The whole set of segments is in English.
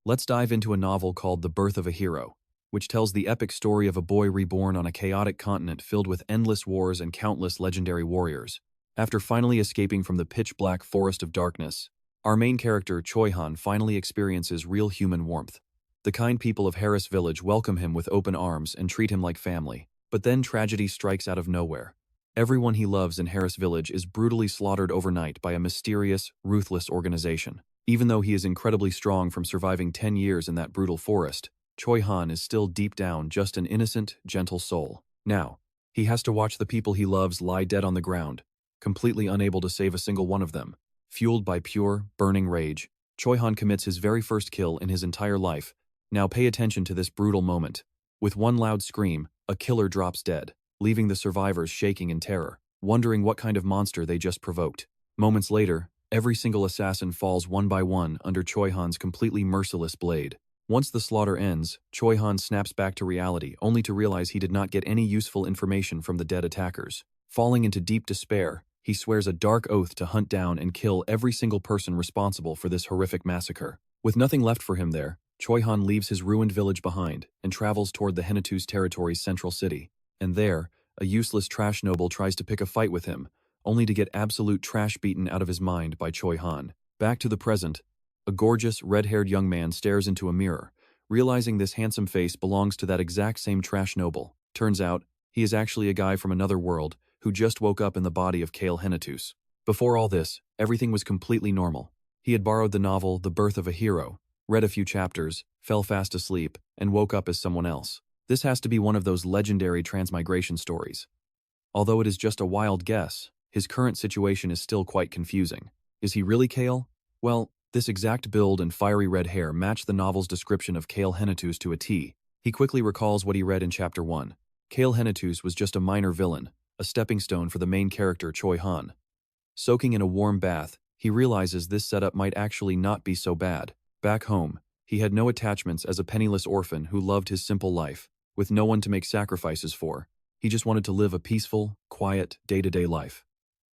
Let's dive into a novel called The Birth of a Hero, which tells the epic story of a boy reborn on a chaotic continent filled with endless wars and countless legendary warriors. After finally escaping from the pitch-black forest of darkness, our main character, Choi-han, finally experiences real human warmth. The kind people of Harris Village welcome him with open arms and treat him like family. But then tragedy strikes out of nowhere. Everyone he loves in Harris Village is brutally slaughtered overnight by a mysterious, ruthless organization. Even though he is incredibly strong from surviving 10 years in that brutal forest, Choi-han is still deep down just an innocent, gentle soul. Now, he has to watch the people he loves lie dead on the ground, completely unable to save a single one of them. Fueled by pure, burning rage, Choi-han commits his very first kill in his entire life. Now pay attention to this brutal moment. With one loud scream, a killer drops dead, leaving the survivors shaking in terror, wondering what kind of monster they just provoked. Moments later, every single assassin falls one by one under Choi-han's completely merciless blade. Once the slaughter ends, Choi-han snaps back to reality only to realize he did not get any useful information from the dead attackers. Falling into deep despair, he swears a dark oath to hunt down and kill every single person responsible for this horrific massacre. With nothing left for him there, Choi-han leaves his ruined village behind and travels toward the Henituse territory's central city. And there, a useless trash noble tries to pick a fight with him, only to get absolute trash beaten out of his mind by Choi-han. Back to the present, a gorgeous, red-haired young man stares into a mirror, realizing this handsome face belongs to that exact same trash noble. Turns out, he is actually a guy from another world who just woke up in the body of Cale Henituse. Before all this, everything was completely normal. He had borrowed the novel The Birth of a Hero, read a few chapters, fell fast asleep, and woke up as someone else. This has to be one of those legendary transmigration stories. Although it is just a wild guess, his current situation is still quite confusing. Is he really Cale? Well, this exact build and fiery red hair match the novel's description of Cale Henituse to a T. He quickly recalls what he read in Chapter 1. Cale Henituse was just a minor villain, a stepping stone for the main character Choi-han. Soaking in a warm bath, he realizes this setup might actually not be so bad. Back home, he had no attachments as a penniless orphan who loved his simple life, with no one to make sacrifices for. He just wanted to live a peaceful, quiet, day-to-day life.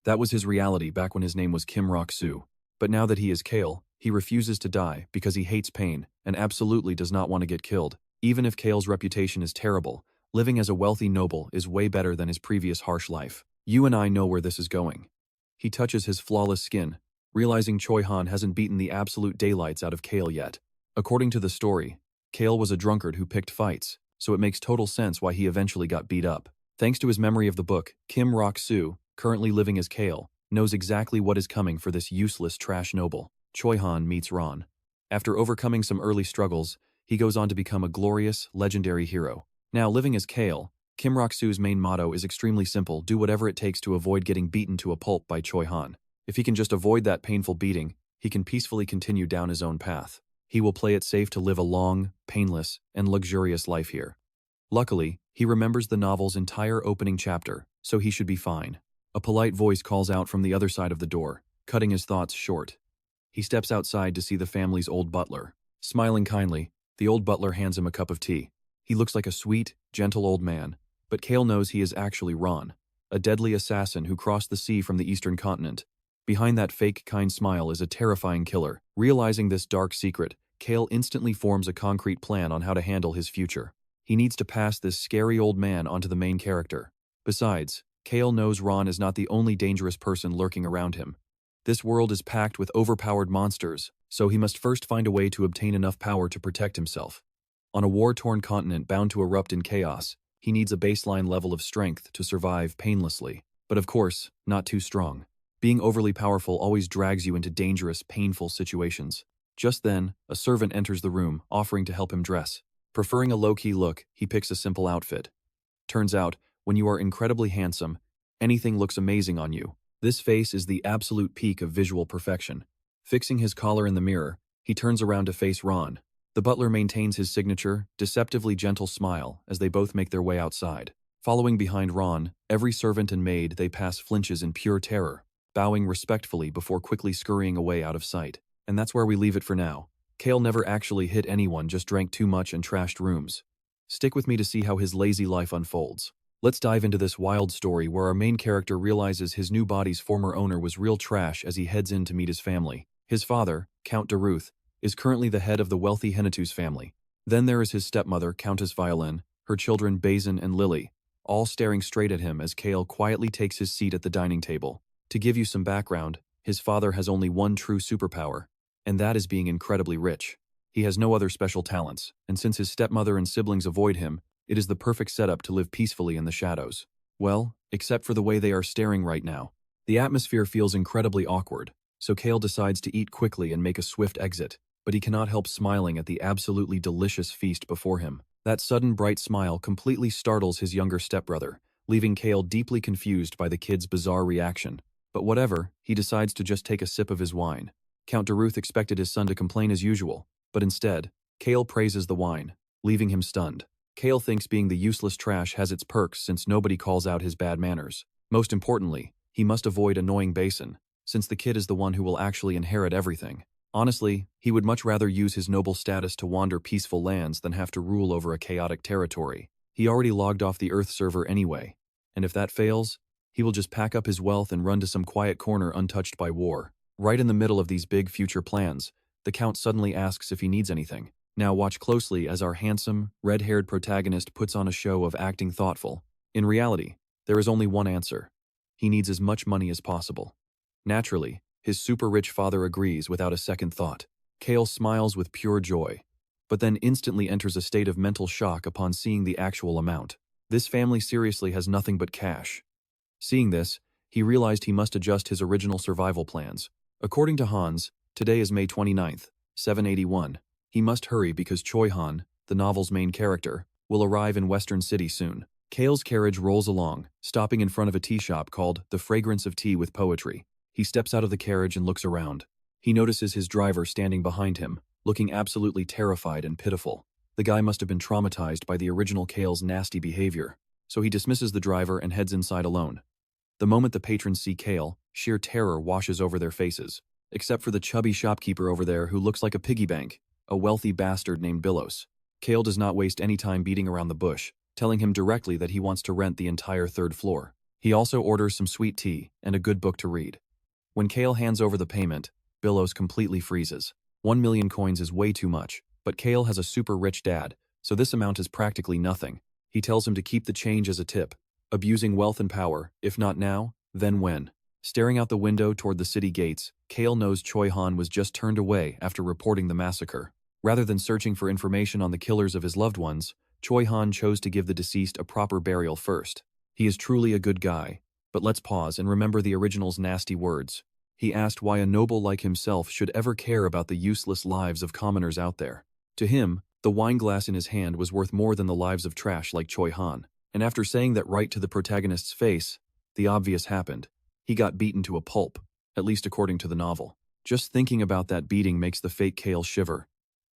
That was his reality back when his name was Rok Soo. But now that he is Cale, he refuses to die because he hates pain and absolutely does not want to get killed. Even if Cale's reputation is terrible, living as a wealthy noble is way better than his previous harsh life. You and I know where this is going. He touches his flawless skin, realizing Choi-han hasn't beaten the absolute daylights out of Cale yet. According to the story, Cale was a drunkard who picked fights, so it makes total sense why he eventually got beat up. Thanks to his memory of the book, Rok Soo, currently living as Cale, knows exactly what is coming for this useless trash noble. Choi-han meets RAON. After overcoming some early struggles, he goes on to become a glorious, legendary hero. Now, living as Cale, Rok Soo's main motto is extremely simple: do whatever it takes to avoid getting beaten to a pulp by Choi-han. If he can just avoid that painful beating, he can peacefully continue down his own path. He will play it safe to live a long, painless, and luxurious life here. Luckily, he remembers the novel's entire opening chapter, so he should be fine. A polite voice calls out from the other side of the door, cutting his thoughts short. He steps outside to see the family's old butler. Smiling kindly, the old butler hands him a cup of tea. He looks like a sweet, gentle old man, but Cale knows he is actually RAON, a deadly assassin who crossed the sea from the eastern continent. Behind that fake kind smile is a terrifying killer. Realizing this dark secret, Cale instantly forms a concrete plan on how to handle his future. He needs to pass this scary old man onto the main character. Besides, Cale knows RAON is not the only dangerous person lurking around him. This world is packed with overpowered monsters, so he must first find a way to obtain enough power to protect himself. On a war-torn continent bound to erupt in chaos, he needs a baseline level of strength to survive painlessly. But of course, not too strong. Being overly powerful always drags you into dangerous, painful situations. Just then, a servant enters the room, offering to help him dress. Preferring a low-key look, he picks a simple outfit. Turns out, when you are incredibly handsome, anything looks amazing on you. This face is the absolute peak of visual perfection. Fixing his collar in the mirror, he turns around to face RAON. The butler maintains his signature, deceptively gentle smile as they both make their way outside. Following behind RAON, every servant and maid they pass flinches in pure terror, bowing respectfully before quickly scurrying away out of sight. And that's where we leave it for now. Cale never actually hit anyone, just drank too much and trashed rooms. Stick with me to see how his lazy life unfolds. Let's dive into this wild story where our main character realizes his new body's former owner was real trash as he heads in to meet his family. His father, Count Daruth, is currently the head of the wealthy Henituse family. Then there is his stepmother, Countess Violin, her children Bazin and Lily, all staring straight at him as Cale quietly takes his seat at the dining table. To give you some background, his father has only one true superpower, and that is being incredibly rich. He has no other special talents, and since his stepmother and siblings avoid him, it is the perfect setup to live peacefully in the shadows. Well, except for the way they are staring right now. The atmosphere feels incredibly awkward, so Cale decides to eat quickly and make a swift exit, but he cannot help smiling at the absolutely delicious feast before him. That sudden bright smile completely startles his younger stepbrother, leaving Cale deeply confused by the kid's bizarre reaction. But whatever, he decides to just take a sip of his wine. Count Daruth expected his son to complain as usual, but instead, Cale praises the wine, leaving him stunned. Cale thinks being the useless trash has its perks since nobody calls out his bad manners. Most importantly, he must avoid annoying Basin, since the kid is the one who will actually inherit everything. Honestly, he would much rather use his noble status to wander peaceful lands than have to rule over a chaotic territory. He already logged off the Earth server anyway, and if that fails, he will just pack up his wealth and run to some quiet corner untouched by war. Right in the middle of these big future plans, the Count suddenly asks if he needs anything. Now watch closely as our handsome, red-haired protagonist puts on a show of acting thoughtful. In reality, there is only one answer. He needs as much money as possible. Naturally, his super-rich father agrees without a second thought. Cale smiles with pure joy, but then instantly enters a state of mental shock upon seeing the actual amount. This family seriously has nothing but cash. Seeing this, he realized he must adjust his original survival plans. According to Hans, today is May 29th, 781. He must hurry because Choi Han, the novel's main character, will arrive in Western City soon. Cale's carriage rolls along, stopping in front of a tea shop called The Fragrance of Tea with Poetry. He steps out of the carriage and looks around. He notices his driver standing behind him, looking absolutely terrified and pitiful. The guy must have been traumatized by the original Cale's nasty behavior, so he dismisses the driver and heads inside alone. The moment the patrons see Cale, sheer terror washes over their faces, except for the chubby shopkeeper over there who looks like a piggy bank, a wealthy bastard named Billos. Cale does not waste any time beating around the bush, telling him directly that he wants to rent the entire third floor. He also orders some sweet tea and a good book to read. When Cale hands over the payment, Billos completely freezes. 1 million coins is way too much, but Cale has a super rich dad, so this amount is practically nothing. He tells him to keep the change as a tip, abusing wealth and power, if not now, then when. Staring out the window toward the city gates, Cale knows Choi Han was just turned away after reporting the massacre. Rather than searching for information on the killers of his loved ones, Choi Han chose to give the deceased a proper burial first. He is truly a good guy, but let's pause and remember the original's nasty words. He asked why a noble like himself should ever care about the useless lives of commoners out there. To him, the wine glass in his hand was worth more than the lives of trash like Choi Han. And after saying that right to the protagonist's face, the obvious happened. He got beaten to a pulp, at least according to the novel. Just thinking about that beating makes the fake Cale shiver.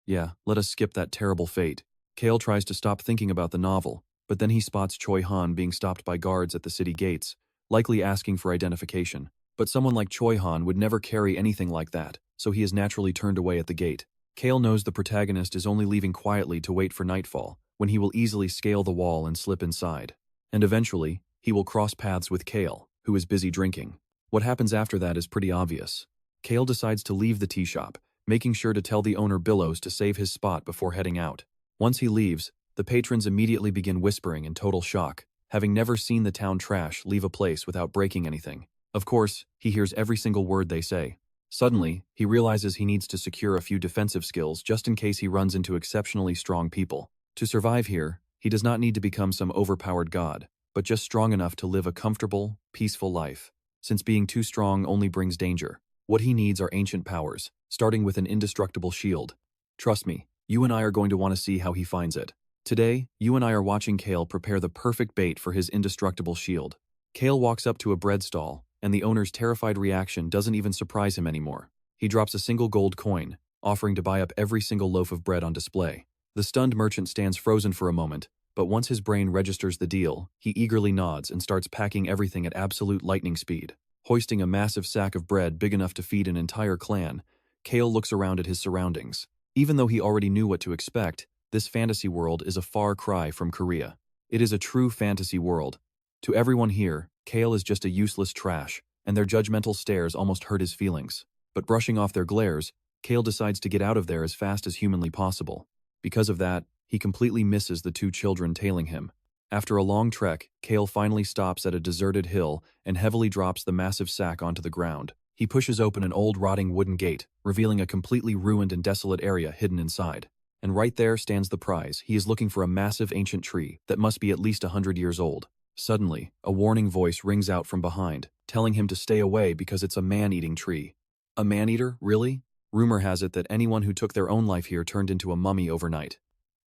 Yeah, let us skip that terrible fate. Cale tries to stop thinking about the novel, but then he spots Choi Han being stopped by guards at the city gates, likely asking for identification. But someone like Choi Han would never carry anything like that, so he is naturally turned away at the gate. Cale knows the protagonist is only leaving quietly to wait for nightfall, when he will easily scale the wall and slip inside. And eventually, he will cross paths with Cale, who is busy drinking. What happens after that is pretty obvious. Cale decides to leave the tea shop, making sure to tell the owner Billos to save his spot before heading out. Once he leaves, the patrons immediately begin whispering in total shock, having never seen the town trash leave a place without breaking anything. Of course, he hears every single word they say. Suddenly, he realizes he needs to secure a few defensive skills just in case he runs into exceptionally strong people. To survive here, he does not need to become some overpowered god, but just strong enough to live a comfortable, peaceful life, since being too strong only brings danger. What he needs are ancient powers, starting with an indestructible shield. Trust me, you and I are going to want to see how he finds it. Today, you and I are watching Cale prepare the perfect bait for his indestructible shield. Cale walks up to a bread stall, and the owner's terrified reaction doesn't even surprise him anymore. He drops a single gold coin, offering to buy up every single loaf of bread on display. The stunned merchant stands frozen for a moment, but once his brain registers the deal, he eagerly nods and starts packing everything at absolute lightning speed. Hoisting a massive sack of bread big enough to feed an entire clan, Cale looks around at his surroundings. Even though he already knew what to expect, this fantasy world is a far cry from Korea. It is a true fantasy world. To everyone here, Cale is just a useless trash, and their judgmental stares almost hurt his feelings. But brushing off their glares, Cale decides to get out of there as fast as humanly possible. Because of that, he completely misses the two children tailing him. After a long trek, Cale finally stops at a deserted hill and heavily drops the massive sack onto the ground. He pushes open an old rotting wooden gate, revealing a completely ruined and desolate area hidden inside. And right there stands the prize. He is looking for a massive ancient tree that must be at least 100 years old. Suddenly, a warning voice rings out from behind, telling him to stay away because it's a man-eating tree. A man-eater? Really? Rumor has it that anyone who took their own life here turned into a mummy overnight.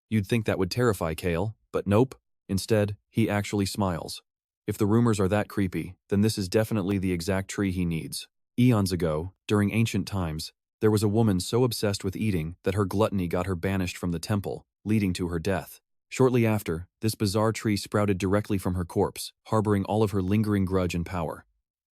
You'd think that would terrify Cale, but nope. Instead, he actually smiles. If the rumors are that creepy, then this is definitely the exact tree he needs. Eons ago, during ancient times, there was a woman so obsessed with eating that her gluttony got her banished from the temple, leading to her death. Shortly after, this bizarre tree sprouted directly from her corpse, harboring all of her lingering grudge and power.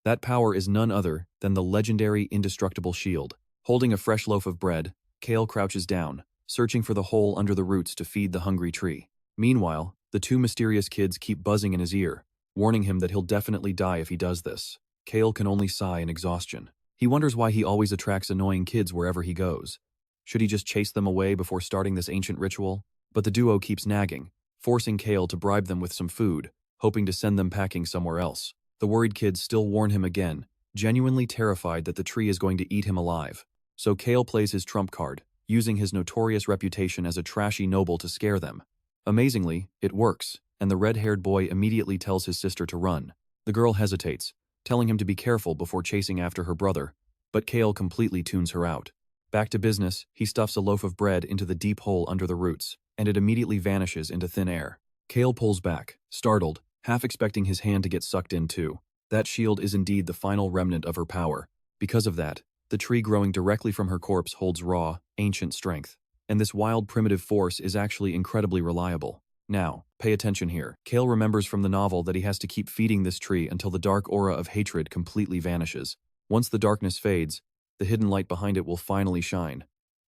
That power is none other than the legendary indestructible shield. Holding a fresh loaf of bread, Cale crouches down, searching for the hole under the roots to feed the hungry tree. Meanwhile, the two mysterious kids keep buzzing in his ear, warning him that he'll definitely die if he does this. Cale can only sigh in exhaustion. He wonders why he always attracts annoying kids wherever he goes. Should he just chase them away before starting this ancient ritual? But the duo keeps nagging, forcing Cale to bribe them with some food, hoping to send them packing somewhere else. The worried kids still warn him again, genuinely terrified that the tree is going to eat him alive. So Cale plays his trump card, using his notorious reputation as a trashy noble to scare them. Amazingly, it works, and the red-haired boy immediately tells his sister to run. The girl hesitates, telling him to be careful before chasing after her brother, but Cale completely tunes her out. Back to business, he stuffs a loaf of bread into the deep hole under the roots, and it immediately vanishes into thin air. Cale pulls back, startled, half expecting his hand to get sucked in too. That shield is indeed the final remnant of her power. Because of that, the tree growing directly from her corpse holds raw, ancient strength. And this wild primitive force is actually incredibly reliable. Now, pay attention here. Cale remembers from the novel that he has to keep feeding this tree until the dark aura of hatred completely vanishes. Once the darkness fades, the hidden light behind it will finally shine.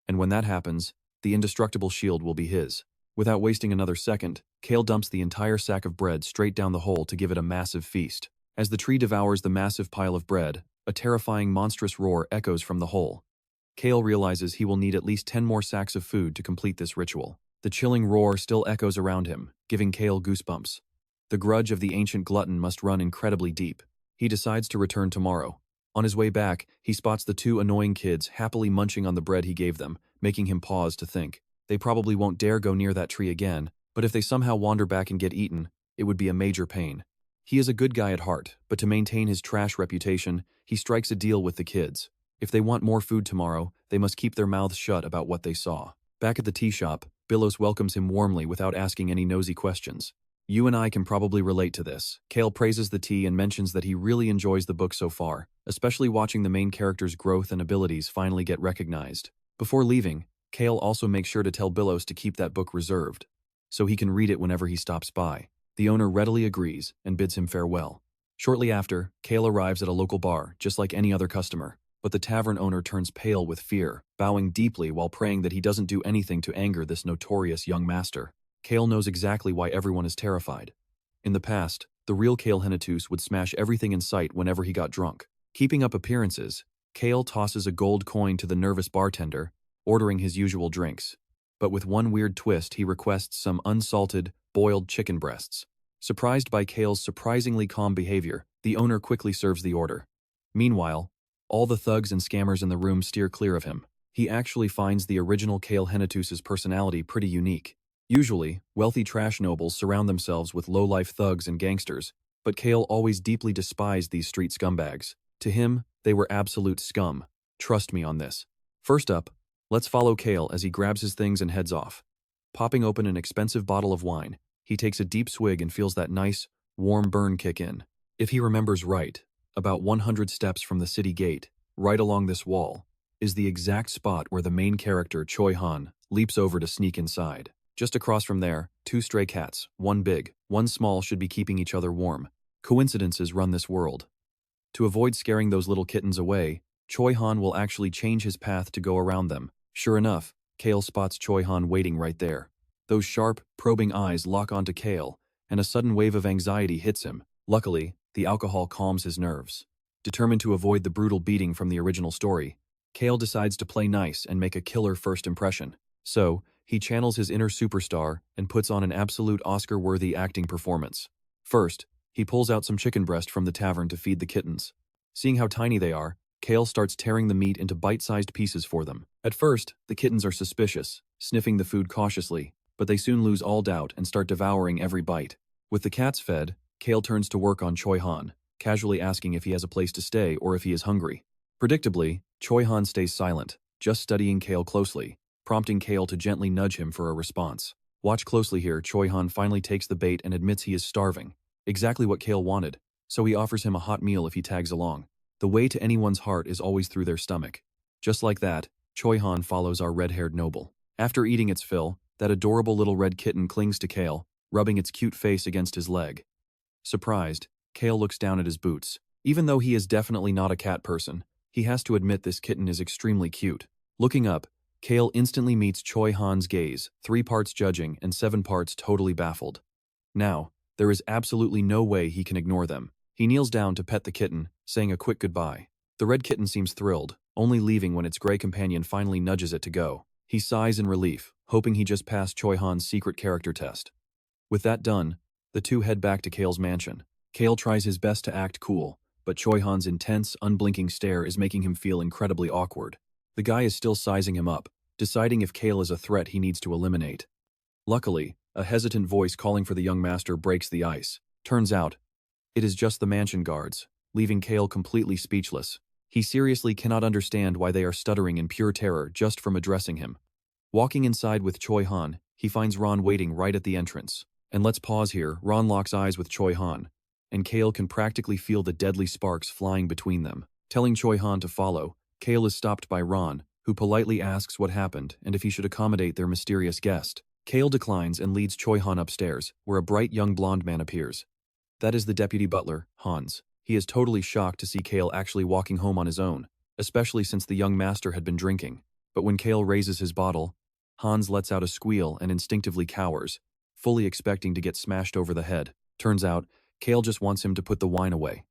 And when that happens, the indestructible shield will be his. Without wasting another second, Cale dumps the entire sack of bread straight down the hole to give it a massive feast. As the tree devours the massive pile of bread, a terrifying monstrous roar echoes from the hole. Cale realizes he will need at least 10 more sacks of food to complete this ritual. The chilling roar still echoes around him, giving Cale goosebumps. The grudge of the ancient glutton must run incredibly deep. He decides to return tomorrow. On his way back, he spots the two annoying kids happily munching on the bread he gave them, making him pause to think. They probably won't dare go near that tree again, but if they somehow wander back and get eaten, it would be a major pain. He is a good guy at heart, but to maintain his trash reputation, he strikes a deal with the kids. If they want more food tomorrow, they must keep their mouths shut about what they saw. Back at the tea shop, Billos welcomes him warmly without asking any nosy questions. You and I can probably relate to this. Cale praises the tea and mentions that he really enjoys the book so far, especially watching the main character's growth and abilities finally get recognized. Before leaving, Cale also makes sure to tell Billos to keep that book reserved, so he can read it whenever he stops by. The owner readily agrees and bids him farewell. Shortly after, Cale arrives at a local bar, just like any other customer. But the tavern owner turns pale with fear, bowing deeply while praying that he doesn't do anything to anger this notorious young master. Cale knows exactly why everyone is terrified. In the past, the real Cale Henituse would smash everything in sight whenever he got drunk. Keeping up appearances, Cale tosses a gold coin to the nervous bartender, ordering his usual drinks. But with one weird twist, he requests some unsalted, boiled chicken breasts. Surprised by Cale's surprisingly calm behavior, the owner quickly serves the order. Meanwhile, all the thugs and scammers in the room steer clear of him. He actually finds the original Cale Henituse's personality pretty unique. Usually, wealthy trash nobles surround themselves with low-life thugs and gangsters, but Cale always deeply despised these street scumbags. To him, they were absolute scum. Trust me on this. First up, let's follow Cale as he grabs his things and heads off. Popping open an expensive bottle of wine, he takes a deep swig and feels that nice, warm burn kick in. If he remembers right, about 100 steps from the city gate, right along this wall, is the exact spot where the main character, Choi Han, leaps over to sneak inside. Just across from there, two stray cats, one big, one small, should be keeping each other warm. Coincidences run this world. To avoid scaring those little kittens away, Choi Han will actually change his path to go around them. Sure enough, Cale spots Choi Han waiting right there. Those sharp, probing eyes lock onto Cale, and a sudden wave of anxiety hits him. Luckily, the alcohol calms his nerves. Determined to avoid the brutal beating from the original story, Cale decides to play nice and make a killer first impression. So, he channels his inner superstar and puts on an absolute Oscar-worthy acting performance. First, he pulls out some chicken breast from the tavern to feed the kittens. Seeing how tiny they are, Cale starts tearing the meat into bite-sized pieces for them. At first, the kittens are suspicious, sniffing the food cautiously, but they soon lose all doubt and start devouring every bite. With the cats fed, Cale turns to work on Choi Han, casually asking if he has a place to stay or if he is hungry. Predictably, Choi Han stays silent, just studying Cale closely, prompting Cale to gently nudge him for a response. Watch closely here. Choi Han finally takes the bait and admits he is starving. Exactly what Cale wanted, so he offers him a hot meal if he tags along. The way to anyone's heart is always through their stomach. Just like that, Choi Han follows our red-haired noble. After eating its fill, that adorable little red kitten clings to Cale, rubbing its cute face against his leg. Surprised, Cale looks down at his boots. Even though he is definitely not a cat person, he has to admit this kitten is extremely cute. Looking up, Cale instantly meets Choi Han's gaze, 3 parts judging and 7 parts totally baffled. Now, there is absolutely no way he can ignore them. He kneels down to pet the kitten, saying a quick goodbye. The red kitten seems thrilled, only leaving when its gray companion finally nudges it to go. He sighs in relief, hoping he just passed Choi Han's secret character test. With that done, the two head back to Cale's mansion. Cale tries his best to act cool, but Choi Han's intense, unblinking stare is making him feel incredibly awkward. The guy is still sizing him up, deciding if Cale is a threat he needs to eliminate. Luckily, a hesitant voice calling for the young master breaks the ice. Turns out, it is just the mansion guards, leaving Cale completely speechless. He seriously cannot understand why they are stuttering in pure terror just from addressing him. Walking inside with Choi Han, he finds RAON waiting right at the entrance. And let's pause here. RAON locks eyes with Choi Han, and Cale can practically feel the deadly sparks flying between them. Telling Choi Han to follow, Cale is stopped by RAON, who politely asks what happened and if he should accommodate their mysterious guest. Cale declines and leads Choi Han upstairs, where a bright young blonde man appears. That is the deputy butler, Hans. He is totally shocked to see Cale actually walking home on his own, especially since the young master had been drinking. But when Cale raises his bottle, Hans lets out a squeal and instinctively cowers, fully expecting to get smashed over the head. Turns out, Cale just wants him to put the wine away.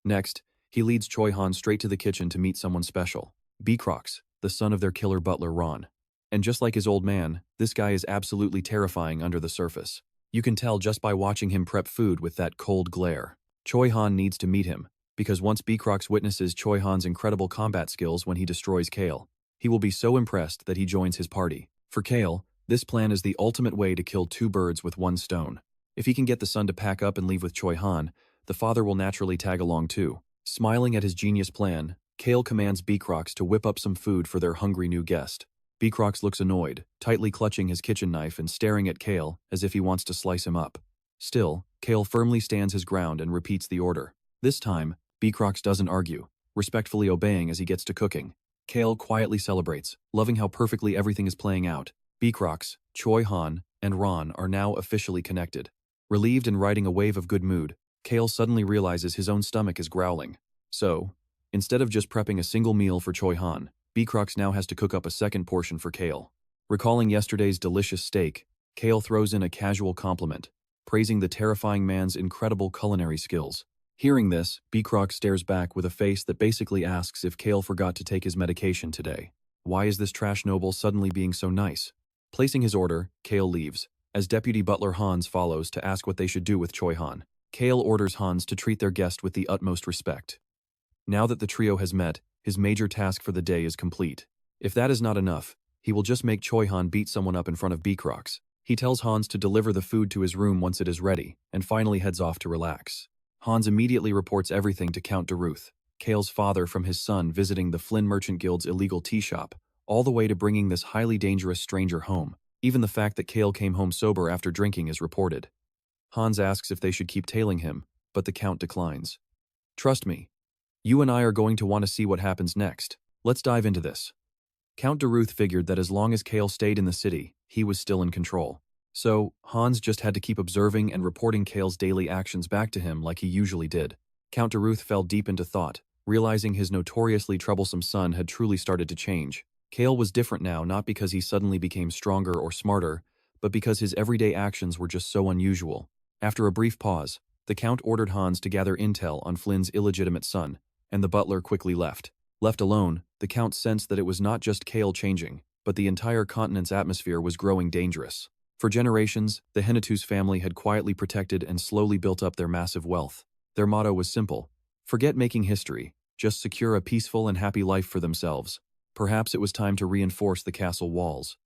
Next, he leads Choi Han straight to the kitchen to meet someone special, Crox, the son of their killer butler RAON. And just like his old man, this guy is absolutely terrifying under the surface. You can tell just by watching him prep food with that cold glare. Choi Han needs to meet him, because once Crox witnesses Choi Han's incredible combat skills when he destroys Cale, he will be so impressed that he joins his party. For Cale, this plan is the ultimate way to kill 2 birds with 1 stone. If he can get the son to pack up and leave with Choi Han, the father will naturally tag along too. Smiling at his genius plan, Cale commands Crox to whip up some food for their hungry new guest. Crox looks annoyed, tightly clutching his kitchen knife and staring at Cale as if he wants to slice him up. Still, Cale firmly stands his ground and repeats the order. This time, Crox doesn't argue, respectfully obeying as he gets to cooking. Cale quietly celebrates, loving how perfectly everything is playing out. Crox, Choi Han, and RAON are now officially connected. Relieved and riding a wave of good mood, Cale suddenly realizes his own stomach is growling. So, instead of just prepping a single meal for Choi Han, Crox now has to cook up a second portion for Cale. Recalling yesterday's delicious steak, Cale throws in a casual compliment, praising the terrifying man's incredible culinary skills. Hearing this, Crox stares back with a face that basically asks if Cale forgot to take his medication today. Why is this trash noble suddenly being so nice? Placing his order, Cale leaves, as deputy butler Hans follows to ask what they should do with Choi Han. Cale orders Hans to treat their guest with the utmost respect. Now that the trio has met, his major task for the day is complete. If that is not enough, he will just make Choi Han beat someone up in front of Crox. He tells Hans to deliver the food to his room once it is ready, and finally heads off to relax. Hans immediately reports everything to Count DeRuth, Cale's father, from his son visiting the Flynn Merchant Guild's illegal tea shop, all the way to bringing this highly dangerous stranger home. Even the fact that Cale came home sober after drinking is reported. Hans asks if they should keep tailing him, but the Count declines. Trust me. You and I are going to want to see what happens next. Let's dive into this. Count DeRuth figured that as long as Cale stayed in the city, he was still in control. So, Hans just had to keep observing and reporting Cale's daily actions back to him like he usually did. Count DeRuth fell deep into thought, realizing his notoriously troublesome son had truly started to change. Cale was different now, not because he suddenly became stronger or smarter, but because his everyday actions were just so unusual. After a brief pause, the Count ordered Hans to gather intel on Flynn's illegitimate son, and the butler quickly left. Left alone, the Count sensed that it was not just Cale changing, but the entire continent's atmosphere was growing dangerous. For generations, the Henituse family had quietly protected and slowly built up their massive wealth. Their motto was simple: forget making history, just secure a peaceful and happy life for themselves. Perhaps it was time to reinforce the castle walls.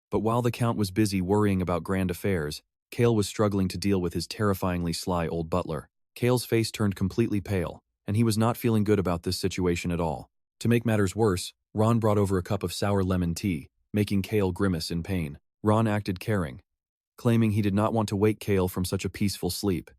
But while the Count was busy worrying about grand affairs, Cale was struggling to deal with his terrifyingly sly old butler. Cale's face turned completely pale, and he was not feeling good about this situation at all. To make matters worse, Ron brought over a cup of sour lemon tea, making Cale grimace in pain. Ron acted caring, claiming he did not want to wake Cale from such a peaceful sleep.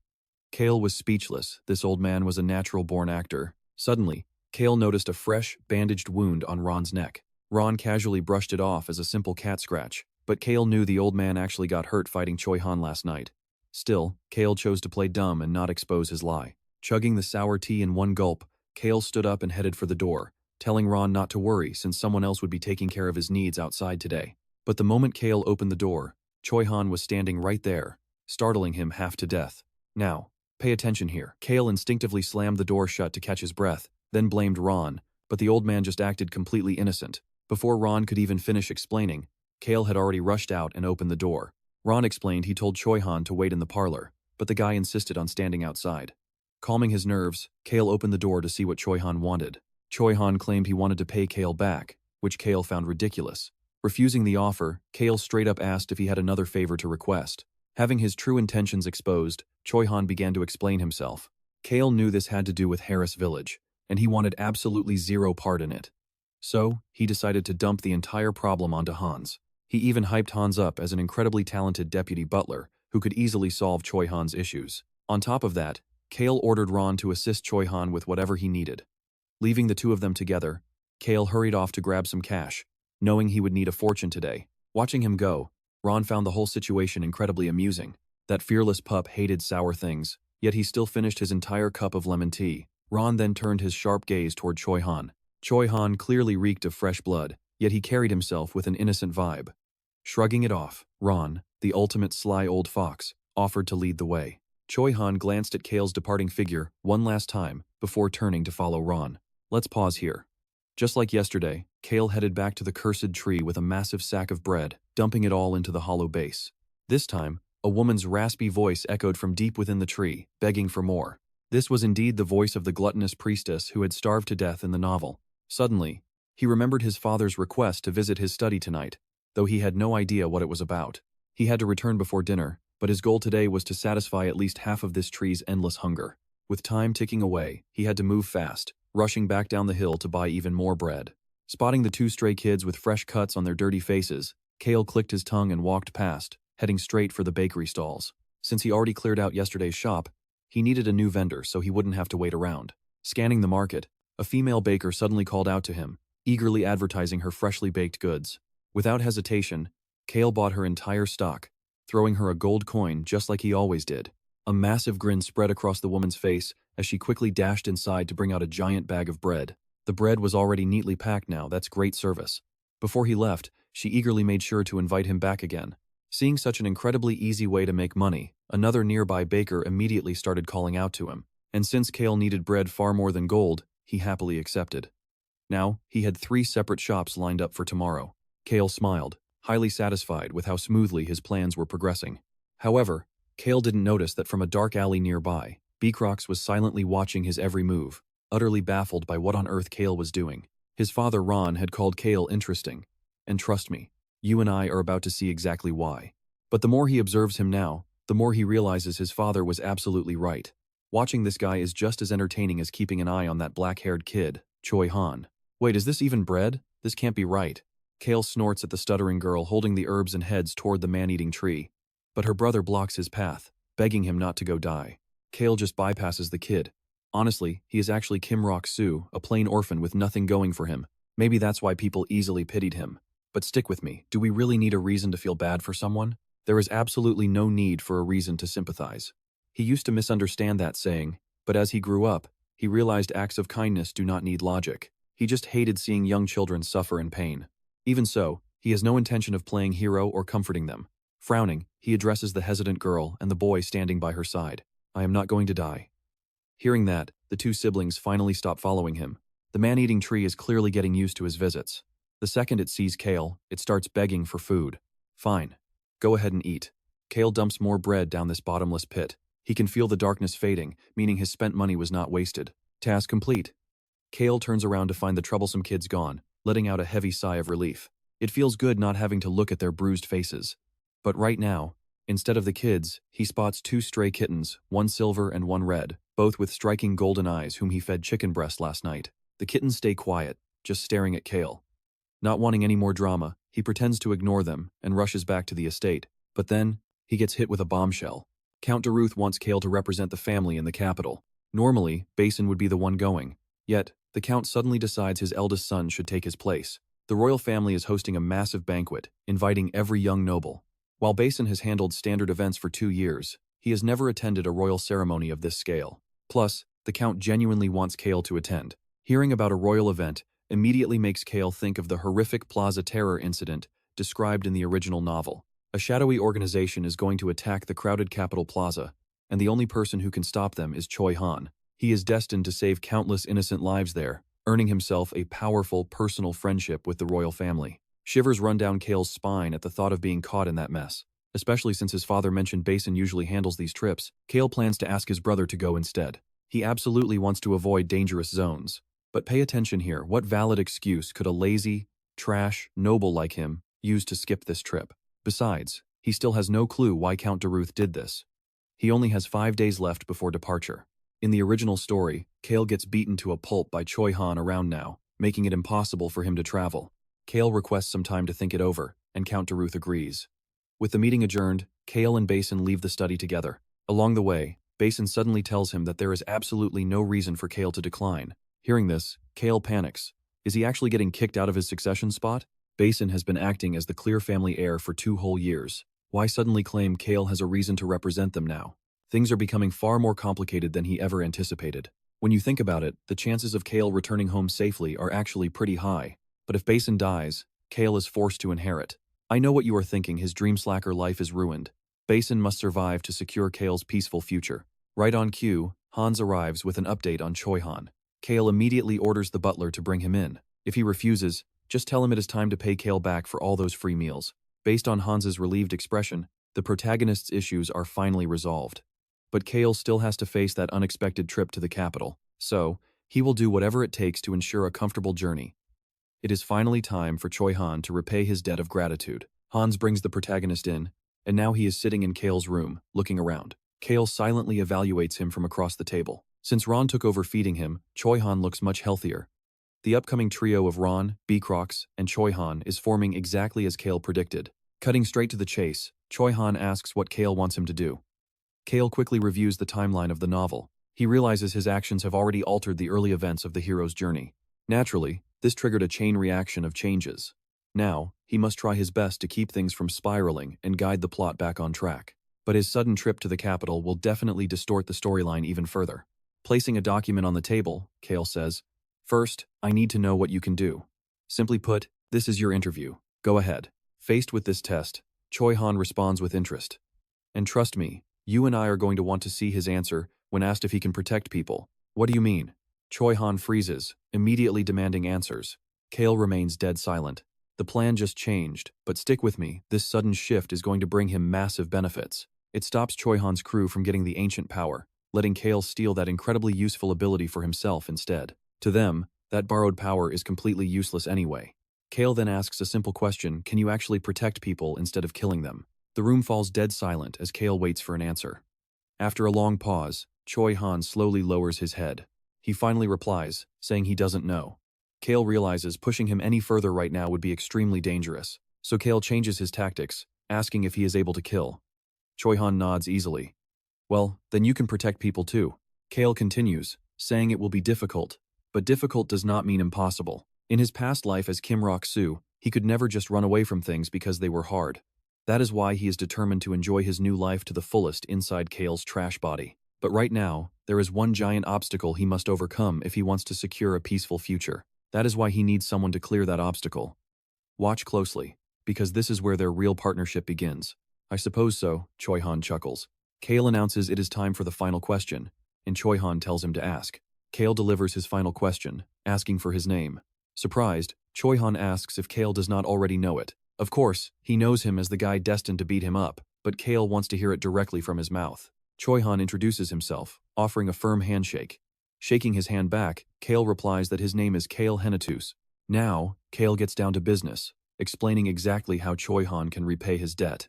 Cale was speechless. This old man was a natural-born actor. Suddenly, Cale noticed a fresh, bandaged wound on Ron's neck. Ron casually brushed it off as a simple cat scratch, but Cale knew the old man actually got hurt fighting Choi Han last night. Still, Cale chose to play dumb and not expose his lie. Chugging the sour tea in one gulp, Cale stood up and headed for the door, telling Ron not to worry since someone else would be taking care of his needs outside today. But the moment Cale opened the door, Choi Han was standing right there, startling him half to death. Now, pay attention here. Cale instinctively slammed the door shut to catch his breath, then blamed Ron, but the old man just acted completely innocent. Before Ron could even finish explaining, Cale had already rushed out and opened the door. Ron explained he told Choi Han to wait in the parlor, but the guy insisted on standing outside. Calming his nerves, Cale opened the door to see what Choi Han wanted. Choi Han claimed he wanted to pay Cale back, which Cale found ridiculous. Refusing the offer, Cale straight up asked if he had another favor to request. Having his true intentions exposed, Choi Han began to explain himself. Cale knew this had to do with Harris Village, and he wanted absolutely zero part in it. So, he decided to dump the entire problem onto Hans. He even hyped Hans up as an incredibly talented deputy butler who could easily solve Choi Han's issues. On top of that, Cale ordered Ron to assist Choi Han with whatever he needed. Leaving the two of them together, Cale hurried off to grab some cash, knowing he would need a fortune today. Watching him go, Ron found the whole situation incredibly amusing. That fearless pup hated sour things, yet he still finished his entire cup of lemon tea. Ron then turned his sharp gaze toward Choi Han. Choi Han clearly reeked of fresh blood, yet he carried himself with an innocent vibe. Shrugging it off, Ron, the ultimate sly old fox, offered to lead the way. Choi Han glanced at Cale's departing figure one last time before turning to follow Ron. Let's pause here. Just like yesterday, Cale headed back to the cursed tree with a massive sack of bread, dumping it all into the hollow base. This time, a woman's raspy voice echoed from deep within the tree, begging for more. This was indeed the voice of the gluttonous priestess who had starved to death in the novel. Suddenly, he remembered his father's request to visit his study tonight, though he had no idea what it was about. He had to return before dinner, but his goal today was to satisfy at least half of this tree's endless hunger. With time ticking away, he had to move fast, rushing back down the hill to buy even more bread. Spotting the two stray kids with fresh cuts on their dirty faces, Cale clicked his tongue and walked past, heading straight for the bakery stalls. Since he already cleared out yesterday's shop, he needed a new vendor so he wouldn't have to wait around. Scanning the market, a female baker suddenly called out to him, eagerly advertising her freshly baked goods. Without hesitation, Cale bought her entire stock, throwing her a gold coin just like he always did. A massive grin spread across the woman's face as she quickly dashed inside to bring out a giant bag of bread. The bread was already neatly packed now. That's great service. Before he left, she eagerly made sure to invite him back again. Seeing such an incredibly easy way to make money, another nearby baker immediately started calling out to him. And since Cale needed bread far more than gold, he happily accepted. Now, he had 3 separate shops lined up for tomorrow. Cale smiled, highly satisfied with how smoothly his plans were progressing. However, Cale didn't notice that from a dark alley nearby, Beacrox was silently watching his every move, utterly baffled by what on earth Cale was doing. His father Ron had called Cale interesting, and trust me, you and I are about to see exactly why. But the more he observes him now, the more he realizes his father was absolutely right. Watching this guy is just as entertaining as keeping an eye on that black-haired kid, Choi Han. Wait, is this even bread? This can't be right. Cale snorts at the stuttering girl holding the herbs and heads toward the man-eating tree. But her brother blocks his path, begging him not to go die. Cale just bypasses the kid. Honestly, he is actually Rok Soo, a plain orphan with nothing going for him. Maybe that's why people easily pitied him. But stick with me, do we really need a reason to feel bad for someone? There is absolutely no need for a reason to sympathize. He used to misunderstand that saying, but as he grew up, he realized acts of kindness do not need logic. He just hated seeing young children suffer in pain. Even so, he has no intention of playing hero or comforting them. Frowning, he addresses the hesitant girl and the boy standing by her side. I am not going to die. Hearing that, the 2 siblings finally stop following him. The man-eating tree is clearly getting used to his visits. The second it sees Cale, it starts begging for food. Fine. Go ahead and eat. Cale dumps more bread down this bottomless pit. He can feel the darkness fading, meaning his spent money was not wasted. Task complete. Cale turns around to find the troublesome kids gone, letting out a heavy sigh of relief. It feels good not having to look at their bruised faces. But right now, instead of the kids, he spots two stray kittens, one silver and one red, both with striking golden eyes whom he fed chicken breast last night. The kittens stay quiet, just staring at Cale. Not wanting any more drama, he pretends to ignore them and rushes back to the estate. But then, he gets hit with a bombshell. Count Daruth wants Cale to represent the family in the capital. Normally, Basin would be the one going. Yet, the Count suddenly decides his eldest son should take his place. The royal family is hosting a massive banquet, inviting every young noble. While Basin has handled standard events for 2 years, he has never attended a royal ceremony of this scale. Plus, the Count genuinely wants Cale to attend. Hearing about a royal event immediately makes Cale think of the horrific Plaza Terror incident described in the original novel. A shadowy organization is going to attack the crowded capital plaza, and the only person who can stop them is Choi Han. He is destined to save countless innocent lives there, earning himself a powerful personal friendship with the royal family. Shivers run down Cale's spine at the thought of being caught in that mess. Especially since his father mentioned Basin usually handles these trips, Cale plans to ask his brother to go instead. He absolutely wants to avoid dangerous zones. But pay attention here, what valid excuse could a lazy, trash, noble like him use to skip this trip? Besides, he still has no clue why Count Daruth did this. He only has 5 days left before departure. In the original story, Cale gets beaten to a pulp by Choi Han around now, making it impossible for him to travel. Cale requests some time to think it over, and Count Daruth agrees. With the meeting adjourned, Cale and Basin leave the study together. Along the way, Basin suddenly tells him that there is absolutely no reason for Cale to decline. Hearing this, Cale panics. Is he actually getting kicked out of his succession spot? Basin has been acting as the clear family heir for 2 whole years. Why suddenly claim Cale has a reason to represent them now? Things are becoming far more complicated than he ever anticipated. When you think about it, the chances of Cale returning home safely are actually pretty high. But if Basin dies, Cale is forced to inherit. I know what you are thinking, his dream slacker life is ruined. Basin must survive to secure Cale's peaceful future. Right on cue, Hans arrives with an update on Choi Han. Cale immediately orders the butler to bring him in. If he refuses, just tell him it is time to pay Cale back for all those free meals. Based on Hans's relieved expression, the protagonist's issues are finally resolved. But Cale still has to face that unexpected trip to the capital, so he will do whatever it takes to ensure a comfortable journey. It is finally time for Choi Han to repay his debt of gratitude. Hans brings the protagonist in, and now he is sitting in Cale's room, looking around. Cale silently evaluates him from across the table. Since RAON took over feeding him, Choi Han looks much healthier. The upcoming trio of RAON, B-Crocs, and Choi Han is forming exactly as Cale predicted. Cutting straight to the chase, Choi Han asks what Cale wants him to do. Cale quickly reviews the timeline of the novel. He realizes his actions have already altered the early events of the hero's journey. Naturally, this triggered a chain reaction of changes. Now, he must try his best to keep things from spiraling and guide the plot back on track. But his sudden trip to the capital will definitely distort the storyline even further. Placing a document on the table, Cale says, "First, I need to know what you can do. Simply put, this is your interview. Go ahead." Faced with this test, Choi Han responds with interest. "And trust me, you and I are going to want to see his answer when asked if he can protect people." "What do you mean?" Choi Han freezes, immediately demanding answers. Cale remains dead silent. The plan just changed, but stick with me, this sudden shift is going to bring him massive benefits. It stops Choi Han's crew from getting the ancient power, letting Cale steal that incredibly useful ability for himself instead. To them, that borrowed power is completely useless anyway. Cale then asks a simple question, can you actually protect people instead of killing them? The room falls dead silent as Cale waits for an answer. After a long pause, Choi Han slowly lowers his head. He finally replies, saying he doesn't know. Cale realizes pushing him any further right now would be extremely dangerous, so Cale changes his tactics, asking if he is able to kill. Choi Han nods easily. "Well, then you can protect people too." Cale continues, saying it will be difficult, but difficult does not mean impossible. In his past life as Rok Soo, he could never just run away from things because they were hard. That is why he is determined to enjoy his new life to the fullest inside Cale's trash body. But right now, there is one giant obstacle he must overcome if he wants to secure a peaceful future. That is why he needs someone to clear that obstacle. Watch closely, because this is where their real partnership begins. "I suppose so," Choi Han chuckles. Cale announces it is time for the final question, and Choi Han tells him to ask. Cale delivers his final question, asking for his name. Surprised, Choi-han asks if Cale does not already know it. Of course, he knows him as the guy destined to beat him up, but Cale wants to hear it directly from his mouth. Choi-han introduces himself, offering a firm handshake. Shaking his hand back, Cale replies that his name is Cale Henituse. Now, Cale gets down to business, explaining exactly how Choi-han can repay his debt.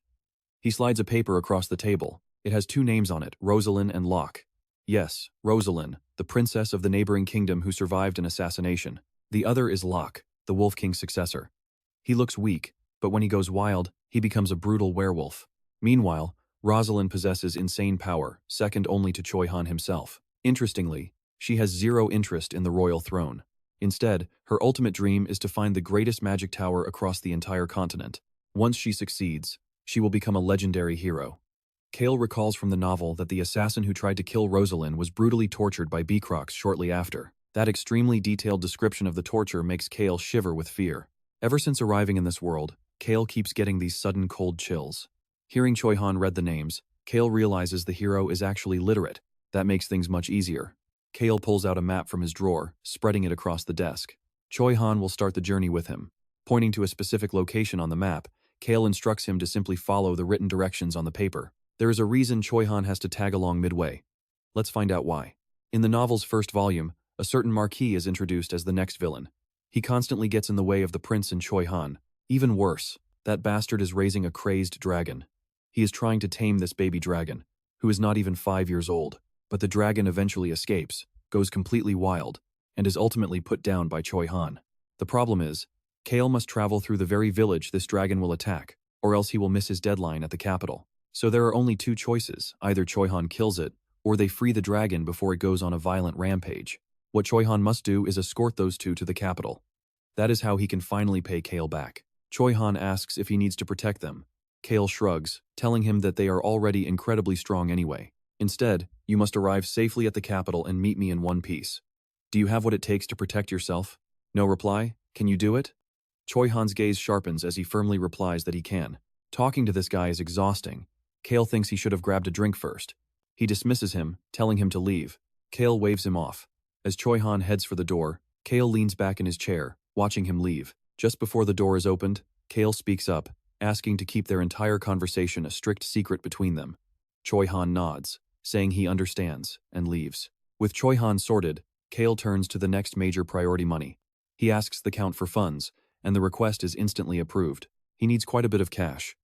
He slides a paper across the table. It has two names on it, Rosalind and Locke. Yes, Rosalind, the princess of the neighboring kingdom who survived an assassination. The other is Locke, the Wolf King's successor. He looks weak, but when he goes wild, he becomes a brutal werewolf. Meanwhile, Rosalind possesses insane power, second only to Choi-han himself. Interestingly, she has zero interest in the royal throne. Instead, her ultimate dream is to find the greatest magic tower across the entire continent. Once she succeeds, she will become a legendary hero. Cale recalls from the novel that the assassin who tried to kill Rosalind was brutally tortured by Beecrocs shortly after. That extremely detailed description of the torture makes Cale shiver with fear. Ever since arriving in this world, Cale keeps getting these sudden cold chills. Hearing Choi-han read the names, Cale realizes the hero is actually literate. That makes things much easier. Cale pulls out a map from his drawer, spreading it across the desk. Choi-han will start the journey with him. Pointing to a specific location on the map, Cale instructs him to simply follow the written directions on the paper. There is a reason Choi-han has to tag along midway. Let's find out why. In the novel's first volume, a certain Marquis is introduced as the next villain. He constantly gets in the way of the prince and Choi-han. Even worse, that bastard is raising a crazed dragon. He is trying to tame this baby dragon, who is not even 5 years old. But the dragon eventually escapes, goes completely wild, and is ultimately put down by Choi-han. The problem is, Cale must travel through the very village this dragon will attack, or else he will miss his deadline at the capital. So there are only two choices, either Choi-han kills it, or they free the dragon before it goes on a violent rampage. What Choi-han must do is escort those two to the capital. That is how he can finally pay Cale back. Choi-han asks if he needs to protect them. Cale shrugs, telling him that they are already incredibly strong anyway. Instead, you must arrive safely at the capital and meet me in one piece. Do you have what it takes to protect yourself? No reply? Can you do it? Choi-han's gaze sharpens as he firmly replies that he can. Talking to this guy is exhausting. Cale thinks he should have grabbed a drink first. He dismisses him, telling him to leave. Cale waves him off. As Choi-han heads for the door, Cale leans back in his chair, watching him leave. Just before the door is opened, Cale speaks up, asking to keep their entire conversation a strict secret between them. Choi-han nods, saying he understands, and leaves. With Choi-han sorted, Cale turns to the next major priority: money. He asks the Count for funds, and the request is instantly approved. He needs quite a bit of cash.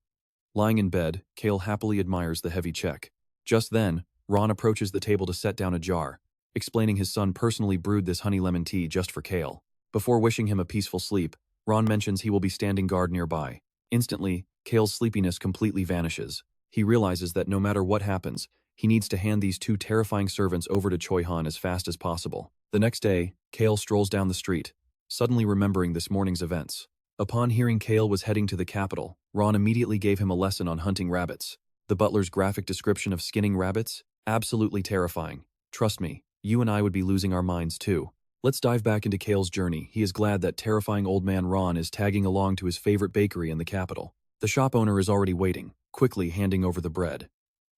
Lying in bed, Cale happily admires the heavy check. Just then, RAON approaches the table to set down a jar, explaining his son personally brewed this honey lemon tea just for Cale. Before wishing him a peaceful sleep, RAON mentions he will be standing guard nearby. Instantly, Cale's sleepiness completely vanishes. He realizes that no matter what happens, he needs to hand these two terrifying servants over to Choi-han as fast as possible. The next day, Cale strolls down the street, suddenly remembering this morning's events. Upon hearing Cale was heading to the capital, RAON immediately gave him a lesson on hunting rabbits. The butler's graphic description of skinning rabbits? Absolutely terrifying. Trust me, you and I would be losing our minds too. Let's dive back into Cale's journey. He is glad that terrifying old man RAON is tagging along to his favorite bakery in the capital. The shop owner is already waiting, quickly handing over the bread.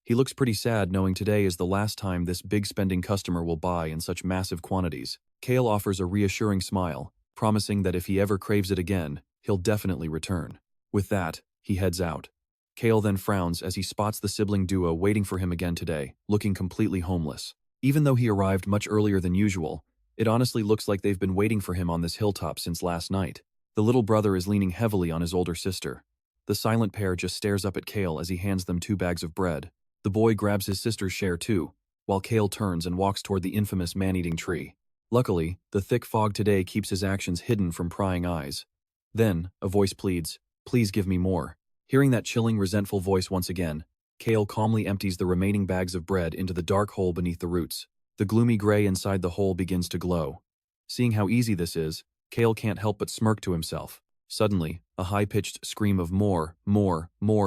He looks pretty sad knowing today is the last time this big-spending customer will buy in such massive quantities. Cale offers a reassuring smile, promising that if he ever craves it again, he'll definitely return. With that, he heads out. Cale then frowns as he spots the sibling duo waiting for him again today, looking completely homeless. Even though he arrived much earlier than usual, it honestly looks like they've been waiting for him on this hilltop since last night. The little brother is leaning heavily on his older sister. The silent pair just stares up at Cale as he hands them 2 bags of bread. The boy grabs his sister's share too, while Cale turns and walks toward the infamous man-eating tree. Luckily, the thick fog today keeps his actions hidden from prying eyes. Then, a voice pleads, "Please give me more." Hearing that chilling, resentful voice once again, Cale calmly empties the remaining bags of bread into the dark hole beneath the roots. The gloomy gray inside the hole begins to glow. Seeing how easy this is, Cale can't help but smirk to himself. Suddenly, a high-pitched scream of more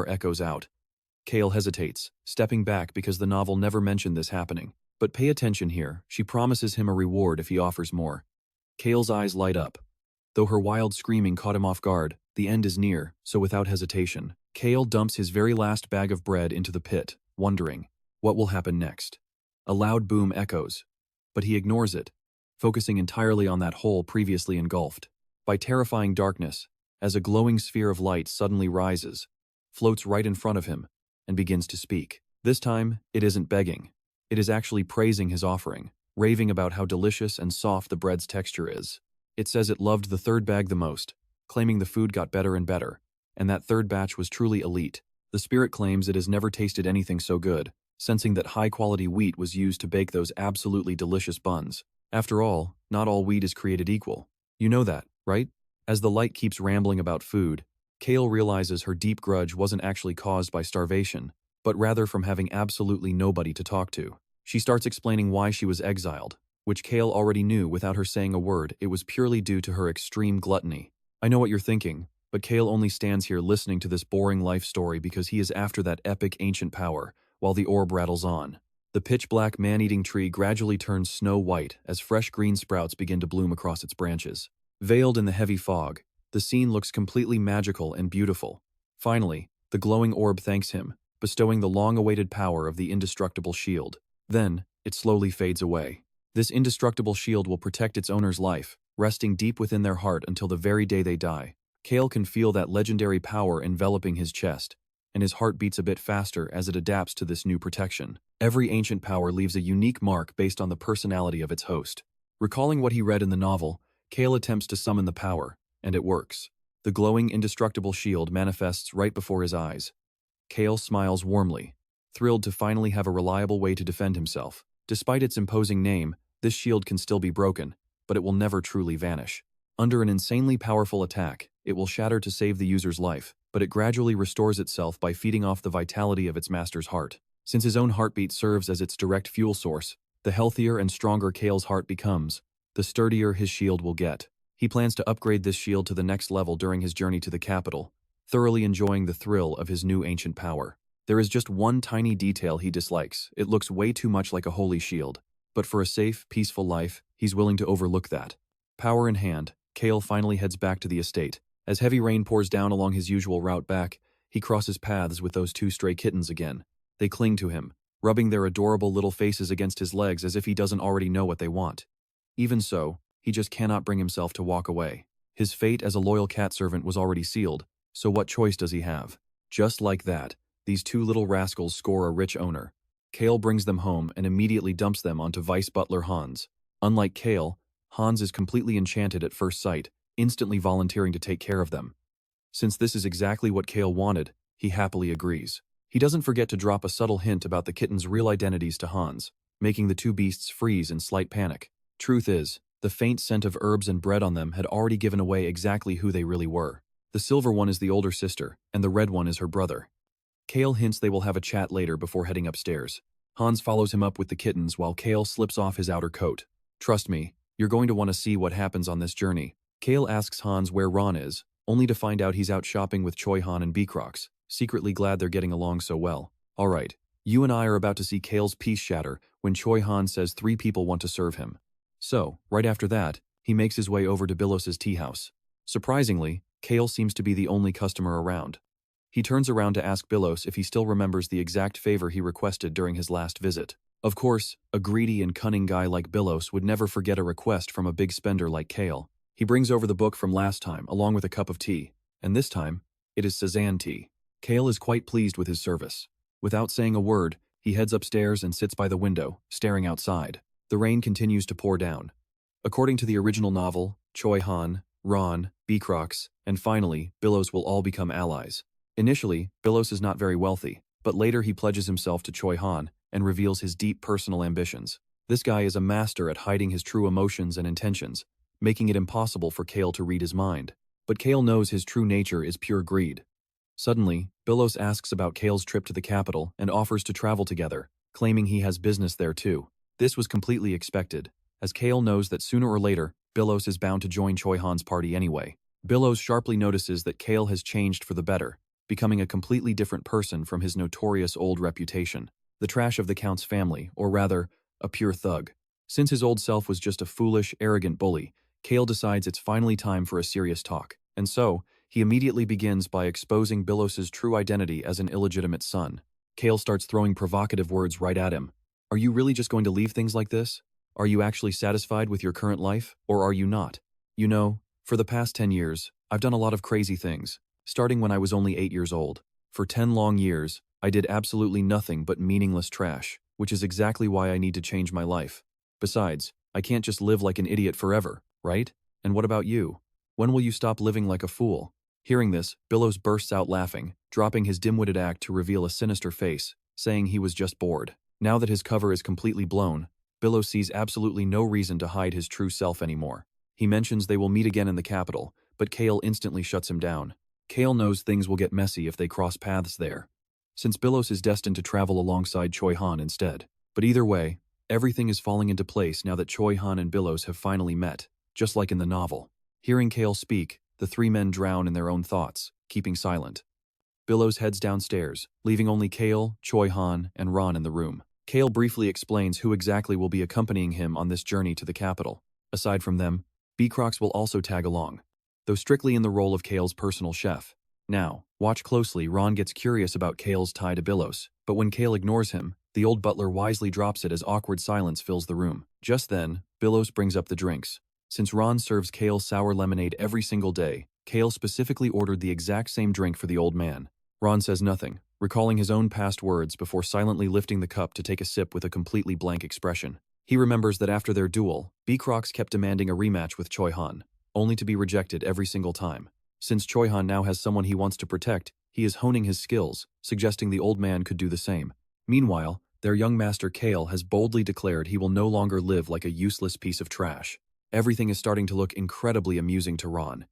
echoes out. Cale hesitates, stepping back because the novel never mentioned this happening. But pay attention here, she promises him a reward if he offers more. Cale's eyes light up. Though her wild screaming caught him off guard, the end is near, so without hesitation, Cale dumps his very last bag of bread into the pit, wondering, what will happen next? A loud boom echoes, but he ignores it, focusing entirely on that hole previously engulfed. By terrifying darkness, as a glowing sphere of light suddenly rises, floats right in front of him, and begins to speak. This time, it isn't begging. It is actually praising his offering, raving about how delicious and soft the bread's texture is. It says it loved the third bag the most, claiming the food got better and better, and that third batch was truly elite. The spirit claims it has never tasted anything so good, sensing that high-quality wheat was used to bake those absolutely delicious buns. After all, not all wheat is created equal. You know that, right? As the light keeps rambling about food, Cale realizes her deep grudge wasn't actually caused by starvation, but rather from having absolutely nobody to talk to. She starts explaining why she was exiled, which Cale already knew without her saying a word. It was purely due to her extreme gluttony. I know what you're thinking, but Cale only stands here listening to this boring life story because he is after that epic ancient power, while the orb rattles on. The pitch-black man-eating tree gradually turns snow-white as fresh green sprouts begin to bloom across its branches. Veiled in the heavy fog, the scene looks completely magical and beautiful. Finally, the glowing orb thanks him, bestowing the long-awaited power of the indestructible shield. Then, it slowly fades away. This indestructible shield will protect its owner's life, resting deep within their heart until the very day they die. Cale can feel that legendary power enveloping his chest, and his heart beats a bit faster as it adapts to this new protection. Every ancient power leaves a unique mark based on the personality of its host. Recalling what he read in the novel, Cale attempts to summon the power, and it works. The glowing indestructible shield manifests right before his eyes. Cale smiles warmly, thrilled to finally have a reliable way to defend himself. Despite its imposing name, this shield can still be broken, but it will never truly vanish. Under an insanely powerful attack, it will shatter to save the user's life, but it gradually restores itself by feeding off the vitality of its master's heart. Since his own heartbeat serves as its direct fuel source, the healthier and stronger Cale's heart becomes, the sturdier his shield will get. He plans to upgrade this shield to the next level during his journey to the capital, thoroughly enjoying the thrill of his new ancient power. There is just one tiny detail he dislikes. It looks way too much like a holy shield. But for a safe, peaceful life, he's willing to overlook that. Power in hand, Cale finally heads back to the estate. As heavy rain pours down along his usual route back, he crosses paths with those two stray kittens again. They cling to him, rubbing their adorable little faces against his legs as if he doesn't already know what they want. Even so, he just cannot bring himself to walk away. His fate as a loyal cat servant was already sealed, so what choice does he have? Just like that, these two little rascals score a rich owner. Cale brings them home and immediately dumps them onto vice butler Hans. Unlike Cale, Hans is completely enchanted at first sight, instantly volunteering to take care of them. Since this is exactly what Cale wanted, he happily agrees. He doesn't forget to drop a subtle hint about the kittens' real identities to Hans, making the two beasts freeze in slight panic. Truth is, the faint scent of herbs and bread on them had already given away exactly who they really were. The silver one is the older sister, and the red one is her brother. Cale hints they will have a chat later before heading upstairs. Hans follows him up with the kittens while Cale slips off his outer coat. Trust me, you're going to want to see what happens on this journey. Cale asks Hans where RAON is, only to find out he's out shopping with Choi Han and Beecrox, secretly glad they're getting along so well. Alright, you and I are about to see Cale's peace shatter when Choi Han says 3 people want to serve him. So, right after that, he makes his way over to Bilos's tea house. Surprisingly, Cale seems to be the only customer around. He turns around to ask Bilos if he still remembers the exact favor he requested during his last visit. Of course, a greedy and cunning guy like Bilos would never forget a request from a big spender like Cale. He brings over the book from last time along with a cup of tea, and this time, it is Cezanne tea. Cale is quite pleased with his service. Without saying a word, he heads upstairs and sits by the window, staring outside. The rain continues to pour down. According to the original novel, Choi Han, RAON, Beecrox, and finally, Bilos will all become allies. Initially, Bilos is not very wealthy, but later he pledges himself to Choi Han and reveals his deep personal ambitions. This guy is a master at hiding his true emotions and intentions, making it impossible for Cale to read his mind. But Cale knows his true nature is pure greed. Suddenly, Bilos asks about Cale's trip to the capital and offers to travel together, claiming he has business there too. This was completely expected, as Cale knows that sooner or later, Bilos is bound to join Choi Han's party anyway. Bilos sharply notices that Cale has changed for the better, becoming a completely different person from his notorious old reputation. The trash of the Count's family, or rather, a pure thug. Since his old self was just a foolish, arrogant bully, Cale decides it's finally time for a serious talk, and so, he immediately begins by exposing Bilos's true identity as an illegitimate son. Cale starts throwing provocative words right at him. Are you really just going to leave things like this? Are you actually satisfied with your current life, or are you not? You know, for the past 10 years, I've done a lot of crazy things, starting when I was only 8 years old. For 10 long years, I did absolutely nothing but meaningless trash, which is exactly why I need to change my life. Besides, I can't just live like an idiot forever, right? And what about you? When will you stop living like a fool? Hearing this, Billows bursts out laughing, dropping his dim-witted act to reveal a sinister face, saying he was just bored. Now that his cover is completely blown, Billows sees absolutely no reason to hide his true self anymore. He mentions they will meet again in the capital, but Cale instantly shuts him down. Cale knows things will get messy if they cross paths there, since Billows is destined to travel alongside Choi Han instead. But either way, everything is falling into place now that Choi Han and Billows have finally met, just like in the novel. Hearing Cale speak, the three men drown in their own thoughts, keeping silent. Billows heads downstairs, leaving only Cale, Choi Han, and RAON in the room. Cale briefly explains who exactly will be accompanying him on this journey to the capital. Aside from them, Beacrox will also tag along, though strictly in the role of Cale's personal chef. Now, watch closely. RAON gets curious about Cale's tie to Billows, but when Cale ignores him, the old butler wisely drops it as awkward silence fills the room. Just then, Billows brings up the drinks. Since RAON serves Cale sour lemonade every single day, Cale specifically ordered the exact same drink for the old man. RAON says nothing, recalling his own past words before silently lifting the cup to take a sip with a completely blank expression. He remembers that after their duel, Beacrox kept demanding a rematch with Choi Han, only to be rejected every single time. Since Choi Han now has someone he wants to protect, he is honing his skills, suggesting the old man could do the same. Meanwhile, their young master Cale has boldly declared he will no longer live like a useless piece of trash. Everything is starting to look incredibly amusing to RAON.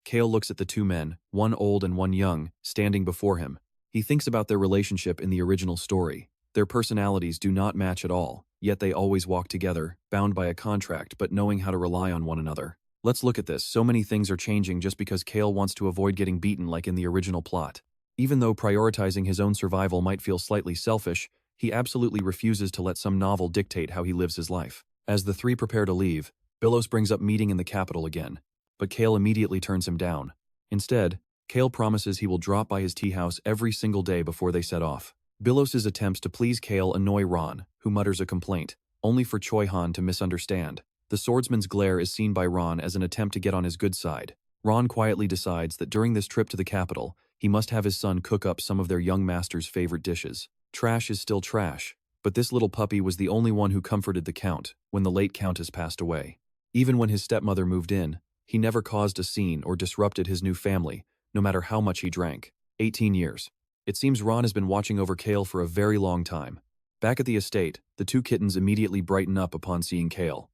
Cale looks at the two men, one old and one young, standing before him. He thinks about their relationship in the original story. Their personalities do not match at all, yet they always walk together, bound by a contract but knowing how to rely on one another. Let's look at this. So many things are changing just because Cale wants to avoid getting beaten like in the original plot. Even though prioritizing his own survival might feel slightly selfish, he absolutely refuses to let some novel dictate how he lives his life. As the three prepare to leave, Billows brings up meeting in the capital again, but Cale immediately turns him down. Instead, Cale promises he will drop by his tea house every single day before they set off. Billows' attempts to please Cale annoy RAON, who mutters a complaint, only for Choi Han to misunderstand. The swordsman's glare is seen by RAON as an attempt to get on his good side. RAON quietly decides that during this trip to the capital, he must have his son cook up some of their young master's favorite dishes. Trash is still trash, but this little puppy was the only one who comforted the Count when the late Countess passed away. Even when his stepmother moved in, he never caused a scene or disrupted his new family, no matter how much he drank. 18 years. It seems RAON has been watching over Cale for a very long time. Back at the estate, the two kittens immediately brighten up upon seeing Cale.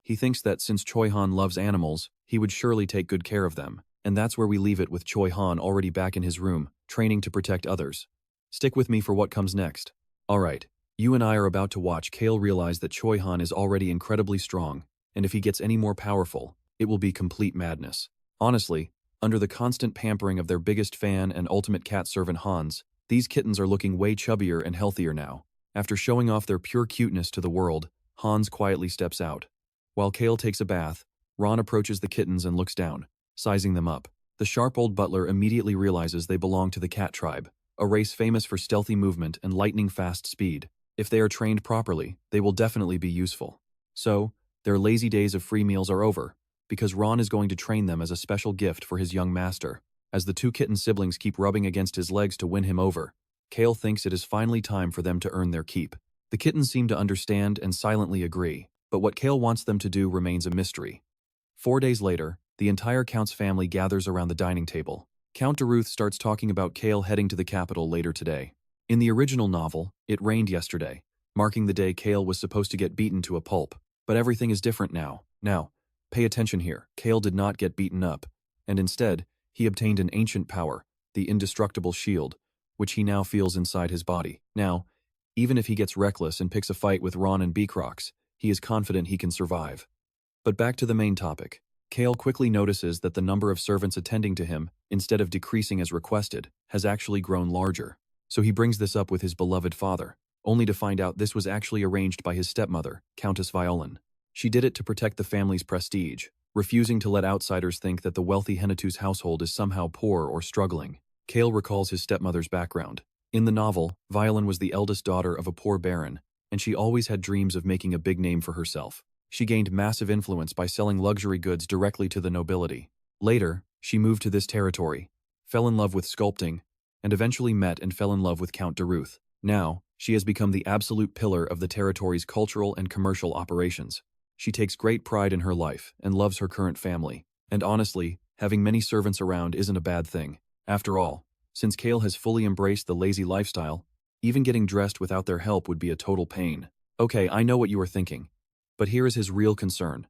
He thinks that since Choi Han loves animals, he would surely take good care of them, and that's where we leave it with Choi Han already back in his room, training to protect others. Stick with me for what comes next. Alright, you and I are about to watch Cale realize that Choi Han is already incredibly strong, and if he gets any more powerful, it will be complete madness. Honestly, under the constant pampering of their biggest fan and ultimate cat servant Hans, these kittens are looking way chubbier and healthier now. After showing off their pure cuteness to the world, Hans quietly steps out. While Cale takes a bath, RAON approaches the kittens and looks down, sizing them up. The sharp old butler immediately realizes they belong to the cat tribe, a race famous for stealthy movement and lightning-fast speed. If they are trained properly, they will definitely be useful. So, their lazy days of free meals are over, because RAON is going to train them as a special gift for his young master. As the two kitten siblings keep rubbing against his legs to win him over, Cale thinks it is finally time for them to earn their keep. The kittens seem to understand and silently agree, but what Cale wants them to do remains a mystery. 4 days later, the entire Count's family gathers around the dining table. Count Daruth starts talking about Cale heading to the capital later today. In the original novel, it rained yesterday, marking the day Cale was supposed to get beaten to a pulp. But everything is different now. Now, pay attention here. Cale did not get beaten up, and instead, he obtained an ancient power, the indestructible shield, which he now feels inside his body. Now, even if he gets reckless and picks a fight with RAON and Beacrox, he is confident he can survive. But back to the main topic. Cale quickly notices that the number of servants attending to him, instead of decreasing as requested, has actually grown larger. So he brings this up with his beloved father, only to find out this was actually arranged by his stepmother, Countess Violin. She did it to protect the family's prestige, refusing to let outsiders think that the wealthy Henituse household is somehow poor or struggling. Cale recalls his stepmother's background. In the novel, Violin was the eldest daughter of a poor baron, and she always had dreams of making a big name for herself. She gained massive influence by selling luxury goods directly to the nobility. Later, she moved to this territory, fell in love with sculpting, and eventually met and fell in love with Count de Ruth. Now, she has become the absolute pillar of the territory's cultural and commercial operations. She takes great pride in her life and loves her current family. And honestly, having many servants around isn't a bad thing. After all, since Cale has fully embraced the lazy lifestyle, even getting dressed without their help would be a total pain. Okay, I know what you are thinking, but here is his real concern.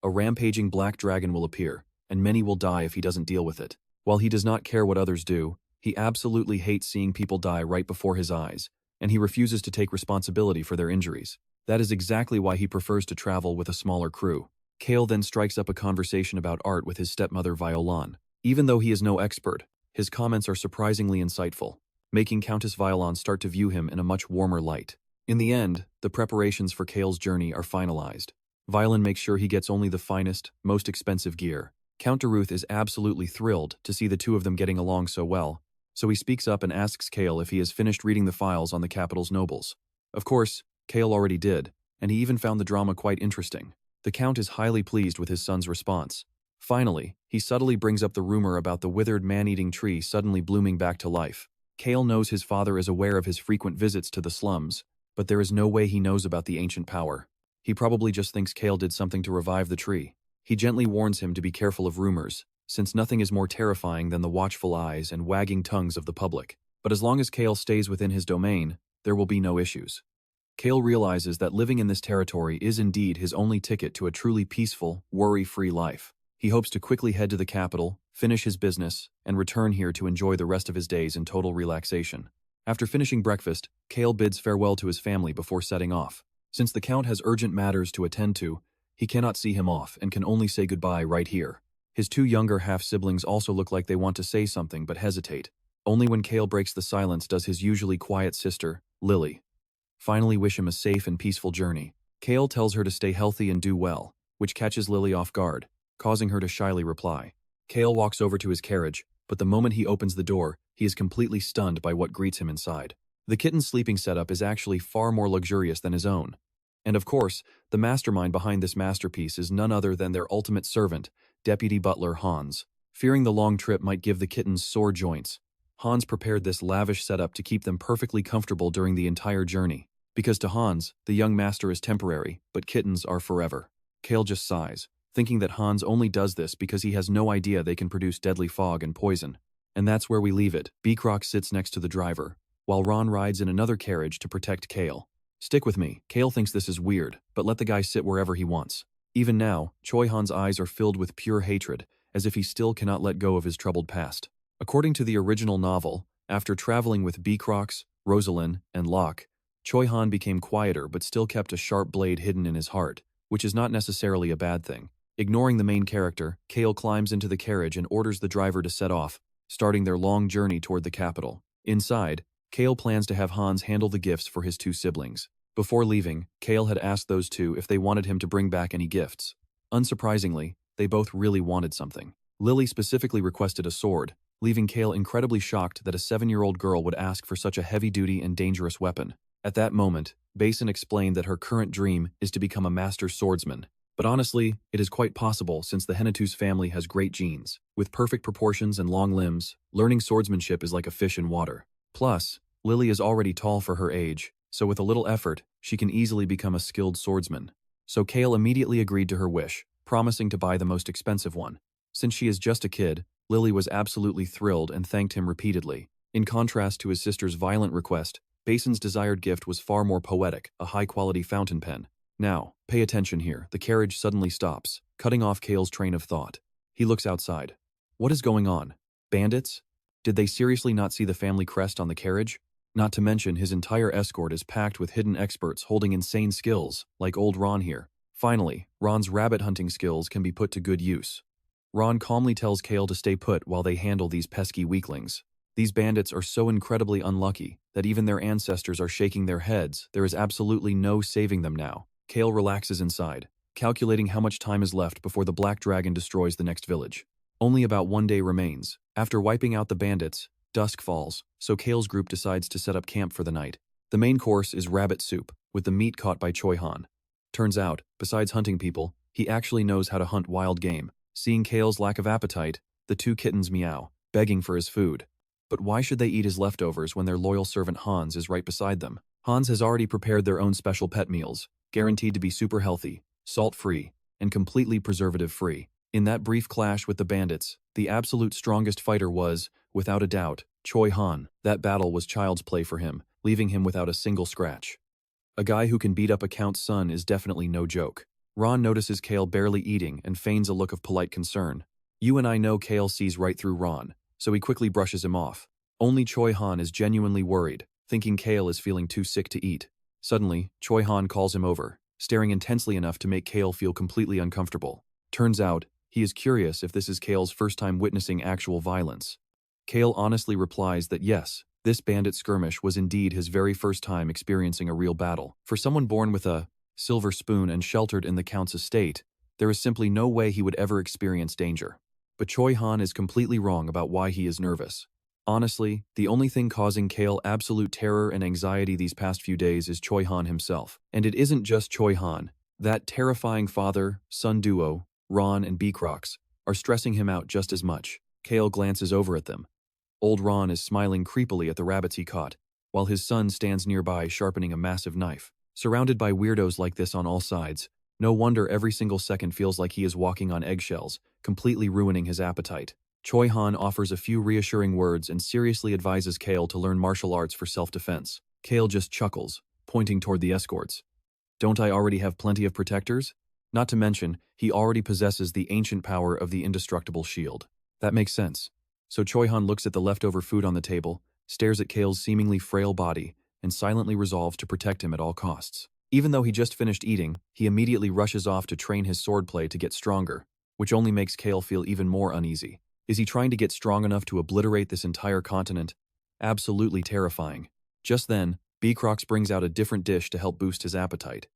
A rampaging black dragon will appear, and many will die if he doesn't deal with it. While he does not care what others do, he absolutely hates seeing people die right before his eyes, and he refuses to take responsibility for their injuries. That is exactly why he prefers to travel with a smaller crew. Cale then strikes up a conversation about art with his stepmother Violon. Even though he is no expert, his comments are surprisingly insightful, making Countess Violon start to view him in a much warmer light. In the end, the preparations for Cale's journey are finalized. Violon makes sure he gets only the finest, most expensive gear. Count de Ruth is absolutely thrilled to see the two of them getting along so well, so he speaks up and asks Cale if he has finished reading the files on the capital's nobles. Of course, Cale already did, and he even found the drama quite interesting. The Count is highly pleased with his son's response. Finally, he subtly brings up the rumor about the withered man-eating tree suddenly blooming back to life. Cale knows his father is aware of his frequent visits to the slums, but there is no way he knows about the ancient power. He probably just thinks Cale did something to revive the tree. He gently warns him to be careful of rumors, since nothing is more terrifying than the watchful eyes and wagging tongues of the public. But as long as Cale stays within his domain, there will be no issues. Cale realizes that living in this territory is indeed his only ticket to a truly peaceful, worry-free life. He hopes to quickly head to the capital, finish his business, and return here to enjoy the rest of his days in total relaxation. After finishing breakfast, Cale bids farewell to his family before setting off. Since the Count has urgent matters to attend to, he cannot see him off and can only say goodbye right here. His two younger half-siblings also look like they want to say something but hesitate. Only when Cale breaks the silence does his usually quiet sister, Lily, finally wish him a safe and peaceful journey. Cale tells her to stay healthy and do well, which catches Lily off guard, causing her to shyly reply. Cale walks over to his carriage, but the moment he opens the door, he is completely stunned by what greets him inside. The kitten's sleeping setup is actually far more luxurious than his own. And of course, the mastermind behind this masterpiece is none other than their ultimate servant, Deputy Butler Hans. Fearing the long trip might give the kittens sore joints, Hans prepared this lavish setup to keep them perfectly comfortable during the entire journey. Because to Hans, the young master is temporary, but kittens are forever. Cale just sighs, thinking that Hans only does this because he has no idea they can produce deadly fog and poison. And that's where we leave it. Beacroc sits next to the driver, while Ron rides in another carriage to protect Cale. Stick with me. Cale thinks this is weird, but let the guy sit wherever he wants. Even now, Choi Han's eyes are filled with pure hatred, as if he still cannot let go of his troubled past. According to the original novel, after traveling with Beacrocs, Rosalind, and Locke, Choi Han became quieter but still kept a sharp blade hidden in his heart, which is not necessarily a bad thing. Ignoring the main character, Cale climbs into the carriage and orders the driver to set off, starting their long journey toward the capital. Inside, Cale plans to have Hans handle the gifts for his two siblings. Before leaving, Cale had asked those two if they wanted him to bring back any gifts. Unsurprisingly, they both really wanted something. Lily specifically requested a sword, leaving Cale incredibly shocked that a 7-year-old girl would ask for such a heavy-duty and dangerous weapon. At that moment, Basin explained that her current dream is to become a master swordsman. But honestly, it is quite possible since the Henituse family has great genes. With perfect proportions and long limbs, learning swordsmanship is like a fish in water. Plus, Lily is already tall for her age, so with a little effort, she can easily become a skilled swordsman. So Cale immediately agreed to her wish, promising to buy the most expensive one. Since she is just a kid, Lily was absolutely thrilled and thanked him repeatedly. In contrast to his sister's violent request, Basin's desired gift was far more poetic, a high-quality fountain pen. Now, pay attention here. The carriage suddenly stops, cutting off Cale's train of thought. He looks outside. What is going on? Bandits? Did they seriously not see the family crest on the carriage? Not to mention his entire escort is packed with hidden experts holding insane skills, like old Ron here. Finally, Ron's rabbit hunting skills can be put to good use. Ron calmly tells Cale to stay put while they handle these pesky weaklings. These bandits are so incredibly unlucky that even their ancestors are shaking their heads. There is absolutely no saving them now. Cale relaxes inside, calculating how much time is left before the Black Dragon destroys the next village. Only about 1 day remains. After wiping out the bandits, dusk falls, so Cale's group decides to set up camp for the night. The main course is rabbit soup, with the meat caught by Choi Han. Turns out, besides hunting people, he actually knows how to hunt wild game. Seeing Cale's lack of appetite, the two kittens meow, begging for his food. But why should they eat his leftovers when their loyal servant Hans is right beside them? Hans has already prepared their own special pet meals, guaranteed to be super healthy, salt-free, and completely preservative-free. In that brief clash with the bandits, the absolute strongest fighter was, without a doubt, Choi Han. That battle was child's play for him, leaving him without a single scratch. A guy who can beat up a count's son is definitely no joke. RAON notices Cale barely eating and feigns a look of polite concern. You and I know Cale sees right through RAON, so he quickly brushes him off. Only Choi Han is genuinely worried, thinking Cale is feeling too sick to eat. Suddenly, Choi Han calls him over, staring intensely enough to make Cale feel completely uncomfortable. Turns out, he is curious if this is Cale's first time witnessing actual violence. Cale honestly replies that yes, this bandit skirmish was indeed his very first time experiencing a real battle. For someone born with a silver spoon and sheltered in the Count's estate, there is simply no way he would ever experience danger. But Choi Han is completely wrong about why he is nervous. Honestly, the only thing causing Cale absolute terror and anxiety these past few days is Choi Han himself. And it isn't just Choi Han. That terrifying father-son duo, RAON and Beecrox, are stressing him out just as much. Cale glances over at them. Old RAON is smiling creepily at the rabbits he caught, while his son stands nearby sharpening a massive knife. Surrounded by weirdos like this on all sides, no wonder every single second feels like he is walking on eggshells, completely ruining his appetite. Choi Han offers a few reassuring words and seriously advises Cale to learn martial arts for self-defense. Cale just chuckles, pointing toward the escorts. Don't I already have plenty of protectors? Not to mention, he already possesses the ancient power of the indestructible shield. That makes sense. So Choi Han looks at the leftover food on the table, stares at Cale's seemingly frail body, and silently resolves to protect him at all costs. Even though he just finished eating, he immediately rushes off to train his swordplay to get stronger, which only makes Cale feel even more uneasy. Is he trying to get strong enough to obliterate this entire continent? Absolutely terrifying. Just then, Beecrox brings out a different dish to help boost his appetite.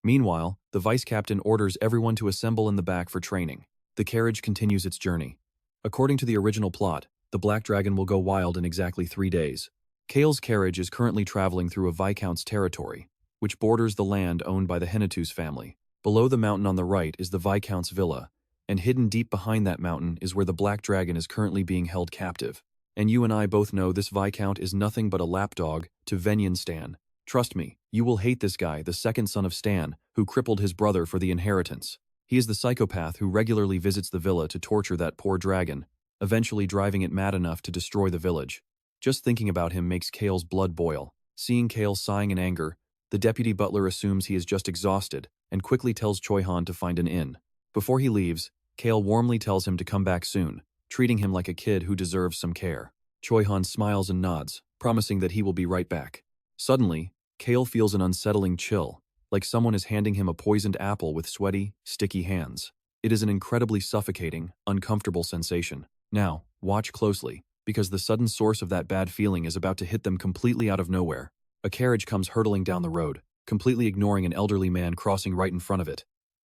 Meanwhile, the vice captain orders everyone to assemble in the back for training. The carriage continues its journey. According to the original plot, the Black Dragon will go wild in exactly 3 days. Cale's carriage is currently traveling through a Viscount's territory, which borders the land owned by the Henituse family. Below the mountain on the right is the Viscount's villa, and hidden deep behind that mountain is where the Black Dragon is currently being held captive. And you and I both know this Viscount is nothing but a lapdog to Venyan Stan. Trust me, you will hate this guy, the second son of Stan, who crippled his brother for the inheritance. He is the psychopath who regularly visits the villa to torture that poor dragon, eventually driving it mad enough to destroy the village. Just thinking about him makes Cale's blood boil. Seeing Cale sighing in anger, the deputy butler assumes he is just exhausted and quickly tells Choi Han to find an inn. Before he leaves, Cale warmly tells him to come back soon, treating him like a kid who deserves some care. Choi Han smiles and nods, promising that he will be right back. Suddenly, Cale feels an unsettling chill, like someone is handing him a poisoned apple with sweaty, sticky hands. It is an incredibly suffocating, uncomfortable sensation. Now, watch closely, because the sudden source of that bad feeling is about to hit them completely out of nowhere. A carriage comes hurtling down the road, completely ignoring an elderly man crossing right in front of it.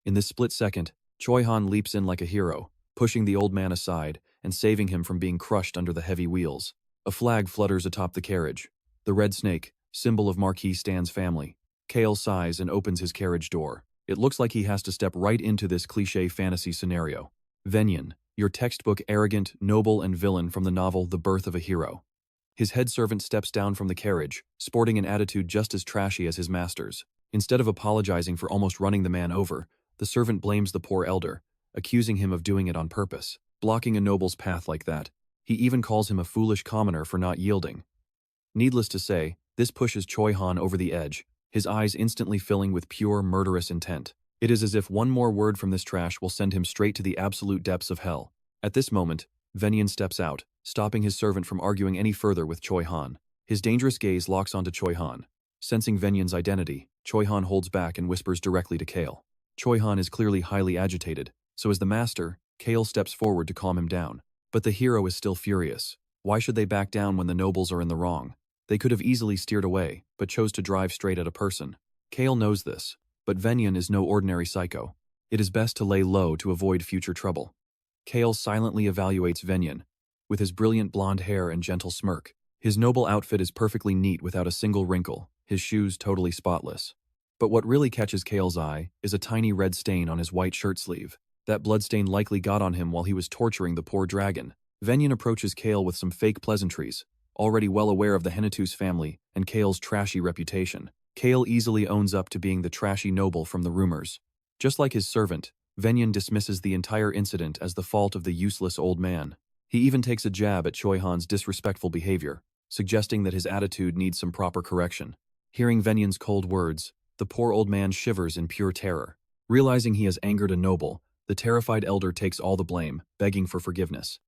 In this split second, Choi Han leaps in like a hero, pushing the old man aside and saving him from being crushed under the heavy wheels. A flag flutters atop the carriage. The red snake, symbol of Marquis Stan's family. Cale sighs and opens his carriage door. It looks like he has to step right into this cliché fantasy scenario. Venyan, your textbook arrogant, noble, and villain from the novel The Birth of a Hero. His head servant steps down from the carriage, sporting an attitude just as trashy as his master's. Instead of apologizing for almost running the man over, the servant blames the poor elder, accusing him of doing it on purpose, blocking a noble's path like that. He even calls him a foolish commoner for not yielding. Needless to say, this pushes Choi Han over the edge, his eyes instantly filling with pure, murderous intent. It is as if one more word from this trash will send him straight to the absolute depths of hell. At this moment, Venyan steps out, stopping his servant from arguing any further with Choi Han. His dangerous gaze locks onto Choi Han. Sensing Venyan's identity, Choi Han holds back and whispers directly to Cale. Choi Han is clearly highly agitated, so as the master, Cale steps forward to calm him down. But the hero is still furious. Why should they back down when the nobles are in the wrong? They could have easily steered away, but chose to drive straight at a person. Cale knows this, but Venyan is no ordinary psycho. It is best to lay low to avoid future trouble. Cale silently evaluates Venyan, with his brilliant blonde hair and gentle smirk. His noble outfit is perfectly neat without a single wrinkle, his shoes totally spotless. But what really catches Cale's eye is a tiny red stain on his white shirt sleeve. That bloodstain likely got on him while he was torturing the poor dragon. Venyan approaches Cale with some fake pleasantries, already well aware of the Henituse family and Cale's trashy reputation. Cale easily owns up to being the trashy noble from the rumors. Just like his servant, Venyan dismisses the entire incident as the fault of the useless old man. He even takes a jab at Choi Han's disrespectful behavior, suggesting that his attitude needs some proper correction. Hearing Venyan's cold words, the poor old man shivers in pure terror. Realizing he has angered a noble, the terrified elder takes all the blame, begging for forgiveness.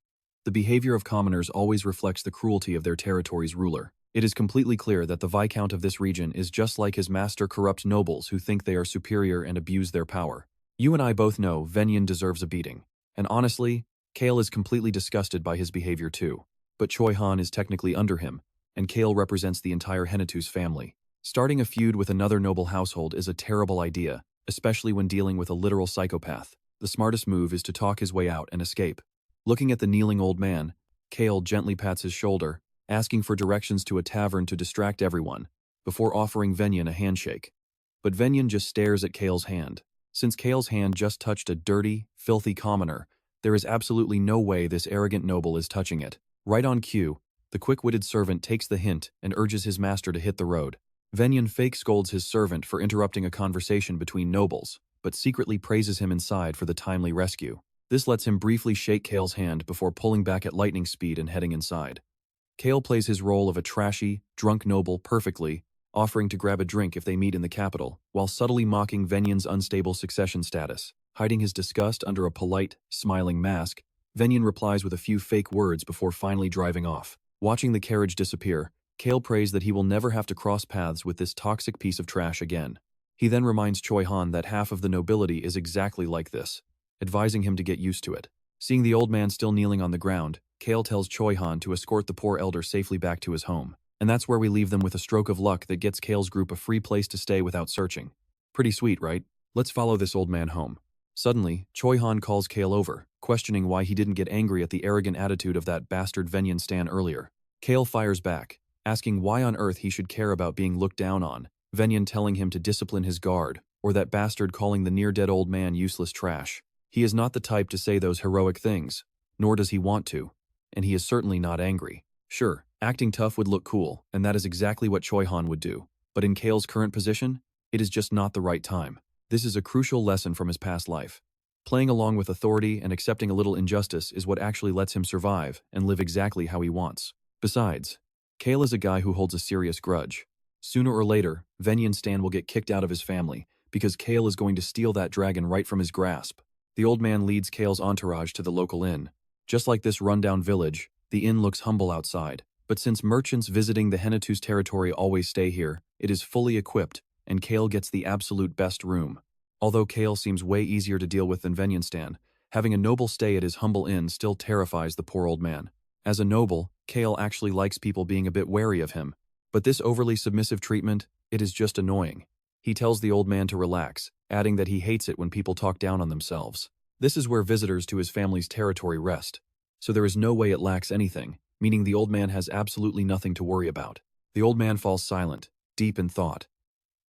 The behavior of commoners always reflects the cruelty of their territory's ruler. It is completely clear that the Viscount of this region is just like his master corrupt nobles who think they are superior and abuse their power. You and I both know Venyan deserves a beating. And honestly, Cale is completely disgusted by his behavior too. But Choi Han is technically under him, and Cale represents the entire Henituse family. Starting a feud with another noble household is a terrible idea, especially when dealing with a literal psychopath. The smartest move is to talk his way out and escape. Looking at the kneeling old man, Cale gently pats his shoulder, asking for directions to a tavern to distract everyone, before offering Venyan a handshake. But Venyan just stares at Cale's hand. Since Cale's hand just touched a dirty, filthy commoner, there is absolutely no way this arrogant noble is touching it. Right on cue, the quick-witted servant takes the hint and urges his master to hit the road. Venyan fake scolds his servant for interrupting a conversation between nobles, but secretly praises him inside for the timely rescue. This lets him briefly shake Cale's hand before pulling back at lightning speed and heading inside. Cale plays his role of a trashy, drunk noble perfectly, offering to grab a drink if they meet in the capital, while subtly mocking Venyan's unstable succession status. Hiding his disgust under a polite, smiling mask, Venyan replies with a few fake words before finally driving off. Watching the carriage disappear, Cale prays that he will never have to cross paths with this toxic piece of trash again. He then reminds Choi Han that half of the nobility is exactly like this, advising him to get used to it. Seeing the old man still kneeling on the ground, Cale tells Choi Han to escort the poor elder safely back to his home. And that's where we leave them with a stroke of luck that gets Cale's group a free place to stay without searching. Pretty sweet, right? Let's follow this old man home. Suddenly, Choi Han calls Cale over, questioning why he didn't get angry at the arrogant attitude of that bastard Venyan Stan earlier. Cale fires back, asking why on earth he should care about being looked down on, Venyan telling him to discipline his guard, or that bastard calling the near-dead old man useless trash. He is not the type to say those heroic things, nor does he want to, and he is certainly not angry. Sure, acting tough would look cool, and that is exactly what Choi Han would do, but in Cale's current position, it is just not the right time. This is a crucial lesson from his past life. Playing along with authority and accepting a little injustice is what actually lets him survive and live exactly how he wants. Besides, Cale is a guy who holds a serious grudge. Sooner or later, Venyan Stan will get kicked out of his family because Cale is going to steal that dragon right from his grasp. The old man leads Cale's entourage to the local inn. Just like this rundown village, the inn looks humble outside, but since merchants visiting the Henituse territory always stay here, it is fully equipped, and Cale gets the absolute best room. Although Cale seems way easier to deal with than Venyan Stan, having a noble stay at his humble inn still terrifies the poor old man. As a noble, Cale actually likes people being a bit wary of him, but this overly submissive treatment, it is just annoying. He tells the old man to relax, adding that he hates it when people talk down on themselves. This is where visitors to his family's territory rest, so there is no way it lacks anything, meaning the old man has absolutely nothing to worry about. The old man falls silent, deep in thought.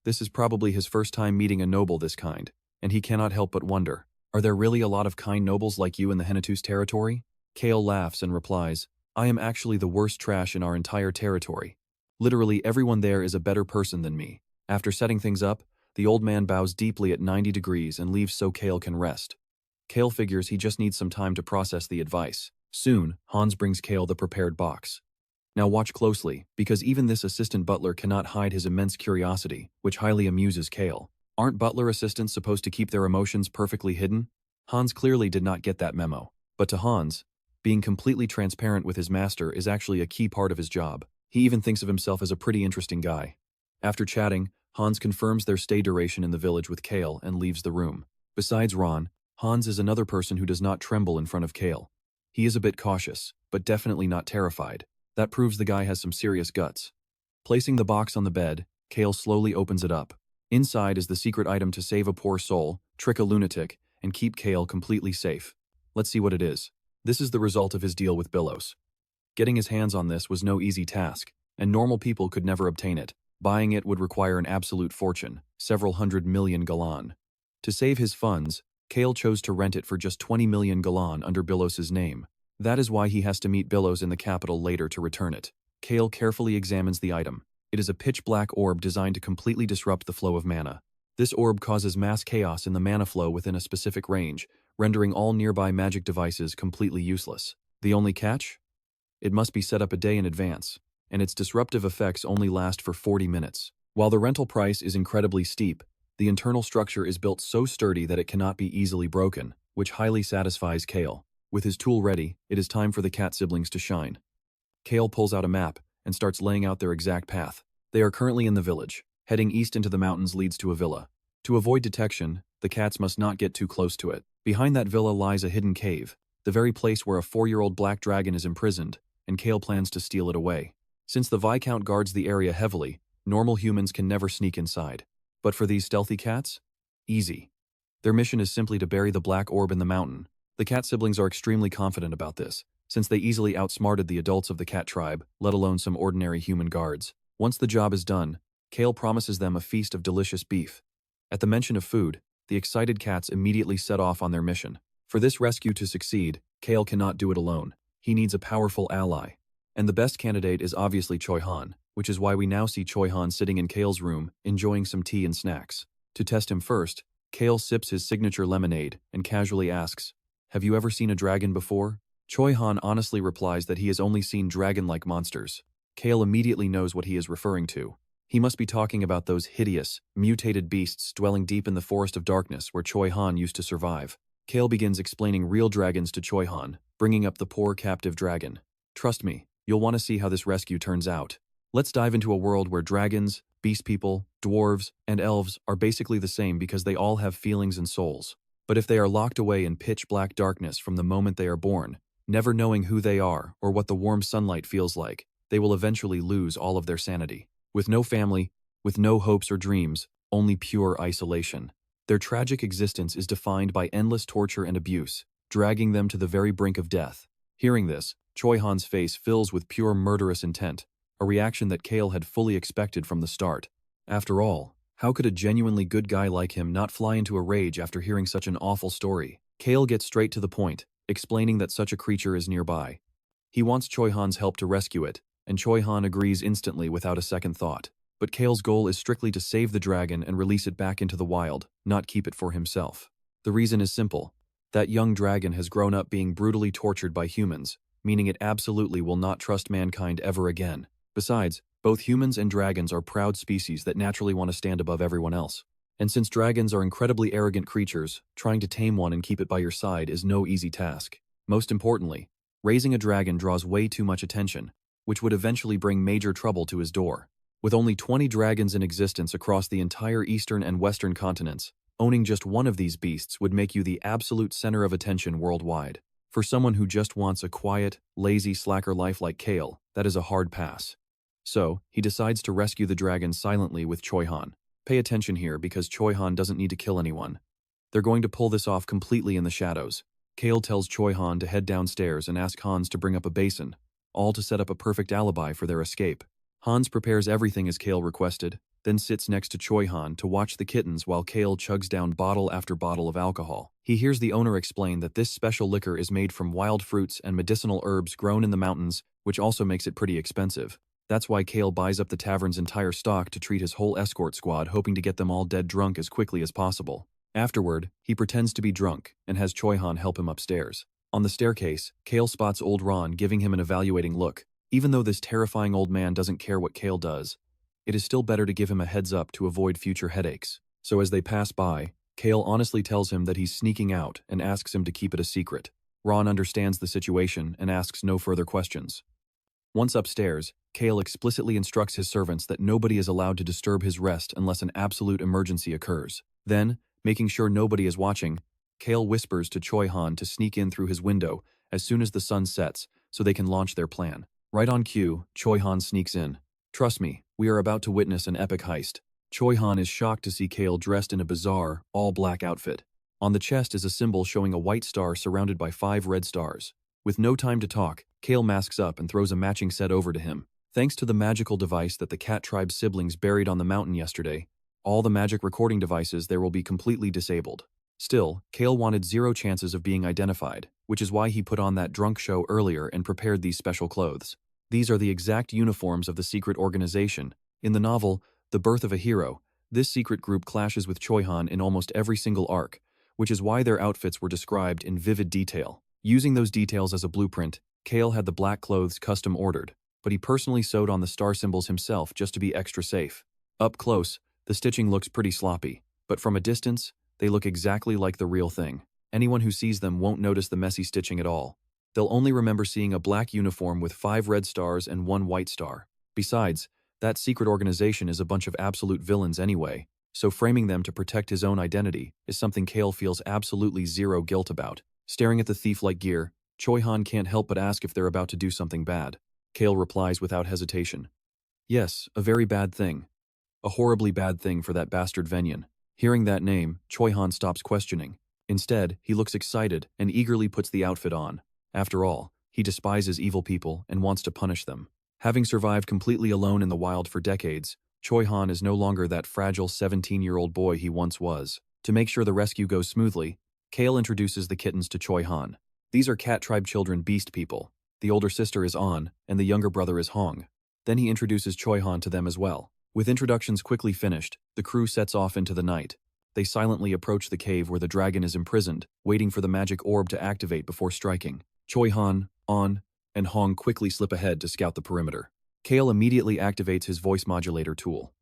This is probably his first time meeting a noble this kind, and he cannot help but wonder, are there really a lot of kind nobles like you in the Henituse territory? Cale laughs and replies, I am actually the worst trash in our entire territory. Literally everyone there is a better person than me. After setting things up, the old man bows deeply at 90 degrees and leaves so Cale can rest. Cale figures he just needs some time to process the advice. Soon, Hans brings Cale the prepared box. Now watch closely, because even this assistant butler cannot hide his immense curiosity, which highly amuses Cale. Aren't butler assistants supposed to keep their emotions perfectly hidden? Hans clearly did not get that memo. But to Hans, being completely transparent with his master is actually a key part of his job. He even thinks of himself as a pretty interesting guy. After chatting, Hans confirms their stay duration in the village with Cale and leaves the room. Besides RAON, Hans is another person who does not tremble in front of Cale. He is a bit cautious, but definitely not terrified. That proves the guy has some serious guts. Placing the box on the bed, Cale slowly opens it up. Inside is the secret item to save a poor soul, trick a lunatic, and keep Cale completely safe. Let's see what it is. This is the result of his deal with Billos. Getting his hands on this was no easy task, and normal people could never obtain it. Buying it would require an absolute fortune, several hundred million galan. To save his funds, Cale chose to rent it for just 20 million galan under Bilos's name. That is why he has to meet Bilos in the capital later to return it. Cale carefully examines the item. It is a pitch-black orb designed to completely disrupt the flow of mana. This orb causes mass chaos in the mana flow within a specific range, rendering all nearby magic devices completely useless. The only catch? It must be set up a day in advance, and its disruptive effects only last for 40 minutes. While the rental price is incredibly steep, the internal structure is built so sturdy that it cannot be easily broken, which highly satisfies Cale. With his tool ready, it is time for the cat siblings to shine. Cale pulls out a map and starts laying out their exact path. They are currently in the village. Heading east into the mountains leads to a villa. To avoid detection, the cats must not get too close to it. Behind that villa lies a hidden cave, the very place where a 4-year-old black dragon is imprisoned, and Cale plans to steal it away. Since the Viscount guards the area heavily, normal humans can never sneak inside. But for these stealthy cats? Easy. Their mission is simply to bury the black orb in the mountain. The cat siblings are extremely confident about this, since they easily outsmarted the adults of the cat tribe, let alone some ordinary human guards. Once the job is done, Cale promises them a feast of delicious beef. At the mention of food, the excited cats immediately set off on their mission. For this rescue to succeed, Cale cannot do it alone. He needs a powerful ally. And the best candidate is obviously Choi Han, which is why we now see Choi Han sitting in Cale's room, enjoying some tea and snacks. To test him first, Cale sips his signature lemonade and casually asks, "Have you ever seen a dragon before?" Choi Han honestly replies that he has only seen dragon-like monsters. Cale immediately knows what he is referring to. He must be talking about those hideous, mutated beasts dwelling deep in the Forest of Darkness where Choi Han used to survive. Cale begins explaining real dragons to Choi Han, bringing up the poor captive dragon. "Trust me, you'll want to see how this rescue turns out. Let's dive into a world where dragons, beast people, dwarves, and elves are basically the same because they all have feelings and souls. But if they are locked away in pitch-black darkness from the moment they are born, never knowing who they are or what the warm sunlight feels like, they will eventually lose all of their sanity. With no family, with no hopes or dreams, only pure isolation. Their tragic existence is defined by endless torture and abuse, dragging them to the very brink of death." Hearing this, Choi Han's face fills with pure murderous intent, a reaction that Cale had fully expected from the start. After all, how could a genuinely good guy like him not fly into a rage after hearing such an awful story? Cale gets straight to the point, explaining that such a creature is nearby. He wants Choi Han's help to rescue it, and Choi Han agrees instantly without a second thought. But Cale's goal is strictly to save the dragon and release it back into the wild, not keep it for himself. The reason is simple. That young dragon has grown up being brutally tortured by humans, meaning it absolutely will not trust mankind ever again. Besides, both humans and dragons are proud species that naturally want to stand above everyone else. And since dragons are incredibly arrogant creatures, trying to tame one and keep it by your side is no easy task. Most importantly, raising a dragon draws way too much attention, which would eventually bring major trouble to his door. With only 20 dragons in existence across the entire eastern and western continents, owning just one of these beasts would make you the absolute center of attention worldwide. For someone who just wants a quiet, lazy slacker life like Cale, that is a hard pass. So, he decides to rescue the dragon silently with Choi Han. Pay attention here because Choi Han doesn't need to kill anyone. They're going to pull this off completely in the shadows. Cale tells Choi Han to head downstairs and ask Hans to bring up a basin, all to set up a perfect alibi for their escape. Hans prepares everything as Cale requested, then sits next to Choi Han to watch the kittens while Cale chugs down bottle after bottle of alcohol. He hears the owner explain that this special liquor is made from wild fruits and medicinal herbs grown in the mountains, which also makes it pretty expensive. That's why Cale buys up the tavern's entire stock to treat his whole escort squad, hoping to get them all dead drunk as quickly as possible. Afterward, he pretends to be drunk and has Choi Han help him upstairs. On the staircase, Cale spots old RAON giving him an evaluating look. Even though this terrifying old man doesn't care what Cale does, it is still better to give him a heads up to avoid future headaches. So as they pass by, Cale honestly tells him that he's sneaking out and asks him to keep it a secret. RAON understands the situation and asks no further questions. Once upstairs, Cale explicitly instructs his servants that nobody is allowed to disturb his rest unless an absolute emergency occurs. Then, making sure nobody is watching, Cale whispers to Choi Han to sneak in through his window as soon as the sun sets so they can launch their plan. Right on cue, Choi Han sneaks in. "Trust me, we are about to witness an epic heist." Choi Han is shocked to see Cale dressed in a bizarre, all-black outfit. On the chest is a symbol showing a white star surrounded by 5 red stars. With no time to talk, Cale masks up and throws a matching set over to him. Thanks to the magical device that the cat tribe's siblings buried on the mountain yesterday, all the magic recording devices there will be completely disabled. Still, Cale wanted zero chances of being identified, which is why he put on that drunk show earlier and prepared these special clothes. These are the exact uniforms of the secret organization. In the novel, The Birth of a Hero, this secret group clashes with Choihan in almost every single arc, which is why their outfits were described in vivid detail. Using those details as a blueprint, Cale had the black clothes custom ordered, but he personally sewed on the star symbols himself just to be extra safe. Up close, the stitching looks pretty sloppy, but from a distance, they look exactly like the real thing. Anyone who sees them won't notice the messy stitching at all. They'll only remember seeing a black uniform with 5 red stars and 1 white star. Besides, that secret organization is a bunch of absolute villains anyway, so framing them to protect his own identity is something Cale feels absolutely zero guilt about. Staring at the thief-like gear, Choihan can't help but ask if they're about to do something bad. Cale replies without hesitation. Yes, a very bad thing. A horribly bad thing for that bastard Venyan. Hearing that name, Choihan stops questioning. Instead, he looks excited and eagerly puts the outfit on. After all, he despises evil people and wants to punish them. Having survived completely alone in the wild for decades, Choihan is no longer that fragile 17-year-old boy he once was. To make sure the rescue goes smoothly, Cale introduces the kittens to Choihan. These are cat tribe children beast people. The older sister is An, and the younger brother is Hong. Then he introduces Choihan to them as well. With introductions quickly finished, the crew sets off into the night. They silently approach the cave where the dragon is imprisoned, waiting for the magic orb to activate before striking. Choihan, An, and Hong quickly slip ahead to scout the perimeter. Cale immediately activates his voice modulator tool.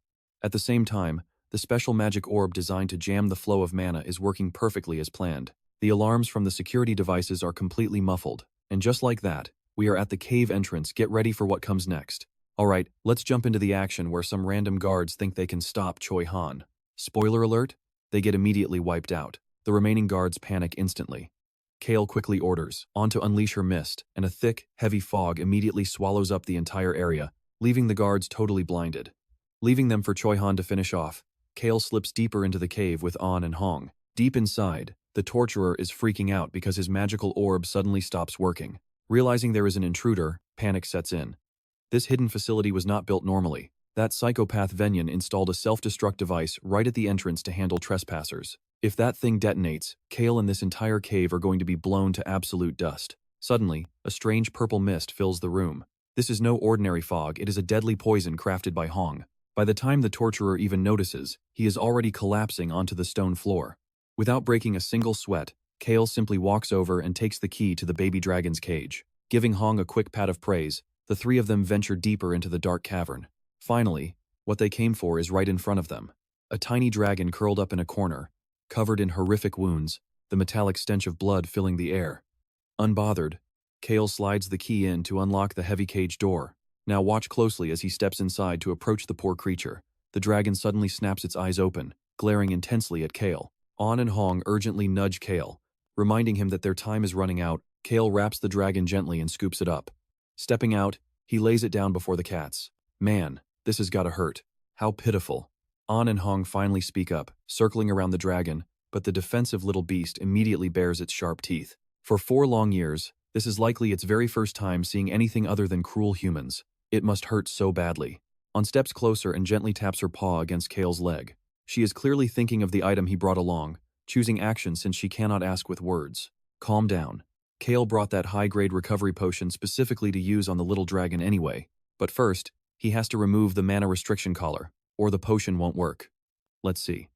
At the same time, the special magic orb designed to jam the flow of mana is working perfectly as planned. The alarms from the security devices are completely muffled, and just like that, we are at the cave entrance. Get ready for what comes next. Alright, let's jump into the action where some random guards think they can stop Choihan. Spoiler alert, they get immediately wiped out. The remaining guards panic instantly. Cale quickly orders On to unleash her mist, and a thick, heavy fog immediately swallows up the entire area, leaving the guards totally blinded. Leaving them for Choihan to finish off, Cale slips deeper into the cave with An and Hong. Deep inside, the torturer is freaking out because his magical orb suddenly stops working. Realizing there is an intruder, panic sets in. This hidden facility was not built normally. That psychopath Venyan installed a self-destruct device right at the entrance to handle trespassers. If that thing detonates, Cale and this entire cave are going to be blown to absolute dust. Suddenly, a strange purple mist fills the room. This is no ordinary fog, it is a deadly poison crafted by Hong. By the time the torturer even notices, he is already collapsing onto the stone floor. Without breaking a single sweat, Cale simply walks over and takes the key to the baby dragon's cage. Giving Hong a quick pat of praise, the three of them venture deeper into the dark cavern. Finally, what they came for is right in front of them. A tiny dragon curled up in a corner, covered in horrific wounds, the metallic stench of blood filling the air. Unbothered, Cale slides the key in to unlock the heavy cage door. Now watch closely as he steps inside to approach the poor creature. The dragon suddenly snaps its eyes open, glaring intensely at Cale. An and Hong urgently nudge Cale, reminding him that their time is running out. Cale wraps the dragon gently and scoops it up. Stepping out, he lays it down before the cats. Man, this has gotta hurt. How pitiful. An and Hong finally speak up, circling around the dragon, but the defensive little beast immediately bares its sharp teeth. For 4 long years, this is likely its very first time seeing anything other than cruel humans. It must hurt so badly. An steps closer and gently taps her paw against Cale's leg. She is clearly thinking of the item he brought along, choosing action since she cannot ask with words. Calm down. Cale brought that high-grade recovery potion specifically to use on the little dragon anyway. But first, he has to remove the mana restriction collar, or the potion won't work. Let's see.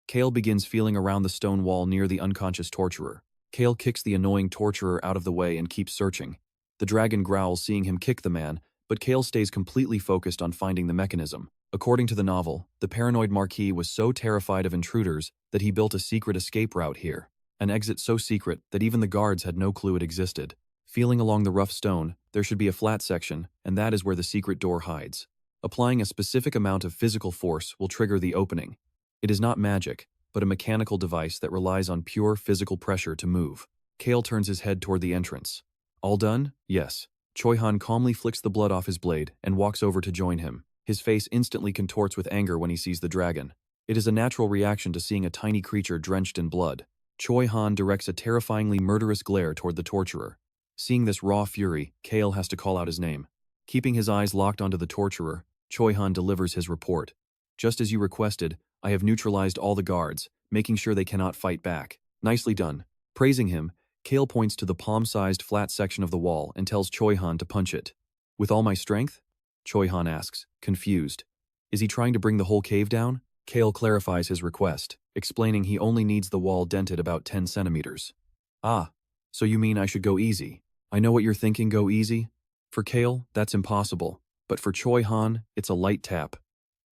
Cale begins feeling around the stone wall near the unconscious torturer. Cale kicks the annoying torturer out of the way and keeps searching. The dragon growls seeing him kick the man, but Cale stays completely focused on finding the mechanism. According to the novel, the paranoid Marquis was so terrified of intruders that he built a secret escape route here. An exit so secret that even the guards had no clue it existed. Feeling along the rough stone, there should be a flat section, and that is where the secret door hides. Applying a specific amount of physical force will trigger the opening. It is not magic, but a mechanical device that relies on pure physical pressure to move. Cale turns his head toward the entrance. All done? Yes. Choihan calmly flicks the blood off his blade and walks over to join him. His face instantly contorts with anger when he sees the dragon. It is a natural reaction to seeing a tiny creature drenched in blood. Choihan directs a terrifyingly murderous glare toward the torturer. Seeing this raw fury, Cale has to call out his name. Keeping his eyes locked onto the torturer, Choi-han delivers his report. Just as you requested, I have neutralized all the guards, making sure they cannot fight back. Nicely done. Praising him, Cale points to the palm-sized flat section of the wall and tells Choi-han to punch it. With all my strength? Choi-han asks, confused. Is he trying to bring the whole cave down? Cale clarifies his request, explaining he only needs the wall dented about 10 centimeters. Ah, so you mean I should go easy? I know what you're thinking, go easy. For Cale, that's impossible, but for Choi-han, it's a light tap.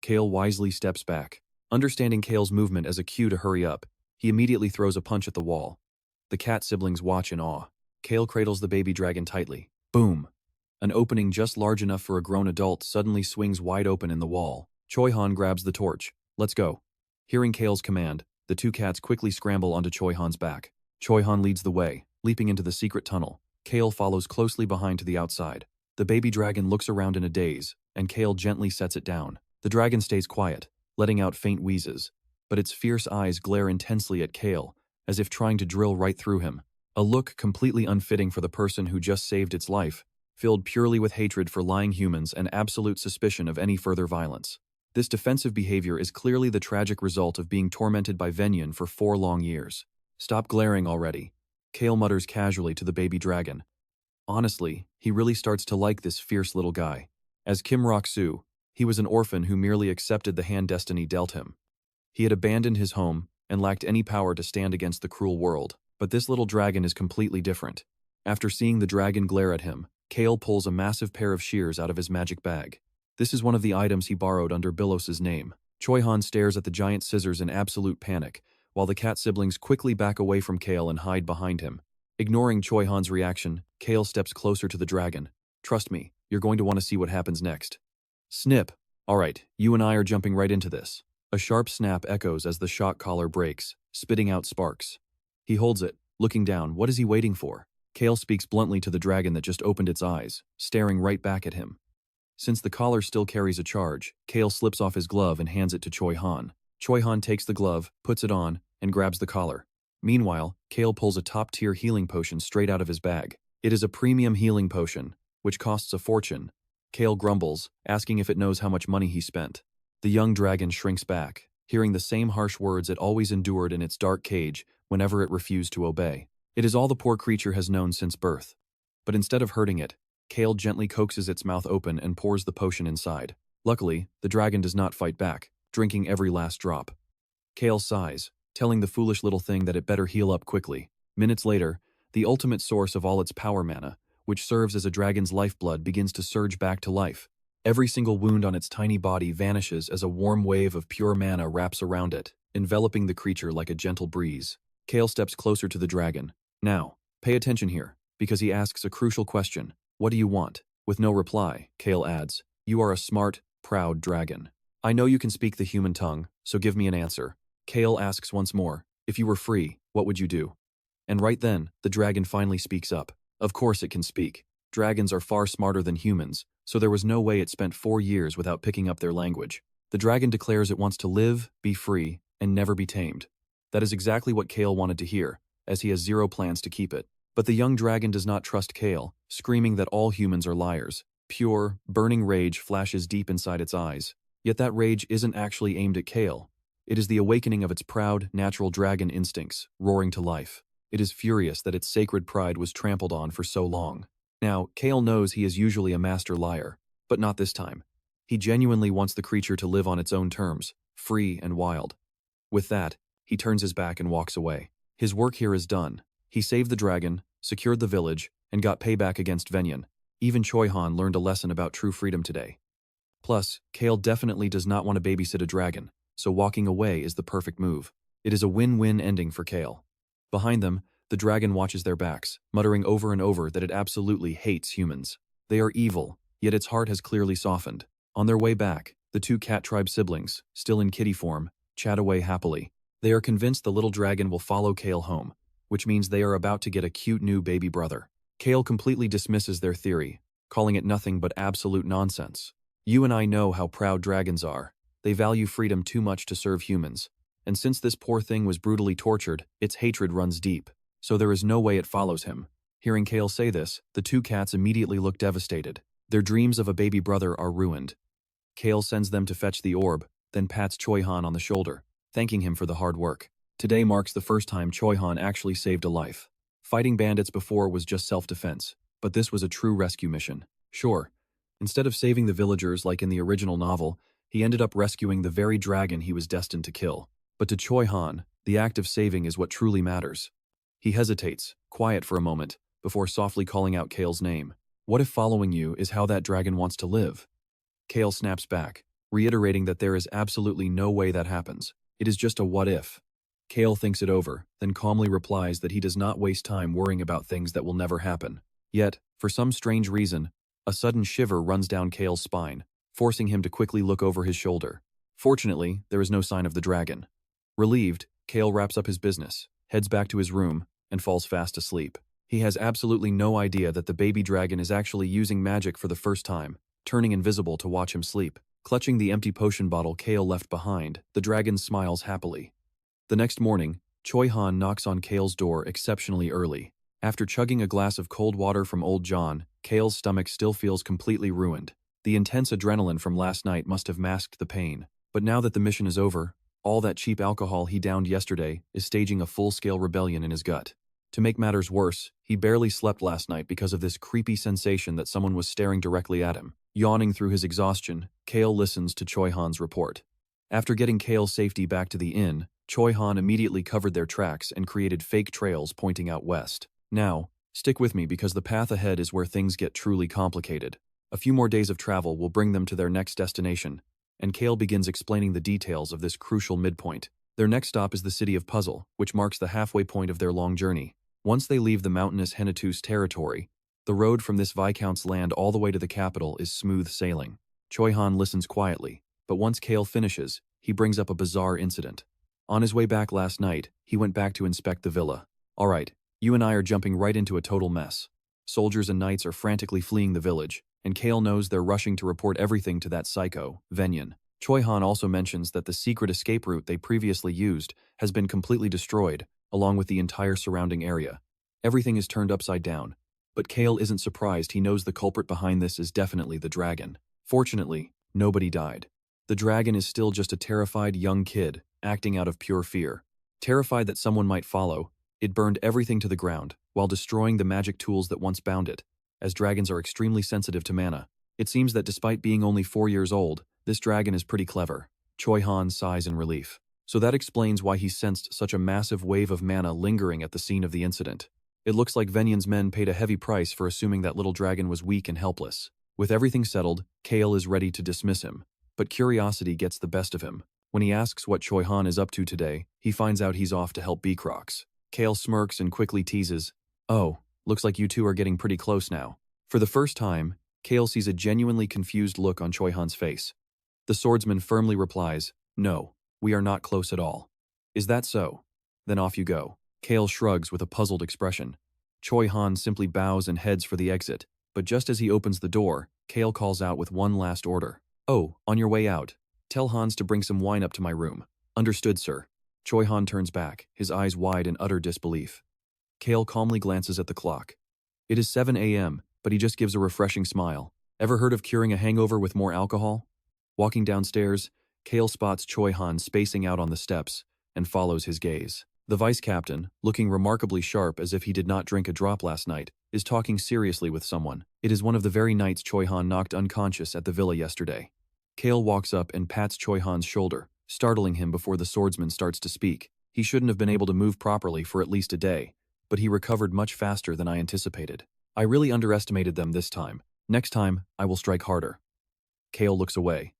Cale wisely steps back. Understanding Cale's movement as a cue to hurry up, he immediately throws a punch at the wall. The cat siblings watch in awe. Cale cradles the baby dragon tightly. Boom! An opening just large enough for a grown adult suddenly swings wide open in the wall. Choi-han grabs the torch. Let's go. Hearing Cale's command, the two cats quickly scramble onto Choi-han's back. Choi-han leads the way, leaping into the secret tunnel. Cale follows closely behind to the outside. The baby dragon looks around in a daze, and Cale gently sets it down. The dragon stays quiet, letting out faint wheezes, but its fierce eyes glare intensely at Cale, as if trying to drill right through him. A look completely unfitting for the person who just saved its life, filled purely with hatred for lying humans and absolute suspicion of any further violence. This defensive behavior is clearly the tragic result of being tormented by Venyan for 4 long years. Stop glaring already, Cale mutters casually to the baby dragon. Honestly, he really starts to like this fierce little guy. As Rok Soo, he was an orphan who merely accepted the hand destiny dealt him. He had abandoned his home and lacked any power to stand against the cruel world, but this little dragon is completely different. After seeing the dragon glare at him, Cale pulls a massive pair of shears out of his magic bag. This is one of the items he borrowed under Bilos's name. Choi-han stares at the giant scissors in absolute panic, while the cat siblings quickly back away from Cale and hide behind him. Ignoring Choi-han's reaction, Cale steps closer to the dragon. Trust me, you're going to want to see what happens next. Snip. Alright, you and I are jumping right into this. A sharp snap echoes as the shock collar breaks, spitting out sparks. He holds it, looking down. What is he waiting for? Cale speaks bluntly to the dragon that just opened its eyes, staring right back at him. Since the collar still carries a charge, Cale slips off his glove and hands it to Choi-han. Choi-han takes the glove, puts it on, and grabs the collar. Meanwhile, Cale pulls a top-tier healing potion straight out of his bag. It is a premium healing potion, which costs a fortune. Cale grumbles, asking if it knows how much money he spent. The young dragon shrinks back, hearing the same harsh words it always endured in its dark cage whenever it refused to obey. It is all the poor creature has known since birth. But instead of hurting it, Cale gently coaxes its mouth open and pours the potion inside. Luckily, the dragon does not fight back, drinking every last drop. Cale sighs, telling the foolish little thing that it better heal up quickly. Minutes later, the ultimate source of all its power mana, which serves as a dragon's lifeblood, begins to surge back to life. Every single wound on its tiny body vanishes as a warm wave of pure mana wraps around it, enveloping the creature like a gentle breeze. Cale steps closer to the dragon. Now, pay attention here, because he asks a crucial question. What do you want? With no reply, Cale adds, you are a smart, proud dragon. I know you can speak the human tongue, so give me an answer. Cale asks once more, if you were free, what would you do? And right then, the dragon finally speaks up. Of course it can speak. Dragons are far smarter than humans, so there was no way it spent 4 years without picking up their language. The dragon declares it wants to live, be free, and never be tamed. That is exactly what Cale wanted to hear, as he has zero plans to keep it. But the young dragon does not trust Cale, screaming that all humans are liars. Pure, burning rage flashes deep inside its eyes. Yet that rage isn't actually aimed at Cale. It is the awakening of its proud, natural dragon instincts, roaring to life. It is furious that its sacred pride was trampled on for so long. Now, Cale knows he is usually a master liar, but not this time. He genuinely wants the creature to live on its own terms, free and wild. With that, he turns his back and walks away. His work here is done. He saved the dragon, secured the village, and got payback against Venyan. Even Choi-han learned a lesson about true freedom today. Plus, Cale definitely does not want to babysit a dragon, so walking away is the perfect move. It is a win-win ending for Cale. Behind them, the dragon watches their backs, muttering over and over that it absolutely hates humans. They are evil, yet its heart has clearly softened. On their way back, the two cat tribe siblings, still in kitty form, chat away happily. They are convinced the little dragon will follow Cale home, which means they are about to get a cute new baby brother. Cale completely dismisses their theory, calling it nothing but absolute nonsense. You and I know how proud dragons are. They value freedom too much to serve humans. And since this poor thing was brutally tortured, its hatred runs deep. So there is no way it follows him. Hearing Cale say this, the two cats immediately look devastated. Their dreams of a baby brother are ruined. Cale sends them to fetch the orb, then pats Choi Han on the shoulder, thanking him for the hard work. Today marks the first time Choi Han actually saved a life. Fighting bandits before was just self-defense, but this was a true rescue mission. Sure, instead of saving the villagers like in the original novel, he ended up rescuing the very dragon he was destined to kill. But to Choi Han, the act of saving is what truly matters. He hesitates, quiet for a moment, before softly calling out Cale's name. What if following you is how that dragon wants to live? Cale snaps back, reiterating that there is absolutely no way that happens. It is just a what if. Cale thinks it over, then calmly replies that he does not waste time worrying about things that will never happen. Yet, for some strange reason, a sudden shiver runs down Cale's spine, forcing him to quickly look over his shoulder. Fortunately, there is no sign of the dragon. Relieved, Cale wraps up his business, heads back to his room, and falls fast asleep. He has absolutely no idea that the baby dragon is actually using magic for the first time, turning invisible to watch him sleep. Clutching the empty potion bottle Cale left behind, the dragon smiles happily. The next morning, Choi Han knocks on Cale's door exceptionally early. After chugging a glass of cold water from Old John, Cale's stomach still feels completely ruined. The intense adrenaline from last night must have masked the pain. But now that the mission is over, all that cheap alcohol he downed yesterday is staging a full-scale rebellion in his gut. To make matters worse, he barely slept last night because of this creepy sensation that someone was staring directly at him. Yawning through his exhaustion, Cale listens to Choi Han's report. After getting Cale's safety back to the inn, Choi Han immediately covered their tracks and created fake trails pointing out west. Now, stick with me because the path ahead is where things get truly complicated. A few more days of travel will bring them to their next destination, and Cale begins explaining the details of this crucial midpoint. Their next stop is the city of Puzzle, which marks the halfway point of their long journey. Once they leave the mountainous Henituse territory, the road from this Viscount's land all the way to the capital is smooth sailing. Choi Han listens quietly, but once Cale finishes, he brings up a bizarre incident. On his way back last night, he went back to inspect the villa. Alright, you and I are jumping right into a total mess. Soldiers and knights are frantically fleeing the village, and Cale knows they're rushing to report everything to that psycho, Venyan. Choi Han also mentions that the secret escape route they previously used has been completely destroyed, along with the entire surrounding area. Everything is turned upside down. But Cale isn't surprised. He knows the culprit behind this is definitely the dragon. Fortunately, nobody died. The dragon is still just a terrified young kid, acting out of pure fear. Terrified that someone might follow, it burned everything to the ground, while destroying the magic tools that once bound it. As dragons are extremely sensitive to mana, it seems that despite being only 4 years old, this dragon is pretty clever. Choi Han sighs in relief. So that explains why he sensed such a massive wave of mana lingering at the scene of the incident. It looks like Venyan's men paid a heavy price for assuming that little dragon was weak and helpless. With everything settled, Cale is ready to dismiss him. But curiosity gets the best of him. When he asks what Choi Han is up to today, he finds out he's off to help Beecrocs. Cale smirks and quickly teases, "Oh, looks like you two are getting pretty close now." For the first time, Cale sees a genuinely confused look on Choi Han's face. The swordsman firmly replies, "No, we are not close at all." "Is that so? Then off you go." Cale shrugs with a puzzled expression. Choi Han simply bows and heads for the exit, but just as he opens the door, Cale calls out with one last order. "Oh, on your way out, tell Hans to bring some wine up to my room." "Understood, sir." Choi Han turns back, his eyes wide in utter disbelief. Cale calmly glances at the clock. It is 7 a.m., but he just gives a refreshing smile. Ever heard of curing a hangover with more alcohol? Walking downstairs, Cale spots Choi Han spacing out on the steps and follows his gaze. The vice captain, looking remarkably sharp as if he did not drink a drop last night, is talking seriously with someone. It is one of the very knights Choi Han knocked unconscious at the villa yesterday. Cale walks up and pats Choi Han's shoulder, startling him before the swordsman starts to speak. He shouldn't have been able to move properly for at least a day, but he recovered much faster than I anticipated. I really underestimated them this time. Next time, I will strike harder. Cale looks away.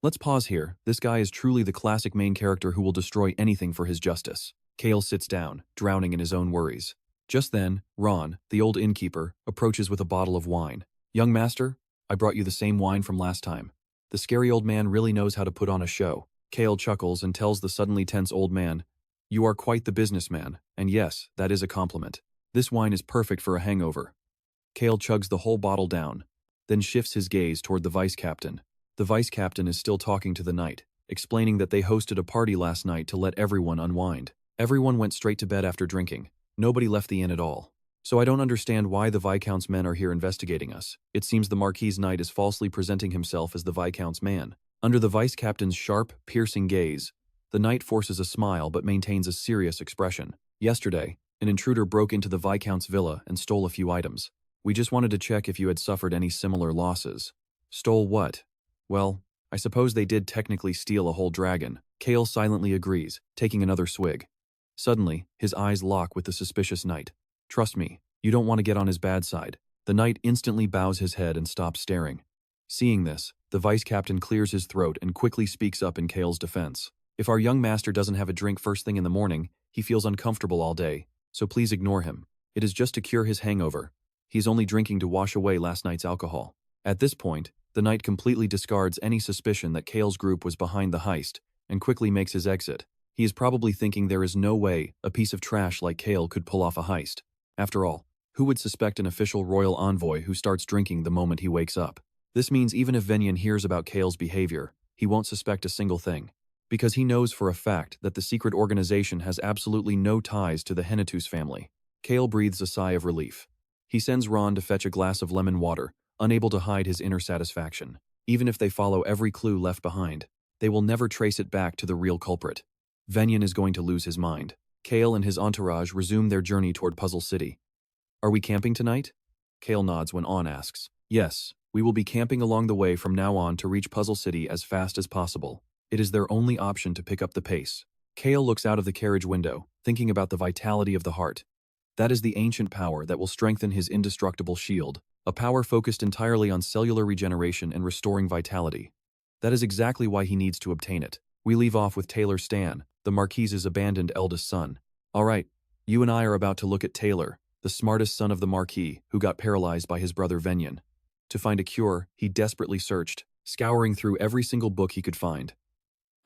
Let's pause here. This guy is truly the classic main character who will destroy anything for his justice. Cale sits down, drowning in his own worries. Just then, RAON, the old innkeeper, approaches with a bottle of wine. "Young master, I brought you the same wine from last time." The scary old man really knows how to put on a show. Cale chuckles and tells the suddenly tense old man, "You are quite the businessman, and yes, that is a compliment. This wine is perfect for a hangover." Cale chugs the whole bottle down, then shifts his gaze toward the vice captain. The vice captain is still talking to the knight, explaining that they hosted a party last night to let everyone unwind. Everyone went straight to bed after drinking. Nobody left the inn at all. So I don't understand why the Viscount's men are here investigating us. It seems the Marquis's knight is falsely presenting himself as the Viscount's man. Under the vice captain's sharp, piercing gaze, the knight forces a smile but maintains a serious expression. Yesterday, an intruder broke into the Viscount's villa and stole a few items. We just wanted to check if you had suffered any similar losses. Stole what? Well, I suppose they did technically steal a whole dragon. Cale silently agrees, taking another swig. Suddenly, his eyes lock with the suspicious knight. Trust me, you don't want to get on his bad side. The knight instantly bows his head and stops staring. Seeing this, the vice captain clears his throat and quickly speaks up in Cale's defense. If our young master doesn't have a drink first thing in the morning, he feels uncomfortable all day, so please ignore him. It is just to cure his hangover. He's only drinking to wash away last night's alcohol. At this point, the knight completely discards any suspicion that Cale's group was behind the heist and quickly makes his exit. He is probably thinking there is no way a piece of trash like Cale could pull off a heist. After all, who would suspect an official royal envoy who starts drinking the moment he wakes up? This means even if Venyan hears about Cale's behavior, he won't suspect a single thing. Because he knows for a fact that the secret organization has absolutely no ties to the Henituse family. Cale breathes a sigh of relief. He sends RAON to fetch a glass of lemon water, unable to hide his inner satisfaction. Even if they follow every clue left behind, they will never trace it back to the real culprit. Venyan is going to lose his mind. Cale and his entourage resume their journey toward Puzzle City. Are we camping tonight? Cale nods when On asks. Yes, we will be camping along the way from now on to reach Puzzle City as fast as possible. It is their only option to pick up the pace. Cale looks out of the carriage window, thinking about the vitality of the heart. That is the ancient power that will strengthen his indestructible shield, a power focused entirely on cellular regeneration and restoring vitality. That is exactly why he needs to obtain it. We leave off with Taylor Stan, the Marquise's abandoned eldest son. All right, you and I are about to look at Taylor, the smartest son of the Marquis, who got paralyzed by his brother Venyan. To find a cure, he desperately searched, scouring through every single book he could find.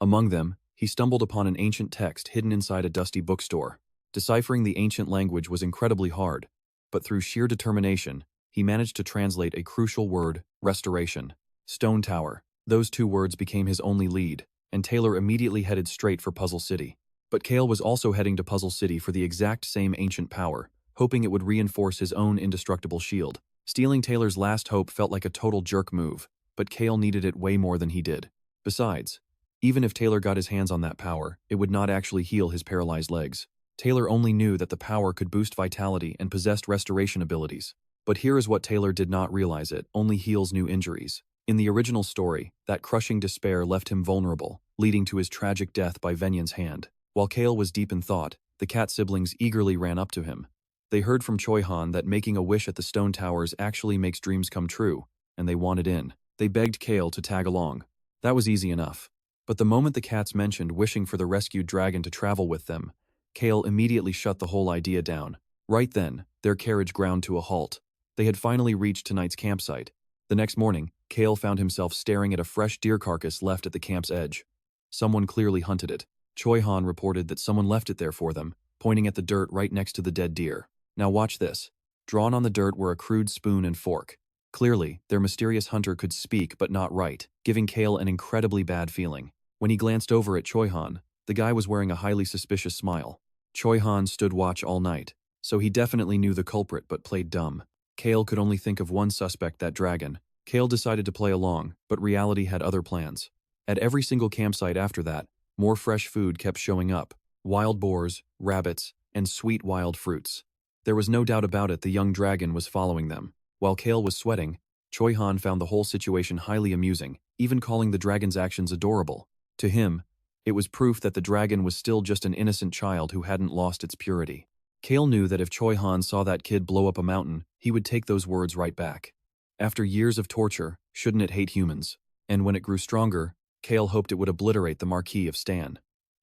Among them, he stumbled upon an ancient text hidden inside a dusty bookstore. Deciphering the ancient language was incredibly hard, but through sheer determination, he managed to translate a crucial word, restoration. Stone Tower. Those two words became his only lead, and Taylor immediately headed straight for Puzzle City. But Cale was also heading to Puzzle City for the exact same ancient power, hoping it would reinforce his own indestructible shield. Stealing Taylor's last hope felt like a total jerk move, but Cale needed it way more than he did. Besides, even if Taylor got his hands on that power, it would not actually heal his paralyzed legs. Taylor only knew that the power could boost vitality and possessed restoration abilities. But here is what Taylor did not realize: it only heals new injuries. In the original story, that crushing despair left him vulnerable, leading to his tragic death by Venyan's hand. While Cale was deep in thought, the cat siblings eagerly ran up to him. They heard from Choi Han that making a wish at the stone towers actually makes dreams come true, and they wanted in. They begged Cale to tag along. That was easy enough. But the moment the cats mentioned wishing for the rescued dragon to travel with them, Cale immediately shut the whole idea down. Right then, their carriage ground to a halt. They had finally reached tonight's campsite. The next morning, Cale found himself staring at a fresh deer carcass left at the camp's edge. Someone clearly hunted it. Choi Han reported that someone left it there for them, pointing at the dirt right next to the dead deer. Now watch this. Drawn on the dirt were a crude spoon and fork. Clearly, their mysterious hunter could speak but not write, giving Cale an incredibly bad feeling. When he glanced over at Choi Han, the guy was wearing a highly suspicious smile. Choi Han stood watch all night, so he definitely knew the culprit but played dumb. Cale could only think of one suspect: that dragon. Cale decided to play along, but reality had other plans. At every single campsite after that, more fresh food kept showing up: wild boars, rabbits, and sweet wild fruits. There was no doubt about it, the young dragon was following them. While Cale was sweating, Choi Han found the whole situation highly amusing, even calling the dragon's actions adorable. To him, it was proof that the dragon was still just an innocent child who hadn't lost its purity. Cale knew that if Choi Han saw that kid blow up a mountain, he would take those words right back. After years of torture, shouldn't it hate humans? And when it grew stronger, Cale hoped it would obliterate the Marquis of Stan.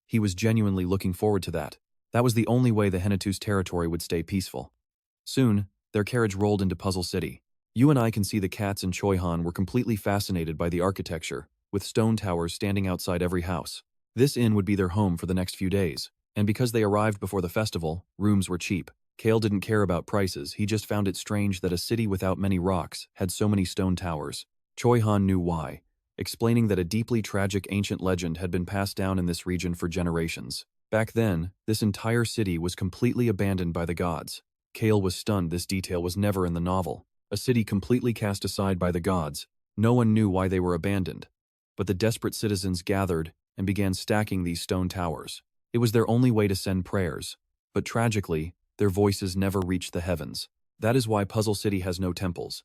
He was genuinely looking forward to that. That was the only way the Henituse territory would stay peaceful. Soon, their carriage rolled into Puzzle City. You and I can see the cats and Choi Han were completely fascinated by the architecture, with stone towers standing outside every house. This inn would be their home for the next few days, and because they arrived before the festival, rooms were cheap. Cale didn't care about prices, he just found it strange that a city without many rocks had so many stone towers. Choi Han knew why, explaining that a deeply tragic ancient legend had been passed down in this region for generations. Back then, this entire city was completely abandoned by the gods. Cale was stunned. This detail was never in the novel. A city completely cast aside by the gods. No one knew why they were abandoned. But the desperate citizens gathered and began stacking these stone towers. It was their only way to send prayers. But tragically, their voices never reached the heavens. That is why Puzzle City has no temples.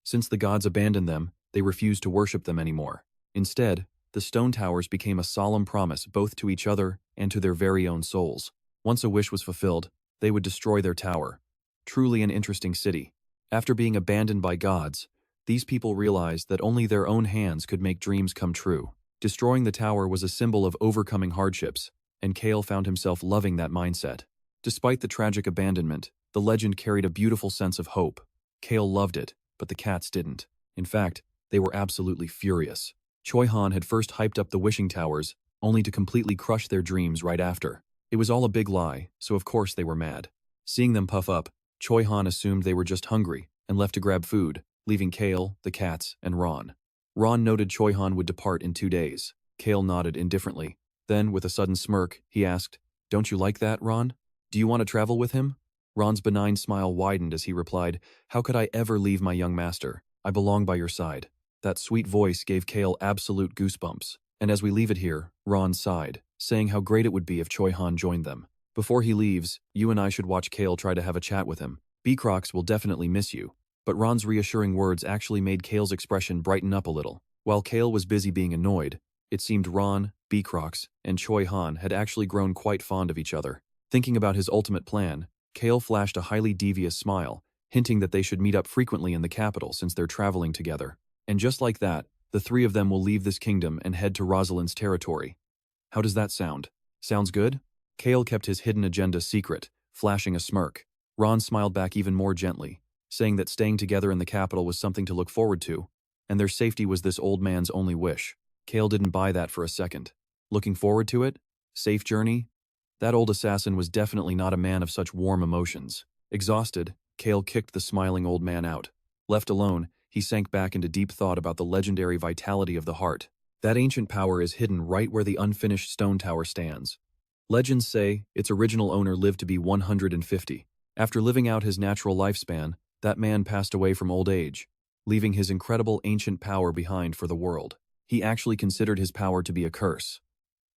Since the gods abandoned them, they refused to worship them anymore. Instead, the stone towers became a solemn promise both to each other and to their very own souls. Once a wish was fulfilled, they would destroy their tower. Truly an interesting city. After being abandoned by gods, these people realized that only their own hands could make dreams come true. Destroying the tower was a symbol of overcoming hardships, and Cale found himself loving that mindset. Despite the tragic abandonment, the legend carried a beautiful sense of hope. Cale loved it, but the cats didn't. In fact, they were absolutely furious. Choi Han had first hyped up the wishing towers, only to completely crush their dreams right after. It was all a big lie, so of course they were mad. Seeing them puff up, Choi Han assumed they were just hungry and left to grab food, leaving Cale, the cats, and RAON. RAON noted Choi Han would depart in 2 days. Cale nodded indifferently. Then, with a sudden smirk, he asked, "Don't you like that, RAON? Do you want to travel with him?" RAON's benign smile widened as he replied, "How could I ever leave my young master? I belong by your side." That sweet voice gave Cale absolute goosebumps. "And as we leave it here," RAON sighed, saying how great it would be if Choi Han joined them. "Before he leaves, you and I should watch Cale try to have a chat with him. B-Crocs will definitely miss you." But RAON's reassuring words actually made Cale's expression brighten up a little. While Cale was busy being annoyed, it seemed RAON, B-Crocs, and Choi Han had actually grown quite fond of each other. Thinking about his ultimate plan, Cale flashed a highly devious smile, hinting that they should meet up frequently in the capital since they're traveling together. And just like that, the three of them will leave this kingdom and head to Rosalind's territory. How does that sound? Sounds good? Cale kept his hidden agenda secret, flashing a smirk. RAON smiled back even more gently, saying that staying together in the capital was something to look forward to, and their safety was this old man's only wish. Cale didn't buy that for a second. Looking forward to it? Safe journey? That old assassin was definitely not a man of such warm emotions. Exhausted, Cale kicked the smiling old man out. Left alone, he sank back into deep thought about the legendary vitality of the heart. That ancient power is hidden right where the unfinished stone tower stands. Legends say its original owner lived to be 150. After living out his natural lifespan, that man passed away from old age, leaving his incredible ancient power behind for the world. He actually considered his power to be a curse.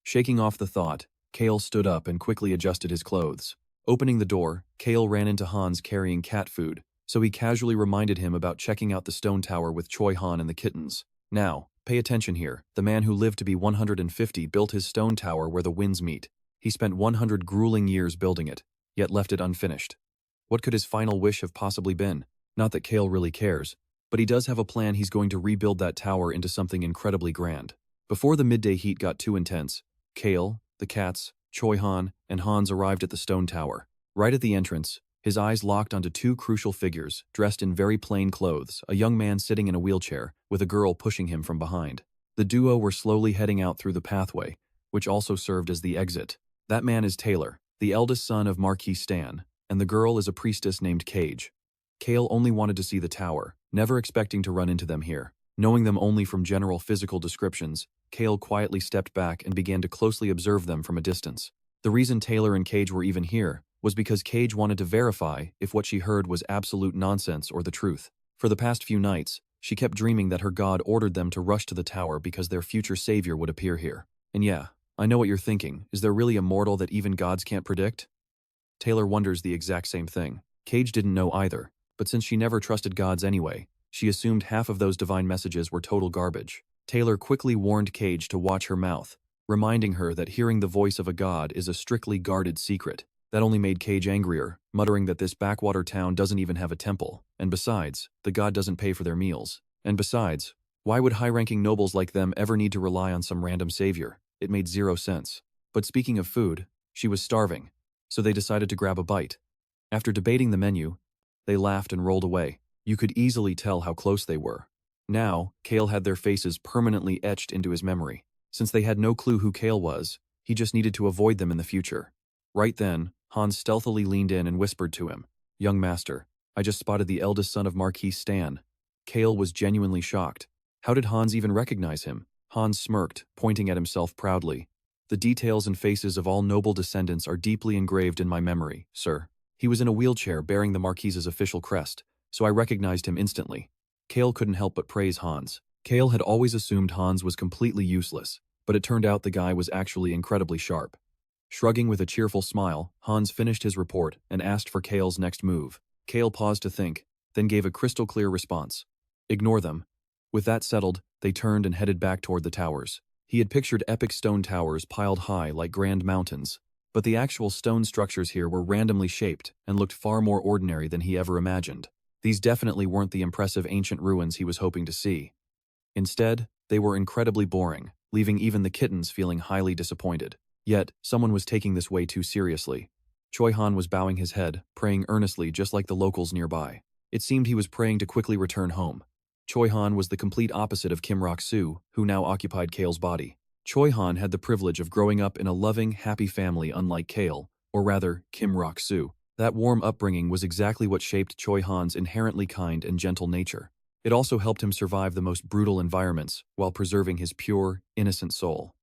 Shaking off the thought, Cale stood up and quickly adjusted his clothes. Opening the door, Cale ran into Hans carrying cat food, so he casually reminded him about checking out the stone tower with Choi Han and the kittens. Now, pay attention here. The man who lived to be 150 built his stone tower where the winds meet. He spent 100 grueling years building it, yet left it unfinished. What could his final wish have possibly been? Not that Cale really cares, but he does have a plan. He's going to rebuild that tower into something incredibly grand. Before the midday heat got too intense, Cale, the cats, Choi Han, and Hans arrived at the stone tower. Right at the entrance, his eyes locked onto two crucial figures, dressed in very plain clothes, a young man sitting in a wheelchair, with a girl pushing him from behind. The duo were slowly heading out through the pathway, which also served as the exit. That man is Taylor, the eldest son of Marquis Stan, and the girl is a priestess named Cage. Cale only wanted to see the tower, never expecting to run into them here. Knowing them only from general physical descriptions, Cale quietly stepped back and began to closely observe them from a distance. The reason Taylor and Cage were even here was because Cage wanted to verify if what she heard was absolute nonsense or the truth. For the past few nights, she kept dreaming that her god ordered them to rush to the tower because their future savior would appear here. And yeah, I know what you're thinking. Is there really a mortal that even gods can't predict? Taylor wonders the exact same thing. Cage didn't know either, but since she never trusted gods anyway, she assumed half of those divine messages were total garbage. Taylor quickly warned Cage to watch her mouth, reminding her that hearing the voice of a god is a strictly guarded secret. That only made Cage angrier, muttering that this backwater town doesn't even have a temple, and besides, the god doesn't pay for their meals. And besides, why would high-ranking nobles like them ever need to rely on some random savior? It made zero sense. But speaking of food, she was starving, so they decided to grab a bite. After debating the menu, they laughed and rolled away. You could easily tell how close they were. Now, Cale had their faces permanently etched into his memory. Since they had no clue who Cale was, he just needed to avoid them in the future. Right then, Hans stealthily leaned in and whispered to him, "Young master, I just spotted the eldest son of Marquis Stan." Cale was genuinely shocked. How did Hans even recognize him? Hans smirked, pointing at himself proudly. "The details and faces of all noble descendants are deeply engraved in my memory, sir." He was in a wheelchair bearing the Marquise's official crest, so I recognized him instantly. Cale couldn't help but praise Hans. Cale had always assumed Hans was completely useless, but it turned out the guy was actually incredibly sharp. Shrugging with a cheerful smile, Hans finished his report and asked for Cale's next move. Cale paused to think, then gave a crystal-clear response. Ignore them. With that settled, they turned and headed back toward the towers. He had pictured epic stone towers piled high like grand mountains, but the actual stone structures here were randomly shaped and looked far more ordinary than he ever imagined. These definitely weren't the impressive ancient ruins he was hoping to see. Instead, they were incredibly boring, leaving even the kittens feeling highly disappointed. Yet, someone was taking this way too seriously. Choi Han was bowing his head, praying earnestly just like the locals nearby. It seemed he was praying to quickly return home. Choi Han was the complete opposite of Rok Soo, who now occupied Cale's body. Choi Han had the privilege of growing up in a loving, happy family unlike Cale, or rather, Rok Soo. That warm upbringing was exactly what shaped Choi Han's inherently kind and gentle nature. It also helped him survive the most brutal environments while preserving his pure, innocent soul.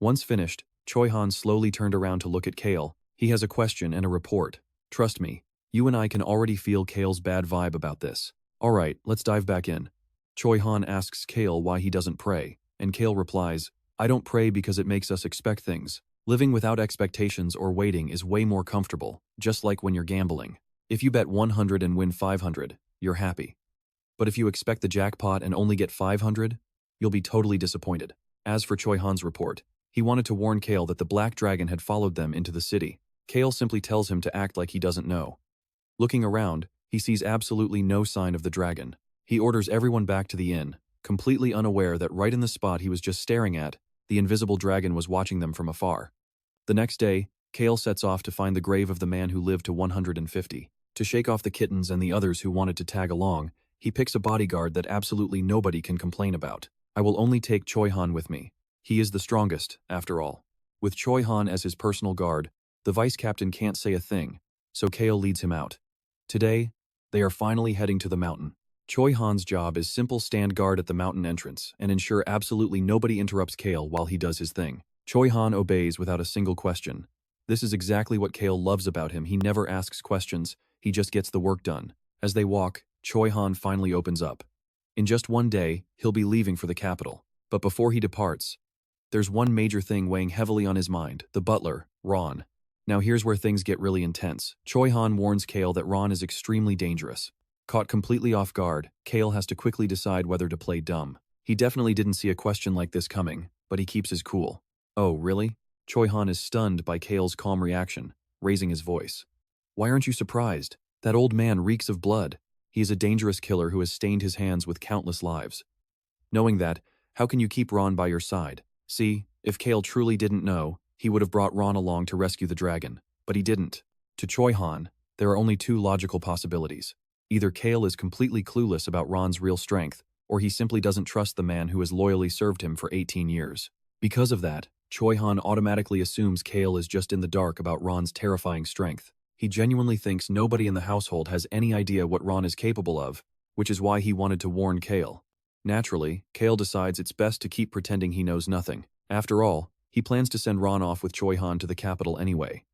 Once finished, Choi Han slowly turned around to look at Cale. He has a question and a report. Trust me, you and I can already feel Cale's bad vibe about this. Alright, let's dive back in. Choi Han asks Cale why he doesn't pray, and Cale replies, I don't pray because it makes us expect things. Living without expectations or waiting is way more comfortable, just like when you're gambling. If you bet 100 and win 500, you're happy. But if you expect the jackpot and only get 500, you'll be totally disappointed. As for Choi Han's report, he wanted to warn Cale that the Black Dragon had followed them into the city. Cale simply tells him to act like he doesn't know. Looking around, he sees absolutely no sign of the dragon. He orders everyone back to the inn, completely unaware that right in the spot he was just staring at, the invisible dragon was watching them from afar. The next day, Cale sets off to find the grave of the man who lived to 150. To shake off the kittens and the others who wanted to tag along, he picks a bodyguard that absolutely nobody can complain about. I will only take Choi Han with me. He is the strongest, after all. With Choi Han as his personal guard, the vice captain can't say a thing, so Cale leads him out. Today, they are finally heading to the mountain. Choi Han's job is simple: stand guard at the mountain entrance and ensure absolutely nobody interrupts Cale while he does his thing. Choi Han obeys without a single question. This is exactly what Cale loves about him. He never asks questions, he just gets the work done. As they walk, Choi Han finally opens up. In just one day, he'll be leaving for the capital. But before he departs, there's one major thing weighing heavily on his mind: the butler, RAON. Now here's where things get really intense. Choi Han warns Cale that RAON is extremely dangerous. Caught completely off guard, Cale has to quickly decide whether to play dumb. He definitely didn't see a question like this coming, but he keeps his cool. Oh, really? Choi Han is stunned by Cale's calm reaction, raising his voice. Why aren't you surprised? That old man reeks of blood. He is a dangerous killer who has stained his hands with countless lives. Knowing that, how can you keep RAON by your side? See, if Cale truly didn't know, he would have brought RAON along to rescue the dragon. But he didn't. To Choi Han, there are only two logical possibilities. Either Cale is completely clueless about RAON's real strength, or he simply doesn't trust the man who has loyally served him for 18 years. Because of that, Choi Han automatically assumes Cale is just in the dark about RAON's terrifying strength. He genuinely thinks nobody in the household has any idea what RAON is capable of, which is why he wanted to warn Cale. Naturally, Cale decides it's best to keep pretending he knows nothing. After all, he plans to send RAON off with Choi Han to the capital anyway.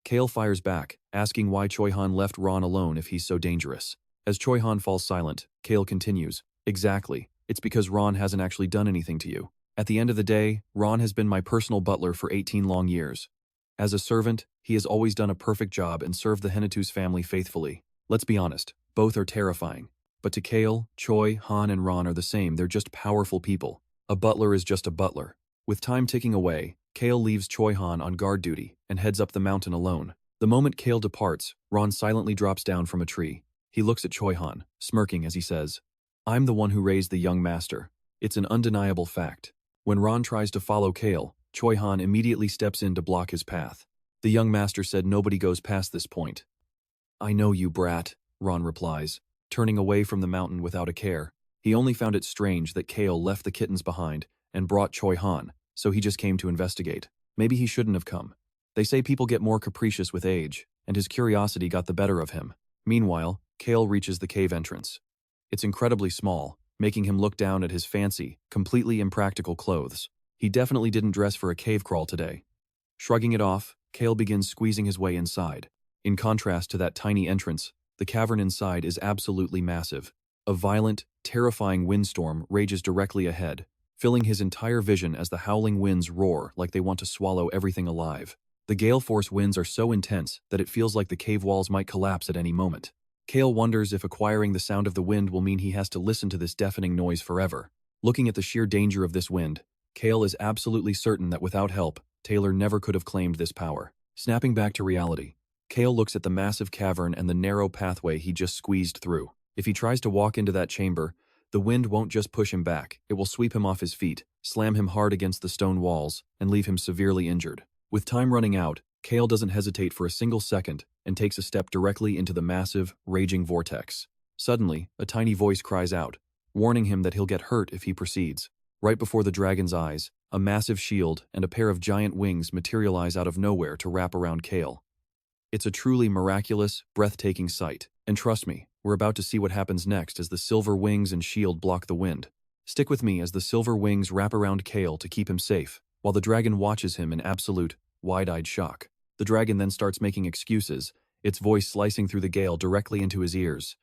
Cale fires back, asking why Choi Han left RAON alone if he's so dangerous. As Choi Han falls silent, Cale continues, Exactly, it's because RAON hasn't actually done anything to you. At the end of the day, RAON has been my personal butler for 18 long years. As a servant, he has always done a perfect job and served the Henituse family faithfully. Let's be honest, both are terrifying. But to Cale, Choi, Han, and RAON are the same. They're just powerful people. A butler is just a butler. With time ticking away, Cale leaves Choi Han on guard duty and heads up the mountain alone. The moment Cale departs, RAON silently drops down from a tree. He looks at Choi Han, smirking as he says, I'm the one who raised the young master. It's an undeniable fact. When RAON tries to follow Cale, Choi Han immediately steps in to block his path. The young master said nobody goes past this point. I know you, brat, RAON replies, turning away from the mountain without a care. He only found it strange that Cale left the kittens behind and brought Choi Han, so he just came to investigate. Maybe he shouldn't have come. They say people get more capricious with age, and his curiosity got the better of him. Meanwhile, Cale reaches the cave entrance. It's incredibly small, making him look down at his fancy, completely impractical clothes. He definitely didn't dress for a cave crawl today. Shrugging it off, Cale begins squeezing his way inside. In contrast to that tiny entrance, the cavern inside is absolutely massive. A violent, terrifying windstorm rages directly ahead, filling his entire vision as the howling winds roar like they want to swallow everything alive. The gale force winds are so intense that it feels like the cave walls might collapse at any moment. Cale wonders if acquiring the sound of the wind will mean he has to listen to this deafening noise forever. Looking at the sheer danger of this wind, Cale is absolutely certain that without help, Taylor never could have claimed this power. Snapping back to reality, Cale looks at the massive cavern and the narrow pathway he just squeezed through. If he tries to walk into that chamber, the wind won't just push him back, it will sweep him off his feet, slam him hard against the stone walls, and leave him severely injured. With time running out, Cale doesn't hesitate for a single second and takes a step directly into the massive, raging vortex. Suddenly, a tiny voice cries out, warning him that he'll get hurt if he proceeds. Right before the dragon's eyes, a massive shield and a pair of giant wings materialize out of nowhere to wrap around Cale. It's a truly miraculous, breathtaking sight, and trust me, we're about to see what happens next as the silver wings and shield block the wind. Stick with me as the silver wings wrap around Cale to keep him safe, while the dragon watches him in absolute, wide-eyed shock. The dragon then starts making excuses, its voice slicing through the gale directly into his ears.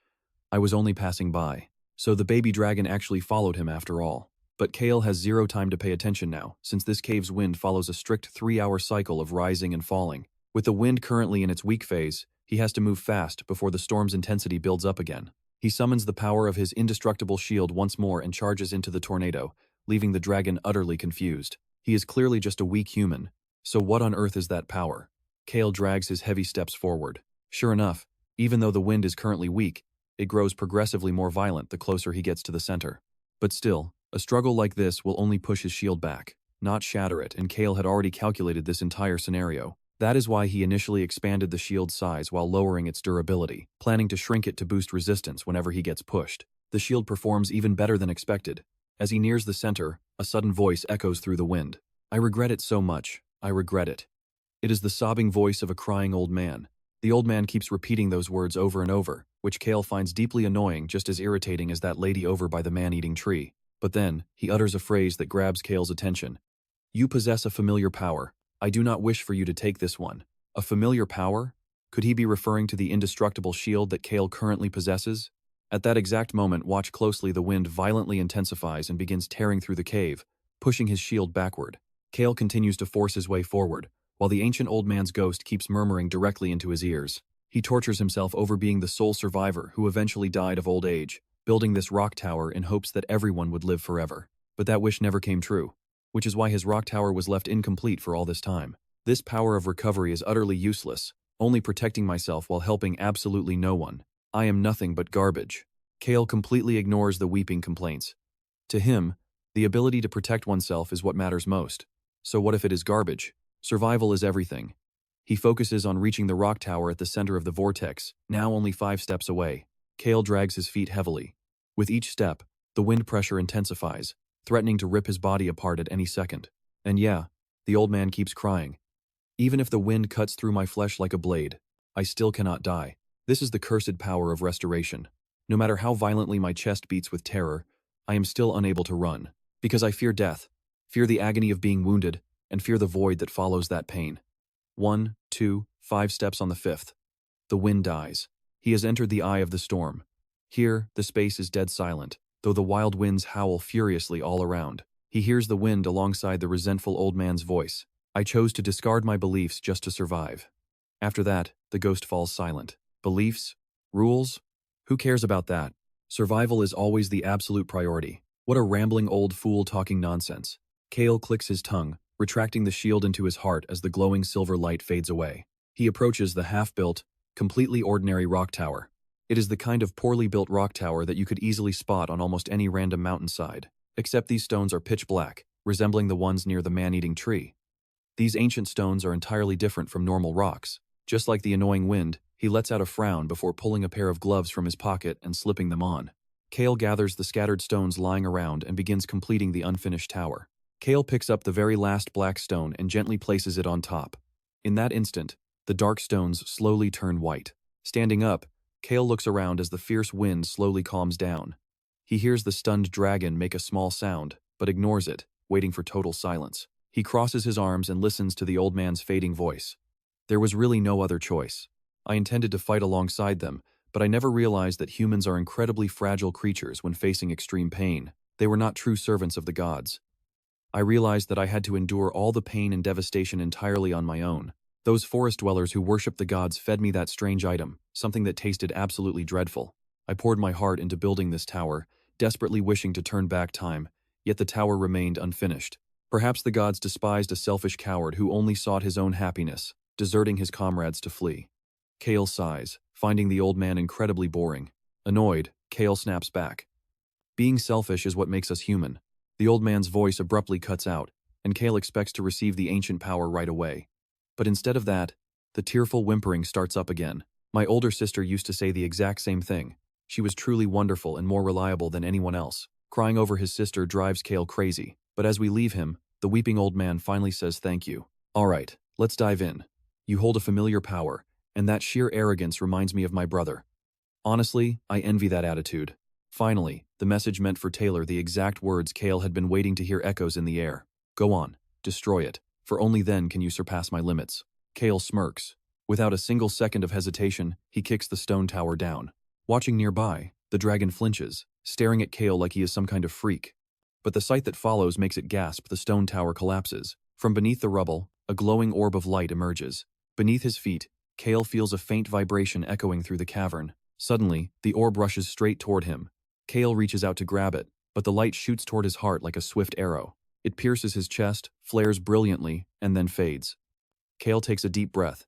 I was only passing by. So the baby dragon actually followed him after all. But Cale has zero time to pay attention now, since this cave's wind follows a strict 3-hour cycle of rising and falling. With the wind currently in its weak phase, he has to move fast before the storm's intensity builds up again. He summons the power of his indestructible shield once more and charges into the tornado, leaving the dragon utterly confused. He is clearly just a weak human. So what on earth is that power? Cale drags his heavy steps forward. Sure enough, even though the wind is currently weak, it grows progressively more violent the closer he gets to the center. But still, a struggle like this will only push his shield back, not shatter it, and Cale had already calculated this entire scenario. That is why he initially expanded the shield's size while lowering its durability, planning to shrink it to boost resistance whenever he gets pushed. The shield performs even better than expected. As he nears the center, a sudden voice echoes through the wind. I regret it so much. I regret it. It is the sobbing voice of a crying old man. The old man keeps repeating those words over and over, which Cale finds deeply annoying, just as irritating as that lady over by the man-eating tree. But then, he utters a phrase that grabs Cale's attention. You possess a familiar power. I do not wish for you to take this one. A familiar power? Could he be referring to the indestructible shield that Cale currently possesses? At that exact moment, watch closely, the wind violently intensifies and begins tearing through the cave, pushing his shield backward. Cale continues to force his way forward, while the ancient old man's ghost keeps murmuring directly into his ears. He tortures himself over being the sole survivor who eventually died of old age, building this rock tower in hopes that everyone would live forever. But that wish never came true, which is why his rock tower was left incomplete for all this time. This power of recovery is utterly useless, only protecting myself while helping absolutely no one. I am nothing but garbage. Cale completely ignores the weeping complaints. To him, the ability to protect oneself is what matters most. So what if it is garbage? Survival is everything. He focuses on reaching the rock tower at the center of the vortex, now only 5 steps away. Cale drags his feet heavily. With each step, the wind pressure intensifies, threatening to rip his body apart at any second. And yeah, the old man keeps crying. Even if the wind cuts through my flesh like a blade, I still cannot die. This is the cursed power of restoration. No matter how violently my chest beats with terror, I am still unable to run, because I fear death, fear the agony of being wounded, and fear the void that follows that pain. 1, 2, 5 steps on the 5th. The wind dies. He has entered the eye of the storm. Here, the space is dead silent, though the wild winds howl furiously all around. He hears the wind alongside the resentful old man's voice. I chose to discard my beliefs just to survive. After that, the ghost falls silent. Beliefs? Rules? Who cares about that? Survival is always the absolute priority. What a rambling old fool talking nonsense. Cale clicks his tongue, retracting the shield into his heart as the glowing silver light fades away. He approaches the half-built, completely ordinary rock tower. It is the kind of poorly built rock tower that you could easily spot on almost any random mountainside, except these stones are pitch black, resembling the ones near the man-eating tree. These ancient stones are entirely different from normal rocks. Just like the annoying wind, he lets out a frown before pulling a pair of gloves from his pocket and slipping them on. Cale gathers the scattered stones lying around and begins completing the unfinished tower. Cale picks up the very last black stone and gently places it on top. In that instant, the dark stones slowly turn white. Standing up, Cale looks around as the fierce wind slowly calms down. He hears the stunned dragon make a small sound, but ignores it, waiting for total silence. He crosses his arms and listens to the old man's fading voice. There was really no other choice. I intended to fight alongside them, but I never realized that humans are incredibly fragile creatures when facing extreme pain. They were not true servants of the gods. I realized that I had to endure all the pain and devastation entirely on my own. Those forest dwellers who worshipped the gods fed me that strange item, something that tasted absolutely dreadful. I poured my heart into building this tower, desperately wishing to turn back time, yet the tower remained unfinished. Perhaps the gods despised a selfish coward who only sought his own happiness, deserting his comrades to flee. Cale sighs, finding the old man incredibly boring. Annoyed, Cale snaps back. Being selfish is what makes us human. The old man's voice abruptly cuts out, and Cale expects to receive the ancient power right away. But instead of that, the tearful whimpering starts up again. My older sister used to say the exact same thing. She was truly wonderful and more reliable than anyone else. Crying over his sister drives Cale crazy, but as we leave him, the weeping old man finally says thank you. All right, let's dive in. You hold a familiar power, and that sheer arrogance reminds me of my brother. Honestly, I envy that attitude. Finally, the message meant for Taylor, the exact words Cale had been waiting to hear echoes in the air. Go on, destroy it, for only then can you surpass my limits. Cale smirks. Without a single second of hesitation, he kicks the stone tower down. Watching nearby, the dragon flinches, staring at Cale like he is some kind of freak. But the sight that follows makes it gasp. The stone tower collapses. From beneath the rubble, a glowing orb of light emerges. Beneath his feet, Cale feels a faint vibration echoing through the cavern. Suddenly, the orb rushes straight toward him. Cale reaches out to grab it, but the light shoots toward his heart like a swift arrow. It pierces his chest, flares brilliantly, and then fades. Cale takes a deep breath,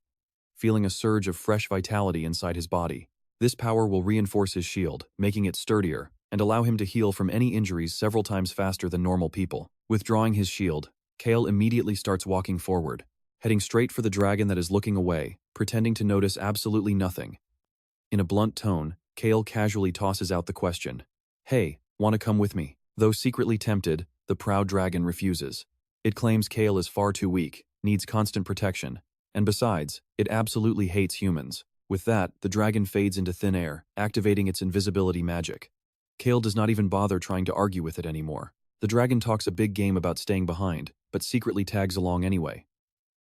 feeling a surge of fresh vitality inside his body. This power will reinforce his shield, making it sturdier, and allow him to heal from any injuries several times faster than normal people. Withdrawing his shield, Cale immediately starts walking forward, heading straight for the dragon that is looking away, pretending to notice absolutely nothing. In a blunt tone, Cale casually tosses out the question, "Hey, wanna come with me?" Though secretly tempted, the proud dragon refuses. It claims Cale is far too weak, needs constant protection, and besides, it absolutely hates humans. With that, the dragon fades into thin air, activating its invisibility magic. Cale does not even bother trying to argue with it anymore. The dragon talks a big game about staying behind, but secretly tags along anyway.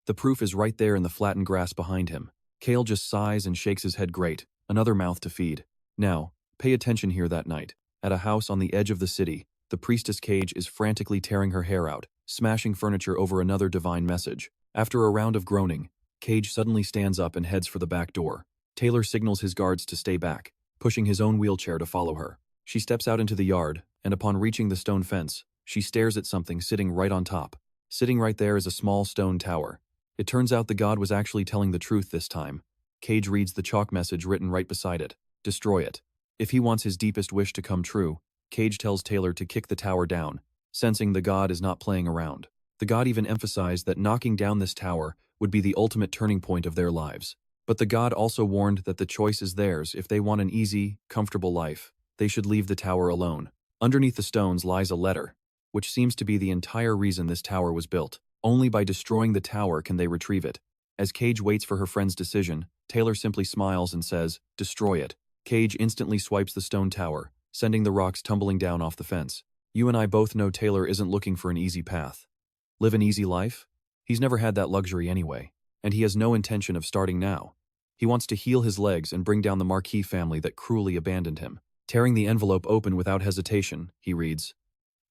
The proof is right there in the flattened grass behind him. Cale just sighs and shakes his head. Great, another mouth to feed. Now, pay attention here. That night, at a house on the edge of the city, the priestess Cage is frantically tearing her hair out, smashing furniture over another divine message. After a round of groaning, Cage suddenly stands up and heads for the back door. Taylor signals his guards to stay back, pushing his own wheelchair to follow her. She steps out into the yard, and upon reaching the stone fence, she stares at something sitting right on top. Sitting right there is a small stone tower. It turns out the god was actually telling the truth this time. Cage reads the chalk message written right beside it. Destroy it. If he wants his deepest wish to come true, Cage tells Taylor to kick the tower down, sensing the god is not playing around. The god even emphasized that knocking down this tower would be the ultimate turning point of their lives. But the god also warned that the choice is theirs. If they want an easy, comfortable life, they should leave the tower alone. Underneath the stones lies a letter, which seems to be the entire reason this tower was built. Only by destroying the tower can they retrieve it. As Cage waits for her friend's decision, Taylor simply smiles and says, "Destroy it." Cage instantly swipes the stone tower, sending the rocks tumbling down off the fence. You and I both know Taylor isn't looking for an easy path. Live an easy life? He's never had that luxury anyway, and he has no intention of starting now. He wants to heal his legs and bring down the Marquis family that cruelly abandoned him. Tearing the envelope open without hesitation, he reads.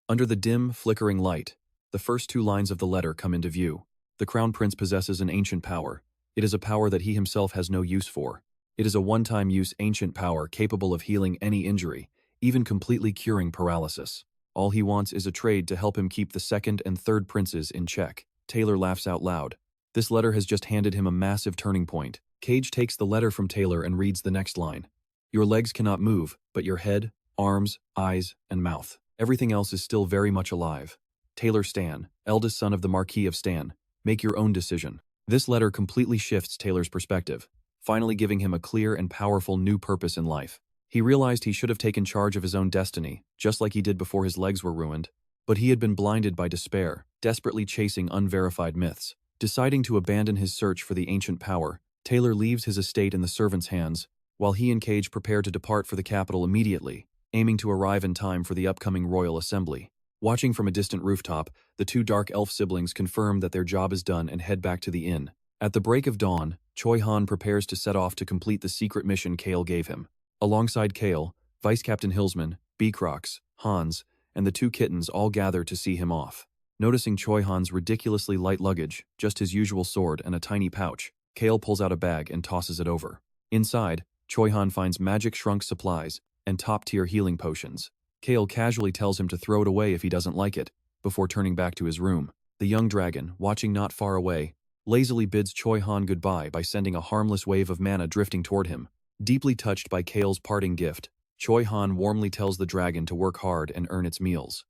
Under the dim, flickering light, the first two lines of the letter come into view. The Crown Prince possesses an ancient power. It is a power that he himself has no use for. It is a one-time use ancient power capable of healing any injury, even completely curing paralysis. All he wants is a trade to help him keep the second and third princes in check. Taylor laughs out loud. This letter has just handed him a massive turning point. Cage takes the letter from Taylor and reads the next line. Your legs cannot move, but your head, arms, eyes, and mouth. Everything else is still very much alive. Taylor Stan, eldest son of the Marquis of Stan, make your own decision. This letter completely shifts Taylor's perspective, finally giving him a clear and powerful new purpose in life. He realized he should have taken charge of his own destiny, just like he did before his legs were ruined. But he had been blinded by despair, desperately chasing unverified myths. Deciding to abandon his search for the ancient power, Taylor leaves his estate in the servants' hands, while he and Cage prepare to depart for the capital immediately, aiming to arrive in time for the upcoming royal assembly. Watching from a distant rooftop, the two dark elf siblings confirm that their job is done and head back to the inn. At the break of dawn, Choi Han prepares to set off to complete the secret mission Cale gave him. Alongside Cale, Vice Captain Hillsman, Crocs, Hans, and the two kittens all gather to see him off. Noticing Choi Han's ridiculously light luggage, just his usual sword and a tiny pouch, Cale pulls out a bag and tosses it over. Inside, Choi Han finds magic shrunk supplies and top-tier healing potions. Cale casually tells him to throw it away if he doesn't like it, before turning back to his room. The young dragon, watching not far away, lazily bids Choi Han goodbye by sending a harmless wave of mana drifting toward him. Deeply touched by Cale's parting gift, Choi Han warmly tells the dragon to work hard and earn its meals.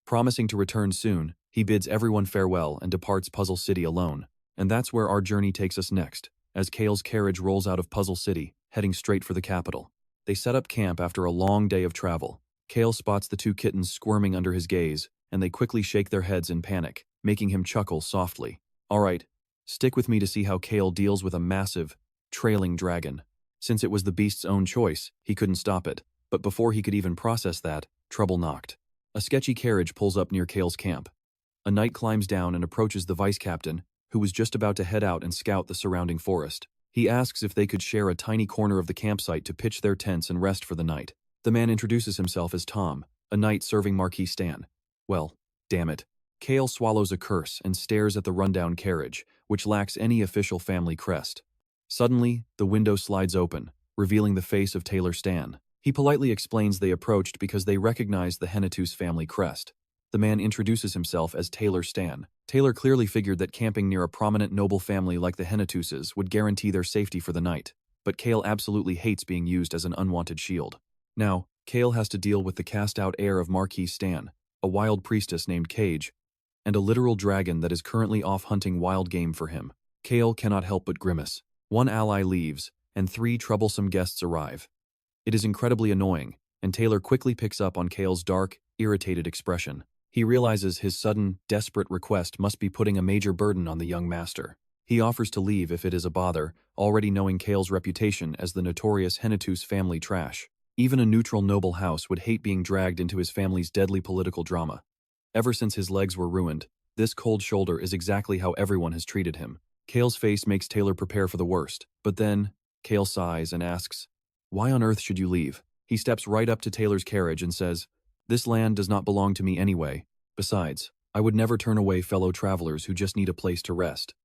Promising to return soon, he bids everyone farewell and departs Puzzle City alone. And that's where our journey takes us next, as Cale's carriage rolls out of Puzzle City, heading straight for the capital. They set up camp after a long day of travel. Cale spots the two kittens squirming under his gaze, and they quickly shake their heads in panic, making him chuckle softly. Alright, stick with me to see how Cale deals with a massive, trailing dragon. Since it was the beast's own choice, he couldn't stop it, but before he could even process that, trouble knocked. A sketchy carriage pulls up near Cale's camp. A knight climbs down and approaches the vice captain, who was just about to head out and scout the surrounding forest. He asks if they could share a tiny corner of the campsite to pitch their tents and rest for the night. The man introduces himself as Tom, a knight serving Marquis Stan. Well, damn it. Cale swallows a curse and stares at the rundown carriage, which lacks any official family crest. Suddenly, the window slides open, revealing the face of Taylor Stan. He politely explains they approached because they recognized the Henituse family crest. The man introduces himself as Taylor Stan. Taylor clearly figured that camping near a prominent noble family like the Henituses would guarantee their safety for the night, but Cale absolutely hates being used as an unwanted shield. Now, Cale has to deal with the cast-out heir of Marquis Stan, a wild priestess named Cage, and a literal dragon that is currently off hunting wild game for him. Cale cannot help but grimace. One ally leaves, and 3 troublesome guests arrive. It is incredibly annoying, and Taylor quickly picks up on Cale's dark, irritated expression. He realizes his sudden, desperate request must be putting a major burden on the young master. He offers to leave if it is a bother, already knowing Cale's reputation as the notorious Henituse family trash. Even a neutral noble house would hate being dragged into his family's deadly political drama. Ever since his legs were ruined, this cold shoulder is exactly how everyone has treated him. Cale's face makes Taylor prepare for the worst, but then, Cale sighs and asks, "Why on earth should you leave?" He steps right up to Taylor's carriage and says, "This land does not belong to me anyway. Besides, I would never turn away fellow travelers who just need a place to rest."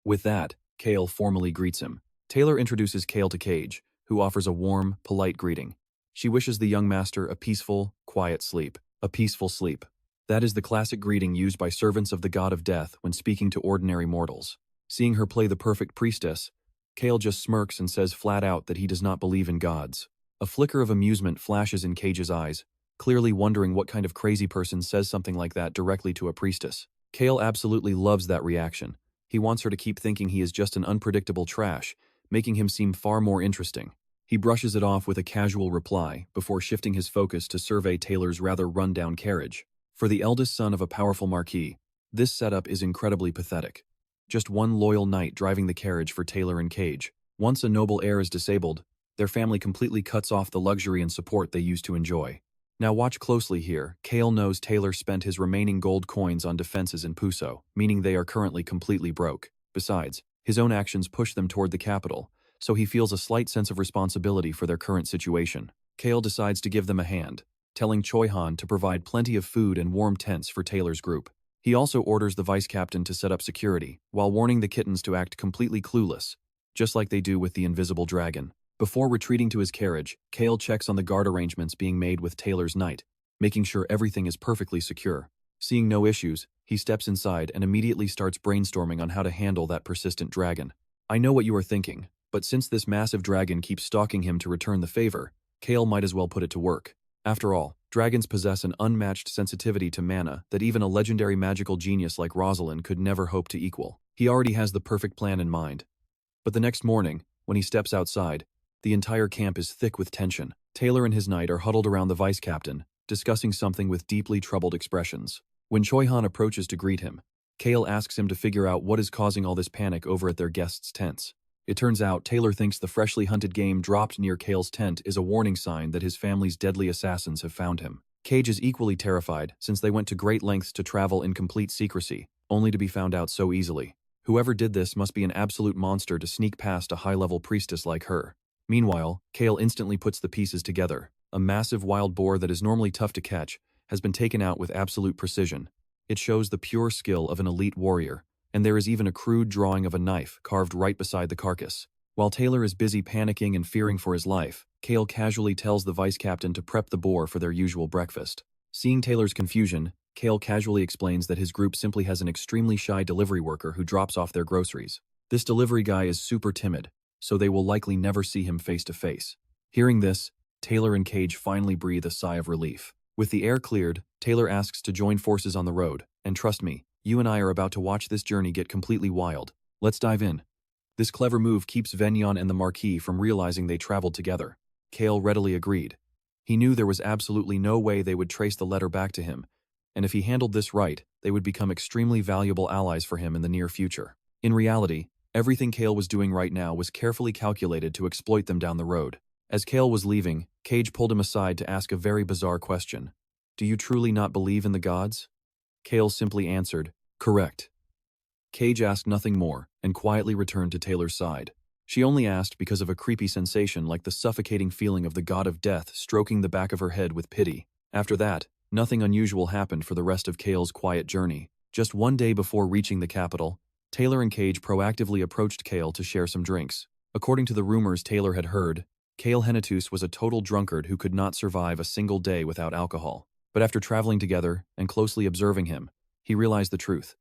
With that, Cale formally greets him. Taylor introduces Cale to Cage, who offers a warm, polite greeting. She wishes the young master a peaceful, quiet sleep. A peaceful sleep. That is the classic greeting used by servants of the god of death when speaking to ordinary mortals. Seeing her play the perfect priestess, Cale just smirks and says flat out that he does not believe in gods. A flicker of amusement flashes in Cage's eyes, clearly wondering what kind of crazy person says something like that directly to a priestess. Cale absolutely loves that reaction. He wants her to keep thinking he is just an unpredictable trash, making him seem far more interesting. He brushes it off with a casual reply before shifting his focus to survey Taylor's rather run-down carriage. For the eldest son of a powerful marquis, this setup is incredibly pathetic. Just one loyal knight driving the carriage for Taylor and Cage. Once a noble heir is disabled, their family completely cuts off the luxury and support they used to enjoy. Now watch closely here. Cale knows Taylor spent his remaining gold coins on defenses in Puso, meaning they are currently completely broke. Besides, his own actions push them toward the capital, so he feels a slight sense of responsibility for their current situation. Cale decides to give them a hand, telling Choi Han to provide plenty of food and warm tents for Taylor's group. He also orders the vice captain to set up security, while warning the kittens to act completely clueless, just like they do with the invisible dragon. Before retreating to his carriage, Cale checks on the guard arrangements being made with Taylor's knight, making sure everything is perfectly secure. Seeing no issues, he steps inside and immediately starts brainstorming on how to handle that persistent dragon. I know what you are thinking, but since this massive dragon keeps stalking him to return the favor, Cale might as well put it to work. After all, dragons possess an unmatched sensitivity to mana that even a legendary magical genius like Rosalind could never hope to equal. He already has the perfect plan in mind. But the next morning, when he steps outside, the entire camp is thick with tension. Taylor and his knight are huddled around the vice captain, discussing something with deeply troubled expressions. When Choi Han approaches to greet him, Cale asks him to figure out what is causing all this panic over at their guests' tents. It turns out Taylor thinks the freshly hunted game dropped near Cale's tent is a warning sign that his family's deadly assassins have found him. Cage is equally terrified since they went to great lengths to travel in complete secrecy, only to be found out so easily. Whoever did this must be an absolute monster to sneak past a high-level priestess like her. Meanwhile, Cale instantly puts the pieces together. A massive wild boar that is normally tough to catch has been taken out with absolute precision. It shows the pure skill of an elite warrior, and there is even a crude drawing of a knife carved right beside the carcass. While Taylor is busy panicking and fearing for his life, Cale casually tells the vice captain to prep the boar for their usual breakfast. Seeing Taylor's confusion, Cale casually explains that his group simply has an extremely shy delivery worker who drops off their groceries. This delivery guy is super timid, so they will likely never see him face to face. Hearing this, Taylor and Cage finally breathe a sigh of relief. With the air cleared, Taylor asks to join forces on the road, and trust me, you and I are about to watch this journey get completely wild. Let's dive in. This clever move keeps Venyon and the Marquis from realizing they traveled together. Cale readily agreed. He knew there was absolutely no way they would trace the letter back to him, and if he handled this right, they would become extremely valuable allies for him in the near future. In reality, everything Cale was doing right now was carefully calculated to exploit them down the road. As Cale was leaving, Cage pulled him aside to ask a very bizarre question. Do you truly not believe in the gods? Cale simply answered, correct. Cage asked nothing more and quietly returned to Taylor's side. She only asked because of a creepy sensation like the suffocating feeling of the god of death stroking the back of her head with pity. After that, nothing unusual happened for the rest of Cale's quiet journey. Just one day before reaching the capital, Taylor and Cage proactively approached Cale to share some drinks. According to the rumors Taylor had heard, Cale Henituse was a total drunkard who could not survive a single day without alcohol. But after traveling together and closely observing him, he realized the truth.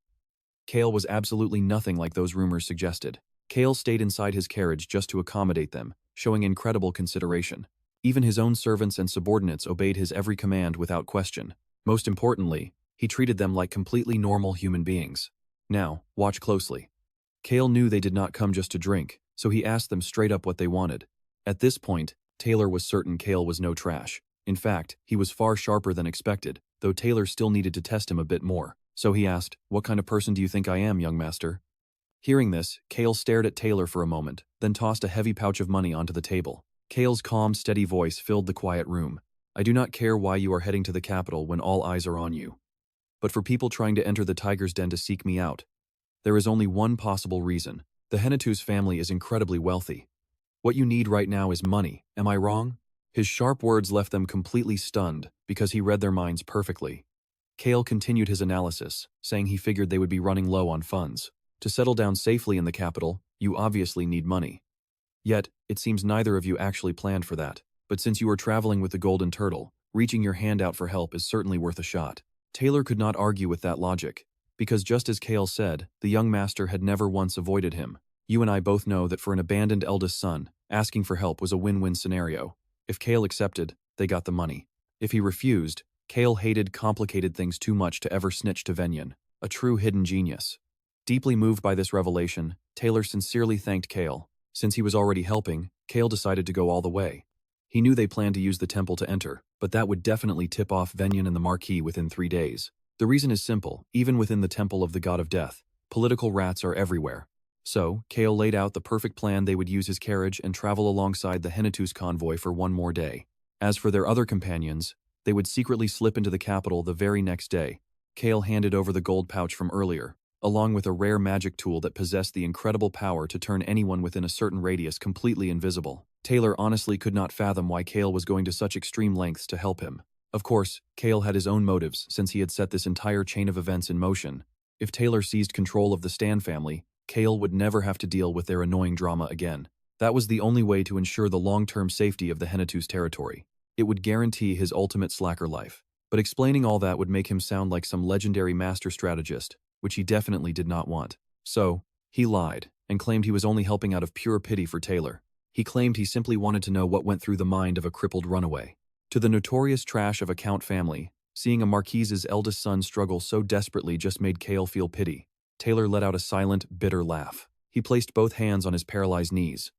Cale was absolutely nothing like those rumors suggested. Cale stayed inside his carriage just to accommodate them, showing incredible consideration. Even his own servants and subordinates obeyed his every command without question. Most importantly, he treated them like completely normal human beings. Now, watch closely. Cale knew they did not come just to drink, so he asked them straight up what they wanted. At this point, Taylor was certain Cale was no trash. In fact, he was far sharper than expected, though Taylor still needed to test him a bit more. So he asked, "What kind of person do you think I am, young master?" Hearing this, Cale stared at Taylor for a moment, then tossed a heavy pouch of money onto the table. Cale's calm, steady voice filled the quiet room. "I do not care why you are heading to the capital when all eyes are on you. But for people trying to enter the tiger's den to seek me out, there is only one possible reason. The Henituse family is incredibly wealthy. What you need right now is money, am I wrong?" His sharp words left them completely stunned because he read their minds perfectly. Cale continued his analysis, saying he figured they would be running low on funds. To settle down safely in the capital, you obviously need money. Yet, it seems neither of you actually planned for that. But since you are traveling with the Golden Turtle, reaching your hand out for help is certainly worth a shot. Taylor could not argue with that logic, because just as Cale said, the young master had never once avoided him. You and I both know that for an abandoned eldest son, asking for help was a win-win scenario. If Cale accepted, they got the money. If he refused, Cale hated complicated things too much to ever snitch to Venyon, a true hidden genius. Deeply moved by this revelation, Taylor sincerely thanked Cale. Since he was already helping, Cale decided to go all the way. He knew they planned to use the temple to enter, but that would definitely tip off Venyon and the Marquis within 3 days. The reason is simple: even within the temple of the god of death, political rats are everywhere. So, Cale laid out the perfect plan. They would use his carriage and travel alongside the Henituse convoy for one more day. As for their other companions, they would secretly slip into the capital the very next day. Cale handed over the gold pouch from earlier, along with a rare magic tool that possessed the incredible power to turn anyone within a certain radius completely invisible. Taylor honestly could not fathom why Cale was going to such extreme lengths to help him. Of course, Cale had his own motives since he had set this entire chain of events in motion. If Taylor seized control of the Stan family, Cale would never have to deal with their annoying drama again. That was the only way to ensure the long-term safety of the Henituse territory. It would guarantee his ultimate slacker life. But explaining all that would make him sound like some legendary master strategist, which he definitely did not want. So, he lied, and claimed he was only helping out of pure pity for Taylor. He claimed he simply wanted to know what went through the mind of a crippled runaway. To the notorious trash of a Count family, seeing a Marquise's eldest son struggle so desperately just made Cale feel pity. Taylor let out a silent, bitter laugh. He placed both hands on his paralyzed knees.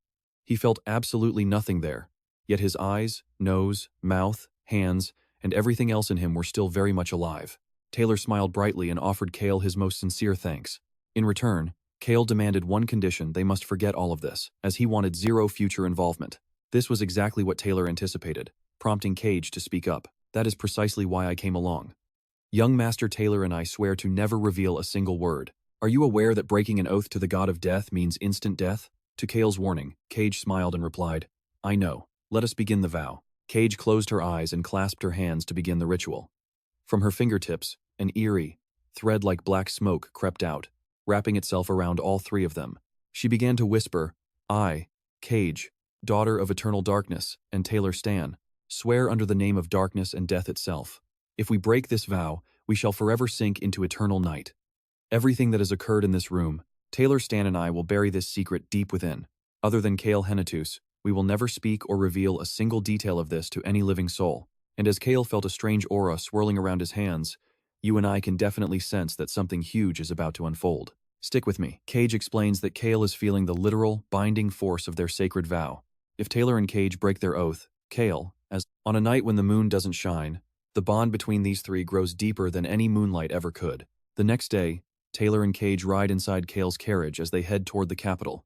He felt absolutely nothing there, yet his eyes, nose, mouth, hands, and everything else in him were still very much alive. Taylor smiled brightly and offered Cale his most sincere thanks. In return, Cale demanded one condition: they must forget all of this, as he wanted zero future involvement. This was exactly what Taylor anticipated, prompting Cage to speak up. "That is precisely why I came along. Young Master Taylor and I swear to never reveal a single word. Are you aware that breaking an oath to the god of death means instant death? To Cale's warning, Cage smiled and replied, I know. Let us begin the vow. Cage closed her eyes and clasped her hands to begin the ritual. From her fingertips, an eerie, thread-like black smoke crept out, wrapping itself around all three of them. She began to whisper, I, Cage, daughter of eternal darkness, and Taylor Stan, swear under the name of darkness and death itself. If we break this vow, we shall forever sink into eternal night. Everything that has occurred in this room, Taylor Stan and I will bury this secret deep within. Other than Cale Henituse, we will never speak or reveal a single detail of this to any living soul. And as Cale felt a strange aura swirling around his hands, you and I can definitely sense that something huge is about to unfold. Stick with me. Cage explains that Cale is feeling the literal, binding force of their sacred vow. If Taylor and Cage break their oath, Cale, as on a night when the moon doesn't shine, the bond between these three grows deeper than any moonlight ever could. The next day, Taylor and Cage ride inside Cale's carriage as they head toward the capital,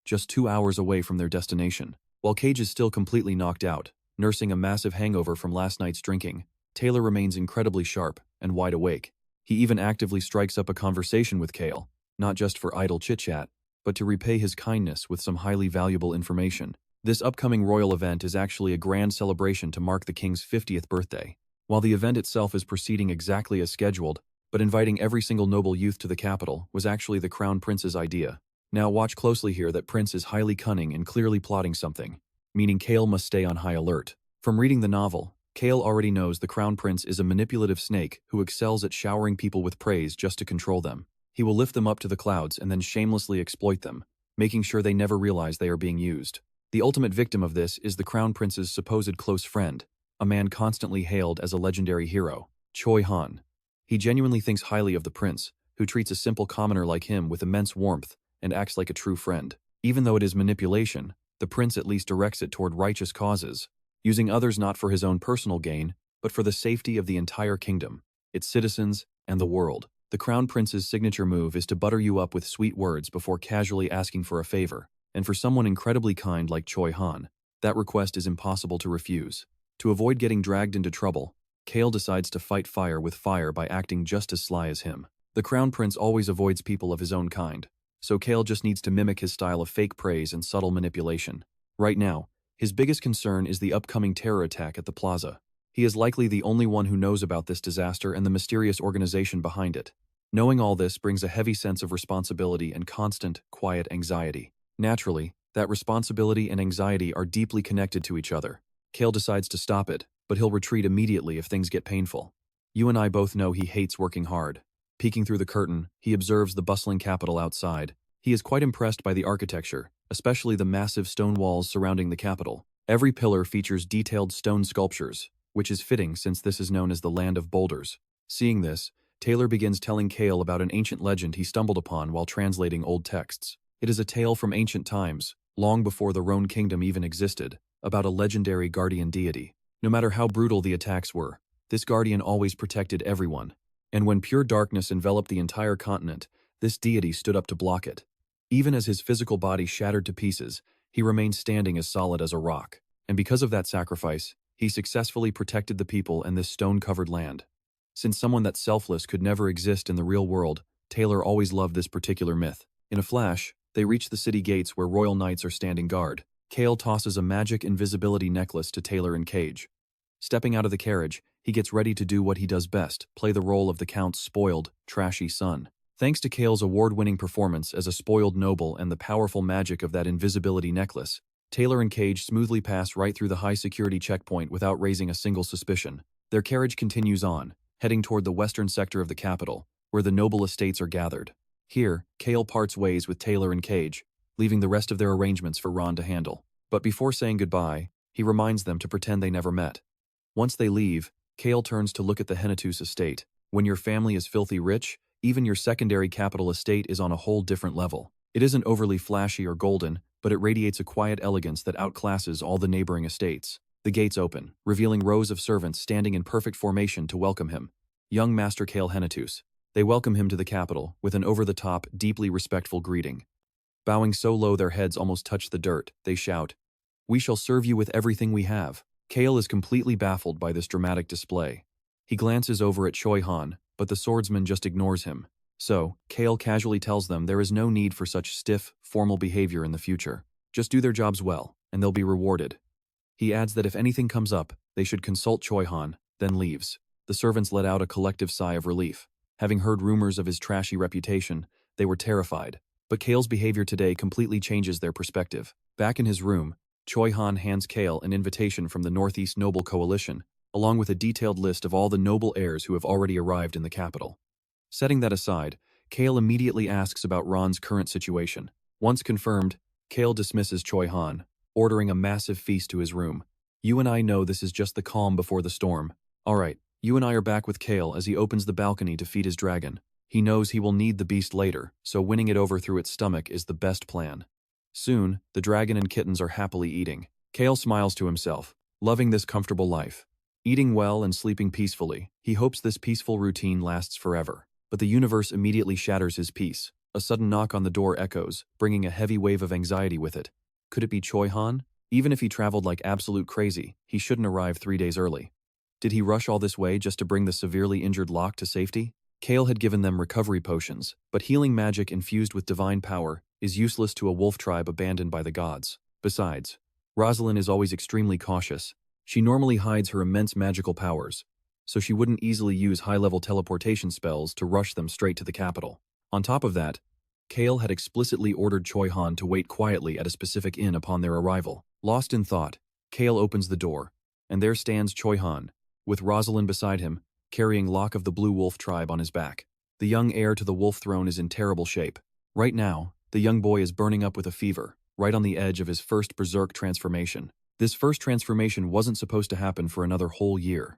just 2 hours away from their destination. While Cage is still completely knocked out, nursing a massive hangover from last night's drinking, Taylor remains incredibly sharp and wide awake. He even actively strikes up a conversation with Cale, not just for idle chit-chat, but to repay his kindness with some highly valuable information. This upcoming royal event is actually a grand celebration to mark the king's 50th birthday. While the event itself is proceeding exactly as scheduled, but inviting every single noble youth to the capital was actually the crown prince's idea. Now watch closely here that Prince is highly cunning and clearly plotting something, meaning Cale must stay on high alert. From reading the novel, Cale already knows the crown prince is a manipulative snake who excels at showering people with praise just to control them. He will lift them up to the clouds and then shamelessly exploit them, making sure they never realize they are being used. The ultimate victim of this is the crown prince's supposed close friend, a man constantly hailed as a legendary hero, Choi Han. He genuinely thinks highly of the prince, who treats a simple commoner like him with immense warmth and acts like a true friend. Even though it is manipulation, the prince at least directs it toward righteous causes, using others not for his own personal gain, but for the safety of the entire kingdom, its citizens, and the world. The crown prince's signature move is to butter you up with sweet words before casually asking for a favor, and for someone incredibly kind like Choi Han, that request is impossible to refuse. To avoid getting dragged into trouble, Cale decides to fight fire with fire by acting just as sly as him. The crown prince always avoids people of his own kind, so Cale just needs to mimic his style of fake praise and subtle manipulation. Right now, his biggest concern is the upcoming terror attack at the plaza. He is likely the only one who knows about this disaster and the mysterious organization behind it. Knowing all this brings a heavy sense of responsibility and constant, quiet anxiety. Naturally, that responsibility and anxiety are deeply connected to each other. Cale decides to stop it, but he'll retreat immediately if things get painful. You and I both know he hates working hard. Peeking through the curtain, he observes the bustling capital outside. He is quite impressed by the architecture, especially the massive stone walls surrounding the capital. Every pillar features detailed stone sculptures, which is fitting since this is known as the land of boulders. Seeing this, Taylor begins telling Cale about an ancient legend he stumbled upon while translating old texts. It is a tale from ancient times, long before the RAON kingdom even existed, about a legendary guardian deity. No matter how brutal the attacks were, this guardian always protected everyone. And when pure darkness enveloped the entire continent, this deity stood up to block it. Even as his physical body shattered to pieces, he remained standing as solid as a rock. And because of that sacrifice, he successfully protected the people and this stone-covered land. Since someone that selfless could never exist in the real world, Taylor always loved this particular myth. In a flash, they reach the city gates where royal knights are standing guard. Cale tosses a magic invisibility necklace to Taylor and Cage. Stepping out of the carriage, he gets ready to do what he does best, play the role of the Count's spoiled, trashy son. Thanks to Cale's award-winning performance as a spoiled noble and the powerful magic of that invisibility necklace, Taylor and Cage smoothly pass right through the high-security checkpoint without raising a single suspicion. Their carriage continues on, heading toward the western sector of the capital, where the noble estates are gathered. Here, Cale parts ways with Taylor and Cage, leaving the rest of their arrangements for RAON to handle. But before saying goodbye, he reminds them to pretend they never met. Once they leave, Cale turns to look at the Henituse estate. When your family is filthy rich, even your secondary capital estate is on a whole different level. It isn't overly flashy or golden, but it radiates a quiet elegance that outclasses all the neighboring estates. The gates open, revealing rows of servants standing in perfect formation to welcome him. Young Master Cale Henituse. They welcome him to the capital with an over-the-top, deeply respectful greeting. Bowing so low their heads almost touch the dirt, they shout, "We shall serve you with everything we have." Cale is completely baffled by this dramatic display. He glances over at Choi Han, but the swordsman just ignores him. So, Cale casually tells them there is no need for such stiff, formal behavior in the future. Just do their jobs well, and they'll be rewarded. He adds that if anything comes up, they should consult Choi Han, then leaves. The servants let out a collective sigh of relief. Having heard rumors of his trashy reputation, they were terrified. But Cale's behavior today completely changes their perspective. Back in his room, Choi Han hands Cale an invitation from the Northeast Noble Coalition, along with a detailed list of all the noble heirs who have already arrived in the capital. Setting that aside, Cale immediately asks about Ron's current situation. Once confirmed, Cale dismisses Choi Han, ordering a massive feast to his room. You and I know this is just the calm before the storm. Alright, you and I are back with Cale as he opens the balcony to feed his dragon. He knows he will need the beast later, so winning it over through its stomach is the best plan. Soon, the dragon and kittens are happily eating. Cale smiles to himself, loving this comfortable life. Eating well and sleeping peacefully, he hopes this peaceful routine lasts forever. But the universe immediately shatters his peace. A sudden knock on the door echoes, bringing a heavy wave of anxiety with it. Could it be Choi Han? Even if he traveled like absolute crazy, he shouldn't arrive 3 days early. Did he rush all this way just to bring the severely injured Locke to safety? Cale had given them recovery potions, but healing magic infused with divine power is useless to a wolf tribe abandoned by the gods. Besides, Rosalind is always extremely cautious. She normally hides her immense magical powers, so she wouldn't easily use high-level teleportation spells to rush them straight to the capital. On top of that, Cale had explicitly ordered Choi Han to wait quietly at a specific inn upon their arrival. Lost in thought, Cale opens the door, and there stands Choi Han, with Rosalind beside him, carrying Locke of the Blue Wolf tribe on his back. The young heir to the wolf throne is in terrible shape. Right now, the young boy is burning up with a fever, right on the edge of his first berserk transformation. This first transformation wasn't supposed to happen for another whole year.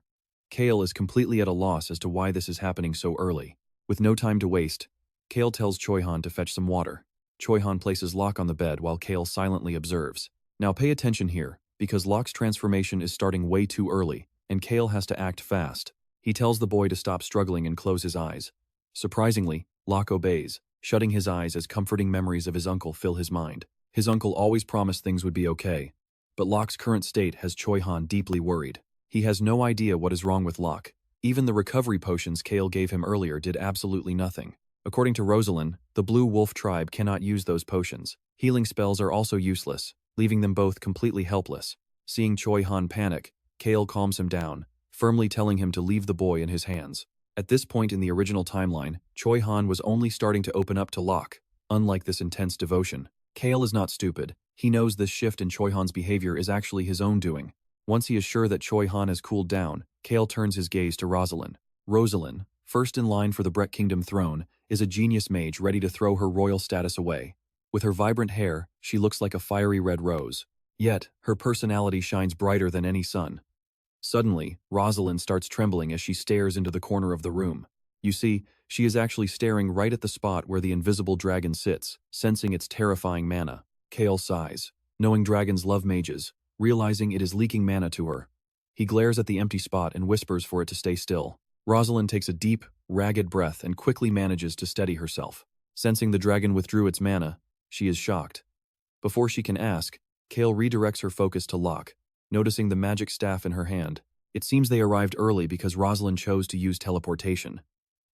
Cale is completely at a loss as to why this is happening so early. With no time to waste, Cale tells Choi Han to fetch some water. Choi Han places Locke on the bed while Cale silently observes. Now pay attention here, because Locke's transformation is starting way too early, and Cale has to act fast. He tells the boy to stop struggling and close his eyes. Surprisingly, Locke obeys, shutting his eyes as comforting memories of his uncle fill his mind. His uncle always promised things would be okay, but Locke's current state has Choi Han deeply worried. He has no idea what is wrong with Locke. Even the recovery potions Cale gave him earlier did absolutely nothing. According to Rosalind, the Blue Wolf tribe cannot use those potions. Healing spells are also useless, leaving them both completely helpless. Seeing Choi Han panic, Cale calms him down, firmly telling him to leave the boy in his hands. At this point in the original timeline, Choi Han was only starting to open up to Locke. Unlike this intense devotion, Cale is not stupid. He knows this shift in Choi Han's behavior is actually his own doing. Once he is sure that Choi Han has cooled down, Cale turns his gaze to Rosalind. Rosalind, first in line for the Brett Kingdom throne, is a genius mage ready to throw her royal status away. With her vibrant hair, she looks like a fiery red rose. Yet, her personality shines brighter than any sun. Suddenly, Rosalind starts trembling as she stares into the corner of the room. You see, she is actually staring right at the spot where the invisible dragon sits, sensing its terrifying mana. Cale sighs, knowing dragons love mages, realizing it is leaking mana to her. He glares at the empty spot and whispers for it to stay still. Rosalind takes a deep, ragged breath and quickly manages to steady herself. Sensing the dragon withdrew its mana, she is shocked. Before she can ask, Cale redirects her focus to Locke, noticing the magic staff in her hand. It seems they arrived early because Rosalind chose to use teleportation.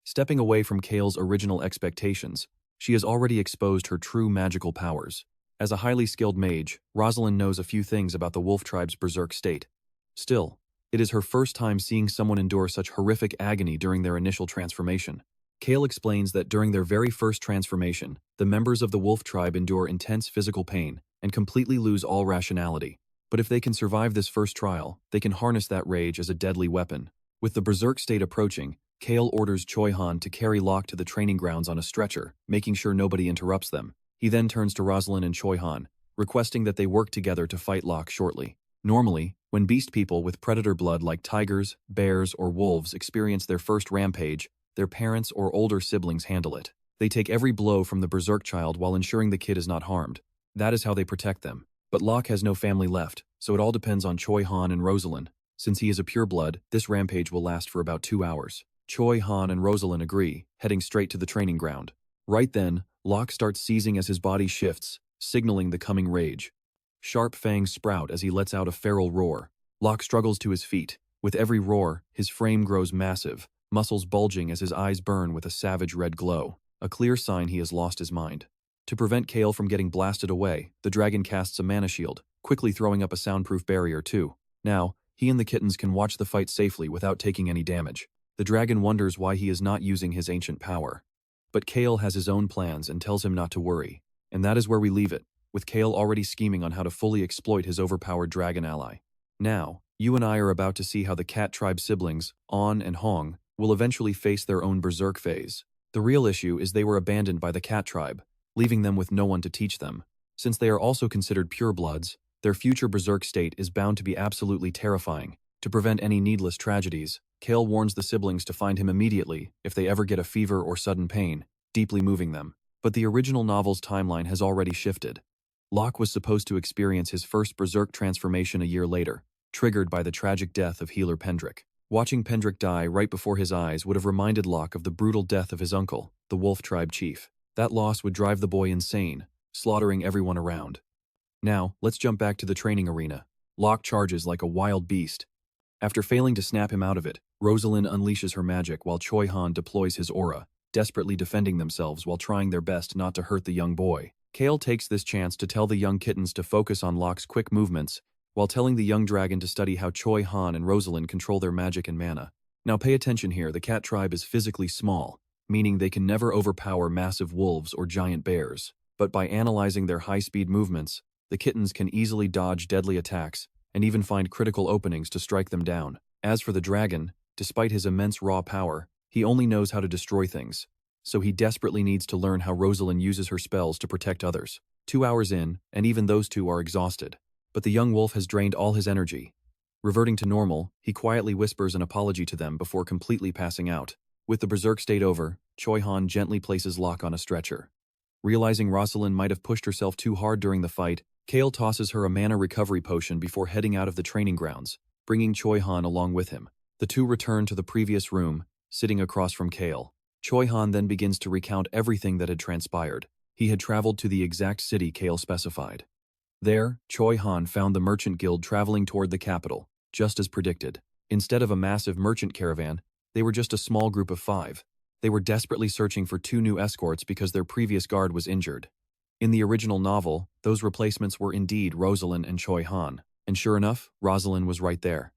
Stepping away from Cale's original expectations, she has already exposed her true magical powers. As a highly skilled mage, Rosalind knows a few things about the wolf tribe's berserk state. Still, it is her first time seeing someone endure such horrific agony during their initial transformation. Cale explains that during their very first transformation, the members of the wolf tribe endure intense physical pain and completely lose all rationality. But if they can survive this first trial, they can harness that rage as a deadly weapon. With the berserk state approaching, Cale orders Choi Han to carry Locke to the training grounds on a stretcher, making sure nobody interrupts them. He then turns to Rosalind and Choi Han, requesting that they work together to fight Locke shortly. Normally, when beast people with predator blood like tigers, bears, or wolves experience their first rampage, their parents or older siblings handle it. They take every blow from the berserk child while ensuring the kid is not harmed. That is how they protect them. But Locke has no family left, so it all depends on Choi Han and Rosalind. Since he is a pureblood, this rampage will last for about 2 hours. Choi Han and Rosalind agree, heading straight to the training ground. Right then, Locke starts seizing as his body shifts, signaling the coming rage. Sharp fangs sprout as he lets out a feral roar. Locke struggles to his feet. With every roar, his frame grows massive, muscles bulging as his eyes burn with a savage red glow, a clear sign he has lost his mind. To prevent Cale from getting blasted away, the dragon casts a mana shield, quickly throwing up a soundproof barrier too. Now, he and the kittens can watch the fight safely without taking any damage. The dragon wonders why he is not using his ancient power. But Cale has his own plans and tells him not to worry. And that is where we leave it, with Cale already scheming on how to fully exploit his overpowered dragon ally. Now, you and I are about to see how the cat tribe siblings, An and Hong, will eventually face their own berserk phase. The real issue is they were abandoned by the cat tribe, leaving them with no one to teach them. Since they are also considered purebloods, their future berserk state is bound to be absolutely terrifying. To prevent any needless tragedies, Cale warns the siblings to find him immediately if they ever get a fever or sudden pain, deeply moving them. But the original novel's timeline has already shifted. Locke was supposed to experience his first berserk transformation a year later, triggered by the tragic death of healer Pendrick. Watching Pendrick die right before his eyes would have reminded Locke of the brutal death of his uncle, the Wolf Tribe chief. That loss would drive the boy insane, slaughtering everyone around. Now, let's jump back to the training arena. Locke charges like a wild beast. After failing to snap him out of it, Rosalind unleashes her magic while Choi Han deploys his aura, desperately defending themselves while trying their best not to hurt the young boy. Cale takes this chance to tell the young kittens to focus on Locke's quick movements, while telling the young dragon to study how Choi Han and Rosalind control their magic and mana. Now pay attention here, the cat tribe is physically small, meaning they can never overpower massive wolves or giant bears. But by analyzing their high-speed movements, the kittens can easily dodge deadly attacks and even find critical openings to strike them down. As for the dragon, despite his immense raw power, he only knows how to destroy things. So he desperately needs to learn how Rosalind uses her spells to protect others. 2 hours in, and even those two are exhausted. But the young wolf has drained all his energy. Reverting to normal, he quietly whispers an apology to them before completely passing out. With the berserk state over, Choi Han gently places Locke on a stretcher. Realizing Rosalind might have pushed herself too hard during the fight, Cale tosses her a mana recovery potion before heading out of the training grounds, bringing Choi Han along with him. The two return to the previous room, sitting across from Cale. Choi Han then begins to recount everything that had transpired. He had traveled to the exact city Cale specified. There, Choi Han found the merchant guild traveling toward the capital, just as predicted. Instead of a massive merchant caravan, they were just a small group of 5. They were desperately searching for 2 new escorts because their previous guard was injured. In the original novel, those replacements were indeed Rosalind and Choi Han. And sure enough, Rosalind was right there.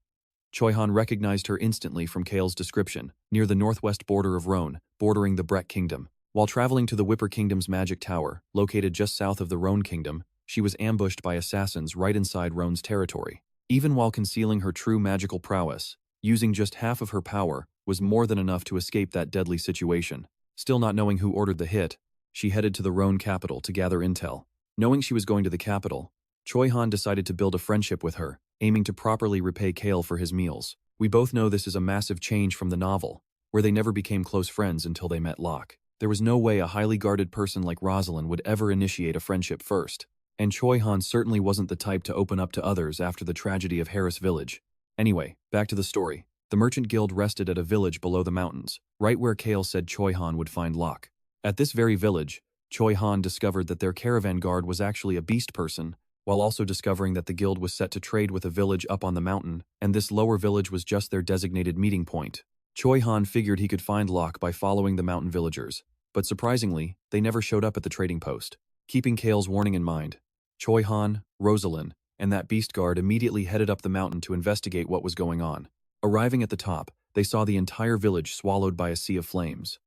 Choi Han recognized her instantly from Cale's description, near the northwest border of RAON, bordering the Brek Kingdom. While traveling to the Whipper Kingdom's magic tower, located just south of the RAON Kingdom, she was ambushed by assassins right inside RAON's territory. Even while concealing her true magical prowess, using just half of her power was more than enough to escape that deadly situation. Still not knowing who ordered the hit, she headed to the RAON capital to gather intel. Knowing she was going to the capital, Choi Han decided to build a friendship with her, aiming to properly repay Cale for his meals. We both know this is a massive change from the novel, where they never became close friends until they met Locke. There was no way a highly guarded person like Rosalind would ever initiate a friendship first. And Choi Han certainly wasn't the type to open up to others after the tragedy of Harris Village. Anyway, back to the story. The merchant guild rested at a village below the mountains, right where Cale said Choi Han would find Locke. At this very village, Choi Han discovered that their caravan guard was actually a beast person, while also discovering that the guild was set to trade with a village up on the mountain, and this lower village was just their designated meeting point. Choi Han figured he could find Locke by following the mountain villagers, but surprisingly, they never showed up at the trading post. Keeping Cale's warning in mind, Choi Han, Rosalind, and that beast guard immediately headed up the mountain to investigate what was going on. Arriving at the top, they saw the entire village swallowed by a sea of flames.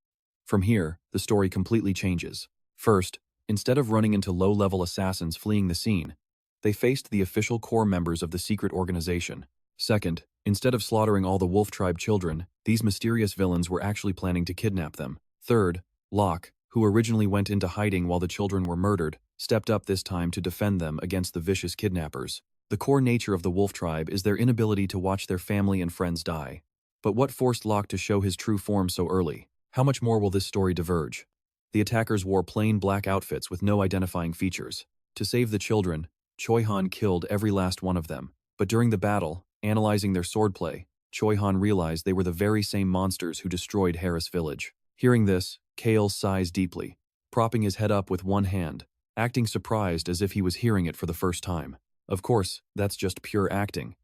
From here, the story completely changes. First, instead of running into low-level assassins fleeing the scene, they faced the official core members of the secret organization. Second, instead of slaughtering all the Wolf Tribe children, these mysterious villains were actually planning to kidnap them. Third, Locke, who originally went into hiding while the children were murdered, stepped up this time to defend them against the vicious kidnappers. The core nature of the Wolf Tribe is their inability to watch their family and friends die. But what forced Locke to show his true form so early? How much more will this story diverge? The attackers wore plain black outfits with no identifying features. To save the children, Choi Han killed every last one of them. But during the battle, analyzing their swordplay, Choi Han realized they were the very same monsters who destroyed Harris Village. Hearing this, Cale sighs deeply, propping his head up with one hand, acting surprised as if he was hearing it for the first time. Of course, that's just pure acting.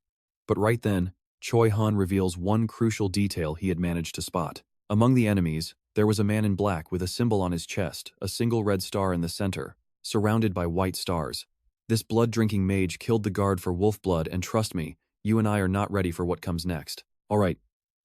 But right then, Choi Han reveals one crucial detail he had managed to spot. Among the enemies, there was a man in black with a symbol on his chest, a single red star in the center, surrounded by white stars. This blood-drinking mage killed the guard for wolf blood, and trust me, you and I are not ready for what comes next. Alright,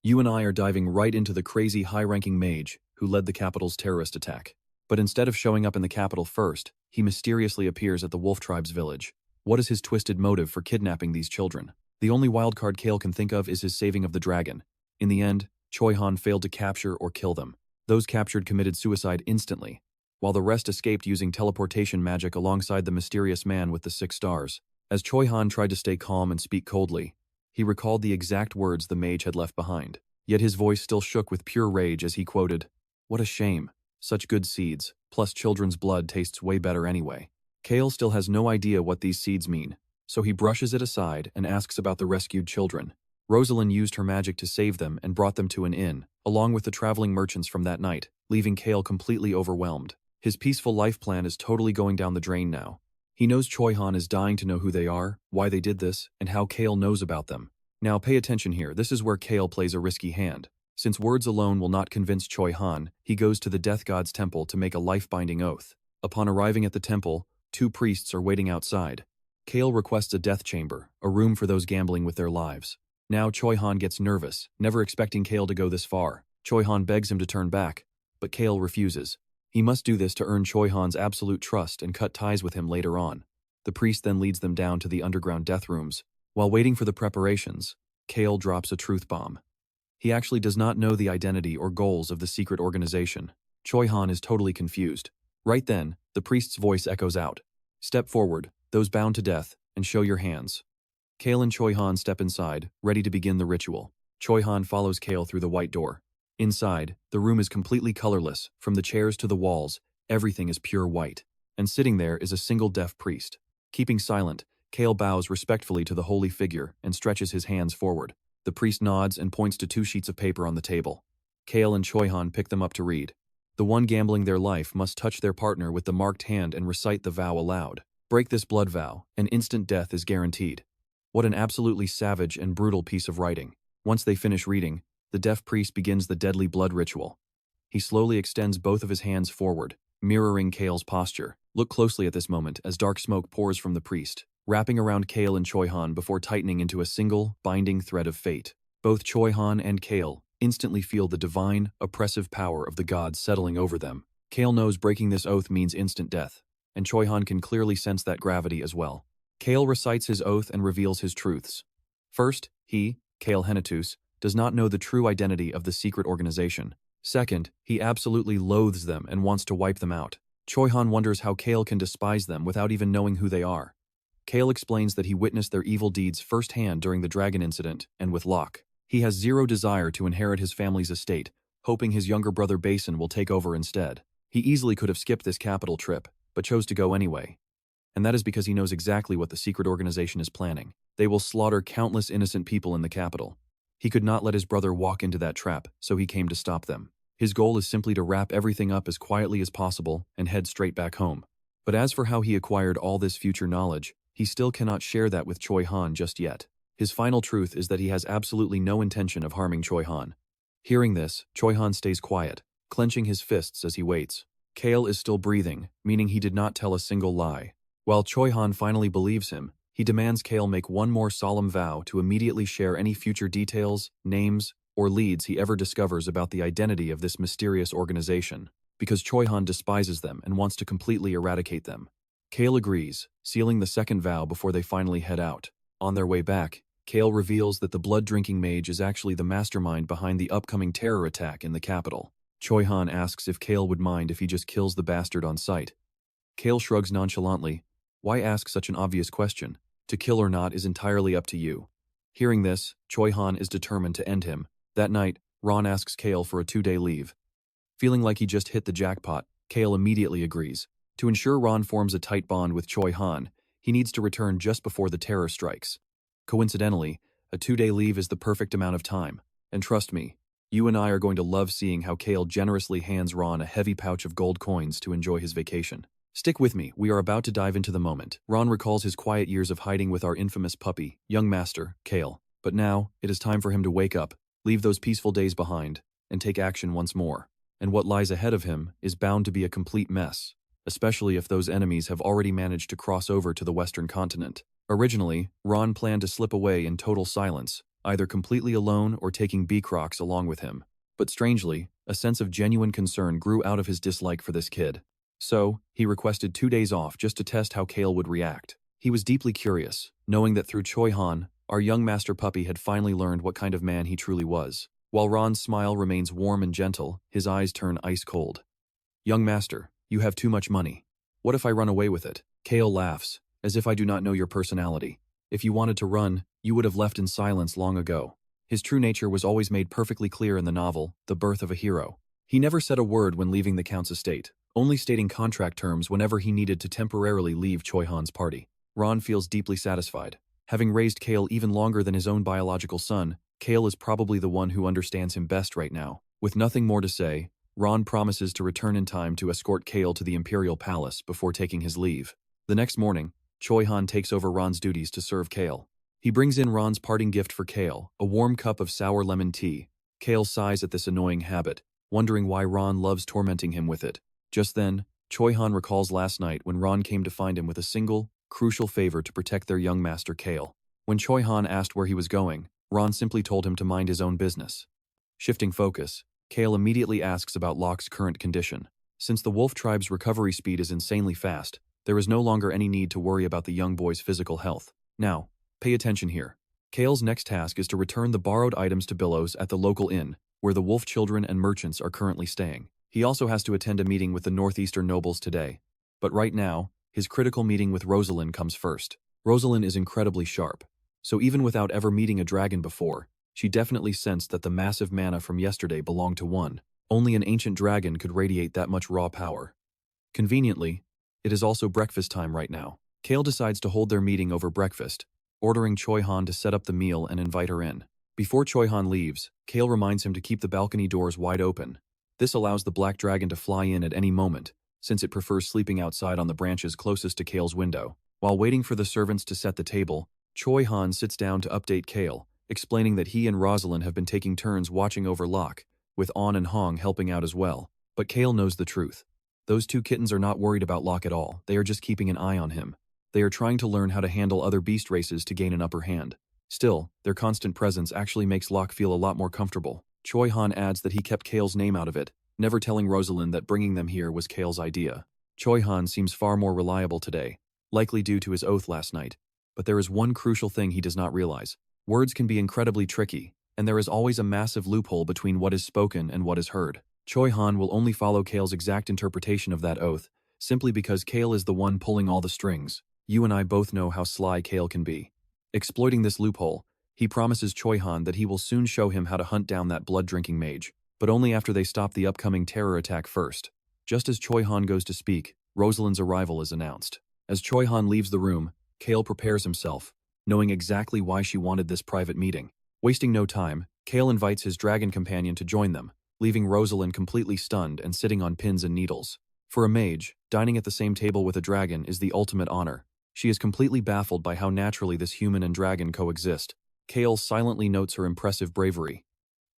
you and I are diving right into the crazy high-ranking mage who led the capital's terrorist attack. But instead of showing up in the capital first, he mysteriously appears at the wolf tribe's village. What is his twisted motive for kidnapping these children? The only wildcard Cale can think of is his saving of the dragon. In the end, Choi Han failed to capture or kill them. Those captured committed suicide instantly, while the rest escaped using teleportation magic alongside the mysterious man with the 6 stars. As Choi Han tried to stay calm and speak coldly, he recalled the exact words the mage had left behind. Yet his voice still shook with pure rage as he quoted, "What a shame. Such good seeds, plus children's blood tastes way better anyway." Cale still has no idea what these seeds mean, so he brushes it aside and asks about the rescued children. Rosalind used her magic to save them and brought them to an inn, along with the traveling merchants from that night, leaving Cale completely overwhelmed. His peaceful life plan is totally going down the drain now. He knows Choi Han is dying to know who they are, why they did this, and how Cale knows about them. Now pay attention here, this is where Cale plays a risky hand. Since words alone will not convince Choi Han, he goes to the Death God's temple to make a life-binding oath. Upon arriving at the temple, 2 priests are waiting outside. Cale requests a death chamber, a room for those gambling with their lives. Now Choi Han gets nervous, never expecting Cale to go this far. Choi Han begs him to turn back, but Cale refuses. He must do this to earn Choi Han's absolute trust and cut ties with him later on. The priest then leads them down to the underground death rooms. While waiting for the preparations, Cale drops a truth bomb. He actually does not know the identity or goals of the secret organization. Choi Han is totally confused. Right then, the priest's voice echoes out. "Step forward, those bound to death, and show your hands." Cale and Choi Han step inside, ready to begin the ritual. Choi Han follows Cale through the white door. Inside, the room is completely colorless. From the chairs to the walls, everything is pure white. And sitting there is a single deaf priest. Keeping silent, Cale bows respectfully to the holy figure and stretches his hands forward. The priest nods and points to 2 sheets of paper on the table. Cale and Choi Han pick them up to read. The one gambling their life must touch their partner with the marked hand and recite the vow aloud. Break this blood vow, and instant death is guaranteed. What an absolutely savage and brutal piece of writing. Once they finish reading, the deaf priest begins the deadly blood ritual. He slowly extends both of his hands forward, mirroring Cale's posture. Look closely at this moment as dark smoke pours from the priest, wrapping around Cale and Choi Han before tightening into a single, binding thread of fate. Both Choi Han and Cale instantly feel the divine, oppressive power of the gods settling over them. Cale knows breaking this oath means instant death, and Choi Han can clearly sense that gravity as well. Cale recites his oath and reveals his truths. First, he, Cale Henituse, does not know the true identity of the secret organization. Second, he absolutely loathes them and wants to wipe them out. Choi Han wonders how Cale can despise them without even knowing who they are. Cale explains that he witnessed their evil deeds firsthand during the dragon incident and with Locke. He has zero desire to inherit his family's estate, hoping his younger brother Basin will take over instead. He easily could have skipped this capital trip, but chose to go anyway. And that is because he knows exactly what the secret organization is planning. They will slaughter countless innocent people in the capital. He could not let his brother walk into that trap, so he came to stop them. His goal is simply to wrap everything up as quietly as possible and head straight back home. But as for how he acquired all this future knowledge, he still cannot share that with Choi Han just yet. His final truth is that he has absolutely no intention of harming Choi Han. Hearing this, Choi Han stays quiet, clenching his fists as he waits. Cale is still breathing, meaning he did not tell a single lie. While Choi Han finally believes him, he demands Cale make one more solemn vow to immediately share any future details, names, or leads he ever discovers about the identity of this mysterious organization, because Choi Han despises them and wants to completely eradicate them. Cale agrees, sealing the second vow before they finally head out. On their way back, Cale reveals that the blood-drinking mage is actually the mastermind behind the upcoming terror attack in the capital. Choi Han asks if Cale would mind if he just kills the bastard on sight. Cale shrugs nonchalantly. Why ask such an obvious question? To kill or not is entirely up to you. Hearing this, Choi Han is determined to end him. That night, RAON asks Cale for a 2-day leave. Feeling like he just hit the jackpot, Cale immediately agrees. To ensure RAON forms a tight bond with Choi Han, he needs to return just before the terror strikes. Coincidentally, a 2-day leave is the perfect amount of time. And trust me, you and I are going to love seeing how Cale generously hands RAON a heavy pouch of gold coins to enjoy his vacation. Stick with me, we are about to dive into the moment. RAON recalls his quiet years of hiding with our infamous puppy, young master, Cale. But now, it is time for him to wake up, leave those peaceful days behind, and take action once more. And what lies ahead of him is bound to be a complete mess, especially if those enemies have already managed to cross over to the Western continent. Originally, RAON planned to slip away in total silence, either completely alone or taking B-Crocs along with him. But strangely, a sense of genuine concern grew out of his dislike for this kid. So, he requested 2 days off just to test how Cale would react. He was deeply curious, knowing that through Choi Han, our young master puppy had finally learned what kind of man he truly was. While Ron's smile remains warm and gentle, his eyes turn ice cold. "Young master, you have too much money. What if I run away with it?" Cale laughs, "As if I do not know your personality. If you wanted to run, you would have left in silence long ago." His true nature was always made perfectly clear in the novel, The Birth of a Hero. He never said a word when leaving the Count's estate, only stating contract terms whenever he needed to temporarily leave Choi Han's party. Ron feels deeply satisfied. Having raised Cale even longer than his own biological son, Cale is probably the one who understands him best right now. With nothing more to say, Ron promises to return in time to escort Cale to the Imperial Palace before taking his leave. The next morning, Choi Han takes over Ron's duties to serve Cale. He brings in Ron's parting gift for Cale, a warm cup of sour lemon tea. Cale sighs at this annoying habit, wondering why Ron loves tormenting him with it. Just then, Choi Han recalls last night when Ron came to find him with a single, crucial favor to protect their young master Cale. When Choi Han asked where he was going, Ron simply told him to mind his own business. Shifting focus, Cale immediately asks about Locke's current condition. Since the wolf tribe's recovery speed is insanely fast, there is no longer any need to worry about the young boy's physical health. Now, pay attention here. Cale's next task is to return the borrowed items to Billows at the local inn, where the wolf children and merchants are currently staying. He also has to attend a meeting with the northeastern nobles today. But right now, his critical meeting with Rosalind comes first. Rosalind is incredibly sharp, so even without ever meeting a dragon before, she definitely sensed that the massive mana from yesterday belonged to one. Only an ancient dragon could radiate that much raw power. Conveniently, it is also breakfast time right now. Cale decides to hold their meeting over breakfast, ordering Choi Han to set up the meal and invite her in. Before Choi Han leaves, Cale reminds him to keep the balcony doors wide open. This allows the black dragon to fly in at any moment, since it prefers sleeping outside on the branches closest to Cale's window. While waiting for the servants to set the table, Choi Han sits down to update Cale, explaining that he and Rosalind have been taking turns watching over Locke, with An and Hong helping out as well. But Cale knows the truth. Those two kittens are not worried about Locke at all, they are just keeping an eye on him. They are trying to learn how to handle other beast races to gain an upper hand. Still, their constant presence actually makes Locke feel a lot more comfortable. Choi Han adds that he kept Cale's name out of it, never telling Rosalind that bringing them here was Cale's idea. Choi Han seems far more reliable today, likely due to his oath last night. But there is one crucial thing he does not realize. Words can be incredibly tricky, and there is always a massive loophole between what is spoken and what is heard. Choi Han will only follow Cale's exact interpretation of that oath, simply because Cale is the one pulling all the strings. You and I both know how sly Cale can be. Exploiting this loophole, he promises Choi Han that he will soon show him how to hunt down that blood-drinking mage, but only after they stop the upcoming terror attack first. Just as Choi Han goes to speak, Rosalind's arrival is announced. As Choi Han leaves the room, Cale prepares himself, knowing exactly why she wanted this private meeting. Wasting no time, Cale invites his dragon companion to join them, leaving Rosalind completely stunned and sitting on pins and needles. For a mage, dining at the same table with a dragon is the ultimate honor. She is completely baffled by how naturally this human and dragon coexist. Cale silently notes her impressive bravery.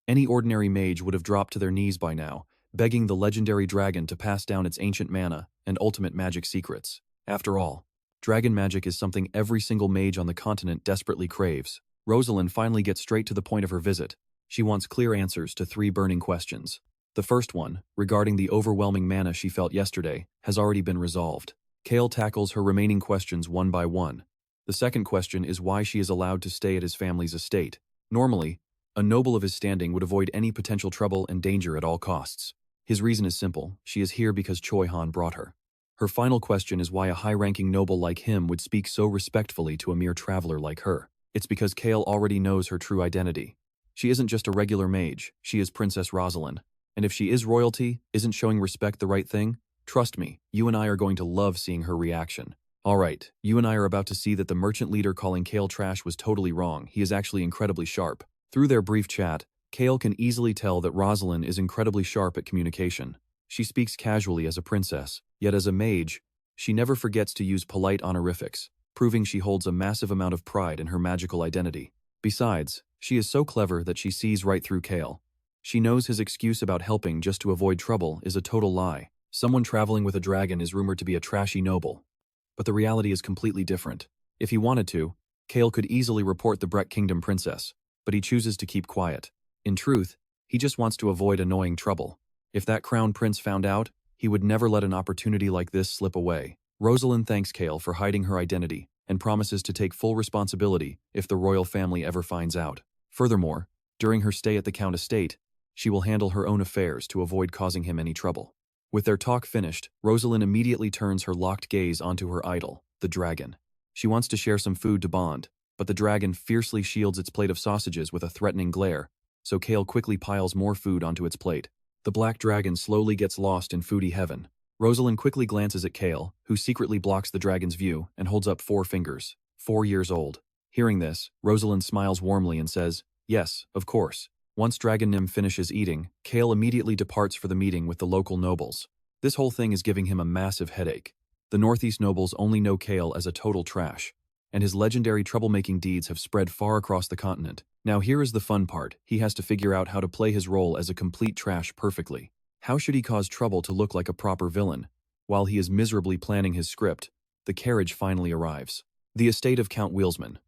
Any ordinary mage would have dropped to their knees by now, begging the legendary dragon to pass down its ancient mana and ultimate magic secrets. After all, dragon magic is something every single mage on the continent desperately craves. Rosalind finally gets straight to the point of her visit. She wants clear answers to 3 burning questions. The first one, regarding the overwhelming mana she felt yesterday, has already been resolved. Cale tackles her remaining questions one by one. The second question is why she is allowed to stay at his family's estate. Normally, a noble of his standing would avoid any potential trouble and danger at all costs. His reason is simple: she is here because Choi Han brought her. Her final question is why a high-ranking noble like him would speak so respectfully to a mere traveler like her. It's because Cale already knows her true identity. She isn't just a regular mage, she is Princess Rosalind. And if she is royalty, isn't showing respect the right thing? Trust me, you and I are going to love seeing her reaction. Alright, you and I are about to see that the merchant leader calling Cale trash was totally wrong. He is actually incredibly sharp. Through their brief chat, Cale can easily tell that Rosalind is incredibly sharp at communication. She speaks casually as a princess, yet as a mage, she never forgets to use polite honorifics, proving she holds a massive amount of pride in her magical identity. Besides, she is so clever that she sees right through Cale. She knows his excuse about helping just to avoid trouble is a total lie. Someone traveling with a dragon is rumored to be a trashy noble. But the reality is completely different. If he wanted to, Cale could easily report the Brek Kingdom princess, but he chooses to keep quiet. In truth, he just wants to avoid annoying trouble. If that crown prince found out, he would never let an opportunity like this slip away. Rosalind thanks Cale for hiding her identity and promises to take full responsibility if the royal family ever finds out. Furthermore, during her stay at the Count estate, she will handle her own affairs to avoid causing him any trouble. With their talk finished, Rosalind immediately turns her locked gaze onto her idol, the dragon. She wants to share some food to bond, but the dragon fiercely shields its plate of sausages with a threatening glare, so Cale quickly piles more food onto its plate. The black dragon slowly gets lost in foodie heaven. Rosalind quickly glances at Cale, who secretly blocks the dragon's view and holds up 4 fingers. 4 years old. Hearing this, Rosalind smiles warmly and says, "Yes, of course." Once Dragon Nim finishes eating, Cale immediately departs for the meeting with the local nobles. This whole thing is giving him a massive headache. The Northeast nobles only know Cale as a total trash, and his legendary troublemaking deeds have spread far across the continent. Now here is the fun part. He has to figure out how to play his role as a complete trash perfectly. How should he cause trouble to look like a proper villain? While he is miserably planning his script, the carriage finally arrives. The estate of Count Wheelsman.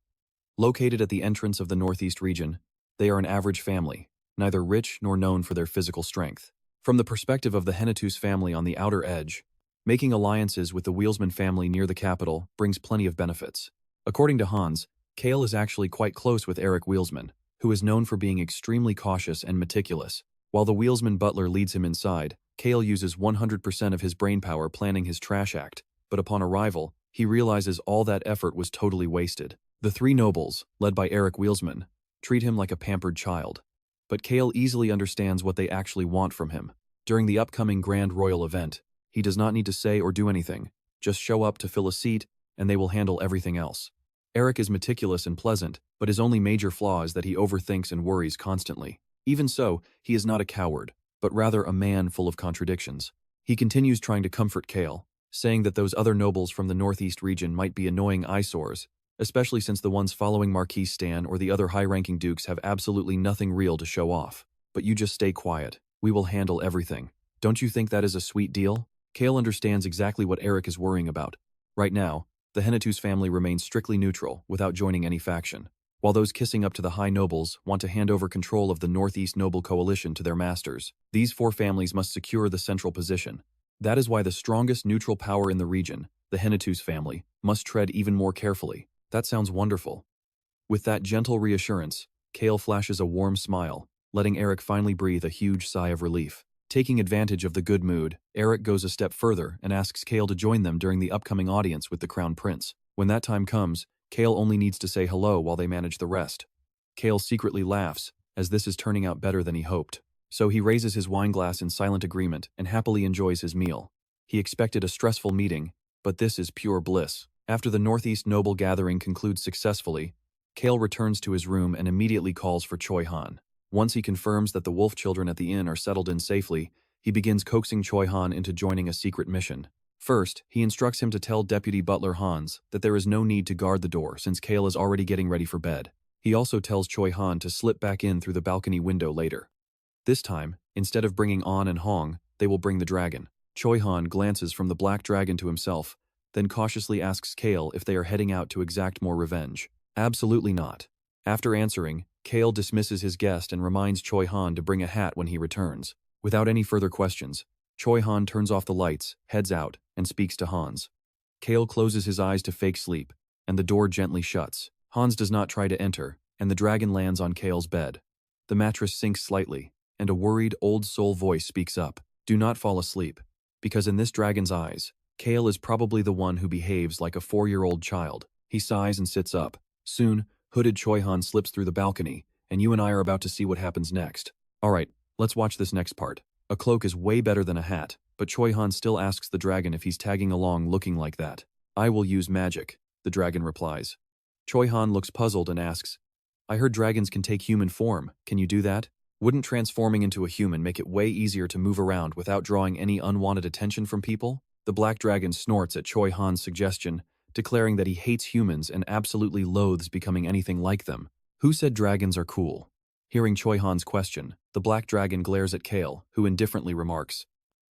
Located at the entrance of the Northeast region, they are an average family, neither rich nor known for their physical strength. From the perspective of the Henituse family on the outer edge, making alliances with the Wheelsman family near the capital brings plenty of benefits. According to Hans, Cale is actually quite close with Eric Wheelsman, who is known for being extremely cautious and meticulous. While the Wheelsman butler leads him inside, Cale uses 100% of his brainpower planning his trash act, but upon arrival, he realizes all that effort was totally wasted. The 3 nobles, led by Eric Wheelsman, treat him like a pampered child. But Cale easily understands what they actually want from him. During the upcoming Grand Royal event, he does not need to say or do anything, just show up to fill a seat, and they will handle everything else. Eric is meticulous and pleasant, but his only major flaw is that he overthinks and worries constantly. Even so, he is not a coward, but rather a man full of contradictions. He continues trying to comfort Cale, saying that those other nobles from the Northeast region might be annoying eyesores, especially since the ones following Marquis Stan or the other high-ranking dukes have absolutely nothing real to show off. But you just stay quiet. We will handle everything. Don't you think that is a sweet deal? Cale understands exactly what Eric is worrying about. Right now, the Henituse family remains strictly neutral, without joining any faction, while those kissing up to the high nobles want to hand over control of the Northeast Noble Coalition to their masters. These 4 families must secure the central position. That is why the strongest neutral power in the region, the Henituse family, must tread even more carefully. That sounds wonderful. With that gentle reassurance, Cale flashes a warm smile, letting Eric finally breathe a huge sigh of relief. Taking advantage of the good mood, Eric goes a step further and asks Cale to join them during the upcoming audience with the Crown Prince. When that time comes, Cale only needs to say hello while they manage the rest. Cale secretly laughs, as this is turning out better than he hoped. So he raises his wineglass in silent agreement and happily enjoys his meal. He expected a stressful meeting, but this is pure bliss. After the Northeast Noble gathering concludes successfully, Cale returns to his room and immediately calls for Choi Han. Once he confirms that the wolf children at the inn are settled in safely, he begins coaxing Choi Han into joining a secret mission. First, he instructs him to tell Deputy Butler Hans that there is no need to guard the door since Cale is already getting ready for bed. He also tells Choi Han to slip back in through the balcony window later. This time, instead of bringing On and Hong, they will bring the dragon. Choi Han glances from the black dragon to himself, then cautiously asks Cale if they are heading out to exact more revenge. Absolutely not. After answering, Cale dismisses his guest and reminds Choi Han to bring a hat when he returns. Without any further questions, Choi Han turns off the lights, heads out, and speaks to Hans. Cale closes his eyes to fake sleep, and the door gently shuts. Hans does not try to enter, and the dragon lands on Cale's bed. The mattress sinks slightly, and a worried old soul voice speaks up. Do not fall asleep, because in this dragon's eyes, Cale is probably the one who behaves like a 4-year-old child. He sighs and sits up. Soon, hooded Choi Han slips through the balcony, and you and I are about to see what happens next. Alright, let's watch this next part. A cloak is way better than a hat, but Choi Han still asks the dragon if he's tagging along looking like that. I will use magic, the dragon replies. Choi Han looks puzzled and asks, I heard dragons can take human form, can you do that? Wouldn't transforming into a human make it way easier to move around without drawing any unwanted attention from people? The black dragon snorts at Choi Han's suggestion, declaring that he hates humans and absolutely loathes becoming anything like them. Who said dragons are cool? Hearing Choi Han's question, the black dragon glares at Cale, who indifferently remarks,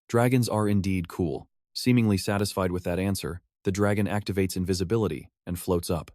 "Dragons are indeed cool." Seemingly satisfied with that answer, the dragon activates invisibility and floats up.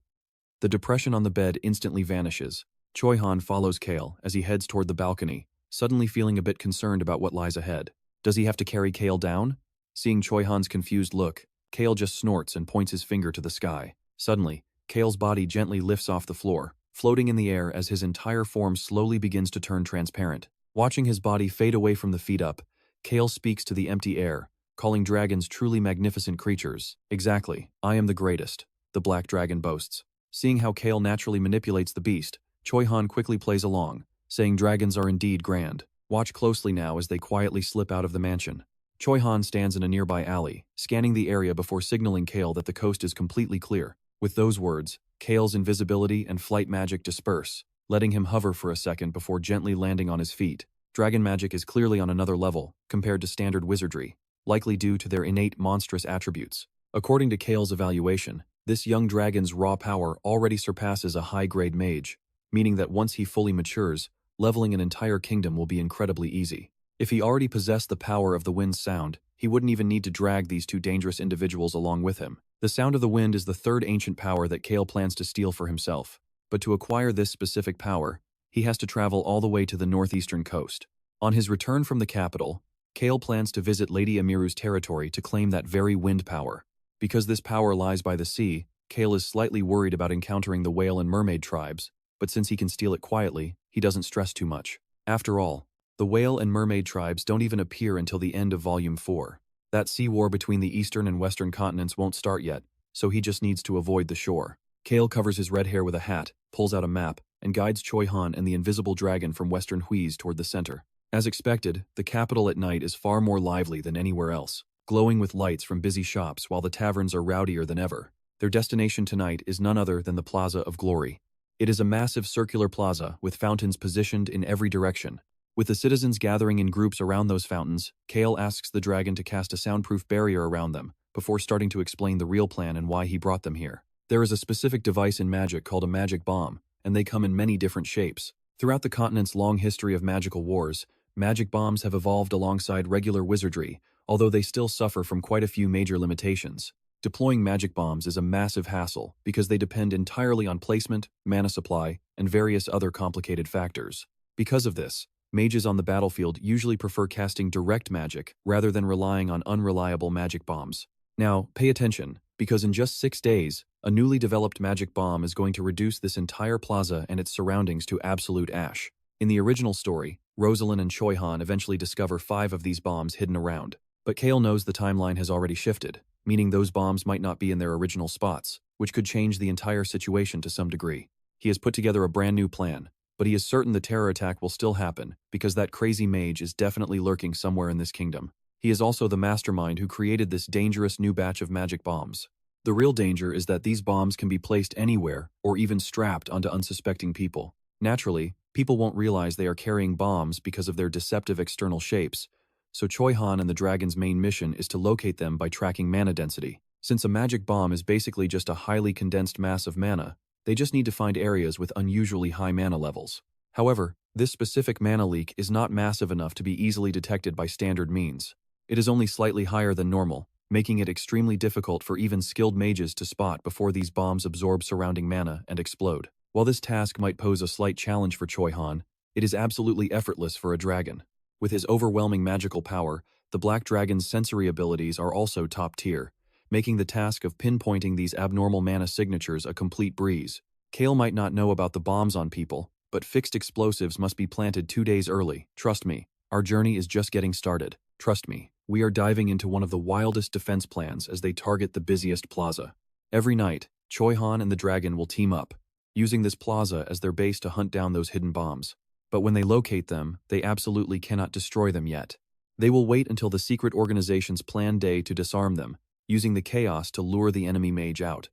The depression on the bed instantly vanishes. Choi Han follows Cale as he heads toward the balcony, suddenly feeling a bit concerned about what lies ahead. Does he have to carry Cale down? Seeing Choi Han's confused look, Cale just snorts and points his finger to the sky. Suddenly, Cale's body gently lifts off the floor, floating in the air as his entire form slowly begins to turn transparent. Watching his body fade away from the feet up, Cale speaks to the empty air, calling dragons truly magnificent creatures. "Exactly, I am the greatest," the black dragon boasts. Seeing how Cale naturally manipulates the beast, Choi Han quickly plays along, saying dragons are indeed grand. Watch closely now as they quietly slip out of the mansion. Choi Han stands in a nearby alley, scanning the area before signaling Cale that the coast is completely clear. With those words, Cale's invisibility and flight magic disperse, letting him hover for a second before gently landing on his feet. Dragon magic is clearly on another level, compared to standard wizardry, likely due to their innate monstrous attributes. According to Cale's evaluation, this young dragon's raw power already surpasses a high-grade mage, meaning that once he fully matures, leveling an entire kingdom will be incredibly easy. If he already possessed the power of the wind's sound, he wouldn't even need to drag these two dangerous individuals along with him. The sound of the wind is the third ancient power that Cale plans to steal for himself, but to acquire this specific power, he has to travel all the way to the northeastern coast. On his return from the capital, Cale plans to visit Lady Amiru's territory to claim that very wind power. Because this power lies by the sea, Cale is slightly worried about encountering the whale and mermaid tribes, but since he can steal it quietly, he doesn't stress too much. After all, the whale and mermaid tribes don't even appear until the end of Volume 4. That sea war between the eastern and western continents won't start yet, so he just needs to avoid the shore. Cale covers his red hair with a hat, pulls out a map, and guides Choi Han and the invisible dragon from western Huiz toward the center. As expected, the capital at night is far more lively than anywhere else, glowing with lights from busy shops while the taverns are rowdier than ever. Their destination tonight is none other than the Plaza of Glory. It is a massive circular plaza with fountains positioned in every direction. With the citizens gathering in groups around those fountains, Cale asks the dragon to cast a soundproof barrier around them, before starting to explain the real plan and why he brought them here. There is a specific device in magic called a magic bomb, and they come in many different shapes. Throughout the continent's long history of magical wars, magic bombs have evolved alongside regular wizardry, although they still suffer from quite a few major limitations. Deploying magic bombs is a massive hassle because they depend entirely on placement, mana supply, and various other complicated factors. Because of this, mages on the battlefield usually prefer casting direct magic rather than relying on unreliable magic bombs. Now, pay attention, because in just 6 days, a newly developed magic bomb is going to reduce this entire plaza and its surroundings to absolute ash. In the original story, Rosalind and Choi Han eventually discover 5 of these bombs hidden around. But Cale knows the timeline has already shifted, meaning those bombs might not be in their original spots, which could change the entire situation to some degree. He has put together a brand new plan, but he is certain the terror attack will still happen because that crazy mage is definitely lurking somewhere in this kingdom. He is also the mastermind who created this dangerous new batch of magic bombs. The real danger is that these bombs can be placed anywhere or even strapped onto unsuspecting people. Naturally, people won't realize they are carrying bombs because of their deceptive external shapes, so Choi Han and the dragon's main mission is to locate them by tracking mana density. Since a magic bomb is basically just a highly condensed mass of mana, they just need to find areas with unusually high mana levels. However, this specific mana leak is not massive enough to be easily detected by standard means. It is only slightly higher than normal, making it extremely difficult for even skilled mages to spot before these bombs absorb surrounding mana and explode. While this task might pose a slight challenge for Choi Han, it is absolutely effortless for a dragon. With his overwhelming magical power, the black dragon's sensory abilities are also top tier, making the task of pinpointing these abnormal mana signatures a complete breeze. Cale might not know about the bombs on people, but fixed explosives must be planted 2 days early. Trust me, our journey is just getting started. Trust me, we are diving into one of the wildest defense plans as they target the busiest plaza. Every night, Choi Han and the dragon will team up, using this plaza as their base to hunt down those hidden bombs. But when they locate them, they absolutely cannot destroy them yet. They will wait until the secret organization's planned day to disarm them, using the chaos to lure the enemy mage out.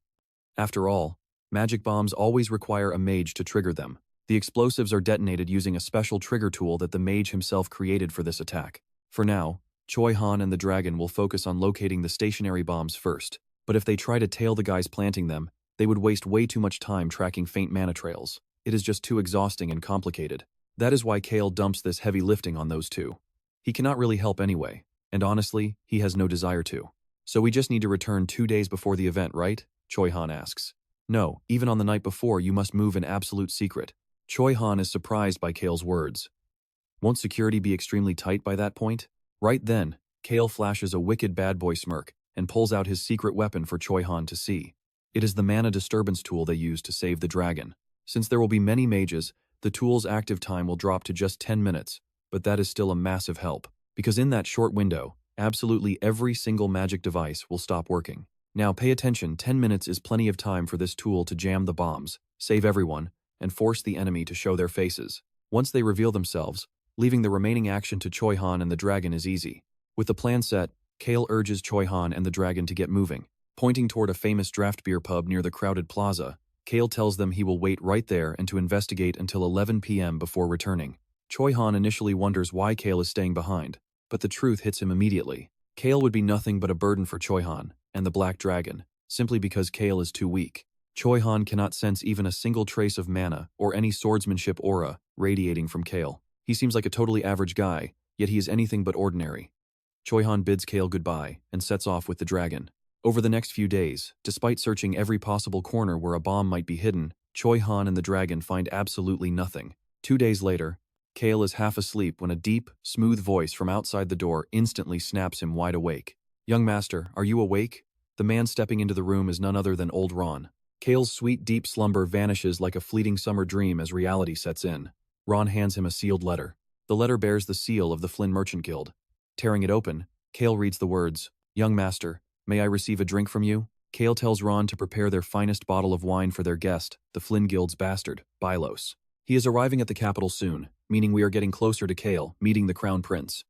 After all, magic bombs always require a mage to trigger them. The explosives are detonated using a special trigger tool that the mage himself created for this attack. For now, Choi Han and the dragon will focus on locating the stationary bombs first, but if they try to tail the guys planting them, they would waste way too much time tracking faint mana trails. It is just too exhausting and complicated. That is why Cale dumps this heavy lifting on those two. He cannot really help anyway, and honestly, he has no desire to. So we just need to return 2 days before the event, right? Choi Han asks. No, even on the night before you must move in absolute secret. Choi Han is surprised by Cale's words. Won't security be extremely tight by that point? Right then, Cale flashes a wicked bad boy smirk and pulls out his secret weapon for Choi Han to see. It is the mana disturbance tool they use to save the dragon. Since there will be many mages, the tool's active time will drop to just 10 minutes, but that is still a massive help, because in that short window, absolutely every single magic device will stop working. Now pay attention, 10 minutes is plenty of time for this tool to jam the bombs, save everyone, and force the enemy to show their faces. Once they reveal themselves, leaving the remaining action to Choi Han and the dragon is easy. With the plan set, Cale urges Choi Han and the dragon to get moving. Pointing toward a famous draft beer pub near the crowded plaza, Cale tells them he will wait right there and to investigate until 11 p.m. before returning. Choi Han initially wonders why Cale is staying behind, but the truth hits him immediately. Cale would be nothing but a burden for Choi Han and the Black Dragon, simply because Cale is too weak. Choi Han cannot sense even a single trace of mana or any swordsmanship aura radiating from Cale. He seems like a totally average guy, yet he is anything but ordinary. Choi Han bids Cale goodbye and sets off with the dragon. Over the next few days, despite searching every possible corner where a bomb might be hidden, Choi Han and the dragon find absolutely nothing. 2 days later, Cale is half asleep when a deep, smooth voice from outside the door instantly snaps him wide awake. Young master, are you awake? The man stepping into the room is none other than old RAON. Cale's sweet, deep slumber vanishes like a fleeting summer dream as reality sets in. RAON hands him a sealed letter. The letter bears the seal of the Flynn Merchant Guild. Tearing it open, Cale reads the words, "Young master, may I receive a drink from you?" Cale tells RAON to prepare their finest bottle of wine for their guest, the Flynn Guild's bastard, Bylos. He is arriving at the capital soon, meaning we are getting closer to Cale, meeting the Crown Prince.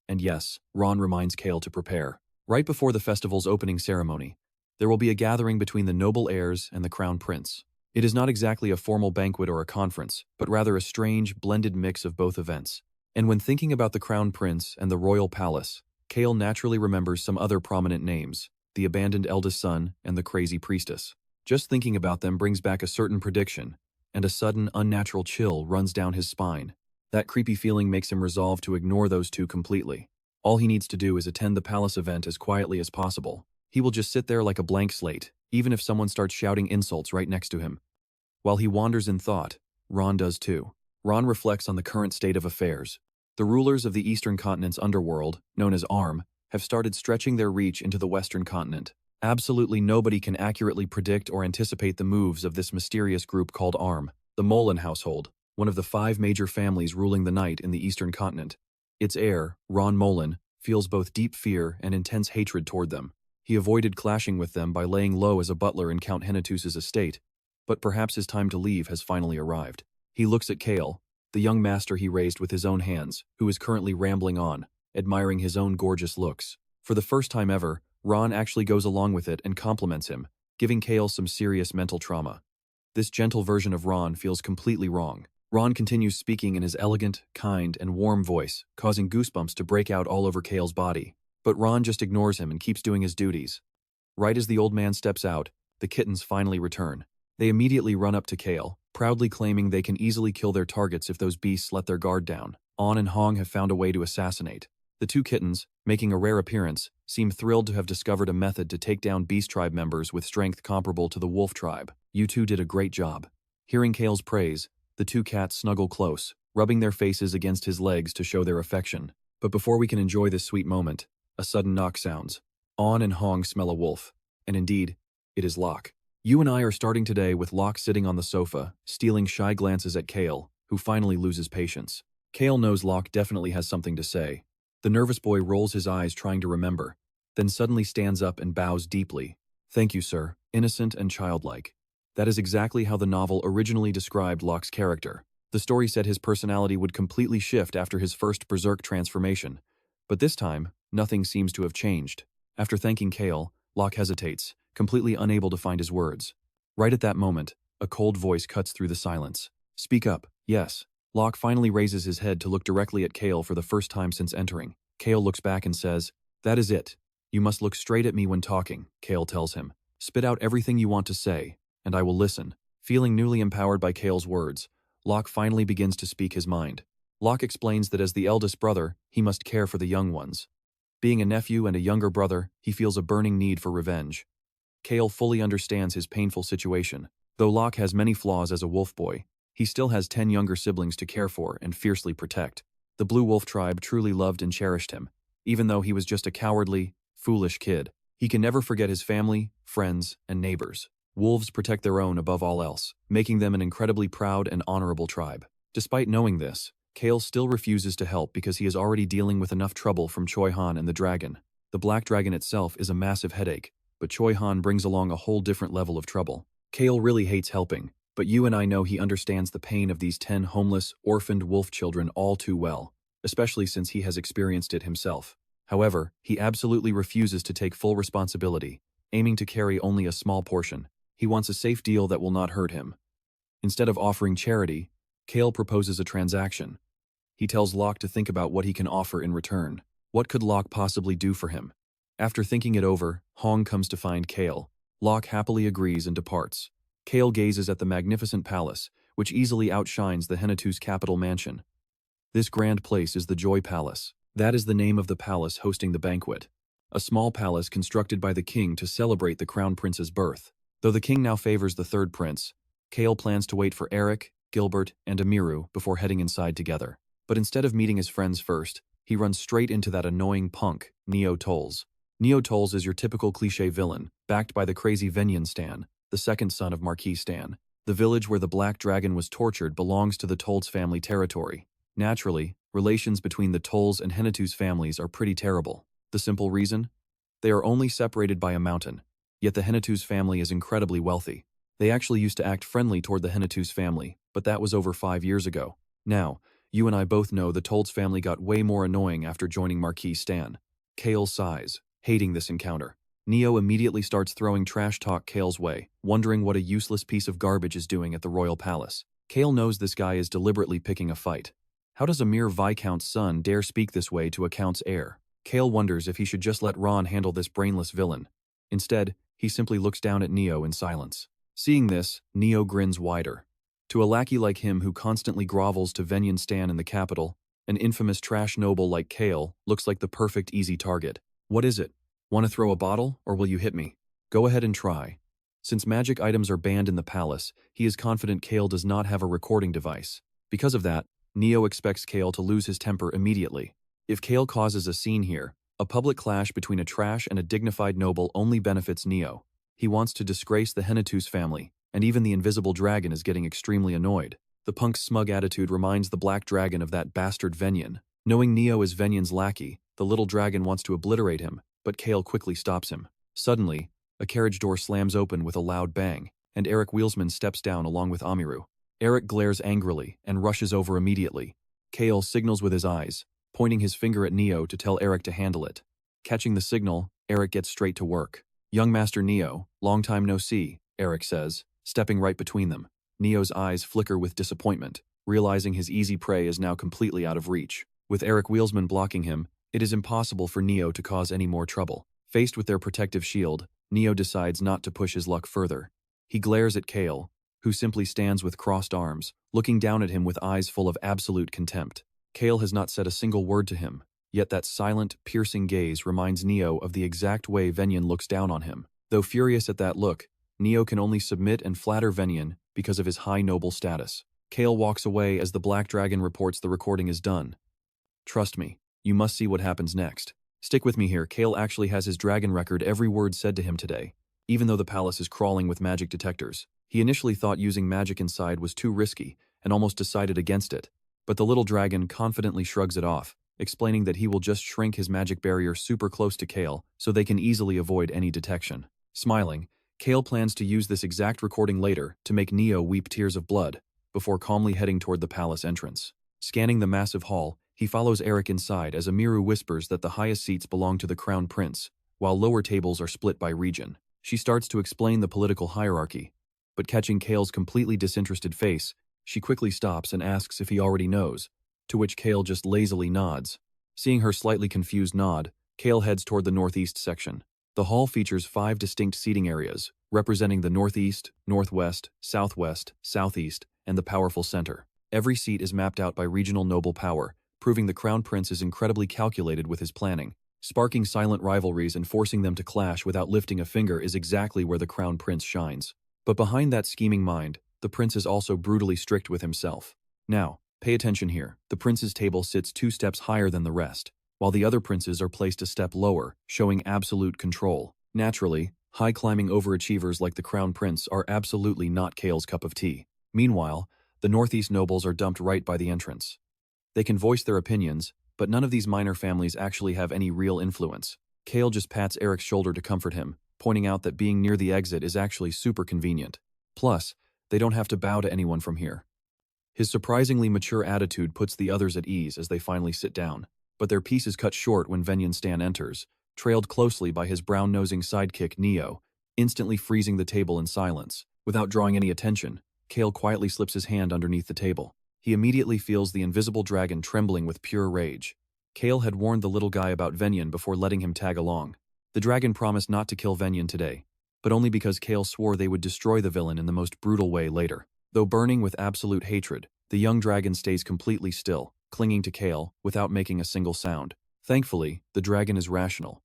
And yes, RAON reminds Cale to prepare. Right before the festival's opening ceremony, there will be a gathering between the noble heirs and the Crown Prince. It is not exactly a formal banquet or a conference, but rather a strange, blended mix of both events. And when thinking about the Crown Prince and the royal palace, Cale naturally remembers some other prominent names, the abandoned eldest son and the crazy priestess. Just thinking about them brings back a certain prediction, and a sudden, unnatural chill runs down his spine. That creepy feeling makes him resolve to ignore those two completely. All he needs to do is attend the palace event as quietly as possible. He will just sit there like a blank slate, even if someone starts shouting insults right next to him. While he wanders in thought, RAON does too. RAON reflects on the current state of affairs. The rulers of the Eastern Continent's underworld, known as ARM, have started stretching their reach into the Western continent. Absolutely nobody can accurately predict or anticipate the moves of this mysterious group called ARM, the Molan household, one of the 5 major families ruling the night in the Eastern continent. Its heir, Ron Molan, feels both deep fear and intense hatred toward them. He avoided clashing with them by laying low as a butler in Count Henituse's estate, but perhaps his time to leave has finally arrived. He looks at Cale, the young master he raised with his own hands, who is currently rambling on, admiring his own gorgeous looks. For the first time ever, RAON actually goes along with it and compliments him, giving Cale some serious mental trauma. This gentle version of RAON feels completely wrong. RAON continues speaking in his elegant, kind, and warm voice, causing goosebumps to break out all over Cale's body. But RAON just ignores him and keeps doing his duties. Right as the old man steps out, the kittens finally return. They immediately run up to Cale, proudly claiming they can easily kill their targets if those beasts let their guard down. On and Hong have found a way to assassinate. The 2 kittens, making a rare appearance, seem thrilled to have discovered a method to take down Beast Tribe members with strength comparable to the Wolf Tribe. You 2 did a great job. Hearing Cale's praise, the 2 cats snuggle close, rubbing their faces against his legs to show their affection. But before we can enjoy this sweet moment, a sudden knock sounds. On and Hong smell a wolf. And indeed, it is Locke. You and I are starting today with Locke sitting on the sofa, stealing shy glances at Cale, who finally loses patience. Cale knows Locke definitely has something to say. The nervous boy rolls his eyes trying to remember, then suddenly stands up and bows deeply. Thank you, sir, innocent and childlike. That is exactly how the novel originally described Locke's character. The story said his personality would completely shift after his first berserk transformation. But this time, nothing seems to have changed. After thanking Cale, Locke hesitates, completely unable to find his words. Right at that moment, a cold voice cuts through the silence. Speak up, yes. Locke finally raises his head to look directly at Cale for the first time since entering. Cale looks back and says, "That is it. You must look straight at me when talking," Cale tells him. "Spit out everything you want to say, and I will listen." Feeling newly empowered by Cale's words, Locke finally begins to speak his mind. Locke explains that as the eldest brother, he must care for the young ones. Being a nephew and a younger brother, he feels a burning need for revenge. Cale fully understands his painful situation. Though Locke has many flaws as a wolf boy, he still has 10 younger siblings to care for and fiercely protect. The Blue Wolf tribe truly loved and cherished him, even though he was just a cowardly, foolish kid. He can never forget his family, friends, and neighbors. Wolves protect their own above all else, making them an incredibly proud and honorable tribe. Despite knowing this, Cale still refuses to help because he is already dealing with enough trouble from Choi Han and the dragon. The black dragon itself is a massive headache, but Choi Han brings along a whole different level of trouble. Cale really hates helping, but you and I know he understands the pain of these 10 homeless, orphaned wolf children all too well, especially since he has experienced it himself. However, he absolutely refuses to take full responsibility, aiming to carry only a small portion. He wants a safe deal that will not hurt him. Instead of offering charity, Cale proposes a transaction. He tells Locke to think about what he can offer in return. What could Locke possibly do for him? After thinking it over, Hong comes to find Cale. Locke happily agrees and departs. Cale gazes at the magnificent palace, which easily outshines the Henituse capital mansion. This grand place is the Joy Palace. That is the name of the palace hosting the banquet. A small palace constructed by the king to celebrate the crown prince's birth. Though the king now favors the third prince, Cale plans to wait for Eric, Gilbert, and Amiru before heading inside together. But instead of meeting his friends first, he runs straight into that annoying punk, Neo Tolls. Neo Tolls is your typical cliché villain, backed by the crazy Venyan Stan, the second son of Marquis Stan. The village where the Black Dragon was tortured belongs to the Tolls family territory. Naturally, relations between the Tolls and Henituse families are pretty terrible. The simple reason? They are only separated by a mountain, yet the Henituse family is incredibly wealthy. They actually used to act friendly toward the Henituse family, but that was over 5 years ago. Now, you and I both know the Tolls family got way more annoying after joining Marquis Stan. Cale sighs, hating this encounter. Neo immediately starts throwing trash talk Cale's way, wondering what a useless piece of garbage is doing at the royal palace. Cale knows this guy is deliberately picking a fight. How does a mere Viscount's son dare speak this way to a Count's heir? Cale wonders if he should just let RAON handle this brainless villain. Instead, he simply looks down at Neo in silence. Seeing this, Neo grins wider. To a lackey like him who constantly grovels to Venyan Stan in the capital, an infamous trash noble like Cale looks like the perfect easy target. What is it? Want to throw a bottle, or will you hit me? Go ahead and try. Since magic items are banned in the palace, he is confident Cale does not have a recording device. Because of that, Neo expects Cale to lose his temper immediately. If Cale causes a scene here, a public clash between a trash and a dignified noble only benefits Neo. He wants to disgrace the Henituse family, and even the invisible dragon is getting extremely annoyed. The punk's smug attitude reminds the black dragon of that bastard Venyan. Knowing Neo is Venyan's lackey, the little dragon wants to obliterate him, but Cale quickly stops him. Suddenly, a carriage door slams open with a loud bang, and Eric Wheelsman steps down along with Amiru. Eric glares angrily and rushes over immediately. Cale signals with his eyes, pointing his finger at Neo to tell Eric to handle it. Catching the signal, Eric gets straight to work. "Young Master Neo, long time no see," Eric says, stepping right between them. Neo's eyes flicker with disappointment, realizing his easy prey is now completely out of reach. With Eric Wheelsman blocking him, it is impossible for Neo to cause any more trouble. Faced with their protective shield, Neo decides not to push his luck further. He glares at Cale, who simply stands with crossed arms, looking down at him with eyes full of absolute contempt. Cale has not said a single word to him, yet that silent, piercing gaze reminds Neo of the exact way Venyan looks down on him. Though furious at that look, Neo can only submit and flatter Venyan because of his high noble status. Cale walks away as the Black Dragon reports the recording is done. "Trust me, you must see what happens next. Stick with me here. Cale actually has his dragon record every word said to him today, even though the palace is crawling with magic detectors. He initially thought using magic inside was too risky and almost decided against it, but the little dragon confidently shrugs it off, explaining that he will just shrink his magic barrier super close to Cale so they can easily avoid any detection. Smiling, Cale plans to use this exact recording later to make Neo weep tears of blood, before calmly heading toward the palace entrance. Scanning the massive hall, he follows Eric inside as Amiru whispers that the highest seats belong to the crown prince, while lower tables are split by region. She starts to explain the political hierarchy, but catching Cale's completely disinterested face, she quickly stops and asks if he already knows, to which Cale just lazily nods. Seeing her slightly confused nod, Cale heads toward the northeast section. The hall features 5 distinct seating areas, representing the northeast, northwest, southwest, southeast, and the powerful center. Every seat is mapped out by regional noble power, proving the Crown Prince is incredibly calculated with his planning. Sparking silent rivalries and forcing them to clash without lifting a finger is exactly where the Crown Prince shines. But behind that scheming mind, the prince is also brutally strict with himself. Now, pay attention here. The prince's table sits 2 steps higher than the rest, while the other princes are placed a step lower, showing absolute control. Naturally, high-climbing overachievers like the Crown Prince are absolutely not Cale's cup of tea. Meanwhile, the Northeast nobles are dumped right by the entrance. They can voice their opinions, but none of these minor families actually have any real influence. Cale just pats Eric's shoulder to comfort him, pointing out that being near the exit is actually super convenient. Plus, they don't have to bow to anyone from here. His surprisingly mature attitude puts the others at ease as they finally sit down, but their peace is cut short when Venyan Stan enters, trailed closely by his brown-nosing sidekick Neo, instantly freezing the table in silence. Without drawing any attention, Cale quietly slips his hand underneath the table. He immediately feels the invisible dragon trembling with pure rage. Cale had warned the little guy about Venyan before letting him tag along. The dragon promised not to kill Venyan today, but only because Cale swore they would destroy the villain in the most brutal way later. Though burning with absolute hatred, the young dragon stays completely still, clinging to Cale without making a single sound. Thankfully, the dragon is rational.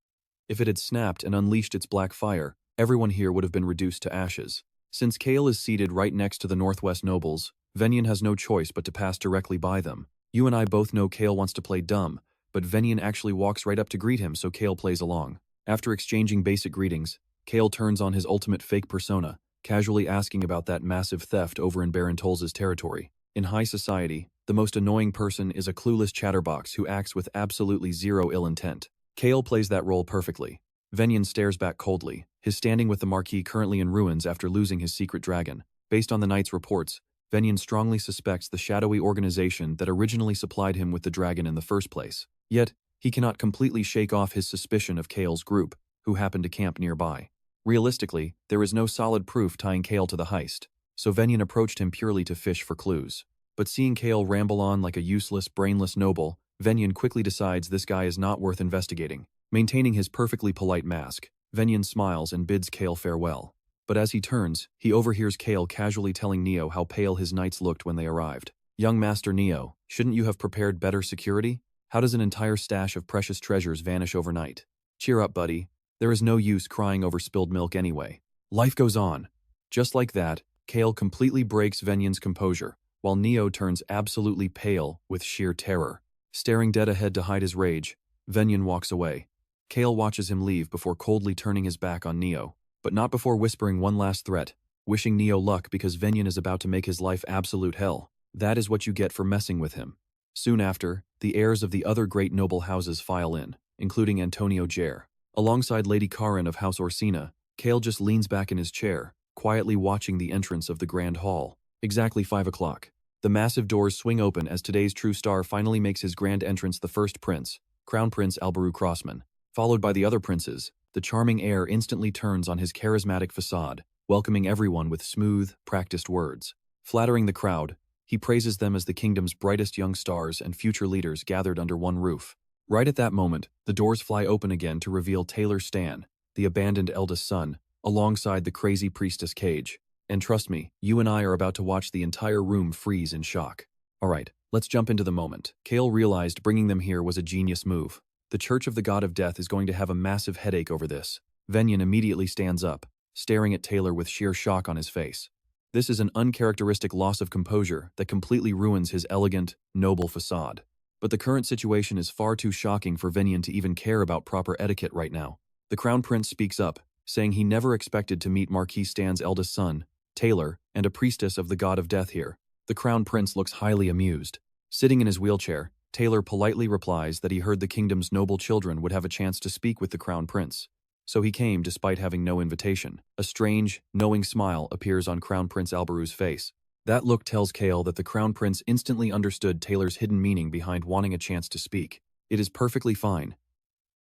If it had snapped and unleashed its black fire, everyone here would have been reduced to ashes. Since Cale is seated right next to the Northwest nobles, Venyan has no choice but to pass directly by them. You and I both know Cale wants to play dumb, but Venyan actually walks right up to greet him, so Cale plays along. After exchanging basic greetings, Cale turns on his ultimate fake persona, casually asking about that massive theft over in Baron Tolz's territory. In high society, the most annoying person is a clueless chatterbox who acts with absolutely zero ill intent. Cale plays that role perfectly. Venyan stares back coldly, his standing with the Marquis currently in ruins after losing his secret dragon. Based on the knight's reports, Venyan strongly suspects the shadowy organization that originally supplied him with the dragon in the first place. Yet, he cannot completely shake off his suspicion of Cale's group, who happened to camp nearby. Realistically, there is no solid proof tying Cale to the heist, so Venyan approached him purely to fish for clues. But seeing Cale ramble on like a useless, brainless noble, Venyan quickly decides this guy is not worth investigating. Maintaining his perfectly polite mask, Venyan smiles and bids Cale farewell. But as he turns, he overhears Cale casually telling Neo how pale his knights looked when they arrived. "Young Master Neo, shouldn't you have prepared better security? How does an entire stash of precious treasures vanish overnight? Cheer up, buddy. There is no use crying over spilled milk anyway. Life goes on." Just like that, Cale completely breaks Venyan's composure, while Neo turns absolutely pale with sheer terror. Staring dead ahead to hide his rage, Venyan walks away. Cale watches him leave before coldly turning his back on Neo, but not before whispering one last threat, wishing Neo luck because Venyan is about to make his life absolute hell. That is what you get for messing with him. Soon after, the heirs of the other great noble houses file in, including Antonio Jair. Alongside Lady Karin of House Orsina, Cale just leans back in his chair, quietly watching the entrance of the Grand Hall. Exactly 5 o'clock. The massive doors swing open as today's true star finally makes his grand entrance, the first prince, Crown Prince Albaru Crossman. Followed by the other princes, the charming heir instantly turns on his charismatic facade, welcoming everyone with smooth, practiced words. Flattering the crowd, he praises them as the kingdom's brightest young stars and future leaders gathered under one roof. Right at that moment, the doors fly open again to reveal Taylor Stan, the abandoned eldest son, alongside the crazy priestess Cage. And trust me, you and I are about to watch the entire room freeze in shock. Alright, let's jump into the moment. Cale realized bringing them here was a genius move. The Church of the God of Death is going to have a massive headache over this. Venyan immediately stands up, staring at Taylor with sheer shock on his face. This is an uncharacteristic loss of composure that completely ruins his elegant, noble facade. But the current situation is far too shocking for Venyan to even care about proper etiquette right now. The Crown Prince speaks up, saying he never expected to meet Marquis Stan's eldest son, Taylor, and a priestess of the God of Death here. The Crown Prince looks highly amused. Sitting in his wheelchair, Taylor politely replies that he heard the kingdom's noble children would have a chance to speak with the Crown Prince. So he came despite having no invitation. A strange, knowing smile appears on Crown Prince Albaru's face. That look tells Cale that the Crown Prince instantly understood Taylor's hidden meaning behind wanting a chance to speak. It is perfectly fine.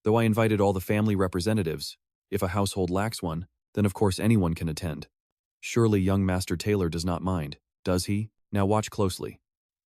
Though I invited all the family representatives, if a household lacks one, then of course anyone can attend. Surely young Master Taylor does not mind, does he? Now watch closely.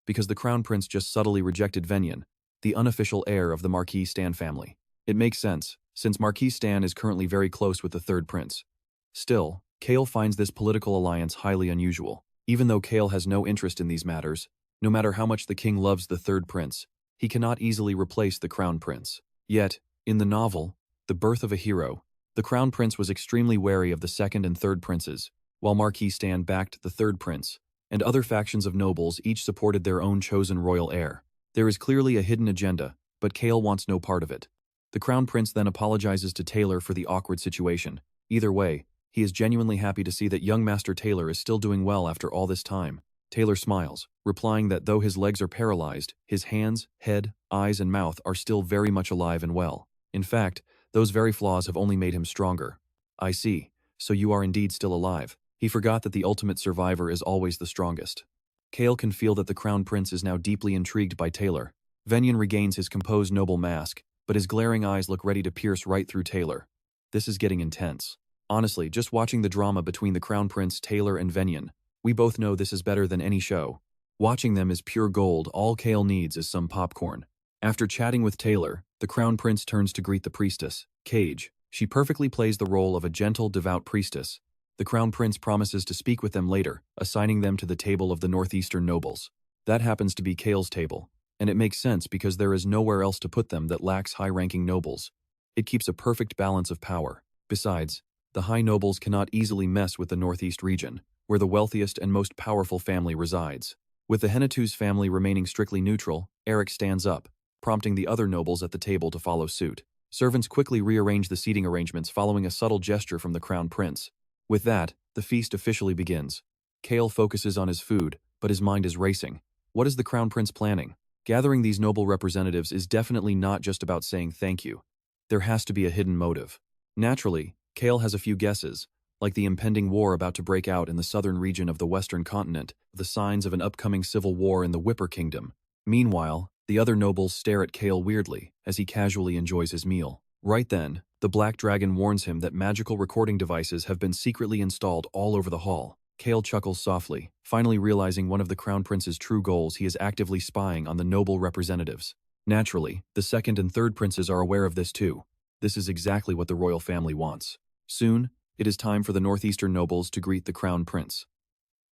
Because the Crown Prince just subtly rejected Venyan, the unofficial heir of the Marquis Stan family. It makes sense. since Marquis Stan is currently very close with the third prince. Still, Cale finds this political alliance highly unusual. Even though Cale has no interest in these matters, no matter how much the king loves the third prince, he cannot easily replace the crown prince. Yet, in the novel, The Birth of a Hero, the crown prince was extremely wary of the second and third princes, while Marquis Stan backed the third prince, and other factions of nobles each supported their own chosen royal heir. There is clearly a hidden agenda, but Cale wants no part of it. The crown prince then apologizes to Taylor for the awkward situation. Either way, he is genuinely happy to see that young Master Taylor is still doing well after all this time. Taylor smiles, replying that though his legs are paralyzed, his hands, head, eyes, and mouth are still very much alive and well. In fact, those very flaws have only made him stronger. I see, so you are indeed still alive. He forgot that the ultimate survivor is always the strongest. Cale can feel that the crown prince is now deeply intrigued by Taylor. Venyon regains his composed noble mask, but his glaring eyes look ready to pierce right through Taylor. This is getting intense. Honestly, just watching the drama between the crown prince, Taylor, and Venyon, we both know this is better than any show. Watching them is pure gold. All Cale needs is some popcorn. After chatting with Taylor, the crown prince turns to greet the priestess, Cage. She perfectly plays the role of a gentle, devout priestess. The crown prince promises to speak with them later, assigning them to the table of the northeastern nobles. That happens to be Cale's table, and it makes sense because there is nowhere else to put them that lacks high-ranking nobles. It keeps a perfect balance of power. Besides, the high nobles cannot easily mess with the northeast region, where the wealthiest and most powerful family resides. With the Henituse family remaining strictly neutral, Eric stands up, prompting the other nobles at the table to follow suit. Servants quickly rearrange the seating arrangements following a subtle gesture from the crown prince. With that, the feast officially begins. Cale focuses on his food, but his mind is racing. What is the crown prince planning? Gathering these noble representatives is definitely not just about saying thank you. There has to be a hidden motive. Naturally, Cale has a few guesses, like the impending war about to break out in the southern region of the western continent, the signs of an upcoming civil war in the Whipper Kingdom. Meanwhile, the other nobles stare at Cale weirdly as he casually enjoys his meal. Right then, the Black Dragon warns him that magical recording devices have been secretly installed all over the hall. Cale chuckles softly, finally realizing one of the crown prince's true goals: he is actively spying on the noble representatives. Naturally, the second and third princes are aware of this too. This is exactly what the royal family wants. Soon, it is time for the northeastern nobles to greet the crown prince.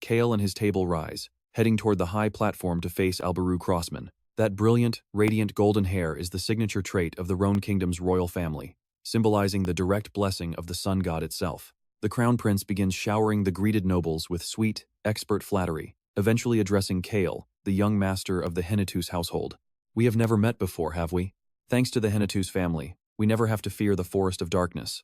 Cale and his table rise, heading toward the high platform to face Alberu Crossman. That brilliant, radiant golden hair is the signature trait of the RAON Kingdom's royal family, symbolizing the direct blessing of the sun god itself. The crown prince begins showering the greeted nobles with sweet, expert flattery, eventually addressing Cale, the young master of the Henituse household. We have never met before, have we? Thanks to the Henituse family, we never have to fear the forest of darkness.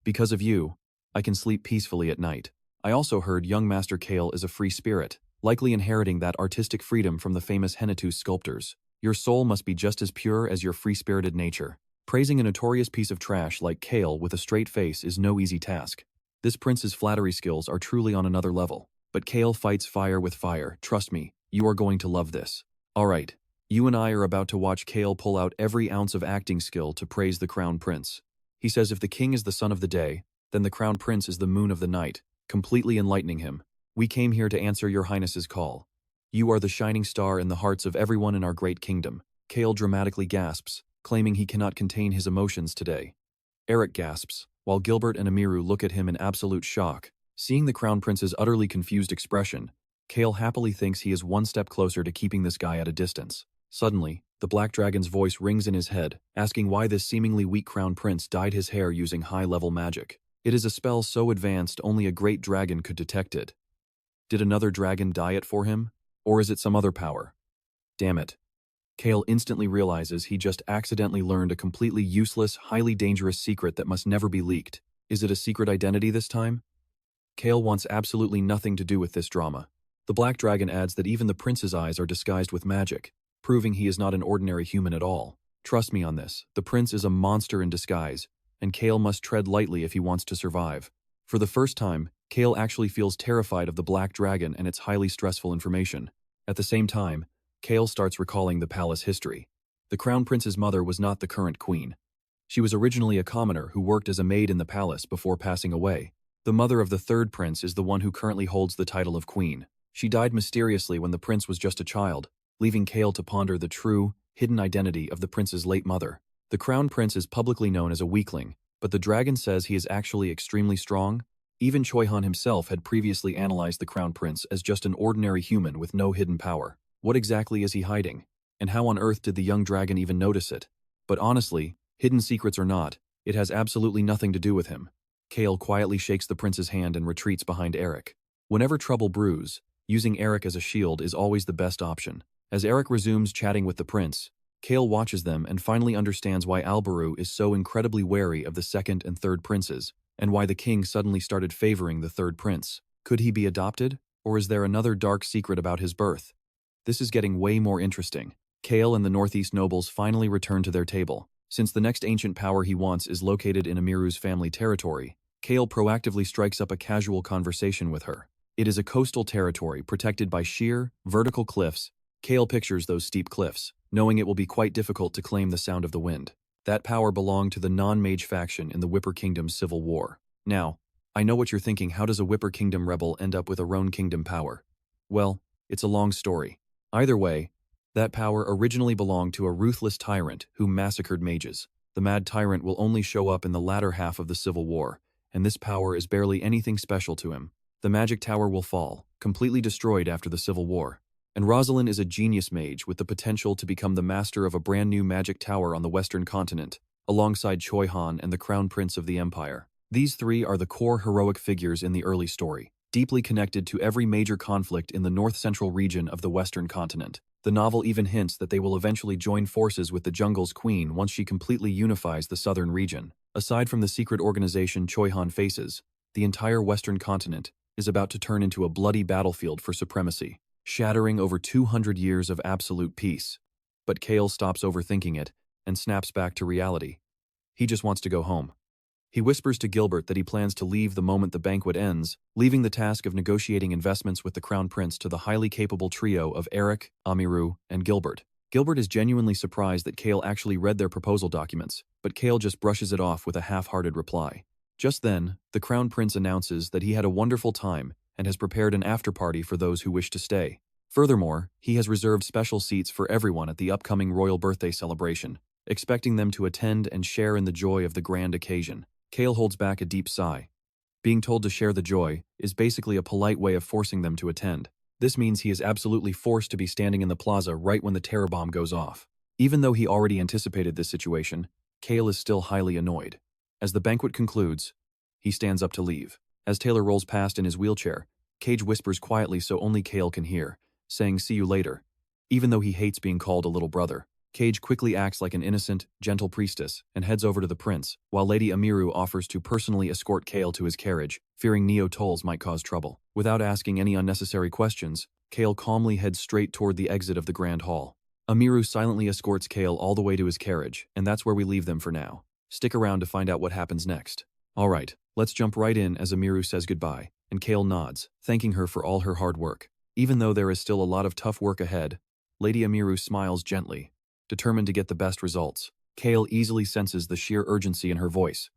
Because of you, I can sleep peacefully at night. I also heard young Master Cale is a free spirit, likely inheriting that artistic freedom from the famous Henituse sculptors. Your soul must be just as pure as your free-spirited nature. Praising a notorious piece of trash like Cale with a straight face is no easy task. This prince's flattery skills are truly on another level. But Cale fights fire with fire. Trust me, you are going to love this. Alright, you and I are about to watch Cale pull out every ounce of acting skill to praise the crown prince. He says if the king is the sun of the day, then the crown prince is the moon of the night, completely enlightening him. We came here to answer your highness's call. You are the shining star in the hearts of everyone in our great kingdom. Cale dramatically gasps, claiming he cannot contain his emotions today. Eric gasps, while Gilbert and Amiru look at him in absolute shock. Seeing the crown prince's utterly confused expression, Cale happily thinks he is one step closer to keeping this guy at a distance. Suddenly, the Black Dragon's voice rings in his head, asking why this seemingly weak crown prince dyed his hair using high-level magic. It is a spell so advanced only a great dragon could detect it. Did another dragon dye it for him? Or is it some other power? Damn it. Cale instantly realizes he just accidentally learned a completely useless, highly dangerous secret that must never be leaked. Is it a secret identity this time? Cale wants absolutely nothing to do with this drama. The Black Dragon adds that even the prince's eyes are disguised with magic, proving he is not an ordinary human at all. Trust me on this, the prince is a monster in disguise, and Cale must tread lightly if he wants to survive. For the first time, Cale actually feels terrified of the Black Dragon and its highly stressful information. At the same time, Cale starts recalling the palace history. The crown prince's mother was not the current queen. She was originally a commoner who worked as a maid in the palace before passing away. The mother of the third prince is the one who currently holds the title of queen. She died mysteriously when the prince was just a child, leaving Cale to ponder the true, hidden identity of the prince's late mother. The Crown Prince is publicly known as a weakling, but the dragon says he is actually extremely strong. Even Choi Han himself had previously analyzed the Crown Prince as just an ordinary human with no hidden power. What exactly is he hiding? And how on earth did the young dragon even notice it? But honestly, hidden secrets or not, it has absolutely nothing to do with him. Cale quietly shakes the prince's hand and retreats behind Eric. Whenever trouble brews, using Eric as a shield is always the best option. As Eric resumes chatting with the prince, Cale watches them and finally understands why Alberu is so incredibly wary of the second and third princes, and why the king suddenly started favoring the third prince. Could he be adopted? Or is there another dark secret about his birth? This is getting way more interesting. Cale and the Northeast nobles finally return to their table. Since the next ancient power he wants is located in Amiru's family territory, Cale proactively strikes up a casual conversation with her. It is a coastal territory protected by sheer, vertical cliffs. Cale pictures those steep cliffs, knowing it will be quite difficult to claim the sound of the wind. That power belonged to the non-mage faction in the Whipper Kingdom's civil war. Now, I know what you're thinking, how does a Whipper Kingdom rebel end up with a RAON Kingdom power? Well, it's a long story. Either way, that power originally belonged to a ruthless tyrant who massacred mages. The mad tyrant will only show up in the latter half of the civil war, and this power is barely anything special to him. The magic tower will fall, completely destroyed after the civil war. And Rosalind is a genius mage with the potential to become the master of a brand new magic tower on the Western continent, alongside Choi Han and the Crown Prince of the Empire. These three are the core heroic figures in the early story, deeply connected to every major conflict in the north-central region of the Western continent. The novel even hints that they will eventually join forces with the Jungle's queen once she completely unifies the southern region. Aside from the secret organization Choi Han faces, the entire Western continent is about to turn into a bloody battlefield for supremacy, shattering over 200 years of absolute peace. But Cale stops overthinking it and snaps back to reality. He just wants to go home. He whispers to Gilbert that he plans to leave the moment the banquet ends, leaving the task of negotiating investments with the Crown Prince to the highly capable trio of Eric, Amiru, and Gilbert. Gilbert is genuinely surprised that Cale actually read their proposal documents, but Cale just brushes it off with a half-hearted reply. Just then, the Crown Prince announces that he had a wonderful time and has prepared an after-party for those who wish to stay. Furthermore, he has reserved special seats for everyone at the upcoming royal birthday celebration, expecting them to attend and share in the joy of the grand occasion. Cale holds back a deep sigh. Being told to share the joy is basically a polite way of forcing them to attend. This means he is absolutely forced to be standing in the plaza right when the terror bomb goes off. Even though he already anticipated this situation, Cale is still highly annoyed. As the banquet concludes, he stands up to leave. As Taylor rolls past in his wheelchair, Cage whispers quietly so only Cale can hear, saying "see you later." Even though he hates being called a little brother, Cage quickly acts like an innocent, gentle priestess and heads over to the prince, while Lady Amiru offers to personally escort Cale to his carriage, fearing Neo tolls might cause trouble. Without asking any unnecessary questions, Cale calmly heads straight toward the exit of the Grand Hall. Amiru silently escorts Cale all the way to his carriage, and that's where we leave them for now. Stick around to find out what happens next. Alright, let's jump right in as Amiru says goodbye, and Cale nods, thanking her for all her hard work. Even though there is still a lot of tough work ahead, Lady Amiru smiles gently, determined to get the best results. Cale easily senses the sheer urgency in her voice.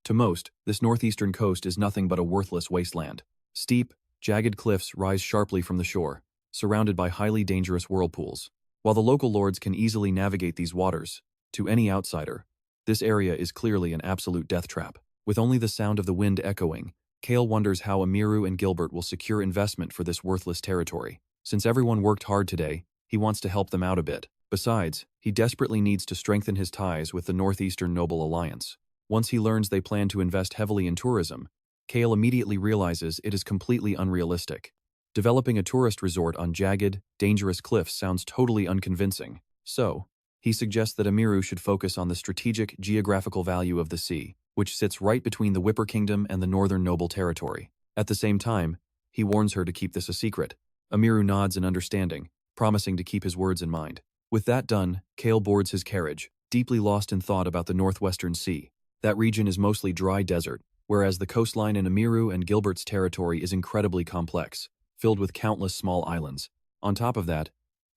To most, this northeastern coast is nothing but a worthless wasteland. Steep, jagged cliffs rise sharply from the shore, surrounded by highly dangerous whirlpools. While the local lords can easily navigate these waters, to any outsider, this area is clearly an absolute death trap. With only the sound of the wind echoing, Cale wonders how Amiru and Gilbert will secure investment for this worthless territory. Since everyone worked hard today, he wants to help them out a bit. Besides, he desperately needs to strengthen his ties with the Northeastern Noble Alliance. Once he learns they plan to invest heavily in tourism, Cale immediately realizes it is completely unrealistic. Developing a tourist resort on jagged, dangerous cliffs sounds totally unconvincing. So, he suggests that Amiru should focus on the strategic geographical value of the sea, which sits right between the Whipper Kingdom and the Northern Noble Territory. At the same time, he warns her to keep this a secret. Amiru nods in understanding, promising to keep his words in mind. With that done, Cale boards his carriage, deeply lost in thought about the Northwestern Sea. That region is mostly dry desert, whereas the coastline in Amiru and Gilbert's territory is incredibly complex, filled with countless small islands. On top of that,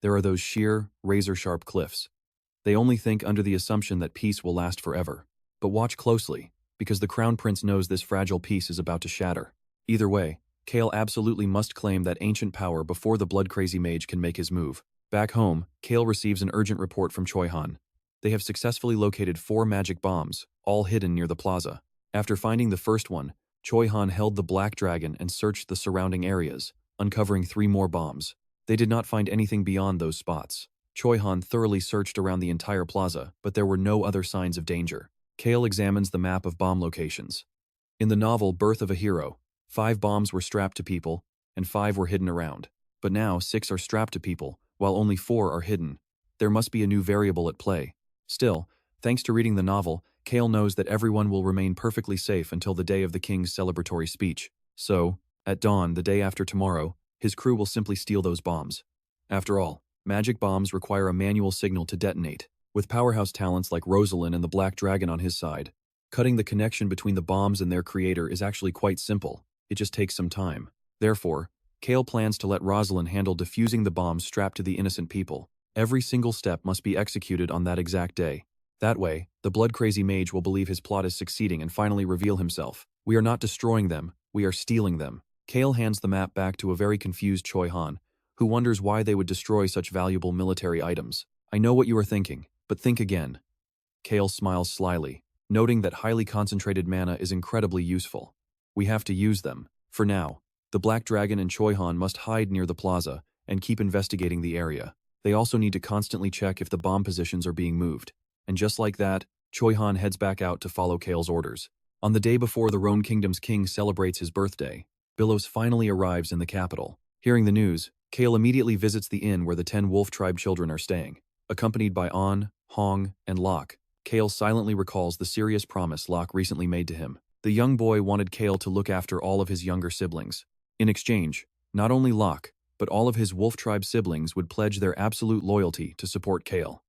there are those sheer, razor-sharp cliffs. They only think under the assumption that peace will last forever. But watch closely, because the Crown Prince knows this fragile peace is about to shatter. Either way, Cale absolutely must claim that ancient power before the blood-crazy mage can make his move. Back home, Cale receives an urgent report from Choi Han. They have successfully located 4 magic bombs, all hidden near the plaza. After finding the first one, Choi Han held the black dragon and searched the surrounding areas, uncovering 3 more bombs. They did not find anything beyond those spots. Choi Han thoroughly searched around the entire plaza, but there were no other signs of danger. Cale examines the map of bomb locations. In the novel Birth of a Hero, 5 bombs were strapped to people, and 5 were hidden around. But now 6 are strapped to people, while only 4 are hidden. There must be a new variable at play. Still, thanks to reading the novel, Cale knows that everyone will remain perfectly safe until the day of the king's celebratory speech. So, at dawn the day after tomorrow, his crew will simply steal those bombs. After all, magic bombs require a manual signal to detonate. With powerhouse talents like Rosalind and the Black Dragon on his side, cutting the connection between the bombs and their creator is actually quite simple. It just takes some time. Therefore, Cale plans to let Rosalind handle defusing the bombs strapped to the innocent people. Every single step must be executed on that exact day. That way, the blood-crazy mage will believe his plot is succeeding and finally reveal himself. We are not destroying them, we are stealing them. Cale hands the map back to a very confused Choi Han, who wonders why they would destroy such valuable military items. I know what you are thinking, but think again. Cale smiles slyly, noting that highly concentrated mana is incredibly useful. We have to use them. For now, the Black Dragon and Choi Han must hide near the plaza and keep investigating the area. They also need to constantly check if the bomb positions are being moved. And just like that, Choi Han heads back out to follow Cale's orders. On the day before the RAON Kingdom's king celebrates his birthday, Billos finally arrives in the capital. Hearing the news, Cale immediately visits the inn where the 10 Wolf Tribe children are staying. Accompanied by An, Hong, and Locke, Cale silently recalls the serious promise Locke recently made to him. The young boy wanted Cale to look after all of his younger siblings. In exchange, not only Locke, but all of his Wolf Tribe siblings would pledge their absolute loyalty to support Cale.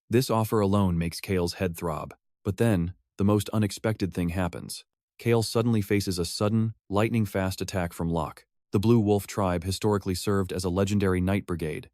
This offer alone makes Cale's head throb. But then, the most unexpected thing happens. Cale suddenly faces a sudden, lightning-fast attack from Locke. The Blue Wolf Tribe historically served as a legendary knight brigade.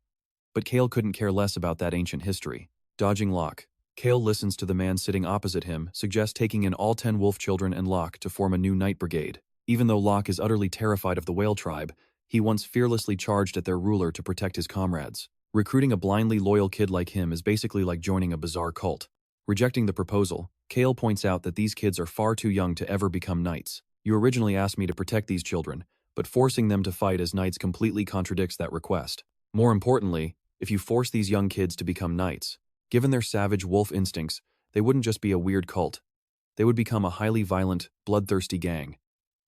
But Cale couldn't care less about that ancient history. Dodging Locke, Cale listens to the man sitting opposite him suggest taking in all 10 wolf children and Locke to form a new knight brigade. Even though Locke is utterly terrified of the Whale Tribe, he once fearlessly charged at their ruler to protect his comrades. Recruiting a blindly loyal kid like him is basically like joining a bizarre cult. Rejecting the proposal, Cale points out that these kids are far too young to ever become knights. You originally asked me to protect these children, but forcing them to fight as knights completely contradicts that request. More importantly, if you force these young kids to become knights, given their savage wolf instincts, they wouldn't just be a weird cult. They would become a highly violent, bloodthirsty gang.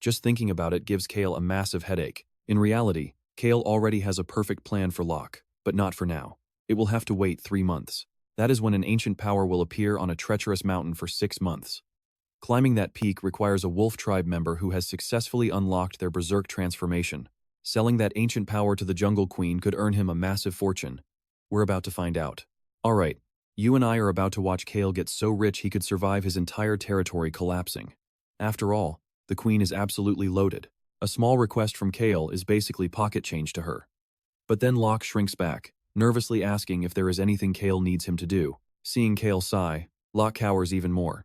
Just thinking about it gives Cale a massive headache. In reality, Cale already has a perfect plan for Locke, but not for now. It will have to wait 3 months. That is when an ancient power will appear on a treacherous mountain for 6 months. Climbing that peak requires a Wolf Tribe member who has successfully unlocked their berserk transformation. Selling that ancient power to the Jungle Queen could earn him a massive fortune. We're about to find out. Alright, you and I are about to watch Cale get so rich he could survive his entire territory collapsing. After all, the Queen is absolutely loaded. A small request from Cale is basically pocket change to her. But then Locke shrinks back, nervously asking if there is anything Cale needs him to do. Seeing Cale sigh, Locke cowers even more.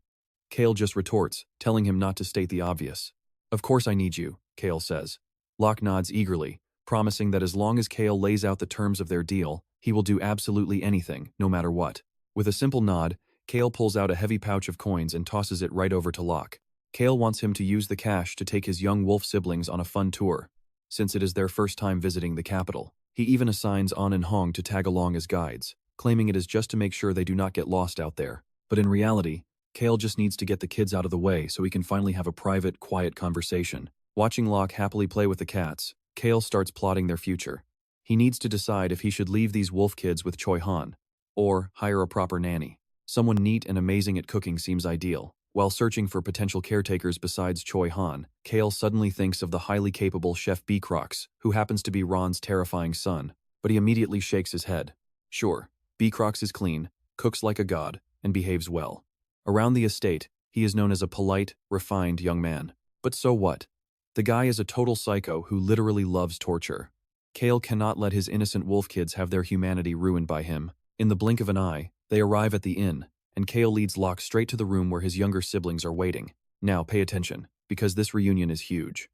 Cale just retorts, telling him not to state the obvious. Of course I need you, Cale says. Locke nods eagerly, promising that as long as Cale lays out the terms of their deal, he will do absolutely anything, no matter what. With a simple nod, Cale pulls out a heavy pouch of coins and tosses it right over to Locke. Cale wants him to use the cash to take his young wolf siblings on a fun tour, since it is their first time visiting the capital. He even assigns An and Hong to tag along as guides, claiming it is just to make sure they do not get lost out there. But in reality, Cale just needs to get the kids out of the way so he can finally have a private, quiet conversation. Watching Locke happily play with the cats, Cale starts plotting their future. He needs to decide if he should leave these wolf kids with Choi Han, or hire a proper nanny. Someone neat and amazing at cooking seems ideal. While searching for potential caretakers besides Choi Han, Cale suddenly thinks of the highly capable Chef Beecrox, who happens to be Ron's terrifying son, but he immediately shakes his head. Sure, Beecrox is clean, cooks like a god, and behaves well. Around the estate, he is known as a polite, refined young man. But so what? The guy is a total psycho who literally loves torture. Cale cannot let his innocent wolf kids have their humanity ruined by him. In the blink of an eye, they arrive at the inn, and Cale leads Locke straight to the room where his younger siblings are waiting. Now pay attention, because this reunion is huge.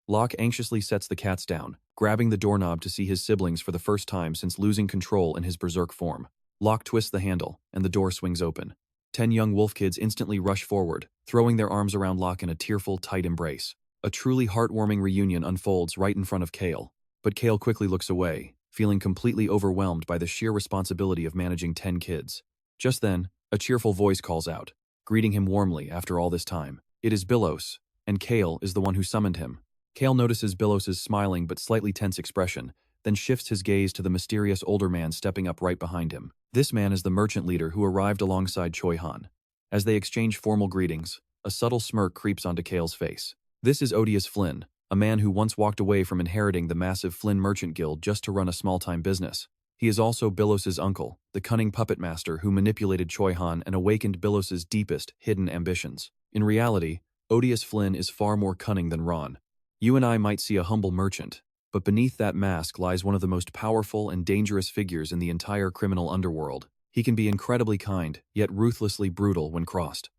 Locke anxiously sets the cats down, grabbing the doorknob to see his siblings for the first time since losing control in his berserk form. Locke twists the handle, and the door swings open. 10 young wolf kids instantly rush forward, throwing their arms around Locke in a tearful, tight embrace. A truly heartwarming reunion unfolds right in front of Cale. But Cale quickly looks away, feeling completely overwhelmed by the sheer responsibility of managing 10 kids. Just then, a cheerful voice calls out, greeting him warmly after all this time. It is Billos, and Cale is the one who summoned him. Cale notices Billos's smiling but slightly tense expression, then shifts his gaze to the mysterious older man stepping up right behind him. This man is the merchant leader who arrived alongside Choi Han. As they exchange formal greetings, a subtle smirk creeps onto Cale's face. This is Odious Flynn, a man who once walked away from inheriting the massive Flynn Merchant Guild just to run a small-time business. He is also Billos's uncle, the cunning puppet master who manipulated Choi Han and awakened Billos's deepest, hidden ambitions. In reality, Odious Flynn is far more cunning than RAON. You and I might see a humble merchant, but beneath that mask lies one of the most powerful and dangerous figures in the entire criminal underworld. He can be incredibly kind, yet ruthlessly brutal when crossed.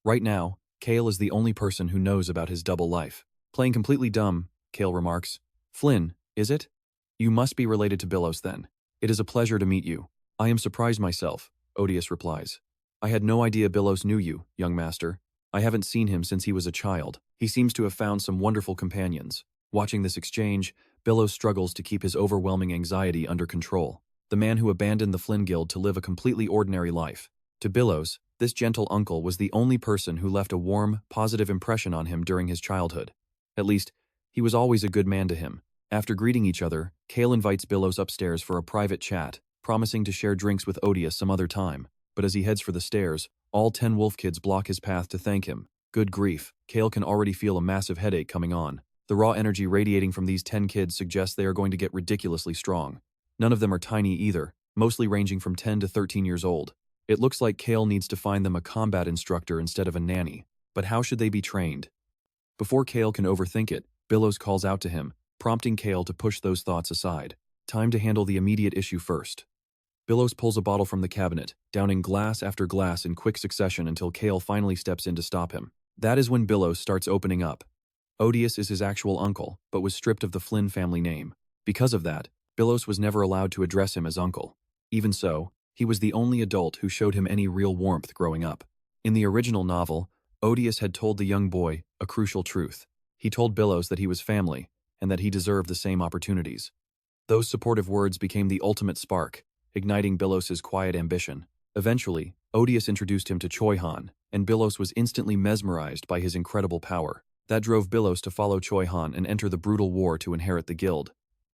Right now, Cale is the only person who knows about his double life. Playing completely dumb, Cale remarks. Flynn, is it? You must be related to Billos then. It is a pleasure to meet you. I am surprised myself, Odious replies. I had no idea Billos knew you, young master. I haven't seen him since he was a child. He seems to have found some wonderful companions. Watching this exchange, Billos struggles to keep his overwhelming anxiety under control. The man who abandoned the Flynn Guild to live a completely ordinary life. To Billos, this gentle uncle was the only person who left a warm, positive impression on him during his childhood. At least, he was always a good man to him. After greeting each other, Cale invites Billos upstairs for a private chat, promising to share drinks with Odious some other time. But as he heads for the stairs, all 10 wolf kids block his path to thank him. Good grief, Cale can already feel a massive headache coming on. The raw energy radiating from these 10 kids suggests they are going to get ridiculously strong. None of them are tiny either, mostly ranging from 10 to 13 years old. It looks like Cale needs to find them a combat instructor instead of a nanny. But how should they be trained? Before Cale can overthink it, Billos calls out to him, prompting Cale to push those thoughts aside. Time to handle the immediate issue first. Billos pulls a bottle from the cabinet, downing glass after glass in quick succession until Cale finally steps in to stop him. That is when Billos starts opening up. Odious is his actual uncle, but was stripped of the Flynn family name. Because of that, Billos was never allowed to address him as uncle. Even so, he was the only adult who showed him any real warmth growing up. In the original novel, Odious had told the young boy a crucial truth. He told Billos that he was family, and that he deserved the same opportunities. Those supportive words became the ultimate spark, igniting Billos's quiet ambition. Eventually, Odious introduced him to Choi Han, and Billos was instantly mesmerized by his incredible power. That drove Billos to follow Choi Han and enter the brutal war to inherit the guild.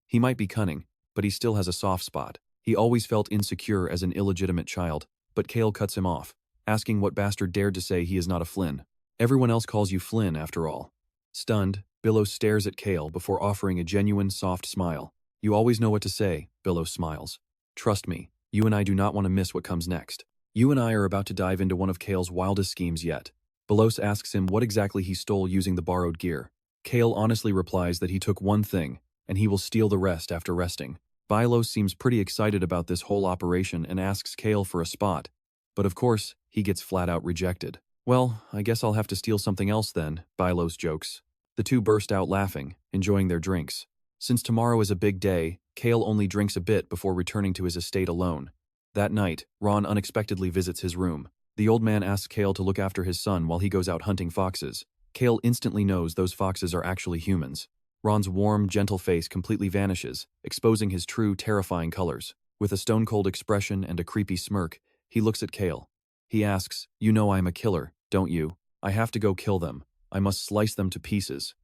He might be cunning, but he still has a soft spot. He always felt insecure as an illegitimate child, but Cale cuts him off, asking what bastard dared to say he is not a Flynn. Everyone else calls you Flynn, after all. Stunned, Billos stares at Cale before offering a genuine, soft smile. You always know what to say, Billos smiles. Trust me, you and I do not want to miss what comes next. You and I are about to dive into one of Cale's wildest schemes yet. Billos asks him what exactly he stole using the borrowed gear. Cale honestly replies that he took one thing, and he will steal the rest after resting. Billos seems pretty excited about this whole operation and asks Cale for a spot, but of course, he gets flat out rejected. Well, I guess I'll have to steal something else then, Billos jokes. The two burst out laughing, enjoying their drinks. Since tomorrow is a big day, Cale only drinks a bit before returning to his estate alone. That night, RAON unexpectedly visits his room. The old man asks Cale to look after his son while he goes out hunting foxes. Cale instantly knows those foxes are actually humans. RAON's warm, gentle face completely vanishes, exposing his true, terrifying colors. With a stone-cold expression and a creepy smirk, he looks at Cale. He asks, "You know I'm a killer, don't you? I have to go kill them. I must slice them to pieces.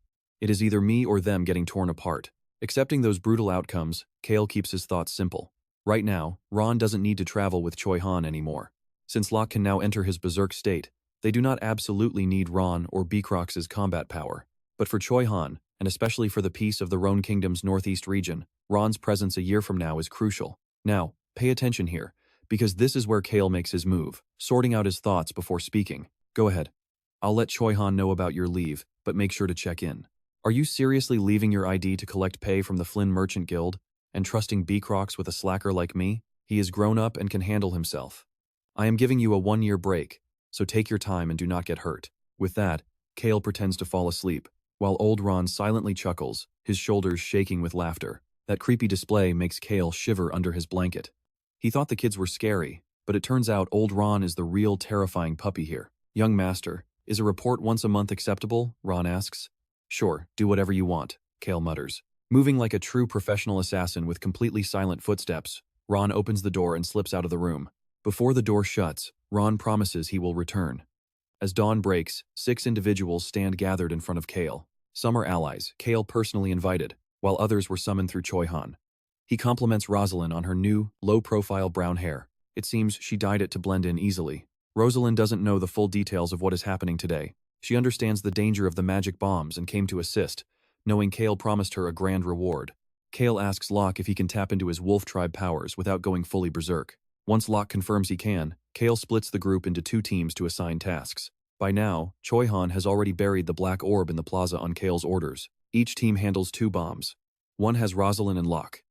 It is either me or them getting torn apart." Accepting those brutal outcomes, Cale keeps his thoughts simple. Right now, RAON doesn't need to travel with Choi Han anymore. Since Locke can now enter his berserk state, they do not absolutely need RAON or Beacrox's combat power. But for Choi Han, and especially for the peace of the RAON Kingdom's northeast region, RAON's presence a year from now is crucial. Now, pay attention here, because this is where Cale makes his move, sorting out his thoughts before speaking. Go ahead. I'll let Choi Han know about your leave, but make sure to check in. Are you seriously leaving your ID to collect pay from the Flynn Merchant Guild, and trusting Beacrox with a slacker like me? He is grown up and can handle himself. I am giving you a 1-year break, so take your time and do not get hurt. With that, Cale pretends to fall asleep, while old RAON silently chuckles, his shoulders shaking with laughter. That creepy display makes Cale shiver under his blanket. He thought the kids were scary, but it turns out old Ron is the real terrifying puppy here. Young master, is a report once a month acceptable? Ron asks. Sure, do whatever you want, Cale mutters. Moving like a true professional assassin with completely silent footsteps, Ron opens the door and slips out of the room. Before the door shuts, Ron promises he will return. As dawn breaks, 6 individuals stand gathered in front of Cale. Some are allies, Cale personally invited, while others were summoned through Choi Han. He compliments Rosalind on her new, low-profile brown hair. It seems she dyed it to blend in easily. Rosalind doesn't know the full details of what is happening today. She understands the danger of the magic bombs and came to assist, knowing Cale promised her a grand reward. Cale asks Locke if he can tap into his wolf tribe powers without going fully berserk. Once Locke confirms he can, Cale splits the group into 2 teams to assign tasks. By now, Choi Han has already buried the black orb in the plaza on Cale's orders. Each team handles 2 bombs. One has Rosalind and Locke.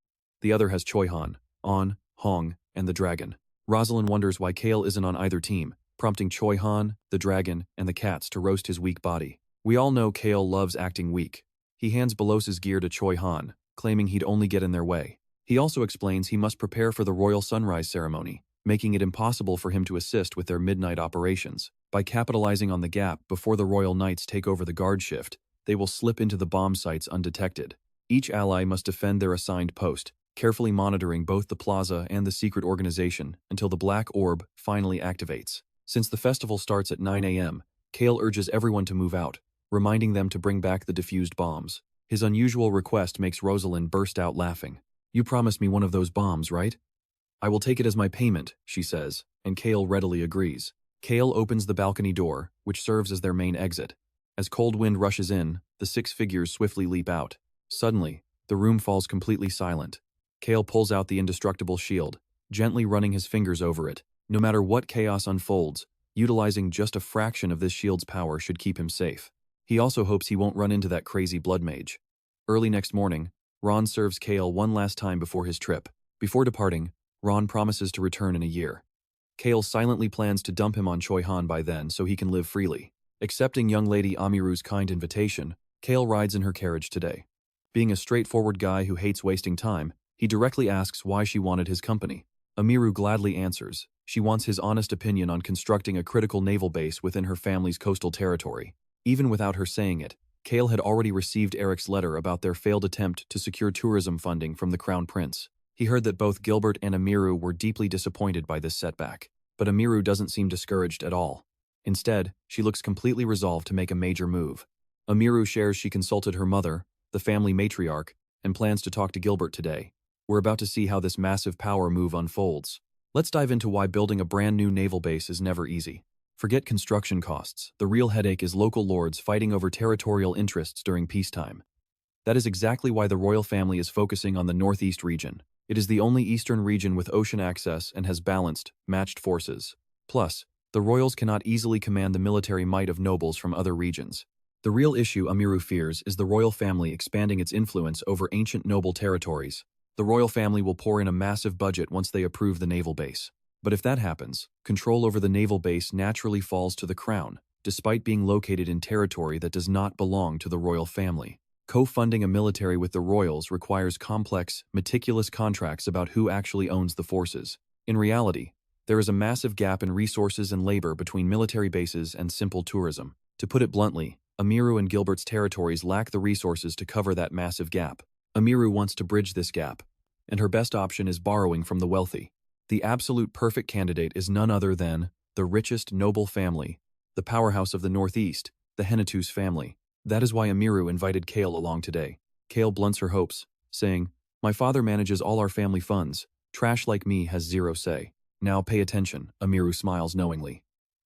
The other has Choi Han, On, Hong, and the dragon. Rosalind wonders why Cale isn't on either team, prompting Choi Han, the dragon, and the cats to roast his weak body. We all know Cale loves acting weak. He hands Belos's gear to Choi Han, claiming he'd only get in their way. He also explains he must prepare for the royal sunrise ceremony, making it impossible for him to assist with their midnight operations. By capitalizing on the gap before the royal knights take over the guard shift, they will slip into the bomb sites undetected. Each ally must defend their assigned post, carefully monitoring both the plaza and the secret organization until the black orb finally activates. Since the festival starts at 9 a.m., Cale urges everyone to move out, reminding them to bring back the defused bombs. His unusual request makes Rosalind burst out laughing. You promised me one of those bombs, right? I will take it as my payment, she says, and Cale readily agrees. Cale opens the balcony door, which serves as their main exit. As cold wind rushes in, the 6 figures swiftly leap out. Suddenly, the room falls completely silent. Cale pulls out the indestructible shield, gently running his fingers over it. No matter what chaos unfolds, utilizing just a fraction of this shield's power should keep him safe. He also hopes he won't run into that crazy blood mage. Early next morning, Ron serves Cale one last time before his trip. Before departing, Ron promises to return in a year. Cale silently plans to dump him on Choi Han by then so he can live freely. Accepting young lady Amiru's kind invitation, Cale rides in her carriage today. Being a straightforward guy who hates wasting time, he directly asks why she wanted his company. Amiru gladly answers. She wants his honest opinion on constructing a critical naval base within her family's coastal territory. Even without her saying it, Cale had already received Eric's letter about their failed attempt to secure tourism funding from the Crown Prince. He heard that both Gilbert and Amiru were deeply disappointed by this setback, but Amiru doesn't seem discouraged at all. Instead, she looks completely resolved to make a major move. Amiru shares she consulted her mother, the family matriarch, and plans to talk to Gilbert today. We're about to see how this massive power move unfolds. Let's dive into why building a brand new naval base is never easy. Forget construction costs. The real headache is local lords fighting over territorial interests during peacetime. That is exactly why the royal family is focusing on the Northeast region. It is the only eastern region with ocean access and has balanced, matched forces. Plus, the royals cannot easily command the military might of nobles from other regions. The real issue Amiru fears is the royal family expanding its influence over ancient noble territories. The royal family will pour in a massive budget once they approve the naval base. But if that happens, control over the naval base naturally falls to the crown, despite being located in territory that does not belong to the royal family. Co-funding a military with the royals requires complex, meticulous contracts about who actually owns the forces. In reality, there is a massive gap in resources and labor between military bases and simple tourism. To put it bluntly, Amiru and Gilbert's territories lack the resources to cover that massive gap. Amiru wants to bridge this gap, and her best option is borrowing from the wealthy. The absolute perfect candidate is none other than the richest noble family, the powerhouse of the Northeast, the Henituse family. That is why Amiru invited Cale along today. Cale blunts her hopes, saying, "My father manages all our family funds. Trash like me has zero say." Now pay attention, Amiru smiles knowingly.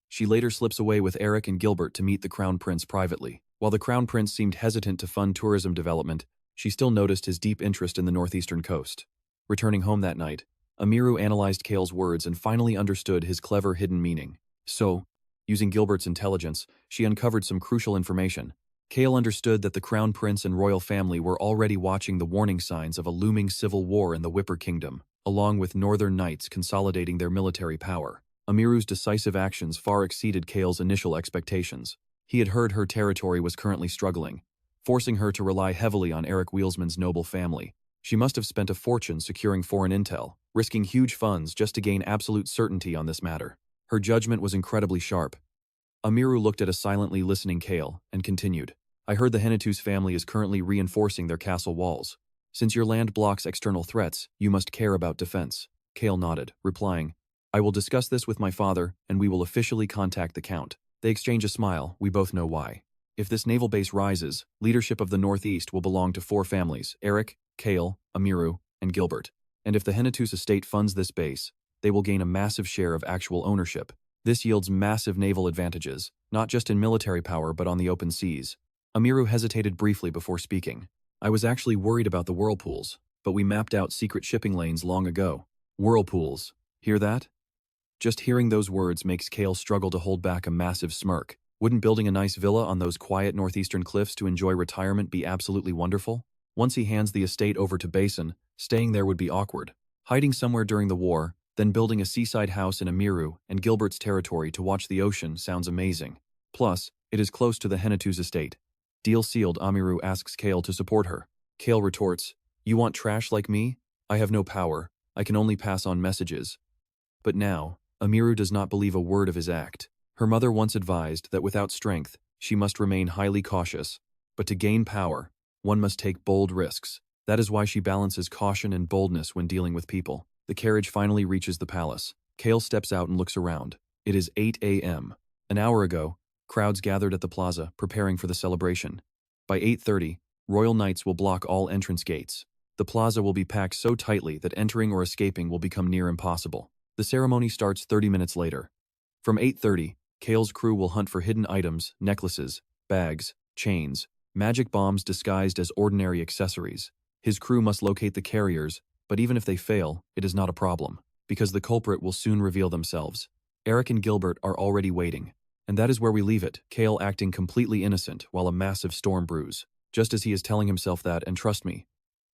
She later slips away with Eric and Gilbert to meet the Crown Prince privately. While the Crown Prince seemed hesitant to fund tourism development, she still noticed his deep interest in the northeastern coast. Returning home that night, Amiru analyzed Cale's words and finally understood his clever hidden meaning. So, using Gilbert's intelligence, she uncovered some crucial information. Cale understood that the Crown Prince and royal family were already watching the warning signs of a looming civil war in the Whipper Kingdom, along with northern knights consolidating their military power. Amiru's decisive actions far exceeded Cale's initial expectations. He had heard her territory was currently struggling, forcing her to rely heavily on Eric Wheelsman's noble family. She must have spent a fortune securing foreign intel, risking huge funds just to gain absolute certainty on this matter. Her judgment was incredibly sharp. Amiru looked at a silently listening Cale and continued. I heard the Henituse family is currently reinforcing their castle walls. Since your land blocks external threats, you must care about defense. Cale nodded, replying, I will discuss this with my father, and we will officially contact the Count. They exchange a smile, we both know why. If this naval base rises, leadership of the Northeast will belong to 4 families, Eric, Cale, Amiru, and Gilbert. And if the Henituse estate funds this base, they will gain a massive share of actual ownership. This yields massive naval advantages, not just in military power but on the open seas. Amiru hesitated briefly before speaking. I was actually worried about the whirlpools, but we mapped out secret shipping lanes long ago. Whirlpools. Hear that? Just hearing those words makes Cale struggle to hold back a massive smirk. Wouldn't building a nice villa on those quiet northeastern cliffs to enjoy retirement be absolutely wonderful? Once he hands the estate over to Basin, staying there would be awkward. Hiding somewhere during the war, then building a seaside house in Amiru and Gilbert's territory to watch the ocean sounds amazing. Plus, it is close to the Henituse estate. Deal sealed. Amiru asks Cale to support her. Cale retorts, you want trash like me? I have no power. I can only pass on messages. But now, Amiru does not believe a word of his act. Her mother once advised that without strength, she must remain highly cautious. But to gain power, one must take bold risks. That is why she balances caution and boldness when dealing with people. The carriage finally reaches the palace. Cale steps out and looks around. It is 8 a.m. An hour ago, crowds gathered at the plaza, preparing for the celebration. By 8:30, royal knights will block all entrance gates. The plaza will be packed so tightly that entering or escaping will become near impossible. The ceremony starts 30 minutes later. From 8:30, Cale's crew will hunt for hidden items, necklaces, bags, chains, magic bombs disguised as ordinary accessories. His crew must locate the carriers, but even if they fail, it is not a problem, because the culprit will soon reveal themselves. Eric and Gilbert are already waiting. And that is where we leave it, Cale acting completely innocent while a massive storm brews. Just as he is telling himself that, and trust me,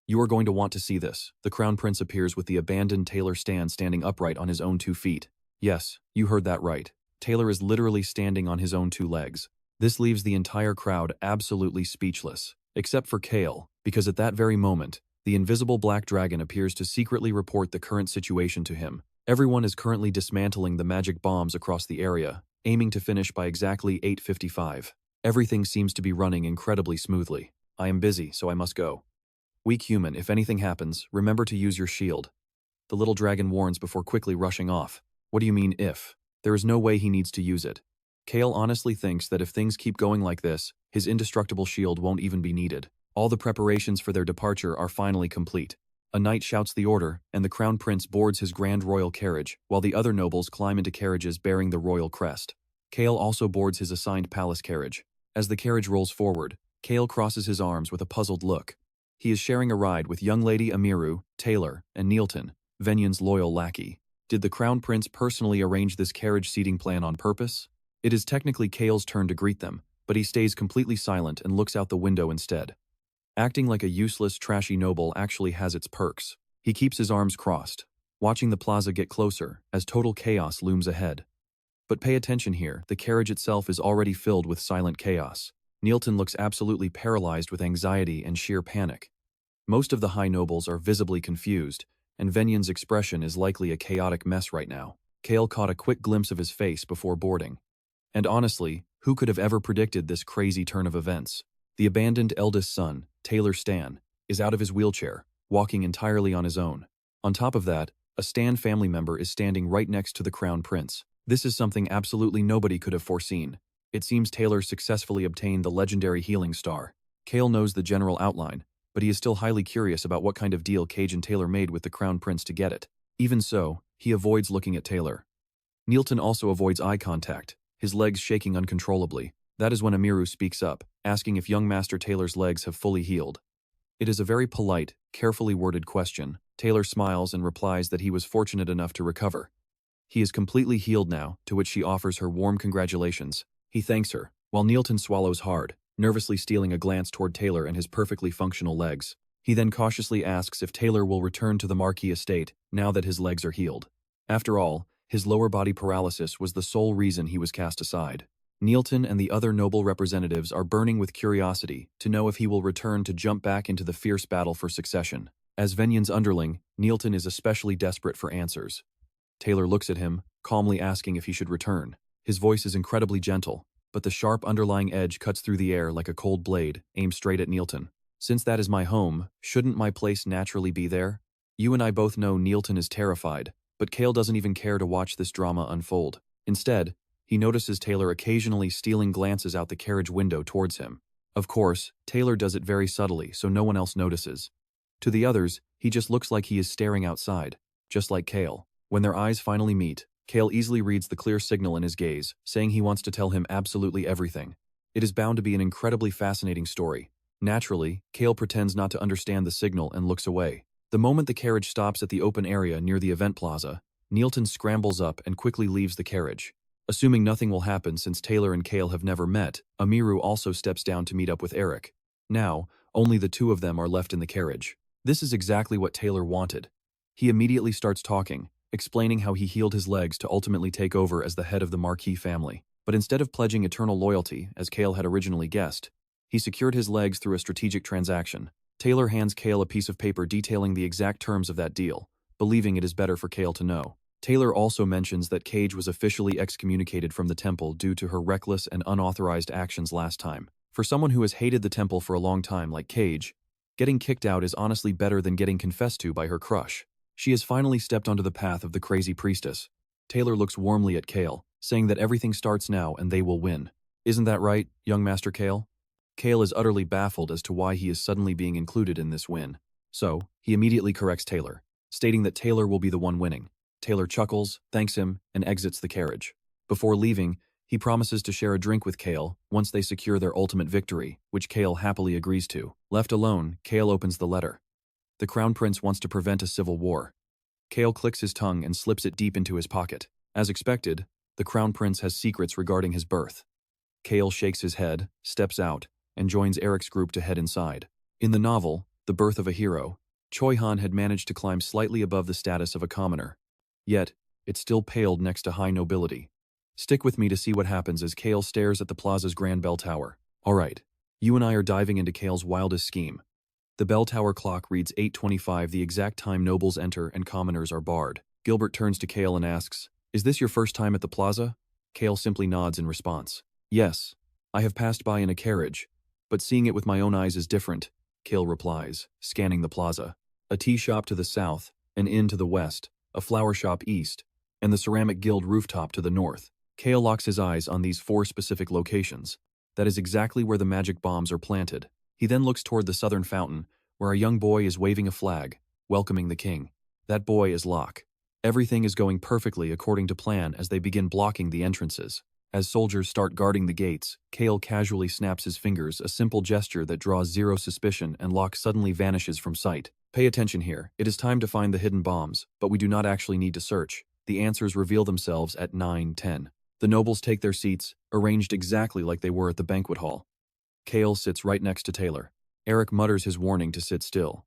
you are going to want to see this. The Crown Prince appears with the abandoned Taylor standing upright on his own 2 feet. Yes, you heard that right. Taylor is literally standing on his own 2 legs. This leaves the entire crowd absolutely speechless, except for Cale, because at that very moment, the invisible black dragon appears to secretly report the current situation to him. Everyone is currently dismantling the magic bombs across the area, aiming to finish by exactly 8:55. Everything seems to be running incredibly smoothly. I am busy, so I must go. Weak human, if anything happens, remember to use your shield. The little dragon warns before quickly rushing off. What do you mean if? There is no way he needs to use it. Cale honestly thinks that if things keep going like this, his indestructible shield won't even be needed. All the preparations for their departure are finally complete. A knight shouts the order, and the Crown Prince boards his grand royal carriage, while the other nobles climb into carriages bearing the royal crest. Cale also boards his assigned palace carriage. As the carriage rolls forward, Cale crosses his arms with a puzzled look. He is sharing a ride with young lady Amiru, Taylor, and Neilton, Venyan's loyal lackey. Did the Crown Prince personally arrange this carriage seating plan on purpose? It is technically Cale's turn to greet them, but he stays completely silent and looks out the window instead. Acting like a useless, trashy noble actually has its perks. He keeps his arms crossed, watching the plaza get closer as total chaos looms ahead. But pay attention here, the carriage itself is already filled with silent chaos. Neilton looks absolutely paralyzed with anxiety and sheer panic. Most of the high nobles are visibly confused, and Venyan's expression is likely a chaotic mess right now. Cale caught a quick glimpse of his face before boarding. And honestly, who could have ever predicted this crazy turn of events? The abandoned eldest son, Taylor Stan, is out of his wheelchair, walking entirely on his own. On top of that, a Stan family member is standing right next to the Crown Prince. This is something absolutely nobody could have foreseen. It seems Taylor successfully obtained the legendary healing star. Cale knows the general outline, but he is still highly curious about what kind of deal Cage and Taylor made with the Crown Prince to get it. Even so, he avoids looking at Taylor. Neilton also avoids eye contact, his legs shaking uncontrollably. That is when Amiru speaks up, asking if young Master Taylor's legs have fully healed. It is a very polite, carefully worded question. Taylor smiles and replies that he was fortunate enough to recover. He is completely healed now, to which she offers her warm congratulations. He thanks her, while Neilton swallows hard, nervously stealing a glance toward Taylor and his perfectly functional legs. He then cautiously asks if Taylor will return to the Marquis estate now that his legs are healed. After all, his lower body paralysis was the sole reason he was cast aside. Neilton and the other noble representatives are burning with curiosity to know if he will return to jump back into the fierce battle for succession. As Venyan's underling, Neilton is especially desperate for answers. Taylor looks at him, calmly asking if he should return. His voice is incredibly gentle, but the sharp underlying edge cuts through the air like a cold blade, aimed straight at Neilton. Since that is my home, shouldn't my place naturally be there? You and I both know Neilton is terrified, but Cale doesn't even care to watch this drama unfold. Instead, he notices Taylor occasionally stealing glances out the carriage window towards him. Of course, Taylor does it very subtly so no one else notices. To the others, he just looks like he is staring outside, just like Cale. When their eyes finally meet, Cale easily reads the clear signal in his gaze, saying he wants to tell him absolutely everything. It is bound to be an incredibly fascinating story. Naturally, Cale pretends not to understand the signal and looks away. The moment the carriage stops at the open area near the event plaza, Neilton scrambles up and quickly leaves the carriage. Assuming nothing will happen since Taylor and Cale have never met, Amiru also steps down to meet up with Eric. Now, only the two of them are left in the carriage. This is exactly what Taylor wanted. He immediately starts talking, explaining how he healed his legs to ultimately take over as the head of the Marquis family. But instead of pledging eternal loyalty, as Cale had originally guessed, he secured his legs through a strategic transaction. Taylor hands Cale a piece of paper detailing the exact terms of that deal, believing it is better for Cale to know. Taylor also mentions that Cage was officially excommunicated from the temple due to her reckless and unauthorized actions last time. For someone who has hated the temple for a long time like Cage, getting kicked out is honestly better than getting confessed to by her crush. She has finally stepped onto the path of the crazy priestess. Taylor looks warmly at Cale, saying that everything starts now and they will win. Isn't that right, young Master Cale? Cale is utterly baffled as to why he is suddenly being included in this win. So, he immediately corrects Taylor, stating that Taylor will be the one winning. Taylor chuckles, thanks him, and exits the carriage. Before leaving, he promises to share a drink with Cale once they secure their ultimate victory, which Cale happily agrees to. Left alone, Cale opens the letter. The Crown Prince wants to prevent a civil war. Cale clicks his tongue and slips it deep into his pocket. As expected, the Crown Prince has secrets regarding his birth. Cale shakes his head, steps out, and joins Eric's group to head inside. In the novel, The Birth of a Hero, Choi Han had managed to climb slightly above the status of a commoner. Yet, it still paled next to high nobility. Stick with me to see what happens as Cale stares at the plaza's grand bell tower. Alright, you and I are diving into Cale's wildest scheme. The bell tower clock reads 8:25, the exact time nobles enter and commoners are barred. Gilbert turns to Cale and asks, "Is this your first time at the plaza?" Cale simply nods in response. "Yes, I have passed by in a carriage, but seeing it with my own eyes is different," Cale replies, scanning the plaza. A tea shop to the south, an inn to the west, a flower shop east, and the Ceramic Guild rooftop to the north. Cale locks his eyes on these 4 specific locations. That is exactly where the magic bombs are planted. He then looks toward the southern fountain, where a young boy is waving a flag, welcoming the king. That boy is Locke. Everything is going perfectly according to plan as they begin blocking the entrances. As soldiers start guarding the gates, Cale casually snaps his fingers, a simple gesture that draws zero suspicion, and Locke suddenly vanishes from sight. Pay attention here. It is time to find the hidden bombs, but we do not actually need to search. The answers reveal themselves at 9:10. The nobles take their seats, arranged exactly like they were at the banquet hall. Cale sits right next to Taylor. Eric mutters his warning to sit still.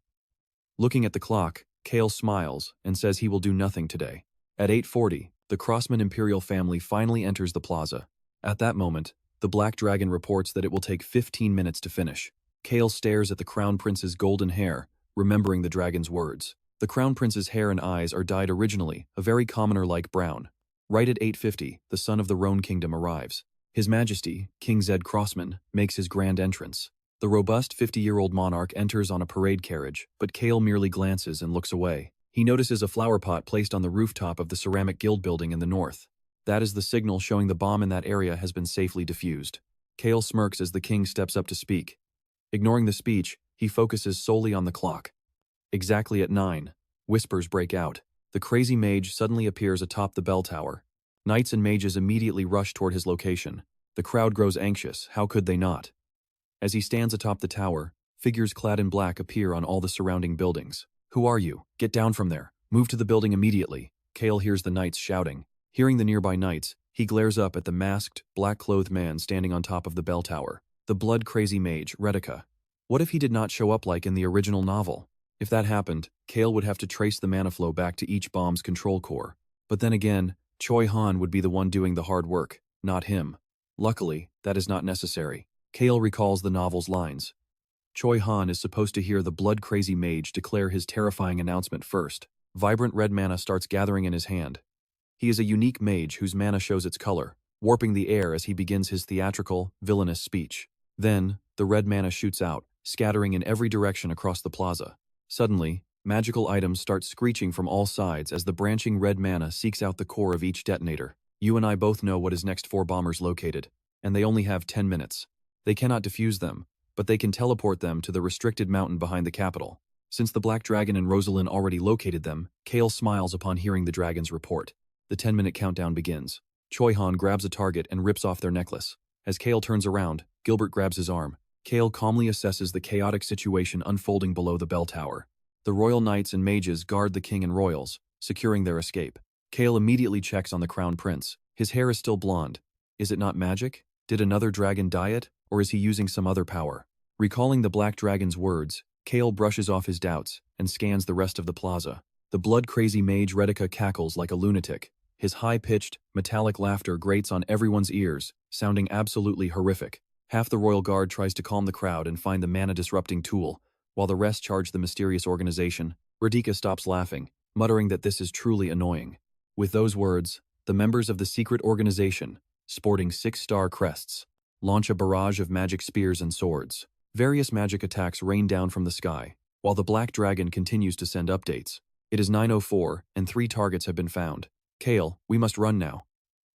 Looking at the clock, Cale smiles and says he will do nothing today. At 8:40, the Crossman Imperial family finally enters the plaza. At that moment, the Black Dragon reports that it will take 15 minutes to finish. Cale stares at the Crown Prince's golden hair, remembering the dragon's words. The Crown Prince's hair and eyes are dyed originally, a very commoner-like brown. Right at 8:50, the son of the RAON kingdom arrives. His Majesty, King Zed Crossman, makes his grand entrance. The robust 50-year-old monarch enters on a parade carriage, but Cale merely glances and looks away. He notices a flower pot placed on the rooftop of the Ceramic Guild building in the north. That is the signal showing the bomb in that area has been safely defused. Cale smirks as the king steps up to speak. Ignoring the speech, he focuses solely on the clock. Exactly at 9, whispers break out. The crazy mage suddenly appears atop the bell tower. Knights and mages immediately rush toward his location. The crowd grows anxious, how could they not? As he stands atop the tower, figures clad in black appear on all the surrounding buildings. "Who are you? Get down from there. Move to the building immediately." Cale hears the knights shouting. Hearing the nearby knights, he glares up at the masked, black-clothed man standing on top of the bell tower. The blood-crazy mage, Retica. What if he did not show up like in the original novel? If that happened, Cale would have to trace the mana flow back to each bomb's control core. But then again, Choi Han would be the one doing the hard work, not him. Luckily, that is not necessary. Cale recalls the novel's lines. Choi Han is supposed to hear the blood-crazy mage declare his terrifying announcement first. Vibrant red mana starts gathering in his hand. He is a unique mage whose mana shows its color, warping the air as he begins his theatrical, villainous speech. Then, the red mana shoots out, scattering in every direction across the plaza. Suddenly, magical items start screeching from all sides as the branching red mana seeks out the core of each detonator. You and I both know what is next 4 bombers located, and they only have 10 minutes. They cannot defuse them, but they can teleport them to the restricted mountain behind the capital. Since the Black Dragon and Rosalind already located them, Cale smiles upon hearing the dragon's report. The 10-minute countdown begins. Choi Han grabs a target and rips off their necklace. As Cale turns around, Gilbert grabs his arm. Cale calmly assesses the chaotic situation unfolding below the bell tower. The royal knights and mages guard the king and royals, securing their escape. Cale immediately checks on the crown prince. His hair is still blonde. Is it not magic? Did another dragon dye it, or is he using some other power? Recalling the Black Dragon's words, Cale brushes off his doubts and scans the rest of the plaza. The blood-crazy mage Redika cackles like a lunatic. His high-pitched, metallic laughter grates on everyone's ears, sounding absolutely horrific. Half the royal guard tries to calm the crowd and find the mana-disrupting tool, while the rest charge the mysterious organization. Redika stops laughing, muttering that this is truly annoying. With those words, the members of the secret organization, sporting 6-star crests, launch a barrage of magic spears and swords. Various magic attacks rain down from the sky, while the Black Dragon continues to send updates. It is 9:04, and 3 targets have been found. Cale, we must run now.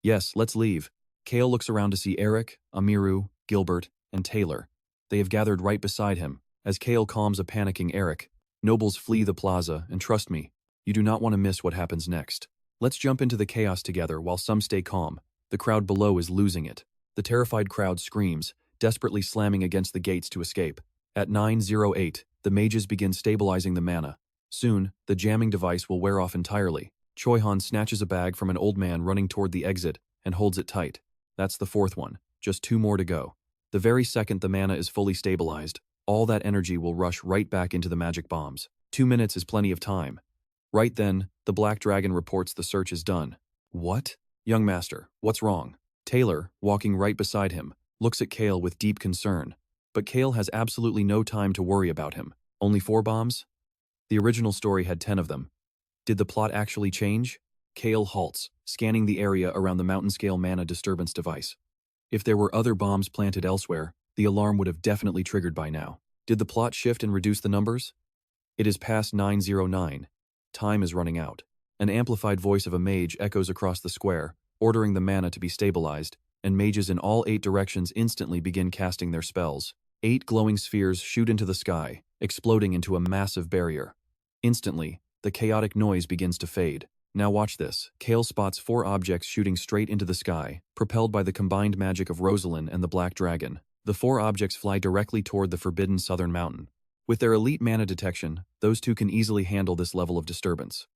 Yes, let's leave. Cale looks around to see Eric, Amiru, Gilbert, and Taylor. They have gathered right beside him. As Cale calms a panicking Eric, nobles flee the plaza, and trust me, you do not want to miss what happens next. Let's jump into the chaos together while some stay calm. The crowd below is losing it. The terrified crowd screams, desperately slamming against the gates to escape. At 9:08, the mages begin stabilizing the mana. Soon, the jamming device will wear off entirely. Choi Han snatches a bag from an old man running toward the exit and holds it tight. That's the 4th one. Just 2 more to go. The very second the mana is fully stabilized, all that energy will rush right back into the magic bombs. 2 minutes is plenty of time. Right then, the Black Dragon reports the search is done. What? Young master, what's wrong? Taylor, walking right beside him, looks at Cale with deep concern. But Cale has absolutely no time to worry about him. Only 4 bombs? The original story had 10 of them. Did the plot actually change? Cale halts, scanning the area around the mountain-scale mana disturbance device. If there were other bombs planted elsewhere, the alarm would have definitely triggered by now. Did the plot shift and reduce the numbers? It is past 9:09. Time is running out. An amplified voice of a mage echoes across the square, ordering the mana to be stabilized, and mages in all 8 directions instantly begin casting their spells. 8 glowing spheres shoot into the sky, exploding into a massive barrier. Instantly, the chaotic noise begins to fade. Now watch this. Cale spots 4 objects shooting straight into the sky, propelled by the combined magic of Rosalind and the Black Dragon. The 4 objects fly directly toward the forbidden southern mountain. With their elite mana detection, those 2 can easily handle this level of disturbance.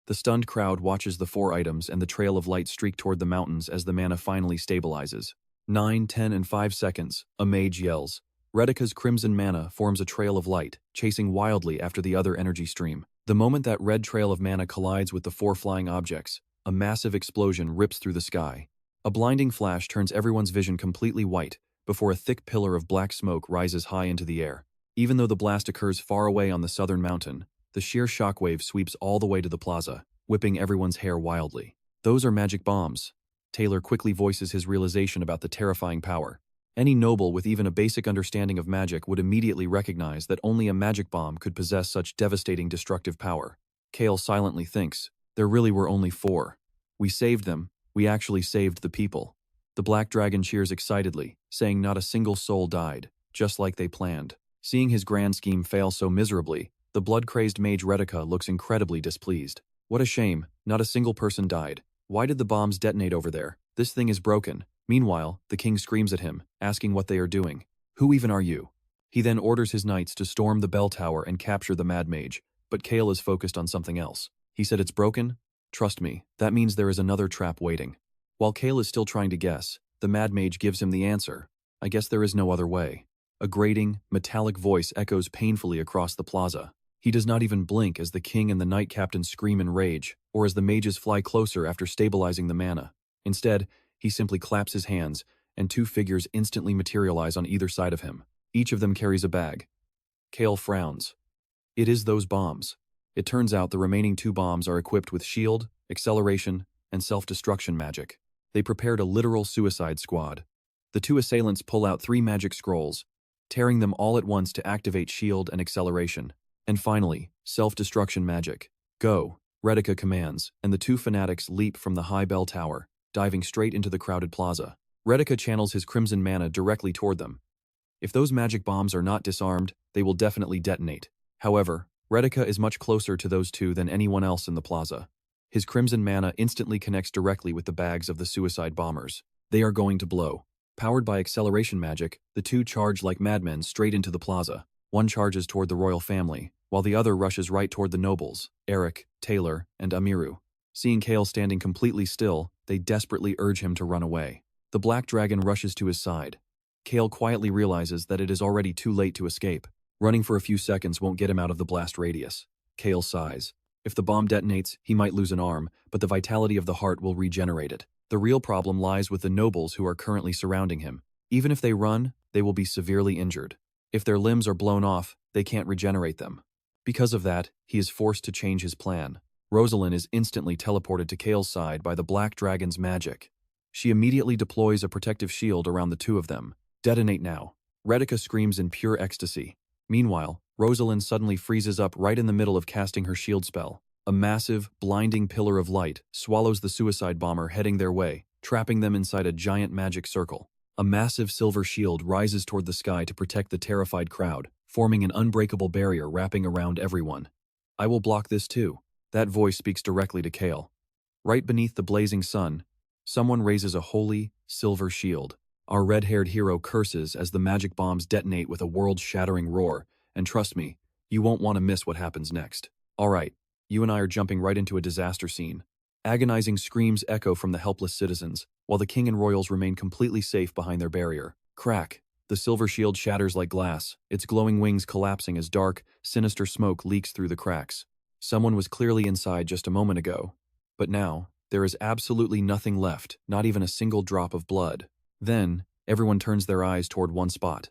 The stunned crowd watches the 4 items and the trail of light streak toward the mountains as the mana finally stabilizes. 9, 10, and 5 seconds, a mage yells. Redika's crimson mana forms a trail of light, chasing wildly after the other energy stream. The moment that red trail of mana collides with the 4 flying objects, a massive explosion rips through the sky. A blinding flash turns everyone's vision completely white before a thick pillar of black smoke rises high into the air. Even though the blast occurs far away on the southern mountain, the sheer shockwave sweeps all the way to the plaza, whipping everyone's hair wildly. Those are magic bombs. Taylor quickly voices his realization about the terrifying power. Any noble with even a basic understanding of magic would immediately recognize that only a magic bomb could possess such devastating destructive power. Cale silently thinks, there really were only 4. We saved them. We actually saved the people. The Black Dragon cheers excitedly, saying not a single soul died, just like they planned. Seeing his grand scheme fail so miserably, the blood-crazed mage Redika looks incredibly displeased. What a shame, not a single person died. Why did the bombs detonate over there? This thing is broken. Meanwhile, the king screams at him, asking what they are doing. Who even are you? He then orders his knights to storm the bell tower and capture the mad mage, but Cale is focused on something else. He said it's broken? Trust me, that means there is another trap waiting. While Cale is still trying to guess, the mad mage gives him the answer. I guess there is no other way. A grating, metallic voice echoes painfully across the plaza. He does not even blink as the king and the knight captain scream in rage, or as the mages fly closer after stabilizing the mana. Instead, he simply claps his hands, and 2 figures instantly materialize on either side of him. Each of them carries a bag. Cale frowns. It is those bombs. It turns out the remaining 2 bombs are equipped with shield, acceleration, and self-destruction magic. They prepared a literal suicide squad. The 2 assailants pull out 3 magic scrolls, tearing them all at once to activate shield and acceleration. And finally, self-destruction magic. Go, Retica commands, and the 2 fanatics leap from the high bell tower, diving straight into the crowded plaza. Retica channels his crimson mana directly toward them. If those magic bombs are not disarmed, they will definitely detonate. However, Retica is much closer to those 2 than anyone else in the plaza. His crimson mana instantly connects directly with the bags of the suicide bombers. They are going to blow. Powered by acceleration magic, the 2 charge like madmen straight into the plaza. One charges toward the royal family, while the other rushes right toward the nobles, Eric, Taylor, and Amiru. Seeing Cale standing completely still, they desperately urge him to run away. The black dragon rushes to his side. Cale quietly realizes that it is already too late to escape. Running for a few seconds won't get him out of the blast radius. Cale sighs. If the bomb detonates, he might lose an arm, but the vitality of the heart will regenerate it. The real problem lies with the nobles who are currently surrounding him. Even if they run, they will be severely injured. If their limbs are blown off, they can't regenerate them. Because of that, he is forced to change his plan. Rosalind is instantly teleported to Cale's side by the Black Dragon's magic. She immediately deploys a protective shield around the 2 of them. Detonate now. Retica screams in pure ecstasy. Meanwhile, Rosalind suddenly freezes up right in the middle of casting her shield spell. A massive, blinding pillar of light swallows the suicide bomber heading their way, trapping them inside a giant magic circle. A massive silver shield rises toward the sky to protect the terrified crowd, forming an unbreakable barrier wrapping around everyone. I will block this too. That voice speaks directly to Cale. Right beneath the blazing sun, someone raises a holy, silver shield. Our red-haired hero curses as the magic bombs detonate with a world-shattering roar, and trust me, you won't want to miss what happens next. Alright, you and I are jumping right into a disaster scene. Agonizing screams echo from the helpless citizens, while the king and royals remain completely safe behind their barrier. Crack! The silver shield shatters like glass, its glowing wings collapsing as dark, sinister smoke leaks through the cracks. Someone was clearly inside just a moment ago. But now, there is absolutely nothing left, not even a single drop of blood. Then, everyone turns their eyes toward one spot.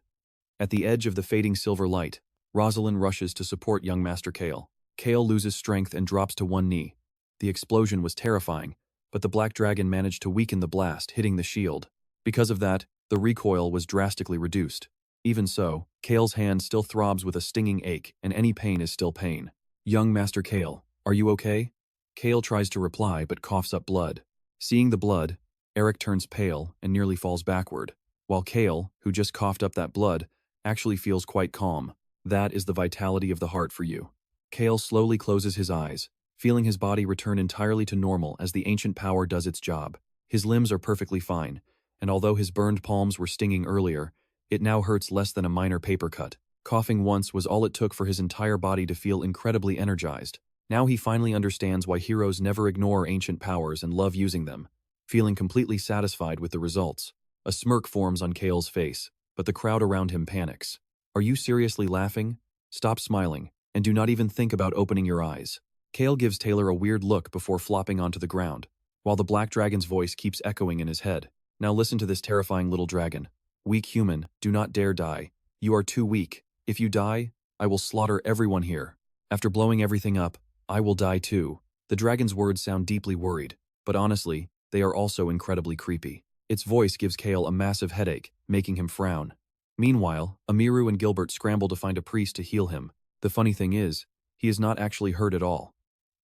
At the edge of the fading silver light, Rosalind rushes to support young Master Cale. Cale loses strength and drops to one knee. The explosion was terrifying, but the black dragon managed to weaken the blast, hitting the shield. Because of that, the recoil was drastically reduced. Even so, Cale's hand still throbs with a stinging ache, and any pain is still pain. Young Master Cale, are you okay? Cale tries to reply but coughs up blood. Seeing the blood, Eric turns pale and nearly falls backward, while Cale, who just coughed up that blood, actually feels quite calm. That is the vitality of the heart for you. Cale slowly closes his eyes, feeling his body return entirely to normal as the ancient power does its job. His limbs are perfectly fine, and although his burned palms were stinging earlier, it now hurts less than a minor paper cut. Coughing once was all it took for his entire body to feel incredibly energized. Now he finally understands why heroes never ignore ancient powers and love using them. Feeling completely satisfied with the results, a smirk forms on Cale's face, but the crowd around him panics. Are you seriously laughing? Stop smiling, and do not even think about opening your eyes. Cale gives Taylor a weird look before flopping onto the ground, while the black dragon's voice keeps echoing in his head. Now listen to this terrifying little dragon. Weak human, do not dare die. You are too weak. If you die, I will slaughter everyone here. After blowing everything up, I will die too. The dragon's words sound deeply worried, but honestly, they are also incredibly creepy. Its voice gives Cale a massive headache, making him frown. Meanwhile, Amiru and Gilbert scramble to find a priest to heal him. The funny thing is, he is not actually hurt at all.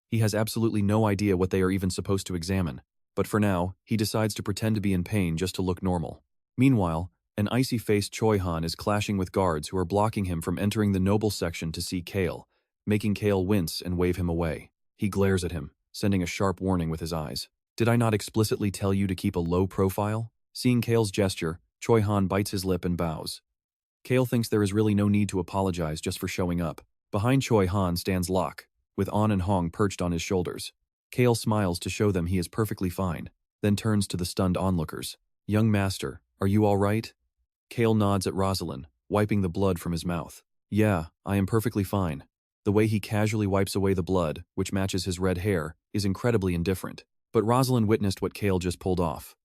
He has absolutely no idea what they are even supposed to examine, but for now, he decides to pretend to be in pain just to look normal. Meanwhile, an icy-faced Choi Han is clashing with guards who are blocking him from entering the noble section to see Cale, making Cale wince and wave him away. He glares at him, sending a sharp warning with his eyes. Did I not explicitly tell you to keep a low profile? Seeing Cale's gesture, Choi Han bites his lip and bows. Cale thinks there is really no need to apologize just for showing up. Behind Choi Han stands Locke, with An and Hong perched on his shoulders. Cale smiles to show them he is perfectly fine, then turns to the stunned onlookers. Young master, are you all right? Cale nods at Rosalind, wiping the blood from his mouth. Yeah, I am perfectly fine. The way he casually wipes away the blood, which matches his red hair, is incredibly indifferent. But Rosalind witnessed what Cale just pulled off.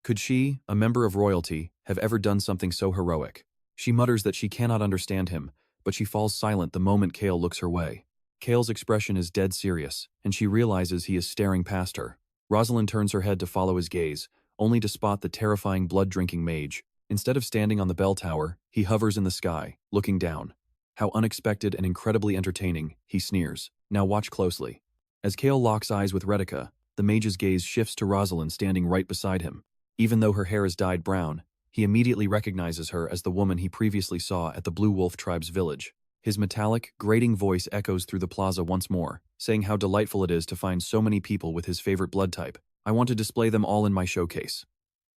Could she, a member of royalty, have ever done something so heroic? She mutters that she cannot understand him, but she falls silent the moment Cale looks her way. Cale's expression is dead serious, and she realizes he is staring past her. Rosalind turns her head to follow his gaze, only to spot the terrifying blood-drinking mage. Instead of standing on the bell tower, he hovers in the sky, looking down. How unexpected and incredibly entertaining, he sneers. Now watch closely. As Cale locks eyes with Retica, the mage's gaze shifts to Rosalind standing right beside him. Even though her hair is dyed brown, he immediately recognizes her as the woman he previously saw at the Blue Wolf tribe's village. His metallic, grating voice echoes through the plaza once more, saying how delightful it is to find so many people with his favorite blood type. I want to display them all in my showcase.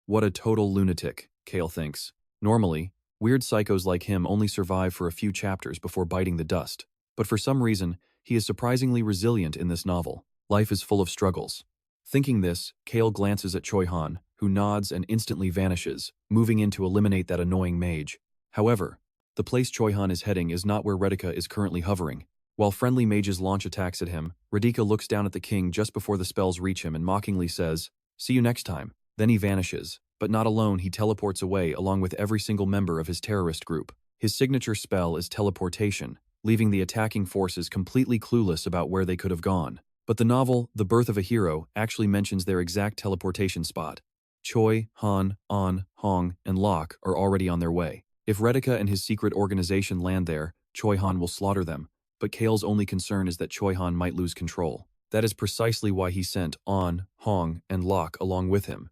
What a total lunatic, Cale thinks. Normally, weird psychos like him only survive for a few chapters before biting the dust. But for some reason, he is surprisingly resilient in this novel. Life is full of struggles. Thinking this, Cale glances at Choi Han, who nods and instantly vanishes, moving in to eliminate that annoying mage. However, the place Choi Han is heading is not where Retica is currently hovering. While friendly mages launch attacks at him, Retica looks down at the king just before the spells reach him and mockingly says, "See you next time." Then he vanishes, but not alone. He teleports away along with every single member of his terrorist group. His signature spell is teleportation, leaving the attacking forces completely clueless about where they could have gone. But the novel, The Birth of a Hero, actually mentions their exact teleportation spot. Choi, Han, An, Hong, and Locke are already on their way. If Retica and his secret organization land there, Choi Han will slaughter them, but Cale's only concern is that Choi Han might lose control. That is precisely why he sent An, Hong, and Locke along with him.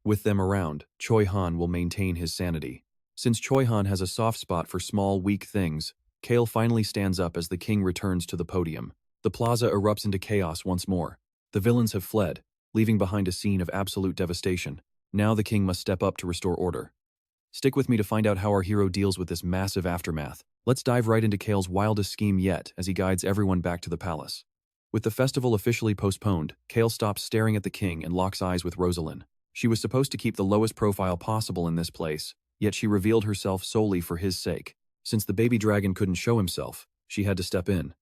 With them around, Choi Han will maintain his sanity. Since Choi Han has a soft spot for small, weak things, Cale finally stands up as the king returns to the podium. The plaza erupts into chaos once more. The villains have fled, leaving behind a scene of absolute devastation. Now the king must step up to restore order. Stick with me to find out how our hero deals with this massive aftermath. Let's dive right into Cale's wildest scheme yet as he guides everyone back to the palace. With the festival officially postponed, Cale stops staring at the king and locks eyes with Rosalind. She was supposed to keep the lowest profile possible in this place, yet she revealed herself solely for his sake. Since the baby dragon couldn't show himself, she had to step in.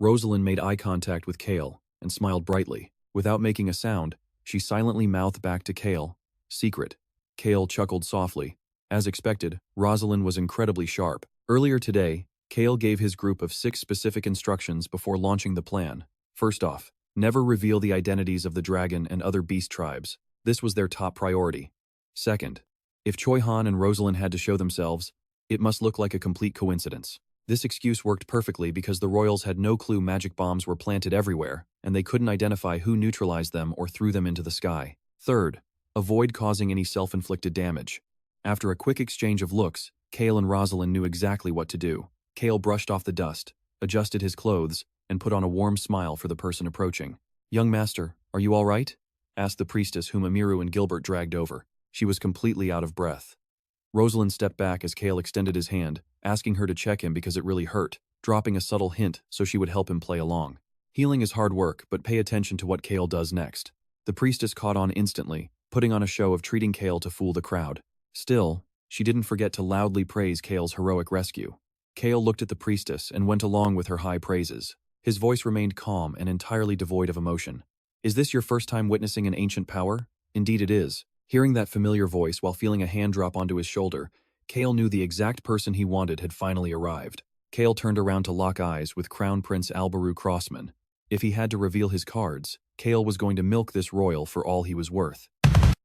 Rosalind made eye contact with Cale and smiled brightly. Without making a sound, she silently mouthed back to Cale, "Secret." Cale chuckled softly. As expected, Rosalind was incredibly sharp. Earlier today, Cale gave his group of 6 specific instructions before launching the plan. First off, never reveal the identities of the dragon and other beast tribes. This was their top priority. Second, if Choi Han and Rosalind had to show themselves, it must look like a complete coincidence. This excuse worked perfectly because the royals had no clue magic bombs were planted everywhere, and they couldn't identify who neutralized them or threw them into the sky. Third, avoid causing any self-inflicted damage. After a quick exchange of looks, Cale and Rosalind knew exactly what to do. Cale brushed off the dust, adjusted his clothes, and put on a warm smile for the person approaching. "Young master, are you all right?" asked the priestess whom Amiru and Gilbert dragged over. She was completely out of breath. Rosalind stepped back as Cale extended his hand, asking her to check him because it really hurt, dropping a subtle hint so she would help him play along. Healing is hard work, but pay attention to what Cale does next. The priestess caught on instantly, putting on a show of treating Cale to fool the crowd. Still, she didn't forget to loudly praise Cale's heroic rescue. Cale looked at the priestess and went along with her high praises. His voice remained calm and entirely devoid of emotion. "Is this your first time witnessing an ancient power?" "Indeed it is." Hearing that familiar voice while feeling a hand drop onto his shoulder, Cale knew the exact person he wanted had finally arrived. Cale turned around to lock eyes with Crown Prince Albaru Crossman. If he had to reveal his cards, Cale was going to milk this royal for all he was worth.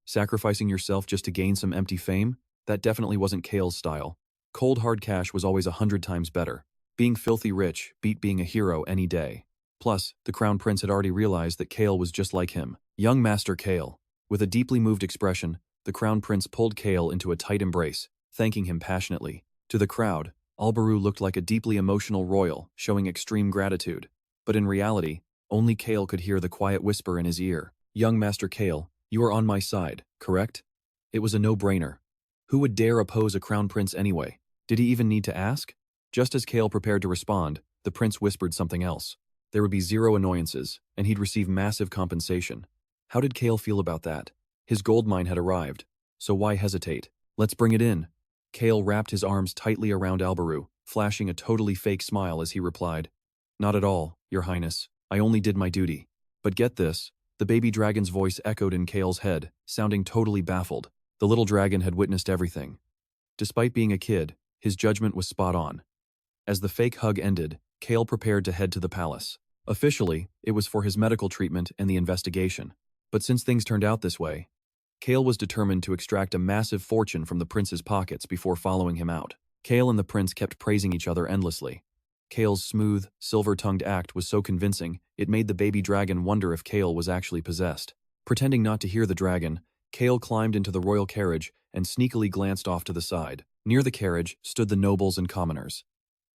Sacrificing yourself just to gain some empty fame? That definitely wasn't Cale's style. Cold hard cash was always 100 times better. Being filthy rich beat being a hero any day. Plus, the Crown Prince had already realized that Cale was just like him. Young Master Cale. With a deeply moved expression, the Crown Prince pulled Cale into a tight embrace, thanking him passionately. To the crowd, Albaru looked like a deeply emotional royal, showing extreme gratitude. But in reality, only Cale could hear the quiet whisper in his ear. "Young Master Cale, you are on my side, correct?" It was a no-brainer. Who would dare oppose a Crown Prince anyway? Did he even need to ask? Just as Cale prepared to respond, the prince whispered something else. There would be 0 annoyances, and he'd receive massive compensation. How did Cale feel about that? His gold mine had arrived, so why hesitate? "Let's bring it in." Cale wrapped his arms tightly around Albaru, flashing a totally fake smile as he replied, "Not at all, Your Highness. I only did my duty." But get this, the baby dragon's voice echoed in Cale's head, sounding totally baffled. The little dragon had witnessed everything. Despite being a kid, his judgment was spot on. As the fake hug ended, Cale prepared to head to the palace. Officially, it was for his medical treatment and the investigation. But since things turned out this way, Cale was determined to extract a massive fortune from the prince's pockets before following him out. Cale and the prince kept praising each other endlessly. Cale's smooth, silver-tongued act was so convincing, it made the baby dragon wonder if Cale was actually possessed. Pretending not to hear the dragon, Cale climbed into the royal carriage and sneakily glanced off to the side. Near the carriage stood the nobles and commoners.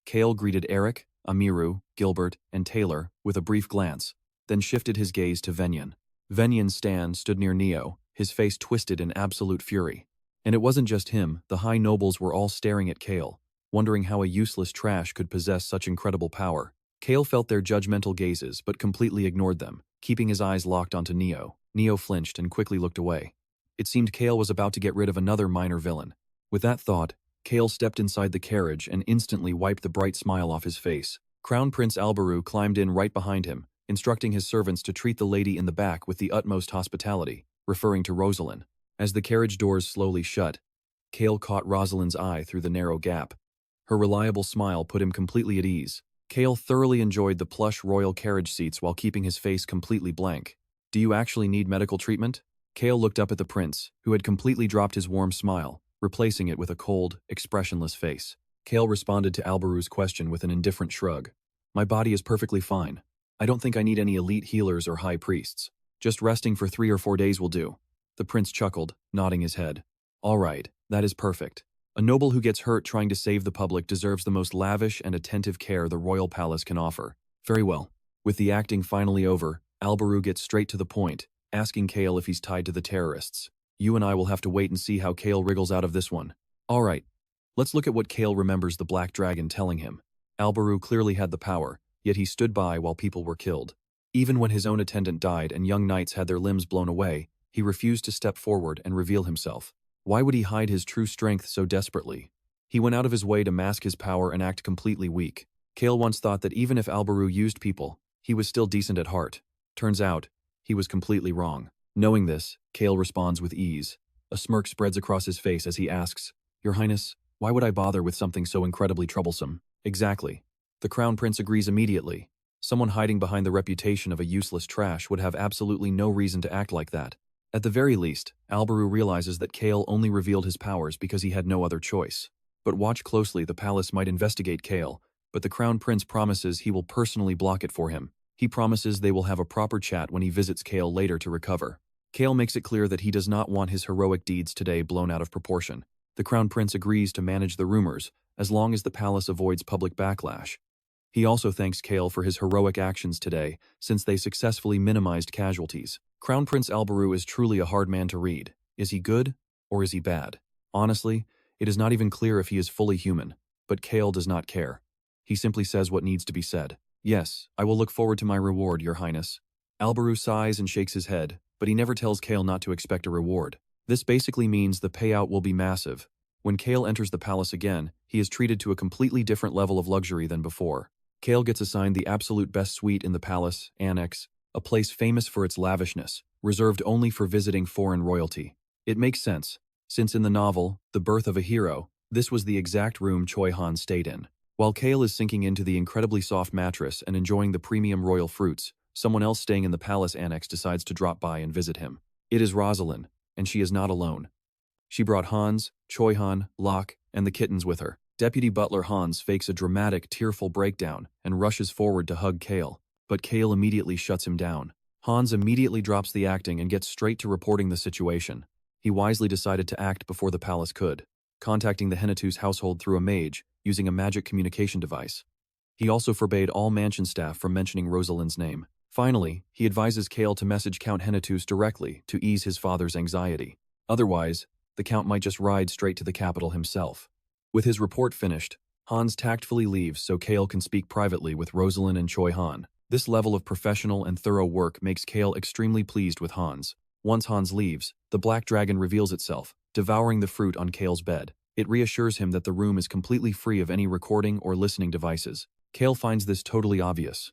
Cale greeted Eric, Amiru, Gilbert, and Taylor with a brief glance, then shifted his gaze to Venyan. Venyan's stand stood near Neo, his face twisted in absolute fury. And it wasn't just him, the high nobles were all staring at Cale, wondering how a useless trash could possess such incredible power. Cale felt their judgmental gazes but completely ignored them, keeping his eyes locked onto Neo. Neo flinched and quickly looked away. It seemed Cale was about to get rid of another minor villain. With that thought, Cale stepped inside the carriage and instantly wiped the bright smile off his face. Crown Prince Alberu climbed in right behind him, instructing his servants to treat the lady in the back with the utmost hospitality, referring to Rosalind. As the carriage doors slowly shut, Cale caught Rosalind's eye through the narrow gap. Her reliable smile put him completely at ease. Cale thoroughly enjoyed the plush royal carriage seats while keeping his face completely blank. "Do you actually need medical treatment?" Cale looked up at the prince, who had completely dropped his warm smile, replacing it with a cold, expressionless face. Cale responded to Alberu's question with an indifferent shrug. "My body is perfectly fine. I don't think I need any elite healers or high priests. Just resting for 3 or 4 days will do." The prince chuckled, nodding his head. "All right, that is perfect. A noble who gets hurt trying to save the public deserves the most lavish and attentive care the royal palace can offer. Very well." With the acting finally over, Alberu gets straight to the point, asking Cale if he's tied to the terrorists. "You and I will have to wait and see how Cale wriggles out of this one. All right, let's look at what Cale remembers the Black Dragon telling him." Alberu clearly had the power, yet he stood by while people were killed. Even when his own attendant died and young knights had their limbs blown away, he refused to step forward and reveal himself. Why would he hide his true strength so desperately? He went out of his way to mask his power and act completely weak. Cale once thought that even if Alberu used people, he was still decent at heart. Turns out, he was completely wrong. Knowing this, Cale responds with ease. A smirk spreads across his face as he asks, "Your Highness, why would I bother with something so incredibly troublesome?" "Exactly." The Crown Prince agrees immediately. Someone hiding behind the reputation of a useless trash would have absolutely no reason to act like that. At the very least, Alberu realizes that Cale only revealed his powers because he had no other choice. But watch closely, the palace might investigate Cale, but the Crown Prince promises he will personally block it for him. He promises they will have a proper chat when he visits Cale later to recover. Cale makes it clear that he does not want his heroic deeds today blown out of proportion. The Crown Prince agrees to manage the rumors, as long as the palace avoids public backlash. He also thanks Cale for his heroic actions today, since they successfully minimized casualties. Crown Prince Alberu is truly a hard man to read. Is he good, or is he bad? Honestly, it is not even clear if he is fully human, but Cale does not care. He simply says what needs to be said. "Yes, I will look forward to my reward, Your Highness." Alberu sighs and shakes his head, but he never tells Cale not to expect a reward. This basically means the payout will be massive. When Cale enters the palace again, he is treated to a completely different level of luxury than before. Cale gets assigned the absolute best suite in the palace, Annex, a place famous for its lavishness, reserved only for visiting foreign royalty. It makes sense, since in the novel, The Birth of a Hero, this was the exact room Choi Han stayed in. While Cale is sinking into the incredibly soft mattress and enjoying the premium royal fruits, someone else staying in the palace annex decides to drop by and visit him. It is Rosalind, and she is not alone. She brought Hans, Choi Han, Locke, and the kittens with her. Deputy Butler Hans fakes a dramatic, tearful breakdown and rushes forward to hug Cale, but Cale immediately shuts him down. Hans immediately drops the acting and gets straight to reporting the situation. He wisely decided to act before the palace could, contacting the Henituse household through a mage, using a magic communication device. He also forbade all mansion staff from mentioning Rosalind's name. Finally, he advises Cale to message Count Henituse directly to ease his father's anxiety. Otherwise, the Count might just ride straight to the capital himself. With his report finished, Hans tactfully leaves so Cale can speak privately with Rosalind and Choi Han. This level of professional and thorough work makes Cale extremely pleased with Hans. Once Hans leaves, the Black Dragon reveals itself, devouring the fruit on Cale's bed. It reassures him that the room is completely free of any recording or listening devices. Cale finds this totally obvious.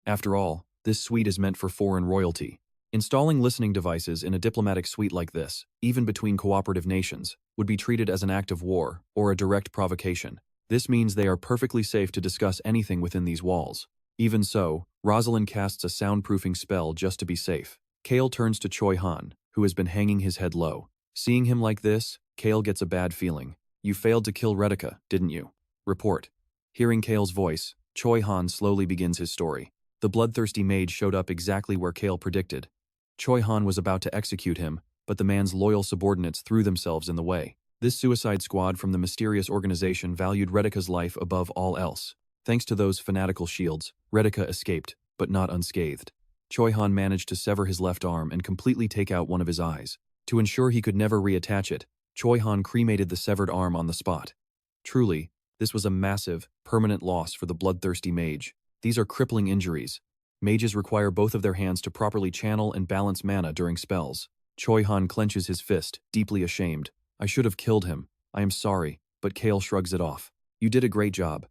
After all, this suite is meant for foreign royalty. Installing listening devices in a diplomatic suite like this, even between cooperative nations, would be treated as an act of war or a direct provocation. This means they are perfectly safe to discuss anything within these walls. Even so, Rosalind casts a soundproofing spell just to be safe. Cale turns to Choi Han, who has been hanging his head low. Seeing him like this, Cale gets a bad feeling. You failed to kill Retica, didn't you? Report. Hearing Cale's voice, Choi Han slowly begins his story. The bloodthirsty mage showed up exactly where Cale predicted. Choi Han was about to execute him, but the man's loyal subordinates threw themselves in the way. This suicide squad from the mysterious organization valued Retica's life above all else. Thanks to those fanatical shields, Retica escaped, but not unscathed. Choi Han managed to sever his left arm and completely take out one of his eyes. To ensure he could never reattach it, Choi Han cremated the severed arm on the spot. Truly, this was a massive, permanent loss for the bloodthirsty mage. These are crippling injuries. Mages require both of their hands to properly channel and balance mana during spells. Choi Han clenches his fist, deeply ashamed. I should have killed him. I am sorry, but Cale shrugs it off. You did a great job.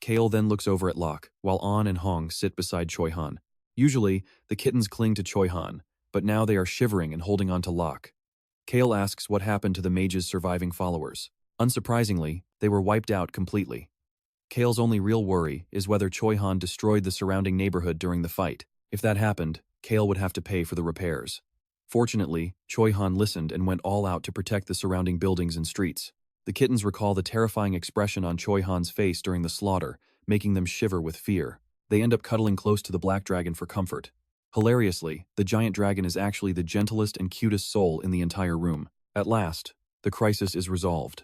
Cale then looks over at Locke, while An and Hong sit beside Choi Han. Usually, the kittens cling to Choi Han, but now they are shivering and holding on to Locke. Cale asks what happened to the mage's surviving followers. Unsurprisingly, they were wiped out completely. Cale's only real worry is whether Choi Han destroyed the surrounding neighborhood during the fight. If that happened, Cale would have to pay for the repairs. Fortunately, Choi Han listened and went all out to protect the surrounding buildings and streets. The kittens recall the terrifying expression on Choi Han's face during the slaughter, making them shiver with fear. They end up cuddling close to the black dragon for comfort. Hilariously, the giant dragon is actually the gentlest and cutest soul in the entire room. At last, the crisis is resolved.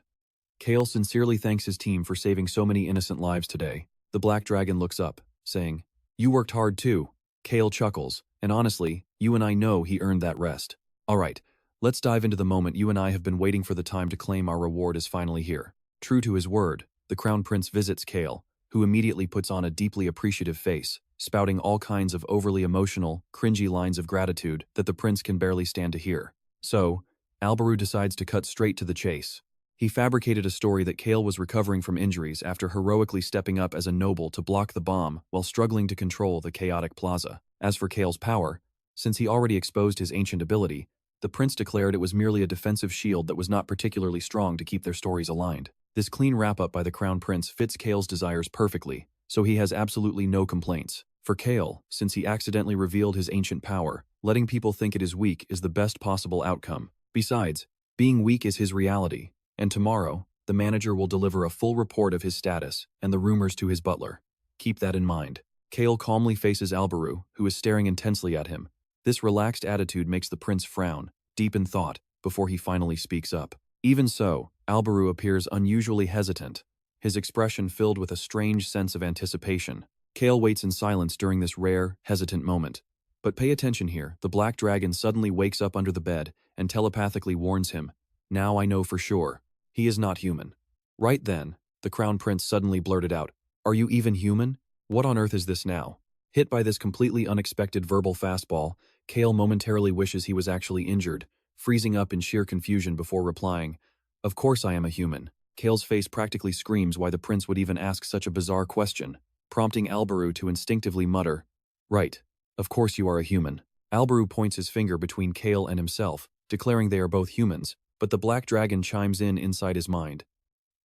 Cale sincerely thanks his team for saving so many innocent lives today. The black dragon looks up, saying, "You worked hard too." Cale chuckles, and honestly, you and I know he earned that rest. Alright, let's dive into the moment you and I have been waiting for. The time to claim our reward is finally here. True to his word, the Crown Prince visits Cale, who immediately puts on a deeply appreciative face, spouting all kinds of overly emotional, cringy lines of gratitude that the prince can barely stand to hear. So, Alberu decides to cut straight to the chase. He fabricated a story that Cale was recovering from injuries after heroically stepping up as a noble to block the bomb while struggling to control the chaotic plaza. As for Cale's power, since he already exposed his ancient ability, the prince declared it was merely a defensive shield that was not particularly strong to keep their stories aligned. This clean wrap-up by the Crown Prince fits Cale's desires perfectly, so he has absolutely no complaints. For Cale, since he accidentally revealed his ancient power, letting people think it is weak is the best possible outcome. Besides, being weak is his reality. And tomorrow, the manager will deliver a full report of his status and the rumors to his butler. Keep that in mind. Cale calmly faces Alberu, who is staring intensely at him. This relaxed attitude makes the prince frown, deep in thought, before he finally speaks up. Even so, Alberu appears unusually hesitant, his expression filled with a strange sense of anticipation. Cale waits in silence during this rare, hesitant moment. But pay attention here, the black dragon suddenly wakes up under the bed and telepathically warns him. Now I know for sure. He is not human. Right then, the Crown Prince suddenly blurted out, "Are you even human? What on earth is this now?" Hit by this completely unexpected verbal fastball, Cale momentarily wishes he was actually injured, freezing up in sheer confusion before replying, "Of course I am a human." Cale's face practically screams why the prince would even ask such a bizarre question, prompting Alberu to instinctively mutter, "Right, of course you are a human." Alberu points his finger between Cale and himself, declaring they are both humans, but the black dragon chimes in inside his mind.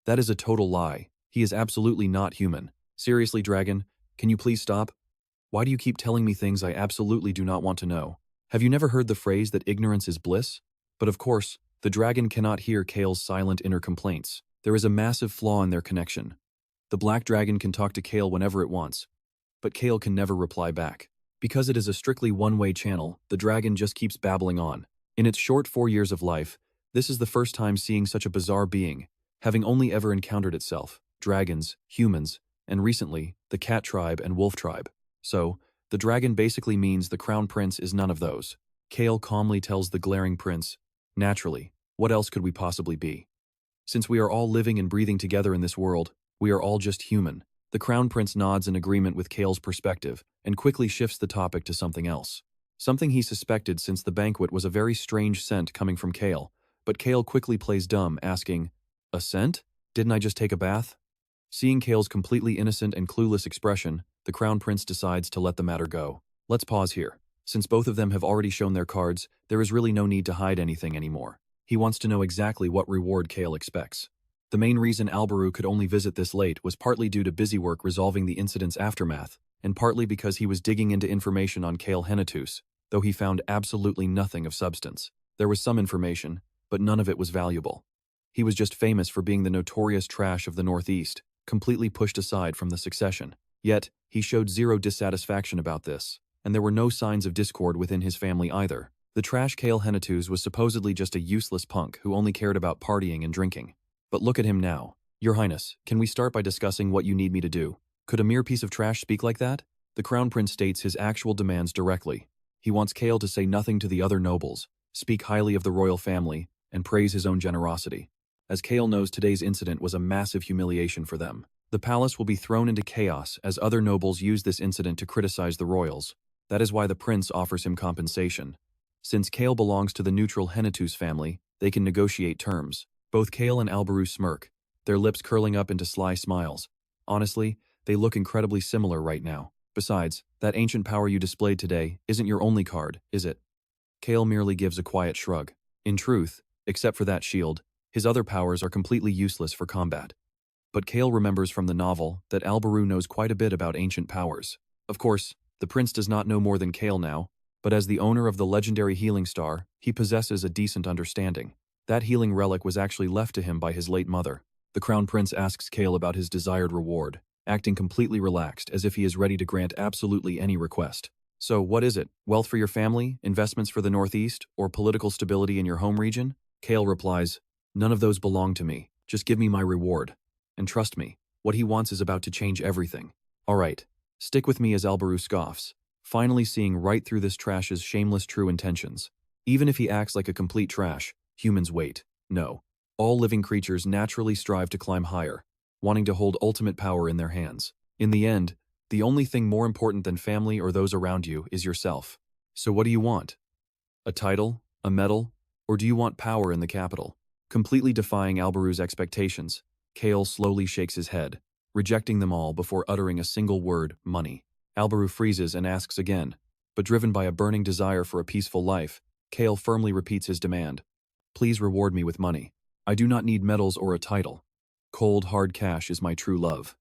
"That is a total lie. He is absolutely not human. Seriously, dragon, can you please stop? Why do you keep telling me things I absolutely do not want to know? Have you never heard the phrase that ignorance is bliss?" But of course, the dragon cannot hear Cale's silent inner complaints. There is a massive flaw in their connection. The black dragon can talk to Cale whenever it wants, but Cale can never reply back. Because it is a strictly one-way channel, the dragon just keeps babbling on. In its short 4 years of life, this is the first time seeing such a bizarre being, having only ever encountered itself, dragons, humans, and recently, the cat tribe and wolf tribe. So, the dragon basically means the Crown Prince is none of those. Cale calmly tells the glaring prince, "Naturally, what else could we possibly be? Since we are all living and breathing together in this world, we are all just human." The Crown Prince nods in agreement with Cale's perspective and quickly shifts the topic to something else. Something he suspected since the banquet was a very strange scent coming from Cale, but Cale quickly plays dumb, asking, "A scent? Didn't I just take a bath?" Seeing Cale's completely innocent and clueless expression, the Crown Prince decides to let the matter go. Let's pause here. Since both of them have already shown their cards, there is really no need to hide anything anymore. He wants to know exactly what reward Cale expects. The main reason Alberu could only visit this late was partly due to busy work resolving the incident's aftermath, and partly because he was digging into information on Cale Henituse, though he found absolutely nothing of substance. There was some information, but none of it was valuable. He was just famous for being the notorious trash of the Northeast, completely pushed aside from the succession. Yet, he showed zero dissatisfaction about this, and there were no signs of discord within his family either. The trash Cale Henituse was supposedly just a useless punk who only cared about partying and drinking. But look at him now. Your Highness, can we start by discussing what you need me to do? Could a mere piece of trash speak like that? The Crown Prince states his actual demands directly. He wants Cale to say nothing to the other nobles, speak highly of the royal family, and praise his own generosity. As Cale knows, today's incident was a massive humiliation for them. The palace will be thrown into chaos as other nobles use this incident to criticize the royals. That is why the prince offers him compensation. Since Cale belongs to the neutral Henituse family, they can negotiate terms. Both Cale and Alberu smirk, their lips curling up into sly smiles. Honestly, they look incredibly similar right now. Besides, that ancient power you displayed today isn't your only card, is it? Cale merely gives a quiet shrug. In truth, except for that shield, his other powers are completely useless for combat. But Cale remembers from the novel that Alberu knows quite a bit about ancient powers. Of course, the prince does not know more than Cale now, but as the owner of the legendary healing star, he possesses a decent understanding. That healing relic was actually left to him by his late mother. The Crown Prince asks Cale about his desired reward, acting completely relaxed as if he is ready to grant absolutely any request. So what is it? Wealth for your family, investments for the Northeast, or political stability in your home region? Cale replies, none of those belong to me. Just give me my reward. And trust me, what he wants is about to change everything. Alright, stick with me as Alberu scoffs, finally seeing right through this trash's shameless true intentions. Even if he acts like a complete trash, humans wait. No. All living creatures naturally strive to climb higher, wanting to hold ultimate power in their hands. In the end, the only thing more important than family or those around you is yourself. So what do you want? A title? A medal? Or do you want power in the capital? Completely defying Alberu's expectations, Cale slowly shakes his head, rejecting them all before uttering a single word, money. Alberu freezes and asks again, but driven by a burning desire for a peaceful life, Cale firmly repeats his demand. Please reward me with money. I do not need medals or a title. Cold, hard cash is my true love.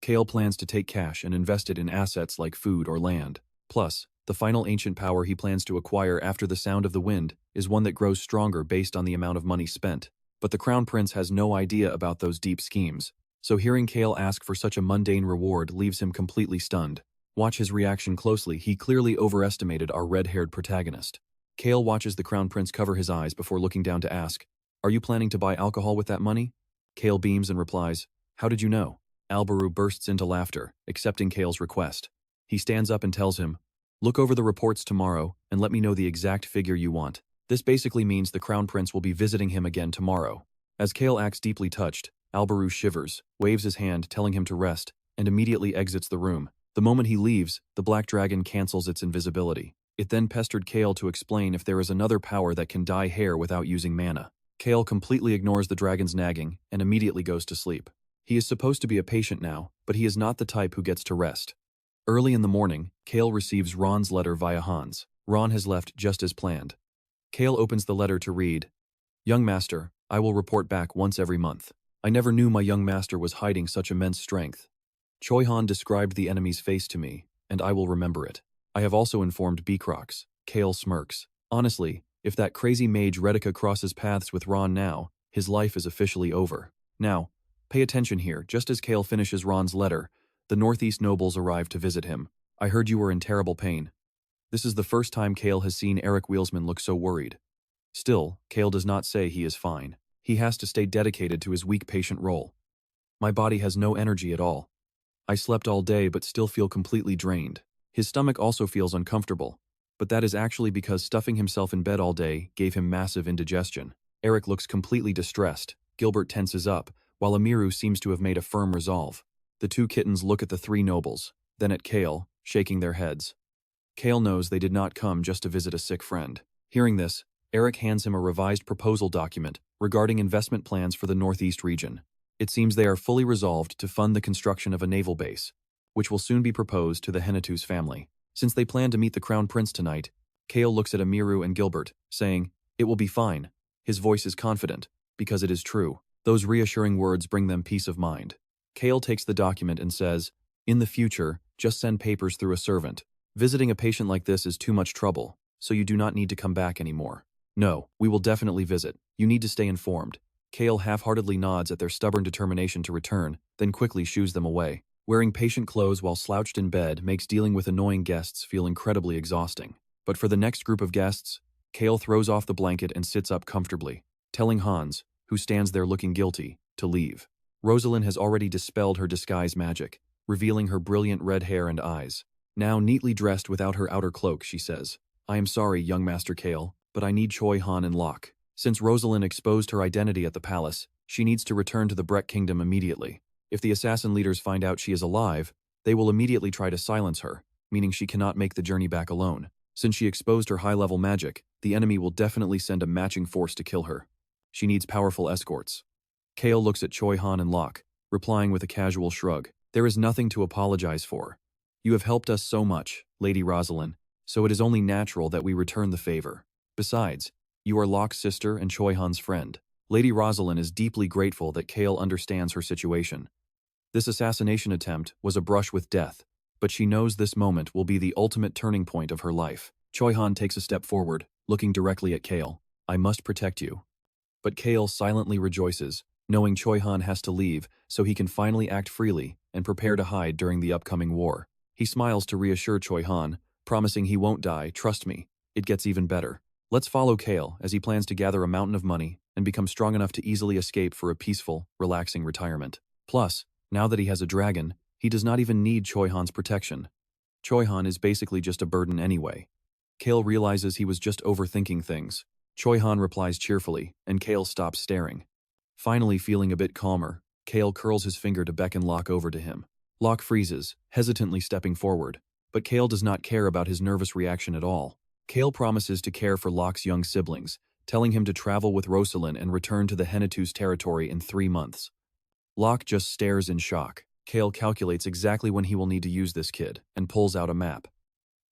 Cale plans to take cash and invest it in assets like food or land. Plus, the final ancient power he plans to acquire after the sound of the wind is one that grows stronger based on the amount of money spent. But the Crown Prince has no idea about those deep schemes, so hearing Cale ask for such a mundane reward leaves him completely stunned. Watch his reaction closely. He clearly overestimated our red-haired protagonist. Cale watches the Crown Prince cover his eyes before looking down to ask, are you planning to buy alcohol with that money? Cale beams and replies, how did you know? Alberu bursts into laughter, accepting Cale's request. He stands up and tells him, look over the reports tomorrow and let me know the exact figure you want. This basically means the Crown Prince will be visiting him again tomorrow. As Cale acts deeply touched, Alberu shivers, waves his hand telling him to rest, and immediately exits the room. The moment he leaves, the black dragon cancels its invisibility. It then pestered Cale to explain if there is another power that can dye hair without using mana. Cale completely ignores the dragon's nagging and immediately goes to sleep. He is supposed to be a patient now, but he is not the type who gets to rest. Early in the morning, Cale receives RAON's letter via Hans. RAON has left just as planned. Cale opens the letter to read, young master, I will report back once every month. I never knew my young master was hiding such immense strength. Choi Han described the enemy's face to me, and I will remember it. I have also informed Beacrox. Cale smirks. Honestly, if that crazy mage Retica crosses paths with RAON now, his life is officially over. Now, pay attention here. Just as Cale finishes RAON's letter, the Northeast nobles arrive to visit him. I heard you were in terrible pain. This is the first time Cale has seen Eric Wheelsman look so worried. Still, Cale does not say he is fine. He has to stay dedicated to his weak patient role. My body has no energy at all. I slept all day but still feel completely drained. His stomach also feels uncomfortable, but that is actually because stuffing himself in bed all day gave him massive indigestion. Eric looks completely distressed. Gilbert tenses up, while Amiru seems to have made a firm resolve. The two kittens look at the three nobles, then at Cale, shaking their heads. Cale knows they did not come just to visit a sick friend. Hearing this, Eric hands him a revised proposal document regarding investment plans for the Northeast region. It seems they are fully resolved to fund the construction of a naval base, which will soon be proposed to the Henituse family. Since they plan to meet the Crown Prince tonight, Cale looks at Amiru and Gilbert, saying, it will be fine. His voice is confident, because it is true. Those reassuring words bring them peace of mind. Cale takes the document and says, "In the future, just send papers through a servant. Visiting a patient like this is too much trouble, so you do not need to come back anymore." "No, we will definitely visit. You need to stay informed." Cale half-heartedly nods at their stubborn determination to return, then quickly shoos them away. Wearing patient clothes while slouched in bed makes dealing with annoying guests feel incredibly exhausting. But for the next group of guests, Cale throws off the blanket and sits up comfortably, telling Hans, who stands there looking guilty, to leave. Rosalind has already dispelled her disguise magic, revealing her brilliant red hair and eyes. Now neatly dressed without her outer cloak, she says, "I am sorry, young Master Cale, but I need Choi Han and Locke." Since Rosalind exposed her identity at the palace, she needs to return to the Breck Kingdom immediately. If the assassin leaders find out she is alive, they will immediately try to silence her, meaning she cannot make the journey back alone. Since she exposed her high-level magic, the enemy will definitely send a matching force to kill her. She needs powerful escorts. Cale looks at Choi Han and Locke, replying with a casual shrug. "There is nothing to apologize for. You have helped us so much, Lady Rosalind, so it is only natural that we return the favor. Besides, you are Locke's sister and Choi Han's friend." Lady Rosalind is deeply grateful that Cale understands her situation. This assassination attempt was a brush with death, but she knows this moment will be the ultimate turning point of her life. Choi Han takes a step forward, looking directly at Cale. "I must protect you." But Cale silently rejoices, knowing Choi Han has to leave so he can finally act freely and prepare to hide during the upcoming war. He smiles to reassure Choi Han, promising he won't die. "Trust me, it gets even better." Let's follow Cale as he plans to gather a mountain of money and become strong enough to easily escape for a peaceful, relaxing retirement. Plus, now that he has a dragon, he does not even need Choi Han's protection. Choi Han is basically just a burden anyway. Cale realizes he was just overthinking things. Choi Han replies cheerfully, and Cale stops staring. Finally feeling a bit calmer, Cale curls his finger to beckon Locke over to him. Locke freezes, hesitantly stepping forward, but Cale does not care about his nervous reaction at all. Cale promises to care for Locke's young siblings, telling him to travel with Rosalind and return to the Henituse territory in 3 months. Locke just stares in shock. Cale calculates exactly when he will need to use this kid, and pulls out a map.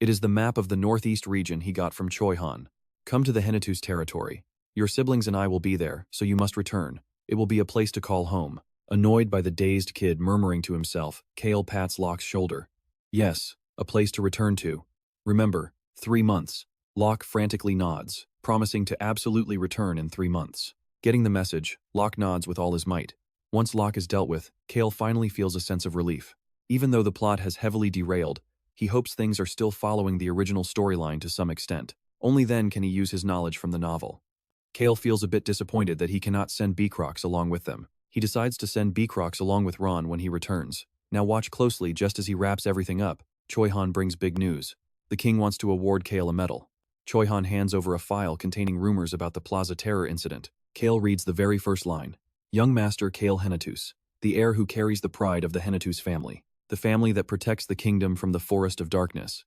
It is the map of the northeast region he got from Choi Han. "Come to the Henituse territory. Your siblings and I will be there, so you must return. It will be a place to call home." Annoyed by the dazed kid murmuring to himself, Cale pats Locke's shoulder. "Yes, a place to return to. Remember, 3 months. Locke frantically nods, promising to absolutely return in 3 months. Getting the message, Locke nods with all his might. Once Locke is dealt with, Cale finally feels a sense of relief. Even though the plot has heavily derailed, he hopes things are still following the original storyline to some extent. Only then can he use his knowledge from the novel. Cale feels a bit disappointed that he cannot send Beecrox along with them. He decides to send Beecrox along with RAON when he returns. Now watch closely. Just as he wraps everything up, Choi Han brings big news. The king wants to award Cale a medal. Choi Han hands over a file containing rumors about the Plaza Terror incident. Cale reads the very first line. "Young Master Cale Henituse, the heir who carries the pride of the Henituse family, the family that protects the kingdom from the forest of darkness."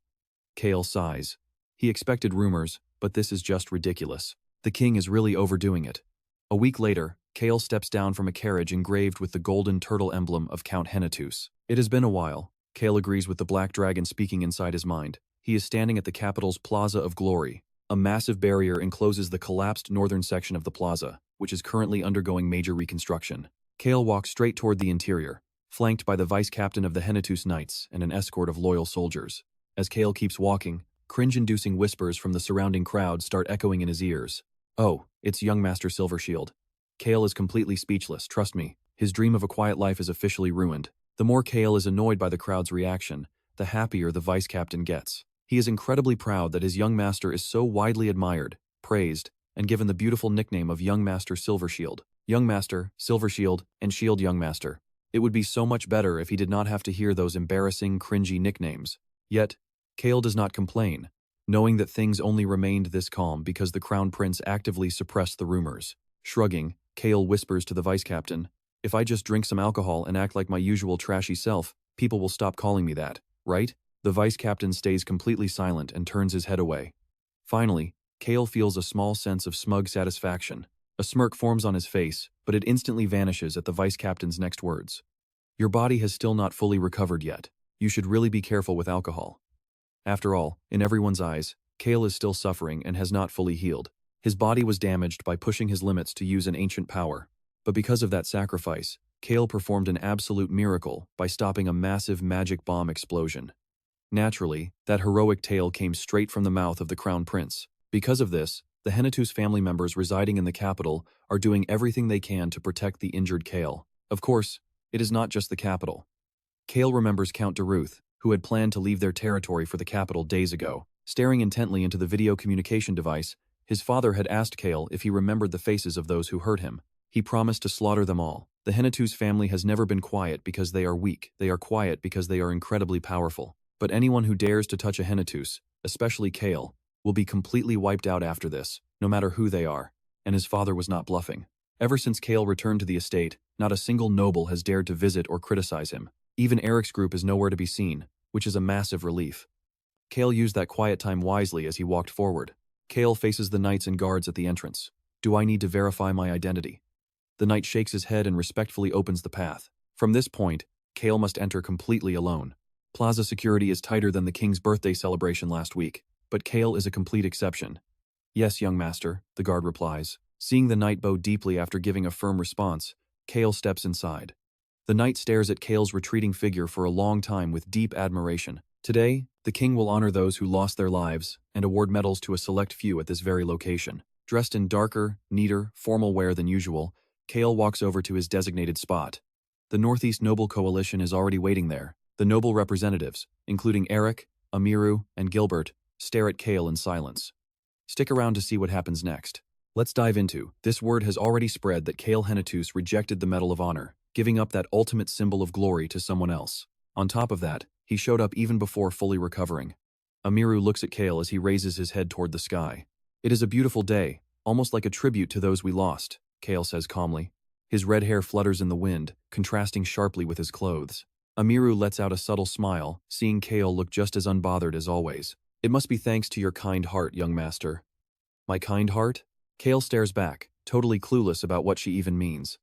Cale sighs. He expected rumors, but this is just ridiculous. The king is really overdoing it. A week later, Cale steps down from a carriage engraved with the golden turtle emblem of Count Henituse. "It has been a while," Cale agrees with the black dragon speaking inside his mind. He is standing at the capital's Plaza of Glory. A massive barrier encloses the collapsed northern section of the plaza, which is currently undergoing major reconstruction. Cale walks straight toward the interior, flanked by the vice-captain of the Henituse Knights and an escort of loyal soldiers. As Cale keeps walking, cringe-inducing whispers from the surrounding crowd start echoing in his ears. "Oh, it's young Master Silvershield." Cale is completely speechless. Trust me, his dream of a quiet life is officially ruined. The more Cale is annoyed by the crowd's reaction, the happier the vice-captain gets. He is incredibly proud that his young master is so widely admired, praised, and given the beautiful nickname of Young Master Silvershield. Young Master, Silvershield, and Shield Young Master. It would be so much better if he did not have to hear those embarrassing, cringy nicknames. Yet, Cale does not complain, knowing that things only remained this calm because the Crown Prince actively suppressed the rumors. Shrugging, Cale whispers to the vice-captain, "If I just drink some alcohol and act like my usual trashy self, people will stop calling me that, right?" The vice-captain stays completely silent and turns his head away. Finally, Cale feels a small sense of smug satisfaction. A smirk forms on his face, but it instantly vanishes at the vice-captain's next words. "Your body has still not fully recovered yet. You should really be careful with alcohol." After all, in everyone's eyes, Cale is still suffering and has not fully healed. His body was damaged by pushing his limits to use an ancient power. But because of that sacrifice, Cale performed an absolute miracle by stopping a massive magic bomb explosion. Naturally, that heroic tale came straight from the mouth of the Crown Prince. Because of this, the Henituse family members residing in the capital are doing everything they can to protect the injured Cale. Of course, it is not just the capital. Cale remembers Count Daruth, who had planned to leave their territory for the capital days ago. Staring intently into the video communication device, his father had asked Cale if he remembered the faces of those who hurt him. He promised to slaughter them all. The Henituse family has never been quiet because they are weak. They are quiet because they are incredibly powerful. But anyone who dares to touch a Henituse, especially Cale, will be completely wiped out after this, no matter who they are. And his father was not bluffing. Ever since Cale returned to the estate, not a single noble has dared to visit or criticize him. Even Eric's group is nowhere to be seen, which is a massive relief. Cale used that quiet time wisely as he walked forward. Cale faces the knights and guards at the entrance. Do I need to verify my identity? The knight shakes his head and respectfully opens the path. From this point, Cale must enter completely alone. Plaza security is tighter than the king's birthday celebration last week, but Cale is a complete exception. Yes, young master, the guard replies. Seeing the knight bow deeply after giving a firm response, Cale steps inside. The knight stares at Cale's retreating figure for a long time with deep admiration. Today, the king will honor those who lost their lives and award medals to a select few at this very location. Dressed in darker, neater, formal wear than usual, Cale walks over to his designated spot. The Northeast Noble Coalition is already waiting there. The noble representatives, including Eric, Amiru, and Gilbert, stare at Cale in silence. Stick around to see what happens next. Let's dive into. This word has already spread that Cale Henituse rejected the Medal of Honor, giving up that ultimate symbol of glory to someone else. On top of that, he showed up even before fully recovering. Amiru looks at Cale as he raises his head toward the sky. It is a beautiful day, almost like a tribute to those we lost, Cale says calmly. His red hair flutters in the wind, contrasting sharply with his clothes. Amiru lets out a subtle smile, seeing Cale look just as unbothered as always. It must be thanks to your kind heart, young master. My kind heart? Cale stares back, totally clueless about what she even means.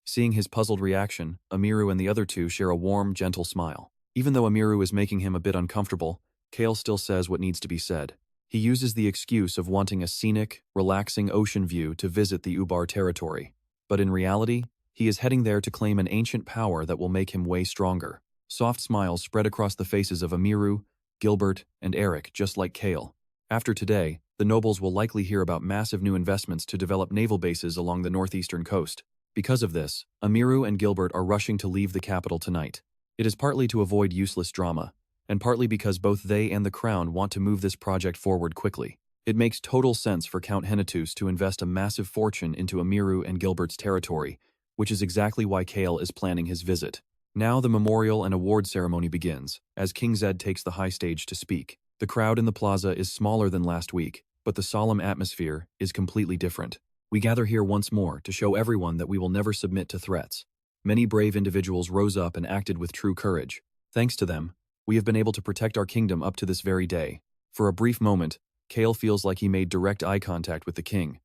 Seeing his puzzled reaction, Amiru and the other two share a warm, gentle smile. Even though Amiru is making him a bit uncomfortable, Cale still says what needs to be said. He uses the excuse of wanting a scenic, relaxing ocean view to visit the Ubar territory. But in reality, he is heading there to claim an ancient power that will make him way stronger. Soft smiles spread across the faces of Amiru, Gilbert, and Eric, just like Cale. After today, the nobles will likely hear about massive new investments to develop naval bases along the northeastern coast. Because of this, Amiru and Gilbert are rushing to leave the capital tonight. It is partly to avoid useless drama, and partly because both they and the crown want to move this project forward quickly. It makes total sense for Count Henituse to invest a massive fortune into Amiru and Gilbert's territory, which is exactly why Cale is planning his visit. Now the memorial and award ceremony begins, as King Zed takes the high stage to speak. The crowd in the plaza is smaller than last week, but the solemn atmosphere is completely different. We gather here once more to show everyone that we will never submit to threats. Many brave individuals rose up and acted with true courage. Thanks to them, we have been able to protect our kingdom up to this very day. For a brief moment, Cale feels like he made direct eye contact with the king.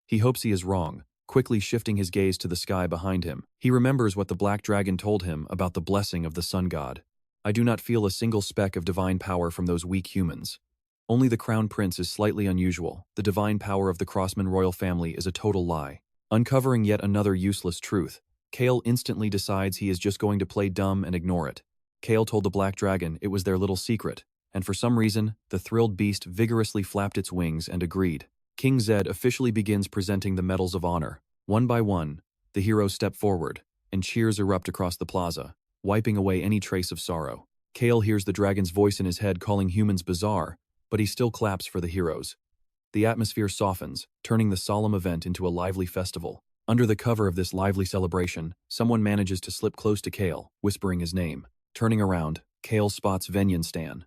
He hopes he is wrong, quickly shifting his gaze to the sky behind him. He remembers what the Black Dragon told him about the blessing of the Sun God. I do not feel a single speck of divine power from those weak humans. Only the Crown Prince is slightly unusual. The divine power of the Crossman royal family is a total lie. Uncovering yet another useless truth, Cale instantly decides he is just going to play dumb and ignore it. Cale told the Black Dragon it was their little secret, and for some reason, the thrilled beast vigorously flapped its wings and agreed. King Zed officially begins presenting the medals of honor. One by one, the heroes step forward, and cheers erupt across the plaza, wiping away any trace of sorrow. Cale hears the dragon's voice in his head calling humans bizarre, but he still claps for the heroes. The atmosphere softens, turning the solemn event into a lively festival. Under the cover of this lively celebration, someone manages to slip close to Cale, whispering his name. Turning around, Cale spots Venyanstan.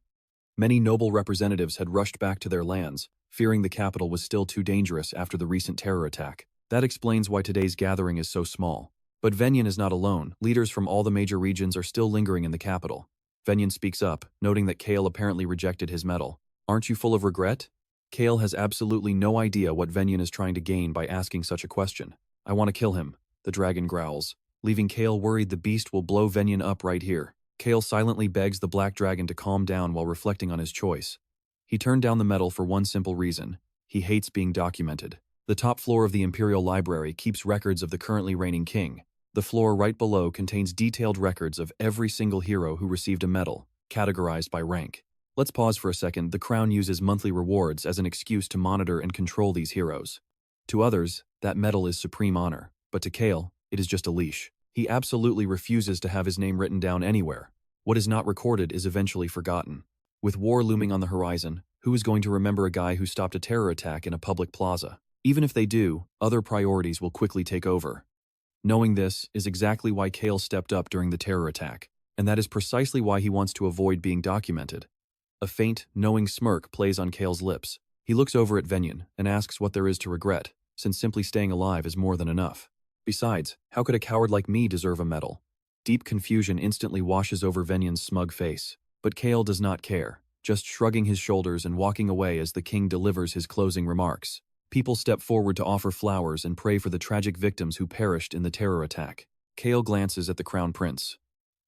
Many noble representatives had rushed back to their lands, fearing the capital was still too dangerous after the recent terror attack. That explains why today's gathering is so small. But Venyan is not alone. Leaders from all the major regions are still lingering in the capital. Venyan speaks up, noting that Cale apparently rejected his medal. Aren't you full of regret? Cale has absolutely no idea what Venyan is trying to gain by asking such a question. I want to kill him, the dragon growls, leaving Cale worried the beast will blow Venyan up right here. Cale silently begs the Black Dragon to calm down while reflecting on his choice. He turned down the medal for one simple reason. He hates being documented. The top floor of the Imperial Library keeps records of the currently reigning king. The floor right below contains detailed records of every single hero who received a medal, categorized by rank. Let's pause for a second. The crown uses monthly rewards as an excuse to monitor and control these heroes. To others, that medal is supreme honor, but to Cale, it is just a leash. He absolutely refuses to have his name written down anywhere. What is not recorded is eventually forgotten. With war looming on the horizon, who is going to remember a guy who stopped a terror attack in a public plaza? Even if they do, other priorities will quickly take over. Knowing this is exactly why Cale stepped up during the terror attack, and that is precisely why he wants to avoid being documented. A faint, knowing smirk plays on Cale's lips. He looks over at Venyan and asks what there is to regret, since simply staying alive is more than enough. Besides, how could a coward like me deserve a medal? Deep confusion instantly washes over Venyan's smug face, but Cale does not care, just shrugging his shoulders and walking away as the king delivers his closing remarks. People step forward to offer flowers and pray for the tragic victims who perished in the terror attack. Cale glances at the crown prince.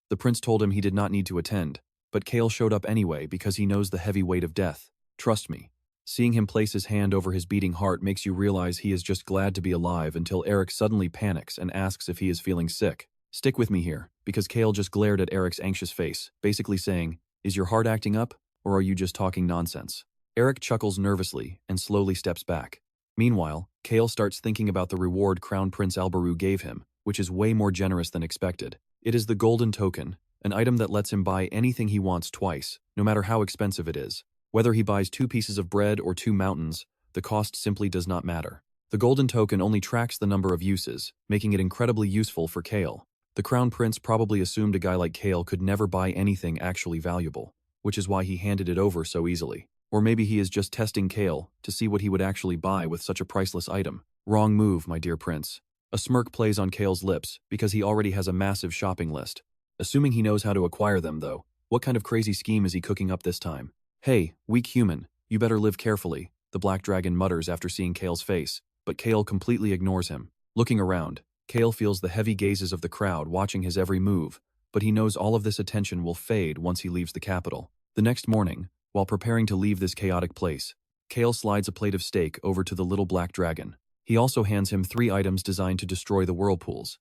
The prince told him he did not need to attend, but Cale showed up anyway because he knows the heavy weight of death. Trust me. Seeing him place his hand over his beating heart makes you realize he is just glad to be alive until Eric suddenly panics and asks if he is feeling sick. Stick with me here, because Cale just glared at Eric's anxious face, basically saying, "Is your heart acting up, or are you just talking nonsense?" Eric chuckles nervously and slowly steps back. Meanwhile, Cale starts thinking about the reward Crown Prince Albaru gave him, which is way more generous than expected. It is the golden token, an item that lets him buy anything he wants twice, no matter how expensive it is. Whether he buys 2 pieces of bread or 2 mountains, the cost simply does not matter. The golden token only tracks the number of uses, making it incredibly useful for Cale. The Crown Prince probably assumed a guy like Cale could never buy anything actually valuable, which is why he handed it over so easily. Or maybe he is just testing Cale to see what he would actually buy with such a priceless item. Wrong move, my dear prince. A smirk plays on Cale's lips because he already has a massive shopping list. Assuming he knows how to acquire them, though, what kind of crazy scheme is he cooking up this time? "Hey, weak human, you better live carefully," the Black Dragon mutters after seeing Cale's face, but Cale completely ignores him. Looking around, Cale feels the heavy gazes of the crowd watching his every move, but he knows all of this attention will fade once he leaves the capital. The next morning, while preparing to leave this chaotic place, Cale slides a plate of steak over to the little black dragon. He also hands him 3 items designed to destroy the whirlpools.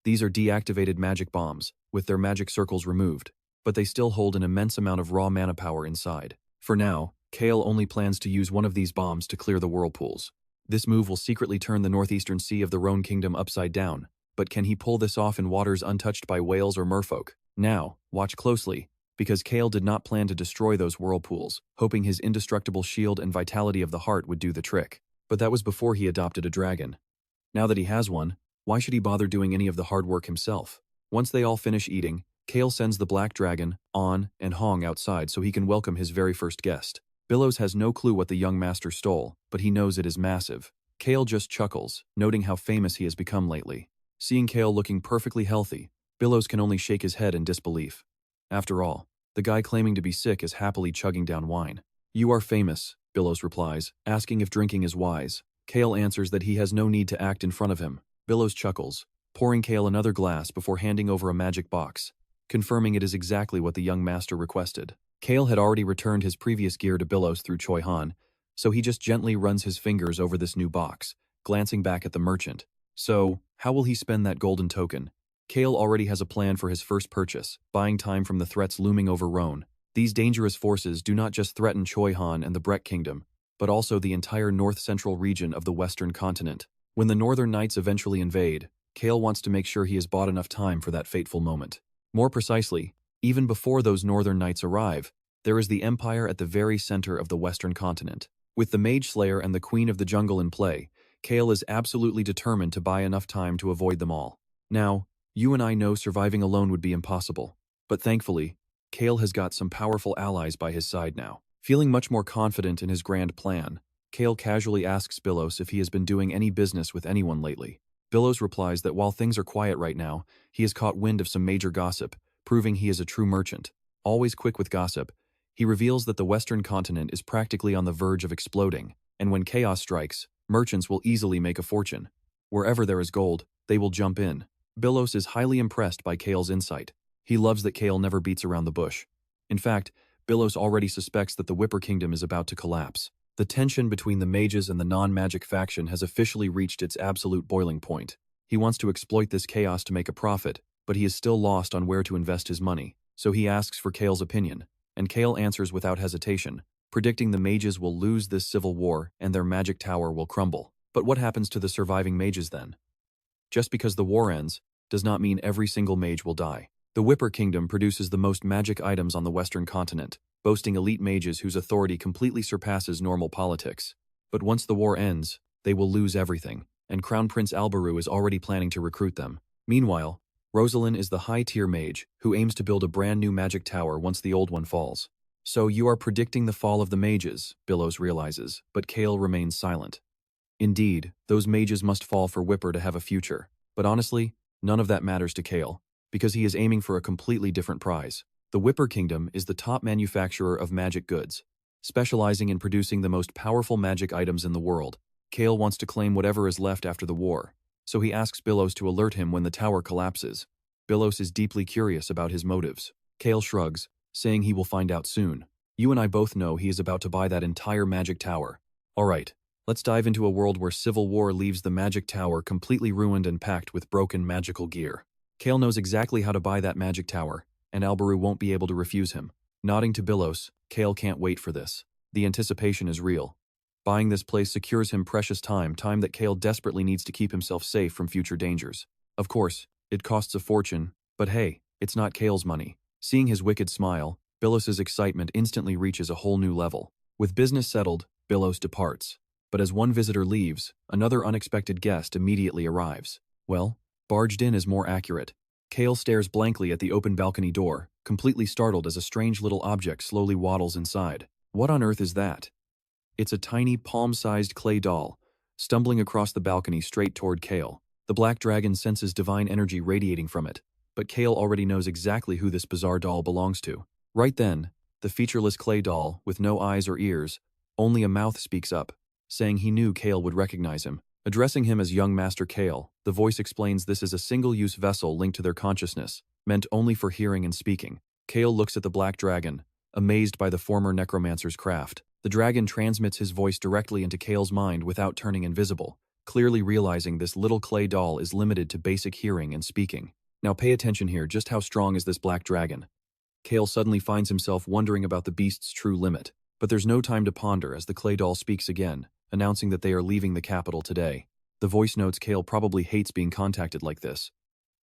These are deactivated magic bombs, with their magic circles removed, but they still hold an immense amount of raw mana power inside. For now, Cale only plans to use one of these bombs to clear the whirlpools. This move will secretly turn the northeastern sea of the RAON kingdom upside down, but can he pull this off in waters untouched by whales or merfolk? Now, watch closely, because Cale did not plan to destroy those whirlpools, hoping his indestructible shield and vitality of the heart would do the trick. But that was before he adopted a dragon. Now that he has one, why should he bother doing any of the hard work himself? Once they all finish eating, Cale sends the black dragon, On, and Hong outside so he can welcome his very first guest. Billows has no clue what the young master stole, but he knows it is massive. Cale just chuckles, noting how famous he has become lately. Seeing Cale looking perfectly healthy, Billows can only shake his head in disbelief. After all, the guy claiming to be sick is happily chugging down wine. "You are famous," Billows replies, asking if drinking is wise. Cale answers that he has no need to act in front of him. Billows chuckles, pouring Cale another glass before handing over a magic box, confirming it is exactly what the young master requested. Cale had already returned his previous gear to Billows through Choi Han, so he just gently runs his fingers over this new box, glancing back at the merchant. So, how will he spend that golden token? Cale already has a plan for his first purchase, buying time from the threats looming over RAON. These dangerous forces do not just threaten Choi Han and the Brek Kingdom, but also the entire north-central region of the Western continent. When the Northern Knights eventually invade, Cale wants to make sure he has bought enough time for that fateful moment. More precisely, even before those Northern Knights arrive, there is the Empire at the very center of the Western continent. With the Mage Slayer and the Queen of the Jungle in play, Cale is absolutely determined to buy enough time to avoid them all. Now, you and I know surviving alone would be impossible, but thankfully, Cale has got some powerful allies by his side now. Feeling much more confident in his grand plan, Cale casually asks Billows if he has been doing any business with anyone lately. Billows replies that while things are quiet right now, he has caught wind of some major gossip, proving he is a true merchant. Always quick with gossip, he reveals that the Western continent is practically on the verge of exploding, and when chaos strikes, merchants will easily make a fortune. Wherever there is gold, they will jump in. Billows is highly impressed by Cale's insight. He loves that Cale never beats around the bush. In fact, Billows already suspects that the Whipper Kingdom is about to collapse. The tension between the mages and the non-magic faction has officially reached its absolute boiling point. He wants to exploit this chaos to make a profit, but he is still lost on where to invest his money, so he asks for Cale's opinion, and Cale answers without hesitation, predicting the mages will lose this civil war and their magic tower will crumble. But what happens to the surviving mages then? Just because the war ends does not mean every single mage will die. The Whipper Kingdom produces the most magic items on the Western continent, boasting elite mages whose authority completely surpasses normal politics. But once the war ends, they will lose everything, and Crown Prince Alberu is already planning to recruit them. Meanwhile, Rosalind is the high-tier mage who aims to build a brand new magic tower once the old one falls. So you are predicting the fall of the mages, Billows realizes, but Cale remains silent. Indeed, those mages must fall for Whipper to have a future, but honestly, none of that matters to Cale, because he is aiming for a completely different prize. The Whipper Kingdom is the top manufacturer of magic goods, specializing in producing the most powerful magic items in the world. Cale wants to claim whatever is left after the war, so he asks Billows to alert him when the tower collapses. Billows is deeply curious about his motives. Cale shrugs, saying he will find out soon. You and I both know he is about to buy that entire magic tower. Alright, let's dive into a world where civil war leaves the magic tower completely ruined and packed with broken magical gear. Cale knows exactly how to buy that magic tower, and Alberu won't be able to refuse him. Nodding to Billows, Cale can't wait for this. The anticipation is real. Buying this place secures him precious time that Cale desperately needs to keep himself safe from future dangers. Of course, it costs a fortune, but hey, it's not Cale's money. Seeing his wicked smile, Billows' excitement instantly reaches a whole new level. With business settled, Billows departs. But as one visitor leaves, another unexpected guest immediately arrives. Well, barged in is more accurate. Cale stares blankly at the open balcony door, completely startled as a strange little object slowly waddles inside. What on earth is that? It's a tiny, palm-sized clay doll, stumbling across the balcony straight toward Cale. The black dragon senses divine energy radiating from it, but Cale already knows exactly who this bizarre doll belongs to. Right then, the featureless clay doll, with no eyes or ears, only a mouth speaks up, saying he knew Cale would recognize him. Addressing him as young Master Cale, the voice explains this is a single-use vessel linked to their consciousness, meant only for hearing and speaking. Cale looks at the black dragon, amazed by the former necromancer's craft. The dragon transmits his voice directly into Cale's mind without turning invisible, clearly realizing this little clay doll is limited to basic hearing and speaking. Now pay attention here, just how strong is this black dragon? Cale suddenly finds himself wondering about the beast's true limit, but there's no time to ponder as the clay doll speaks again, announcing that they are leaving the capital today. The voice notes Cale probably hates being contacted like this,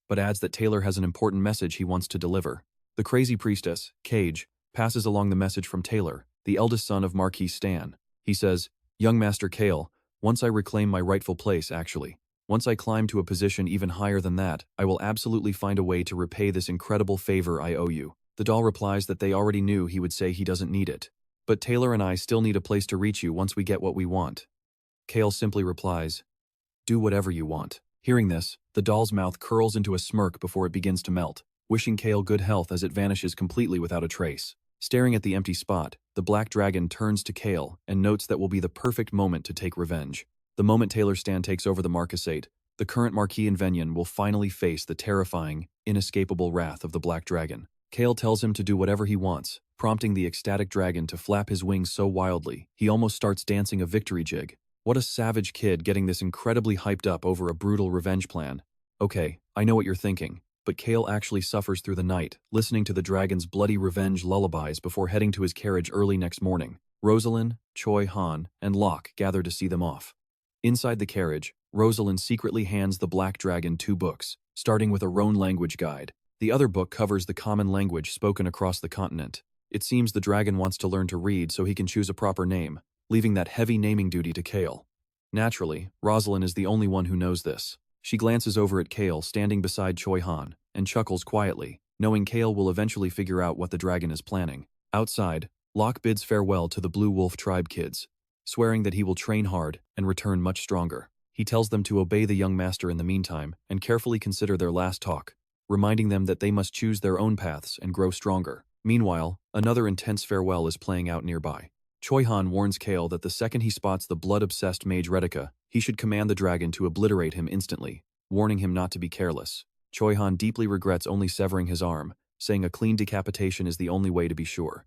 but adds that Taylor has an important message he wants to deliver. The crazy priestess, Cage, passes along the message from Taylor, the eldest son of Marquis Stan. He says, "Young Master Cale, once I reclaim my rightful place, actually. Once I climb to a position even higher than that, I will absolutely find a way to repay this incredible favor I owe you." The doll replies that they already knew he would say he doesn't need it. But Taylor and I still need a place to reach you once we get what we want. Cale simply replies, "Do whatever you want." Hearing this, the doll's mouth curls into a smirk before it begins to melt, wishing Cale good health as it vanishes completely without a trace. Staring at the empty spot, the black dragon turns to Cale and notes that will be the perfect moment to take revenge. The moment Taylor Stan takes over the Marquisate, the current Marquis in Venyon will finally face the terrifying, inescapable wrath of the black dragon. Cale tells him to do whatever he wants, prompting the ecstatic dragon to flap his wings so wildly, he almost starts dancing a victory jig. What a savage kid getting this incredibly hyped up over a brutal revenge plan. Okay, I know what you're thinking, but Cale actually suffers through the night, listening to the dragon's bloody revenge lullabies before heading to his carriage early next morning. Rosalind, Choi Han, and Locke gather to see them off. Inside the carriage, Rosalind secretly hands the black dragon 2 books, starting with a RAON language guide. The other book covers the common language spoken across the continent. It seems the dragon wants to learn to read so he can choose a proper name, leaving that heavy naming duty to Cale. Naturally, Rosalind is the only one who knows this. She glances over at Cale standing beside Choi Han, and chuckles quietly, knowing Cale will eventually figure out what the dragon is planning. Outside, Locke bids farewell to the Blue Wolf tribe kids, swearing that he will train hard and return much stronger. He tells them to obey the young master in the meantime and carefully consider their last talk, reminding them that they must choose their own paths and grow stronger. Meanwhile, another intense farewell is playing out nearby. Choi Han warns Cale that the second he spots the blood-obsessed mage Retica, he should command the dragon to obliterate him instantly, warning him not to be careless. Choi Han deeply regrets only severing his arm, saying a clean decapitation is the only way to be sure.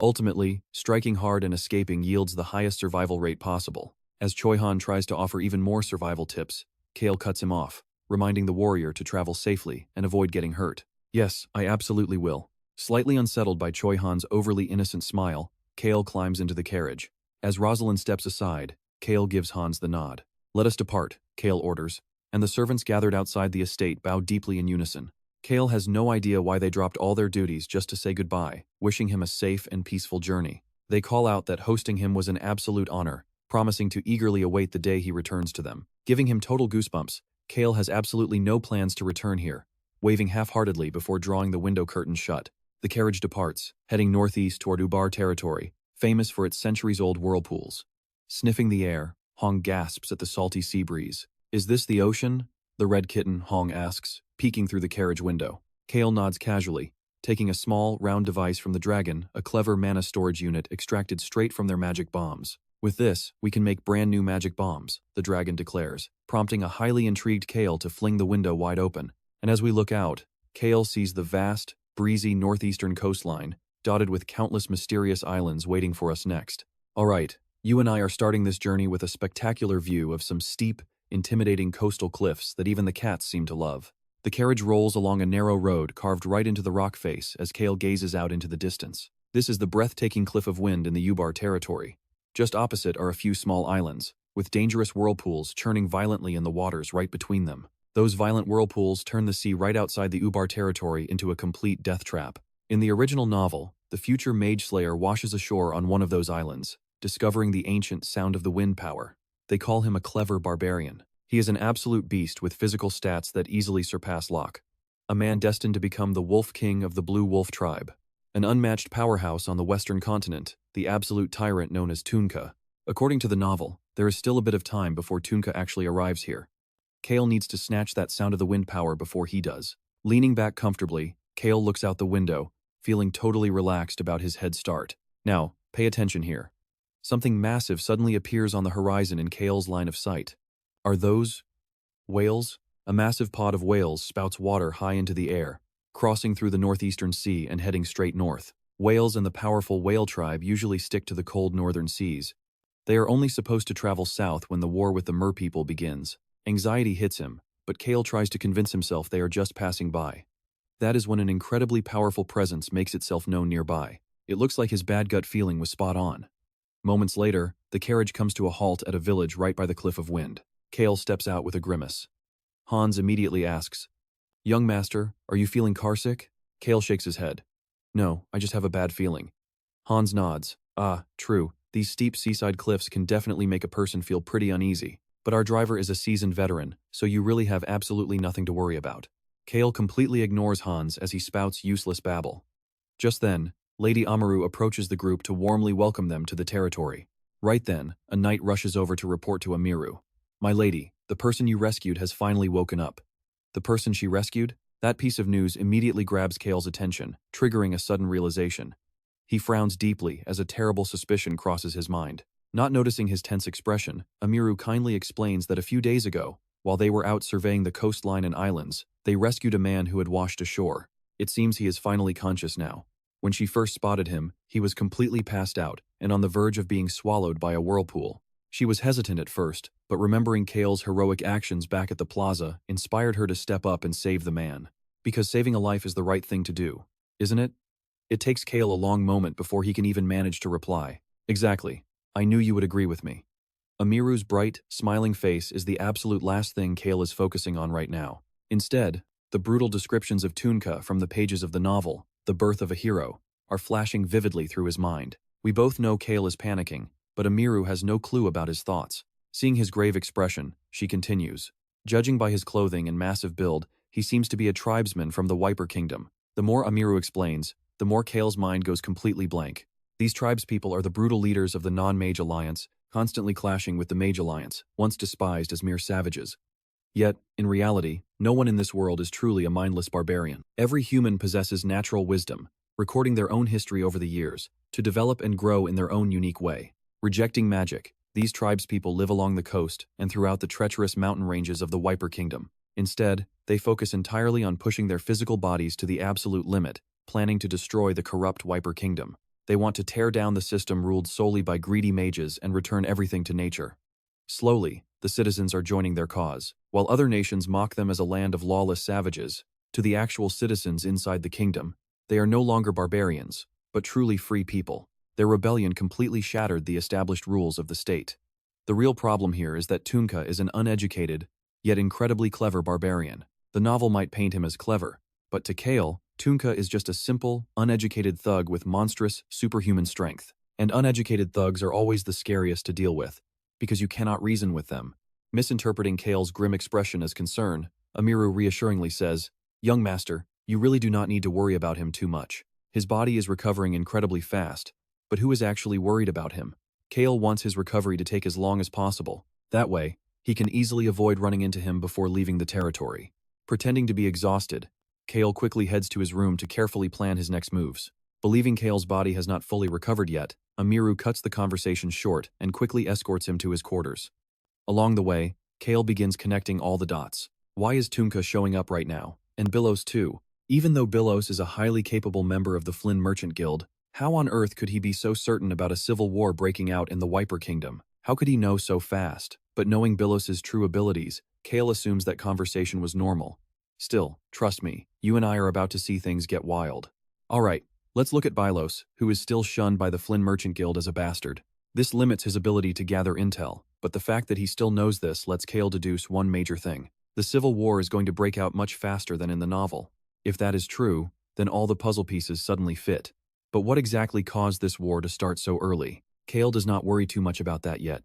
Ultimately, striking hard and escaping yields the highest survival rate possible. As Choi Han tries to offer even more survival tips, Cale cuts him off, reminding the warrior to travel safely and avoid getting hurt. Yes, I absolutely will. Slightly unsettled by Choi Han's overly innocent smile, Cale climbs into the carriage. As Rosalind steps aside, Cale gives Hans the nod. Let us depart, Cale orders, and the servants gathered outside the estate bow deeply in unison. Cale has no idea why they dropped all their duties just to say goodbye, wishing him a safe and peaceful journey. They call out that hosting him was an absolute honor, promising to eagerly await the day he returns to them. Giving him total goosebumps, Cale has absolutely no plans to return here, waving half-heartedly before drawing the window curtain shut. The carriage departs, heading northeast toward Ubar territory, famous for its centuries-old whirlpools. Sniffing the air, Hong gasps at the salty sea breeze. Is this the ocean? The red kitten, Hong asks, peeking through the carriage window. Cale nods casually, taking a small, round device from the dragon, a clever mana storage unit extracted straight from their magic bombs. With this, we can make brand new magic bombs, the dragon declares, prompting a highly intrigued Cale to fling the window wide open. And as we look out, Cale sees the vast, breezy northeastern coastline, dotted with countless mysterious islands waiting for us next. All right, you and I are starting this journey with a spectacular view of some steep, intimidating coastal cliffs that even the cats seem to love. The carriage rolls along a narrow road carved right into the rock face as Cale gazes out into the distance. This is the breathtaking Cliff of Wind in the Ubar territory. Just opposite are a few small islands, with dangerous whirlpools churning violently in the waters right between them. Those violent whirlpools turn the sea right outside the Ubar territory into a complete death trap. In the original novel, the future Mage Slayer washes ashore on one of those islands, discovering the ancient Sound of the Wind power. They call him a clever barbarian. He is an absolute beast with physical stats that easily surpass Locke. A man destined to become the Wolf King of the Blue Wolf tribe. An unmatched powerhouse on the Western continent, the absolute tyrant known as Tunka. According to the novel, there is still a bit of time before Tunka actually arrives here. Cale needs to snatch that Sound of the Wind power before he does. Leaning back comfortably, Cale looks out the window, feeling totally relaxed about his head start. Now, pay attention here. Something massive suddenly appears on the horizon in Cale's line of sight. Are those whales? A massive pod of whales spouts water high into the air, crossing through the northeastern sea and heading straight north. Whales and the powerful whale tribe usually stick to the cold northern seas. They are only supposed to travel south when the war with the merpeople begins. Anxiety hits him, but Cale tries to convince himself they are just passing by. That is when an incredibly powerful presence makes itself known nearby. It looks like his bad gut feeling was spot on. Moments later, the carriage comes to a halt at a village right by the Cliff of Wind. Cale steps out with a grimace. Hans immediately asks, "Young master, are you feeling carsick?" Cale shakes his head. "No, I just have a bad feeling." Hans nods. "Ah, true. These steep seaside cliffs can definitely make a person feel pretty uneasy. But our driver is a seasoned veteran, so you really have absolutely nothing to worry about." Cale completely ignores Hans as he spouts useless babble. Just then, Lady Amaru approaches the group to warmly welcome them to the territory. Right then, a knight rushes over to report to Amiru. "My lady, the person you rescued has finally woken up." The person she rescued? That piece of news immediately grabs Cale's attention, triggering a sudden realization. He frowns deeply as a terrible suspicion crosses his mind. Not noticing his tense expression, Amiru kindly explains that a few days ago, while they were out surveying the coastline and islands, they rescued a man who had washed ashore. It seems he is finally conscious now. When she first spotted him, he was completely passed out and on the verge of being swallowed by a whirlpool. She was hesitant at first, but remembering Cale's heroic actions back at the plaza inspired her to step up and save the man. Because saving a life is the right thing to do, isn't it? It takes Cale a long moment before he can even manage to reply. "Exactly. I knew you would agree with me." Amiru's bright, smiling face is the absolute last thing Cale is focusing on right now. Instead, the brutal descriptions of Tunka from the pages of the novel, The Birth of a Hero, are flashing vividly through his mind. We both know Cale is panicking, but Amiru has no clue about his thoughts. Seeing his grave expression, she continues. Judging by his clothing and massive build, he seems to be a tribesman from the Wiper Kingdom. The more Amiru explains, the more Cale's mind goes completely blank. These tribespeople are the brutal leaders of the non-Mage Alliance, constantly clashing with the Mage Alliance, once despised as mere savages. Yet, in reality, no one in this world is truly a mindless barbarian. Every human possesses natural wisdom, recording their own history over the years, to develop and grow in their own unique way. Rejecting magic, these tribespeople live along the coast and throughout the treacherous mountain ranges of the Wiper Kingdom. Instead, they focus entirely on pushing their physical bodies to the absolute limit, planning to destroy the corrupt Wiper Kingdom. They want to tear down the system ruled solely by greedy mages and return everything to nature. Slowly, the citizens are joining their cause. While other nations mock them as a land of lawless savages, to the actual citizens inside the kingdom, they are no longer barbarians, but truly free people. Their rebellion completely shattered the established rules of the state. The real problem here is that Tunka is an uneducated, yet incredibly clever barbarian. The novel might paint him as clever, but to Cale, Tunka is just a simple, uneducated thug with monstrous, superhuman strength. And uneducated thugs are always the scariest to deal with, because you cannot reason with them. Misinterpreting Cale's grim expression as concern, Amiru reassuringly says, "Young master, you really do not need to worry about him too much. His body is recovering incredibly fast, but who is actually worried about him? Cale wants his recovery to take as long as possible. That way, he can easily avoid running into him before leaving the territory." Pretending to be exhausted, Cale quickly heads to his room to carefully plan his next moves. Believing Cale's body has not fully recovered yet, Amiru cuts the conversation short and quickly escorts him to his quarters. Along the way, Cale begins connecting all the dots. Why is Tunka showing up right now? And Bilos too. Even though Bilos is a highly capable member of the Flynn Merchant Guild, how on earth could he be so certain about a civil war breaking out in the Wiper Kingdom? How could he know so fast? But knowing Bilos's true abilities, Cale assumes that conversation was normal. Still, trust me, you and I are about to see things get wild. Alright, let's look at Bilos, who is still shunned by the Flynn Merchant Guild as a bastard. This limits his ability to gather intel, but the fact that he still knows this lets Cale deduce one major thing. The civil war is going to break out much faster than in the novel. If that is true, then all the puzzle pieces suddenly fit. But what exactly caused this war to start so early? Cale does not worry too much about that yet.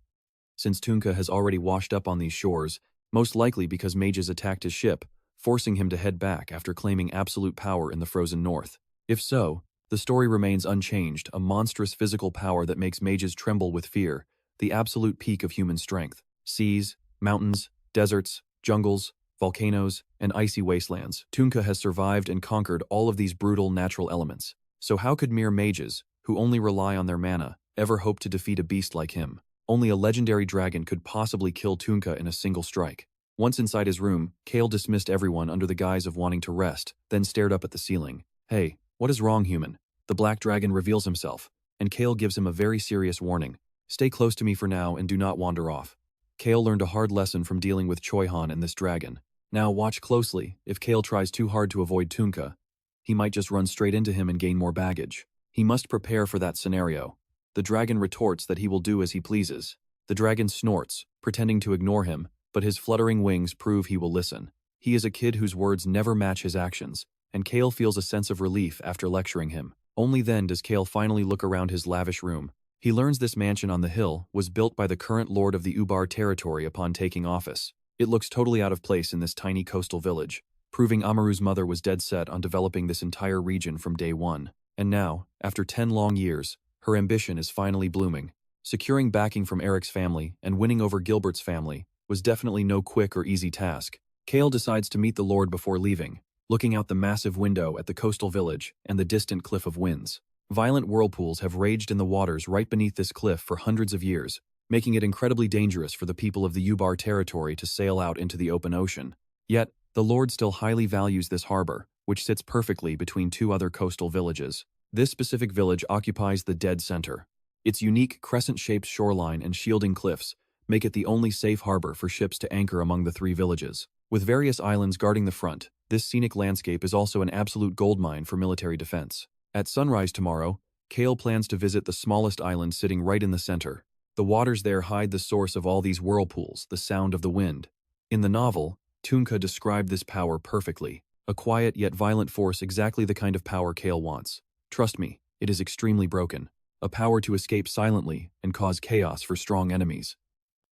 Since Tunka has already washed up on these shores, most likely because mages attacked his ship, forcing him to head back after claiming absolute power in the frozen north. If so, the story remains unchanged, a monstrous physical power that makes mages tremble with fear, the absolute peak of human strength. Seas, mountains, deserts, jungles, volcanoes, and icy wastelands. Tunka has survived and conquered all of these brutal natural elements. So how could mere mages, who only rely on their mana, ever hope to defeat a beast like him? Only a legendary dragon could possibly kill Tunka in a single strike. Once inside his room, Cale dismissed everyone under the guise of wanting to rest, then stared up at the ceiling. "Hey, what is wrong, human?" The black dragon reveals himself, and Cale gives him a very serious warning. "Stay close to me for now and do not wander off." Cale learned a hard lesson from dealing with Choi-Han and this dragon. Now watch closely. If Cale tries too hard to avoid Tunka, he might just run straight into him and gain more baggage. He must prepare for that scenario. The dragon retorts that he will do as he pleases. The dragon snorts, pretending to ignore him, but his fluttering wings prove he will listen. He is a kid whose words never match his actions, and Cale feels a sense of relief after lecturing him. Only then does Cale finally look around his lavish room. He learns this mansion on the hill was built by the current lord of the Ubar territory upon taking office. It looks totally out of place in this tiny coastal village, proving Amaru's mother was dead set on developing this entire region from day one. And now, after 10 long years, her ambition is finally blooming. Securing backing from Eric's family and winning over Gilbert's family was definitely no quick or easy task. Cale decides to meet the Lord before leaving, looking out the massive window at the coastal village and the distant cliff of winds. Violent whirlpools have raged in the waters right beneath this cliff for hundreds of years, making it incredibly dangerous for the people of the Ubar territory to sail out into the open ocean. Yet, the Lord still highly values this harbor, which sits perfectly between two other coastal villages. This specific village occupies the dead center. Its unique crescent-shaped shoreline and shielding cliffs make it the only safe harbor for ships to anchor among the three villages. With various islands guarding the front, this scenic landscape is also an absolute goldmine for military defense. At sunrise tomorrow, Cale plans to visit the smallest island sitting right in the center. The waters there hide the source of all these whirlpools, the sound of the wind. In the novel, Tunka described this power perfectly, a quiet yet violent force, exactly the kind of power Cale wants. Trust me, it is extremely broken, a power to escape silently and cause chaos for strong enemies.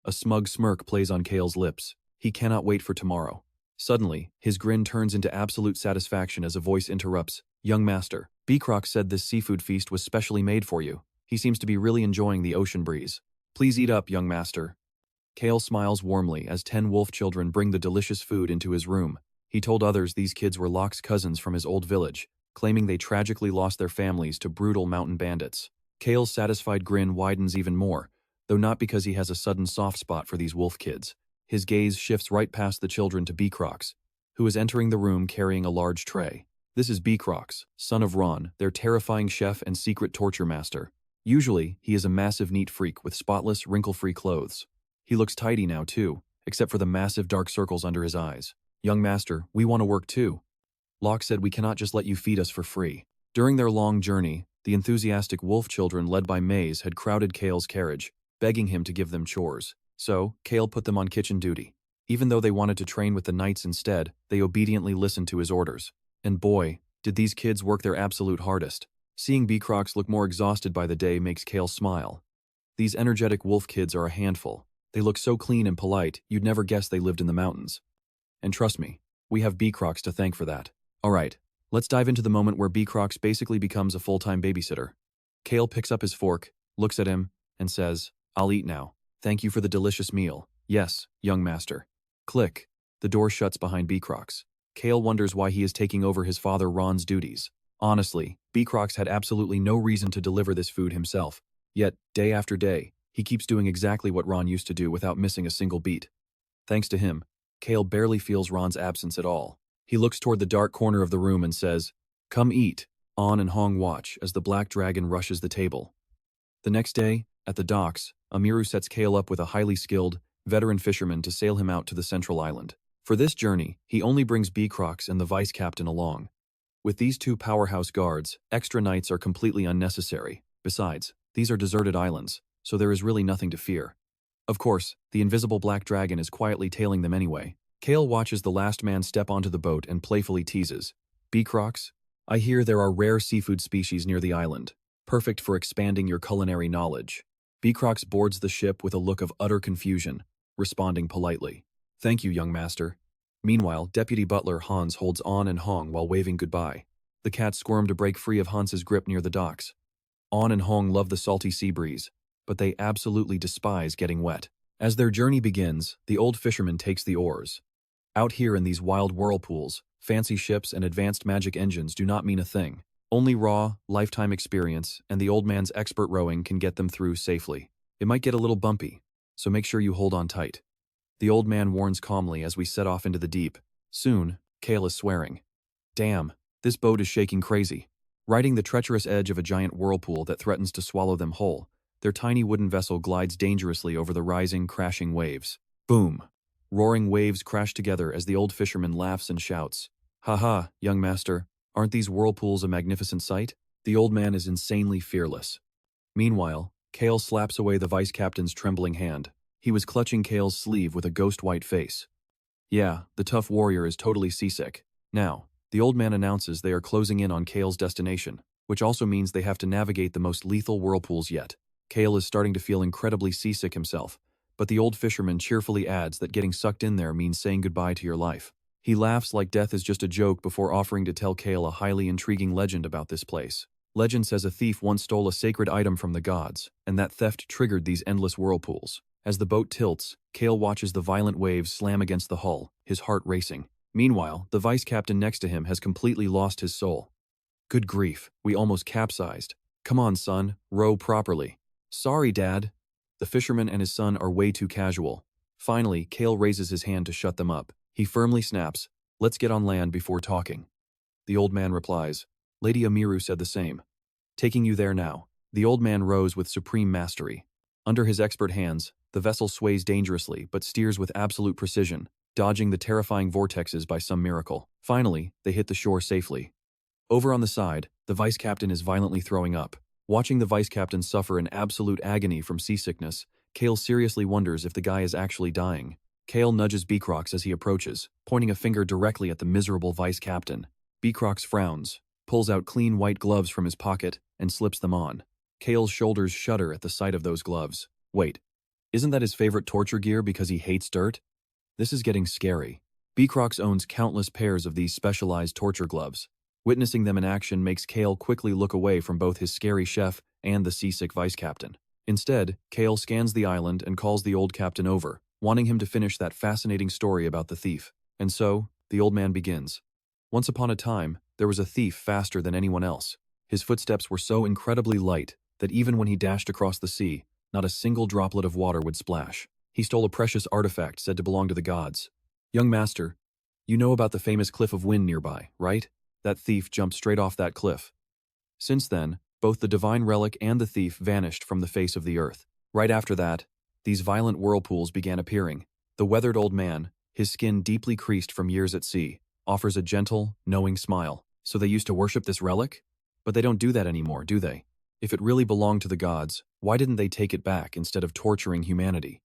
A smug smirk plays on Cale's lips. He cannot wait for tomorrow. Suddenly, his grin turns into absolute satisfaction as a voice interrupts. "Young master, Beecroc said this seafood feast was specially made for you. He seems to be really enjoying the ocean breeze. Please eat up, young master." Cale smiles warmly as 10 wolf children bring the delicious food into his room. He told others these kids were Locke's cousins from his old village, claiming they tragically lost their families to brutal mountain bandits. Cale's satisfied grin widens even more, though not because he has a sudden soft spot for these wolf kids. His gaze shifts right past the children to Beecrox, who is entering the room carrying a large tray. This is Crox, son of RAON, their terrifying chef and secret torture master. Usually, he is a massive neat freak with spotless, wrinkle-free clothes. He looks tidy now too, except for the massive dark circles under his eyes. Young master, we want to work too. Locke said we cannot just let you feed us for free. During their long journey, the enthusiastic wolf children led by Maze had crowded Cale's carriage, begging him to give them chores. So, Cale put them on kitchen duty. Even though they wanted to train with the knights instead, they obediently listened to his orders. And boy, did these kids work their absolute hardest. Seeing Crox look more exhausted by the day makes Cale smile. These energetic wolf kids are a handful. They look so clean and polite, you'd never guess they lived in the mountains. And trust me, we have Crox to thank for that. Alright, let's dive into the moment where Crox basically becomes a full-time babysitter. Cale picks up his fork, looks at him, and says, "I'll eat now. Thank you for the delicious meal. Yes, young master." Click. The door shuts behind Crox. Cale wonders why he is taking over his father RAON's duties. Honestly, Crox had absolutely no reason to deliver this food himself. Yet, day after day, he keeps doing exactly what RAON used to do without missing a single beat. Thanks to him, Cale barely feels RAON's absence at all. He looks toward the dark corner of the room and says, "Come eat." On and Hong watch as the black dragon rushes the table. The next day, at the docks, Amiru sets Cale up with a highly skilled, veteran fisherman to sail him out to the central island. For this journey, he only brings Crox and the vice captain along. With these two powerhouse guards, extra knights are completely unnecessary. Besides, these are deserted islands, so there is really nothing to fear. Of course, the invisible black dragon is quietly tailing them anyway. Cale watches the last man step onto the boat and playfully teases, "Crox, I hear there are rare seafood species near the island, perfect for expanding your culinary knowledge." Crox boards the ship with a look of utter confusion, responding politely, "Thank you, young master." Meanwhile, Deputy Butler Hans holds On and Hong while waving goodbye. The cats squirm to break free of Hans's grip near the docks. On and Hong love the salty sea breeze, but they absolutely despise getting wet. As their journey begins, the old fisherman takes the oars. Out here in these wild whirlpools, fancy ships and advanced magic engines do not mean a thing. Only raw, lifetime experience and the old man's expert rowing can get them through safely. It might get a little bumpy, so make sure you hold on tight. The old man warns calmly as we set off into the deep. Soon, Cale is swearing. Damn, this boat is shaking crazy. Riding the treacherous edge of a giant whirlpool that threatens to swallow them whole, their tiny wooden vessel glides dangerously over the rising, crashing waves. Boom! Roaring waves crash together as the old fisherman laughs and shouts, "Ha, young master, aren't these whirlpools a magnificent sight?" The old man is insanely fearless. Meanwhile, Cale slaps away the vice captain's trembling hand. He was clutching Cale's sleeve with a ghost-white face. Yeah, the tough warrior is totally seasick. Now, the old man announces they are closing in on Cale's destination, which also means they have to navigate the most lethal whirlpools yet. Cale is starting to feel incredibly seasick himself, but the old fisherman cheerfully adds that getting sucked in there means saying goodbye to your life. He laughs like death is just a joke before offering to tell Cale a highly intriguing legend about this place. Legend says a thief once stole a sacred item from the gods, and that theft triggered these endless whirlpools. As the boat tilts, Cale watches the violent waves slam against the hull, his heart racing. Meanwhile, the vice captain next to him has completely lost his soul. Good grief, we almost capsized. Come on, son, row properly. Sorry, Dad. The fisherman and his son are way too casual. Finally, Cale raises his hand to shut them up. He firmly snaps, "Let's get on land before talking." The old man replies, "Lady Amiru said the same. Taking you there now." The old man rows with supreme mastery. Under his expert hands, the vessel sways dangerously but steers with absolute precision, dodging the terrifying vortexes by some miracle. Finally, they hit the shore safely. Over on the side, the vice captain is violently throwing up. Watching the vice captain suffer in absolute agony from seasickness, Cale seriously wonders if the guy is actually dying. Cale nudges Crox as he approaches, pointing a finger directly at the miserable vice captain. Crox frowns, pulls out clean white gloves from his pocket, and slips them on. Cale's shoulders shudder at the sight of those gloves. Wait, isn't that his favorite torture gear because he hates dirt? This is getting scary. Crox owns countless pairs of these specialized torture gloves. Witnessing them in action makes Cale quickly look away from both his scary chef and the seasick vice captain. Instead, Cale scans the island and calls the old captain over, wanting him to finish that fascinating story about the thief. And so, the old man begins. Once upon a time, there was a thief faster than anyone else. His footsteps were so incredibly light that even when he dashed across the sea, not a single droplet of water would splash. He stole a precious artifact said to belong to the gods. Young master, you know about the famous Cliff of Wind nearby, right? That thief jumped straight off that cliff. Since then, both the divine relic and the thief vanished from the face of the earth. Right after that, these violent whirlpools began appearing. The weathered old man, his skin deeply creased from years at sea, offers a gentle, knowing smile. So they used to worship this relic? But they don't do that anymore, do they? If it really belonged to the gods, why didn't they take it back instead of torturing humanity?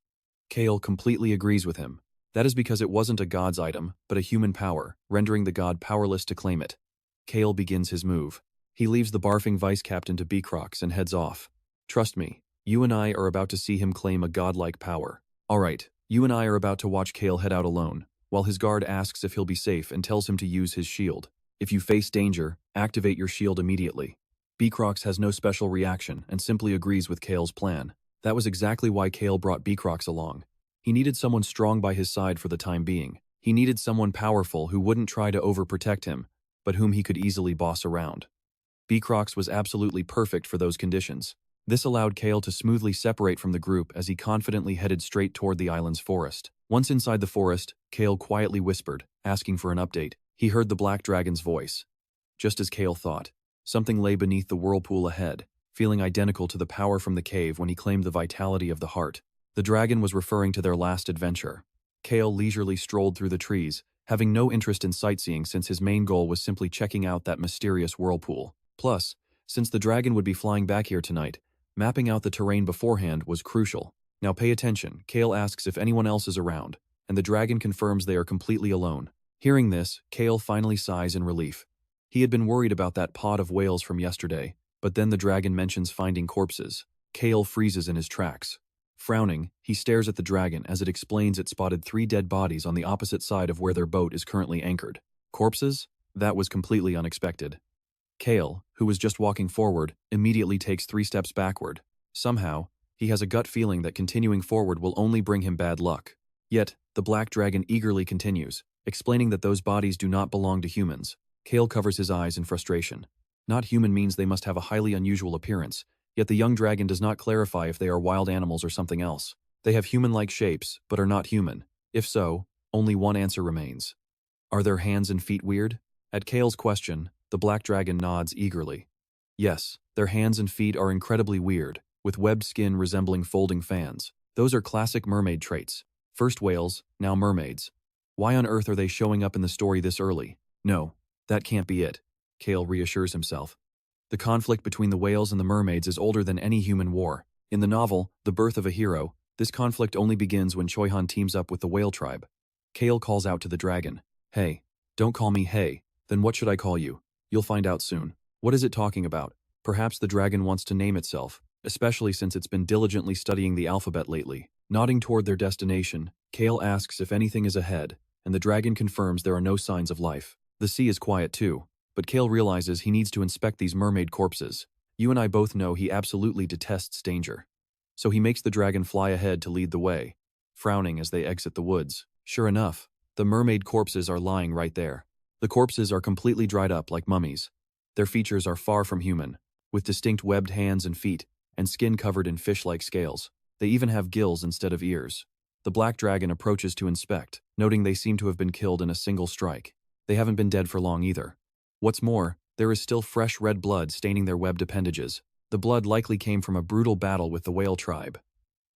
Cale completely agrees with him. That is because it wasn't a god's item, but a human power, rendering the god powerless to claim it. Cale begins his move. He leaves the barfing vice captain to Beacrox and heads off. Trust me, you and I are about to see him claim a godlike power. Alright, you and I are about to watch Cale head out alone, while his guard asks if he'll be safe and tells him to use his shield. If you face danger, activate your shield immediately. Beacrox has no special reaction and simply agrees with Cale's plan. That was exactly why Cale brought Beacrox along. He needed someone strong by his side for the time being. He needed someone powerful who wouldn't try to overprotect him, but whom he could easily boss around. Beacrox was absolutely perfect for those conditions. This allowed Cale to smoothly separate from the group as he confidently headed straight toward the island's forest. Once inside the forest, Cale quietly whispered, asking for an update. He heard the black dragon's voice. Just as Cale thought, something lay beneath the whirlpool ahead, feeling identical to the power from the cave when he claimed the vitality of the heart. The dragon was referring to their last adventure. Cale leisurely strolled through the trees, having no interest in sightseeing since his main goal was simply checking out that mysterious whirlpool. Plus, since the dragon would be flying back here tonight, mapping out the terrain beforehand was crucial. Now pay attention. Cale asks if anyone else is around, and the dragon confirms they are completely alone. Hearing this, Cale finally sighs in relief. He had been worried about that pod of whales from yesterday, but then the dragon mentions finding corpses. Cale freezes in his tracks. Frowning, he stares at the dragon as it explains it spotted 3 dead bodies on the opposite side of where their boat is currently anchored. Corpses? That was completely unexpected. Cale, who was just walking forward, immediately takes 3 steps backward. Somehow, he has a gut feeling that continuing forward will only bring him bad luck. Yet, the black dragon eagerly continues, explaining that those bodies do not belong to humans. Cale covers his eyes in frustration. Not human means they must have a highly unusual appearance, yet the young dragon does not clarify if they are wild animals or something else. They have human-like shapes, but are not human. If so, only one answer remains. Are their hands and feet weird? At Cale's question, the black dragon nods eagerly. Yes, their hands and feet are incredibly weird, with webbed skin resembling folding fans. Those are classic mermaid traits. First whales, now mermaids. Why on earth are they showing up in the story this early? No, that can't be it, Cale reassures himself. The conflict between the whales and the mermaids is older than any human war. In the novel, The Birth of a Hero, this conflict only begins when Choihan teams up with the whale tribe. Cale calls out to the dragon. Hey, don't call me hey, then what should I call you? You'll find out soon. What is it talking about? Perhaps the dragon wants to name itself, especially since it's been diligently studying the alphabet lately. Nodding toward their destination, Cale asks if anything is ahead, and the dragon confirms there are no signs of life. The sea is quiet too, but Cale realizes he needs to inspect these mermaid corpses. You and I both know he absolutely detests danger. So he makes the dragon fly ahead to lead the way, frowning as they exit the woods. Sure enough, the mermaid corpses are lying right there. The corpses are completely dried up like mummies. Their features are far from human, with distinct webbed hands and feet, and skin covered in fish-like scales. They even have gills instead of ears. The black dragon approaches to inspect, noting they seem to have been killed in a single strike. They haven't been dead for long either. What's more, there is still fresh red blood staining their webbed appendages. The blood likely came from a brutal battle with the whale tribe.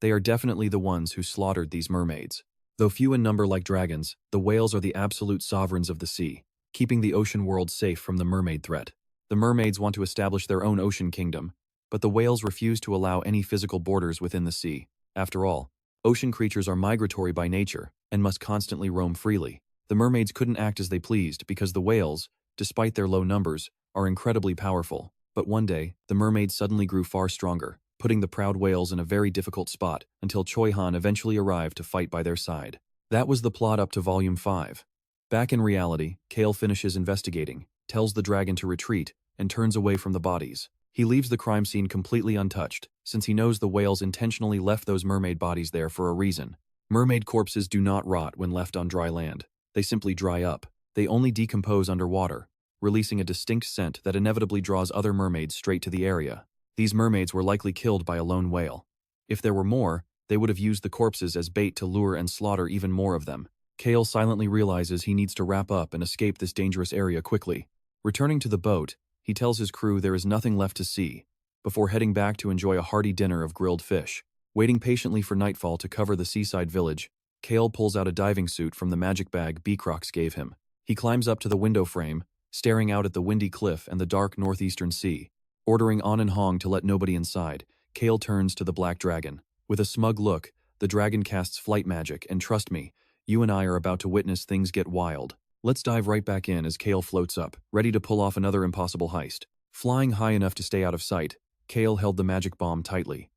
They are definitely the ones who slaughtered these mermaids. Though few in number like dragons, the whales are the absolute sovereigns of the sea, keeping the ocean world safe from the mermaid threat. The mermaids want to establish their own ocean kingdom, but the whales refuse to allow any physical borders within the sea. After all, ocean creatures are migratory by nature and must constantly roam freely. The mermaids couldn't act as they pleased because the whales, despite their low numbers, are incredibly powerful. But one day, the mermaids suddenly grew far stronger, putting the proud whales in a very difficult spot until Choihan eventually arrived to fight by their side. That was the plot up to Volume 5. Back in reality, Cale finishes investigating, tells the dragon to retreat, and turns away from the bodies. He leaves the crime scene completely untouched, since he knows the whales intentionally left those mermaid bodies there for a reason. Mermaid corpses do not rot when left on dry land. They simply dry up. They only decompose underwater, releasing a distinct scent that inevitably draws other mermaids straight to the area. These mermaids were likely killed by a lone whale. If there were more, they would have used the corpses as bait to lure and slaughter even more of them. Cale silently realizes he needs to wrap up and escape this dangerous area quickly. Returning to the boat, he tells his crew there is nothing left to see, before heading back to enjoy a hearty dinner of grilled fish. Waiting patiently for nightfall to cover the seaside village, Cale pulls out a diving suit from the magic bag Beacrox gave him. He climbs up to the window frame, staring out at the windy cliff and the dark northeastern sea. Ordering On and Hong to let nobody inside, Cale turns to the Black Dragon. With a smug look, the dragon casts flight magic, and trust me, you and I are about to witness things get wild. Let's dive right back in as Cale floats up, ready to pull off another impossible heist. Flying high enough to stay out of sight, Cale held the magic bomb tightly.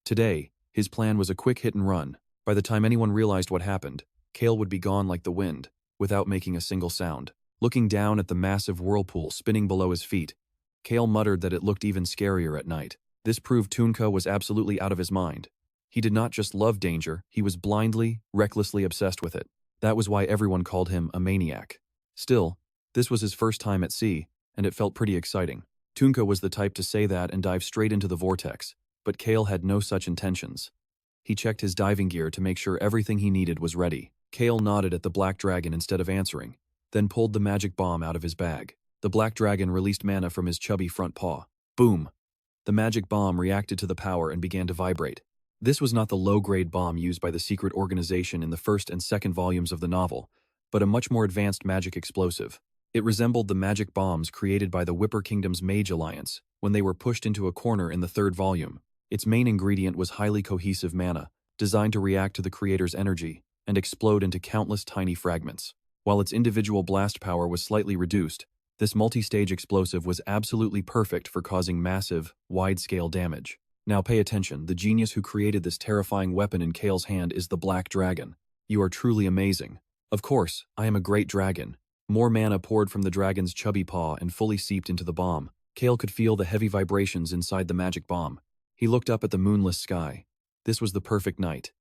Today, his plan was a quick hit and run. By the time anyone realized what happened, Cale would be gone like the wind, without making a single sound. Looking down at the massive whirlpool spinning below his feet, Cale muttered that it looked even scarier at night. This proved Tunka was absolutely out of his mind. He did not just love danger, he was blindly, recklessly obsessed with it. That was why everyone called him a maniac. Still, this was his first time at sea, and it felt pretty exciting. Tunka was the type to say that and dive straight into the vortex, but Cale had no such intentions. He checked his diving gear to make sure everything he needed was ready. Cale nodded at the Black Dragon instead of answering, then pulled the magic bomb out of his bag. The Black Dragon released mana from his chubby front paw. Boom! The magic bomb reacted to the power and began to vibrate. This was not the low-grade bomb used by the secret organization in the first and second volumes of the novel, but a much more advanced magic explosive. It resembled the magic bombs created by the Whipper Kingdom's Mage Alliance when they were pushed into a corner in the third volume. Its main ingredient was highly cohesive mana, designed to react to the creator's energy and explode into countless tiny fragments. While its individual blast power was slightly reduced, this multi-stage explosive was absolutely perfect for causing massive, wide-scale damage. Now pay attention, the genius who created this terrifying weapon in Cale's hand is the Black Dragon. You are truly amazing. Of course, I am a great dragon. More mana poured from the dragon's chubby paw and fully seeped into the bomb. Cale could feel the heavy vibrations inside the magic bomb. He looked up at the moonless sky. This was the perfect night.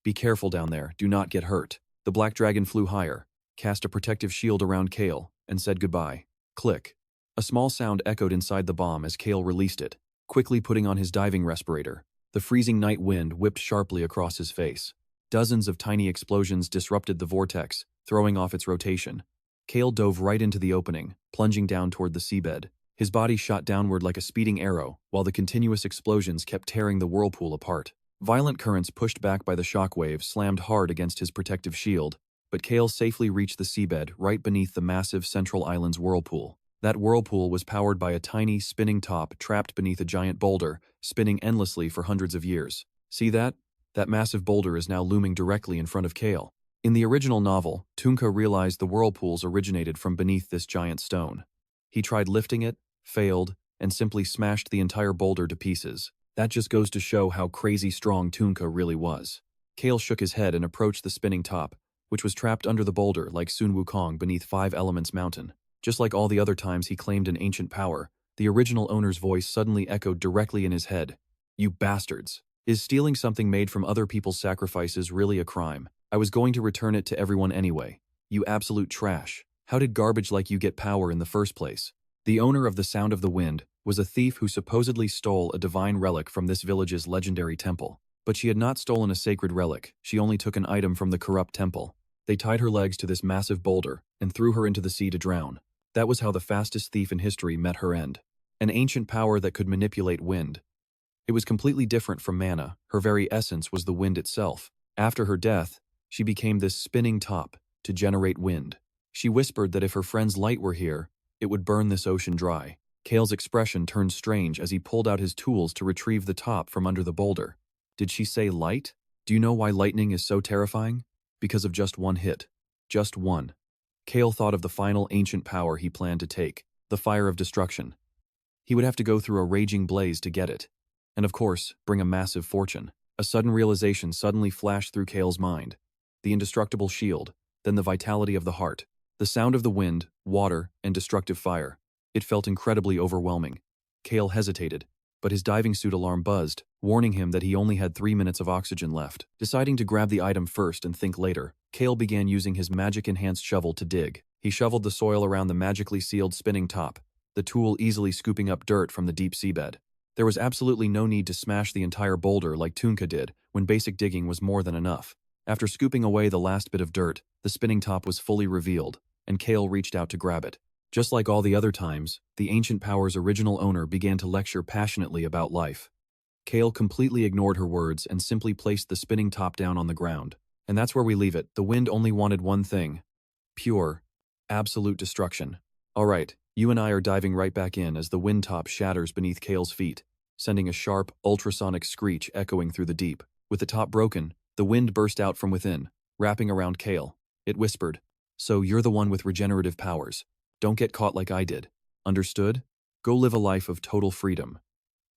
Be careful down there, do not get hurt. The Black Dragon flew higher, cast a protective shield around Cale, and said goodbye. Click. A small sound echoed inside the bomb as Cale released it, quickly putting on his diving respirator. The freezing night wind whipped sharply across his face. Dozens of tiny explosions disrupted the vortex, throwing off its rotation. Cale dove right into the opening, plunging down toward the seabed. His body shot downward like a speeding arrow, while the continuous explosions kept tearing the whirlpool apart. Violent currents pushed back by the shockwaves slammed hard against his protective shield, but Cale safely reached the seabed right beneath the massive central island's whirlpool. That whirlpool was powered by a tiny, spinning top trapped beneath a giant boulder, spinning endlessly for hundreds of years. See that? That massive boulder is now looming directly in front of Cale. In the original novel, Tunka realized the whirlpools originated from beneath this giant stone. He tried lifting it, failed, and simply smashed the entire boulder to pieces. That just goes to show how crazy strong Tunka really was. Cale shook his head and approached the spinning top, which was trapped under the boulder like Sun Wukong beneath Five Elements Mountain. Just like all the other times he claimed an ancient power, the original owner's voice suddenly echoed directly in his head. You bastards! Is stealing something made from other people's sacrifices really a crime? I was going to return it to everyone anyway. You absolute trash. How did garbage like you get power in the first place? The owner of the Sound of the Wind was a thief who supposedly stole a divine relic from this village's legendary temple. But she had not stolen a sacred relic, she only took an item from the corrupt temple. They tied her legs to this massive boulder and threw her into the sea to drown. That was how the fastest thief in history met her end. An ancient power that could manipulate wind. It was completely different from mana, her very essence was the wind itself. After her death, she became this spinning top to generate wind. She whispered that if her friend's light were here, it would burn this ocean dry. Cale's expression turned strange as he pulled out his tools to retrieve the top from under the boulder. Did she say light? Do you know why lightning is so terrifying? Because of just one hit. Just one. Cale thought of the final ancient power he planned to take, the fire of destruction. He would have to go through a raging blaze to get it. And of course, bring a massive fortune. A sudden realization suddenly flashed through Cale's mind. The indestructible shield, then the vitality of the heart, the sound of the wind, water, and destructive fire. It felt incredibly overwhelming. Cale hesitated, but his diving suit alarm buzzed, warning him that he only had 3 minutes of oxygen left. Deciding to grab the item first and think later, Cale began using his magic-enhanced shovel to dig. He shoveled the soil around the magically sealed spinning top, the tool easily scooping up dirt from the deep seabed. There was absolutely no need to smash the entire boulder like Tunka did, when basic digging was more than enough. After scooping away the last bit of dirt, the spinning top was fully revealed, and Cale reached out to grab it. Just like all the other times, the ancient power's original owner began to lecture passionately about life. Cale completely ignored her words and simply placed the spinning top down on the ground. And that's where we leave it. The wind only wanted one thing: pure, absolute destruction. Alright, you and I are diving right back in as the wind top shatters beneath Cale's feet, sending a sharp, ultrasonic screech echoing through the deep. With the top broken, the wind burst out from within, wrapping around Cale. It whispered, "So you're the one with regenerative powers. Don't get caught like I did. Understood? Go live a life of total freedom."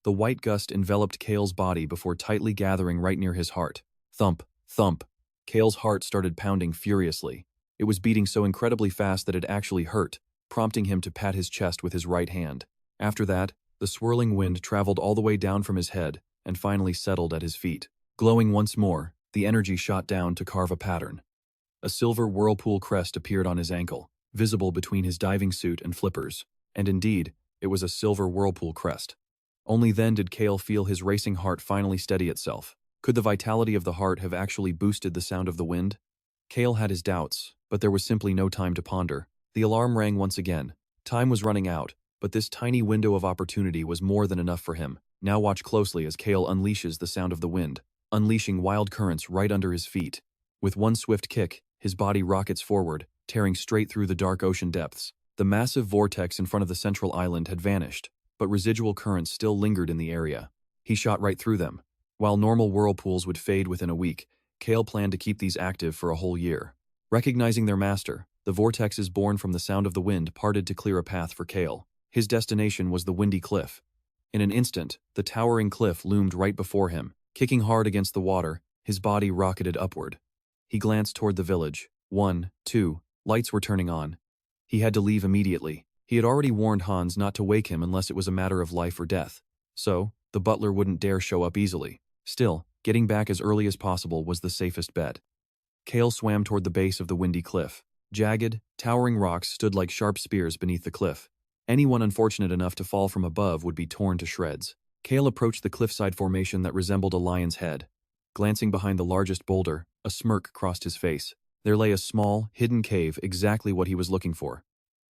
The white gust enveloped Cale's body before tightly gathering right near his heart. Thump, thump. Cale's heart started pounding furiously. It was beating so incredibly fast that it actually hurt, prompting him to pat his chest with his right hand. After that, the swirling wind traveled all the way down from his head and finally settled at his feet. Glowing once more, the energy shot down to carve a pattern. A silver whirlpool crest appeared on his ankle, visible between his diving suit and flippers. And indeed, it was a silver whirlpool crest. Only then did Cale feel his racing heart finally steady itself. Could the vitality of the heart have actually boosted the sound of the wind? Cale had his doubts, but there was simply no time to ponder. The alarm rang once again. Time was running out, but this tiny window of opportunity was more than enough for him. Now watch closely as Cale unleashes the sound of the wind, unleashing wild currents right under his feet. With one swift kick, his body rockets forward, tearing straight through the dark ocean depths. The massive vortex in front of the central island had vanished, but residual currents still lingered in the area. He shot right through them. While normal whirlpools would fade within a week, Cale planned to keep these active for a whole year. Recognizing their master, the vortexes born from the sound of the wind parted to clear a path for Cale. His destination was the windy cliff. In an instant, the towering cliff loomed right before him. Kicking hard against the water, his body rocketed upward. He glanced toward the village. 1, 2, lights were turning on. He had to leave immediately. He had already warned Hans not to wake him unless it was a matter of life or death. So, the butler wouldn't dare show up easily. Still, getting back as early as possible was the safest bet. Cale swam toward the base of the windy cliff. Jagged, towering rocks stood like sharp spears beneath the cliff. Anyone unfortunate enough to fall from above would be torn to shreds. Cale approached the cliffside formation that resembled a lion's head. Glancing behind the largest boulder, a smirk crossed his face. There lay a small, hidden cave, exactly what he was looking for.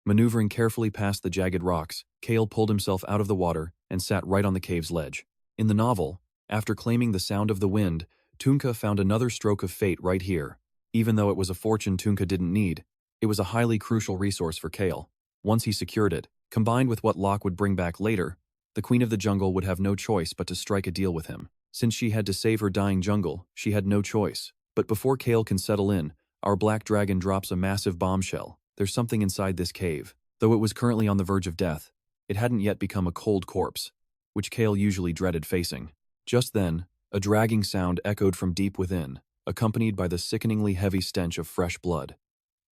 Maneuvering carefully past the jagged rocks, Cale pulled himself out of the water and sat right on the cave's ledge. In the novel, after claiming the sound of the wind, Tunka found another stroke of fate right here. Even though it was a fortune Tunka didn't need, it was a highly crucial resource for Cale. Once he secured it, combined with what Locke would bring back later, the Queen of the Jungle would have no choice but to strike a deal with him. Since she had to save her dying jungle, she had no choice. But before Cale can settle in, our black dragon drops a massive bombshell. There's something inside this cave. Though it was currently on the verge of death, it hadn't yet become a cold corpse, which Cale usually dreaded facing. Just then, a dragging sound echoed from deep within, accompanied by the sickeningly heavy stench of fresh blood.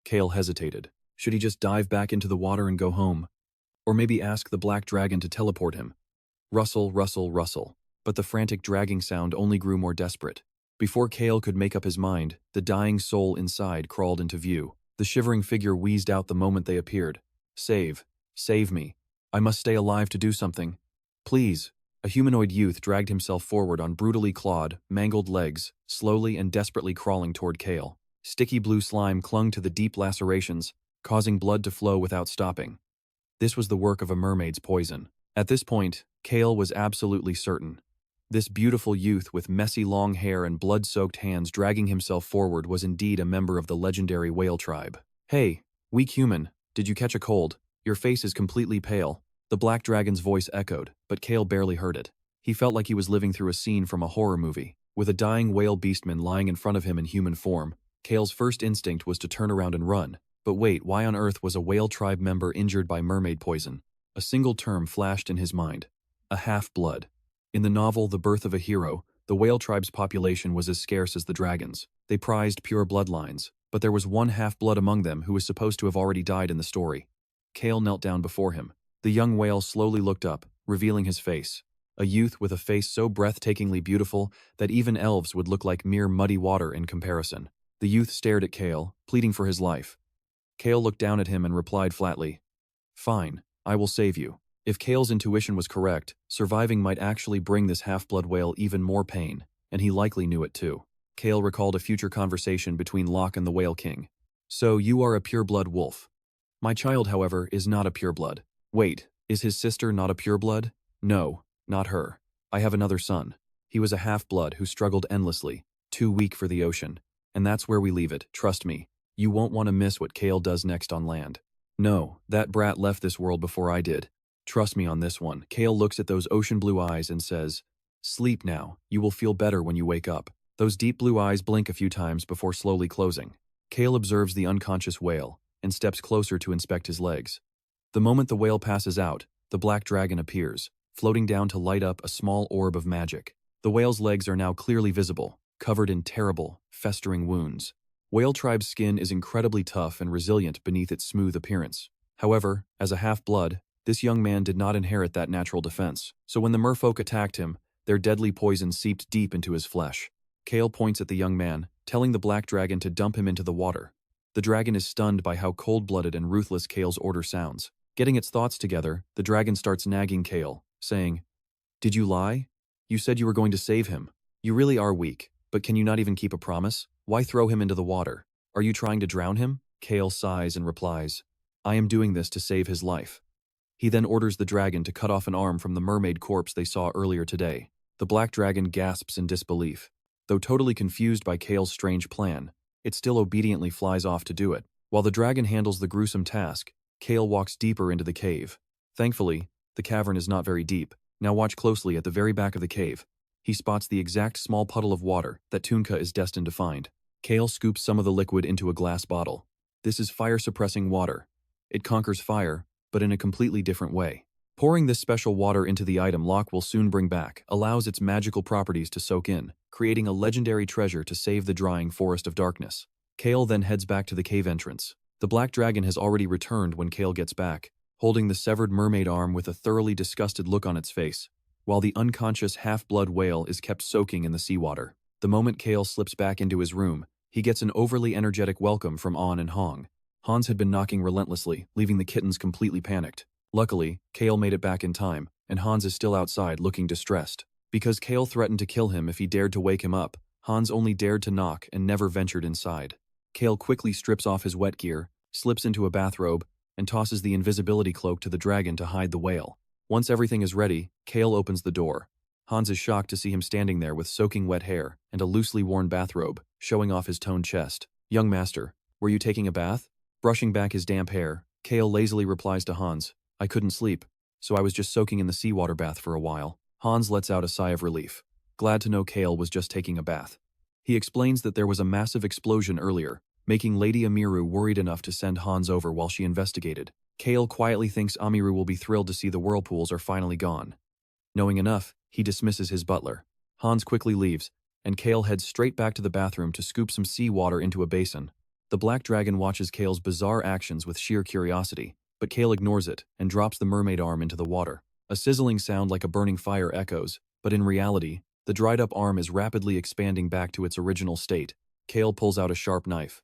Cale hesitated. Should he just dive back into the water and go home? Or maybe ask the black dragon to teleport him? Rustle, rustle, rustle. But the frantic dragging sound only grew more desperate. Before Cale could make up his mind, the dying soul inside crawled into view. The shivering figure wheezed out the moment they appeared. Save. Save me. I must stay alive to do something. Please. A humanoid youth dragged himself forward on brutally clawed, mangled legs, slowly and desperately crawling toward Cale. Sticky blue slime clung to the deep lacerations, causing blood to flow without stopping. This was the work of a mermaid's poison. At this point, Cale was absolutely certain. This beautiful youth with messy long hair and blood-soaked hands dragging himself forward was indeed a member of the legendary whale tribe. Hey, weak human, did you catch a cold? Your face is completely pale. The black dragon's voice echoed, but Cale barely heard it. He felt like he was living through a scene from a horror movie. With a dying whale beastman lying in front of him in human form, Cale's first instinct was to turn around and run. But wait, why on earth was a whale tribe member injured by mermaid poison? A single term flashed in his mind. A half-blood. In the novel The Birth of a Hero, the whale tribe's population was as scarce as the dragons. They prized pure bloodlines, but there was one half-blood among them who was supposed to have already died in the story. Cale knelt down before him. The young whale slowly looked up, revealing his face. A youth with a face so breathtakingly beautiful that even elves would look like mere muddy water in comparison. The youth stared at Cale, pleading for his life. Cale looked down at him and replied flatly, "Fine, I will save you." If Cale's intuition was correct, surviving might actually bring this half-blood whale even more pain, and he likely knew it too. Cale recalled a future conversation between Locke and the Whale King. "So you are a pure-blood wolf." My child, however, is not a pureblood. Wait, is his sister not a pureblood? No, not her. I have another son. He was a half-blood who struggled endlessly, too weak for the ocean. And that's where we leave it, trust me. You won't want to miss what Cale does next on land. No, that brat left this world before I did. Trust me on this one. Cale looks at those ocean blue eyes and says, "Sleep now, you will feel better when you wake up." Those deep blue eyes blink a few times before slowly closing. Cale observes the unconscious whale and steps closer to inspect his legs. The moment the whale passes out, the black dragon appears, floating down to light up a small orb of magic. The whale's legs are now clearly visible, covered in terrible, festering wounds. Whale tribe's skin is incredibly tough and resilient beneath its smooth appearance. However, as a half-blood, this young man did not inherit that natural defense, so when the merfolk attacked him, their deadly poison seeped deep into his flesh. Cale points at the young man, telling the black dragon to dump him into the water. The dragon is stunned by how cold-blooded and ruthless Cale's order sounds. Getting its thoughts together, the dragon starts nagging Cale, saying, "Did you lie? You said you were going to save him. You really are weak, but can you not even keep a promise? Why throw him into the water? Are you trying to drown him?" Cale sighs and replies, "I am doing this to save his life." He then orders the dragon to cut off an arm from the mermaid corpse they saw earlier today. The black dragon gasps in disbelief. Though totally confused by Cale's strange plan, it still obediently flies off to do it. While the dragon handles the gruesome task, Cale walks deeper into the cave. Thankfully, the cavern is not very deep. Now watch closely at the very back of the cave. He spots the exact small puddle of water that Tunka is destined to find. Cale scoops some of the liquid into a glass bottle. This is fire-suppressing water. It conquers fire, but in a completely different way. Pouring this special water into the item Locke will soon bring back allows its magical properties to soak in, creating a legendary treasure to save the drying forest of darkness. Cale then heads back to the cave entrance. The black dragon has already returned when Cale gets back, holding the severed mermaid arm with a thoroughly disgusted look on its face, while the unconscious half-blood whale is kept soaking in the seawater. The moment Cale slips back into his room, he gets an overly energetic welcome from An and Hong. Hans had been knocking relentlessly, leaving the kittens completely panicked. Luckily, Cale made it back in time, and Hans is still outside looking distressed. Because Cale threatened to kill him if he dared to wake him up, Hans only dared to knock and never ventured inside. Cale quickly strips off his wet gear, slips into a bathrobe, and tosses the invisibility cloak to the dragon to hide the whale. Once everything is ready, Cale opens the door. Hans is shocked to see him standing there with soaking wet hair and a loosely worn bathrobe, showing off his toned chest. "Young master, were you taking a bath?" Brushing back his damp hair, Cale lazily replies to Hans, "I couldn't sleep, so I was just soaking in the seawater bath for a while." Hans lets out a sigh of relief, glad to know Cale was just taking a bath. He explains that there was a massive explosion earlier, making Lady Amiru worried enough to send Hans over while she investigated. Cale quietly thinks Amiru will be thrilled to see the whirlpools are finally gone. Knowing enough, he dismisses his butler. Hans quickly leaves, and Cale heads straight back to the bathroom to scoop some seawater into a basin. The black dragon watches Cale's bizarre actions with sheer curiosity, but Cale ignores it and drops the mermaid arm into the water. A sizzling sound like a burning fire echoes, but in reality, the dried-up arm is rapidly expanding back to its original state. Cale pulls out a sharp knife.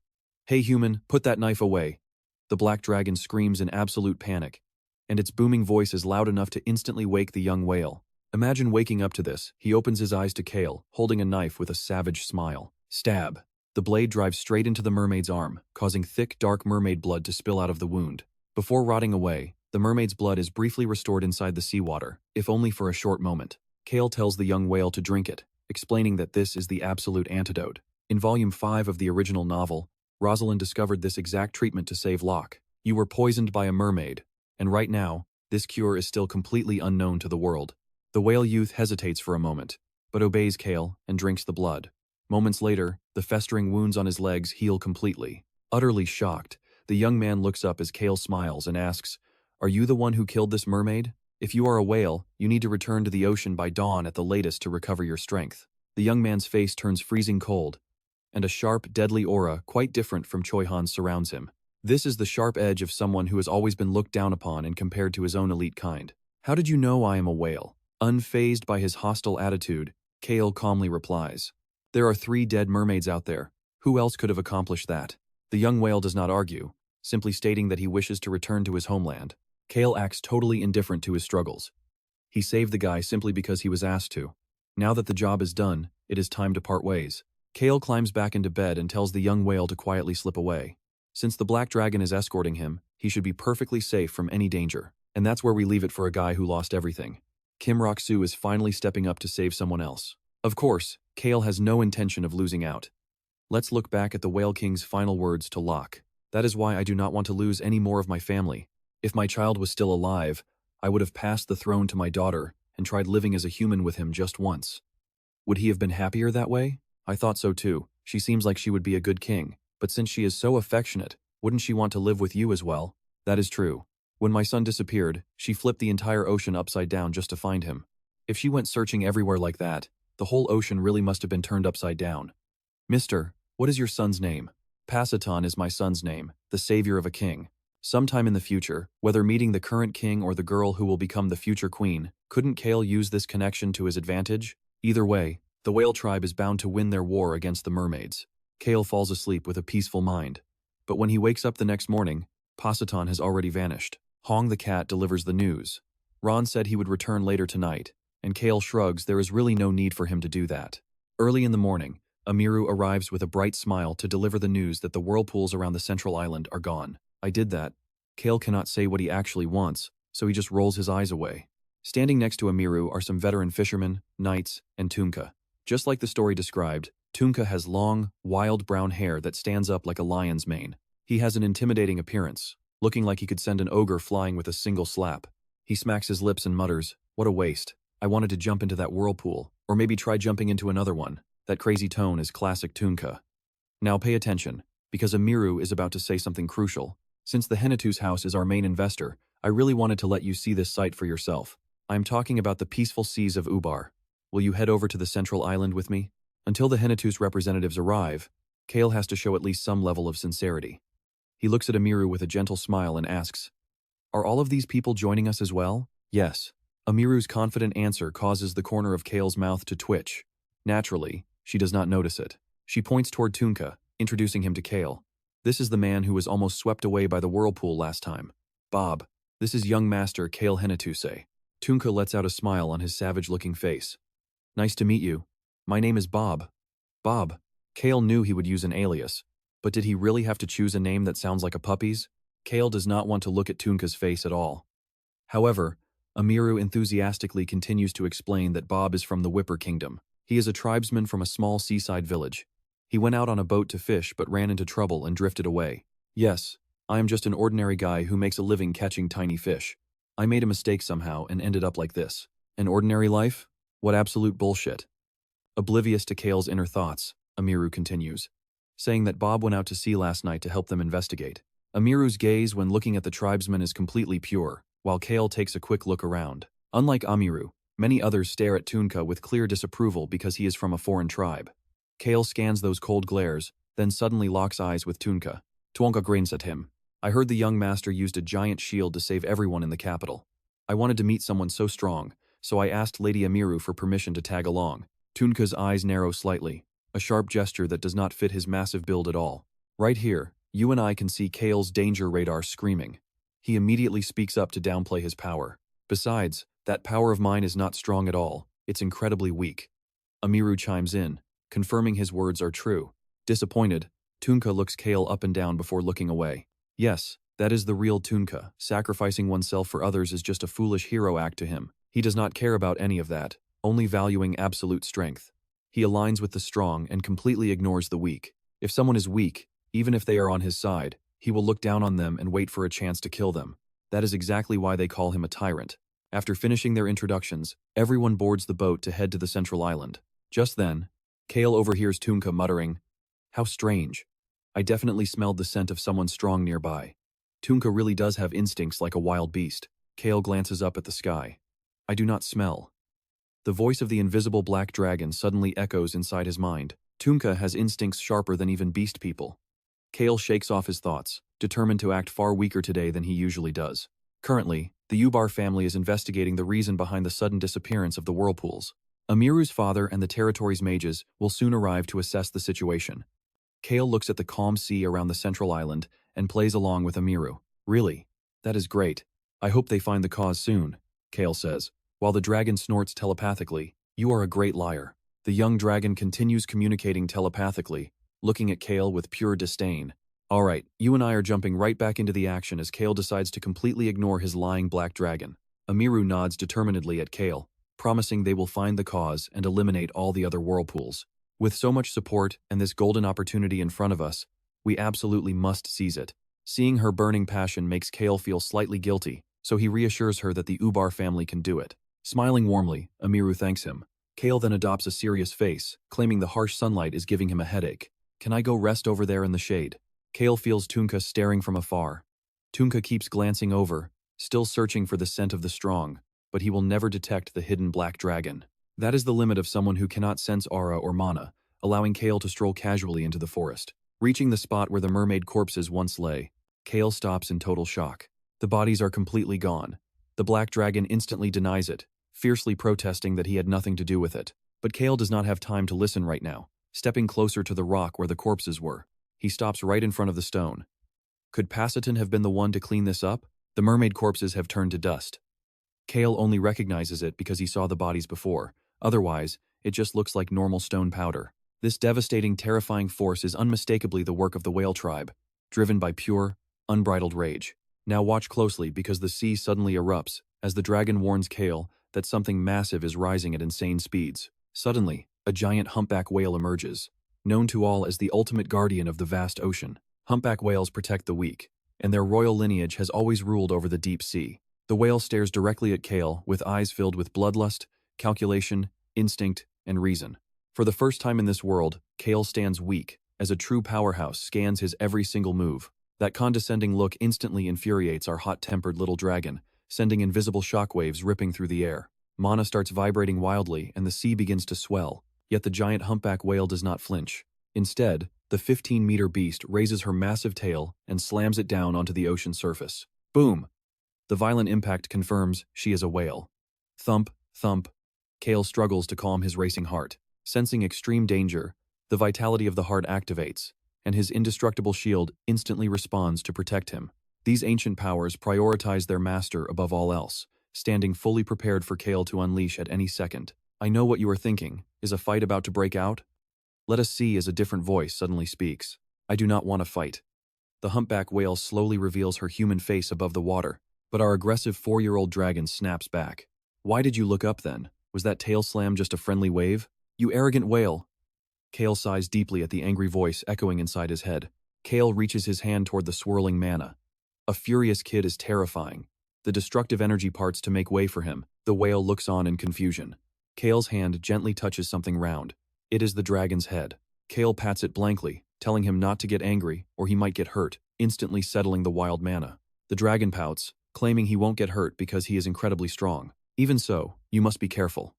"Hey human, put that knife away." The black dragon screams in absolute panic, and its booming voice is loud enough to instantly wake the young whale. Imagine waking up to this. He opens his eyes to Cale, holding a knife with a savage smile. Stab. The blade drives straight into the mermaid's arm, causing thick, dark mermaid blood to spill out of the wound. Before rotting away, the mermaid's blood is briefly restored inside the seawater, if only for a short moment. Cale tells the young whale to drink it, explaining that this is the absolute antidote. In Volume 5 of the original novel, Rosalind discovered this exact treatment to save Locke. You were poisoned by a mermaid, and right now, this cure is still completely unknown to the world. The whale youth hesitates for a moment, but obeys Cale and drinks the blood. Moments later, the festering wounds on his legs heal completely. Utterly shocked, the young man looks up as Cale smiles and asks, "Are you the one who killed this mermaid? If you are a whale, you need to return to the ocean by dawn at the latest to recover your strength." The young man's face turns freezing cold, and a sharp, deadly aura, quite different from Choi Han, surrounds him. This is the sharp edge of someone who has always been looked down upon and compared to his own elite kind. "How did you know I am a whale?" Unfazed by his hostile attitude, Cale calmly replies, "There are 3 dead mermaids out there. Who else could have accomplished that?" The young whale does not argue, simply stating that he wishes to return to his homeland. Cale acts totally indifferent to his struggles. He saved the guy simply because he was asked to. Now that the job is done, it is time to part ways. Cale climbs back into bed and tells the young whale to quietly slip away. Since the black dragon is escorting him, He should be perfectly safe from any danger. And that's where we leave it for a guy who lost everything. Rok Soo is finally stepping up to save someone else. Of course, Cale has no intention of losing out. Let's look back at the Whale King's final words to Locke. That is why I do not want to lose any more of my family. If my child was still alive, I would have passed the throne to my daughter and tried living as a human with him just once. Would he have been happier that way? I thought so too. She seems like she would be a good king. But since she is so affectionate, wouldn't she want to live with you as well? That is true. When my son disappeared, she flipped the entire ocean upside down just to find him. If she went searching everywhere like that, the whole ocean really must have been turned upside down. Mister, what is your son's name? Pasiton is my son's name, the savior of a king. Sometime in the future, whether meeting the current king or the girl who will become the future queen, couldn't Cale use this connection to his advantage? Either way, the whale tribe is bound to win their war against the mermaids. Cale falls asleep with a peaceful mind. But when he wakes up the next morning, Pasiton has already vanished. Hong the cat delivers the news. RAON said he would return later tonight, and Cale shrugs there is really no need for him to do that. Early in the morning, Amiru arrives with a bright smile to deliver the news that the whirlpools around the central island are gone. I did that. Cale cannot say what he actually wants, so he just rolls his eyes away. Standing next to Amiru are some veteran fishermen, knights, and Tunka. Just like the story described, Tunka has long, wild brown hair that stands up like a lion's mane. He has an intimidating appearance, looking like he could send an ogre flying with a single slap. He smacks his lips and mutters, "What a waste. I wanted to jump into that whirlpool, or maybe try jumping into another one." That crazy tone is classic Tunka. Now pay attention, because Amiru is about to say something crucial. Since the Henituse house is our main investor, I really wanted to let you see this site for yourself. I'm talking about the peaceful seas of Ubar. Will you head over to the central island with me? Until the Henituse representatives arrive, Cale has to show at least some level of sincerity. He looks at Amiru with a gentle smile and asks, "Are all of these people joining us as well?" "Yes." Amiru's confident answer causes the corner of Cale's mouth to twitch. Naturally, she does not notice it. She points toward Tunka, introducing him to Cale. This is the man who was almost swept away by the whirlpool last time. Bob, this is young master Cale Henituse. Tunka lets out a smile on his savage-looking face. "Nice to meet you. My name is Bob." Bob. Cale knew he would use an alias, but did he really have to choose a name that sounds like a puppy's? Cale does not want to look at Tunka's face at all. However, Amiru enthusiastically continues to explain that Bob is from the Whipper Kingdom. He is a tribesman from a small seaside village. He went out on a boat to fish but ran into trouble and drifted away. "Yes, I am just an ordinary guy who makes a living catching tiny fish. I made a mistake somehow and ended up like this. An ordinary life? What absolute bullshit." Oblivious to Cale's inner thoughts, Amiru continues, saying that Bob went out to sea last night to help them investigate. Amiru's gaze when looking at the tribesman is completely pure, while Cale takes a quick look around. Unlike Amiru, many others stare at Tunka with clear disapproval because he is from a foreign tribe. Cale scans those cold glares, then suddenly locks eyes with Tunka. Tunka grins at him. "I heard the young master used a giant shield to save everyone in the capital. I wanted to meet someone so strong, so I asked Lady Amiru for permission to tag along." Tunka's eyes narrow slightly, a sharp gesture that does not fit his massive build at all. Right here, you and I can see Cale's danger radar screaming. He immediately speaks up to downplay his power. "Besides, that power of mine is not strong at all, it's incredibly weak." Amiru chimes in, confirming his words are true. Disappointed, Tunka looks Cale up and down before looking away. Yes, that is the real Tunka. Sacrificing oneself for others is just a foolish hero act to him. He does not care about any of that, only valuing absolute strength. He aligns with the strong and completely ignores the weak. If someone is weak, even if they are on his side, he will look down on them and wait for a chance to kill them. That is exactly why they call him a tyrant. After finishing their introductions, everyone boards the boat to head to the central island. Just then, Cale overhears Tunka muttering, "How strange. I definitely smelled the scent of someone strong nearby." Tunka really does have instincts like a wild beast. Cale glances up at the sky. "I do not smell." The voice of the invisible black dragon suddenly echoes inside his mind. Tunka has instincts sharper than even beast people. Cale shakes off his thoughts, determined to act far weaker today than he usually does. Currently, the Ubar family is investigating the reason behind the sudden disappearance of the whirlpools. Amiru's father and the territory's mages will soon arrive to assess the situation. Cale looks at the calm sea around the central island and plays along with Amiru. "Really? That is great. I hope they find the cause soon," Cale says, while the dragon snorts telepathically. "You are a great liar." The young dragon continues communicating telepathically, looking at Cale with pure disdain. Alright, you and I are jumping right back into the action as Cale decides to completely ignore his lying black dragon. Amiru nods determinedly at Cale, promising they will find the cause and eliminate all the other whirlpools. With so much support and this golden opportunity in front of us, we absolutely must seize it. Seeing her burning passion makes Cale feel slightly guilty, so he reassures her that the Ubar family can do it. Smiling warmly, Amiru thanks him. Cale then adopts a serious face, claiming the harsh sunlight is giving him a headache. Can I go rest over there in the shade? Cale feels Tunka staring from afar. Tunka keeps glancing over, still searching for the scent of the strong, but he will never detect the hidden black dragon. That is the limit of someone who cannot sense aura or mana, allowing Cale to stroll casually into the forest. Reaching the spot where the mermaid corpses once lay, Cale stops in total shock. The bodies are completely gone. The black dragon instantly denies it, fiercely protesting that he had nothing to do with it. But Cale does not have time to listen right now. Stepping closer to the rock where the corpses were, he stops right in front of the stone. Could Passiton have been the one to clean this up? The mermaid corpses have turned to dust. Cale only recognizes it because he saw the bodies before. Otherwise, it just looks like normal stone powder. This devastating, terrifying force is unmistakably the work of the whale tribe, driven by pure, unbridled rage. Now watch closely because the sea suddenly erupts as the dragon warns Cale that something massive is rising at insane speeds. Suddenly, a giant humpback whale emerges, known to all as the ultimate guardian of the vast ocean. Humpback whales protect the weak, and their royal lineage has always ruled over the deep sea. The whale stares directly at Cale with eyes filled with bloodlust, calculation, instinct, and reason. For the first time in this world, Cale stands weak, as a true powerhouse scans his every single move. That condescending look instantly infuriates our hot-tempered little dragon, sending invisible shockwaves ripping through the air. Mana starts vibrating wildly and the sea begins to swell, yet the giant humpback whale does not flinch. Instead, the 15-meter beast raises her massive tail and slams it down onto the ocean surface. Boom! The violent impact confirms she is a whale. Thump, thump. Cale struggles to calm his racing heart. Sensing extreme danger, the vitality of the heart activates, and his indestructible shield instantly responds to protect him. These ancient powers prioritize their master above all else, standing fully prepared for Cale to unleash at any second. I know what you are thinking. Is a fight about to break out? Let us see as a different voice suddenly speaks. I do not want to fight. The humpback whale slowly reveals her human face above the water, but our aggressive 4-year-old dragon snaps back. Why did you look up then? Was that tail slam just a friendly wave? You arrogant whale! Cale sighs deeply at the angry voice echoing inside his head. Cale reaches his hand toward the swirling mana. A furious kid is terrifying. The destructive energy parts to make way for him. The whale looks on in confusion. Cale's hand gently touches something round. It is the dragon's head. Cale pats it blankly, telling him not to get angry or he might get hurt, instantly settling the wild mana. The dragon pouts, claiming he won't get hurt because he is incredibly strong. Even so, you must be careful.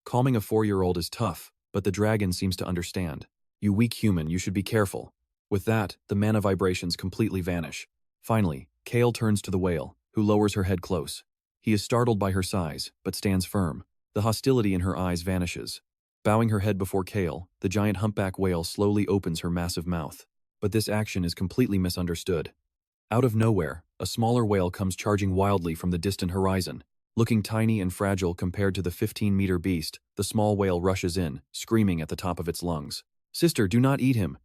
Calming a 4-year-old is tough, but the dragon seems to understand. You weak human, you should be careful. With that, the mana vibrations completely vanish. Finally, Cale turns to the whale, who lowers her head close. He is startled by her size, but stands firm. The hostility in her eyes vanishes. Bowing her head before Cale, the giant humpback whale slowly opens her massive mouth. But this action is completely misunderstood. Out of nowhere, a smaller whale comes charging wildly from the distant horizon. Looking tiny and fragile compared to the 15-meter beast, the small whale rushes in, screaming at the top of its lungs. Sister, do not eat him!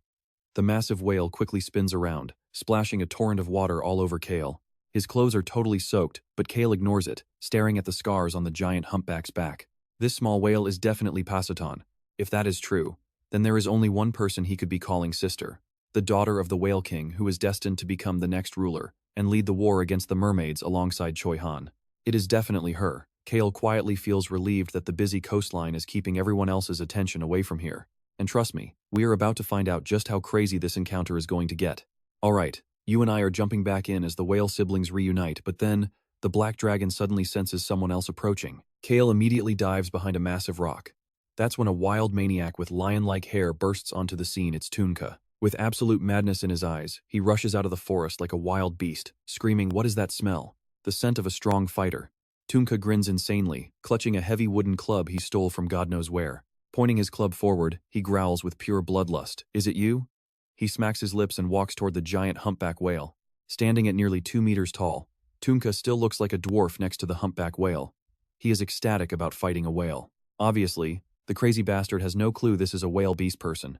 The massive whale quickly spins around, splashing a torrent of water all over Cale. His clothes are totally soaked, but Cale ignores it, staring at the scars on the giant humpback's back. This small whale is definitely Passiton. If that is true, then there is only one person he could be calling sister. The daughter of the Whale King who is destined to become the next ruler and lead the war against the mermaids alongside Choi Han. It is definitely her. Cale quietly feels relieved that the busy coastline is keeping everyone else's attention away from here. And trust me, we are about to find out just how crazy this encounter is going to get. Alright, you and I are jumping back in as the whale siblings reunite, but then, the black dragon suddenly senses someone else approaching. Cale immediately dives behind a massive rock. That's when a wild maniac with lion-like hair bursts onto the scene. It's Tunka. With absolute madness in his eyes, he rushes out of the forest like a wild beast, screaming, "What is that smell?" The scent of a strong fighter. Tunka grins insanely, clutching a heavy wooden club he stole from God knows where. Pointing his club forward, he growls with pure bloodlust. "Is it you?" He smacks his lips and walks toward the giant humpback whale. Standing at nearly 2 meters tall, Tunka still looks like a dwarf next to the humpback whale. He is ecstatic about fighting a whale. Obviously, the crazy bastard has no clue this is a whale beast person.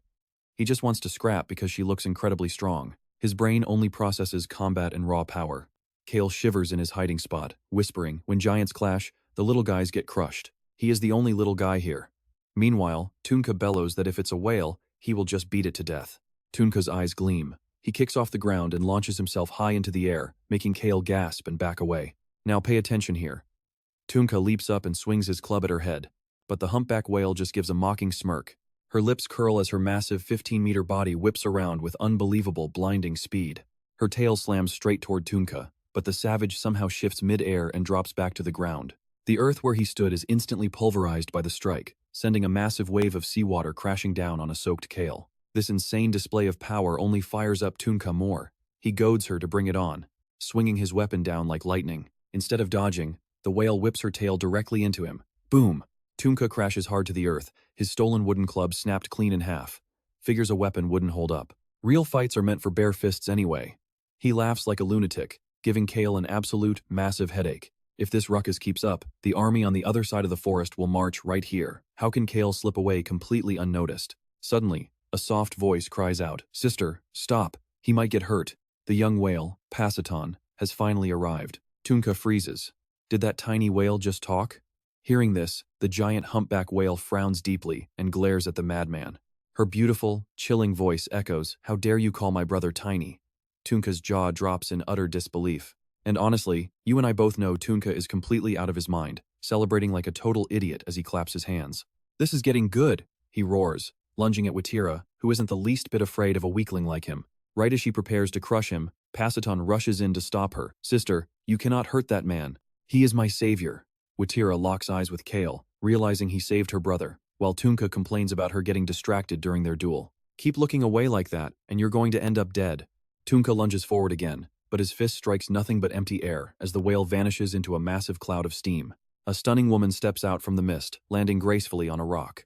He just wants to scrap because she looks incredibly strong. His brain only processes combat and raw power. Cale shivers in his hiding spot, whispering, when giants clash, the little guys get crushed. He is the only little guy here. Meanwhile, Tunka bellows that if it's a whale, he will just beat it to death. Tunka's eyes gleam. He kicks off the ground and launches himself high into the air, making Cale gasp and back away. Now pay attention here. Tunka leaps up and swings his club at her head. But the humpback whale just gives a mocking smirk. Her lips curl as her massive 15-meter body whips around with unbelievable, blinding speed. Her tail slams straight toward Tunka, but the savage somehow shifts mid-air and drops back to the ground. The earth where he stood is instantly pulverized by the strike, sending a massive wave of seawater crashing down on a soaked Cale. This insane display of power only fires up Tunka more. He goads her to bring it on, swinging his weapon down like lightning. Instead of dodging, the whale whips her tail directly into him. Boom! Tunka crashes hard to the earth, his stolen wooden club snapped clean in half. Figures a weapon wouldn't hold up. Real fights are meant for bare fists anyway. He laughs like a lunatic, giving Cale an absolute, massive headache. If this ruckus keeps up, the army on the other side of the forest will march right here. How can Cale slip away completely unnoticed? Suddenly, a soft voice cries out, "Sister, stop! He might get hurt." The young whale, Pasiton, has finally arrived. Tunka freezes. Did that tiny whale just talk? Hearing this, the giant humpback whale frowns deeply and glares at the madman. Her beautiful, chilling voice echoes, "How dare you call my brother tiny?" Tunka's jaw drops in utter disbelief. And honestly, you and I both know Tunka is completely out of his mind, celebrating like a total idiot as he claps his hands. "This is getting good," he roars, lunging at Watira, who isn't the least bit afraid of a weakling like him. Right as she prepares to crush him, Pasiton rushes in to stop her. "Sister, you cannot hurt that man. He is my savior." Watira locks eyes with Cale, realizing he saved her brother, while Tunka complains about her getting distracted during their duel. "Keep looking away like that, and you're going to end up dead." Tunka lunges forward again, but his fist strikes nothing but empty air as the whale vanishes into a massive cloud of steam. A stunning woman steps out from the mist, landing gracefully on a rock.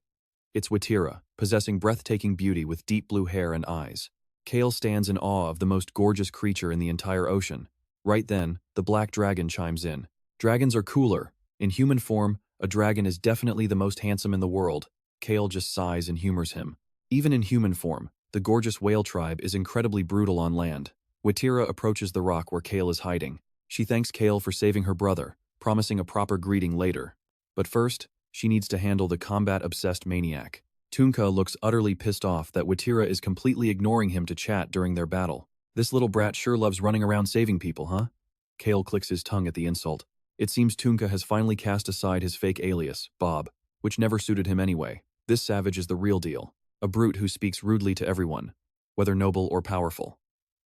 It's Watira, possessing breathtaking beauty with deep blue hair and eyes. Cale stands in awe of the most gorgeous creature in the entire ocean. Right then, the black dragon chimes in. Dragons are cooler. In human form, a dragon is definitely the most handsome in the world. Cale just sighs and humors him. Even in human form, the gorgeous whale tribe is incredibly brutal on land. Watira approaches the rock where Cale is hiding. She thanks Cale for saving her brother, promising a proper greeting later. But first, she needs to handle the combat-obsessed maniac. Tunka looks utterly pissed off that Watira is completely ignoring him to chat during their battle. "This little brat sure loves running around saving people, huh?" Cale clicks his tongue at the insult. It seems Tunka has finally cast aside his fake alias, Bob, which never suited him anyway. This savage is the real deal, a brute who speaks rudely to everyone, whether noble or powerful.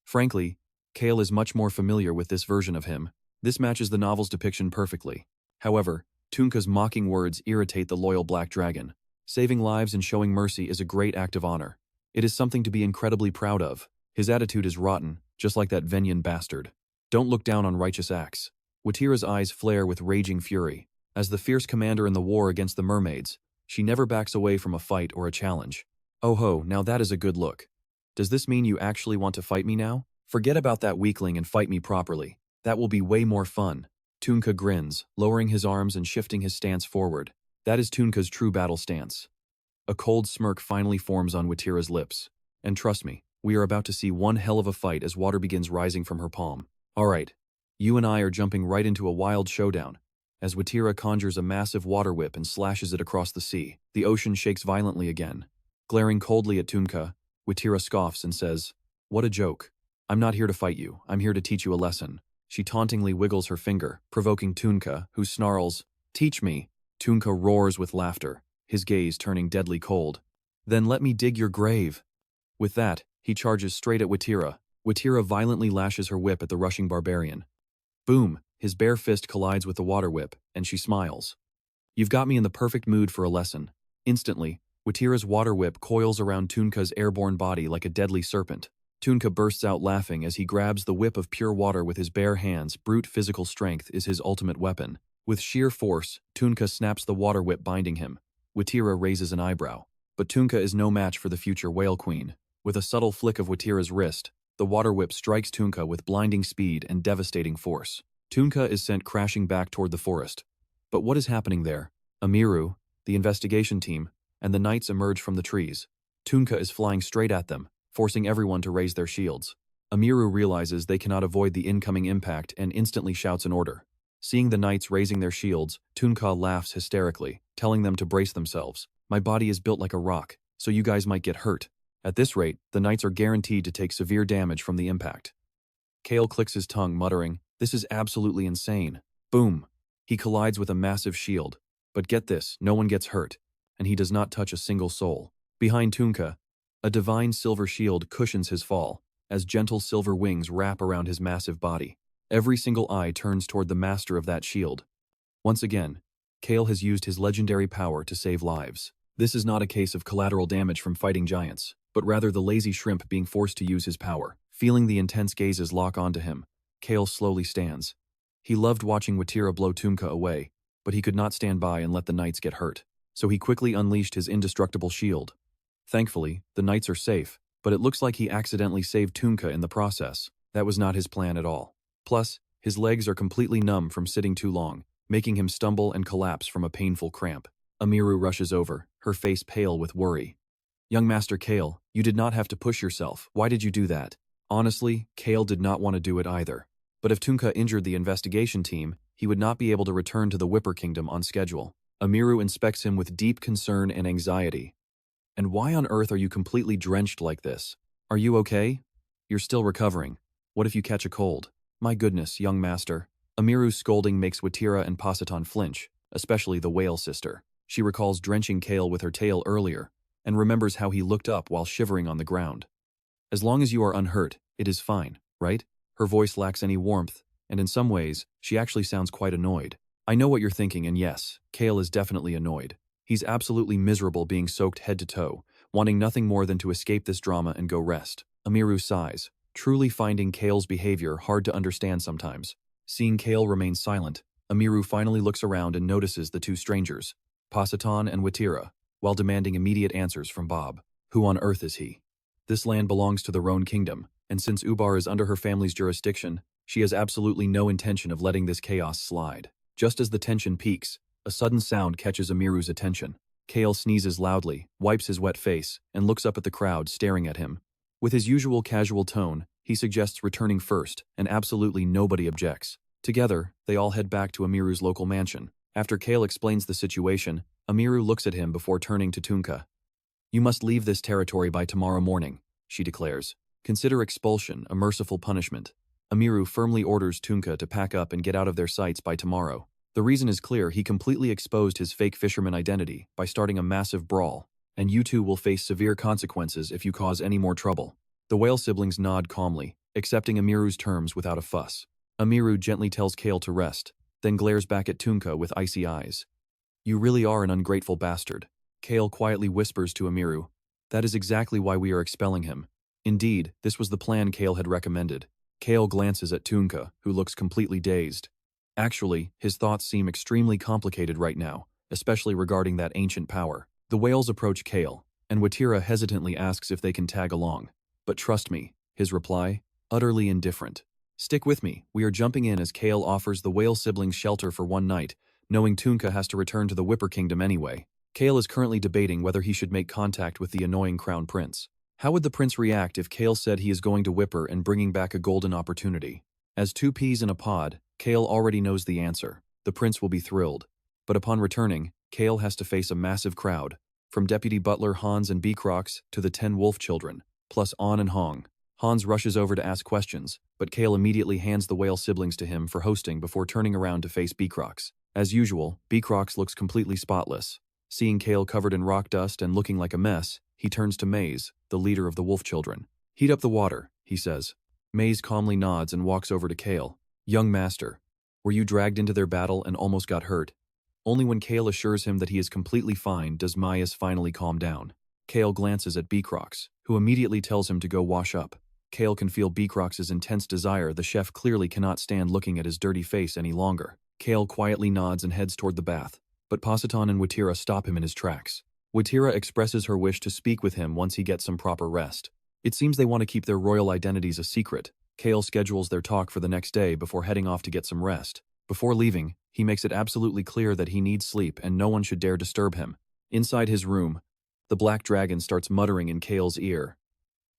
Frankly, Cale is much more familiar with this version of him. This matches the novel's depiction perfectly. However, Tunka's mocking words irritate the loyal black dragon. Saving lives and showing mercy is a great act of honor. It is something to be incredibly proud of. His attitude is rotten, just like that Venyan bastard. Don't look down on righteous acts. Watira's eyes flare with raging fury. As the fierce commander in the war against the mermaids, she never backs away from a fight or a challenge. "Oh ho, now that is a good look. Does this mean you actually want to fight me now? Forget about that weakling and fight me properly. That will be way more fun." Tunka grins, lowering his arms and shifting his stance forward. That is Tunka's true battle stance. A cold smirk finally forms on Watira's lips. And trust me, we are about to see one hell of a fight as water begins rising from her palm. Alright, you and I are jumping right into a wild showdown. As Watira conjures a massive water whip and slashes it across the sea, the ocean shakes violently again. Glaring coldly at Tunka, Watira scoffs and says, "What a joke. I'm not here to fight you, I'm here to teach you a lesson." She tauntingly wiggles her finger, provoking Tunka, who snarls, "Teach me." Tunka roars with laughter, his gaze turning deadly cold. "Then let me dig your grave." With that, he charges straight at Watira. Watira violently lashes her whip at the rushing barbarian. Boom, his bare fist collides with the water whip, and she smiles. "You've got me in the perfect mood for a lesson." Instantly, Watira's water whip coils around Tunka's airborne body like a deadly serpent. Tunka bursts out laughing as he grabs the whip of pure water with his bare hands. Brute physical strength is his ultimate weapon. With sheer force, Tunka snaps the water whip binding him. Watira raises an eyebrow. But Tunka is no match for the future whale queen. With a subtle flick of Watira's wrist, the water whip strikes Tunka with blinding speed and devastating force. Tunka is sent crashing back toward the forest. But what is happening there? Amiru, the investigation team, and the knights emerge from the trees. Tunka is flying straight at them, forcing everyone to raise their shields. Amiru realizes they cannot avoid the incoming impact and instantly shouts an order. Seeing the knights raising their shields, Tunka laughs hysterically, telling them to brace themselves. My body is built like a rock, so you guys might get hurt. At this rate, the knights are guaranteed to take severe damage from the impact. Cale clicks his tongue, muttering, "This is absolutely insane." Boom! He collides with a massive shield. But get this, no one gets hurt, and he does not touch a single soul. Behind Tunka, a divine silver shield cushions his fall, as gentle silver wings wrap around his massive body. Every single eye turns toward the master of that shield. Once again, Cale has used his legendary power to save lives. This is not a case of collateral damage from fighting giants, but rather the lazy shrimp being forced to use his power. Feeling the intense gazes lock onto him, Cale slowly stands. He loved watching Watira blow Tunka away, but he could not stand by and let the knights get hurt, so he quickly unleashed his indestructible shield. Thankfully, the knights are safe, but it looks like he accidentally saved Tunka in the process. That was not his plan at all. Plus, his legs are completely numb from sitting too long, making him stumble and collapse from a painful cramp. Amiru rushes over, her face pale with worry. "Young Master Cale, you did not have to push yourself. Why did you do that?" Honestly, Cale did not want to do it either. But if Tunka injured the investigation team, he would not be able to return to the Whipper Kingdom on schedule. Amiru inspects him with deep concern and anxiety. "And why on earth are you completely drenched like this? Are you okay? You're still recovering. What if you catch a cold?" "My goodness, young master." Amiru's scolding makes Watira and Positon flinch, especially the whale sister. She recalls drenching Cale with her tail earlier, and remembers how he looked up while shivering on the ground. "As long as you are unhurt, it is fine, right?" Her voice lacks any warmth, and in some ways, she actually sounds quite annoyed. "I know what you're thinking, and yes, Cale is definitely annoyed. He's absolutely miserable being soaked head to toe, wanting nothing more than to escape this drama and go rest." Amiru sighs, truly finding Cale's behavior hard to understand sometimes. Seeing Cale remain silent, Amiru finally looks around and notices the two strangers, Positon and Watira, while demanding immediate answers from Bob. Who on earth is he? This land belongs to the RAON Kingdom, and since Ubar is under her family's jurisdiction, she has absolutely no intention of letting this chaos slide. Just as the tension peaks, a sudden sound catches Amiru's attention. Cale sneezes loudly, wipes his wet face, and looks up at the crowd staring at him. With his usual casual tone, he suggests returning first, and absolutely nobody objects. Together, they all head back to Amiru's local mansion. After Cale explains the situation, Amiru looks at him before turning to Tunka. "You must leave this territory by tomorrow morning," she declares. "Consider expulsion a merciful punishment." Amiru firmly orders Tunka to pack up and get out of their sights by tomorrow. The reason is clear: he completely exposed his fake fisherman identity by starting a massive brawl, and you two will face severe consequences if you cause any more trouble. The whale siblings nod calmly, accepting Amiru's terms without a fuss. Amiru gently tells Cale to rest, then glares back at Tunka with icy eyes. "You really are an ungrateful bastard." Cale quietly whispers to Amiru, "That is exactly why we are expelling him." Indeed, this was the plan Cale had recommended. Cale glances at Tunka, who looks completely dazed. Actually, his thoughts seem extremely complicated right now, especially regarding that ancient power. The whales approach Cale, and Watira hesitantly asks if they can tag along. "But trust me," his reply, utterly indifferent. "Stick with me, we are jumping in," as Cale offers the whale siblings shelter for one night, knowing Tunka has to return to the Whipper Kingdom anyway. Cale is currently debating whether he should make contact with the annoying Crown Prince. How would the prince react if Cale said he is going to Whipper and bringing back a golden opportunity? As two peas in a pod, Cale already knows the answer. The prince will be thrilled. But upon returning, Cale has to face a massive crowd, from Deputy Butler Hans and Beecrox to the 10 wolf children, plus On and Hong. Hans rushes over to ask questions, but Cale immediately hands the whale siblings to him for hosting before turning around to face Beecrox. As usual, Beecrox looks completely spotless. Seeing Cale covered in rock dust and looking like a mess, he turns to Maze, the leader of the wolf children. "Heat up the water," he says. Maze calmly nods and walks over to Cale. "Young master, were you dragged into their battle and almost got hurt?" Only when Cale assures him that he is completely fine does Maze finally calm down. Cale glances at Beecrox, who immediately tells him to go wash up. Cale can feel Beecrox's intense desire. The chef clearly cannot stand looking at his dirty face any longer. Cale quietly nods and heads toward the bath, but Positon and Watira stop him in his tracks. Watira expresses her wish to speak with him once he gets some proper rest. It seems they want to keep their royal identities a secret. Cale schedules their talk for the next day before heading off to get some rest. Before leaving, he makes it absolutely clear that he needs sleep and no one should dare disturb him. Inside his room, the black dragon starts muttering in Cale's ear.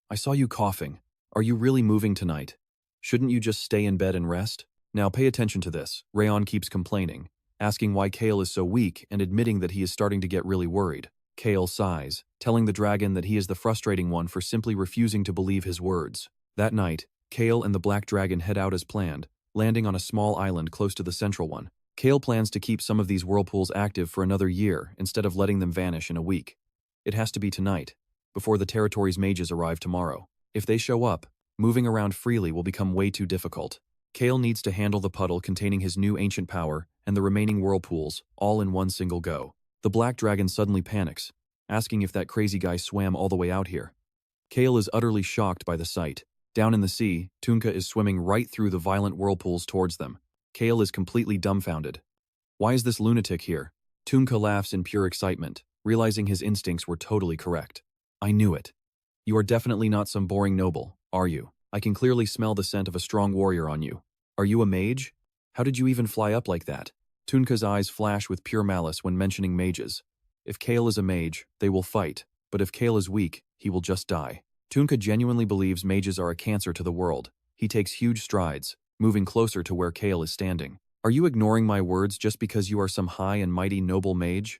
"I saw you coughing. Are you really moving tonight? Shouldn't you just stay in bed and rest? Now pay attention to this. RAON keeps complaining, asking why Cale is so weak and admitting that he is starting to get really worried. Cale sighs, telling the dragon that he is the frustrating one for simply refusing to believe his words. That night, Cale and the black dragon head out as planned, landing on a small island close to the central one. Cale plans to keep some of these whirlpools active for another year instead of letting them vanish in a week. It has to be tonight, before the territory's mages arrive tomorrow. If they show up, moving around freely will become way too difficult. Cale needs to handle the puddle containing his new ancient power and the remaining whirlpools, all in one single go. The black dragon suddenly panics, asking if that crazy guy swam all the way out here. Cale is utterly shocked by the sight. Down in the sea, Tunka is swimming right through the violent whirlpools towards them. Cale is completely dumbfounded. Why is this lunatic here? Tunka laughs in pure excitement, realizing his instincts were totally correct. I knew it. You are definitely not some boring noble, are you? I can clearly smell the scent of a strong warrior on you. Are you a mage? How did you even fly up like that? Tunka's eyes flash with pure malice when mentioning mages. If Cale is a mage, they will fight, but if Cale is weak, he will just die. Tunka genuinely believes mages are a cancer to the world. He takes huge strides, moving closer to where Cale is standing. Are you ignoring my words just because you are some high and mighty noble mage?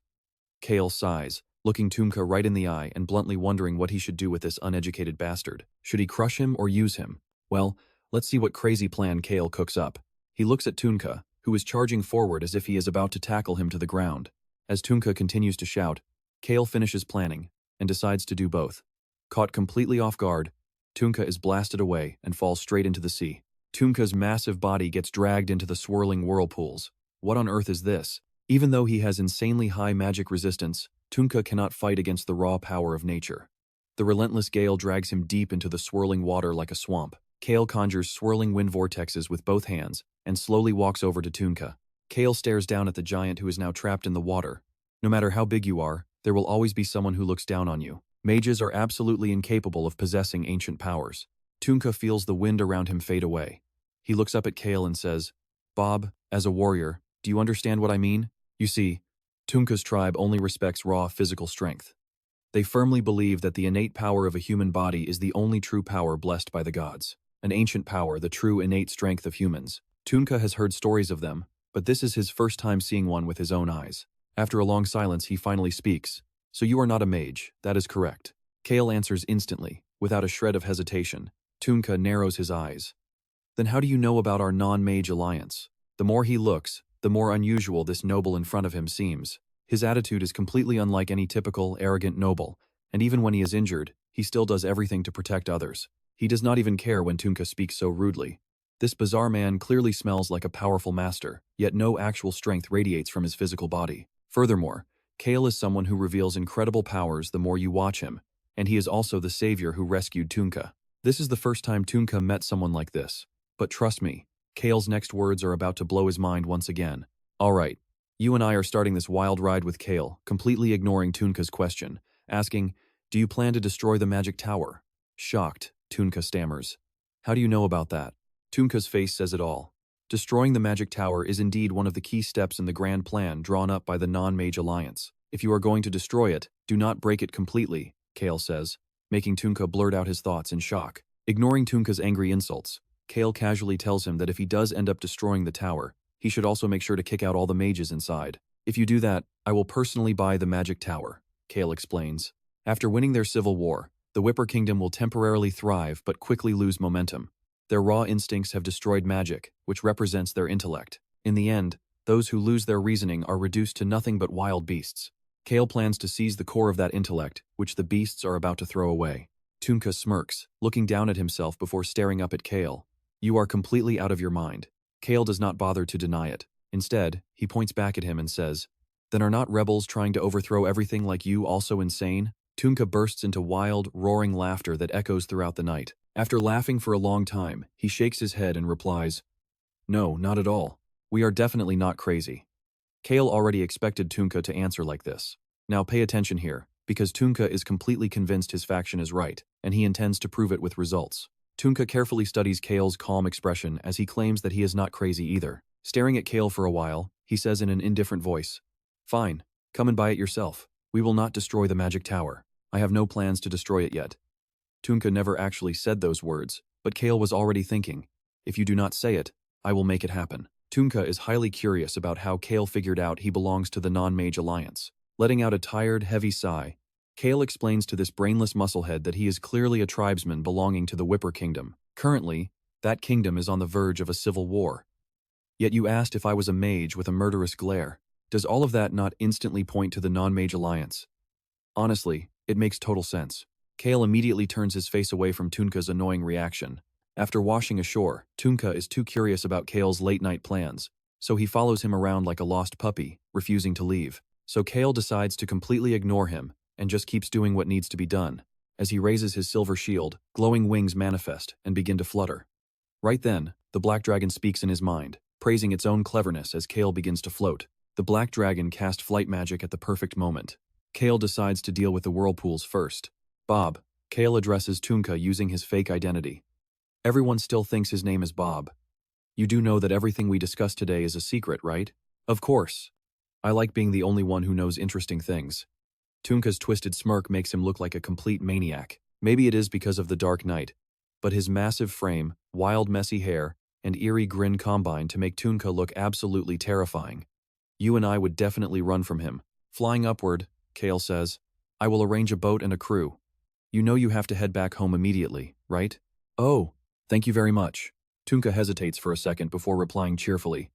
Cale sighs, looking Tunka right in the eye and bluntly wondering what he should do with this uneducated bastard. Should he crush him or use him? Well, let's see what crazy plan Cale cooks up. He looks at Tunka, who is charging forward as if he is about to tackle him to the ground. As Tunka continues to shout, Cale finishes planning and decides to do both. Caught completely off guard, Tunka is blasted away and falls straight into the sea. Tunka's massive body gets dragged into the swirling whirlpools. What on earth is this? Even though he has insanely high magic resistance, Tunka cannot fight against the raw power of nature. The relentless gale drags him deep into the swirling water like a swamp. Cale conjures swirling wind vortexes with both hands and slowly walks over to Tunka. Cale stares down at the giant who is now trapped in the water. No matter how big you are, there will always be someone who looks down on you. Mages are absolutely incapable of possessing ancient powers. Tunka feels the wind around him fade away. He looks up at Cale and says, Bob, as a warrior, do you understand what I mean? You see, Tunka's tribe only respects raw physical strength. They firmly believe that the innate power of a human body is the only true power blessed by the gods. An ancient power, the true innate strength of humans. Tunka has heard stories of them, but this is his first time seeing one with his own eyes. After a long silence, he finally speaks. So you are not a mage, that is correct. Cale answers instantly, without a shred of hesitation. Tunka narrows his eyes. Then how do you know about our non-mage alliance? The more he looks, the more unusual this noble in front of him seems. His attitude is completely unlike any typical, arrogant noble, and even when he is injured, he still does everything to protect others. He does not even care when Tunka speaks so rudely. This bizarre man clearly smells like a powerful master, yet no actual strength radiates from his physical body. Furthermore, Cale is someone who reveals incredible powers the more you watch him, and he is also the savior who rescued Tunka. This is the first time Tunka met someone like this. But trust me, Cale's next words are about to blow his mind once again. Alright, you and I are starting this wild ride with Cale, completely ignoring Tunka's question, asking, do you plan to destroy the magic tower? Shocked, Tunka stammers. How do you know about that? Tunka's face says it all. Destroying the magic tower is indeed one of the key steps in the grand plan drawn up by the non-mage alliance. If you are going to destroy it, do not break it completely, Cale says, making Tunka blurt out his thoughts in shock. Ignoring Tunka's angry insults, Cale casually tells him that if he does end up destroying the tower, he should also make sure to kick out all the mages inside. If you do that, I will personally buy the magic tower, Cale explains. After winning their civil war, the Whipper Kingdom will temporarily thrive but quickly lose momentum. Their raw instincts have destroyed magic, which represents their intellect. In the end, those who lose their reasoning are reduced to nothing but wild beasts. Cale plans to seize the core of that intellect, which the beasts are about to throw away. Tunka smirks, looking down at himself before staring up at Cale. You are completely out of your mind. Cale does not bother to deny it. Instead, he points back at him and says, Then are not rebels trying to overthrow everything like you also insane? Tunka bursts into wild, roaring laughter that echoes throughout the night. After laughing for a long time, he shakes his head and replies, No, not at all. We are definitely not crazy. Cale already expected Tunka to answer like this. Now pay attention here, because Tunka is completely convinced his faction is right, and he intends to prove it with results. Tunka carefully studies Cale's calm expression as he claims that he is not crazy either. Staring at Cale for a while, he says in an indifferent voice, Fine, come and buy it yourself. We will not destroy the magic tower. I have no plans to destroy it yet. Tunka never actually said those words, but Cale was already thinking, if you do not say it, I will make it happen. Tunka is highly curious about how Cale figured out he belongs to the non-mage alliance. Letting out a tired, heavy sigh, Cale explains to this brainless musclehead that he is clearly a tribesman belonging to the Whipper Kingdom. Currently, that kingdom is on the verge of a civil war. Yet you asked if I was a mage with a murderous glare. Does all of that not instantly point to the non-mage alliance? Honestly, it makes total sense. Cale immediately turns his face away from Tunka's annoying reaction. After washing ashore, Tunka is too curious about Cale's late-night plans, so he follows him around like a lost puppy, refusing to leave. So Cale decides to completely ignore him and just keeps doing what needs to be done. As he raises his silver shield, glowing wings manifest and begin to flutter. Right then, the black dragon speaks in his mind, praising its own cleverness as Cale begins to float. The black dragon cast flight magic at the perfect moment. Cale decides to deal with the whirlpools first. Bob. Cale addresses Tunka using his fake identity. Everyone still thinks his name is Bob. You do know that everything we discussed today is a secret, right? Of course. I like being the only one who knows interesting things. Tunka's twisted smirk makes him look like a complete maniac. Maybe it is because of the dark night, but his massive frame, wild messy hair, and eerie grin combine to make Tunka look absolutely terrifying. You and I would definitely run from him. Flying upward, Cale says, I will arrange a boat and a crew. You know you have to head back home immediately, right? Oh, thank you very much. Tunka hesitates for a second before replying cheerfully.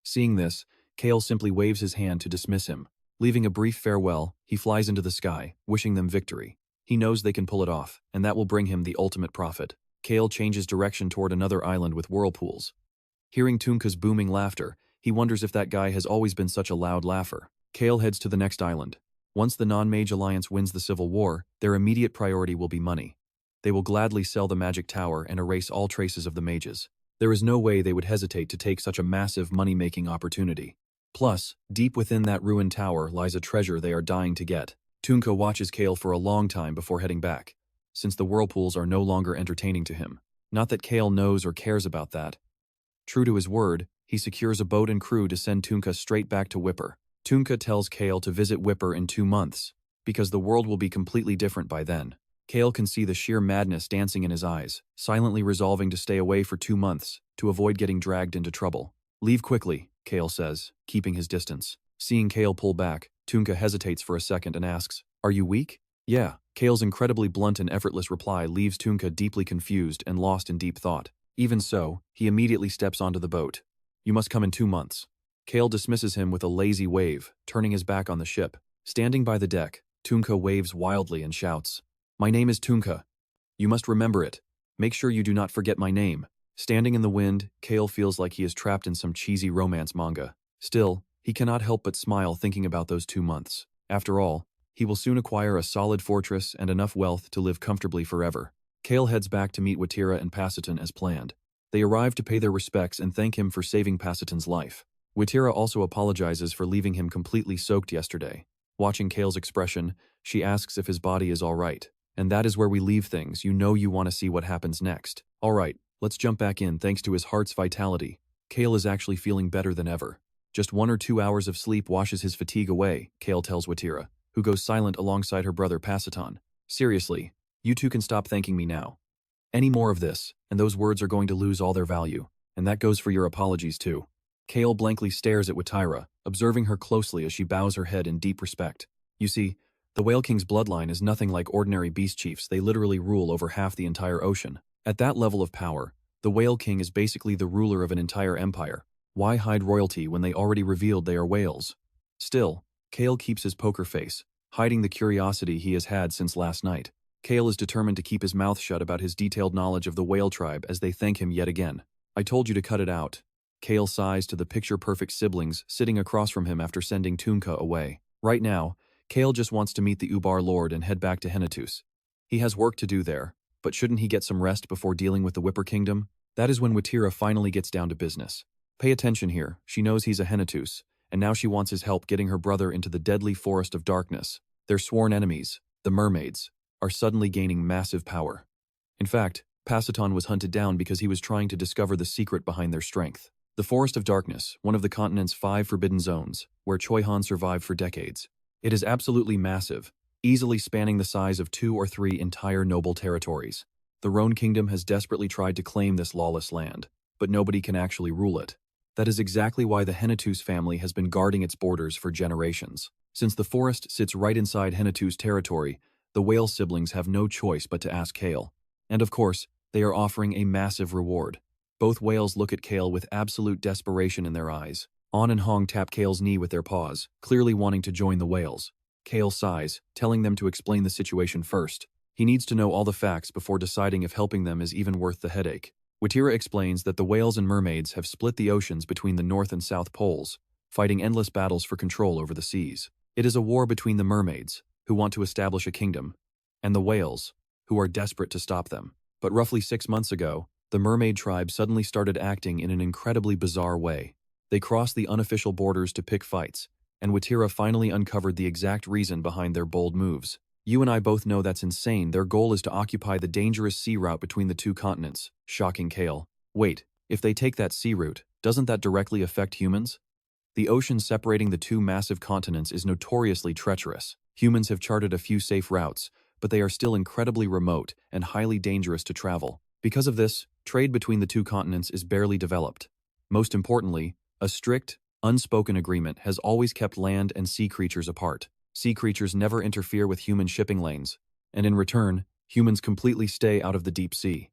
Seeing this, Cale simply waves his hand to dismiss him. Leaving a brief farewell, he flies into the sky, wishing them victory. He knows they can pull it off, and that will bring him the ultimate profit. Cale changes direction toward another island with whirlpools. Hearing Tunka's booming laughter, he wonders if that guy has always been such a loud laugher. Cale heads to the next island. Once the non-mage alliance wins the civil war, their immediate priority will be money. They will gladly sell the magic tower and erase all traces of the mages. There is no way they would hesitate to take such a massive money-making opportunity. Plus, deep within that ruined tower lies a treasure they are dying to get. Tunka watches Cale for a long time before heading back, since the whirlpools are no longer entertaining to him. Not that Cale knows or cares about that. True to his word, he secures a boat and crew to send Tunka straight back to Whipper. Tunka tells Cale to visit Whipper in 2 months, because the world will be completely different by then. Cale can see the sheer madness dancing in his eyes, silently resolving to stay away for 2 months, to avoid getting dragged into trouble. Leave quickly, Cale says, keeping his distance. Seeing Cale pull back, Tunka hesitates for a second and asks, Are you weak? Yeah. Cale's incredibly blunt and effortless reply leaves Tunka deeply confused and lost in deep thought. Even so, he immediately steps onto the boat. You must come in 2 months. Cale dismisses him with a lazy wave, turning his back on the ship. Standing by the deck, Tunka waves wildly and shouts, My name is Tunka. You must remember it. Make sure you do not forget my name. Standing in the wind, Cale feels like he is trapped in some cheesy romance manga. Still, he cannot help but smile thinking about those 2 months. After all, he will soon acquire a solid fortress and enough wealth to live comfortably forever. Cale heads back to meet Watira and Pacitan as planned. They arrive to pay their respects and thank him for saving Pacitan's life. Watira also apologizes for leaving him completely soaked yesterday. Watching Cale's expression, she asks if his body is all right. And that is where we leave things. You know you want to see what happens next. All right, let's jump back in. Thanks to his heart's vitality, Cale is actually feeling better than ever. Just 1 or 2 hours of sleep washes his fatigue away, Cale tells Watira, who goes silent alongside her brother Pacitan. Seriously, you two can stop thanking me now. Any more of this, and those words are going to lose all their value. And that goes for your apologies too. Cale blankly stares at Watira, observing her closely as she bows her head in deep respect. You see, the Whale King's bloodline is nothing like ordinary beast chiefs. They literally rule over half the entire ocean. At that level of power, the Whale King is basically the ruler of an entire empire. Why hide royalty when they already revealed they are whales? Still, Cale keeps his poker face, hiding the curiosity he has had since last night. Cale is determined to keep his mouth shut about his detailed knowledge of the whale tribe as they thank him yet again. I told you to cut it out. Cale sighs to the picture-perfect siblings sitting across from him after sending Tunka away. Right now, Cale just wants to meet the Ubar Lord and head back to Henituse. He has work to do there, but shouldn't he get some rest before dealing with the Whipper Kingdom? That is when Watira finally gets down to business. Pay attention here, she knows he's a Henituse, and now she wants his help getting her brother into the deadly forest of darkness. Their sworn enemies, the mermaids, are suddenly gaining massive power. In fact, Pacitan was hunted down because he was trying to discover the secret behind their strength. The Forest of Darkness, one of the continent's 5 forbidden zones, where Choi Han survived for decades. It is absolutely massive, easily spanning the size of 2 or 3 entire noble territories. The RAON kingdom has desperately tried to claim this lawless land, but nobody can actually rule it. That is exactly why the Henituse family has been guarding its borders for generations. Since the forest sits right inside Henituse territory, the whale siblings have no choice but to ask Cale. And of course, they are offering a massive reward. Both whales look at Cale with absolute desperation in their eyes. On and Hong tap Cale's knee with their paws, clearly wanting to join the whales. Cale sighs, telling them to explain the situation first. He needs to know all the facts before deciding if helping them is even worth the headache. Watira explains that the whales and mermaids have split the oceans between the North and South Poles, fighting endless battles for control over the seas. It is a war between the mermaids, who want to establish a kingdom, and the whales, who are desperate to stop them. But roughly 6 months ago, the mermaid tribe suddenly started acting in an incredibly bizarre way. They crossed the unofficial borders to pick fights, and Watira finally uncovered the exact reason behind their bold moves. You and I both know that's insane. Their goal is to occupy the dangerous sea route between the 2 continents, shocking Cale. Wait, if they take that sea route, doesn't that directly affect humans? The ocean separating the 2 massive continents is notoriously treacherous. Humans have charted a few safe routes, but they are still incredibly remote and highly dangerous to travel. Because of this, trade between the 2 continents is barely developed. Most importantly, a strict, unspoken agreement has always kept land and sea creatures apart. Sea creatures never interfere with human shipping lanes, and in return, humans completely stay out of the deep sea.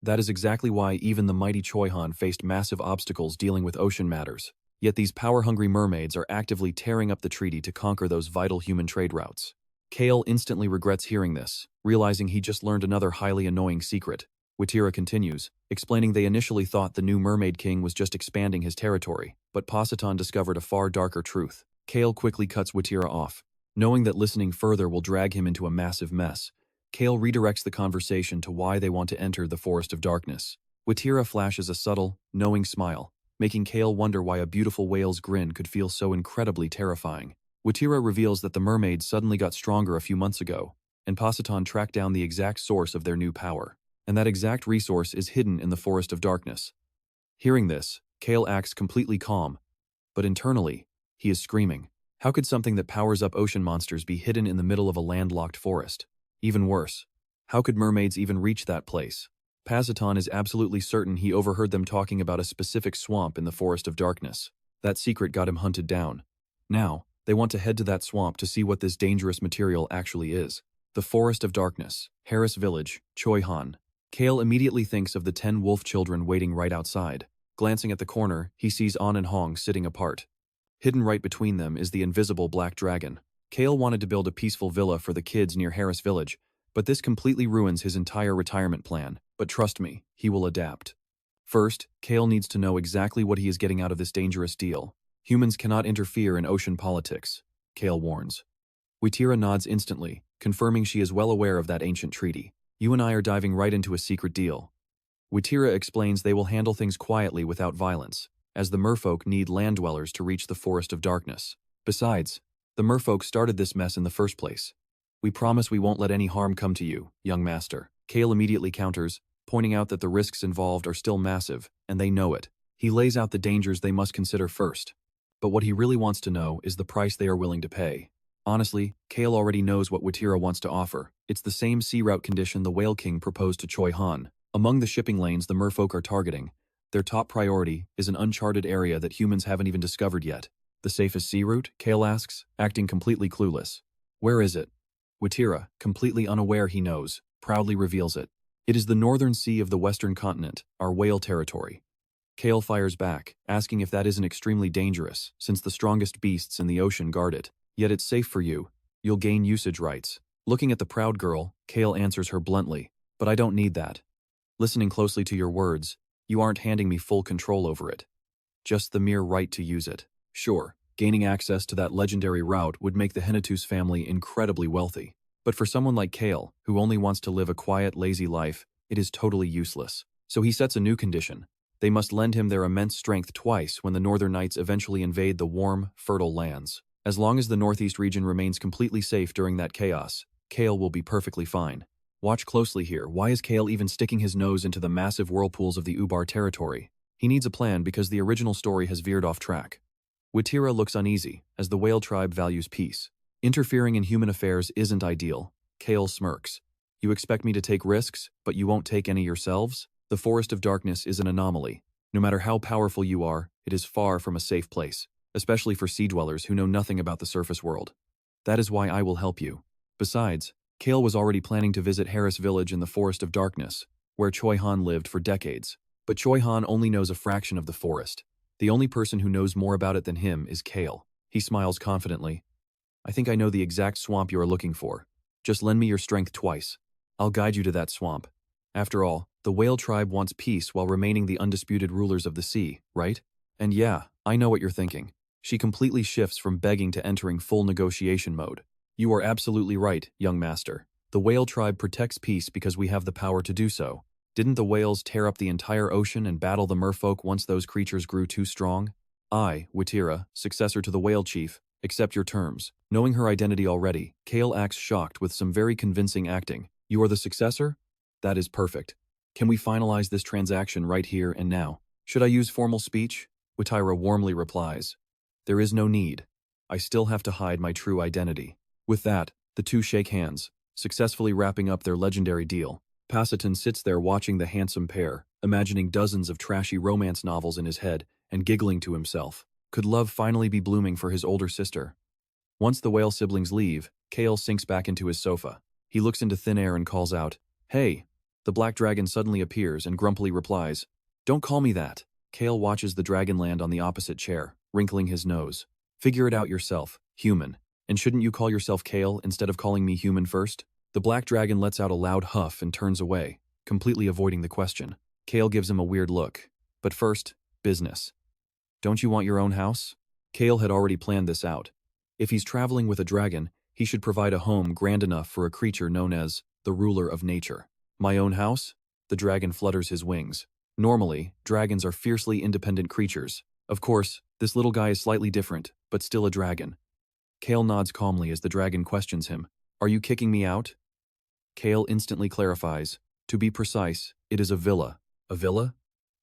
That is exactly why even the mighty Choi Han faced massive obstacles dealing with ocean matters. Yet these power-hungry mermaids are actively tearing up the treaty to conquer those vital human trade routes. Cale instantly regrets hearing this, realizing he just learned another highly annoying secret. Watira continues, explaining they initially thought the new Mermaid King was just expanding his territory, but Positron discovered a far darker truth. Cale quickly cuts Watira off. Knowing that listening further will drag him into a massive mess, Cale redirects the conversation to why they want to enter the Forest of Darkness. Watira flashes a subtle, knowing smile, making Cale wonder why a beautiful whale's grin could feel so incredibly terrifying. Watira reveals that the mermaids suddenly got stronger a few months ago, and Positron tracked down the exact source of their new power. And that exact resource is hidden in the Forest of Darkness. Hearing this, Cale acts completely calm, but internally, he is screaming. How could something that powers up ocean monsters be hidden in the middle of a landlocked forest? Even worse, how could mermaids even reach that place? Positron is absolutely certain he overheard them talking about a specific swamp in the Forest of Darkness. That secret got him hunted down. Now, they want to head to that swamp to see what this dangerous material actually is. The Forest of Darkness, Harris Village, Choi Han. Cale immediately thinks of the 10 wolf children waiting right outside. Glancing at the corner, he sees An and Hong sitting apart. Hidden right between them is the invisible black dragon. Cale wanted to build a peaceful villa for the kids near Harris Village, but this completely ruins his entire retirement plan. But trust me, he will adapt. First, Cale needs to know exactly what he is getting out of this dangerous deal. Humans cannot interfere in ocean politics, Cale warns. Watira nods instantly, confirming she is well aware of that ancient treaty. You and I are diving right into a secret deal. Watira explains they will handle things quietly without violence, as the merfolk need land dwellers to reach the Forest of Darkness. Besides, the merfolk started this mess in the first place. We promise we won't let any harm come to you, young master. Cale immediately counters, pointing out that the risks involved are still massive, and they know it. He lays out the dangers they must consider first. But what he really wants to know is the price they are willing to pay. Honestly, Cale already knows what Watira wants to offer. It's the same sea route condition the Whale King proposed to Choi Han. Among the shipping lanes the merfolk are targeting, their top priority is an uncharted area that humans haven't even discovered yet. The safest sea route? Cale asks, acting completely clueless. Where is it? Watira, completely unaware he knows, proudly reveals it. It is the northern sea of the western continent, our whale territory. Cale fires back, asking if that isn't extremely dangerous, since the strongest beasts in the ocean guard it. Yet it's safe for you. You'll gain usage rights. Looking at the proud girl, Cale answers her bluntly. But I don't need that. Listening closely to your words, you aren't handing me full control over it. Just the mere right to use it. Sure, gaining access to that legendary route would make the Henituse family incredibly wealthy. But for someone like Cale, who only wants to live a quiet, lazy life, it is totally useless. So he sets a new condition. They must lend him their immense strength twice when the Northern Knights eventually invade the warm, fertile lands. As long as the Northeast region remains completely safe during that chaos, Cale will be perfectly fine. Watch closely here. Why is Cale even sticking his nose into the massive whirlpools of the Ubar territory? He needs a plan because the original story has veered off track. Watira looks uneasy, as the whale tribe values peace. Interfering in human affairs isn't ideal. Cale smirks. You expect me to take risks, but you won't take any yourselves? The Forest of Darkness is an anomaly. No matter how powerful you are, it is far from a safe place, especially for sea dwellers who know nothing about the surface world. That is why I will help you. Besides, Cale was already planning to visit Harris Village in the Forest of Darkness, where Choi Han lived for decades. But Choi Han only knows a fraction of the forest. The only person who knows more about it than him is Cale. He smiles confidently. I think I know the exact swamp you are looking for. Just lend me your strength twice. I'll guide you to that swamp. After all, the whale tribe wants peace while remaining the undisputed rulers of the sea, right? And yeah, I know what you're thinking. She completely shifts from begging to entering full negotiation mode. You are absolutely right, young master. The whale tribe protects peace because we have the power to do so. Didn't the whales tear up the entire ocean and battle the merfolk once those creatures grew too strong? I, Watira, successor to the whale chief, accept your terms. Knowing her identity already, Cale acts shocked with some very convincing acting. You are the successor? That is perfect. Can we finalize this transaction right here and now? Should I use formal speech? Watira warmly replies. There is no need. I still have to hide my true identity. With that, the two shake hands, successfully wrapping up their legendary deal. Passiton sits there watching the handsome pair, imagining dozens of trashy romance novels in his head and giggling to himself. Could love finally be blooming for his older sister? Once the whale siblings leave, Cale sinks back into his sofa. He looks into thin air and calls out, Hey! The black dragon suddenly appears and grumpily replies, Don't call me that. Cale watches the dragon land on the opposite chair, wrinkling his nose. Figure it out yourself, human. And shouldn't you call yourself Cale instead of calling me human first? The black dragon lets out a loud huff and turns away, completely avoiding the question. Cale gives him a weird look. But first, business. Don't you want your own house? Cale had already planned this out. If he's traveling with a dragon, he should provide a home grand enough for a creature known as the ruler of nature. My own house? The dragon flutters his wings. Normally, dragons are fiercely independent creatures. Of course, this little guy is slightly different, but still a dragon. Cale nods calmly as the dragon questions him. Are you kicking me out? Cale instantly clarifies. To be precise, it is a villa. A villa?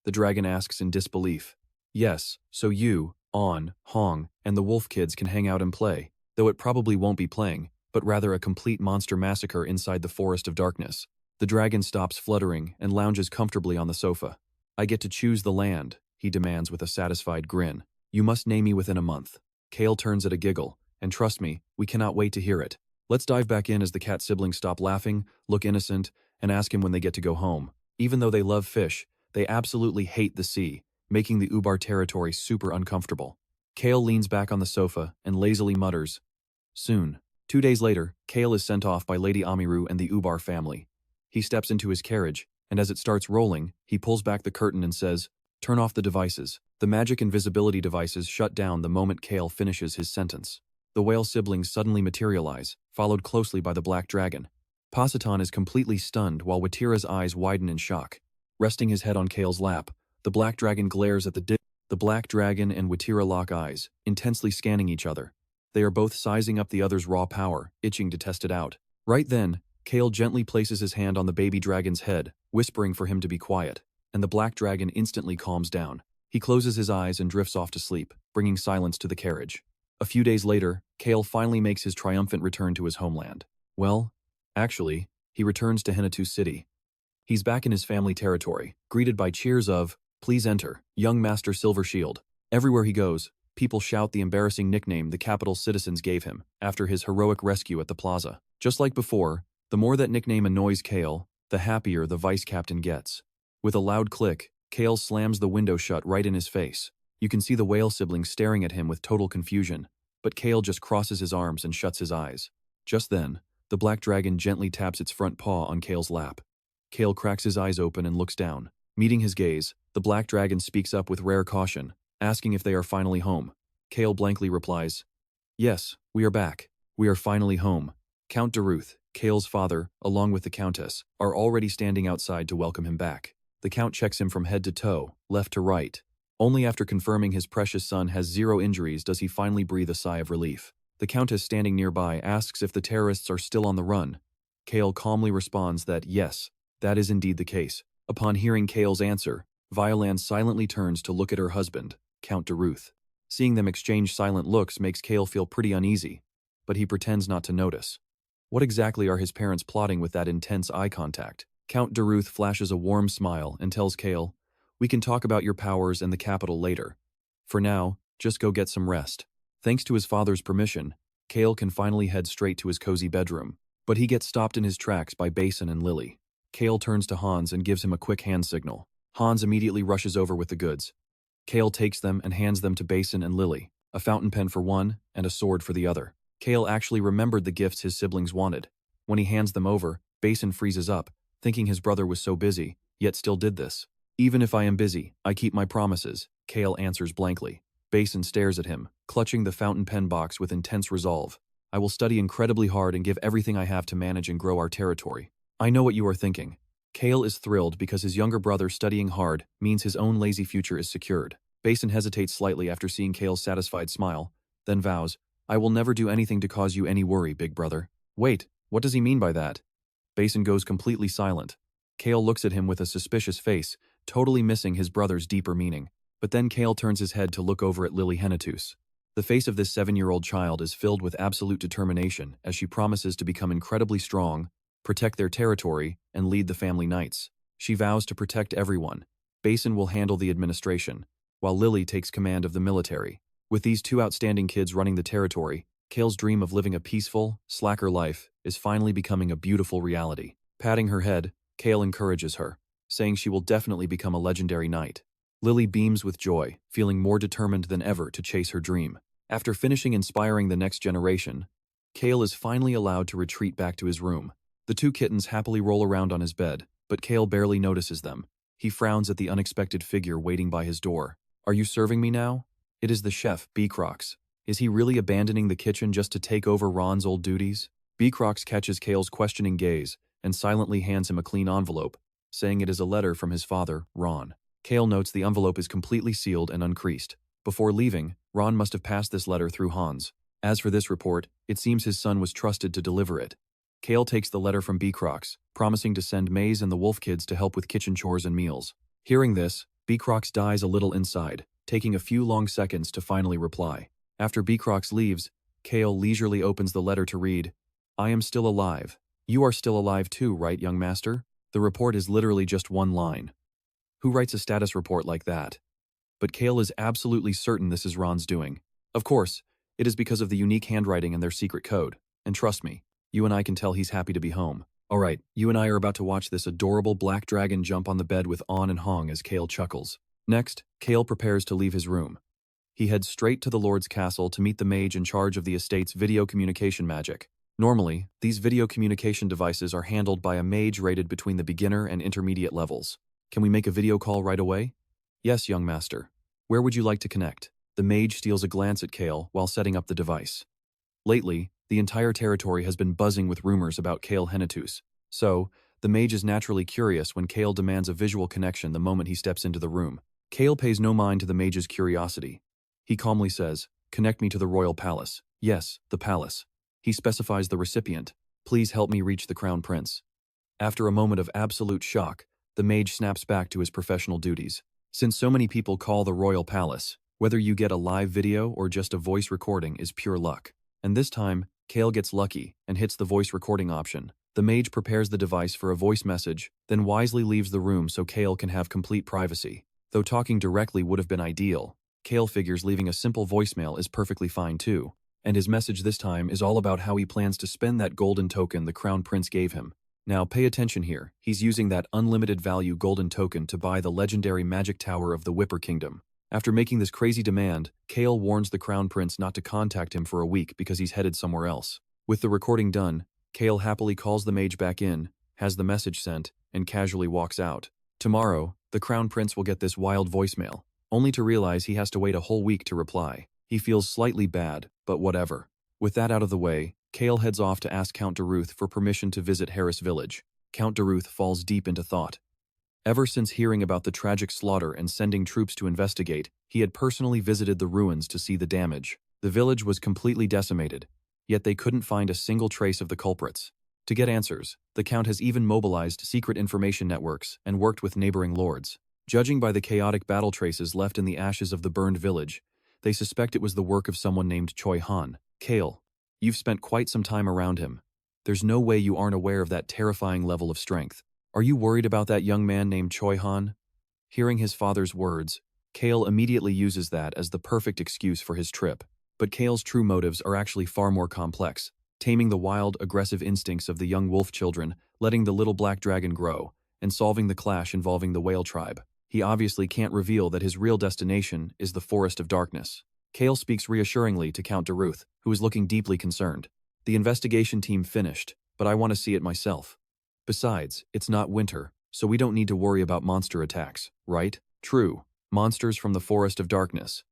The dragon asks in disbelief. Yes, so you, On, Hong, and the wolf kids can hang out and play, though it probably won't be playing, but rather a complete monster massacre inside the Forest of Darkness. The dragon stops fluttering and lounges comfortably on the sofa. I get to choose the land, he demands with a satisfied grin. You must name me within a month. Cale turns at a giggle, and trust me, we cannot wait to hear it. Let's dive back in as the cat siblings stop laughing, look innocent, and ask him when they get to go home. Even though they love fish, they absolutely hate the sea, making the Ubar territory super uncomfortable. Cale leans back on the sofa and lazily mutters, Soon. 2 days later, Cale is sent off by Lady Amiru and the Ubar family. He steps into his carriage, and as it starts rolling, he pulls back the curtain and says, Turn off the devices. The magic invisibility devices shut down the moment Cale finishes his sentence. The whale siblings suddenly materialize, followed closely by the black dragon. Passiton is completely stunned while Watira's eyes widen in shock. Resting his head on Cale's lap, the black dragon glares at The black dragon and Watira lock eyes, intensely scanning each other. They are both sizing up the other's raw power, itching to test it out. Right then, Cale gently places his hand on the baby dragon's head, whispering for him to be quiet, and the black dragon instantly calms down. He closes his eyes and drifts off to sleep, bringing silence to the carriage. A few days later, Cale finally makes his triumphant return to his homeland. Well, actually, he returns to Henituse City. He's back in his family territory, greeted by cheers of, Please enter, young Master Silver Shield. Everywhere he goes, people shout the embarrassing nickname the capital's citizens gave him after his heroic rescue at the plaza. Just like before, the more that nickname annoys Cale, the happier the vice captain gets. With a loud click, Cale slams the window shut right in his face. You can see the whale siblings staring at him with total confusion, but Cale just crosses his arms and shuts his eyes. Just then, the black dragon gently taps its front paw on Cale's lap. Cale cracks his eyes open and looks down. Meeting his gaze, the black dragon speaks up with rare caution, asking if they are finally home. Cale blankly replies, Yes, we are back. We are finally home. Count Daruth, Cale's father, along with the Countess, are already standing outside to welcome him back. The Count checks him from head to toe, left to right. Only after confirming his precious son has 0 injuries does he finally breathe a sigh of relief. The Countess standing nearby asks if the terrorists are still on the run. Cale calmly responds that yes, that is indeed the case. Upon hearing Cale's answer, Violan silently turns to look at her husband, Count Daruth. Seeing them exchange silent looks makes Cale feel pretty uneasy. but he pretends not to notice. What exactly are his parents plotting with that intense eye contact? Count Daruth flashes a warm smile and tells Cale, "We can talk about your powers and the capital later. For now, just go get some rest." Thanks to his father's permission, Cale can finally head straight to his cozy bedroom. But he gets stopped in his tracks by Basin and Lily. Cale turns to Hans and gives him a quick hand signal. Hans immediately rushes over with the goods. Cale takes them and hands them to Basin and Lily, a fountain pen for one and a sword for the other. Cale actually remembered the gifts his siblings wanted. When he hands them over, Basin freezes up, thinking his brother was so busy, yet still did this. "Even if I am busy, I keep my promises," Cale answers blankly. Basin stares at him, clutching the fountain pen box with intense resolve. "I will study incredibly hard and give everything I have to manage and grow our territory." I know what you are thinking. Cale is thrilled because his younger brother studying hard means his own lazy future is secured. Basin hesitates slightly after seeing Cale's satisfied smile, then vows, "I will never do anything to cause you any worry, big brother." Wait, what does he mean by that? Basin goes completely silent. Cale looks at him with a suspicious face, totally missing his brother's deeper meaning. But then Cale turns his head to look over at Cale Henituse. The face of this 7-year-old child is filled with absolute determination as she promises to become incredibly strong, protect their territory, and lead the family knights. She vows to protect everyone. Basin will handle the administration, while Lily takes command of the military. With these two outstanding kids running the territory, Cale's dream of living a peaceful, slacker life is finally becoming a beautiful reality. Patting her head, Cale encourages her, saying she will definitely become a legendary knight. Lily beams with joy, feeling more determined than ever to chase her dream. After finishing inspiring the next generation, Cale is finally allowed to retreat back to his room. The two kittens happily roll around on his bed, but Cale barely notices them. He frowns at the unexpected figure waiting by his door. "Are you serving me now?" It is the chef, Crox. Is he really abandoning the kitchen just to take over Ron's old duties? Crox catches Cale's questioning gaze and silently hands him a clean envelope, saying it is a letter from his father, Ron. Cale notes the envelope is completely sealed and uncreased. Before leaving, Ron must have passed this letter through Hans. As for this report, it seems his son was trusted to deliver it. Cale takes the letter from Crox, promising to send Maze and the Wolf Kids to help with kitchen chores and meals. Hearing this, Crox dies a little inside, taking a few long seconds to finally reply. After Crox leaves, Cale leisurely opens the letter to read, "I am still alive. You are still alive too, right, young master?" The report is literally just one line. Who writes a status report like that? But Cale is absolutely certain this is Ron's doing. Of course, it is because of the unique handwriting and their secret code. And trust me, you and I can tell he's happy to be home. Alright, you and I are about to watch this adorable black dragon jump on the bed with On and Hong as Cale chuckles. Next, Cale prepares to leave his room. He heads straight to the Lord's castle to meet the mage in charge of the estate's video communication magic. Normally, these video communication devices are handled by a mage rated between the beginner and intermediate levels. "Can we make a video call right away?" "Yes, young master. Where would you like to connect?" The mage steals a glance at Cale while setting up the device. Lately, the entire territory has been buzzing with rumors about Cale Henituse. So, the mage is naturally curious when Cale demands a visual connection the moment he steps into the room. Cale pays no mind to the mage's curiosity. He calmly says, "Connect me to the royal palace." "Yes, the palace." He specifies the recipient. "Please help me reach the crown prince." After a moment of absolute shock, the mage snaps back to his professional duties. Since so many people call the royal palace, whether you get a live video or just a voice recording is pure luck. And this time, Cale gets lucky and hits the voice recording option. The mage prepares the device for a voice message, then wisely leaves the room so Cale can have complete privacy. Though talking directly would have been ideal, Cale figures leaving a simple voicemail is perfectly fine too. And his message this time is all about how he plans to spend that golden token the crown prince gave him. Now pay attention here, he's using that unlimited value golden token to buy the legendary magic tower of the Whipper Kingdom. After making this crazy demand, Cale warns the crown prince not to contact him for a week because he's headed somewhere else. With the recording done, Cale happily calls the mage back in, has the message sent, and casually walks out. Tomorrow, the crown prince will get this wild voicemail, only to realize he has to wait a whole week to reply. He feels slightly bad, but whatever. With that out of the way, Cale heads off to ask Count Daruth for permission to visit Harris Village. Count Daruth falls deep into thought. Ever since hearing about the tragic slaughter and sending troops to investigate, he had personally visited the ruins to see the damage. The village was completely decimated, yet they couldn't find a single trace of the culprits. To get answers, the Count has even mobilized secret information networks and worked with neighboring lords. Judging by the chaotic battle traces left in the ashes of the burned village, they suspect it was the work of someone named Choi Han. Cale, You've spent quite some time around him. There's no way you aren't aware of that terrifying level of strength. Are you worried about that young man named Choi Han? Hearing his father's words, Cale immediately uses that as the perfect excuse for his trip. But Cale's true motives are actually far more complex, taming the wild, aggressive instincts of the young wolf children, letting the little black dragon grow, and solving the clash involving the whale tribe. He obviously can't reveal that his real destination is the Forest of Darkness. Cale speaks reassuringly to Count Daruth, who is looking deeply concerned. The investigation team finished, but I want to see it myself. Besides, it's not winter, so we don't need to worry about monster attacks, right? True. Monsters from the Forest of Darkness.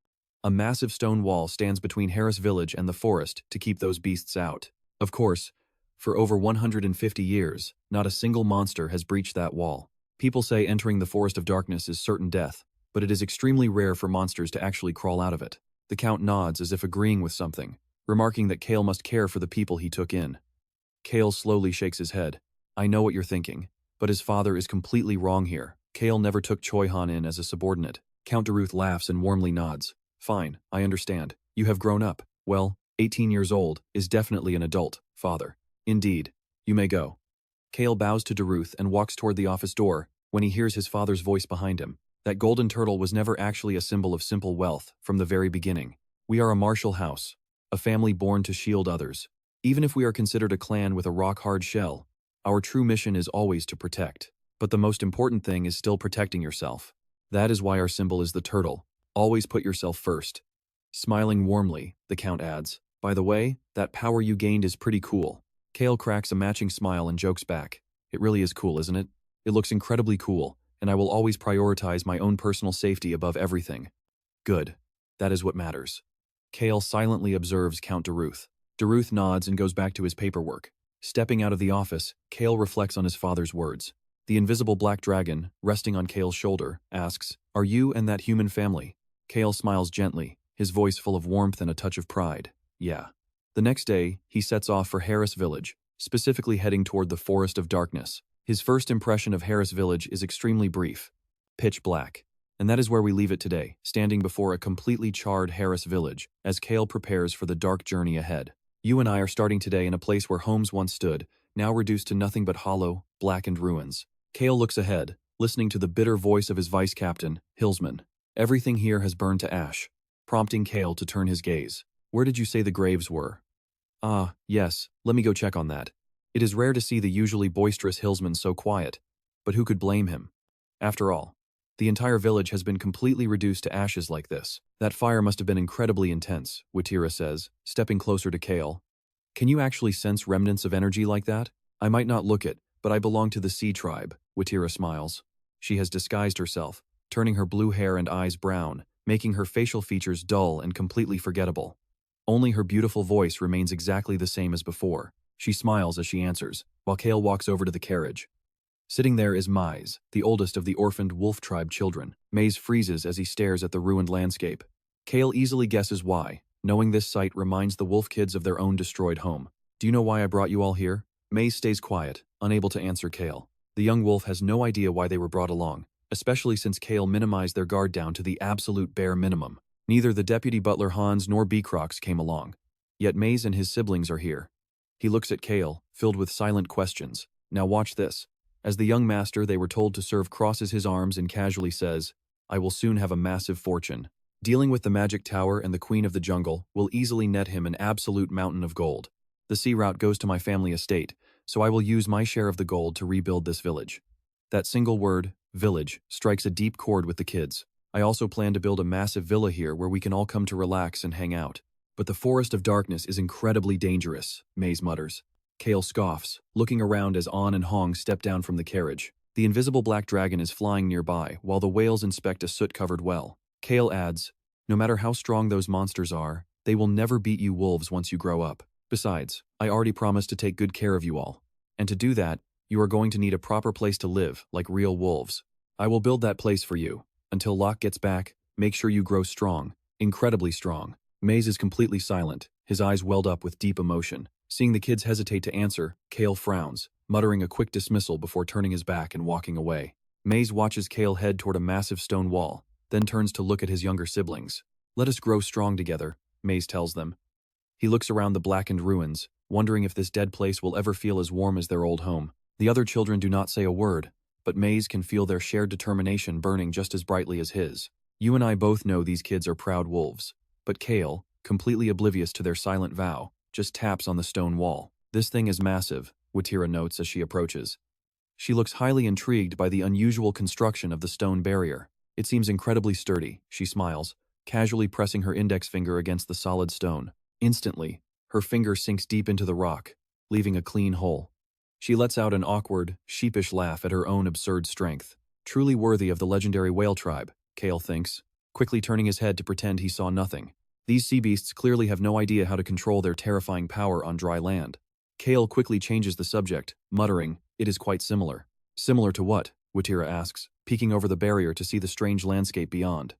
A massive stone wall stands between Harris Village and the forest to keep those beasts out. Of course, for over 150 years, not a single monster has breached that wall. People say entering the Forest of Darkness is certain death, but it is extremely rare for monsters to actually crawl out of it. The Count nods as if agreeing with something, remarking that Cale must care for the people he took in. Cale slowly shakes his head. I know what you're thinking, but his father is completely wrong here. Cale never took Choi Han in as a subordinate. Count Daruth laughs and warmly nods. Fine, I understand. You have grown up. Well, 18 years old is definitely an adult, father. Indeed. You may go. Cale bows to Daruth and walks toward the office door when he hears his father's voice behind him. That golden turtle was never actually a symbol of simple wealth from the very beginning. We are a martial house, a family born to shield others. Even if we are considered a clan with a rock-hard shell, our true mission is always to protect. But the most important thing is still protecting yourself. That is why our symbol is the turtle. Always put yourself first. Smiling warmly, the Count adds, by the way, that power you gained is pretty cool. Cale cracks a matching smile and jokes back. It really is cool, isn't it? It looks incredibly cool, and I will always prioritize my own personal safety above everything. Good. That is what matters. Cale silently observes Count Daruth. Daruth nods and goes back to his paperwork. Stepping out of the office, Cale reflects on his father's words. The invisible black dragon, resting on Cale's shoulder, asks, Are you and that human family? Cale smiles gently, his voice full of warmth and a touch of pride. Yeah. The next day, he sets off for Harris Village, specifically heading toward the Forest of Darkness. His first impression of Harris Village is extremely brief. Pitch black. And that is where we leave it today, standing before a completely charred Harris Village, as Cale prepares for the dark journey ahead. You and I are starting today in a place where homes once stood, now reduced to nothing but hollow, blackened ruins. Cale looks ahead, listening to the bitter voice of his vice captain, Hillsman. Everything here has burned to ash, prompting Cale to turn his gaze. Where did you say the graves were? Ah, yes, let me go check on that. It is rare to see the usually boisterous Hillsman so quiet, but who could blame him? After all, the entire village has been completely reduced to ashes like this. That fire must have been incredibly intense, Watira says, stepping closer to Cale. Can you actually sense remnants of energy like that? I might not look it, but I belong to the Sea Tribe, Watira smiles. She has disguised herself, turning her blue hair and eyes brown, making her facial features dull and completely forgettable. Only her beautiful voice remains exactly the same as before. She smiles as she answers, while Cale walks over to the carriage. Sitting there is Maize, the oldest of the orphaned wolf tribe children. Maize freezes as he stares at the ruined landscape. Cale easily guesses why, knowing this sight reminds the wolf kids of their own destroyed home. Do you know why I brought you all here? Maize stays quiet, unable to answer Cale. The young wolf has no idea why they were brought along, especially since Cale minimized their guard down to the absolute bare minimum. Neither the deputy butler Hans nor Beecrox came along. Yet Maize and his siblings are here. He looks at Cale, filled with silent questions. Now watch this. As the young master they were told to serve crosses his arms and casually says, I will soon have a massive fortune. Dealing with the magic tower and the queen of the jungle will easily net him an absolute mountain of gold. The sea route goes to my family estate, so I will use my share of the gold to rebuild this village. That single word, village, strikes a deep chord with the kids. I also plan to build a massive villa here where we can all come to relax and hang out. But the Forest of Darkness is incredibly dangerous, Maize mutters. Cale scoffs, looking around as An and Hong step down from the carriage. The invisible black dragon is flying nearby, while the whales inspect a soot-covered well. Cale adds, no matter how strong those monsters are, they will never beat you wolves once you grow up. Besides, I already promised to take good care of you all. And to do that, you are going to need a proper place to live, like real wolves. I will build that place for you. Until Locke gets back, make sure you grow strong, incredibly strong. Maize is completely silent, his eyes welled up with deep emotion. Seeing the kids hesitate to answer, Cale frowns, muttering a quick dismissal before turning his back and walking away. Maize watches Cale head toward a massive stone wall, then turns to look at his younger siblings. Let us grow strong together, Maize tells them. He looks around the blackened ruins, wondering if this dead place will ever feel as warm as their old home. The other children do not say a word, but Maze can feel their shared determination burning just as brightly as his. You and I both know these kids are proud wolves, but Cale, completely oblivious to their silent vow, just taps on the stone wall. This thing is massive, Watira notes as she approaches. She looks highly intrigued by the unusual construction of the stone barrier. It seems incredibly sturdy, she smiles, casually pressing her index finger against the solid stone. Instantly, her finger sinks deep into the rock, leaving a clean hole. She lets out an awkward, sheepish laugh at her own absurd strength. Truly worthy of the legendary whale tribe, Cale thinks, quickly turning his head to pretend he saw nothing. These sea beasts clearly have no idea how to control their terrifying power on dry land. Cale quickly changes the subject, muttering, "It is quite similar." Similar to what? Watira asks, peeking over the barrier to see the strange landscape beyond.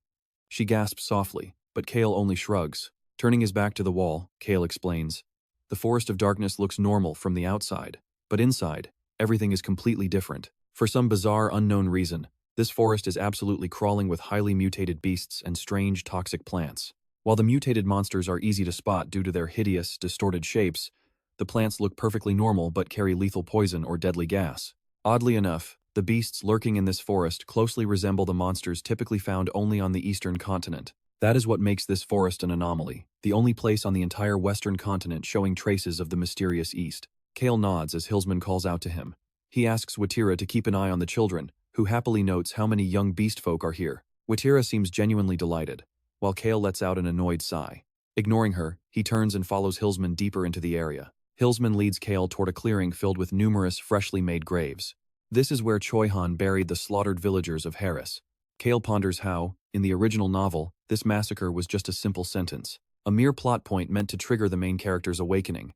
She gasps softly, but Cale only shrugs. Turning his back to the wall, Cale explains. The Forest of Darkness looks normal from the outside, but inside, everything is completely different. For some bizarre, unknown reason, this forest is absolutely crawling with highly mutated beasts and strange, toxic plants. While the mutated monsters are easy to spot due to their hideous, distorted shapes, the plants look perfectly normal but carry lethal poison or deadly gas. Oddly enough, the beasts lurking in this forest closely resemble the monsters typically found only on the eastern continent. That is what makes this forest an anomaly, the only place on the entire western continent showing traces of the mysterious east. Cale nods as Hillsman calls out to him. He asks Watira to keep an eye on the children, who happily notes how many young beast folk are here. Watira seems genuinely delighted, while Cale lets out an annoyed sigh. Ignoring her, he turns and follows Hillsman deeper into the area. Hillsman leads Cale toward a clearing filled with numerous freshly made graves. This is where Choi Han buried the slaughtered villagers of Harris. Cale ponders how, in the original novel, this massacre was just a simple sentence, a mere plot point meant to trigger the main character's awakening.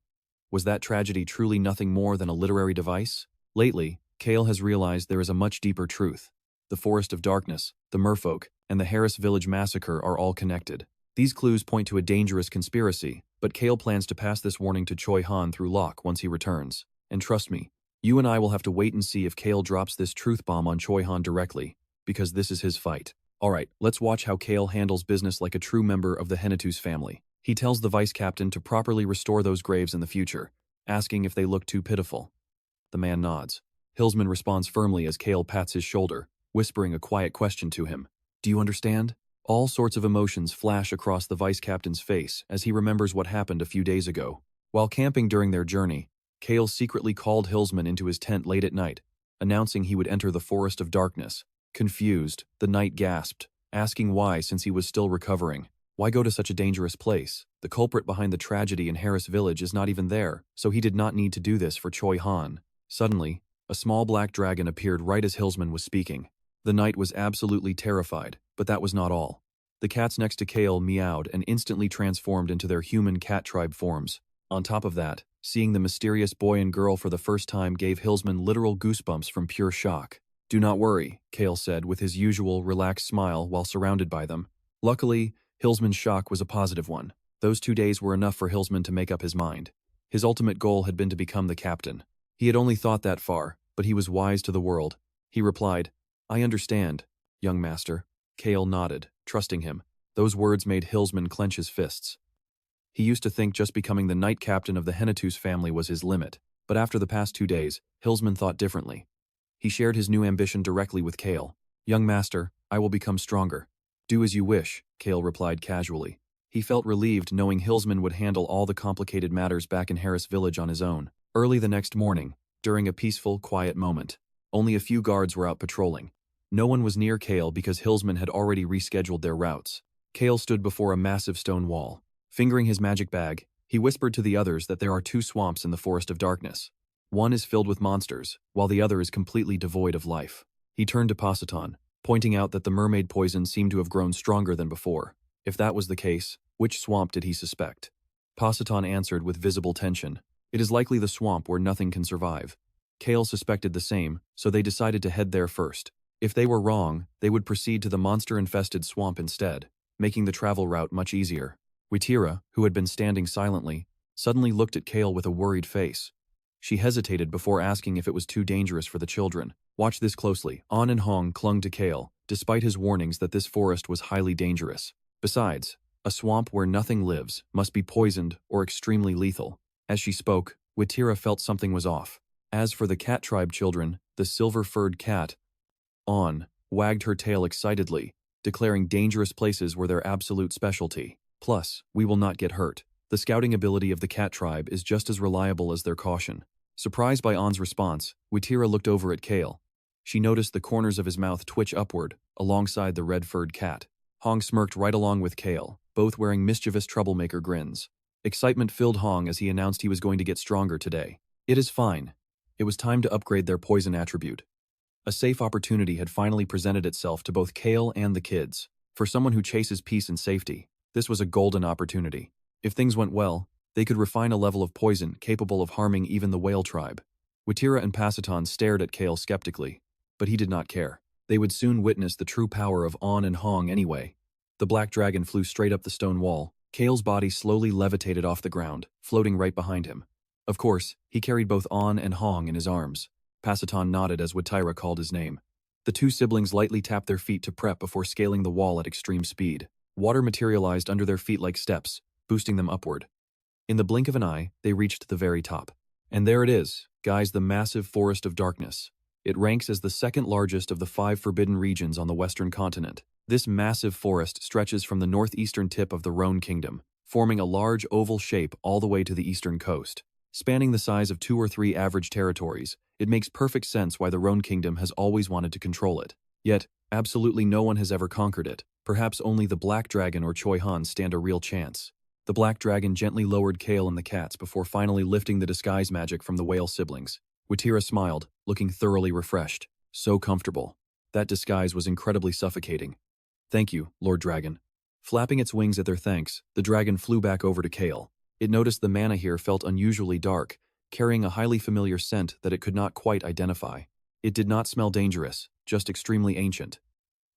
Was that tragedy truly nothing more than a literary device? Lately, Cale has realized there is a much deeper truth. The Forest of Darkness, the Merfolk, and the Harris Village massacre are all connected. These clues point to a dangerous conspiracy, but Cale plans to pass this warning to Choi Han through Locke once he returns. And trust me, you and I will have to wait and see if Cale drops this truth bomb on Choi Han directly, because this is his fight. Alright, let's watch how Cale handles business like a true member of the Henituse family. He tells the vice captain to properly restore those graves in the future, asking if they look too pitiful. The man nods. Hillsman responds firmly as Cale pats his shoulder, whispering a quiet question to him. Do you understand? All sorts of emotions flash across the vice captain's face as he remembers what happened a few days ago. While camping during their journey, Cale secretly called Hillsman into his tent late at night, announcing he would enter the Forest of Darkness. Confused, the knight gasped, asking why since he was still recovering. Why go to such a dangerous place? The culprit behind the tragedy in Harris Village is not even there, so he did not need to do this for Choi Han. Suddenly, a small black dragon appeared right as Hillsman was speaking. The knight was absolutely terrified, but that was not all. The cats next to Cale meowed and instantly transformed into their human cat tribe forms. On top of that, seeing the mysterious boy and girl for the first time gave Hillsman literal goosebumps from pure shock. Do not worry, Cale said with his usual relaxed smile while surrounded by them. Luckily, Hillsman's shock was a positive one. Those 2 days were enough for Hillsman to make up his mind. His ultimate goal had been to become the captain. He had only thought that far, but he was wise to the world. He replied, I understand, young master. Cale nodded, trusting him. Those words made Hillsman clench his fists. He used to think just becoming the knight captain of the Henituse family was his limit, but after the past 2 days, Hillsman thought differently. He shared his new ambition directly with Cale. Young master, I will become stronger. Do as you wish, Cale replied casually. He felt relieved knowing Hillsman would handle all the complicated matters back in Harris Village on his own. Early the next morning, during a peaceful, quiet moment, only a few guards were out patrolling. No one was near Cale because Hillsman had already rescheduled their routes. Cale stood before a massive stone wall. Fingering his magic bag, he whispered to the others that there are 2 swamps in the Forest of Darkness. One is filled with monsters, while the other is completely devoid of life. He turned to Positon, pointing out that the mermaid poison seemed to have grown stronger than before. If that was the case, which swamp did he suspect? Positon answered with visible tension. It is likely the swamp where nothing can survive. Cale suspected the same, so they decided to head there first. If they were wrong, they would proceed to the monster-infested swamp instead, making the travel route much easier. Watira, who had been standing silently, suddenly looked at Cale with a worried face. She hesitated before asking if it was too dangerous for the children. Watch this closely. An and Hong clung to Cale, despite his warnings that this forest was highly dangerous. Besides, A swamp where nothing lives must be poisoned or extremely lethal. As she spoke, Watira felt something was off. As for the cat tribe children, the silver-furred cat, AWAKENS, wagged her tail excitedly, declaring dangerous places were their absolute specialty. Plus, we will not get hurt. The scouting ability of the cat tribe is just as reliable as their caution. Surprised by AWAKENS' response, Watira looked over at Cale. She noticed the corners of his mouth twitch upward, alongside the red-furred cat. Hong smirked right along with Cale, both wearing mischievous troublemaker grins. Excitement filled Hong as he announced he was going to get stronger today. It is fine. It was time to upgrade their poison attribute. A safe opportunity had finally presented itself to both Cale and the kids. For someone who chases peace and safety, this was a golden opportunity. If things went well, they could refine a level of poison capable of harming even the whale tribe. Watira and Pacitan stared at Cale skeptically, but he did not care. They would soon witness the true power of AWAKENS and Hong anyway. The black dragon flew straight up the stone wall. Cale's body slowly levitated off the ground, floating right behind him. Of course, he carried both AWAKENS and Hong in his arms. Pacitan nodded as Watira called his name. The two siblings lightly tapped their feet to prep before scaling the wall at extreme speed. Water materialized under their feet like steps, boosting them upward. In the blink of an eye, they reached the very top. And there it is, guys, the massive Forest of Darkness. It ranks as the second largest of the 5 forbidden regions on the western continent. This massive forest stretches from the northeastern tip of the RAON kingdom, forming a large oval shape all the way to the eastern coast. Spanning the size of 2 or 3 average territories, it makes perfect sense why the RAON kingdom has always wanted to control it. Yet, absolutely no one has ever conquered it. Perhaps only the Black Dragon or Choi Han stand a real chance. The Black Dragon gently lowered Cale and the cats before finally lifting the disguise magic from the whale siblings. Watira smiled, looking thoroughly refreshed. So comfortable. That disguise was incredibly suffocating. Thank you, Lord Dragon. Flapping its wings at their thanks, the dragon flew back over to Cale. It noticed the mana here felt unusually dark, carrying a highly familiar scent that it could not quite identify. It did not smell dangerous, just extremely ancient.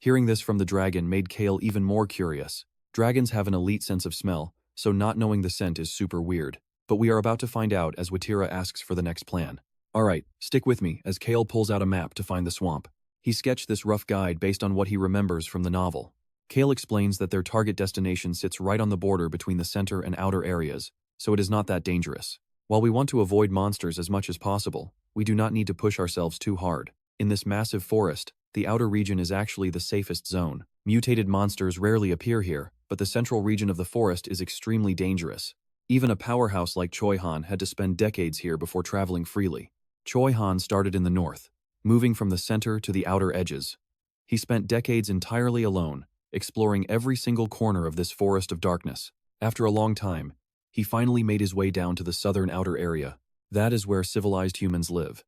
Hearing this from the dragon made Cale even more curious. Dragons have an elite sense of smell, so not knowing the scent is super weird. But we are about to find out as Watira asks for the next plan. Alright, stick with me as Cale pulls out a map to find the swamp. He sketched this rough guide based on what he remembers from the novel. Cale explains that their target destination sits right on the border between the center and outer areas, so it is not that dangerous. While we want to avoid monsters as much as possible, we do not need to push ourselves too hard. In this massive forest, the outer region is actually the safest zone. Mutated monsters rarely appear here, but the central region of the forest is extremely dangerous. Even a powerhouse like Choi Han had to spend decades here before traveling freely. Choi Han started in the north, moving from the center to the outer edges. He spent decades entirely alone, exploring every single corner of this forest of darkness. After a long time, he finally made his way down to the southern outer area. That is where civilized humans live.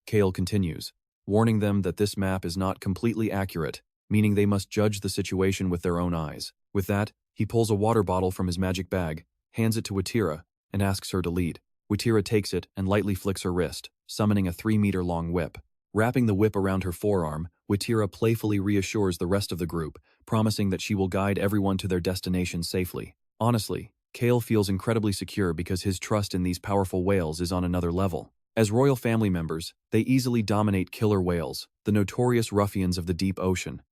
Cale continues, warning them that this map is not completely accurate, meaning they must judge the situation with their own eyes. With that, he pulls a water bottle from his magic bag, hands it to Watira, and asks her to lead. Watira takes it and lightly flicks her wrist, summoning a 3-meter-long whip. Wrapping the whip around her forearm, Watira playfully reassures the rest of the group, promising that she will guide everyone to their destination safely. Honestly, Cale feels incredibly secure because his trust in these powerful whales is on another level. As royal family members, they easily dominate killer whales, the notorious ruffians of the deep ocean.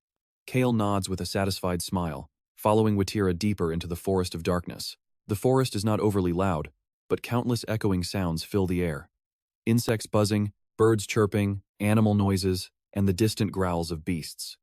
Cale nods with a satisfied smile, following Watira deeper into the forest of darkness. The forest is not overly loud, but countless echoing sounds fill the air. Insects buzzing, birds chirping, animal noises, and the distant growls of beasts.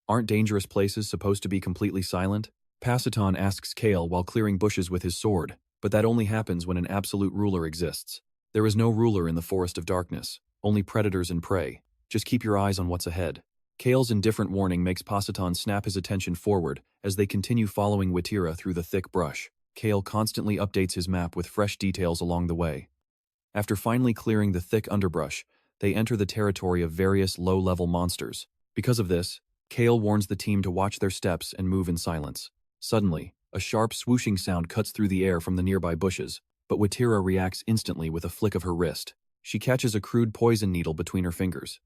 Aren't dangerous places supposed to be completely silent? Pacitan asks Cale while clearing bushes with his sword, but that only happens when an absolute ruler exists. There is no ruler in the forest of darkness, only predators and prey. Just keep your eyes on what's ahead. Cale's indifferent warning makes Pacitan snap his attention forward as they continue following Watira through the thick brush. Cale constantly updates his map with fresh details along the way. After finally clearing the thick underbrush, they enter the territory of various low-level monsters. Because of this, Cale warns the team to watch their steps and move in silence. Suddenly, a sharp swooshing sound cuts through the air from the nearby bushes, but Watira reacts instantly with a flick of her wrist. She catches a crude poison needle between her fingers.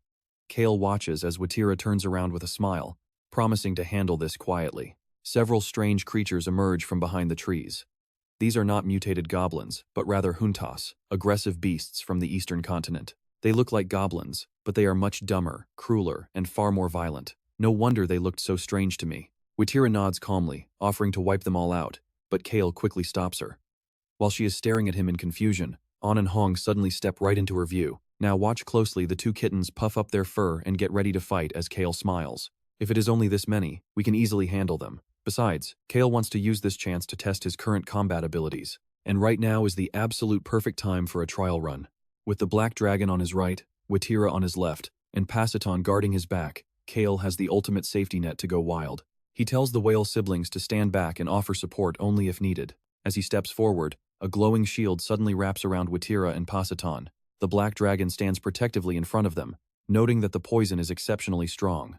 Cale watches as Watira turns around with a smile, promising to handle this quietly. Several strange creatures emerge from behind the trees. These are not mutated goblins, but rather huntas, aggressive beasts from the eastern continent. They look like goblins, but they are much dumber, crueler, and far more violent. No wonder they looked so strange to me. Watira nods calmly, offering to wipe them all out, but Cale quickly stops her. While she is staring at him in confusion, An and Hong suddenly step right into her view. Now watch closely, the two kittens puff up their fur and get ready to fight as Cale smiles. If it is only this many, we can easily handle them. Besides, Cale wants to use this chance to test his current combat abilities, and right now is the absolute perfect time for a trial run. With the black dragon on his right, Watira on his left, and Paciton guarding his back, Cale has the ultimate safety net to go wild. He tells the whale siblings to stand back and offer support only if needed. As he steps forward, a glowing shield suddenly wraps around Watira and Paciton. The black dragon stands protectively in front of them, noting that the poison is exceptionally strong.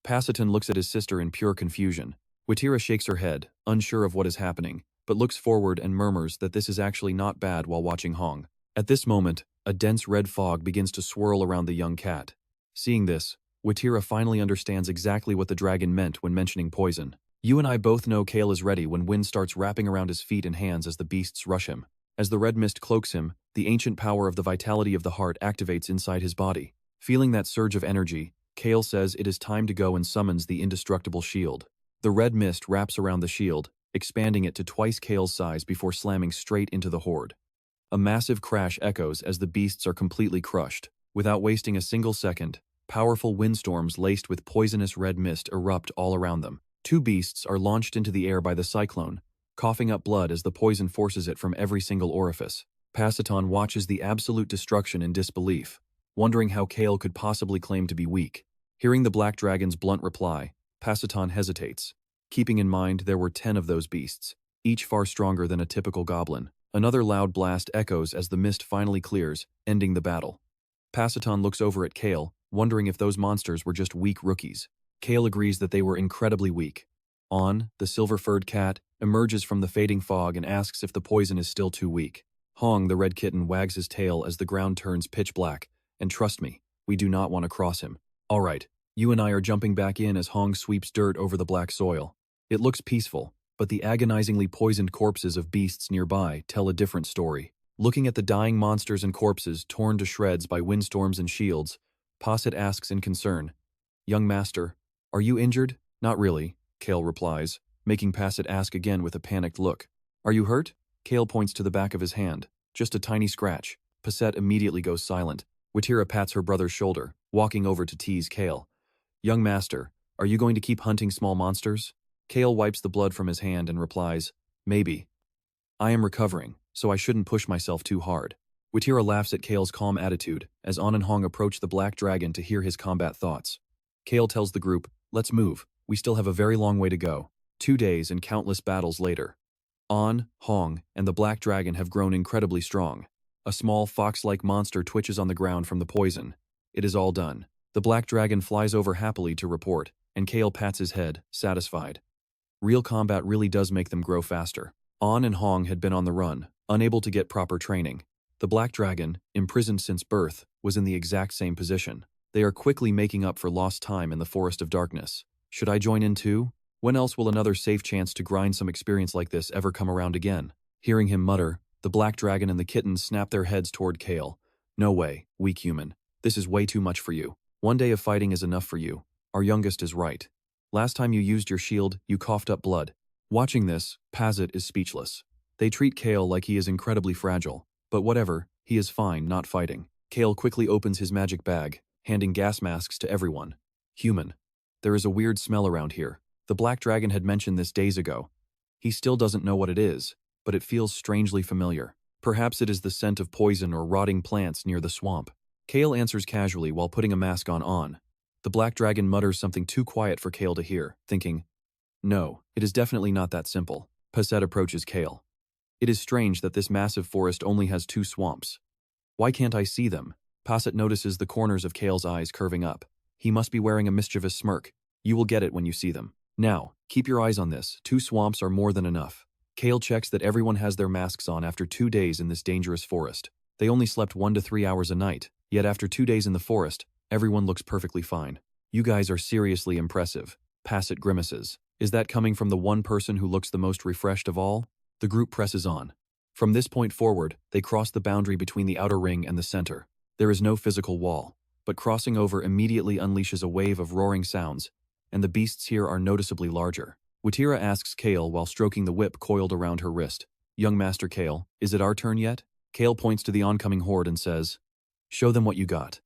Paciton looks at his sister in pure confusion. Watira shakes her head, unsure of what is happening, but looks forward and murmurs that this is actually not bad while watching Hong. At this moment, a dense red fog begins to swirl around the young cat. Seeing this, Watira finally understands exactly what the dragon meant when mentioning poison. You and I both know Cale is ready when wind starts wrapping around his feet and hands as the beasts rush him. As the red mist cloaks him, the ancient power of the vitality of the heart activates inside his body. Feeling that surge of energy, Cale says it is time to go and summons the indestructible shield. The red mist wraps around the shield, expanding it to twice Cale's size before slamming straight into the horde. A massive crash echoes as the beasts are completely crushed. Without wasting a single second, powerful windstorms laced with poisonous red mist erupt all around them. Two beasts are launched into the air by the cyclone, coughing up blood as the poison forces it from every single orifice. Paciton watches the absolute destruction in disbelief, wondering how Cale could possibly claim to be weak. Hearing the black dragon's blunt reply, Paciton hesitates, keeping in mind there were 10 of those beasts, each far stronger than a typical goblin. Another loud blast echoes as the mist finally clears, ending the battle. Paciton looks over at Cale, wondering if those monsters were just weak rookies. Cale agrees that they were incredibly weak. An, the silver-furred cat, emerges from the fading fog and asks if the poison is still too weak. Hong, the red kitten, wags his tail as the ground turns pitch black, and trust me, we do not want to cross him. All right, you and I are jumping back in as Hong sweeps dirt over the black soil. It looks peaceful, but the agonizingly poisoned corpses of beasts nearby tell a different story. Looking at the dying monsters and corpses torn to shreds by windstorms and shields, Posset asks in concern, "Young master, are you injured?" "Not really," Cale replies, making Posset ask again with a panicked look. "Are you hurt?" Cale points to the back of his hand. "Just a tiny scratch." Posset immediately goes silent. Watira pats her brother's shoulder, walking over to tease Cale. "Young master, are you going to keep hunting small monsters?" Cale wipes the blood from his hand and replies, "Maybe. I am recovering, so I shouldn't push myself too hard." Watira laughs at Cale's calm attitude as An and Hong approach the black dragon to hear his combat thoughts. Cale tells the group, "Let's move, we still have a very long way to go." 2 days and countless battles later. An, Hong, and the black dragon have grown incredibly strong. A small fox-like monster twitches on the ground from the poison. It is all done. The black dragon flies over happily to report, and Cale pats his head, satisfied. Real combat really does make them grow faster. An and Hong had been on the run, unable to get proper training. The black dragon, imprisoned since birth, was in the exact same position. They are quickly making up for lost time in the Forest of Darkness. Should I join in too? When else will another safe chance to grind some experience like this ever come around again? Hearing him mutter, the black dragon and the kittens snap their heads toward Cale. "No way, weak human. This is way too much for you. One day of fighting is enough for you. Our youngest is right. Last time you used your shield, you coughed up blood." Watching this, Posset is speechless. They treat Cale like he is incredibly fragile. But whatever, he is fine not fighting. Cale quickly opens his magic bag, handing gas masks to everyone. "Human. There is a weird smell around here. The black dragon had mentioned this days ago. He still doesn't know what it is, but it feels strangely familiar. Perhaps it is the scent of poison or rotting plants near the swamp." Cale answers casually while putting a mask on. The black dragon mutters something too quiet for Cale to hear, thinking, "No, it is definitely not that simple." Posset approaches Cale. "It is strange that this massive forest only has 2 swamps. Why can't I see them?" Posset notices the corners of Cale's eyes curving up. He must be wearing a mischievous smirk. "You will get it when you see them. Now, keep your eyes on this. 2 swamps are more than enough." Cale checks that everyone has their masks on after 2 days in this dangerous forest. They only slept 1 to 3 hours a night, yet after 2 days in the forest, everyone looks perfectly fine. "You guys are seriously impressive." Posset grimaces. Is that coming from the one person who looks the most refreshed of all? The group presses on. From this point forward, they cross the boundary between the outer ring and the center. There is no physical wall, but crossing over immediately unleashes a wave of roaring sounds, and the beasts here are noticeably larger. Watira asks Cale while stroking the whip coiled around her wrist. Young Master Cale, is it our turn yet? Cale points to the oncoming horde and says, show them what you got.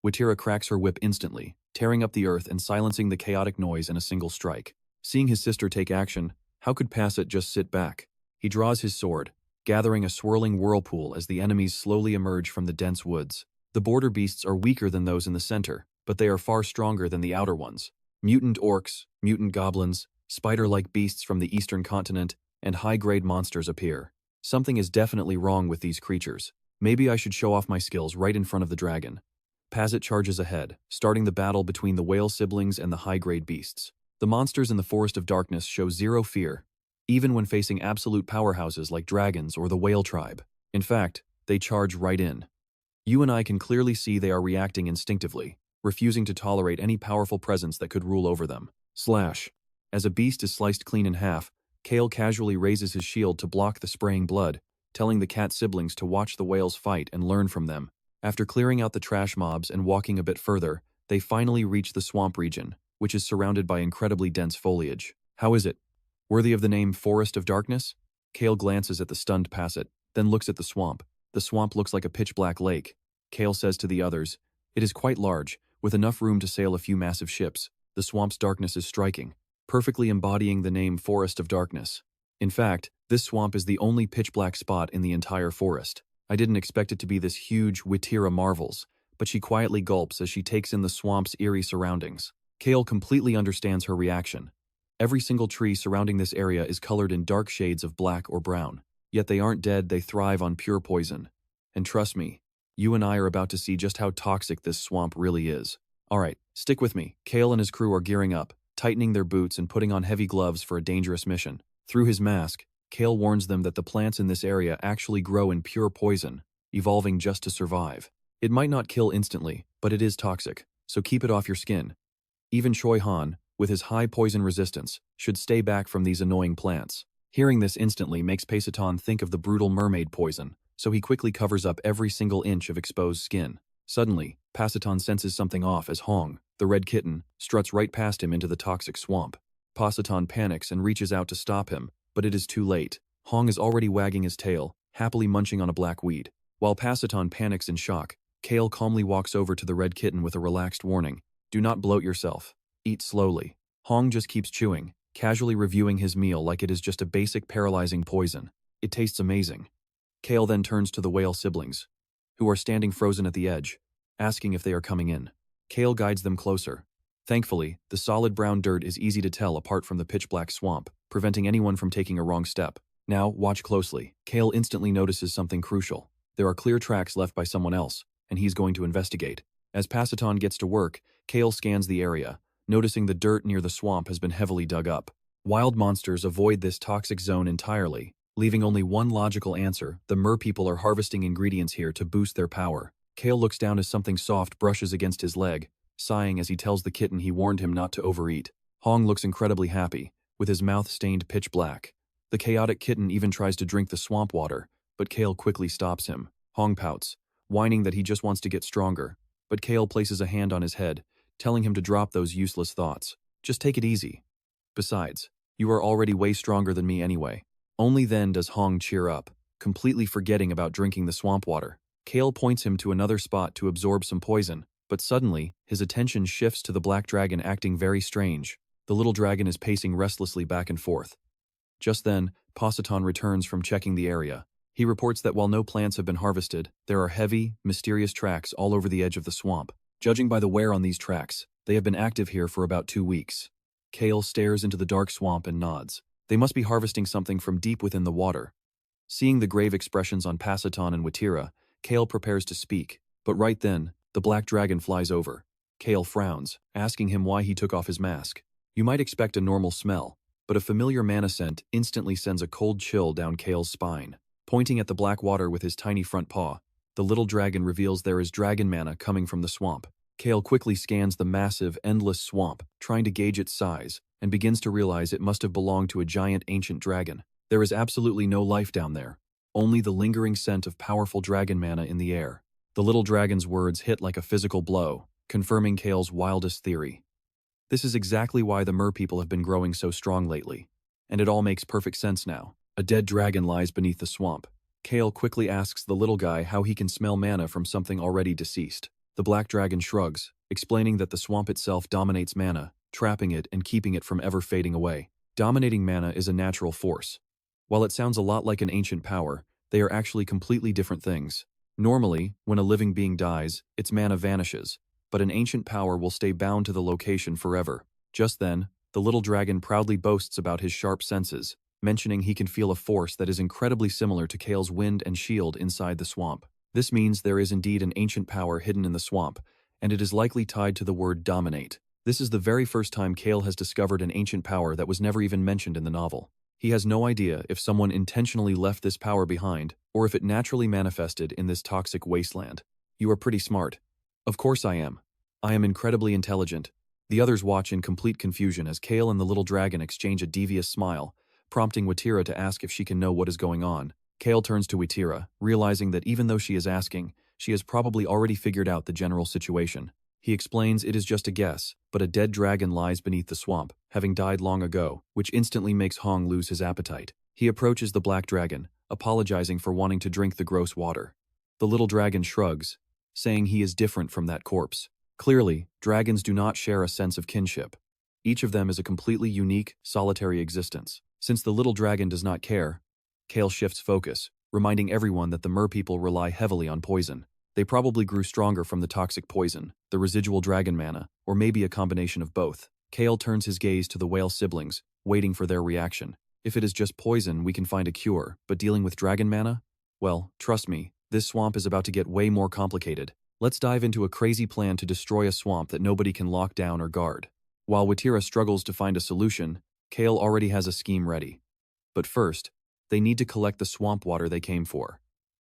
Watira cracks her whip instantly, tearing up the earth and silencing the chaotic noise in a single strike. Seeing his sister take action, how could Passet just sit back? He draws his sword, gathering a swirling whirlpool as the enemies slowly emerge from the dense woods. The border beasts are weaker than those in the center, but they are far stronger than the outer ones. Mutant orcs, mutant goblins, spider-like beasts from the eastern continent, and high-grade monsters appear. Something is definitely wrong with these creatures. Maybe I should show off my skills right in front of the dragon. Passet charges ahead, starting the battle between the whale siblings and the high-grade beasts. The monsters in the Forest of Darkness show zero fear, even when facing absolute powerhouses like dragons or the whale tribe. In fact, they charge right in. You and I can clearly see they are reacting instinctively, refusing to tolerate any powerful presence that could rule over them. Slash. As a beast is sliced clean in half, Cale casually raises his shield to block the spraying blood, telling the cat siblings to watch the whales fight and learn from them. After clearing out the trash mobs and walking a bit further, they finally reach the swamp region, which is surrounded by incredibly dense foliage. How is it? Worthy of the name Forest of Darkness? Cale glances at the stunned Passet, then looks at the swamp. The swamp looks like a pitch-black lake. Cale says to the others, it is quite large, with enough room to sail a few massive ships. The swamp's darkness is striking, perfectly embodying the name Forest of Darkness. In fact, this swamp is the only pitch-black spot in the entire forest. I didn't expect it to be this huge. Watira marvels, but she quietly gulps as she takes in the swamp's eerie surroundings. Cale completely understands her reaction. Every single tree surrounding this area is colored in dark shades of black or brown. Yet they aren't dead, they thrive on pure poison. And trust me, you and I are about to see just how toxic this swamp really is. Alright, stick with me. Cale and his crew are gearing up, tightening their boots and putting on heavy gloves for a dangerous mission. Through his mask, Cale warns them that the plants in this area actually grow in pure poison, evolving just to survive. It might not kill instantly, but it is toxic, so keep it off your skin. Even Choi Han, with his high poison resistance, should stay back from these annoying plants. Hearing this instantly makes Paceton think of the brutal mermaid poison, so he quickly covers up every single inch of exposed skin. Suddenly, Paceton senses something off as Hong, the red kitten, struts right past him into the toxic swamp. Paceton panics and reaches out to stop him, but it is too late. Hong is already wagging his tail, happily munching on a black weed. While Paceton panics in shock, Cale calmly walks over to the red kitten with a relaxed warning. Do not bloat yourself. Eat slowly. Hong just keeps chewing, casually reviewing his meal like it is just a basic paralyzing poison. It tastes amazing. Cale then turns to the whale siblings, who are standing frozen at the edge, asking if they are coming in. Cale guides them closer. Thankfully, the solid brown dirt is easy to tell apart from the pitch-black swamp, preventing anyone from taking a wrong step. Now, watch closely. Cale instantly notices something crucial. There are clear tracks left by someone else, and he's going to investigate. As Paceton gets to work, Cale scans the area, noticing the dirt near the swamp has been heavily dug up. Wild monsters avoid this toxic zone entirely, leaving only one logical answer: the merpeople are harvesting ingredients here to boost their power. Cale looks down as something soft brushes against his leg, sighing as he tells the kitten he warned him not to overeat. Hong looks incredibly happy, with his mouth stained pitch black. The chaotic kitten even tries to drink the swamp water, but Cale quickly stops him. Hong pouts, whining that he just wants to get stronger, but Cale places a hand on his head, telling him to drop those useless thoughts. Just take it easy. Besides, you are already way stronger than me anyway. Only then does Hong cheer up, completely forgetting about drinking the swamp water. Cale points him to another spot to absorb some poison, but suddenly, his attention shifts to the black dragon acting very strange. The little dragon is pacing restlessly back and forth. Just then, Paceton returns from checking the area. He reports that while no plants have been harvested, there are heavy, mysterious tracks all over the edge of the swamp. Judging by the wear on these tracks, they have been active here for about 2 weeks. Cale stares into the dark swamp and nods. They must be harvesting something from deep within the water. Seeing the grave expressions on Paceton and Watira, Cale prepares to speak, but right then, the black dragon flies over. Cale frowns, asking him why he took off his mask. You might expect a normal smell, but a familiar mana scent instantly sends a cold chill down Cale's spine. Pointing at the black water with his tiny front paw, the little dragon reveals there is dragon mana coming from the swamp. Cale quickly scans the massive, endless swamp, trying to gauge its size, and begins to realize it must have belonged to a giant ancient dragon. There is absolutely no life down there, only the lingering scent of powerful dragon mana in the air. The little dragon's words hit like a physical blow, confirming Cale's wildest theory. This is exactly why the mer people have been growing so strong lately. And it all makes perfect sense now. A dead dragon lies beneath the swamp. Cale quickly asks the little guy how he can smell mana from something already deceased. The black dragon shrugs, explaining that the swamp itself dominates mana, trapping it and keeping it from ever fading away. Dominating mana is a natural force. While it sounds a lot like an ancient power, they are actually completely different things. Normally, when a living being dies, its mana vanishes, but an ancient power will stay bound to the location forever. Just then, the little dragon proudly boasts about his sharp senses, mentioning he can feel a force that is incredibly similar to Cale's wind and shield inside the swamp. This means there is indeed an ancient power hidden in the swamp, and it is likely tied to the word dominate. This is the very first time Cale has discovered an ancient power that was never even mentioned in the novel. He has no idea if someone intentionally left this power behind, or if it naturally manifested in this toxic wasteland. You are pretty smart. Of course I am. I am incredibly intelligent. The others watch in complete confusion as Cale and the little dragon exchange a devious smile, prompting Watira to ask if she can know what is going on. Cale turns to Watira, realizing that even though she is asking, she has probably already figured out the general situation. He explains it is just a guess, but a dead dragon lies beneath the swamp, having died long ago, which instantly makes Hong lose his appetite. He approaches the black dragon, apologizing for wanting to drink the gross water. The little dragon shrugs, saying he is different from that corpse. Clearly, dragons do not share a sense of kinship. Each of them is a completely unique, solitary existence. Since the little dragon does not care, Cale shifts focus, reminding everyone that the mer people rely heavily on poison. They probably grew stronger from the toxic poison, the residual dragon mana, or maybe a combination of both. Cale turns his gaze to the whale siblings, waiting for their reaction. If it is just poison, we can find a cure, but dealing with dragon mana? Well, trust me, this swamp is about to get way more complicated. Let's dive into a crazy plan to destroy a swamp that nobody can lock down or guard. While Watira struggles to find a solution, Cale already has a scheme ready. But first, they need to collect the swamp water they came for.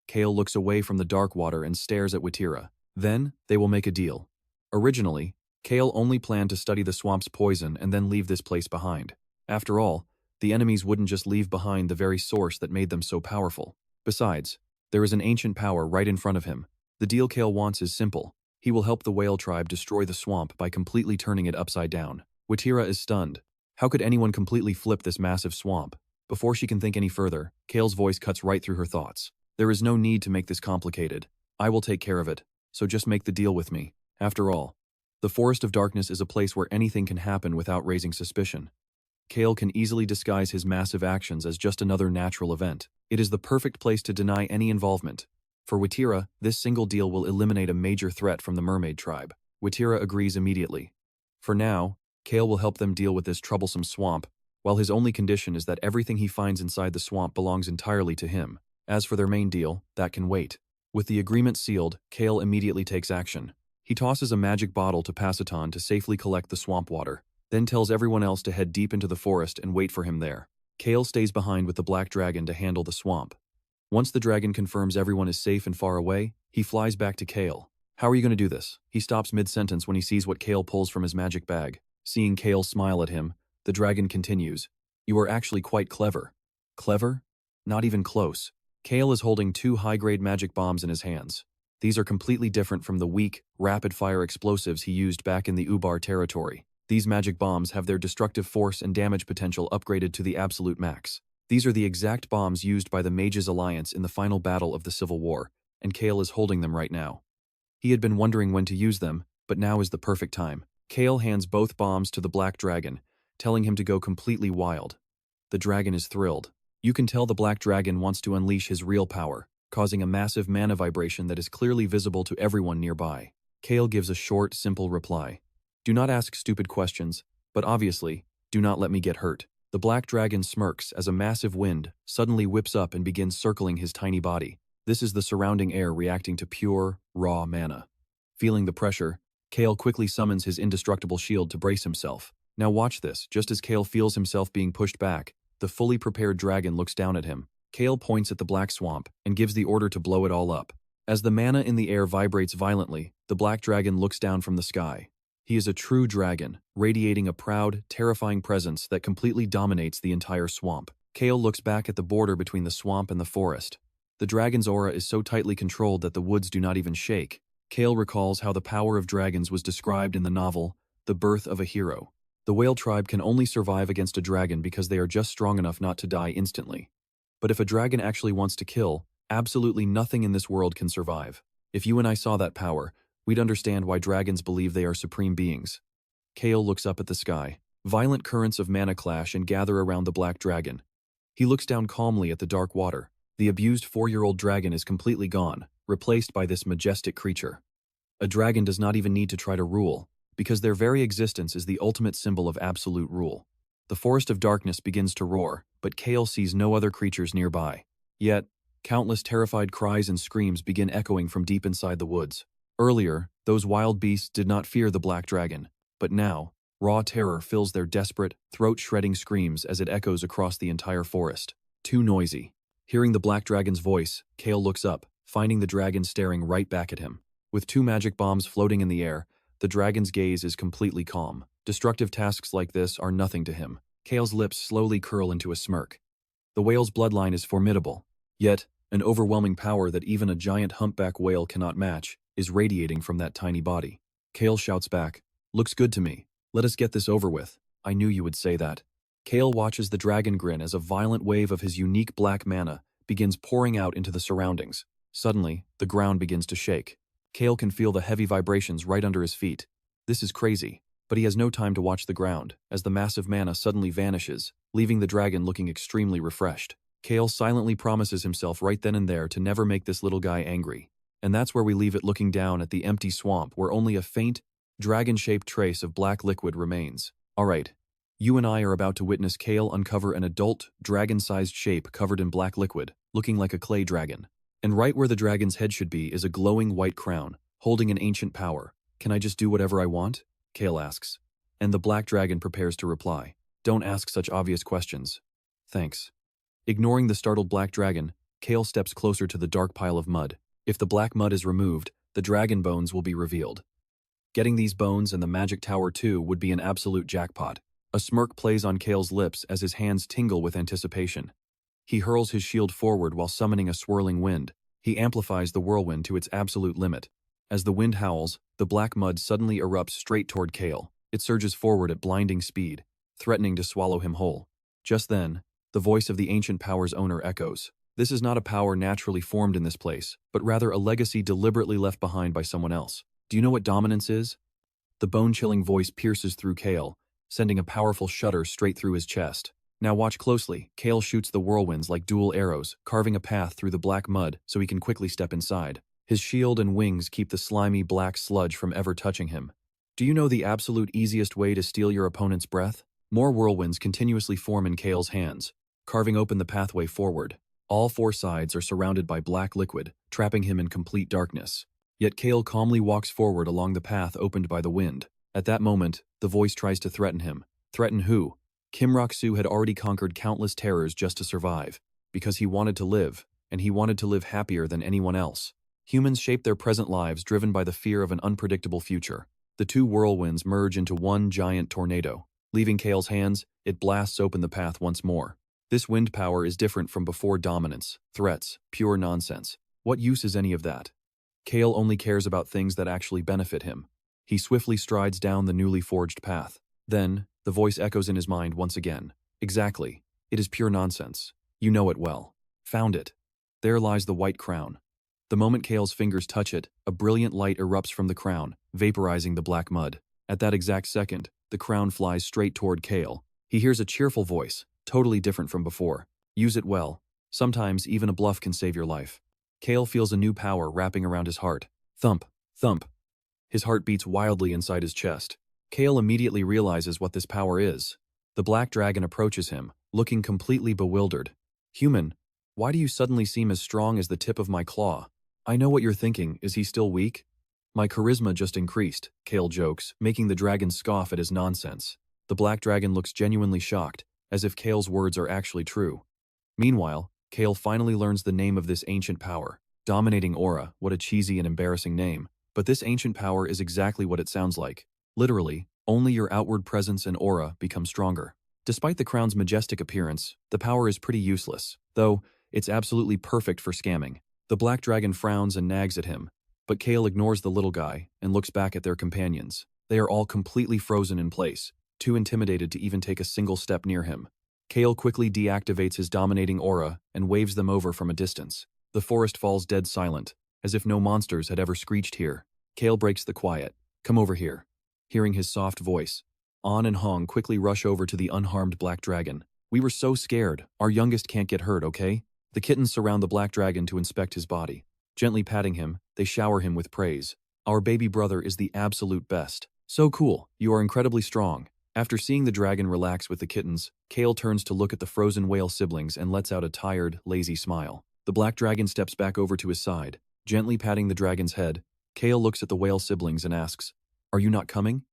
Cale looks away from the dark water and stares at Watira. Then, they will make a deal. Originally, Cale only planned to study the swamp's poison and then leave this place behind. After all, the enemies wouldn't just leave behind the very source that made them so powerful. Besides, there is an ancient power right in front of him. The deal Cale wants is simple. He will help the whale tribe destroy the swamp by completely turning it upside down. Watira is stunned. How could anyone completely flip this massive swamp? Before she can think any further, Cale's voice cuts right through her thoughts. There is no need to make this complicated. I will take care of it, so just make the deal with me. After all, the Forest of Darkness is a place where anything can happen without raising suspicion. Cale can easily disguise his massive actions as just another natural event. It is the perfect place to deny any involvement. For Watira, this single deal will eliminate a major threat from the mermaid tribe. Watira agrees immediately. For now, Cale will help them deal with this troublesome swamp, while his only condition is that everything he finds inside the swamp belongs entirely to him. As for their main deal, that can wait. With the agreement sealed, Cale immediately takes action. He tosses a magic bottle to Passaton to safely collect the swamp water, then tells everyone else to head deep into the forest and wait for him there. Cale stays behind with the black dragon to handle the swamp. Once the dragon confirms everyone is safe and far away, he flies back to Cale. How are you going to do this? He stops mid-sentence when he sees what Cale pulls from his magic bag. Seeing Cale smile at him, the dragon continues. You are actually quite clever. Clever? Not even close. Cale is holding 2 high-grade magic bombs in his hands. These are completely different from the weak, rapid-fire explosives he used back in the Ubar territory. These magic bombs have their destructive force and damage potential upgraded to the absolute max. These are the exact bombs used by the Mages Alliance in the final battle of the Civil War, and Cale is holding them right now. He had been wondering when to use them, but now is the perfect time. Cale hands both bombs to the black dragon, telling him to go completely wild. The dragon is thrilled. You can tell the black dragon wants to unleash his real power, causing a massive mana vibration that is clearly visible to everyone nearby. Cale gives a short, simple reply. Do not ask stupid questions, but obviously, do not let me get hurt. The black dragon smirks as a massive wind suddenly whips up and begins circling his tiny body. This is the surrounding air reacting to pure, raw mana. Feeling the pressure, Cale quickly summons his indestructible shield to brace himself. Now watch this. Just as Cale feels himself being pushed back, the fully prepared dragon looks down at him. Cale points at the black swamp and gives the order to blow it all up. As the mana in the air vibrates violently, the black dragon looks down from the sky. He is a true dragon, radiating a proud, terrifying presence that completely dominates the entire swamp. Cale looks back at the border between the swamp and the forest. The dragon's aura is so tightly controlled that the woods do not even shake. Cale recalls how the power of dragons was described in the novel, The Birth of a Hero. The whale tribe can only survive against a dragon because they are just strong enough not to die instantly. But if a dragon actually wants to kill, absolutely nothing in this world can survive. If you and I saw that power, we'd understand why dragons believe they are supreme beings. Cale looks up at the sky. Violent currents of mana clash and gather around the black dragon. He looks down calmly at the dark water. The abused 4-year-old dragon is completely gone, replaced by this majestic creature. A dragon does not even need to try to rule, because their very existence is the ultimate symbol of absolute rule. The forest of darkness begins to roar, but Cale sees no other creatures nearby. Yet, countless terrified cries and screams begin echoing from deep inside the woods. Earlier, those wild beasts did not fear the black dragon, but now, raw terror fills their desperate, throat-shredding screams as it echoes across the entire forest. Too noisy. Hearing the black dragon's voice, Cale looks up, finding the dragon staring right back at him. With 2 magic bombs floating in the air, the dragon's gaze is completely calm. Destructive tasks like this are nothing to him. Cale's lips slowly curl into a smirk. The whale's bloodline is formidable, yet an overwhelming power that even a giant humpback whale cannot match is radiating from that tiny body. Cale shouts back, "Looks good to me. Let us get this over with. I knew you would say that." Cale watches the dragon grin as a violent wave of his unique black mana begins pouring out into the surroundings. Suddenly, the ground begins to shake. Cale can feel the heavy vibrations right under his feet. This is crazy, but he has no time to watch the ground, as the massive mana suddenly vanishes, leaving the dragon looking extremely refreshed. Cale silently promises himself right then and there to never make this little guy angry. And that's where we leave it, looking down at the empty swamp where only a faint, dragon-shaped trace of black liquid remains. Alright, you and I are about to witness Cale uncover an adult, dragon-sized shape covered in black liquid, looking like a clay dragon. And right where the dragon's head should be is a glowing white crown, holding an ancient power. "Can I just do whatever I want?" Cale asks. And the black dragon prepares to reply. "Don't ask such obvious questions. Thanks." Ignoring the startled black dragon, Cale steps closer to the dark pile of mud. If the black mud is removed, the dragon bones will be revealed. Getting these bones and the magic tower too would be an absolute jackpot. A smirk plays on Cale's lips as his hands tingle with anticipation. He hurls his shield forward while summoning a swirling wind. He amplifies the whirlwind to its absolute limit. As the wind howls, the black mud suddenly erupts straight toward Cale. It surges forward at blinding speed, threatening to swallow him whole. Just then, the voice of the ancient power's owner echoes. This is not a power naturally formed in this place, but rather a legacy deliberately left behind by someone else. Do you know what dominance is? The bone-chilling voice pierces through Cale, sending a powerful shudder straight through his chest. Now watch closely. Cale shoots the whirlwinds like dual arrows, carving a path through the black mud so he can quickly step inside. His shield and wings keep the slimy black sludge from ever touching him. Do you know the absolute easiest way to steal your opponent's breath? More whirlwinds continuously form in Cale's hands, carving open the pathway forward. All 4 sides are surrounded by black liquid, trapping him in complete darkness. Yet Cale calmly walks forward along the path opened by the wind. At that moment, the voice tries to threaten him. Threaten who? Rok Soo had already conquered countless terrors just to survive, because he wanted to live, and he wanted to live happier than anyone else. Humans shape their present lives driven by the fear of an unpredictable future. The 2 whirlwinds merge into one giant tornado. Leaving Cale's hands, it blasts open the path once more. This wind power is different from before. Dominance, threats, pure nonsense. What use is any of that? Cale only cares about things that actually benefit him. He swiftly strides down the newly forged path. Then, the voice echoes in his mind once again. Exactly. It is pure nonsense. You know it well. Found it. There lies the white crown. The moment Cale's fingers touch it, a brilliant light erupts from the crown, vaporizing the black mud. At that exact second, the crown flies straight toward Cale. He hears a cheerful voice, totally different from before. Use it well. Sometimes even a bluff can save your life. Cale feels a new power wrapping around his heart. Thump, thump. His heart beats wildly inside his chest. Cale immediately realizes what this power is. The black dragon approaches him, looking completely bewildered. "Human, why do you suddenly seem as strong as the tip of my claw?" "I know what you're thinking. Is he still weak?" "My charisma just increased," Cale jokes, making the dragon scoff at his nonsense. The black dragon looks genuinely shocked, as if Cale's words are actually true. Meanwhile, Cale finally learns the name of this ancient power. Dominating Aura, what a cheesy and embarrassing name. But this ancient power is exactly what it sounds like. Literally, only your outward presence and aura become stronger. Despite the crown's majestic appearance, the power is pretty useless, though it's absolutely perfect for scamming. The black dragon frowns and nags at him, but Cale ignores the little guy and looks back at their companions. They are all completely frozen in place, too intimidated to even take a single step near him. Cale quickly deactivates his dominating aura and waves them over from a distance. The forest falls dead silent, as if no monsters had ever screeched here. Cale breaks the quiet. "Come over here." Hearing his soft voice, An and Hong quickly rush over to the unharmed black dragon. "We were so scared. Our youngest can't get hurt, okay?" The kittens surround the black dragon to inspect his body. Gently patting him, they shower him with praise. "Our baby brother is the absolute best. So cool, you are incredibly strong." After seeing the dragon relax with the kittens, Cale turns to look at the frozen whale siblings and lets out a tired, lazy smile. The black dragon steps back over to his side, gently patting the dragon's head. Cale looks at the whale siblings and asks, "Are you not coming?"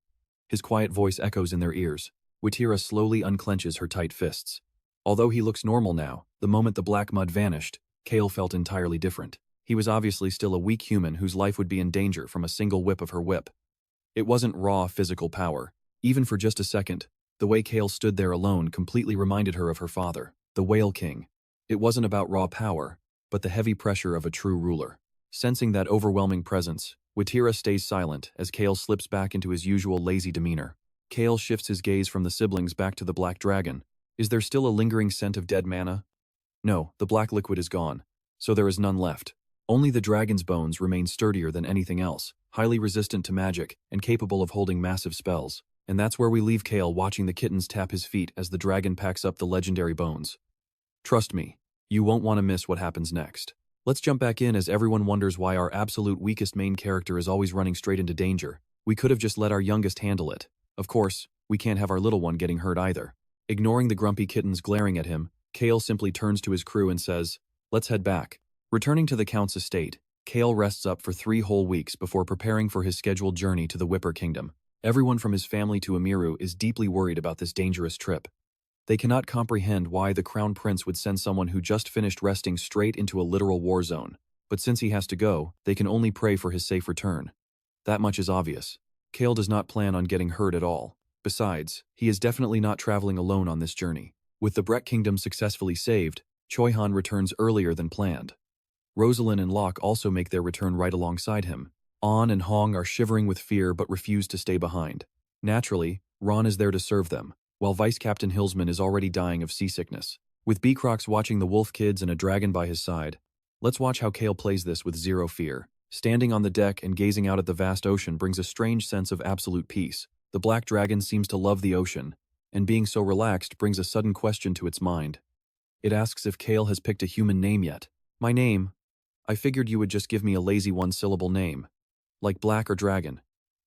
His quiet voice echoes in their ears. Witira slowly unclenches her tight fists. Although he looks normal now, the moment the black mud vanished, Cale felt entirely different. He was obviously still a weak human whose life would be in danger from a single whip of her whip. It wasn't raw physical power. Even for just a second, the way Cale stood there alone completely reminded her of her father, the Whale King. It wasn't about raw power, but the heavy pressure of a true ruler. Sensing that overwhelming presence, Witira stays silent as Cale slips back into his usual lazy demeanor. Cale shifts his gaze from the siblings back to the black dragon. Is there still a lingering scent of dead mana? No, the black liquid is gone, so there is none left. Only the dragon's bones remain sturdier than anything else, highly resistant to magic and capable of holding massive spells. And that's where we leave Cale watching the kittens tap his feet as the dragon packs up the legendary bones. Trust me, you won't want to miss what happens next. Let's jump back in as everyone wonders why our absolute weakest main character is always running straight into danger. We could have just let our youngest handle it. Of course, we can't have our little one getting hurt either. Ignoring the grumpy kittens glaring at him, Cale simply turns to his crew and says, "Let's head back." Returning to the Count's estate, Cale rests up for 3 whole weeks before preparing for his scheduled journey to the Whipper Kingdom. Everyone from his family to Amiru is deeply worried about this dangerous trip. They cannot comprehend why the Crown Prince would send someone who just finished resting straight into a literal war zone. But since he has to go, they can only pray for his safe return. That much is obvious. Cale does not plan on getting hurt at all. Besides, he is definitely not traveling alone on this journey. With the Brett Kingdom successfully saved, Choi-Han returns earlier than planned. Rosalind and Locke also make their return right alongside him. An and Hong are shivering with fear but refuse to stay behind. Naturally, RAON is there to serve them, while Vice Captain Hillsman is already dying of seasickness. With Beacrox watching the wolf kids and a dragon by his side, let's watch how Cale plays this with zero fear. Standing on the deck and gazing out at the vast ocean brings a strange sense of absolute peace. The black dragon seems to love the ocean, and being so relaxed brings a sudden question to its mind. It asks if Cale has picked a human name yet. "My name? I figured you would just give me a lazy one-syllable name. Like Black or Dragon.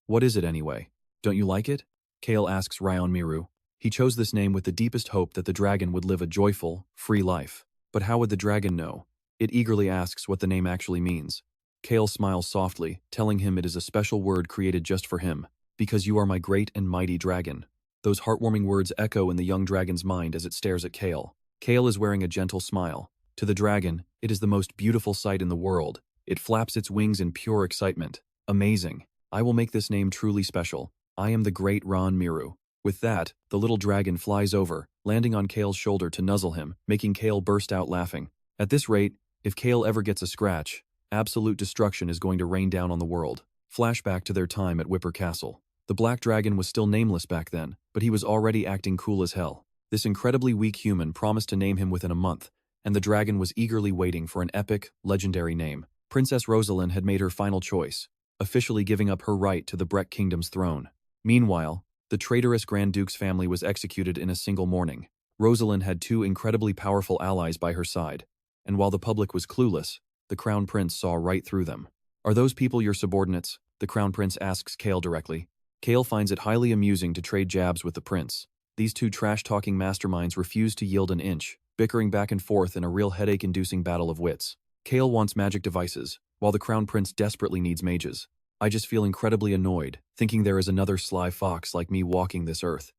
What is it anyway? Don't you like it?" Cale asks RAON Miru. He chose this name with the deepest hope that the dragon would live a joyful, free life. But how would the dragon know? It eagerly asks what the name actually means. Cale smiles softly, telling him it is a special word created just for him. "Because you are my great and mighty dragon." Those heartwarming words echo in the young dragon's mind as it stares at Cale. Cale is wearing a gentle smile. To the dragon, it is the most beautiful sight in the world. It flaps its wings in pure excitement. "Amazing. I will make this name truly special. I am the great RAON Miru." With that, the little dragon flies over, landing on Cale's shoulder to nuzzle him, making Cale burst out laughing. At this rate, if Cale ever gets a scratch, absolute destruction is going to rain down on the world. Flashback to their time at Whipper Castle. The black dragon was still nameless back then, but he was already acting cool as hell. This incredibly weak human promised to name him within a month, and the dragon was eagerly waiting for an epic, legendary name. Princess Rosalind had made her final choice, officially giving up her right to the Brett Kingdom's throne. Meanwhile, the traitorous Grand Duke's family was executed in a single morning. Rosalind had 2 incredibly powerful allies by her side, and while the public was clueless, the Crown Prince saw right through them. "Are those people your subordinates?" the Crown Prince asks Cale directly. Cale finds it highly amusing to trade jabs with the prince. These 2 trash-talking masterminds refuse to yield an inch, bickering back and forth in a real headache-inducing battle of wits. Cale wants magic devices, while the Crown Prince desperately needs mages. "I just feel incredibly annoyed, thinking there is another sly fox like me walking this earth."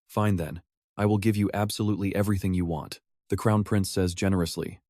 "Fine then. I will give you absolutely everything you want," the Crown Prince says generously.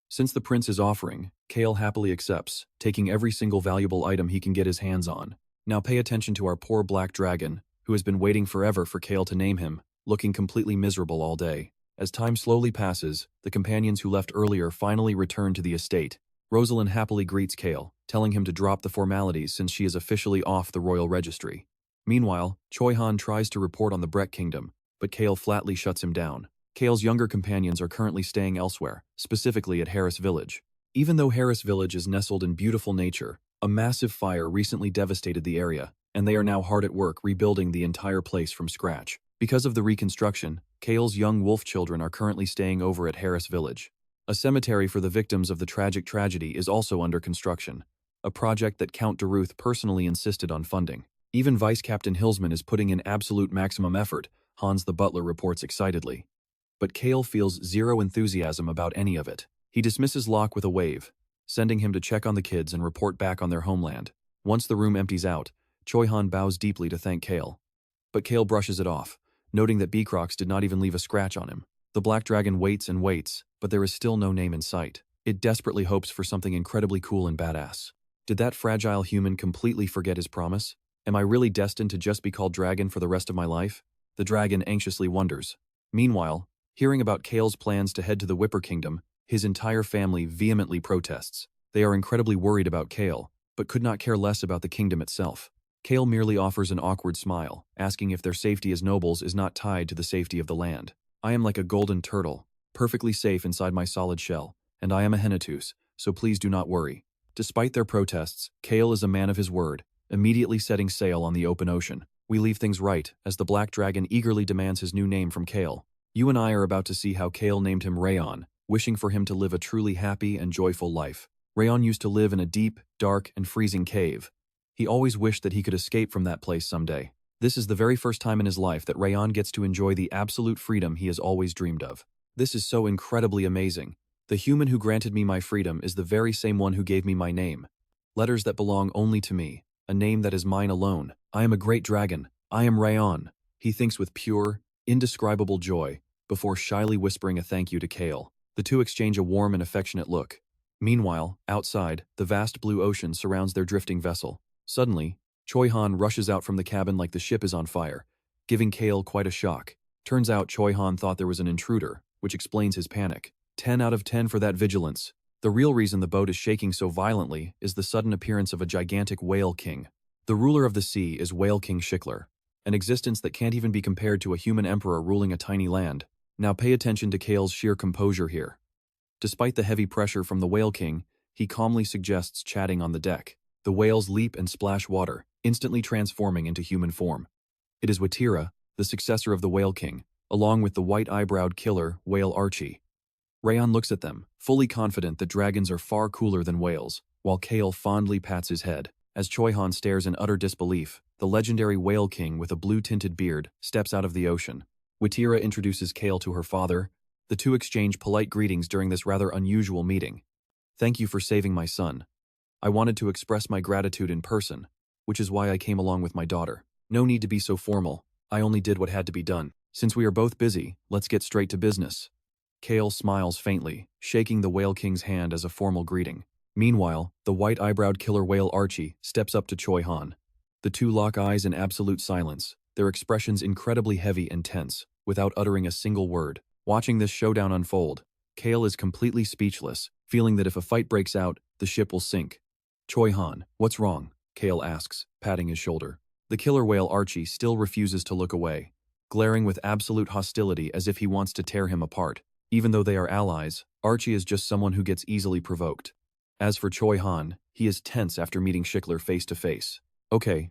Since the prince is offering, Cale happily accepts, taking every single valuable item he can get his hands on. Now pay attention to our poor black dragon, who has been waiting forever for Cale to name him, looking completely miserable all day. As time slowly passes, the companions who left earlier finally return to the estate. Rosalind happily greets Cale, telling him to drop the formalities since she is officially off the royal registry. Meanwhile, Choi Han tries to report on the Brett Kingdom, but Cale flatly shuts him down. Cale's younger companions are currently staying elsewhere, specifically at Harris Village. Even though Harris Village is nestled in beautiful nature, a massive fire recently devastated the area, and they are now hard at work rebuilding the entire place from scratch. Because of the reconstruction, Cale's young wolf children are currently staying over at Harris Village. A cemetery for the victims of the tragic tragedy is also under construction, a project that Count DeRuth personally insisted on funding. Even Vice Captain Hillsman is putting in absolute maximum effort, Hans the butler reports excitedly. But Cale feels zero enthusiasm about any of it. He dismisses Locke with a wave, sending him to check on the kids and report back on their homeland. Once the room empties out, Choi Han bows deeply to thank Cale. But Cale brushes it off, noting that Beecrox did not even leave a scratch on him. The Black Dragon waits and waits, but there is still no name in sight. It desperately hopes for something incredibly cool and badass. Did that fragile human completely forget his promise? Am I really destined to just be called Dragon for the rest of my life? The dragon anxiously wonders. Meanwhile, hearing about Cale's plans to head to the Whipper Kingdom, his entire family vehemently protests. They are incredibly worried about Cale, but could not care less about the kingdom itself. Cale merely offers an awkward smile, asking if their safety as nobles is not tied to the safety of the land. I am like a golden turtle, perfectly safe inside my solid shell, and I am a Henituse, so please do not worry. Despite their protests, Cale is a man of his word, immediately setting sail on the open ocean. We leave things right, as the Black Dragon eagerly demands his new name from Cale. You and I are about to see how Cale named him RAON, wishing for him to live a truly happy and joyful life. RAON used to live in a deep, dark, and freezing cave. He always wished that he could escape from that place someday. This is the very first time in his life that RAON gets to enjoy the absolute freedom he has always dreamed of. This is so incredibly amazing. The human who granted me my freedom is the very same one who gave me my name. Letters that belong only to me, a name that is mine alone. I am a great dragon. I am RAON. He thinks with pure, indescribable joy, before shyly whispering a thank you to Cale. The two exchange a warm and affectionate look. Meanwhile, outside, the vast blue ocean surrounds their drifting vessel. Suddenly, Choi Han rushes out from the cabin like the ship is on fire, giving Cale quite a shock. Turns out Choi Han thought there was an intruder, which explains his panic. 10 out of 10 for that vigilance. The real reason the boat is shaking so violently is the sudden appearance of a gigantic whale king. The ruler of the sea is Whale King Schickler, an existence that can't even be compared to a human emperor ruling a tiny land. Now pay attention to Cale's sheer composure here. Despite the heavy pressure from the Whale King, he calmly suggests chatting on the deck. The whales leap and splash water, instantly transforming into human form. It is Watira, the successor of the Whale King, along with the white-eyebrowed killer, Whale Archie. RAON looks at them, fully confident that dragons are far cooler than whales, while Cale fondly pats his head. As Choi Han stares in utter disbelief, the legendary Whale King with a blue-tinted beard steps out of the ocean. Watira introduces Cale to her father. The two exchange polite greetings during this rather unusual meeting. Thank you for saving my son. I wanted to express my gratitude in person, which is why I came along with my daughter. No need to be so formal. I only did what had to be done. Since we are both busy, let's get straight to business. Cale smiles faintly, shaking the Whale King's hand as a formal greeting. Meanwhile, the white-eyebrowed killer Whale Archie steps up to Choi Han. The two lock eyes in absolute silence, their expressions incredibly heavy and tense, without uttering a single word. Watching this showdown unfold, Cale is completely speechless, feeling that if a fight breaks out, the ship will sink. Choi Han, what's wrong? Cale asks, patting his shoulder. The killer whale Archie still refuses to look away, glaring with absolute hostility as if he wants to tear him apart. Even though they are allies, Archie is just someone who gets easily provoked. As for Choi Han, he is tense after meeting Schickler face to face. Okay,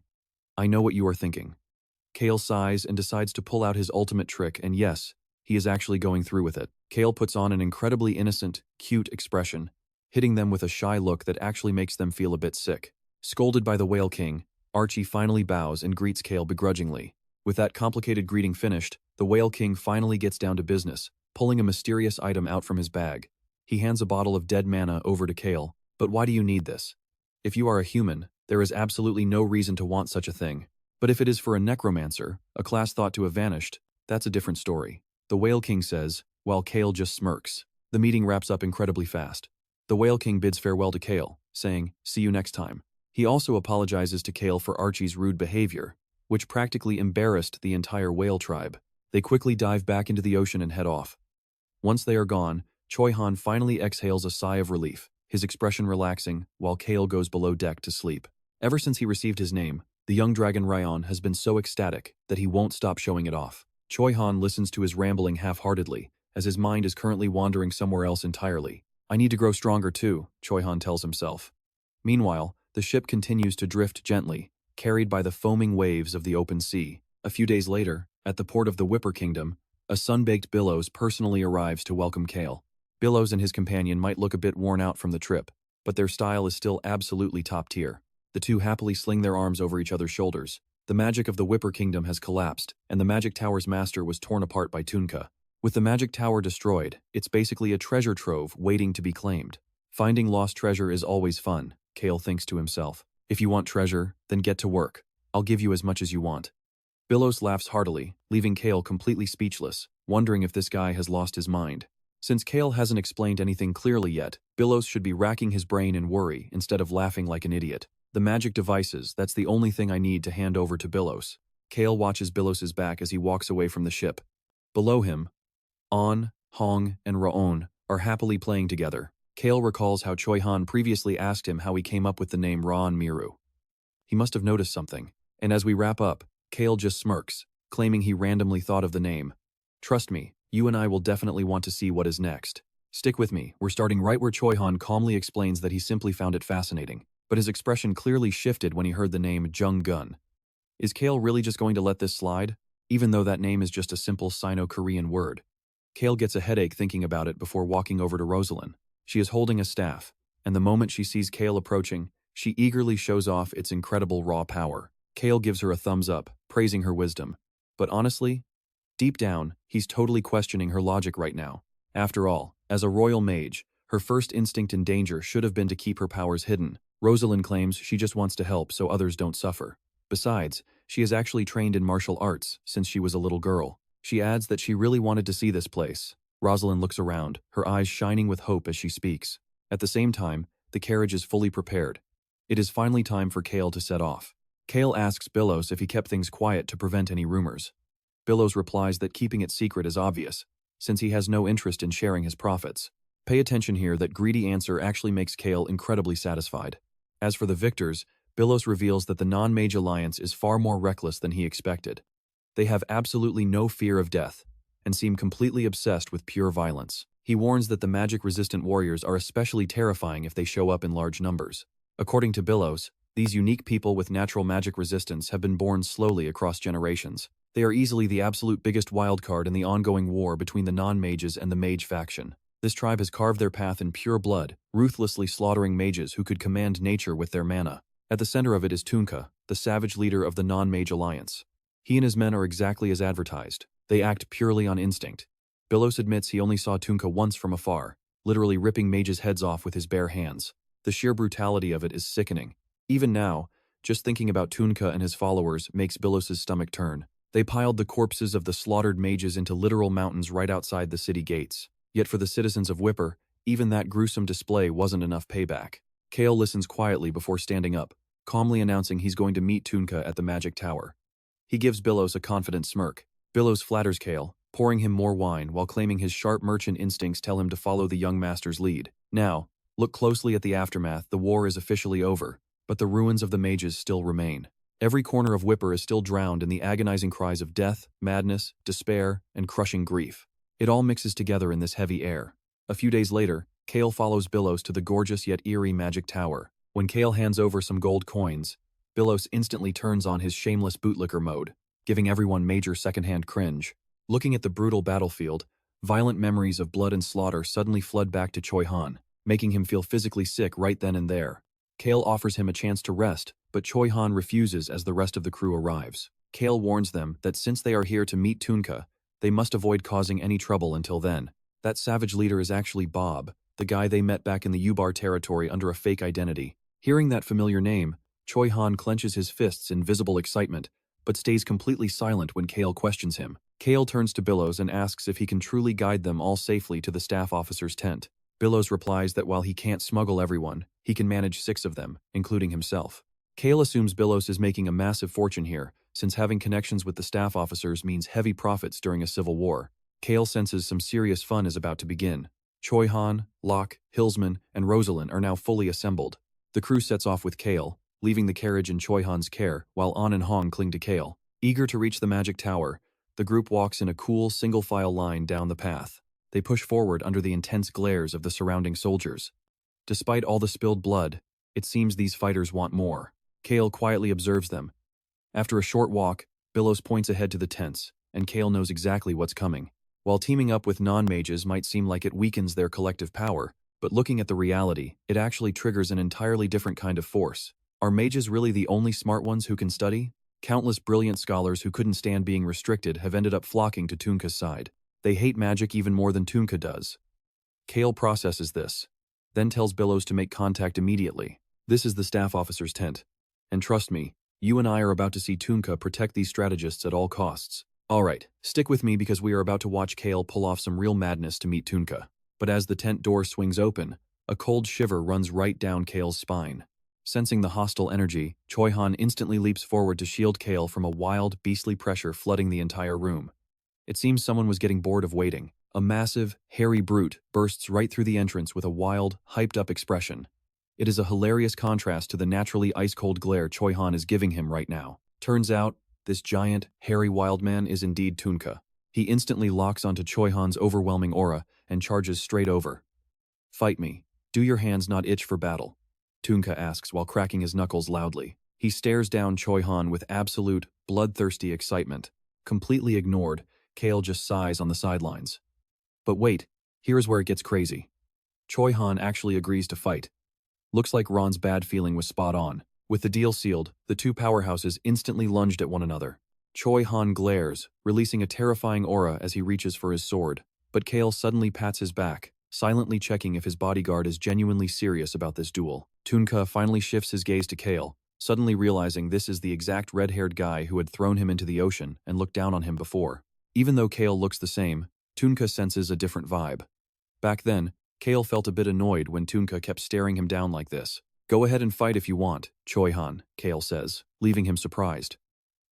I know what you are thinking. Cale sighs and decides to pull out his ultimate trick, and yes, he is actually going through with it. Cale puts on an incredibly innocent, cute expression, hitting them with a shy look that actually makes them feel a bit sick. Scolded by the Whale King, Archie finally bows and greets Cale begrudgingly. With that complicated greeting finished, the Whale King finally gets down to business, pulling a mysterious item out from his bag. He hands a bottle of dead mana over to Cale. But why do you need this? If you are a human, there is absolutely no reason to want such a thing. But if it is for a necromancer, a class thought to have vanished, that's a different story. The Whale King says, while Cale just smirks. The meeting wraps up incredibly fast. The Whale King bids farewell to Cale, saying, "See you next time." He also apologizes to Cale for Archie's rude behavior, which practically embarrassed the entire whale tribe. They quickly dive back into the ocean and head off. Once they are gone, Choi Han finally exhales a sigh of relief, his expression relaxing, while Cale goes below deck to sleep. Ever since he received his name, The young dragon RAON has been so ecstatic that he won't stop showing it off. Choi Han listens to his rambling half-heartedly, as his mind is currently wandering somewhere else entirely. I need to grow stronger too, Choi Han tells himself. Meanwhile, the ship continues to drift gently, carried by the foaming waves of the open sea. A few days later, at the port of the Whipper Kingdom, a sun-baked Billows personally arrives to welcome Cale. Billows and his companion might look a bit worn out from the trip, but their style is still absolutely top tier. The two happily sling their arms over each other's shoulders. The magic of the Whipper Kingdom has collapsed, and the Magic Tower's master was torn apart by Tunka. With the Magic Tower destroyed, it's basically a treasure trove waiting to be claimed. Finding lost treasure is always fun, Cale thinks to himself. If you want treasure, then get to work. I'll give you as much as you want. Billows laughs heartily, leaving Cale completely speechless, wondering if this guy has lost his mind. Since Cale hasn't explained anything clearly yet, Billows should be racking his brain in worry instead of laughing like an idiot. The magic devices, that's the only thing I need to hand over to Billows. Cale watches Billows's back as he walks away from the ship. Below him, An, Hong, and RAON are happily playing together. Cale recalls how Choi Han previously asked him how he came up with the name RAON Miru. He must have noticed something, and as we wrap up, Cale just smirks, claiming he randomly thought of the name. Trust me, you and I will definitely want to see what is next. Stick with me, we're starting right where Choi Han calmly explains that he simply found it fascinating, but his expression clearly shifted when he heard the name Jung Gun. Is Cale really just going to let this slide, even though that name is just a simple Sino-Korean word? Cale gets a headache thinking about it before walking over to Rosalind. She is holding a staff, and the moment she sees Cale approaching, she eagerly shows off its incredible raw power. Cale gives her a thumbs up, praising her wisdom. But honestly, deep down, he's totally questioning her logic right now. After all, as a royal mage, her first instinct in danger should have been to keep her powers hidden. Rosalind claims she just wants to help so others don't suffer. Besides, she is actually trained in martial arts since she was a little girl. She adds that she really wanted to see this place. Rosalind looks around, her eyes shining with hope as she speaks. At the same time, the carriage is fully prepared. It is finally time for Cale to set off. Cale asks Billows if he kept things quiet to prevent any rumors. Billows replies that keeping it secret is obvious, since he has no interest in sharing his profits. Pay attention here that greedy answer actually makes Cale incredibly satisfied. As for the victors, Billows reveals that the non-mage alliance is far more reckless than he expected. They have absolutely no fear of death, and seem completely obsessed with pure violence. He warns that the magic-resistant warriors are especially terrifying if they show up in large numbers. According to Billows, these unique people with natural magic resistance have been born slowly across generations. They are easily the absolute biggest wildcard in the ongoing war between the non-mages and the mage faction. This tribe has carved their path in pure blood, ruthlessly slaughtering mages who could command nature with their mana. At the center of it is Tunka, the savage leader of the non-mage alliance. He and his men are exactly as advertised. They act purely on instinct. Billows admits he only saw Tunka once from afar, literally ripping mages' heads off with his bare hands. The sheer brutality of it is sickening. Even now, just thinking about Tunka and his followers makes Billows' stomach turn. They piled the corpses of the slaughtered mages into literal mountains right outside the city gates. Yet for the citizens of Whipper, even that gruesome display wasn't enough payback. Cale listens quietly before standing up, calmly announcing he's going to meet Tunka at the Magic Tower. He gives Billows a confident smirk. Billows flatters Cale, pouring him more wine while claiming his sharp merchant instincts tell him to follow the young master's lead. Now, look closely at the aftermath. The war is officially over, but the ruins of the mages still remain. Every corner of Whipper is still drowned in the agonizing cries of death, madness, despair, and crushing grief. It all mixes together in this heavy air. A few days later, Cale follows Billows to the gorgeous yet eerie Magic Tower. When Cale hands over some gold coins, Billows instantly turns on his shameless bootlicker mode, giving everyone major secondhand cringe. Looking at the brutal battlefield, violent memories of blood and slaughter suddenly flood back to Choi Han, making him feel physically sick right then and there. Cale offers him a chance to rest, but Choi Han refuses as the rest of the crew arrives. Cale warns them that since they are here to meet Tunka, they must avoid causing any trouble until then. That savage leader is actually Bob, the guy they met back in the U-Bar territory under a fake identity. Hearing that familiar name, Choi Han clenches his fists in visible excitement, but stays completely silent when Cale questions him. Cale turns to Billows and asks if he can truly guide them all safely to the staff officer's tent. Billows replies that while he can't smuggle everyone, he can manage 6 of them, including himself. Cale assumes Billows is making a massive fortune here, since having connections with the staff officers means heavy profits during a civil war. Cale senses some serious fun is about to begin. Choi Han, Locke, Hillsman, and Rosalind are now fully assembled. The crew sets off with Cale, leaving the carriage in Choi Han's care while An and Hong cling to Cale. Eager to reach the magic tower, the group walks in a cool single-file line down the path. They push forward under the intense glares of the surrounding soldiers. Despite all the spilled blood, it seems these fighters want more. Cale quietly observes them. After a short walk, Billows points ahead to the tents, and Cale knows exactly what's coming. While teaming up with non-mages might seem like it weakens their collective power, but looking at the reality, it actually triggers an entirely different kind of force. Are mages really the only smart ones who can study? Countless brilliant scholars who couldn't stand being restricted have ended up flocking to Tunka's side. They hate magic even more than Tunka does. Cale processes this, then tells Billows to make contact immediately. This is the staff officer's tent. And trust me, you and I are about to see Tunka protect these strategists at all costs. Alright, stick with me because we are about to watch Cale pull off some real madness to meet Tunka. But as the tent door swings open, a cold shiver runs right down Cale's spine. Sensing the hostile energy, Choi Han instantly leaps forward to shield Cale from a wild, beastly pressure flooding the entire room. It seems someone was getting bored of waiting. A massive, hairy brute bursts right through the entrance with a wild, hyped-up expression. It is a hilarious contrast to the naturally ice-cold glare Choi Han is giving him right now. Turns out, this giant, hairy wild man is indeed Tunka. He instantly locks onto Choi Han's overwhelming aura and charges straight over. "Fight me. Do your hands not itch for battle?" Tunka asks while cracking his knuckles loudly. He stares down Choi Han with absolute, bloodthirsty excitement. Completely ignored, Cale just sighs on the sidelines. But wait, here is where it gets crazy. Choi Han actually agrees to fight. Looks like Ron's bad feeling was spot on. With the deal sealed, the two powerhouses instantly lunged at one another. Choi Han glares, releasing a terrifying aura as he reaches for his sword. But Cale suddenly pats his back, silently checking if his bodyguard is genuinely serious about this duel. Tunka finally shifts his gaze to Cale, suddenly realizing this is the exact red-haired guy who had thrown him into the ocean and looked down on him before. Even though Cale looks the same, Tunka senses a different vibe. Back then, Cale felt a bit annoyed when Tunka kept staring him down like this. "Go ahead and fight if you want, Choi Han," Cale says, leaving him surprised.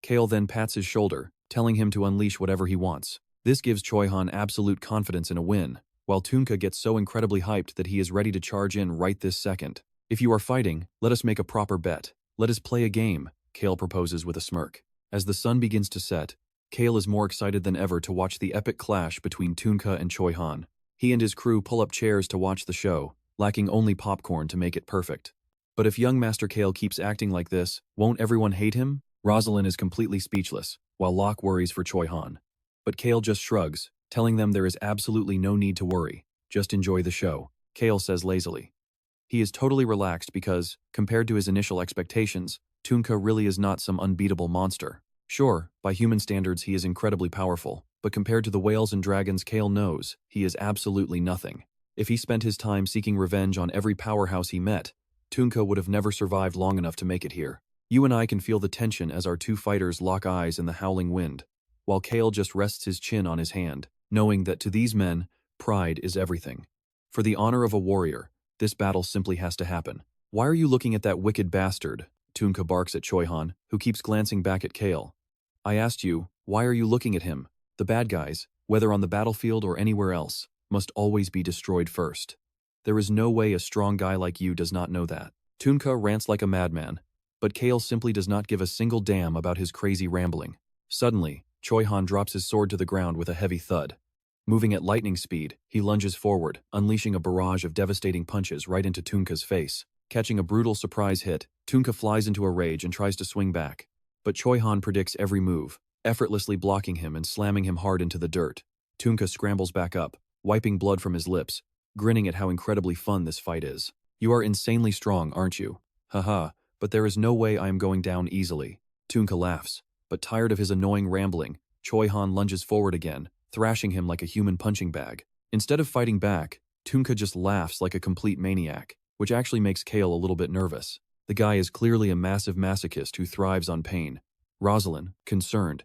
Cale then pats his shoulder, telling him to unleash whatever he wants. This gives Choi Han absolute confidence in a win, while Tunka gets so incredibly hyped that he is ready to charge in right this second. "If you are fighting, let us make a proper bet. Let us play a game," Cale proposes with a smirk. As the sun begins to set, Cale is more excited than ever to watch the epic clash between Tunka and Choi Han. He and his crew pull up chairs to watch the show, lacking only popcorn to make it perfect. But if young Master Cale keeps acting like this, won't everyone hate him? Rosalind is completely speechless, while Locke worries for Choi Han. But Cale just shrugs, telling them there is absolutely no need to worry. Just enjoy the show, Cale says lazily. He is totally relaxed because, compared to his initial expectations, Tunka really is not some unbeatable monster. Sure, by human standards he is incredibly powerful, but compared to the whales and dragons Cale knows, he is absolutely nothing. If he spent his time seeking revenge on every powerhouse he met, Tunka would have never survived long enough to make it here. You and I can feel the tension as our two fighters lock eyes in the howling wind, while Cale just rests his chin on his hand, knowing that to these men, pride is everything. For the honor of a warrior, this battle simply has to happen. "Why are you looking at that wicked bastard?" Tunka barks at Choi Han, who keeps glancing back at Cale. "I asked you, why are you looking at him? The bad guys, whether on the battlefield or anywhere else, must always be destroyed first. There is no way a strong guy like you does not know that." Tunka rants like a madman, but Cale simply does not give a single damn about his crazy rambling. Suddenly, Choi Han drops his sword to the ground with a heavy thud. Moving at lightning speed, he lunges forward, unleashing a barrage of devastating punches right into Tunka's face. Catching a brutal surprise hit, Tunka flies into a rage and tries to swing back. But Choi Han predicts every move, effortlessly blocking him and slamming him hard into the dirt. Tunka scrambles back up, wiping blood from his lips, grinning at how incredibly fun this fight is. "You are insanely strong, aren't you? Haha, but there is no way I am going down easily." Tunka laughs, but tired of his annoying rambling, Choi Han lunges forward again, thrashing him like a human punching bag. Instead of fighting back, Tunka just laughs like a complete maniac, which actually makes Cale a little bit nervous. The guy is clearly a massive masochist who thrives on pain. Rosalind, concerned,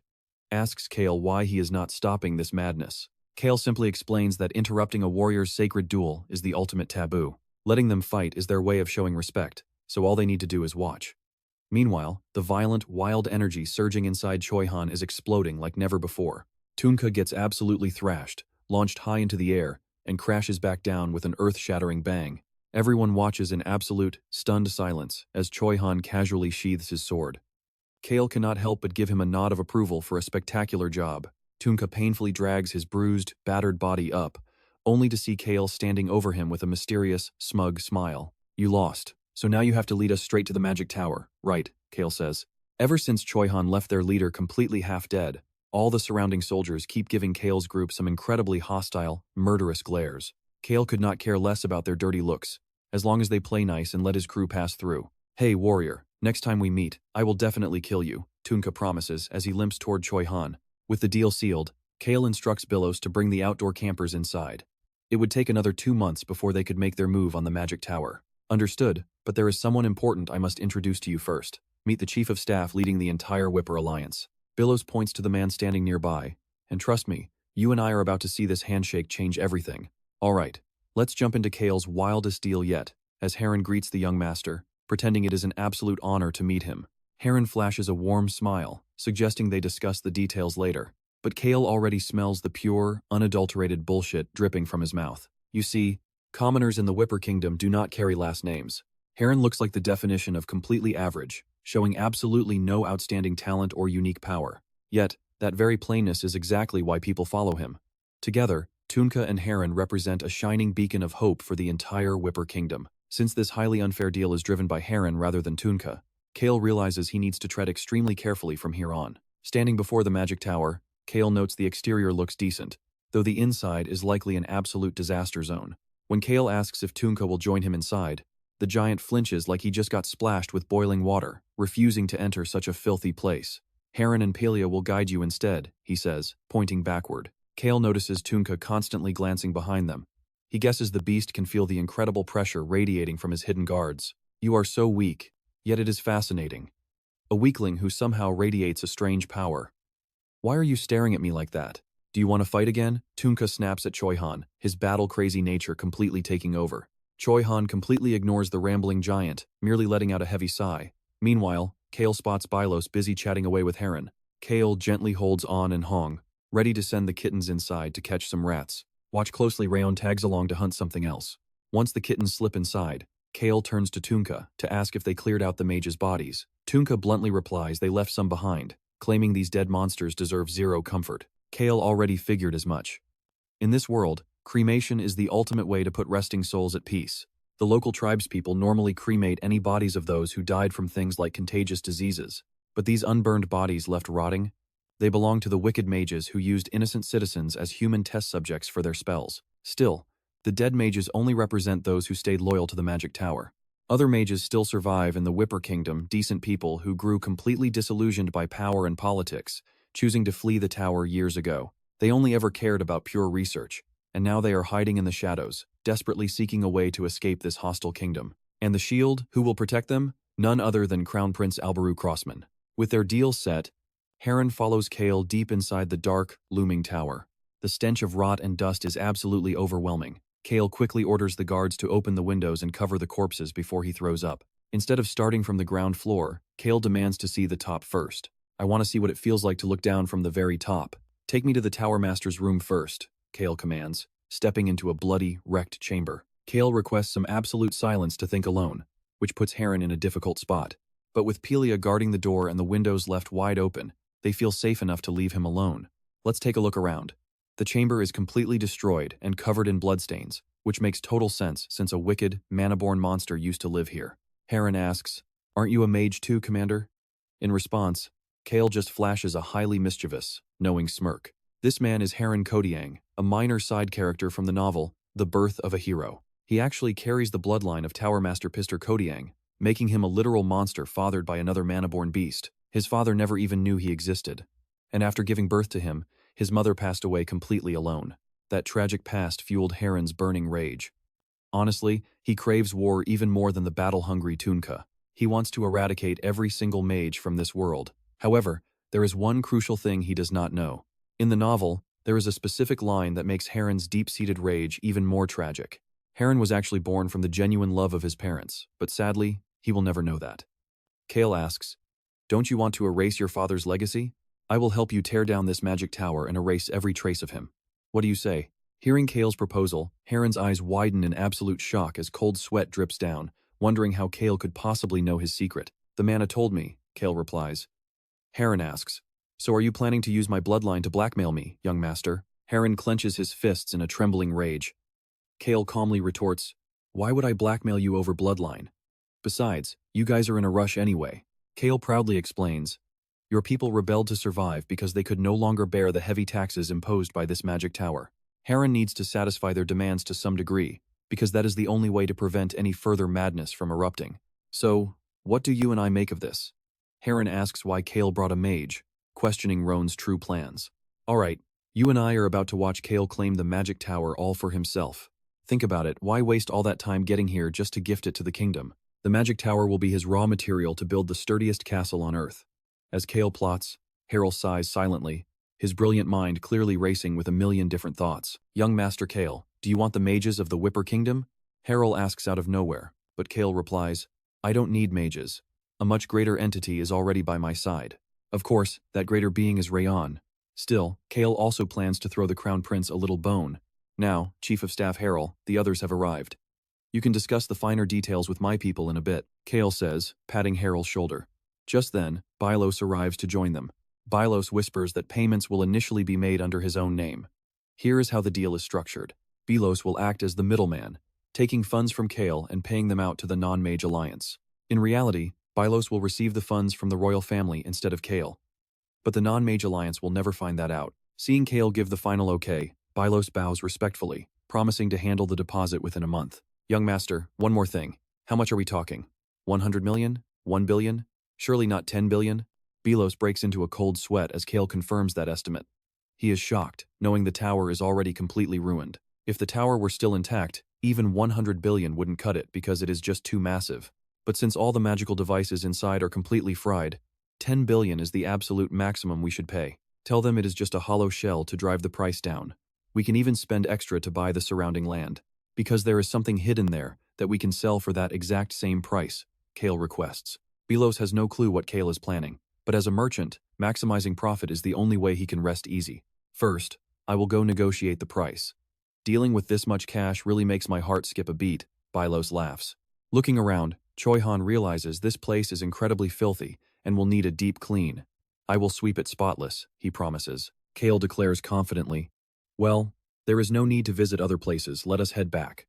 asks Cale why he is not stopping this madness. Cale simply explains that interrupting a warrior's sacred duel is the ultimate taboo. Letting them fight is their way of showing respect, so all they need to do is watch. Meanwhile, the violent, wild energy surging inside Choi Han is exploding like never before. Tunka gets absolutely thrashed, launched high into the air, and crashes back down with an earth-shattering bang. Everyone watches in absolute, stunned silence as Choi Han casually sheathes his sword. Cale cannot help but give him a nod of approval for a spectacular job. Tunka painfully drags his bruised, battered body up, only to see Cale standing over him with a mysterious, smug smile. You lost, so now you have to lead us straight to the magic tower, right? Cale says. Ever since Choi Han left their leader completely half-dead, all the surrounding soldiers keep giving Cale's group some incredibly hostile, murderous glares. Cale could not care less about their dirty looks, as long as they play nice and let his crew pass through. Hey, warrior, next time we meet, I will definitely kill you, Tunka promises as he limps toward Choi Han. With the deal sealed, Cale instructs Billos to bring the outdoor campers inside. It would take another 2 months before they could make their move on the magic tower. Understood, but there is someone important I must introduce to you first. Meet the chief of staff leading the entire Whipper Alliance. Billos points to the man standing nearby, and trust me, you and I are about to see this handshake change everything. All right, let's jump into Cale's wildest deal yet, as Heron greets the young master, pretending it is an absolute honor to meet him. Heron flashes a warm smile, suggesting they discuss the details later, but Cale already smells the pure, unadulterated bullshit dripping from his mouth. You see, commoners in the Whipper Kingdom do not carry last names. Heron looks like the definition of completely average, showing absolutely no outstanding talent or unique power. Yet, that very plainness is exactly why people follow him. Together, Tunka and Heron represent a shining beacon of hope for the entire Whipper Kingdom. Since this highly unfair deal is driven by Heron rather than Tunka, Cale realizes he needs to tread extremely carefully from here on. Standing before the magic tower, Cale notes the exterior looks decent, though the inside is likely an absolute disaster zone. When Cale asks if Tunka will join him inside, the giant flinches like he just got splashed with boiling water, refusing to enter such a filthy place. Heron and Pelia will guide you instead, he says, pointing backward. Cale notices Tunka constantly glancing behind them. He guesses the beast can feel the incredible pressure radiating from his hidden guards. You are so weak, yet it is fascinating. A weakling who somehow radiates a strange power. Why are you staring at me like that? Do you want to fight again? Tunka snaps at Choi Han, his battle-crazy nature completely taking over. Choi Han completely ignores the rambling giant, merely letting out a heavy sigh. Meanwhile, Cale spots Bylos busy chatting away with Heron. Cale gently holds on and Hong, ready to send the kittens inside to catch some rats. Watch closely, RAON tags along to hunt something else. Once the kittens slip inside, Cale turns to Tunka to ask if they cleared out the mages' bodies. Tunka bluntly replies they left some behind, claiming these dead monsters deserve zero comfort. Cale already figured as much. In this world, cremation is the ultimate way to put resting souls at peace. The local tribespeople normally cremate any bodies of those who died from things like contagious diseases. But these unburned bodies left rotting? They belong to the wicked mages who used innocent citizens as human test subjects for their spells. Still, the dead mages only represent those who stayed loyal to the magic tower. Other mages still survive in the Whipper Kingdom, decent people who grew completely disillusioned by power and politics, choosing to flee the tower years ago. They only ever cared about pure research, and now they are hiding in the shadows, desperately seeking a way to escape this hostile kingdom. And the shield, who will protect them? None other than Crown Prince Alberu Crossman. With their deal set, Heron follows Cale deep inside the dark, looming tower. The stench of rot and dust is absolutely overwhelming. Cale quickly orders the guards to open the windows and cover the corpses before he throws up. Instead of starting from the ground floor, Cale demands to see the top first. I want to see what it feels like to look down from the very top. Take me to the Tower Master's room first, Cale commands, stepping into a bloody, wrecked chamber. Cale requests some absolute silence to think alone, which puts Heron in a difficult spot. But with Pelia guarding the door and the windows left wide open, they feel safe enough to leave him alone. Let's take a look around. The chamber is completely destroyed and covered in bloodstains, which makes total sense since a wicked, mana-born monster used to live here. Heron asks, "Aren't you a mage too, Commander?" In response, Cale just flashes a highly mischievous, knowing smirk. This man is Heron Kodiang, a minor side character from the novel, The Birth of a Hero. He actually carries the bloodline of Tower Master Pister Kodiang, making him a literal monster fathered by another mana-born beast. His father never even knew he existed, and after giving birth to him, his mother passed away completely alone. That tragic past fueled Heron's burning rage. Honestly, he craves war even more than the battle-hungry Tunka. He wants to eradicate every single mage from this world. However, there is one crucial thing he does not know. In the novel, there is a specific line that makes Heron's deep-seated rage even more tragic. Heron was actually born from the genuine love of his parents, but sadly, he will never know that. Cale asks, "Don't you want to erase your father's legacy? I will help you tear down this magic tower and erase every trace of him. What do you say?" Hearing Cale's proposal, Heron's eyes widen in absolute shock as cold sweat drips down, wondering how Cale could possibly know his secret. The mana told me, Cale replies. Heron asks, so are you planning to use my bloodline to blackmail me, young master? Heron clenches his fists in a trembling rage. Cale calmly retorts, why would I blackmail you over bloodline? Besides, you guys are in a rush anyway. Cale proudly explains, your people rebelled to survive because they could no longer bear the heavy taxes imposed by this magic tower. Heron needs to satisfy their demands to some degree, because that is the only way to prevent any further madness from erupting. So, what do you and I make of this? Heron asks why Cale brought a mage, questioning RAON's true plans. Alright, you and I are about to watch Cale claim the magic tower all for himself. Think about it, why waste all that time getting here just to gift it to the kingdom? The magic tower will be his raw material to build the sturdiest castle on Earth. As Cale plots, Harold sighs silently, his brilliant mind clearly racing with a million different thoughts. Young Master Cale, do you want the mages of the Whipper Kingdom? Harold asks out of nowhere, but Cale replies, I don't need mages. A much greater entity is already by my side. Of course, that greater being is RAON. Still, Cale also plans to throw the Crown Prince a little bone. Now, Chief of Staff Harold, the others have arrived. You can discuss the finer details with my people in a bit, Cale says, patting Harold's shoulder. Just then, Bylos arrives to join them. Bylos whispers that payments will initially be made under his own name. Here is how the deal is structured. Bylos will act as the middleman, taking funds from Cale and paying them out to the non-mage alliance. In reality, Bylos will receive the funds from the royal family instead of Cale. But the non-mage alliance will never find that out. Seeing Cale give the final okay, Bylos bows respectfully, promising to handle the deposit within a month. Young master, one more thing. How much are we talking? 100 million? 1 billion? Surely not 10 billion? Bylos breaks into a cold sweat as Cale confirms that estimate. He is shocked, knowing the tower is already completely ruined. If the tower were still intact, even 100 billion wouldn't cut it because it is just too massive. But since all the magical devices inside are completely fried, 10 billion is the absolute maximum we should pay. Tell them it is just a hollow shell to drive the price down. We can even spend extra to buy the surrounding land. Because there is something hidden there that we can sell for that exact same price, Cale requests. Bylos has no clue what Cale is planning, but as a merchant, maximizing profit is the only way he can rest easy. First, I will go negotiate the price. Dealing with this much cash really makes my heart skip a beat, Bylos laughs. Looking around, Choi-Han realizes this place is incredibly filthy and will need a deep clean. I will sweep it spotless, he promises. Cale declares confidently, well, there is no need to visit other places, let us head back.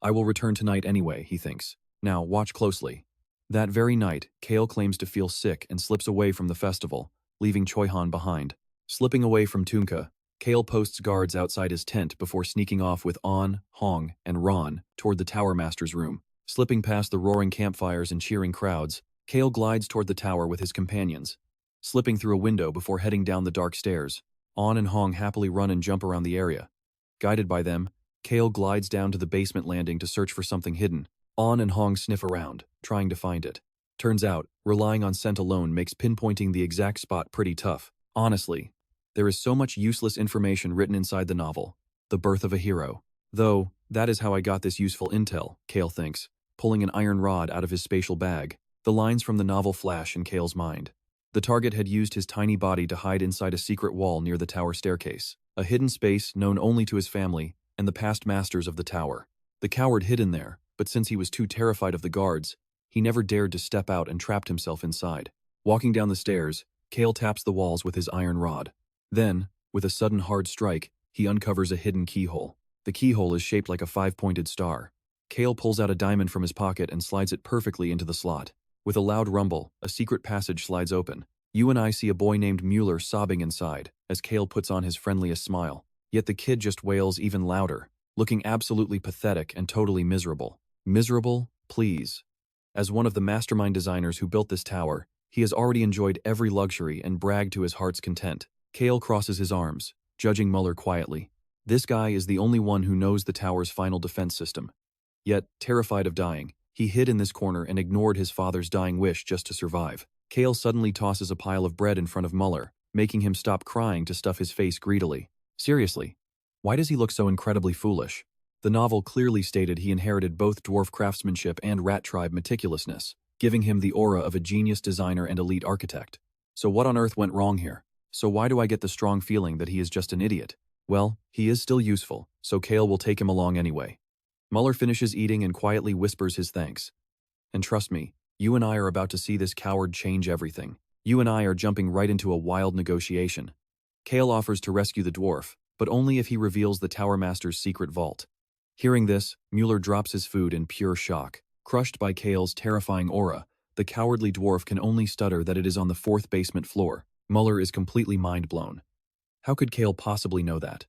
I will return tonight anyway, he thinks. Now, watch closely. That very night, Cale claims to feel sick and slips away from the festival, leaving Choi-Han behind. Slipping away from Tunka, Cale posts guards outside his tent before sneaking off with An, Hong, and Ron toward the Tower Master's room. Slipping past the roaring campfires and cheering crowds, Cale glides toward the tower with his companions. Slipping through a window before heading down the dark stairs, An and Hong happily run and jump around the area. Guided by them, Cale glides down to the basement landing to search for something hidden. An and Hong sniff around, trying to find it. Turns out, relying on scent alone makes pinpointing the exact spot pretty tough. Honestly, there is so much useless information written inside the novel. The birth of a hero. Though, that is how I got this useful intel, Cale thinks, pulling an iron rod out of his spatial bag. The lines from the novel flash in Cale's mind. The target had used his tiny body to hide inside a secret wall near the tower staircase. A hidden space known only to his family and the past masters of the tower. The coward hid in there, but since he was too terrified of the guards, he never dared to step out and trapped himself inside. Walking down the stairs, Cale taps the walls with his iron rod. Then, with a sudden hard strike, he uncovers a hidden keyhole. The keyhole is shaped like a 5-pointed star. Cale pulls out a diamond from his pocket and slides it perfectly into the slot. With a loud rumble, a secret passage slides open. You and I see a boy named Mueller sobbing inside, as Cale puts on his friendliest smile. Yet the kid just wails even louder, looking absolutely pathetic and totally miserable. Miserable? Please. As one of the mastermind designers who built this tower, he has already enjoyed every luxury and bragged to his heart's content. Cale crosses his arms, judging Mueller quietly. This guy is the only one who knows the tower's final defense system. Yet, terrified of dying, he hid in this corner and ignored his father's dying wish just to survive. Cale suddenly tosses a pile of bread in front of Mueller, making him stop crying to stuff his face greedily. Seriously, why does he look so incredibly foolish? The novel clearly stated he inherited both dwarf craftsmanship and rat tribe meticulousness, giving him the aura of a genius designer and elite architect. So what on earth went wrong here? So why do I get the strong feeling that he is just an idiot? Well, he is still useful, so Cale will take him along anyway. Muller finishes eating and quietly whispers his thanks. And trust me, you and I are about to see this coward change everything. You and I are jumping right into a wild negotiation. Cale offers to rescue the dwarf, but only if he reveals the Tower Master's secret vault. Hearing this, Mueller drops his food in pure shock. Crushed by Cale's terrifying aura, the cowardly dwarf can only stutter that it is on the 4th basement floor. Mueller is completely mind-blown. How could Cale possibly know that?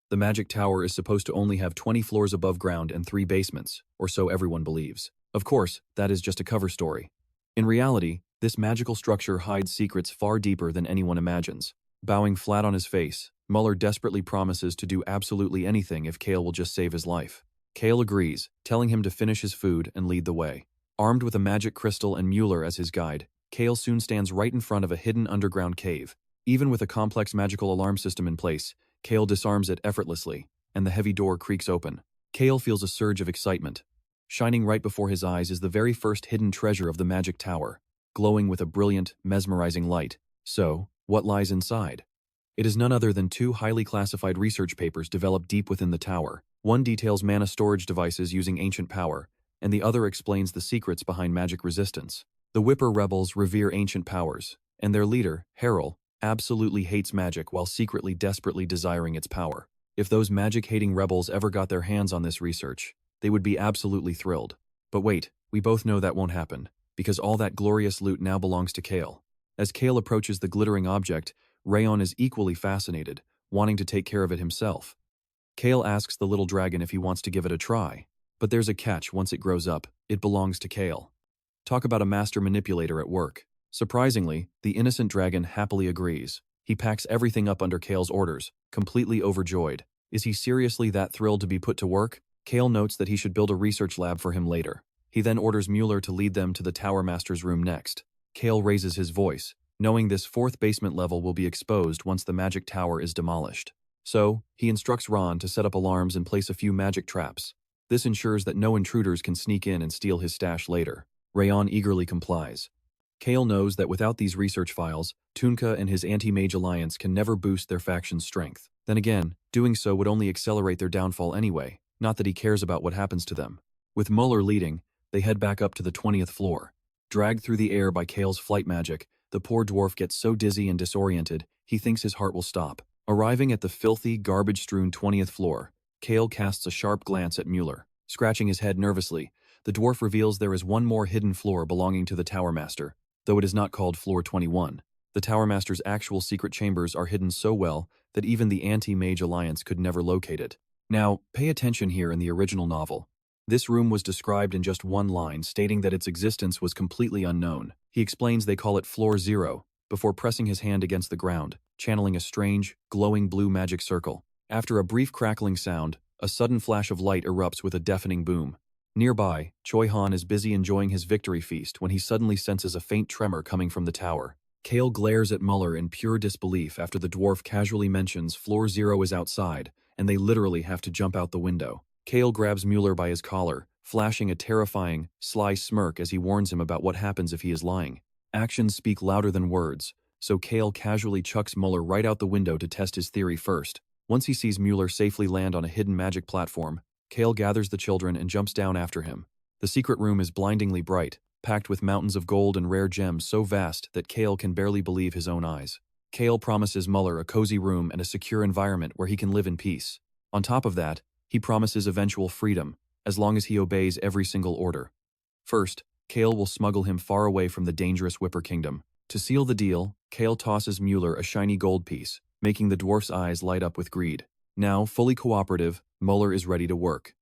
The magic tower is supposed to only have 20 floors above ground and 3 basements, or so everyone believes. Of course, that is just a cover story. In reality, this magical structure hides secrets far deeper than anyone imagines. Bowing flat on his face, Mueller desperately promises to do absolutely anything if Cale will just save his life. Cale agrees, telling him to finish his food and lead the way. Armed with a magic crystal and Mueller as his guide, Cale soon stands right in front of a hidden underground cave. Even with a complex magical alarm system in place, Cale disarms it effortlessly, and the heavy door creaks open. Cale feels a surge of excitement. Shining right before his eyes is the very first hidden treasure of the magic tower, glowing with a brilliant, mesmerizing light. So, what lies inside? It is none other than 2 highly classified research papers developed deep within the tower. One details mana storage devices using ancient power, and the other explains the secrets behind magic resistance. The Whipper rebels revere ancient powers, and their leader, Harrell, absolutely hates magic while secretly desperately desiring its power. If those magic-hating rebels ever got their hands on this research, they would be absolutely thrilled. But wait, we both know that won't happen, because all that glorious loot now belongs to Cale. As Cale approaches the glittering object, RAON is equally fascinated, wanting to take care of it himself. Cale asks the little dragon if he wants to give it a try, but there's a catch. Once it grows up, it belongs to Cale. Talk about a master manipulator at work. Surprisingly, the innocent dragon happily agrees. He packs everything up under Cale's orders, completely overjoyed. Is he seriously that thrilled to be put to work? Cale notes that he should build a research lab for him later. He then orders Mueller to lead them to the Tower Master's room next. Cale raises his voice, knowing this 4th basement level will be exposed once the magic tower is demolished. So, he instructs RAON to set up alarms and place a few magic traps. This ensures that no intruders can sneak in and steal his stash later. RAON eagerly complies. Cale knows that without these research files, Tunka and his anti-mage alliance can never boost their faction's strength. Then again, doing so would only accelerate their downfall anyway, not that he cares about what happens to them. With Mueller leading, they head back up to the 20th floor. Dragged through the air by Cale's flight magic, the poor dwarf gets so dizzy and disoriented, he thinks his heart will stop. Arriving at the filthy, garbage-strewn 20th floor, Cale casts a sharp glance at Mueller. Scratching his head nervously, the dwarf reveals there is one more hidden floor belonging to the Tower Master, though it is not called Floor 21. The Tower Master's actual secret chambers are hidden so well that even the Anti-Mage Alliance could never locate it. Now, pay attention here in the original novel. This room was described in just one line, stating that its existence was completely unknown. He explains they call it Floor 0, before pressing his hand against the ground, channeling a strange, glowing blue magic circle. After a brief crackling sound, a sudden flash of light erupts with a deafening boom. Nearby, Choi Han is busy enjoying his victory feast when he suddenly senses a faint tremor coming from the tower. Cale glares at Mueller in pure disbelief after the dwarf casually mentions Floor 0 is outside, and they literally have to jump out the window. Cale grabs Mueller by his collar, flashing a terrifying, sly smirk as he warns him about what happens if he is lying. Actions speak louder than words, so Cale casually chucks Mueller right out the window to test his theory first. Once he sees Mueller safely land on a hidden magic platform, Cale gathers the children and jumps down after him. The secret room is blindingly bright, packed with mountains of gold and rare gems so vast that Cale can barely believe his own eyes. Cale promises Mueller a cozy room and a secure environment where he can live in peace. On top of that, he promises eventual freedom, as long as he obeys every single order. First, Cale will smuggle him far away from the dangerous Whipper Kingdom. To seal the deal, Cale tosses Mueller a shiny gold piece, making the dwarf's eyes light up with greed. Now, fully cooperative, Mueller is ready to work.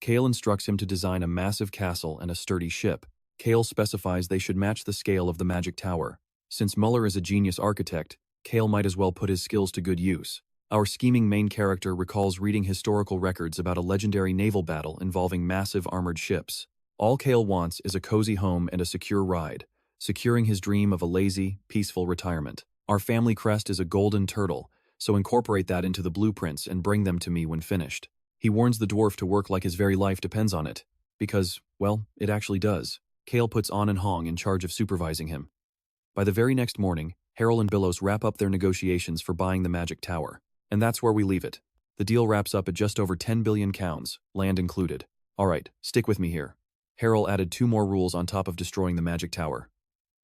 Cale instructs him to design a massive castle and a sturdy ship. Cale specifies they should match the scale of the magic tower. Since Mueller is a genius architect, Cale might as well put his skills to good use. Our scheming main character recalls reading historical records about a legendary naval battle involving massive armored ships. All Cale wants is a cozy home and a secure ride, securing his dream of a lazy, peaceful retirement. Our family crest is a golden turtle, so incorporate that into the blueprints and bring them to me when finished. He warns the dwarf to work like his very life depends on it, because, well, it actually does. Cale puts An and Hong in charge of supervising him. By the very next morning, Harrell and Billos wrap up their negotiations for buying the magic tower. And that's where we leave it. The deal wraps up at just over 10 billion pounds, land included. Alright, stick with me here. Harrell added 2 more rules on top of destroying the magic tower.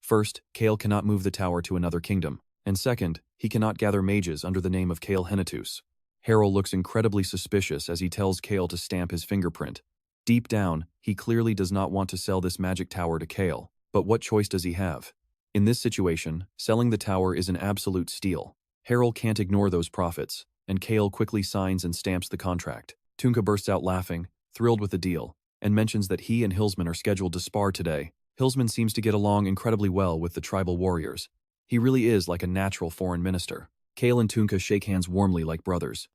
First, Cale cannot move the tower to another kingdom, and second, he cannot gather mages under the name of Cale Henituse. Harrell looks incredibly suspicious as he tells Cale to stamp his fingerprint. Deep down, he clearly does not want to sell this magic tower to Cale, but what choice does he have? In this situation, selling the tower is an absolute steal. Harrell can't ignore those profits, and Cale quickly signs and stamps the contract. Tunka bursts out laughing, thrilled with the deal, and mentions that he and Hillsman are scheduled to spar today. Hillsman seems to get along incredibly well with the tribal warriors. He really is like a natural foreign minister. Cale and Tunka shake hands warmly like brothers.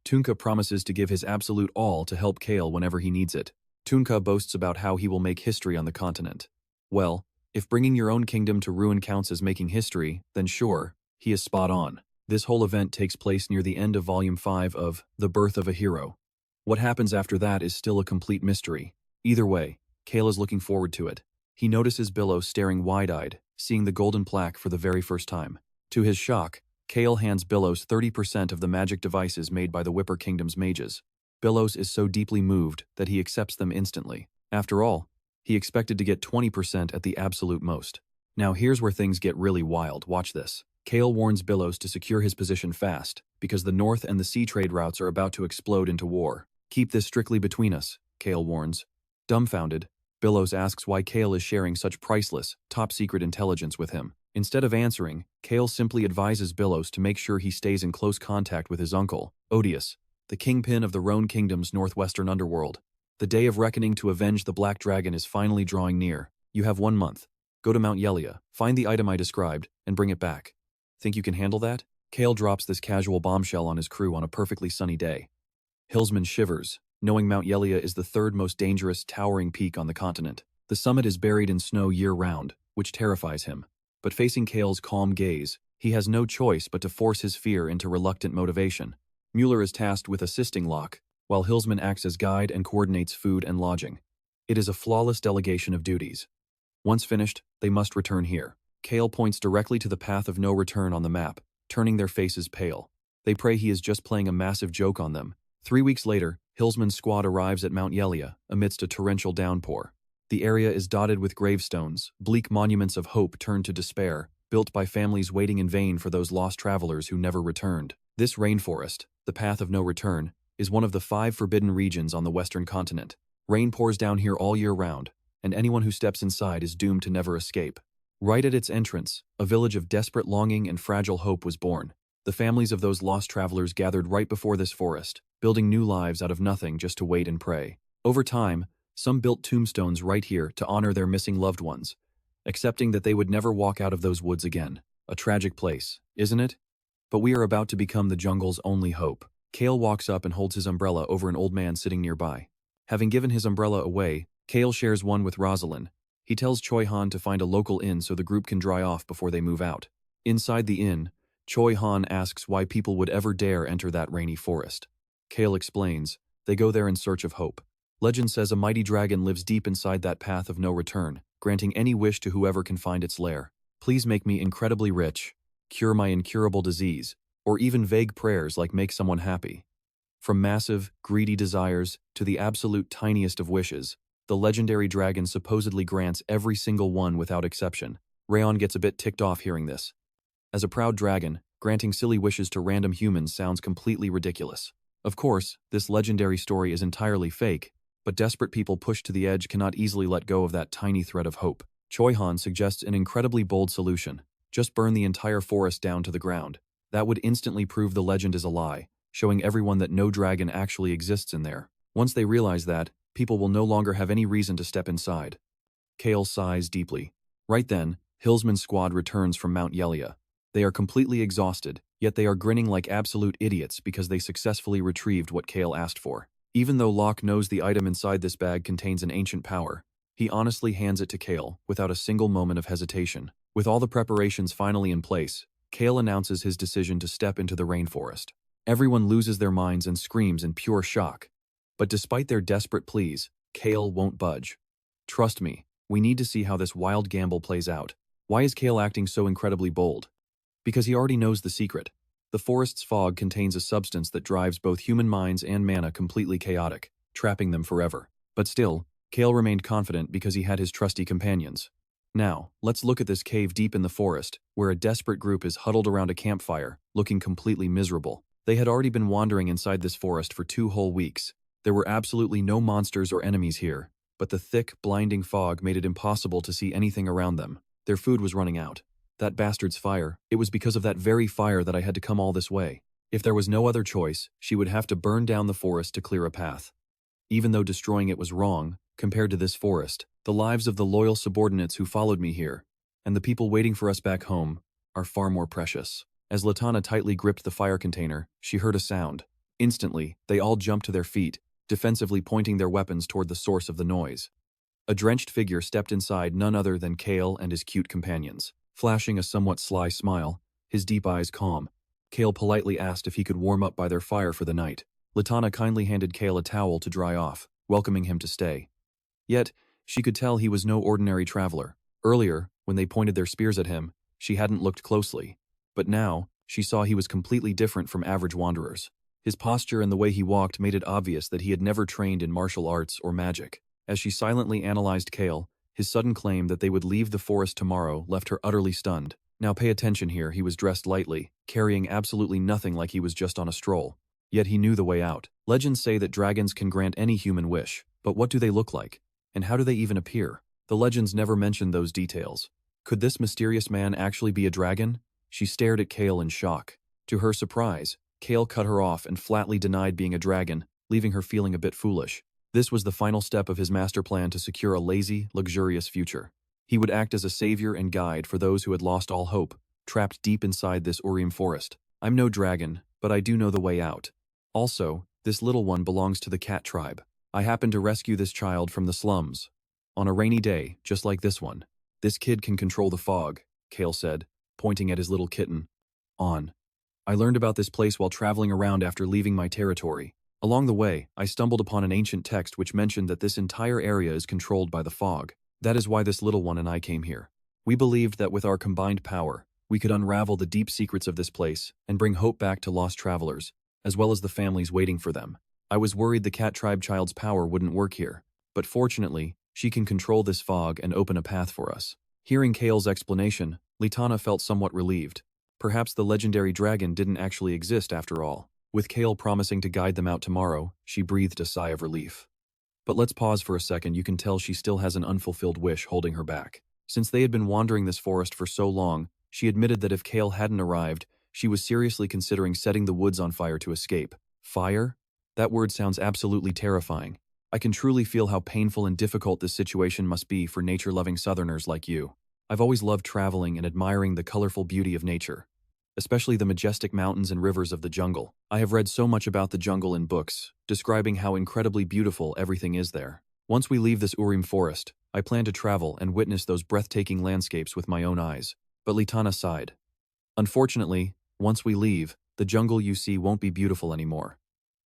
Tunka promises to give his absolute all to help Cale whenever he needs it. Tunka boasts about how he will make history on the continent. Well, if bringing your own kingdom to ruin counts as making history, then sure, he is spot on. This whole event takes place near the end of Volume 5 of The Birth of a Hero. What happens after that is still a complete mystery. Either way, Cale is looking forward to it. He notices Billows staring wide-eyed, seeing the golden plaque for the very first time. To his shock, Cale hands Billows 30% of the magic devices made by the Whipper Kingdom's mages. Billows is so deeply moved that he accepts them instantly. After all, he expected to get 20% at the absolute most. Now here's where things get really wild, watch this. Cale warns Billows to secure his position fast, because the north and the sea trade routes are about to explode into war. Keep this strictly between us, Cale warns. Dumbfounded, Billows asks why Cale is sharing such priceless, top-secret intelligence with him. Instead of answering, Cale simply advises Billows to make sure he stays in close contact with his uncle, Odious, the kingpin of the RAON Kingdom's northwestern underworld. The day of reckoning to avenge the Black Dragon is finally drawing near. You have 1 month. Go to Mount Yelia, find the item I described, and bring it back. Think you can handle that? Cale drops this casual bombshell on his crew on a perfectly sunny day. Hillsman shivers, knowing Mount Yelia is the 3rd most dangerous, towering peak on the continent. The summit is buried in snow year-round, which terrifies him. But facing Cale's calm gaze, he has no choice but to force his fear into reluctant motivation. Mueller is tasked with assisting Locke, while Hillsman acts as guide and coordinates food and lodging. It is a flawless delegation of duties. Once finished, they must return here. Cale points directly to the path of no return on the map, turning their faces pale. They pray he is just playing a massive joke on them. 3 weeks later, Hillsman's squad arrives at Mount Yelia amidst a torrential downpour. The area is dotted with gravestones, bleak monuments of hope turned to despair, built by families waiting in vain for those lost travelers who never returned. This rainforest, the path of no return, is one of the 5 forbidden regions on the western continent. Rain pours down here all year round, and anyone who steps inside is doomed to never escape. Right at its entrance, a village of desperate longing and fragile hope was born. The families of those lost travelers gathered right before this forest, building new lives out of nothing just to wait and pray. Over time, some built tombstones right here to honor their missing loved ones, accepting that they would never walk out of those woods again. A tragic place, isn't it? But we are about to become the jungle's only hope. Cale walks up and holds his umbrella over an old man sitting nearby. Having given his umbrella away, Cale shares one with Rosalind. He tells Choi Han to find a local inn so the group can dry off before they move out. Inside the inn, Choi Han asks why people would ever dare enter that rainy forest. Cale explains, they go there in search of hope. Legend says a mighty dragon lives deep inside that path of no return, granting any wish to whoever can find its lair. Please make me incredibly rich, cure my incurable disease, or even vague prayers like make someone happy. From massive, greedy desires to the absolute tiniest of wishes, the legendary dragon supposedly grants every single one without exception. RAON gets a bit ticked off hearing this. As a proud dragon, granting silly wishes to random humans sounds completely ridiculous. Of course, this legendary story is entirely fake, but desperate people pushed to the edge cannot easily let go of that tiny thread of hope. Choi Han suggests an incredibly bold solution. Just burn the entire forest down to the ground. That would instantly prove the legend is a lie, showing everyone that no dragon actually exists in there. Once they realize that, people will no longer have any reason to step inside. Cale sighs deeply. Right then, Hillsman's squad returns from Mount Yelia. They are completely exhausted, yet they are grinning like absolute idiots because they successfully retrieved what Cale asked for. Even though Locke knows the item inside this bag contains an ancient power, he honestly hands it to Cale without a single moment of hesitation. With all the preparations finally in place, Cale announces his decision to step into the rainforest. Everyone loses their minds and screams in pure shock. But despite their desperate pleas, Cale won't budge. Trust me, we need to see how this wild gamble plays out. Why is Cale acting so incredibly bold? Because he already knows the secret. The forest's fog contains a substance that drives both human minds and mana completely chaotic, trapping them forever. But still, Cale remained confident because he had his trusty companions. Now, let's look at this cave deep in the forest, where a desperate group is huddled around a campfire, looking completely miserable. They had already been wandering inside this forest for 2 whole weeks. There were absolutely no monsters or enemies here, but the thick, blinding fog made it impossible to see anything around them. Their food was running out. That bastard's fire, it was because of that very fire that I had to come all this way. If there was no other choice, she would have to burn down the forest to clear a path. Even though destroying it was wrong, compared to this forest, the lives of the loyal subordinates who followed me here, and the people waiting for us back home, are far more precious. As Latana tightly gripped the fire container, she heard a sound. Instantly, they all jumped to their feet, defensively pointing their weapons toward the source of the noise. A drenched figure stepped inside, none other than Cale and his cute companions. Flashing a somewhat sly smile, his deep eyes calm, Cale politely asked if he could warm up by their fire for the night. Latana kindly handed Cale a towel to dry off, welcoming him to stay. Yet, she could tell he was no ordinary traveler. Earlier, when they pointed their spears at him, she hadn't looked closely. But now, she saw he was completely different from average wanderers. His posture and the way he walked made it obvious that he had never trained in martial arts or magic. As she silently analyzed Cale, his sudden claim that they would leave the forest tomorrow left her utterly stunned. Now pay attention here, he was dressed lightly, carrying absolutely nothing like he was just on a stroll. Yet he knew the way out. Legends say that dragons can grant any human wish, but what do they look like? And how do they even appear? The legends never mention those details. Could this mysterious man actually be a dragon? She stared at Cale in shock. To her surprise, Cale cut her off and flatly denied being a dragon, leaving her feeling a bit foolish. This was the final step of his master plan to secure a lazy, luxurious future. He would act as a savior and guide for those who had lost all hope, trapped deep inside this Urim forest. I'm no dragon, but I do know the way out. Also, this little one belongs to the cat tribe. I happened to rescue this child from the slums. On a rainy day, just like this one. This kid can control the fog, Cale said, pointing at his little kitten. I learned about this place while traveling around after leaving my territory. Along the way, I stumbled upon an ancient text which mentioned that this entire area is controlled by the fog. That is why this little one and I came here. We believed that with our combined power, we could unravel the deep secrets of this place and bring hope back to lost travelers, as well as the families waiting for them. I was worried the cat tribe child's power wouldn't work here, but fortunately, she can control this fog and open a path for us. Hearing Cale's explanation, Latana felt somewhat relieved. Perhaps the legendary dragon didn't actually exist after all. With Cale promising to guide them out tomorrow, she breathed a sigh of relief. But let's pause for a second. You can tell she still has an unfulfilled wish holding her back. Since they had been wandering this forest for so long, she admitted that if Cale hadn't arrived, she was seriously considering setting the woods on fire to escape. Fire? That word sounds absolutely terrifying. I can truly feel how painful and difficult this situation must be for nature-loving Southerners like you. I've always loved traveling and admiring the colorful beauty of nature, especially the majestic mountains and rivers of the jungle. I have read so much about the jungle in books, describing how incredibly beautiful everything is there. Once we leave this Urim forest, I plan to travel and witness those breathtaking landscapes with my own eyes. But Latana sighed. Unfortunately, once we leave, the jungle you see won't be beautiful anymore.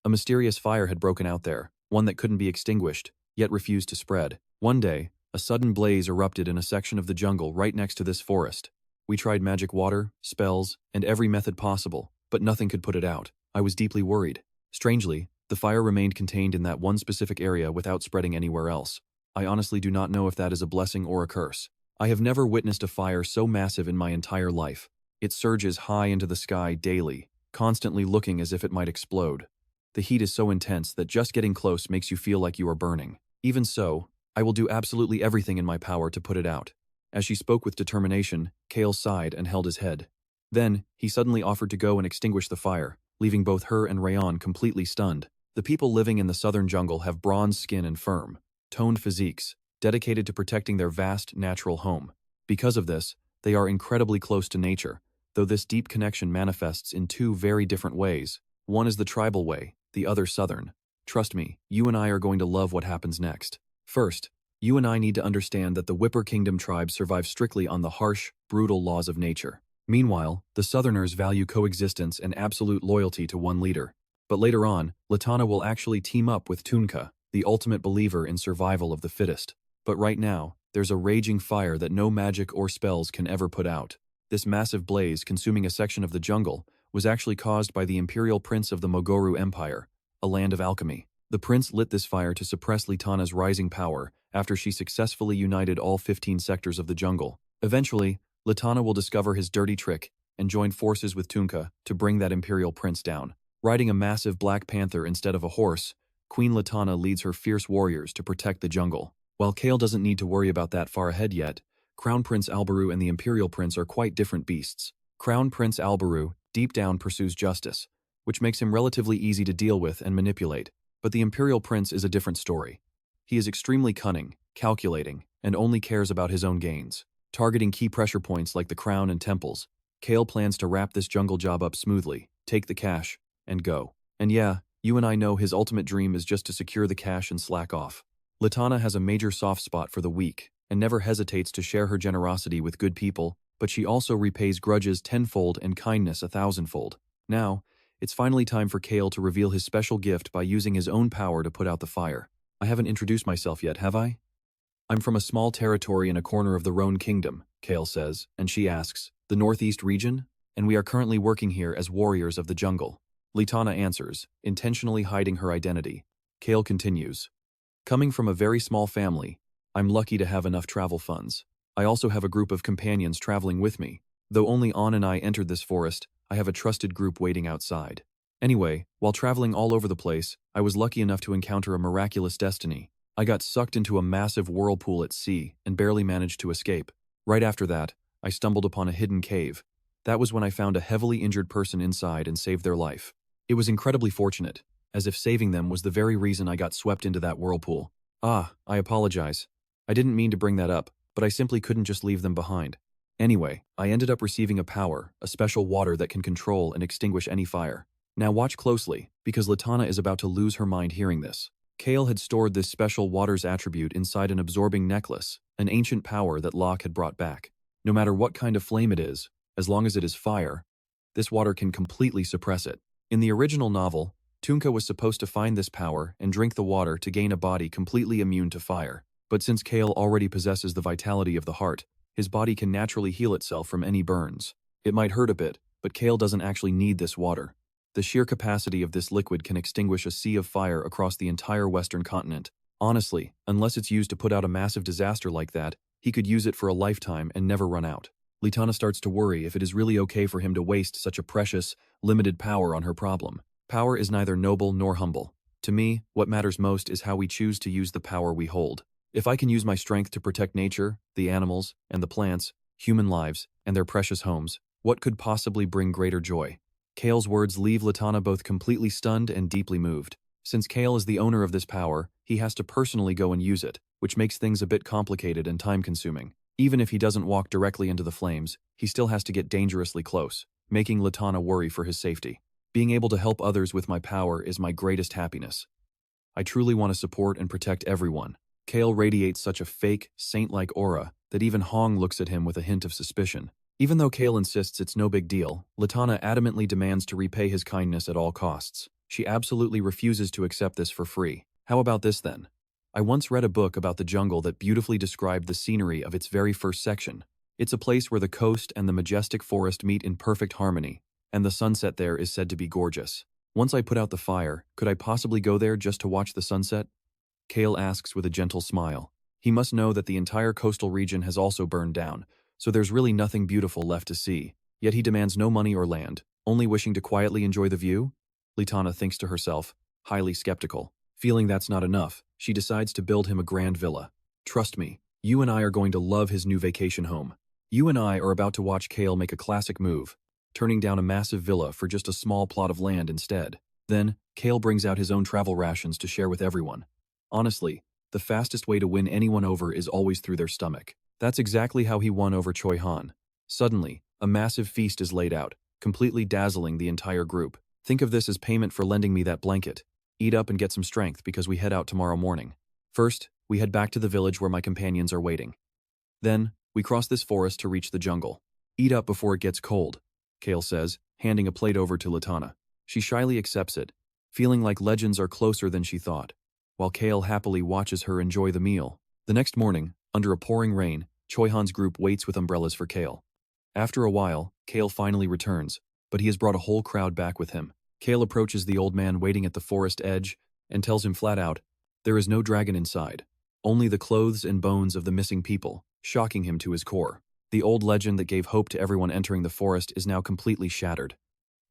A mysterious fire had broken out there, one that couldn't be extinguished, yet refused to spread. One day, a sudden blaze erupted in a section of the jungle right next to this forest. We tried magic water, spells, and every method possible, but nothing could put it out. I was deeply worried. Strangely, the fire remained contained in that one specific area without spreading anywhere else. I honestly do not know if that is a blessing or a curse. I have never witnessed a fire so massive in my entire life. It surges high into the sky daily, constantly looking as if it might explode. The heat is so intense that just getting close makes you feel like you are burning. Even so, I will do absolutely everything in my power to put it out. As she spoke with determination, Cale sighed and held his head. Then, he suddenly offered to go and extinguish the fire, leaving both her and RAON completely stunned. The people living in the southern jungle have bronze skin and firm, toned physiques, dedicated to protecting their vast, natural home. Because of this, they are incredibly close to nature, though this deep connection manifests in 2 very different ways. One is the tribal way, the other southern. Trust me, you and I are going to love what happens next. First, you and I need to understand that the Whipper Kingdom tribes survive strictly on the harsh, brutal laws of nature. Meanwhile, the Southerners value coexistence and absolute loyalty to one leader. But later on, Latana will actually team up with Tunka, the ultimate believer in survival of the fittest. But right now, there's a raging fire that no magic or spells can ever put out. This massive blaze consuming a section of the jungle, was actually caused by the imperial prince of the Mogoru Empire, a land of alchemy. The prince lit this fire to suppress Litana's rising power after she successfully united all 15 sectors of the jungle. Eventually, Litana will discover his dirty trick and join forces with Tunka to bring that imperial prince down. Riding a massive black panther instead of a horse, Queen Litana leads her fierce warriors to protect the jungle. While Cale doesn't need to worry about that far ahead yet, Crown Prince Albaru and the Imperial Prince are quite different beasts. Crown Prince Albaru deep down pursues justice, which makes him relatively easy to deal with and manipulate. But the Imperial Prince is a different story. He is extremely cunning, calculating, and only cares about his own gains. Targeting key pressure points like the crown and temples, Cale plans to wrap this jungle job up smoothly, take the cash, and go. And yeah, you and I know his ultimate dream is just to secure the cash and slack off. Litana has a major soft spot for the weak, and never hesitates to share her generosity with good people, but she also repays grudges tenfold and kindness 1,000-fold. Now, it's finally time for Cale to reveal his special gift by using his own power to put out the fire. I haven't introduced myself yet, have I? I'm from a small territory in a corner of the RAON kingdom, Cale says, and she asks, the northeast region? And we are currently working here as warriors of the jungle. Litana answers, intentionally hiding her identity. Cale continues, coming from a very small family, I'm lucky to have enough travel funds. I also have a group of companions traveling with me. Though only An and I entered this forest, I have a trusted group waiting outside. Anyway, while traveling all over the place, I was lucky enough to encounter a miraculous destiny. I got sucked into a massive whirlpool at sea and barely managed to escape. Right after that, I stumbled upon a hidden cave. That was when I found a heavily injured person inside and saved their life. It was incredibly fortunate, as if saving them was the very reason I got swept into that whirlpool. I apologize. I didn't mean to bring that up, but I simply couldn't just leave them behind. Anyway, I ended up receiving a special water that can control and extinguish any fire. Now watch closely, because Litana is about to lose her mind hearing this. Cale had stored this special water's attribute inside an absorbing necklace, an ancient power that Locke had brought back. No matter what kind of flame it is, as long as it is fire, this water can completely suppress it. In the original novel, Tunka was supposed to find this power and drink the water to gain a body completely immune to fire. But since Cale already possesses the vitality of the heart, his body can naturally heal itself from any burns. It might hurt a bit, but Cale doesn't actually need this water. The sheer capacity of this liquid can extinguish a sea of fire across the entire western continent. Honestly, unless it's used to put out a massive disaster like that, he could use it for a lifetime and never run out. Litana starts to worry if it is really okay for him to waste such a precious, limited power on her problem. Power is neither noble nor humble. To me, what matters most is how we choose to use the power we hold. If I can use my strength to protect nature, the animals, and the plants, human lives, and their precious homes, what could possibly bring greater joy? Cale's words leave Litana both completely stunned and deeply moved. Since Cale is the owner of this power, he has to personally go and use it, which makes things a bit complicated and time-consuming. Even if he doesn't walk directly into the flames, he still has to get dangerously close, making Litana worry for his safety. Being able to help others with my power is my greatest happiness. I truly want to support and protect everyone. Cale radiates such a fake, saint-like aura that even Hong looks at him with a hint of suspicion. Even though Cale insists it's no big deal, Litana adamantly demands to repay his kindness at all costs. She absolutely refuses to accept this for free. How about this then? I once read a book about the jungle that beautifully described the scenery of its very first section. It's a place where the coast and the majestic forest meet in perfect harmony, and the sunset there is said to be gorgeous. Once I put out the fire, could I possibly go there just to watch the sunset? Cale asks with a gentle smile. He must know that the entire coastal region has also burned down, so there's really nothing beautiful left to see. Yet he demands no money or land, only wishing to quietly enjoy the view? Litana thinks to herself, highly skeptical. Feeling that's not enough, she decides to build him a grand villa. Trust me, you and I are going to love his new vacation home. You and I are about to watch Cale make a classic move, turning down a massive villa for just a small plot of land instead. Then, Cale brings out his own travel rations to share with everyone. Honestly, the fastest way to win anyone over is always through their stomach. That's exactly how he won over Choi Han. Suddenly, a massive feast is laid out, completely dazzling the entire group. Think of this as payment for lending me that blanket. Eat up and get some strength because we head out tomorrow morning. First, we head back to the village where my companions are waiting. Then, we cross this forest to reach the jungle. Eat up before it gets cold, Cale says, handing a plate over to Litana. She shyly accepts it, feeling like legends are closer than she thought, while Cale happily watches her enjoy the meal. The next morning, under a pouring rain, Choi Han's group waits with umbrellas for Cale. After a while, Cale finally returns, but he has brought a whole crowd back with him. Cale approaches the old man waiting at the forest edge and tells him flat out, there is no dragon inside. Only the clothes and bones of the missing people, shocking him to his core. The old legend that gave hope to everyone entering the forest is now completely shattered.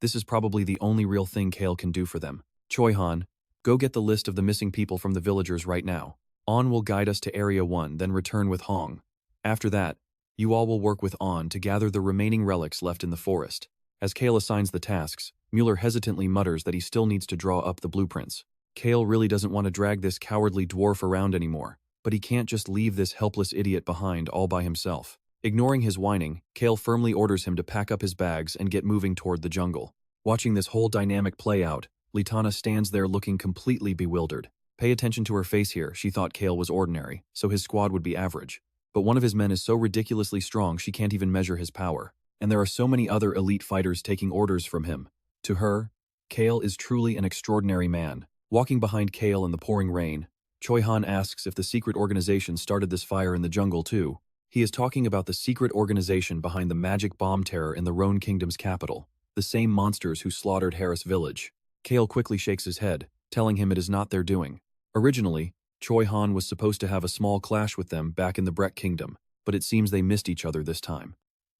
This is probably the only real thing Cale can do for them. Choi Han, go get the list of the missing people from the villagers right now. On will guide us to Area 1, then return with Hong. After that, you all will work with On to gather the remaining relics left in the forest. As Cale assigns the tasks, Mueller hesitantly mutters that he still needs to draw up the blueprints. Cale really doesn't want to drag this cowardly dwarf around anymore, but he can't just leave this helpless idiot behind all by himself. Ignoring his whining, Cale firmly orders him to pack up his bags and get moving toward the jungle. Watching this whole dynamic play out, Litana stands there looking completely bewildered. Pay attention to her face here. She thought Cale was ordinary, so his squad would be average. But one of his men is so ridiculously strong she can't even measure his power. And there are so many other elite fighters taking orders from him. To her, Cale is truly an extraordinary man. Walking behind Cale in the pouring rain, Choi Han asks if the secret organization started this fire in the jungle too. He is talking about the secret organization behind the magic bomb terror in the RAON Kingdom's capital, the same monsters who slaughtered Harris Village. Cale quickly shakes his head, telling him it is not their doing. Originally, Choi Han was supposed to have a small clash with them back in the Brek Kingdom, but it seems they missed each other this time.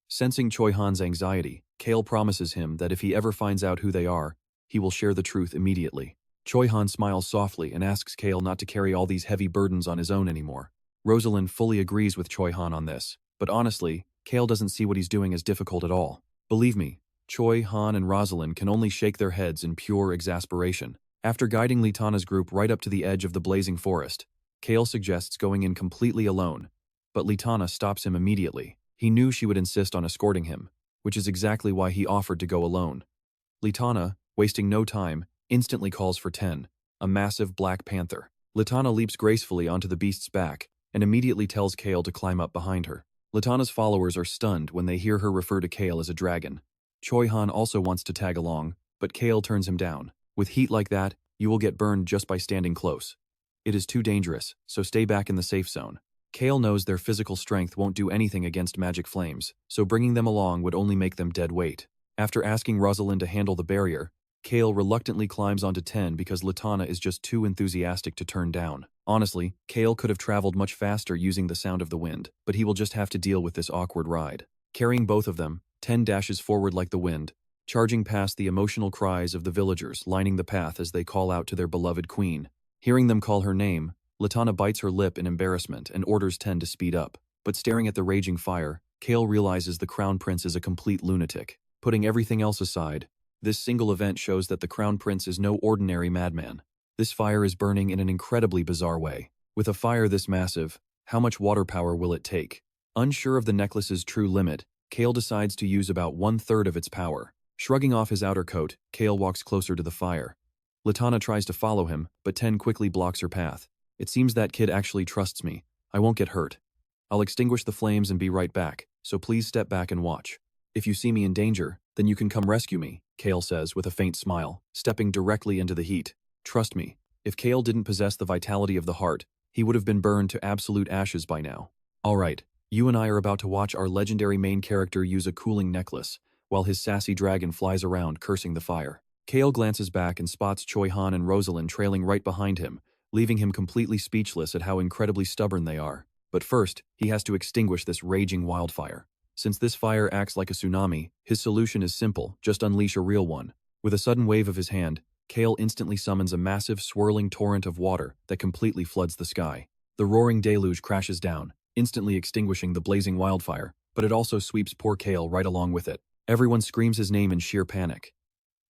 Sensing Choi Han's anxiety, Cale promises him that if he ever finds out who they are, he will share the truth immediately. Choi Han smiles softly and asks Cale not to carry all these heavy burdens on his own anymore. Rosalind fully agrees with Choi Han on this, but honestly, Cale doesn't see what he's doing as difficult at all. Believe me, Choi Han and Rosalind can only shake their heads in pure exasperation. After guiding Litana's group right up to the edge of the blazing forest, Cale suggests going in completely alone, but Litana stops him immediately. He knew she would insist on escorting him, which is exactly why he offered to go alone. Litana, wasting no time, instantly calls for 10, a massive black panther. Litana leaps gracefully onto the beast's back and immediately tells Cale to climb up behind her. Litana's followers are stunned when they hear her refer to Cale as a dragon. Choi Han also wants to tag along, but Cale turns him down. With heat like that, you will get burned just by standing close. It is too dangerous, so stay back in the safe zone. Cale knows their physical strength won't do anything against magic flames, so bringing them along would only make them dead weight. After asking Rosalind to handle the barrier, Cale reluctantly climbs onto 10 because Litana is just too enthusiastic to turn down. Honestly, Cale could have traveled much faster using the sound of the wind, but he will just have to deal with this awkward ride. Carrying both of them, 10 dashes forward like the wind, charging past the emotional cries of the villagers lining the path as they call out to their beloved queen. Hearing them call her name, Litana bites her lip in embarrassment and orders 10 to speed up. But staring at the raging fire, Cale realizes the Crown Prince is a complete lunatic. Putting everything else aside, this single event shows that the Crown Prince is no ordinary madman. This fire is burning in an incredibly bizarre way. With a fire this massive, how much water power will it take? Unsure of the necklace's true limit, Cale decides to use about 1/3 of its power. Shrugging off his outer coat, Cale walks closer to the fire. Litana tries to follow him, but 10 quickly blocks her path. It seems that kid actually trusts me. I won't get hurt. I'll extinguish the flames and be right back, so please step back and watch. If you see me in danger, then you can come rescue me, Cale says with a faint smile, stepping directly into the heat. Trust me, if Cale didn't possess the vitality of the heart, he would have been burned to absolute ashes by now. Alright, you and I are about to watch our legendary main character use a cooling necklace, while his sassy dragon flies around cursing the fire. Cale glances back and spots Choi Han and Rosalind trailing right behind him, leaving him completely speechless at how incredibly stubborn they are. But first, he has to extinguish this raging wildfire. Since this fire acts like a tsunami, his solution is simple, just unleash a real one. With a sudden wave of his hand, Cale instantly summons a massive swirling torrent of water that completely floods the sky. The roaring deluge crashes down, instantly extinguishing the blazing wildfire, but it also sweeps poor Cale right along with it. Everyone screams his name in sheer panic.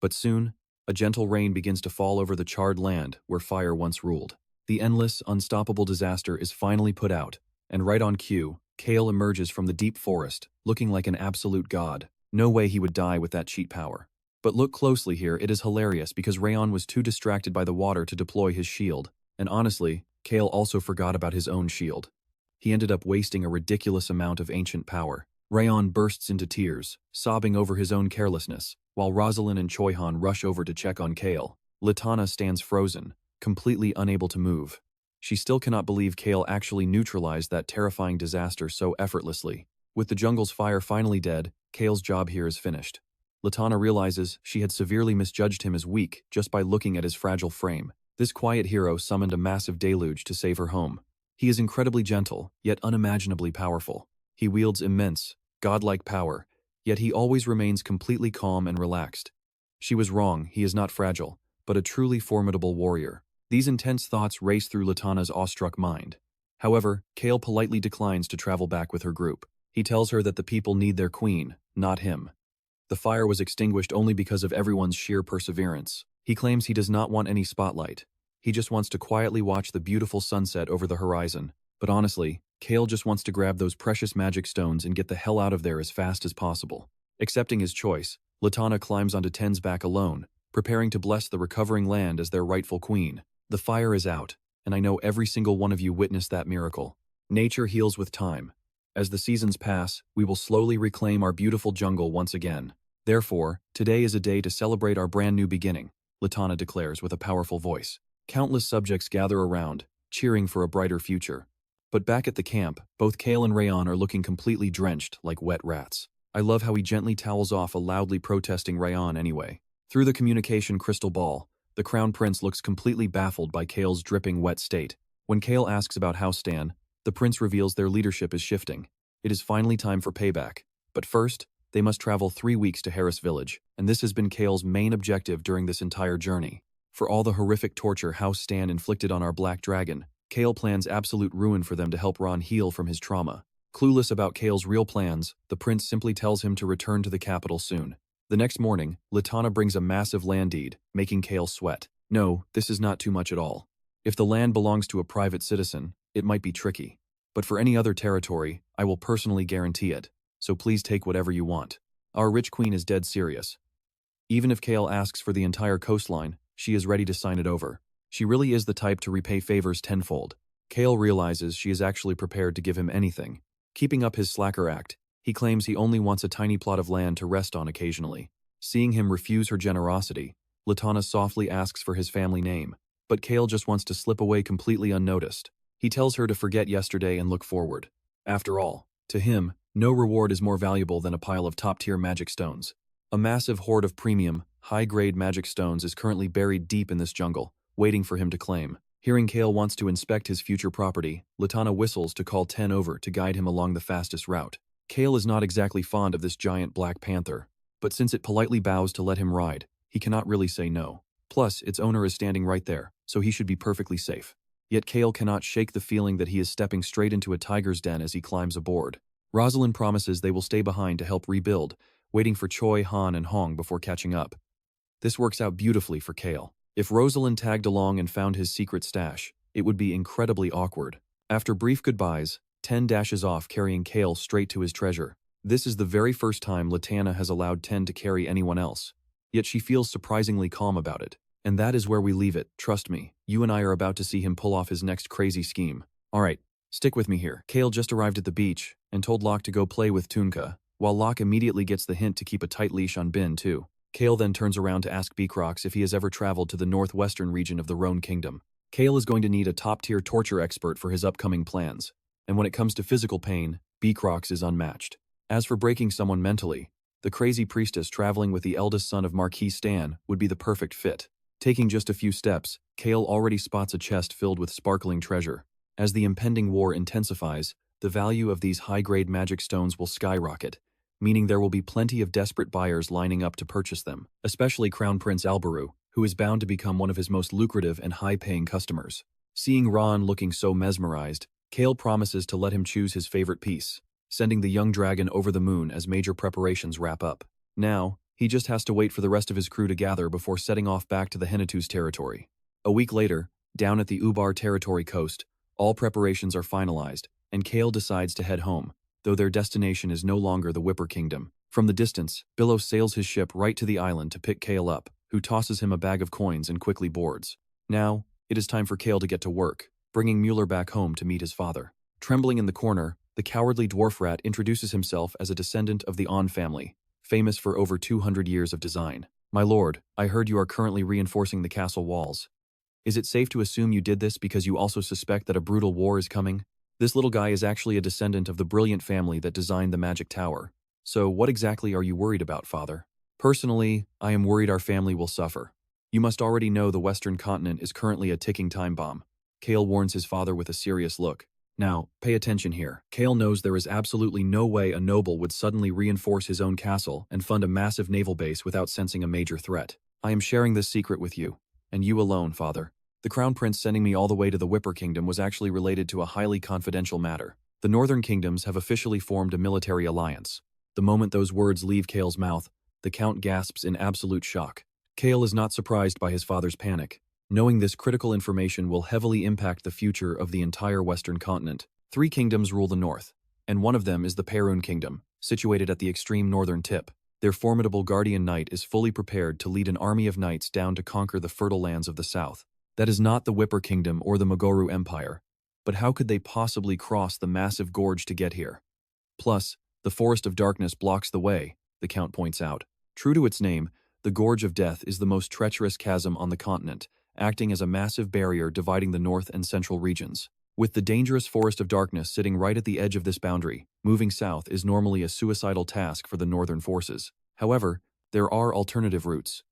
But soon, a gentle rain begins to fall over the charred land where fire once ruled. The endless, unstoppable disaster is finally put out, and right on cue, Cale emerges from the deep forest, looking like an absolute god. No way he would die with that cheat power. But look closely here, it is hilarious because RAON was too distracted by the water to deploy his shield, and honestly, Cale also forgot about his own shield. He ended up wasting a ridiculous amount of ancient power. RAON bursts into tears, sobbing over his own carelessness, while Rosalind and Choi Han rush over to check on Cale. Litana stands frozen, completely unable to move. She still cannot believe Cale actually neutralized that terrifying disaster so effortlessly. With the jungle's fire finally dead, Cale's job here is finished. Latana realizes she had severely misjudged him as weak just by looking at his fragile frame. This quiet hero summoned a massive deluge to save her home. He is incredibly gentle, yet unimaginably powerful. He wields immense, godlike power, yet he always remains completely calm and relaxed. She was wrong, he is not fragile, but a truly formidable warrior. These intense thoughts race through Latana's awestruck mind. However, Cale politely declines to travel back with her group. He tells her that the people need their queen, not him. The fire was extinguished only because of everyone's sheer perseverance. He claims he does not want any spotlight. He just wants to quietly watch the beautiful sunset over the horizon. But honestly, Cale just wants to grab those precious magic stones and get the hell out of there as fast as possible. Accepting his choice, Latana climbs onto Ten's back alone, preparing to bless the recovering land as their rightful queen. The fire is out, and I know every single one of you witnessed that miracle. Nature heals with time. As the seasons pass, we will slowly reclaim our beautiful jungle once again. Therefore, today is a day to celebrate our brand new beginning, Latana declares with a powerful voice. Countless subjects gather around, cheering for a brighter future. But back at the camp, both Cale and RAON are looking completely drenched like wet rats. I love how he gently towels off a loudly protesting RAON anyway. Through the communication crystal ball, the Crown Prince looks completely baffled by Cale's dripping wet state. When Cale asks about House Stan, the prince reveals their leadership is shifting. It is finally time for payback. But first, they must travel 3 weeks to Harris Village, and this has been Cale's main objective during this entire journey. For all the horrific torture House Stan inflicted on our Black Dragon, Cale plans absolute ruin for them to help Ron heal from his trauma. Clueless about Cale's real plans, the prince simply tells him to return to the capital soon. The next morning, Latana brings a massive land deed, making Cale sweat. No, this is not too much at all. If the land belongs to a private citizen, it might be tricky. But for any other territory, I will personally guarantee it. So please take whatever you want. Our rich queen is dead serious. Even if Cale asks for the entire coastline, she is ready to sign it over. She really is the type to repay favors tenfold. Cale realizes she is actually prepared to give him anything. Keeping up his slacker act, he claims he only wants a tiny plot of land to rest on occasionally. Seeing him refuse her generosity, Latana softly asks for his family name, but Cale just wants to slip away completely unnoticed. He tells her to forget yesterday and look forward. After all, to him, no reward is more valuable than a pile of top-tier magic stones. A massive hoard of premium, high-grade magic stones is currently buried deep in this jungle, waiting for him to claim. Hearing Cale wants to inspect his future property, Latana whistles to call Ten over to guide him along the fastest route. Cale is not exactly fond of this giant black panther, but since it politely bows to let him ride, he cannot really say no. Plus, its owner is standing right there, so he should be perfectly safe. Yet Cale cannot shake the feeling that he is stepping straight into a tiger's den as he climbs aboard. Rosalind promises they will stay behind to help rebuild, waiting for Choi, Han, and Hong before catching up. This works out beautifully for Cale. If Rosalind tagged along and found his secret stash, it would be incredibly awkward. After brief goodbyes, Ten dashes off carrying Cale straight to his treasure. This is the very first time Latana has allowed Ten to carry anyone else. Yet she feels surprisingly calm about it. And that is where we leave it, trust me. You and I are about to see him pull off his next crazy scheme. Alright, stick with me here. Cale just arrived at the beach and told Locke to go play with Tunka, while Locke immediately gets the hint to keep a tight leash on Bin too. Cale then turns around to ask Beacrox if he has ever traveled to the northwestern region of the RAON Kingdom. Cale is going to need a top-tier torture expert for his upcoming plans, and when it comes to physical pain, Beacrox is unmatched. As for breaking someone mentally, the crazy priestess traveling with the eldest son of Marquis Stan would be the perfect fit. Taking just a few steps, Cale already spots a chest filled with sparkling treasure. As the impending war intensifies, the value of these high-grade magic stones will skyrocket, meaning there will be plenty of desperate buyers lining up to purchase them, especially Crown Prince Albaru, who is bound to become one of his most lucrative and high-paying customers. Seeing Ron looking so mesmerized, Cale promises to let him choose his favorite piece, sending the young dragon over the moon as major preparations wrap up. Now, he just has to wait for the rest of his crew to gather before setting off back to the Henituse territory. A week later, down at the Ubar territory coast, all preparations are finalized, and Cale decides to head home, though their destination is no longer the Whipper Kingdom. From the distance, Billow sails his ship right to the island to pick Cale up, who tosses him a bag of coins and quickly boards. Now, it is time for Cale to get to work, bringing Mueller back home to meet his father. Trembling in the corner, the cowardly dwarf rat introduces himself as a descendant of the AWAKENS family, famous for over 200 years of design. My lord, I heard you are currently reinforcing the castle walls. Is it safe to assume you did this because you also suspect that a brutal war is coming? This little guy is actually a descendant of the brilliant family that designed the magic tower. So what exactly are you worried about, father? Personally, I am worried our family will suffer. You must already know the Western continent is currently a ticking time bomb. Cale warns his father with a serious look. Now, pay attention here. Cale knows there is absolutely no way a noble would suddenly reinforce his own castle and fund a massive naval base without sensing a major threat. I am sharing this secret with you, and you alone, father. The Crown Prince sending me all the way to the Whipper Kingdom was actually related to a highly confidential matter. The Northern Kingdoms have officially formed a military alliance. The moment those words leave Cale's mouth, the Count gasps in absolute shock. Cale is not surprised by his father's panic, knowing this critical information will heavily impact the future of the entire Western continent. 3 kingdoms rule the north, and one of them is the RAON Kingdom, situated at the extreme northern tip. Their formidable guardian knight is fully prepared to lead an army of knights down to conquer the fertile lands of the south. That is not the Whipper Kingdom or the Mogoru Empire, but how could they possibly cross the massive gorge to get here? Plus, the Forest of Darkness blocks the way, the Count points out. True to its name, the Gorge of Death is the most treacherous chasm on the continent, acting as a massive barrier dividing the north and central regions. With the dangerous Forest of Darkness sitting right at the edge of this boundary, moving south is normally a suicidal task for the northern forces. However, there are alternative routes.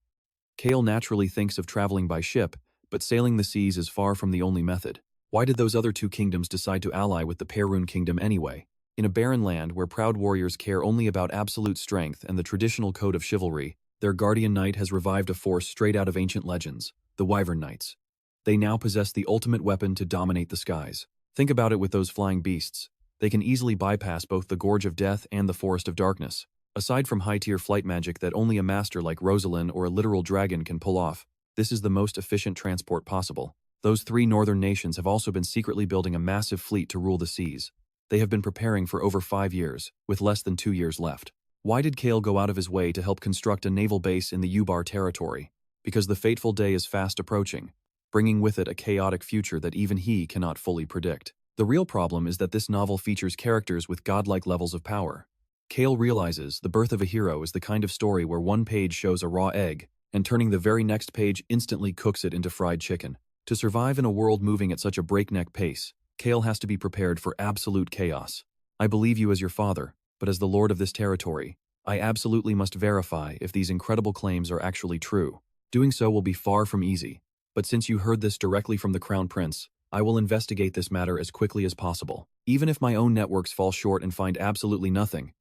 Cale naturally thinks of traveling by ship, but sailing the seas is far from the only method. Why did those other 2 kingdoms decide to ally with the RAON Kingdom anyway? In a barren land where proud warriors care only about absolute strength and the traditional code of chivalry, their guardian knight has revived a force straight out of ancient legends, the Wyvern Knights. They now possess the ultimate weapon to dominate the skies. Think about it with those flying beasts. They can easily bypass both the Gorge of Death and the Forest of Darkness. Aside from high-tier flight magic that only a master like Rosalind or a literal dragon can pull off, this is the most efficient transport possible. Those 3 northern nations have also been secretly building a massive fleet to rule the seas. They have been preparing for over 5 years, with less than 2 years left. Why did Cale go out of his way to help construct a naval base in the Ubar territory? Because the fateful day is fast approaching, bringing with it a chaotic future that even he cannot fully predict. The real problem is that this novel features characters with godlike levels of power. Cale realizes the birth of a hero is the kind of story where one page shows a raw egg, and turning the very next page instantly cooks it into fried chicken. To survive in a world moving at such a breakneck pace, Cale has to be prepared for absolute chaos. I believe you as your father, but as the lord of this territory, I absolutely must verify if these incredible claims are actually true. Doing so will be far from easy, but since you heard this directly from the Crown Prince, I will investigate this matter as quickly as possible. Even if my own networks fall short and find absolutely nothing,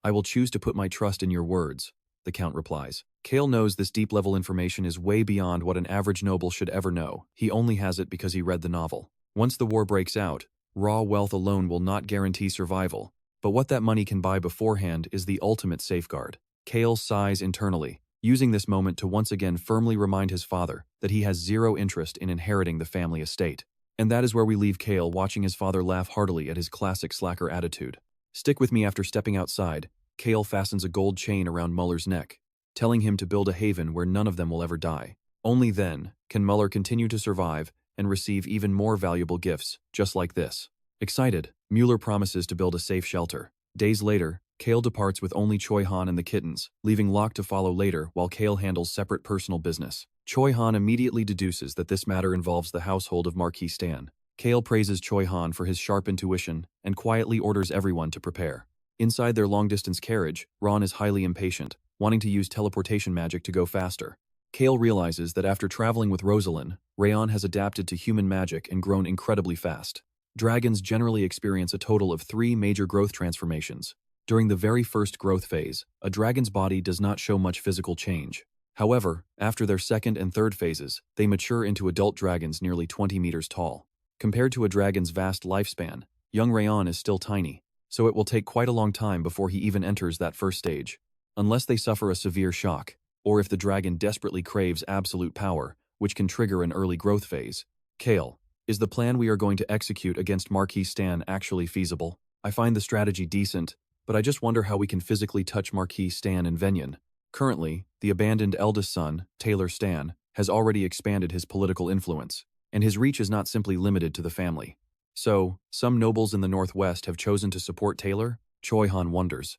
I will choose to put my trust in your words, the Count replies. Cale knows this deep-level information is way beyond what an average noble should ever know. He only has it because he read the novel. Once the war breaks out, raw wealth alone will not guarantee survival, but what that money can buy beforehand is the ultimate safeguard. Cale sighs internally, using this moment to once again firmly remind his father that he has zero interest in inheriting the family estate. And that is where we leave Cale watching his father laugh heartily at his classic slacker attitude. Stick with me. After stepping outside, Cale fastens a gold chain around Muller's neck, telling him to build a haven where none of them will ever die. Only then can Muller continue to survive and receive even more valuable gifts, just like this. Excited, Mueller promises to build a safe shelter. Days later, Cale departs with only Choi Han and the kittens, leaving Locke to follow later while Cale handles separate personal business. Choi Han immediately deduces that this matter involves the household of Marquis Stan. Cale praises Choi Han for his sharp intuition and quietly orders everyone to prepare. Inside their long-distance carriage, Ron is highly impatient, wanting to use teleportation magic to go faster. Cale realizes that after traveling with Rosalind, RAON has adapted to human magic and grown incredibly fast. Dragons generally experience a total of 3 major growth transformations. During the very first growth phase, a dragon's body does not show much physical change. However, after their second and third phases, they mature into adult dragons nearly 20 meters tall. Compared to a dragon's vast lifespan, young RAON is still tiny, so it will take quite a long time before he even enters that first stage. Unless they suffer a severe shock, or if the dragon desperately craves absolute power, which can trigger an early growth phase. Cale, is the plan we are going to execute against Marquis Stan actually feasible? I find the strategy decent, but I just wonder how we can physically touch Marquis Stan and Venyon. Currently, the abandoned eldest son, Taylor Stan, has already expanded his political influence, and his reach is not simply limited to the family. So, some nobles in the Northwest have chosen to support Taylor? Choi Han wonders.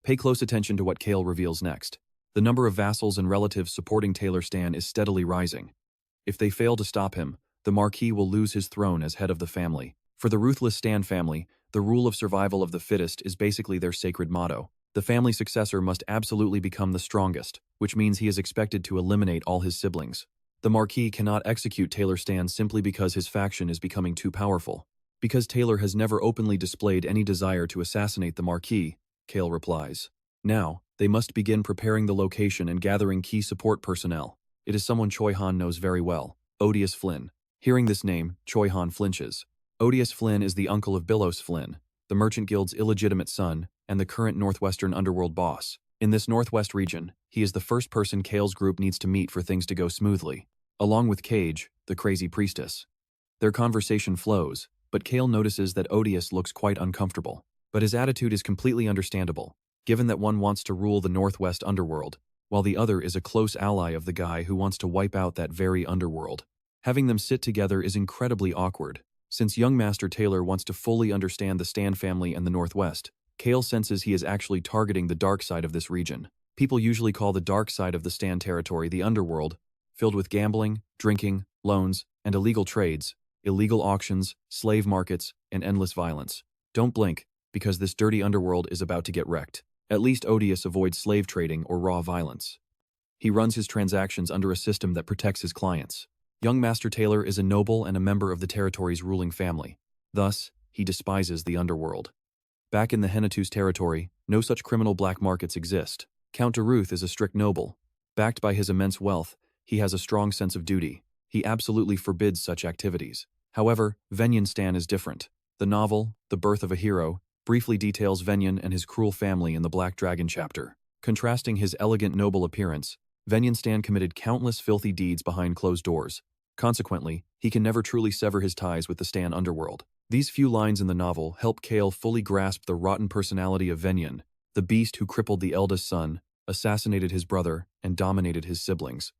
Pay close attention to what Cale reveals next. The number of vassals and relatives supporting Taylor Stan is steadily rising. If they fail to stop him, the Marquis will lose his throne as head of the family. For the ruthless Stan family, the rule of survival of the fittest is basically their sacred motto. The family successor must absolutely become the strongest, which means he is expected to eliminate all his siblings. The Marquis cannot execute Taylor Stan simply because his faction is becoming too powerful. Because Taylor has never openly displayed any desire to assassinate the Marquis, Cale replies. Now, they must begin preparing the location and gathering key support personnel. It is someone Choi Han knows very well, Odious Flynn. Hearing this name, Choi Han flinches. Odious Flynn is the uncle of Billos Flynn, the Merchant Guild's illegitimate son, and the current Northwestern Underworld boss. In this Northwest region, he is the first person Cale's group needs to meet for things to go smoothly, along with Cage, the crazy priestess. Their conversation flows, but Cale notices that Odious looks quite uncomfortable. But his attitude is completely understandable, given that one wants to rule the Northwest Underworld, while the other is a close ally of the guy who wants to wipe out that very underworld. Having them sit together is incredibly awkward. Since young Master Taylor wants to fully understand the Stan family and the Northwest, Cale senses he is actually targeting the dark side of this region. People usually call the dark side of the Stan territory the underworld, filled with gambling, drinking, loans, and illegal trades, illegal auctions, slave markets, and endless violence. Don't blink, because this dirty underworld is about to get wrecked. At least Odious avoids slave trading or raw violence. He runs his transactions under a system that protects his clients. Young Master Taylor is a noble and a member of the territory's ruling family. Thus, he despises the underworld. Back in the Henituse territory, no such criminal black markets exist. Count Ruth is a strict noble. Backed by his immense wealth, he has a strong sense of duty. He absolutely forbids such activities. However, Venyan Stan is different. The novel, The Birth of a Hero, briefly details Venyan and his cruel family in the Black Dragon chapter. Contrasting his elegant noble appearance, Venyan Stan committed countless filthy deeds behind closed doors. Consequently, he can never truly sever his ties with the Stan underworld. These few lines in the novel help Cale fully grasp the rotten personality of Venyan, the beast who crippled the eldest son, assassinated his brother, and dominated his siblings.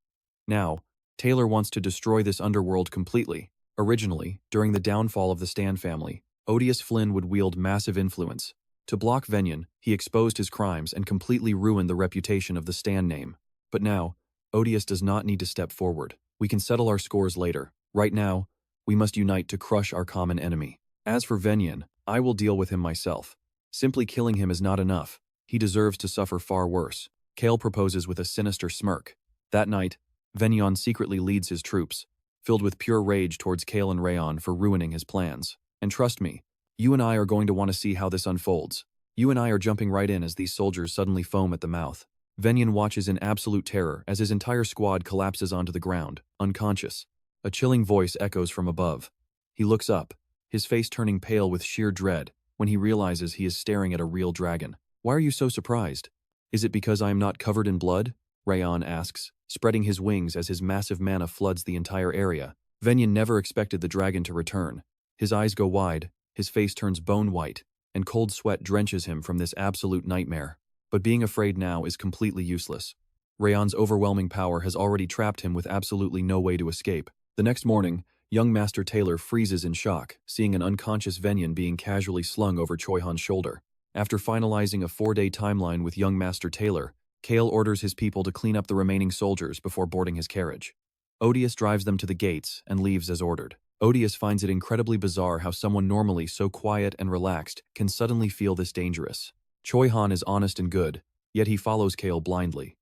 Now, Taylor wants to destroy this underworld completely. Originally, during the downfall of the Stan family, Odious Flynn would wield massive influence. To block Venyan, he exposed his crimes and completely ruined the reputation of the Stan name. But now, Odious does not need to step forward. We can settle our scores later. Right now, we must unite to crush our common enemy. As for Venyan, I will deal with him myself. Simply killing him is not enough. He deserves to suffer far worse. Cale proposes with a sinister smirk. That night, Venyan secretly leads his troops, filled with pure rage towards Cale and RAON for ruining his plans. And trust me, you and I are going to want to see how this unfolds. You and I are jumping right in as these soldiers suddenly foam at the mouth. Venyan watches in absolute terror as his entire squad collapses onto the ground, unconscious. A chilling voice echoes from above. He looks up, his face turning pale with sheer dread, when he realizes he is staring at a real dragon. Why are you so surprised? Is it because I am not covered in blood? RAON asks, spreading his wings as his massive mana floods the entire area. Venyan never expected the dragon to return. His eyes go wide, his face turns bone white, and cold sweat drenches him from this absolute nightmare. But being afraid now is completely useless. RAON's overwhelming power has already trapped him with absolutely no way to escape. The next morning, young Master Taylor freezes in shock, seeing an unconscious Venyan being casually slung over Choi Han's shoulder. After finalizing a 4-day timeline with young Master Taylor, Cale orders his people to clean up the remaining soldiers before boarding his carriage. Odious drives them to the gates and leaves as ordered. Odious finds it incredibly bizarre how someone normally so quiet and relaxed can suddenly feel this dangerous. Choi Han is honest and good, yet he follows Cale blindly.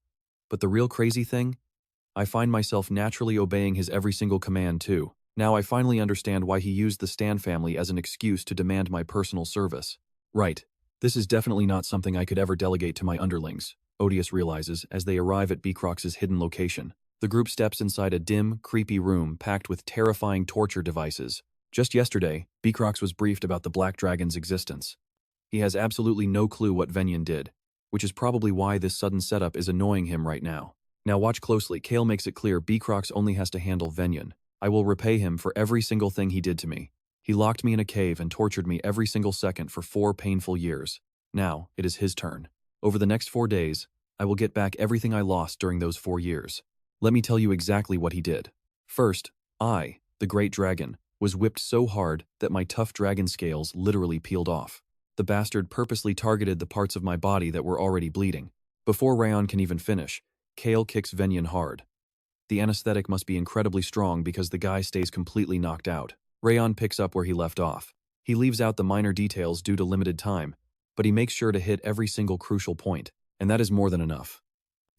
But the real crazy thing? I find myself naturally obeying his every single command too. Now I finally understand why he used the Stan family as an excuse to demand my personal service. Right, this is definitely not something I could ever delegate to my underlings, Odious realizes as they arrive at Beecrox's hidden location. The group steps inside a dim, creepy room packed with terrifying torture devices. Just yesterday, Beecrox was briefed about the Black Dragon's existence. He has absolutely no clue what Venyan did, which is probably why this sudden setup is annoying him right now. Now watch closely. Cale makes it clear Beecrox only has to handle Venyan. I will repay him for every single thing he did to me. He locked me in a cave and tortured me every single second for 4 painful years. Now, it is his turn. Over the next 4 days, I will get back everything I lost during those 4 years. Let me tell you exactly what he did. First, I, the Great Dragon, was whipped so hard that my tough dragon scales literally peeled off. The bastard purposely targeted the parts of my body that were already bleeding. Before RAON can even finish, Cale kicks Venyan hard. The anesthetic must be incredibly strong because the guy stays completely knocked out. RAON picks up where he left off. He leaves out the minor details due to limited time, but he makes sure to hit every single crucial point, and that is more than enough.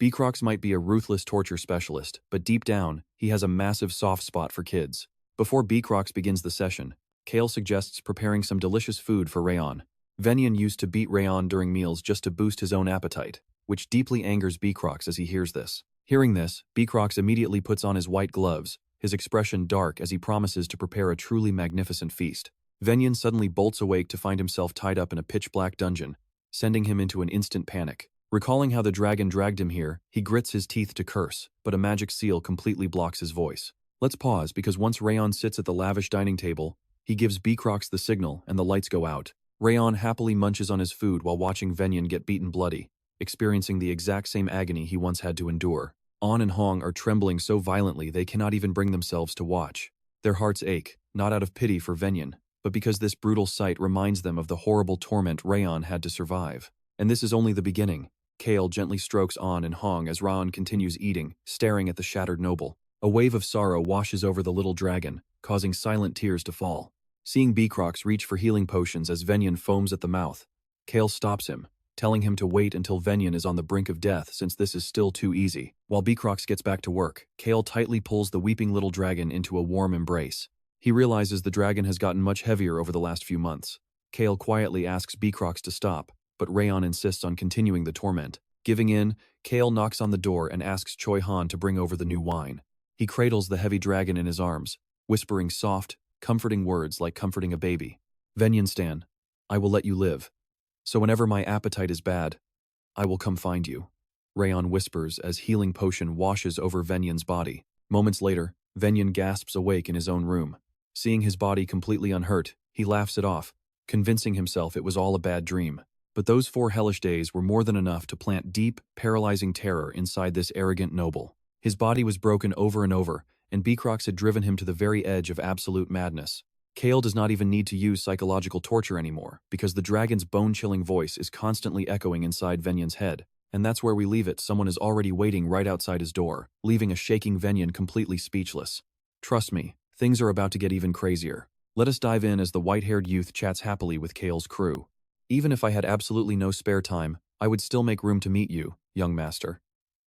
Beecrox might be a ruthless torture specialist, but deep down, he has a massive soft spot for kids. Before Beecrox begins the session, Cale suggests preparing some delicious food for RAON. Venyan used to beat RAON during meals just to boost his own appetite, which deeply angers Beecrox as he hears this. Hearing this, Beecrox immediately puts on his white gloves, his expression dark as he promises to prepare a truly magnificent feast. Venyan suddenly bolts awake to find himself tied up in a pitch-black dungeon, sending him into an instant panic. Recalling how the dragon dragged him here, he grits his teeth to curse, but a magic seal completely blocks his voice. Let's pause because once RAON sits at the lavish dining table, he gives Beecrox the signal and the lights go out. RAON happily munches on his food while watching Venyan get beaten bloody, experiencing the exact same agony he once had to endure. On and Hong are trembling so violently they cannot even bring themselves to watch. Their hearts ache, not out of pity for Venyan, but because this brutal sight reminds them of the horrible torment RAON had to survive. And this is only the beginning. Cale gently strokes On and Hong as RAON continues eating, staring at the shattered noble. A wave of sorrow washes over the little dragon, causing silent tears to fall. Seeing Beecrox reach for healing potions as Venyan foams at the mouth, Cale stops him, telling him to wait until Venyan is on the brink of death since this is still too easy. While Beecrox gets back to work, Cale tightly pulls the weeping little dragon into a warm embrace. He realizes the dragon has gotten much heavier over the last few months. Cale quietly asks Beecrox to stop, but RAON insists on continuing the torment. Giving in, Cale knocks on the door and asks Choi Han to bring over the new wine. He cradles the heavy dragon in his arms, whispering soft, comforting words like comforting a baby. Venyan Stan, I will let you live. So whenever my appetite is bad, I will come find you. RAON whispers as healing potion washes over Venyan's body. Moments later, Venyan gasps awake in his own room. Seeing his body completely unhurt, he laughs it off, convincing himself it was all a bad dream. But those 4 hellish days were more than enough to plant deep, paralyzing terror inside this arrogant noble. His body was broken over and over, and Beecrox had driven him to the very edge of absolute madness. Cale does not even need to use psychological torture anymore, because the dragon's bone-chilling voice is constantly echoing inside Venyan's head. And that's where we leave it. Someone is already waiting right outside his door, leaving a shaking Venyan completely speechless. Trust me, things are about to get even crazier. Let us dive in as the white-haired youth chats happily with Cale's crew. Even if I had absolutely no spare time, I would still make room to meet you, young master.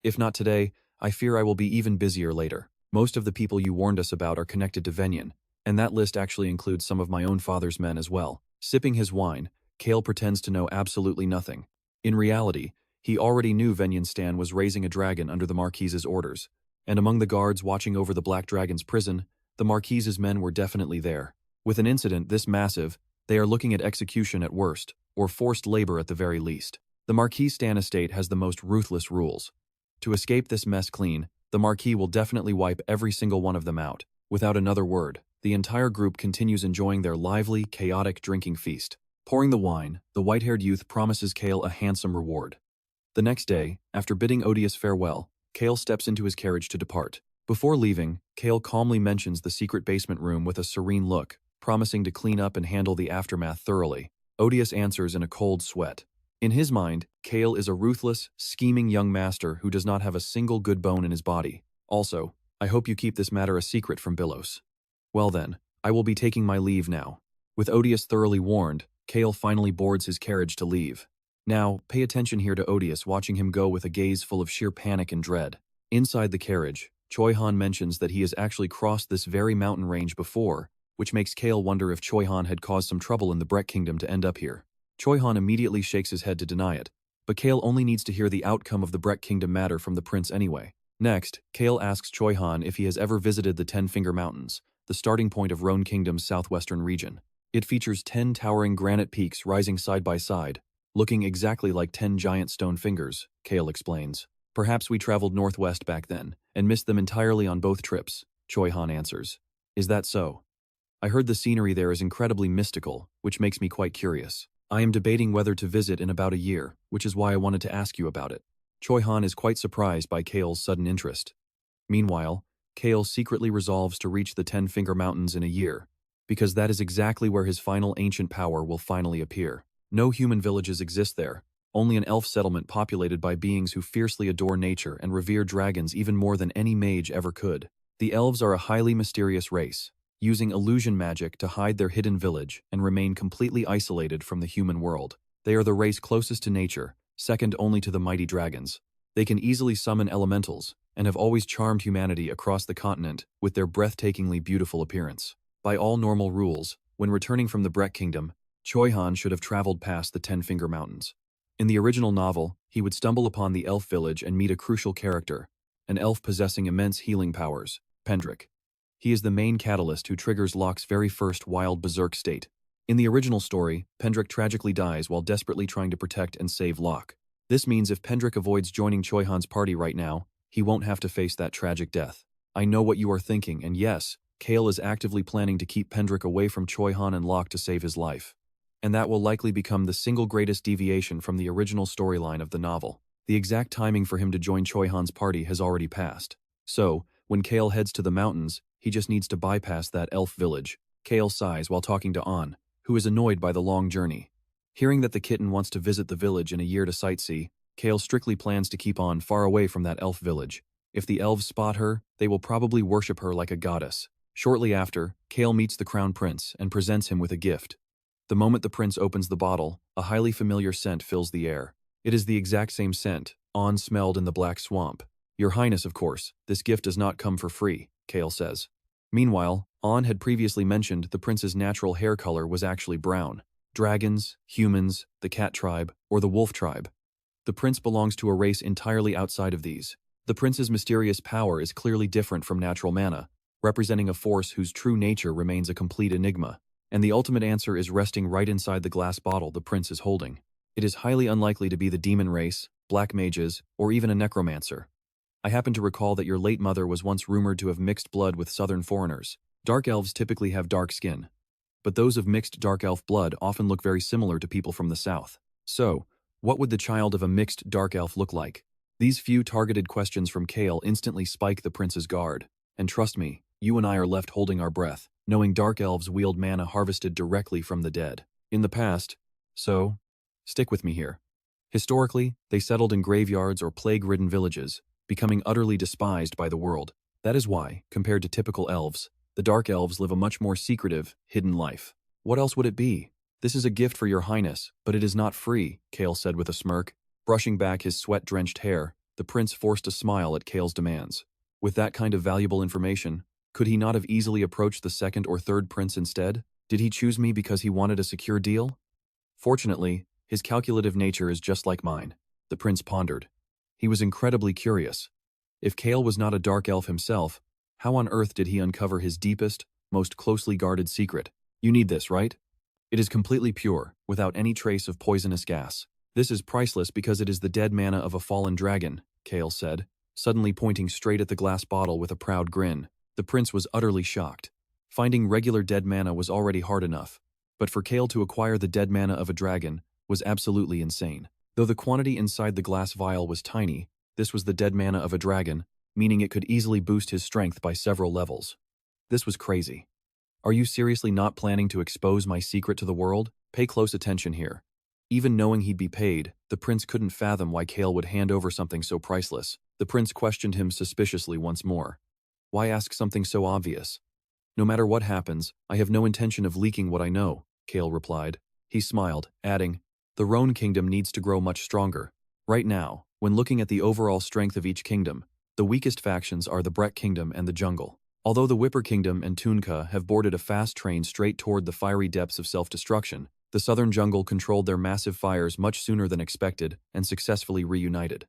If not today, I fear I will be even busier later. Most of the people you warned us about are connected to Venyan, and that list actually includes some of my own father's men as well. Sipping his wine, Cale pretends to know absolutely nothing. In reality, he already knew Venyan Stan was raising a dragon under the Marquise's orders, and among the guards watching over the Black Dragon's prison, the Marquise's men were definitely there. With an incident this massive, they are looking at execution at worst, or forced labor at the very least. The Marquis Stan estate has the most ruthless rules. To escape this mess clean, the Marquis will definitely wipe every single one of them out. Without another word, the entire group continues enjoying their lively, chaotic drinking feast. Pouring the wine, the white-haired youth promises Cale a handsome reward. The next day, after bidding Odious farewell, Cale steps into his carriage to depart. Before leaving, Cale calmly mentions the secret basement room with a serene look, promising to clean up and handle the aftermath thoroughly. Odious answers in a cold sweat. In his mind, Cale is a ruthless, scheming young master who does not have a single good bone in his body. Also, I hope you keep this matter a secret from Bilos. Well then, I will be taking my leave now. With Odious thoroughly warned, Cale finally boards his carriage to leave. Now, pay attention here to Odious watching him go with a gaze full of sheer panic and dread. Inside the carriage, Choi Han mentions that he has actually crossed this very mountain range before, which makes Cale wonder if Choi Han had caused some trouble in the Breck Kingdom to end up here. Choi Han immediately shakes his head to deny it, but Cale only needs to hear the outcome of the Breck Kingdom matter from the prince anyway. Next, Cale asks Choi Han if he has ever visited the 10-Finger Mountains, the starting point of RAON Kingdom's southwestern region. It features 10 towering granite peaks rising side by side, looking exactly like 10 giant stone fingers, Cale explains. Perhaps we traveled northwest back then, and missed them entirely on both trips, Choi Han answers. Is that so? I heard the scenery there is incredibly mystical, which makes me quite curious. I am debating whether to visit in about a year, which is why I wanted to ask you about it. Choi Han is quite surprised by Cale's sudden interest. Meanwhile, Cale secretly resolves to reach the 10-Finger Mountains in a year, because that is exactly where his final ancient power will finally appear. No human villages exist there, only an elf settlement populated by beings who fiercely adore nature and revere dragons even more than any mage ever could. The elves are a highly mysterious race, using illusion magic to hide their hidden village and remain completely isolated from the human world. They are the race closest to nature, second only to the mighty dragons. They can easily summon elementals, and have always charmed humanity across the continent with their breathtakingly beautiful appearance. By all normal rules, when returning from the Brek Kingdom, Choi Han should have traveled past the Ten-Finger Mountains. In the original novel, he would stumble upon the elf village and meet a crucial character, an elf possessing immense healing powers, Pendrick. He is the main catalyst who triggers Locke's very first wild berserk state. In the original story, Pendrick tragically dies while desperately trying to protect and save Locke. This means if Pendrick avoids joining Choi Han's party right now, he won't have to face that tragic death. I know what you are thinking, and yes, Cale is actively planning to keep Pendrick away from Choi Han and Locke to save his life. And that will likely become the single greatest deviation from the original storyline of the novel. The exact timing for him to join Choi Han's party has already passed. So, when Cale heads to the mountains, he just needs to bypass that elf village. Cale sighs while talking to An, who is annoyed by the long journey. Hearing that the kitten wants to visit the village in a year to sightsee, Cale strictly plans to keep An far away from that elf village. If the elves spot her, they will probably worship her like a goddess. Shortly after, Cale meets the crown prince and presents him with a gift. The moment the prince opens the bottle, a highly familiar scent fills the air. It is the exact same scent An smelled in the Black Swamp. Your Highness, of course, this gift does not come for free, Cale says. Meanwhile, An had previously mentioned the prince's natural hair color was actually brown. Dragons, humans, the cat tribe, or the wolf tribe. The prince belongs to a race entirely outside of these. The prince's mysterious power is clearly different from natural mana, representing a force whose true nature remains a complete enigma. And the ultimate answer is resting right inside the glass bottle the prince is holding. It is highly unlikely to be the demon race, black mages, or even a necromancer. I happen to recall that your late mother was once rumored to have mixed blood with southern foreigners. Dark elves typically have dark skin, but those of mixed dark elf blood often look very similar to people from the south. So, what would the child of a mixed dark elf look like? These few targeted questions from Cale instantly spike the prince's guard. And trust me, you and I are left holding our breath, knowing dark elves wield mana harvested directly from the dead. In the past, so, stick with me here. Historically, they settled in graveyards or plague-ridden villages, becoming utterly despised by the world. That is why, compared to typical elves, the dark elves live a much more secretive, hidden life. What else would it be? This is a gift for your highness, but it is not free, Cale said with a smirk. Brushing back his sweat-drenched hair, the prince forced a smile at Cale's demands. With that kind of valuable information, could he not have easily approached the second or third prince instead? Did he choose me because he wanted a secure deal? Fortunately, his calculative nature is just like mine, the prince pondered. He was incredibly curious. If Cale was not a dark elf himself, how on earth did he uncover his deepest, most closely guarded secret? You need this, right? It is completely pure, without any trace of poisonous gas. This is priceless because it is the dead mana of a fallen dragon, Cale said, suddenly pointing straight at the glass bottle with a proud grin. The prince was utterly shocked. Finding regular dead mana was already hard enough, but for Cale to acquire the dead mana of a dragon was absolutely insane. Though the quantity inside the glass vial was tiny, this was the dead mana of a dragon, meaning it could easily boost his strength by several levels. This was crazy. Are you seriously not planning to expose my secret to the world? Pay close attention here. Even knowing he'd be paid, the prince couldn't fathom why Cale would hand over something so priceless. The prince questioned him suspiciously once more. Why ask something so obvious? No matter what happens, I have no intention of leaking what I know, Cale replied. He smiled, adding, the RAON kingdom needs to grow much stronger. Right now, when looking at the overall strength of each kingdom, the weakest factions are the Brek kingdom and the jungle. Although the Whipper kingdom and Tunka have boarded a fast train straight toward the fiery depths of self-destruction, the southern jungle controlled their massive fires much sooner than expected and successfully reunited.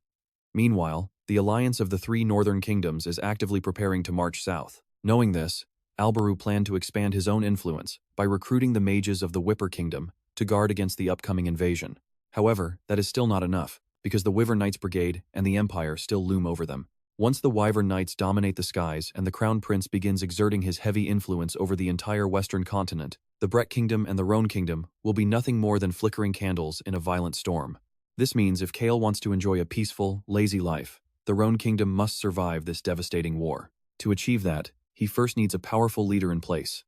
Meanwhile, the alliance of the three northern kingdoms is actively preparing to march south. Knowing this, Alberu planned to expand his own influence by recruiting the mages of the Whipper kingdom to guard against the upcoming invasion. However, that is still not enough, because the Wyvern Knights Brigade and the Empire still loom over them. Once the Wyvern Knights dominate the skies and the Crown Prince begins exerting his heavy influence over the entire western continent, the Brek Kingdom and the RAON Kingdom will be nothing more than flickering candles in a violent storm. This means if Cale wants to enjoy a peaceful, lazy life, the RAON Kingdom must survive this devastating war. To achieve that, he first needs a powerful leader in place.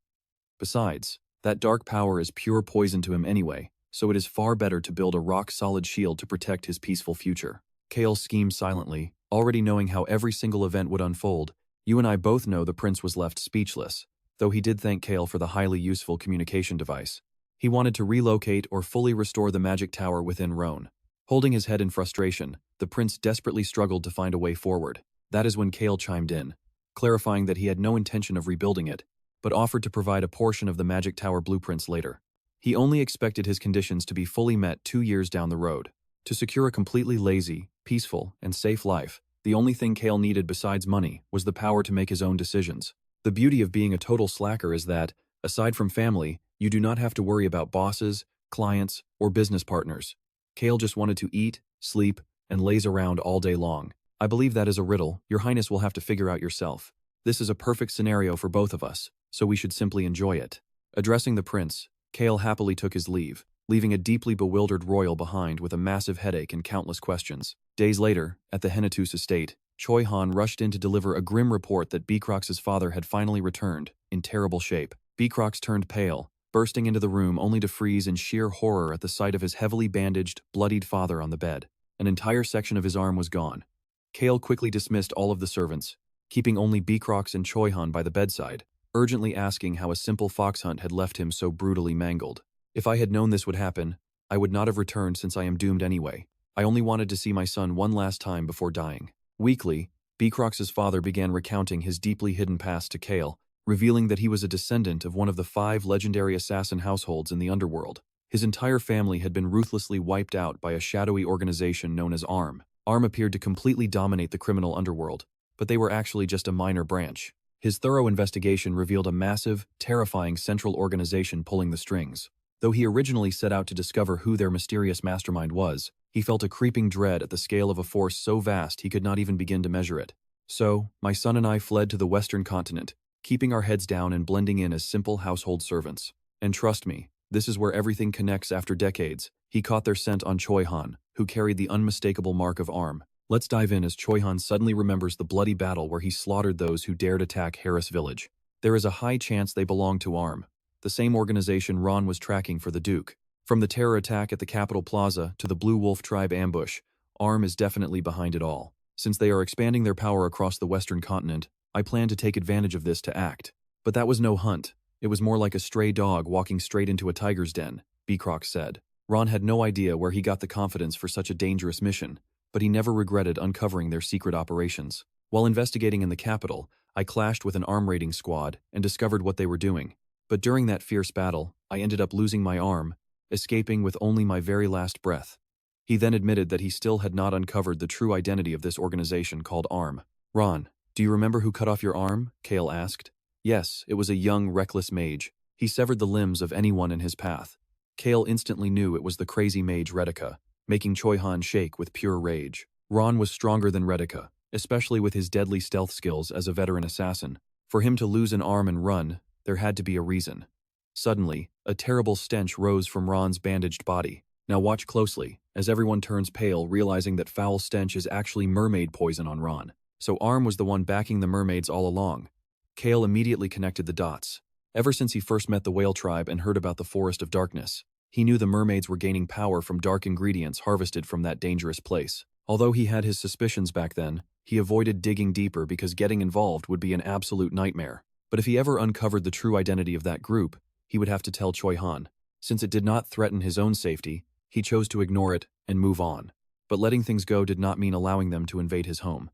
Besides, that dark power is pure poison to him anyway, so it is far better to build a rock-solid shield to protect his peaceful future. Cale schemed silently, already knowing how every single event would unfold. You and I both know the prince was left speechless, though he did thank Cale for the highly useful communication device. He wanted to relocate or fully restore the magic tower within RAON. Holding his head in frustration, the prince desperately struggled to find a way forward. That is when Cale chimed in, clarifying that he had no intention of rebuilding it, but offered to provide a portion of the magic tower blueprints later. He only expected his conditions to be fully met 2 years down the road. To secure a completely lazy, peaceful, and safe life, the only thing Cale needed besides money was the power to make his own decisions. The beauty of being a total slacker is that, aside from family, you do not have to worry about bosses, clients, or business partners. Cale just wanted to eat, sleep, and laze around all day long. I believe that is a riddle Your Highness will have to figure out yourself. This is a perfect scenario for both of us, so we should simply enjoy it. Addressing the prince, Cale happily took his leave, leaving a deeply bewildered royal behind with a massive headache and countless questions. Days later, at the Henituse estate, Choi Han rushed in to deliver a grim report that Beecrox's father had finally returned, in terrible shape. Beecrox turned pale, bursting into the room only to freeze in sheer horror at the sight of his heavily bandaged, bloodied father on the bed. An entire section of his arm was gone. Cale quickly dismissed all of the servants, keeping only Beecrox and Choi Han by the bedside, urgently asking how a simple fox hunt had left him so brutally mangled. If I had known this would happen, I would not have returned since I am doomed anyway. I only wanted to see my son one last time before dying. Weakly, Beecrox's father began recounting his deeply hidden past to Cale, revealing that he was a descendant of one of the 5 legendary assassin households in the underworld. His entire family had been ruthlessly wiped out by a shadowy organization known as ARM. ARM appeared to completely dominate the criminal underworld, but they were actually just a minor branch. His thorough investigation revealed a massive, terrifying central organization pulling the strings. Though he originally set out to discover who their mysterious mastermind was, he felt a creeping dread at the scale of a force so vast he could not even begin to measure it. So, my son and I fled to the Western continent, keeping our heads down and blending in as simple household servants. And trust me, this is where everything connects after decades. He caught their scent on Choi Han, who carried the unmistakable mark of ARM. Let's dive in as Choi Han suddenly remembers the bloody battle where he slaughtered those who dared attack Harris Village. There is a high chance they belong to ARM, the same organization RAON was tracking for the Duke. From the terror attack at the Capitol Plaza to the Blue Wolf Tribe ambush, ARM is definitely behind it all. Since they are expanding their power across the Western continent, I plan to take advantage of this to act. But that was no hunt. It was more like a stray dog walking straight into a tiger's den, Beecrox said. RAON had no idea where he got the confidence for such a dangerous mission, but he never regretted uncovering their secret operations. While investigating in the capital, I clashed with an arm raiding squad and discovered what they were doing. But during that fierce battle, I ended up losing my arm, escaping with only my very last breath. He then admitted that he still had not uncovered the true identity of this organization called ARM. "RAON, do you remember who cut off your arm?" Cale asked. Yes, it was a young, reckless mage. He severed the limbs of anyone in his path. Cale instantly knew it was the crazy mage Retica, making Choi Han shake with pure rage. RAON was stronger than Retica, especially with his deadly stealth skills as a veteran assassin. For him to lose an arm and run, there had to be a reason. Suddenly, a terrible stench rose from RAON's bandaged body. Now watch closely, as everyone turns pale, realizing that foul stench is actually mermaid poison on RAON. So ARM was the one backing the mermaids all along. Cale immediately connected the dots. Ever since he first met the whale tribe and heard about the Forest of Darkness, he knew the mermaids were gaining power from dark ingredients harvested from that dangerous place. Although he had his suspicions back then, he avoided digging deeper because getting involved would be an absolute nightmare. But if he ever uncovered the true identity of that group, he would have to tell Choi Han. Since it did not threaten his own safety, he chose to ignore it and move on. But letting things go did not mean allowing them to invade his home.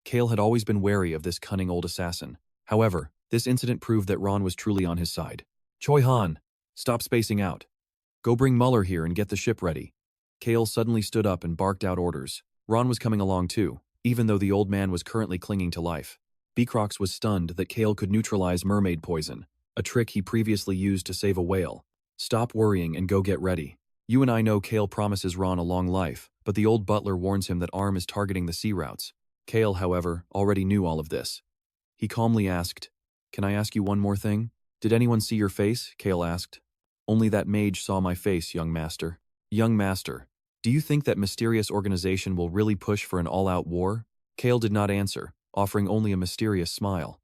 Cale had always been wary of this cunning old assassin. However, this incident proved that RAON was truly on his side. "Choi Han, stop spacing out. Go bring Muller here and get the ship ready." Cale suddenly stood up and barked out orders. RAON was coming along too, even though the old man was currently clinging to life. Beecrox was stunned that Cale could neutralize mermaid poison, a trick he previously used to save a whale. "Stop worrying and go get ready. You and I know Cale promises RAON a long life, but the old butler warns him that ARM is targeting the sea routes." Cale, however, already knew all of this. He calmly asked, "Can I ask you one more thing?" "Did anyone see your face?" Cale asked. "Only that mage saw my face, young master." "Young master, do you think that mysterious organization will really push for an all-out war?" Cale did not answer, offering only a mysterious smile.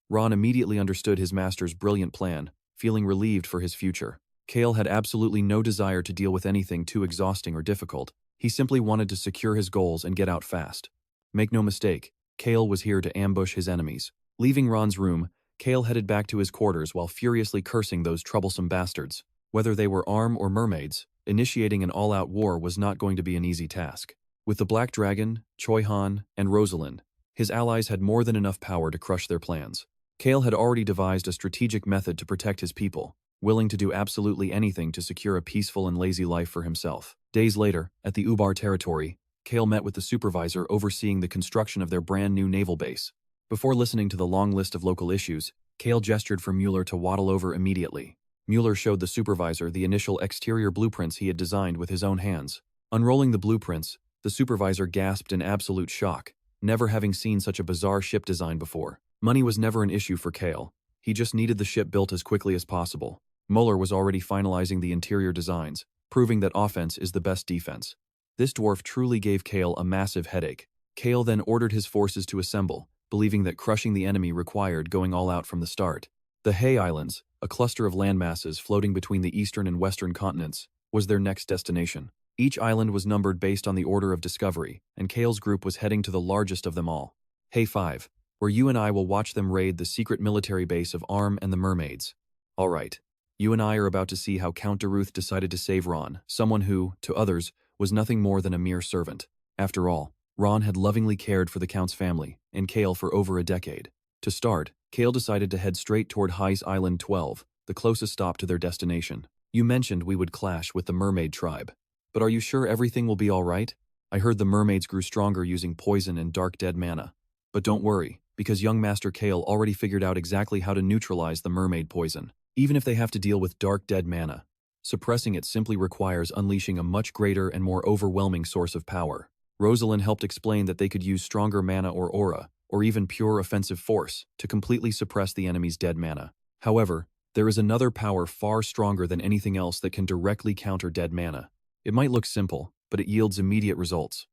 RAON immediately understood his master's brilliant plan, feeling relieved for his future. Cale had absolutely no desire to deal with anything too exhausting or difficult. He simply wanted to secure his goals and get out fast. Make no mistake, Cale was here to ambush his enemies. Leaving RAON's room, Cale headed back to his quarters while furiously cursing those troublesome bastards. Whether they were arm or mermaids, initiating an all-out war was not going to be an easy task. With the Black Dragon, Choi Han, and Rosalind, his allies had more than enough power to crush their plans. Cale had already devised a strategic method to protect his people, willing to do absolutely anything to secure a peaceful and lazy life for himself. Days later, at the Ubar territory, Cale met with the supervisor overseeing the construction of their brand new naval base. Before listening to the long list of local issues, Cale gestured for Mueller to waddle over immediately. Mueller showed the supervisor the initial exterior blueprints he had designed with his own hands. Unrolling the blueprints, the supervisor gasped in absolute shock, never having seen such a bizarre ship design before. Money was never an issue for Cale. He just needed the ship built as quickly as possible. Mueller was already finalizing the interior designs, proving that offense is the best defense. This dwarf truly gave Cale a massive headache. Cale then ordered his forces to assemble, believing that crushing the enemy required going all out from the start. The Hay Islands, a cluster of landmasses floating between the eastern and western continents, was their next destination. Each island was numbered based on the order of discovery, and Cale's group was heading to the largest of them all, Hay 5, where you and I will watch them raid the secret military base of Arm and the Mermaids. Alright, you and I are about to see how Count Daruth decided to save RAON, someone who, to others, was nothing more than a mere servant. After all, RAON had lovingly cared for the Count's family, and Cale for over a decade. To start, Cale decided to head straight toward Hayes Island 12, the closest stop to their destination. You mentioned we would clash with the mermaid tribe. But are you sure everything will be alright? I heard the mermaids grew stronger using poison and dark dead mana. But don't worry, because young Master Cale already figured out exactly how to neutralize the mermaid poison. Even if they have to deal with dark dead mana, suppressing it simply requires unleashing a much greater and more overwhelming source of power. Rosalind helped explain that they could use stronger mana or aura, or even pure offensive force, to completely suppress the enemy's dead mana. However, there is another power far stronger than anything else that can directly counter dead mana. It might look simple, but it yields immediate results.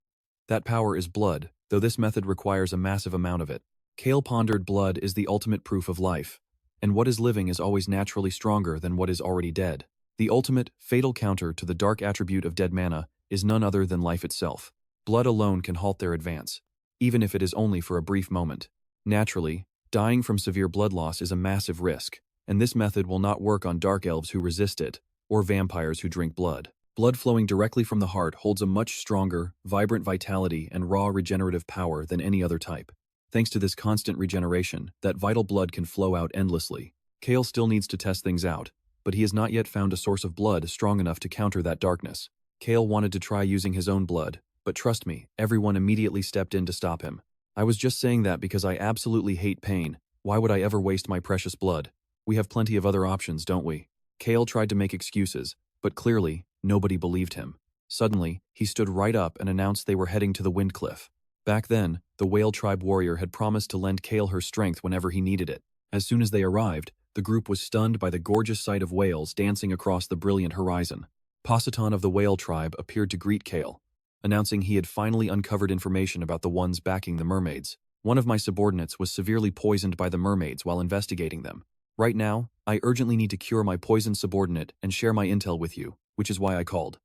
That power is blood, though this method requires a massive amount of it. Cale pondered blood is the ultimate proof of life, and what is living is always naturally stronger than what is already dead. The ultimate, fatal counter to the dark attribute of dead mana is none other than life itself. Blood alone can halt their advance, even if it is only for a brief moment. Naturally, dying from severe blood loss is a massive risk, and this method will not work on dark elves who resist it, or vampires who drink blood. Blood flowing directly from the heart holds a much stronger, vibrant vitality and raw regenerative power than any other type. Thanks to this constant regeneration, that vital blood can flow out endlessly. Cale still needs to test things out, but he has not yet found a source of blood strong enough to counter that darkness. Cale wanted to try using his own blood, but trust me, everyone immediately stepped in to stop him. I was just saying that because I absolutely hate pain. Why would I ever waste my precious blood? We have plenty of other options, don't we? Cale tried to make excuses, but clearly, nobody believed him. Suddenly, he stood right up and announced they were heading to the Wind Cliff. Back then, the Whale Tribe warrior had promised to lend Cale her strength whenever he needed it. As soon as they arrived, the group was stunned by the gorgeous sight of whales dancing across the brilliant horizon. Positon of the Whale Tribe appeared to greet Cale, announcing he had finally uncovered information about the ones backing the mermaids. One of my subordinates was severely poisoned by the mermaids while investigating them. Right now, I urgently need to cure my poisoned subordinate and share my intel with you, which is why I called.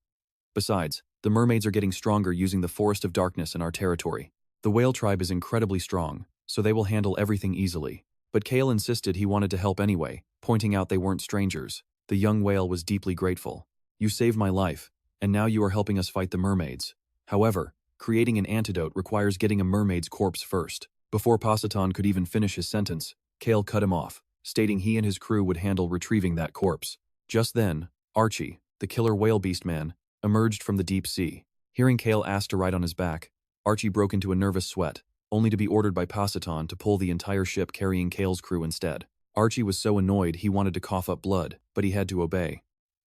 Besides, the mermaids are getting stronger using the Forest of Darkness in our territory. The Whale Tribe is incredibly strong, so they will handle everything easily. But Cale insisted he wanted to help anyway, pointing out they weren't strangers. The young whale was deeply grateful. You saved my life, and now you are helping us fight the mermaids. However, creating an antidote requires getting a mermaid's corpse first. Before Positon could even finish his sentence, Cale cut him off, stating he and his crew would handle retrieving that corpse. Just then, Archie, the killer whale beast man, emerged from the deep sea. Hearing Cale ask to ride on his back, Archie broke into a nervous sweat, only to be ordered by Positon to pull the entire ship carrying Cale's crew instead. Archie was so annoyed he wanted to cough up blood, but he had to obey.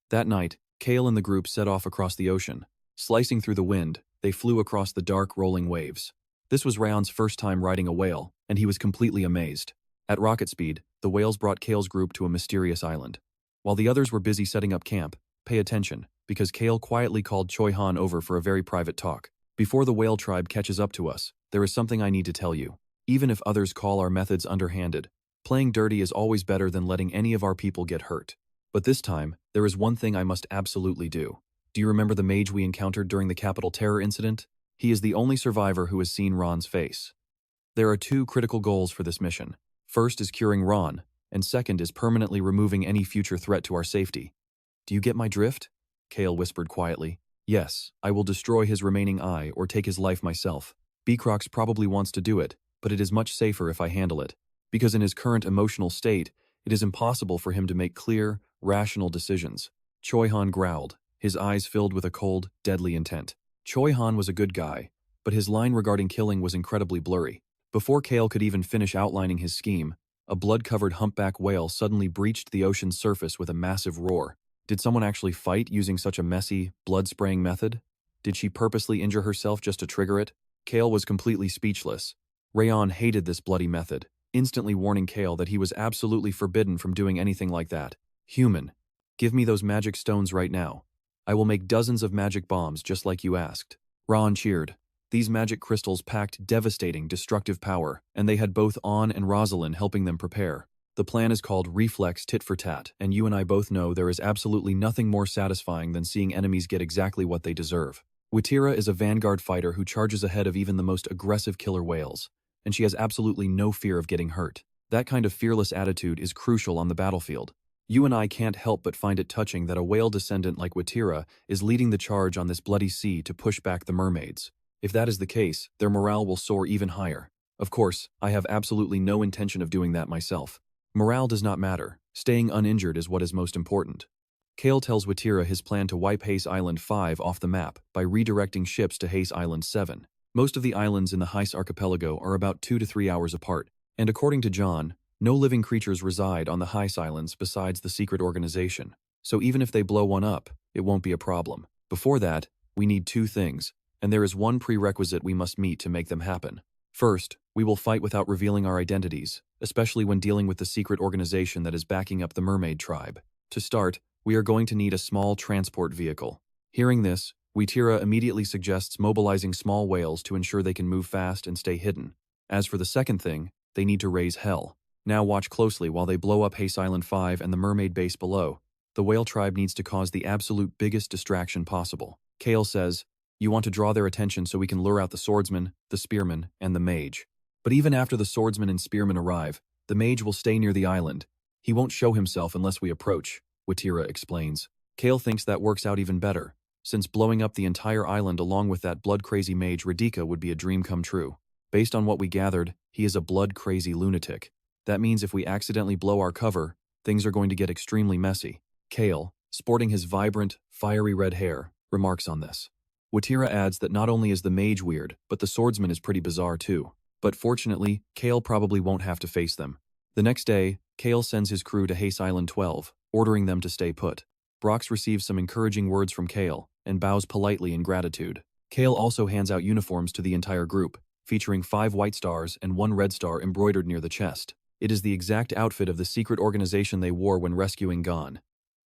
That night, Cale and the group set off across the ocean. Slicing through the wind, they flew across the dark, rolling waves. This was RAON's first time riding a whale, and he was completely amazed. At rocket speed, the whales brought Cale's group to a mysterious island. While the others were busy setting up camp, pay attention, because Cale quietly called Choi Han over for a very private talk. Before the Whale Tribe catches up to us, there is something I need to tell you. Even if others call our methods underhanded, playing dirty is always better than letting any of our people get hurt. But this time, there is one thing I must absolutely do. Do you remember the mage we encountered during the Capital Terror incident? He is the only survivor who has seen RAON's face. There are two critical goals for this mission. First is curing RAON, and second is permanently removing any future threat to our safety. Do you get my drift? Cale whispered quietly. Yes, I will destroy his remaining eye or take his life myself. Beecrox probably wants to do it, but it is much safer if I handle it. Because in his current emotional state, it is impossible for him to make clear, rational decisions. Choi Han growled, his eyes filled with a cold, deadly intent. Choi Han was a good guy, but his line regarding killing was incredibly blurry. Before Cale could even finish outlining his scheme, a blood-covered humpback whale suddenly breached the ocean's surface with a massive roar. Did someone actually fight using such a messy, blood-spraying method? Did she purposely injure herself just to trigger it? Cale was completely speechless. RAON hated this bloody method, instantly warning Cale that he was absolutely forbidden from doing anything like that. Human, give me those magic stones right now. I will make dozens of magic bombs just like you asked. RAON cheered. These magic crystals packed devastating, destructive power, and they had both On and Rosalind helping them prepare. The plan is called Reflex Tit for Tat, and you and I both know there is absolutely nothing more satisfying than seeing enemies get exactly what they deserve. Witira is a vanguard fighter who charges ahead of even the most aggressive killer whales, and she has absolutely no fear of getting hurt. That kind of fearless attitude is crucial on the battlefield. You and I can't help but find it touching that a whale descendant like Witira is leading the charge on this bloody sea to push back the mermaids. If that is the case, their morale will soar even higher. Of course, I have absolutely no intention of doing that myself. Morale does not matter. Staying uninjured is what is most important. Cale tells Witira his plan to wipe Hayes Island 5 off the map by redirecting ships to Hayes Island 7. Most of the islands in the Heis archipelago are about 2 to 3 hours apart, and according to John, no living creatures reside on the Heis Islands besides the secret organization. So even if they blow one up, it won't be a problem. Before that, we need two things, and there is one prerequisite we must meet to make them happen. First, we will fight without revealing our identities, especially when dealing with the secret organization that is backing up the mermaid tribe. To start, we are going to need a small transport vehicle. Hearing this, Witira immediately suggests mobilizing small whales to ensure they can move fast and stay hidden. As for the second thing, they need to raise hell. Now watch closely while they blow up Hayes Island 5 and the mermaid base below. The whale tribe needs to cause the absolute biggest distraction possible. Cale says, "You want to draw their attention so we can lure out the swordsman, the spearman, and the mage. But even after the swordsman and spearman arrive, the mage will stay near the island. He won't show himself unless we approach," Witira explains. Cale thinks that works out even better, since blowing up the entire island along with that blood-crazy mage Radika would be a dream come true. Based on what we gathered, he is a blood-crazy lunatic. That means if we accidentally blow our cover, things are going to get extremely messy. Cale, sporting his vibrant, fiery red hair, remarks on this. Witira adds that not only is the mage weird, but the swordsman is pretty bizarre too. But fortunately, Cale probably won't have to face them. The next day, Cale sends his crew to Hayes Island 12, ordering them to stay put. Brox receives some encouraging words from Cale, and bows politely in gratitude. Cale also hands out uniforms to the entire group, featuring 5 white stars and 1 red star embroidered near the chest. It is the exact outfit of the secret organization they wore when rescuing Gon.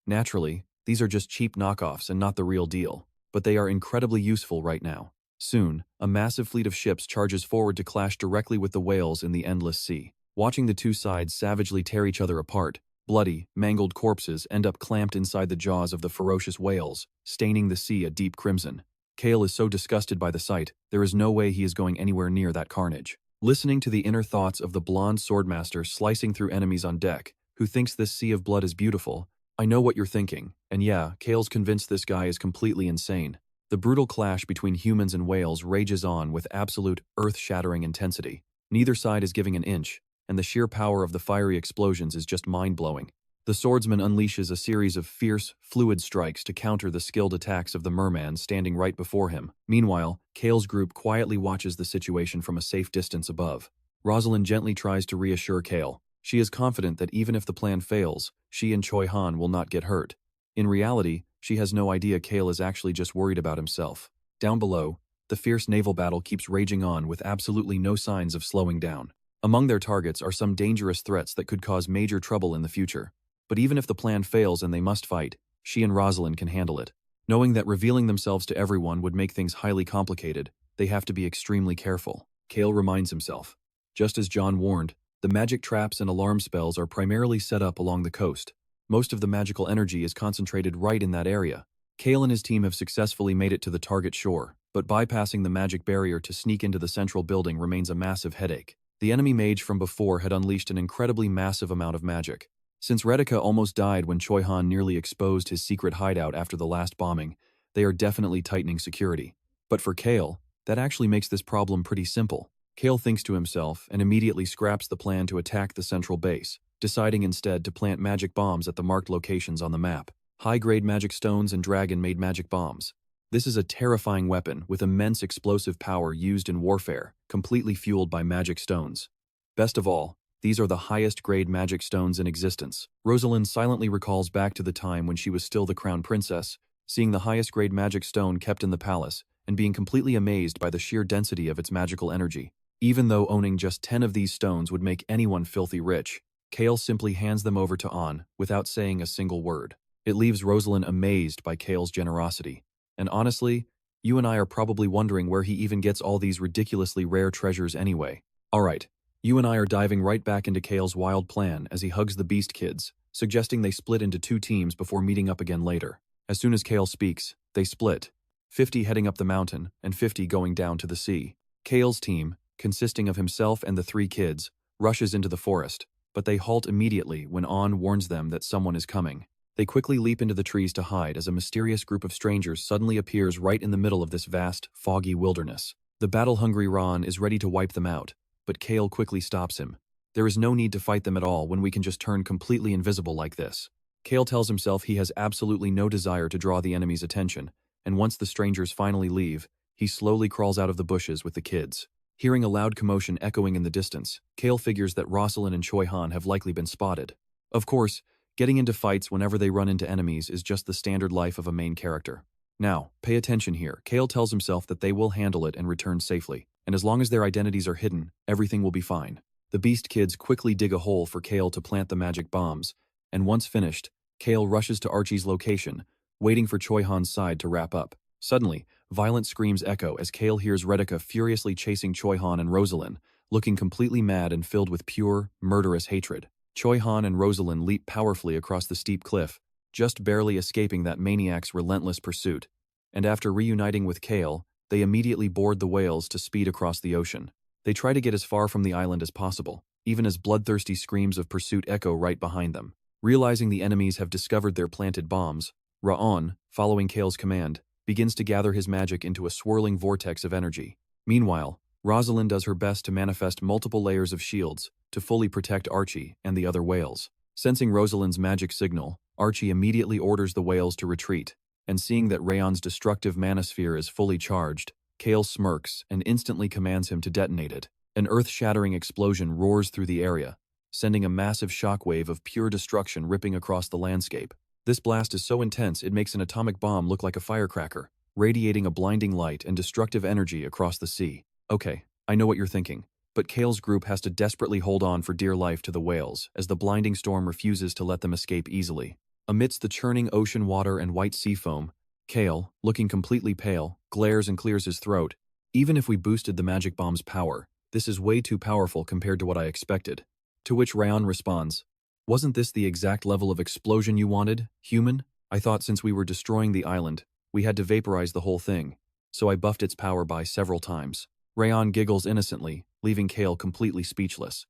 Naturally, these are just cheap knockoffs and not the real deal, but they are incredibly useful right now. Soon, a massive fleet of ships charges forward to clash directly with the whales in the endless sea. Watching the two sides savagely tear each other apart, bloody, mangled corpses end up clamped inside the jaws of the ferocious whales, staining the sea a deep crimson. Cale is so disgusted by the sight, there is no way he is going anywhere near that carnage. Listening to the inner thoughts of the blonde swordmaster slicing through enemies on deck, who thinks this sea of blood is beautiful, I know what you're thinking, and yeah, Cale's convinced this guy is completely insane. The brutal clash between humans and whales rages on with absolute, earth-shattering intensity. Neither side is giving an inch, and the sheer power of the fiery explosions is just mind-blowing. The swordsman unleashes a series of fierce, fluid strikes to counter the skilled attacks of the merman standing right before him. Meanwhile, Cale's group quietly watches the situation from a safe distance above. Rosalind gently tries to reassure Cale. She is confident that even if the plan fails, she and Choi Han will not get hurt. In reality, she has no idea Cale is actually just worried about himself. Down below, the fierce naval battle keeps raging on with absolutely no signs of slowing down. Among their targets are some dangerous threats that could cause major trouble in the future. But even if the plan fails and they must fight, she and Rosalind can handle it. Knowing that revealing themselves to everyone would make things highly complicated, they have to be extremely careful. Cale reminds himself. Just as John warned, the magic traps and alarm spells are primarily set up along the coast. Most of the magical energy is concentrated right in that area. Cale and his team have successfully made it to the target shore, but bypassing the magic barrier to sneak into the central building remains a massive headache. The enemy mage from before had unleashed an incredibly massive amount of magic. Since Retica almost died when Choi Han nearly exposed his secret hideout after the last bombing, they are definitely tightening security. But for Cale, that actually makes this problem pretty simple. Cale thinks to himself and immediately scraps the plan to attack the central base, deciding instead to plant magic bombs at the marked locations on the map. High-grade magic stones and dragon-made magic bombs. This is a terrifying weapon with immense explosive power used in warfare, completely fueled by magic stones. Best of all, these are the highest-grade magic stones in existence. Rosalind silently recalls back to the time when she was still the crown princess, seeing the highest-grade magic stone kept in the palace, and being completely amazed by the sheer density of its magical energy. Even though owning just 10 of these stones would make anyone filthy rich, Cale simply hands them over to An without saying a single word. It leaves Rosalind amazed by Cale's generosity. And honestly, you and I are probably wondering where he even gets all these ridiculously rare treasures anyway. Alright, you and I are diving right back into Cale's wild plan as he hugs the Beast Kids, suggesting they split into 2 teams before meeting up again later. As soon as Cale speaks, they split, 50 heading up the mountain and 50 going down to the sea. Cale's team, consisting of himself and the 3 kids, rushes into the forest, but they halt immediately when An warns them that someone is coming. They quickly leap into the trees to hide as a mysterious group of strangers suddenly appears right in the middle of this vast, foggy wilderness. The battle-hungry RAON is ready to wipe them out, but Cale quickly stops him. There is no need to fight them at all when we can just turn completely invisible like this. Cale tells himself he has absolutely no desire to draw the enemy's attention, and once the strangers finally leave, he slowly crawls out of the bushes with the kids. Hearing a loud commotion echoing in the distance, Cale figures that Rosalind and Choi Han have likely been spotted. Of course, getting into fights whenever they run into enemies is just the standard life of a main character. Now, pay attention here. Cale tells himself that they will handle it and return safely, and as long as their identities are hidden, everything will be fine. The Beast Kids quickly dig a hole for Cale to plant the magic bombs, and once finished, Cale rushes to Archie's location, waiting for Choi Han's side to wrap up. Suddenly, violent screams echo as Cale hears Retica furiously chasing Choi Han and Rosalind, looking completely mad and filled with pure, murderous hatred. Choi Han and Rosalind leap powerfully across the steep cliff, just barely escaping that maniac's relentless pursuit. And after reuniting with Cale, they immediately board the whales to speed across the ocean. They try to get as far from the island as possible, even as bloodthirsty screams of pursuit echo right behind them. Realizing the enemies have discovered their planted bombs, RAON, following Cale's command, begins to gather his magic into a swirling vortex of energy. Meanwhile, Rosalind does her best to manifest multiple layers of shields to fully protect Archie and the other whales. Sensing Rosalind's magic signal, Archie immediately orders the whales to retreat, and seeing that RAON's destructive manosphere is fully charged, Cale smirks and instantly commands him to detonate it. An earth-shattering explosion roars through the area, sending a massive shockwave of pure destruction ripping across the landscape. This blast is so intense it makes an atomic bomb look like a firecracker, radiating a blinding light and destructive energy across the sea. Okay, I know what you're thinking, but Cale's group has to desperately hold on for dear life to the whales as the blinding storm refuses to let them escape easily. Amidst the churning ocean water and white sea foam, Cale, looking completely pale, glares and clears his throat. Even if we boosted the magic bomb's power, this is way too powerful compared to what I expected. To which RAON responds, "Wasn't this the exact level of explosion you wanted, human? I thought since we were destroying the island, we had to vaporize the whole thing, so I buffed its power by several times." RAON giggles innocently, leaving Cale completely speechless.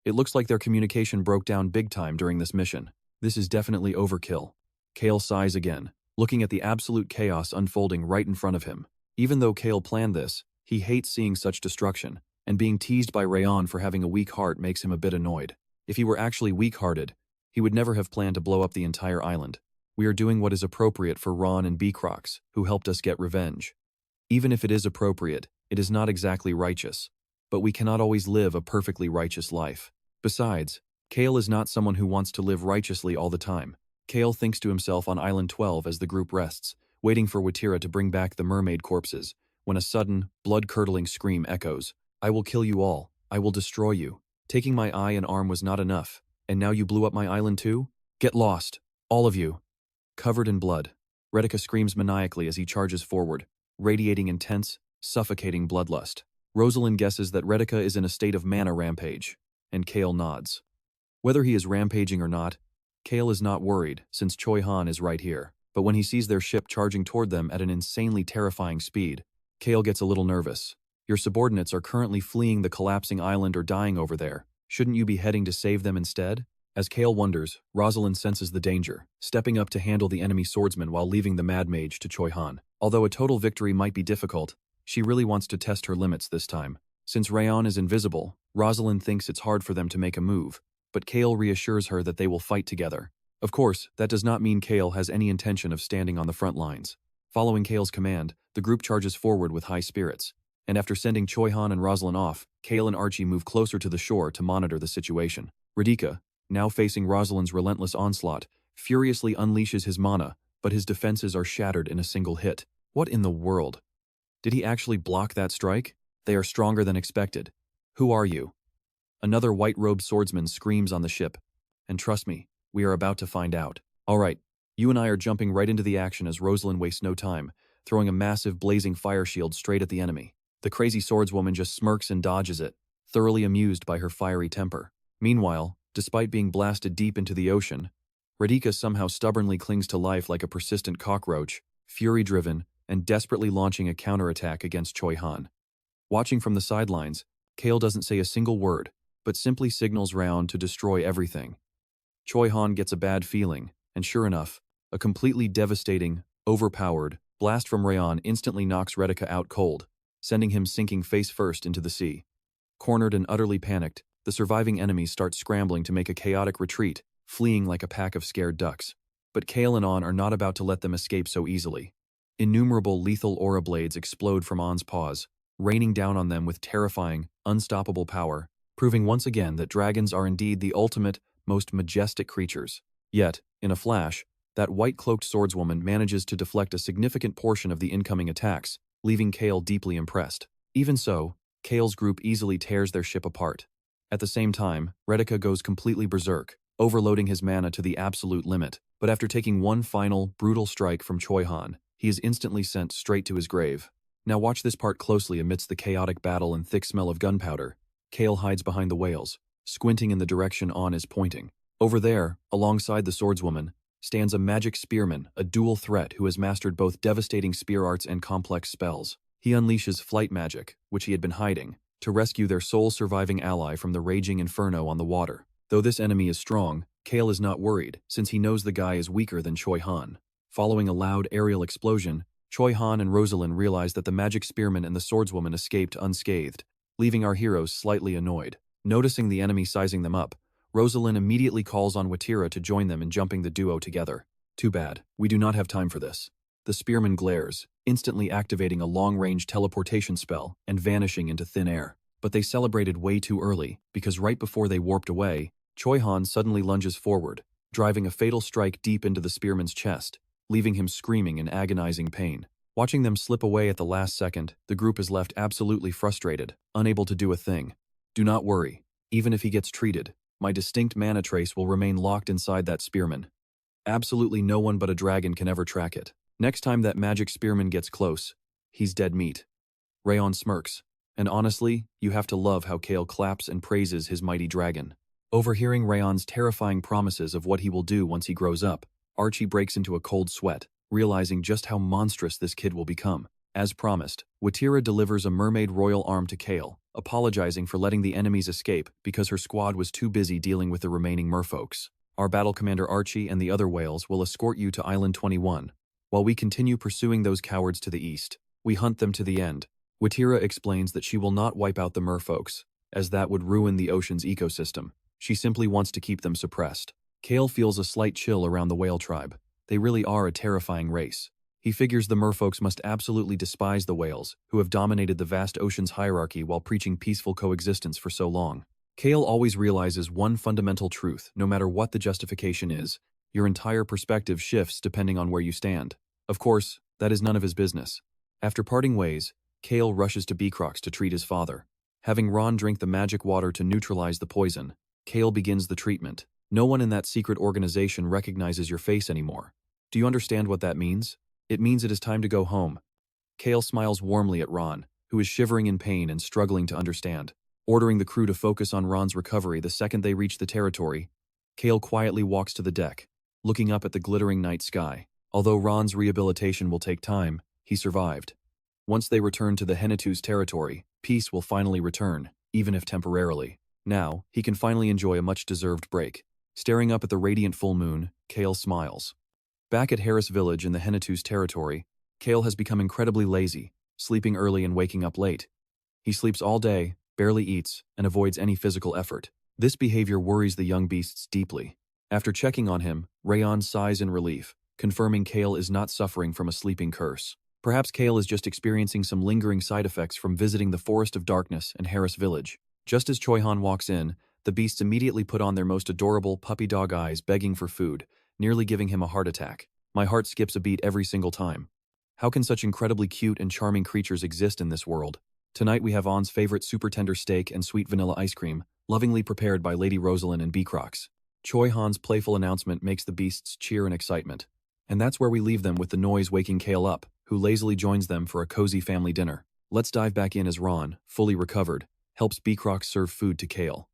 It looks like their communication broke down big time during this mission. This is definitely overkill. Cale sighs again, looking at the absolute chaos unfolding right in front of him. Even though Cale planned this, he hates seeing such destruction, and being teased by RAON for having a weak heart makes him a bit annoyed. If he were actually weak-hearted, he would never have planned to blow up the entire island. We are doing what is appropriate for RAON and B-Crocs, who helped us get revenge. Even if it is appropriate, it is not exactly righteous. But we cannot always live a perfectly righteous life. Besides, Cale is not someone who wants to live righteously all the time. Cale thinks to himself on Island 12 as the group rests, waiting for Watira to bring back the mermaid corpses, when a sudden, blood-curdling scream echoes. "I will kill you all. I will destroy you. Taking my eye and arm was not enough, and now you blew up my island too? Get lost, all of you." Covered in blood, Retica screams maniacally as he charges forward, radiating intense, suffocating bloodlust. Rosalind guesses that Retica is in a state of mana rampage, and Cale nods. Whether he is rampaging or not, Cale is not worried since Choi Han is right here. But when he sees their ship charging toward them at an insanely terrifying speed, Cale gets a little nervous. Your subordinates are currently fleeing the collapsing island or dying over there. Shouldn't you be heading to save them instead? As Cale wonders, Rosalind senses the danger, stepping up to handle the enemy swordsman while leaving the Mad Mage to Choi Han. Although a total victory might be difficult, she really wants to test her limits this time. Since RAON is invisible, Rosalind thinks it's hard for them to make a move, but Cale reassures her that they will fight together. Of course, that does not mean Cale has any intention of standing on the front lines. Following Cale's command, the group charges forward with high spirits, and after sending Choi Han and Rosalind off, Cale and Archie move closer to the shore to monitor the situation. Radhika, now facing Rosalind's relentless onslaught, furiously unleashes his mana, but his defenses are shattered in a single hit. What in the world? Did he actually block that strike? They are stronger than expected. Who are you? Another white-robed swordsman screams on the ship. And trust me, we are about to find out. Alright, you and I are jumping right into the action as Rosalind wastes no time, throwing a massive blazing fire shield straight at the enemy. The crazy swordswoman just smirks and dodges it, thoroughly amused by her fiery temper. Meanwhile, despite being blasted deep into the ocean, Radhika somehow stubbornly clings to life like a persistent cockroach, fury-driven, and desperately launching a counterattack against Choi Han. Watching from the sidelines, Cale doesn't say a single word, but simply signals RAON to destroy everything. Choi Han gets a bad feeling, and sure enough, a completely devastating, overpowered blast from RAON instantly knocks Radhika out cold, sending him sinking face first into the sea. Cornered and utterly panicked, the surviving enemies start scrambling to make a chaotic retreat, fleeing like a pack of scared ducks. But Cale and On are not about to let them escape so easily. Innumerable lethal aura blades explode from On's paws, raining down on them with terrifying, unstoppable power, proving once again that dragons are indeed the ultimate, most majestic creatures. Yet, in a flash, that white-cloaked swordswoman manages to deflect a significant portion of the incoming attacks, leaving Cale deeply impressed. Even so, Cale's group easily tears their ship apart. At the same time, Radhika goes completely berserk, overloading his mana to the absolute limit. But after taking one final, brutal strike from Choi Han, he is instantly sent straight to his grave. Now watch this part closely amidst the chaotic battle and thick smell of gunpowder. Cale hides behind the whales, squinting in the direction On is pointing. Over there, alongside the swordswoman, stands a magic spearman, a dual threat who has mastered both devastating spear arts and complex spells. He unleashes flight magic, which he had been hiding, to rescue their sole surviving ally from the raging inferno on the water. Though this enemy is strong, Cale is not worried, since he knows the guy is weaker than Choi Han. Following a loud aerial explosion, Choi Han and Rosalind realize that the magic spearman and the swordswoman escaped unscathed, leaving our heroes slightly annoyed. Noticing the enemy sizing them up, Rosalind immediately calls on Watira to join them in jumping the duo together. Too bad, we do not have time for this. The spearman glares, instantly activating a long-range teleportation spell and vanishing into thin air. But they celebrated way too early, because right before they warped away, Choi Han suddenly lunges forward, driving a fatal strike deep into the spearman's chest, leaving him screaming in agonizing pain. Watching them slip away at the last second, the group is left absolutely frustrated, unable to do a thing. Do not worry, even if he gets treated, my distinct mana trace will remain locked inside that spearman. Absolutely no one but a dragon can ever track it. Next time that magic spearman gets close, he's dead meat. RAON smirks, and honestly, you have to love how Cale claps and praises his mighty dragon. Overhearing RAON's terrifying promises of what he will do once he grows up, Archie breaks into a cold sweat, realizing just how monstrous this kid will become. As promised, Watira delivers a mermaid royal arm to Cale, apologizing for letting the enemies escape because her squad was too busy dealing with the remaining merfolks. Our battle commander Archie and the other whales will escort you to Island 21. While we continue pursuing those cowards to the east, we hunt them to the end. Watira explains that she will not wipe out the merfolks, as that would ruin the ocean's ecosystem. She simply wants to keep them suppressed. Cale feels a slight chill around the whale tribe. They really are a terrifying race. He figures the merfolks must absolutely despise the whales, who have dominated the vast ocean's hierarchy while preaching peaceful coexistence for so long. Cale always realizes one fundamental truth: no matter what the justification is, your entire perspective shifts depending on where you stand. Of course, that is none of his business. After parting ways, Cale rushes to Beacrox to treat his father. Having RAON drink the magic water to neutralize the poison, Cale begins the treatment. No one in that secret organization recognizes your face anymore. Do you understand what that means? It means it is time to go home. Cale smiles warmly at RAON, who is shivering in pain and struggling to understand. Ordering the crew to focus on RAON's recovery the second they reach the territory, Cale quietly walks to the deck, looking up at the glittering night sky. Although RAON's rehabilitation will take time, he survived. Once they return to the Henituse territory, peace will finally return, even if temporarily. Now, he can finally enjoy a much-deserved break. Staring up at the radiant full moon, Cale smiles. Back at Harris Village in the Henituse territory, Cale has become incredibly lazy, sleeping early and waking up late. He sleeps all day, barely eats, and avoids any physical effort. This behavior worries the young beasts deeply. After checking on him, RAON sighs in relief, confirming Cale is not suffering from a sleeping curse. Perhaps Cale is just experiencing some lingering side effects from visiting the Forest of Darkness and Harris Village. Just as Choi-han walks in, the beasts immediately put on their most adorable puppy dog eyes, begging for food, nearly giving him a heart attack. My heart skips a beat every single time. How can such incredibly cute and charming creatures exist in this world? Tonight we have On's favorite super tender steak and sweet vanilla ice cream, lovingly prepared by Lady Rosalind and Beecrocs. Choi-han's playful announcement makes the beasts cheer in excitement. And that's where we leave them, with the noise waking Cale up, who lazily joins them for a cozy family dinner. Let's dive back in as Ron, fully recovered, helps Beecrocs serve food to Cale.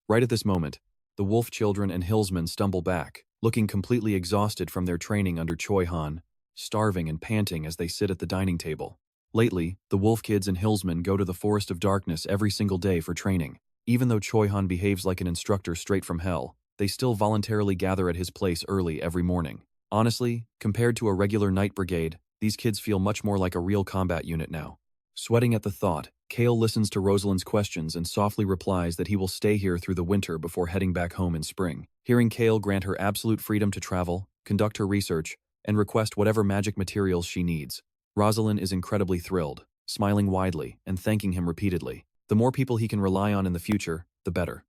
Right at this moment, the wolf children and hillsmen stumble back, looking completely exhausted from their training under Choi-han, starving and panting as they sit at the dining table. Lately, the wolf kids and hillsmen go to the Forest of Darkness every single day for training. Even though Choi-han behaves like an instructor straight from hell, they still voluntarily gather at his place early every morning. Honestly, compared to a regular night brigade, these kids feel much more like a real combat unit now. Sweating at the thought, Cale listens to Rosalind's questions and softly replies that he will stay here through the winter before heading back home in spring. Hearing Cale grant her absolute freedom to travel, conduct her research, and request whatever magic materials she needs, Rosalind is incredibly thrilled, smiling widely and thanking him repeatedly. The more people he can rely on in the future, the better.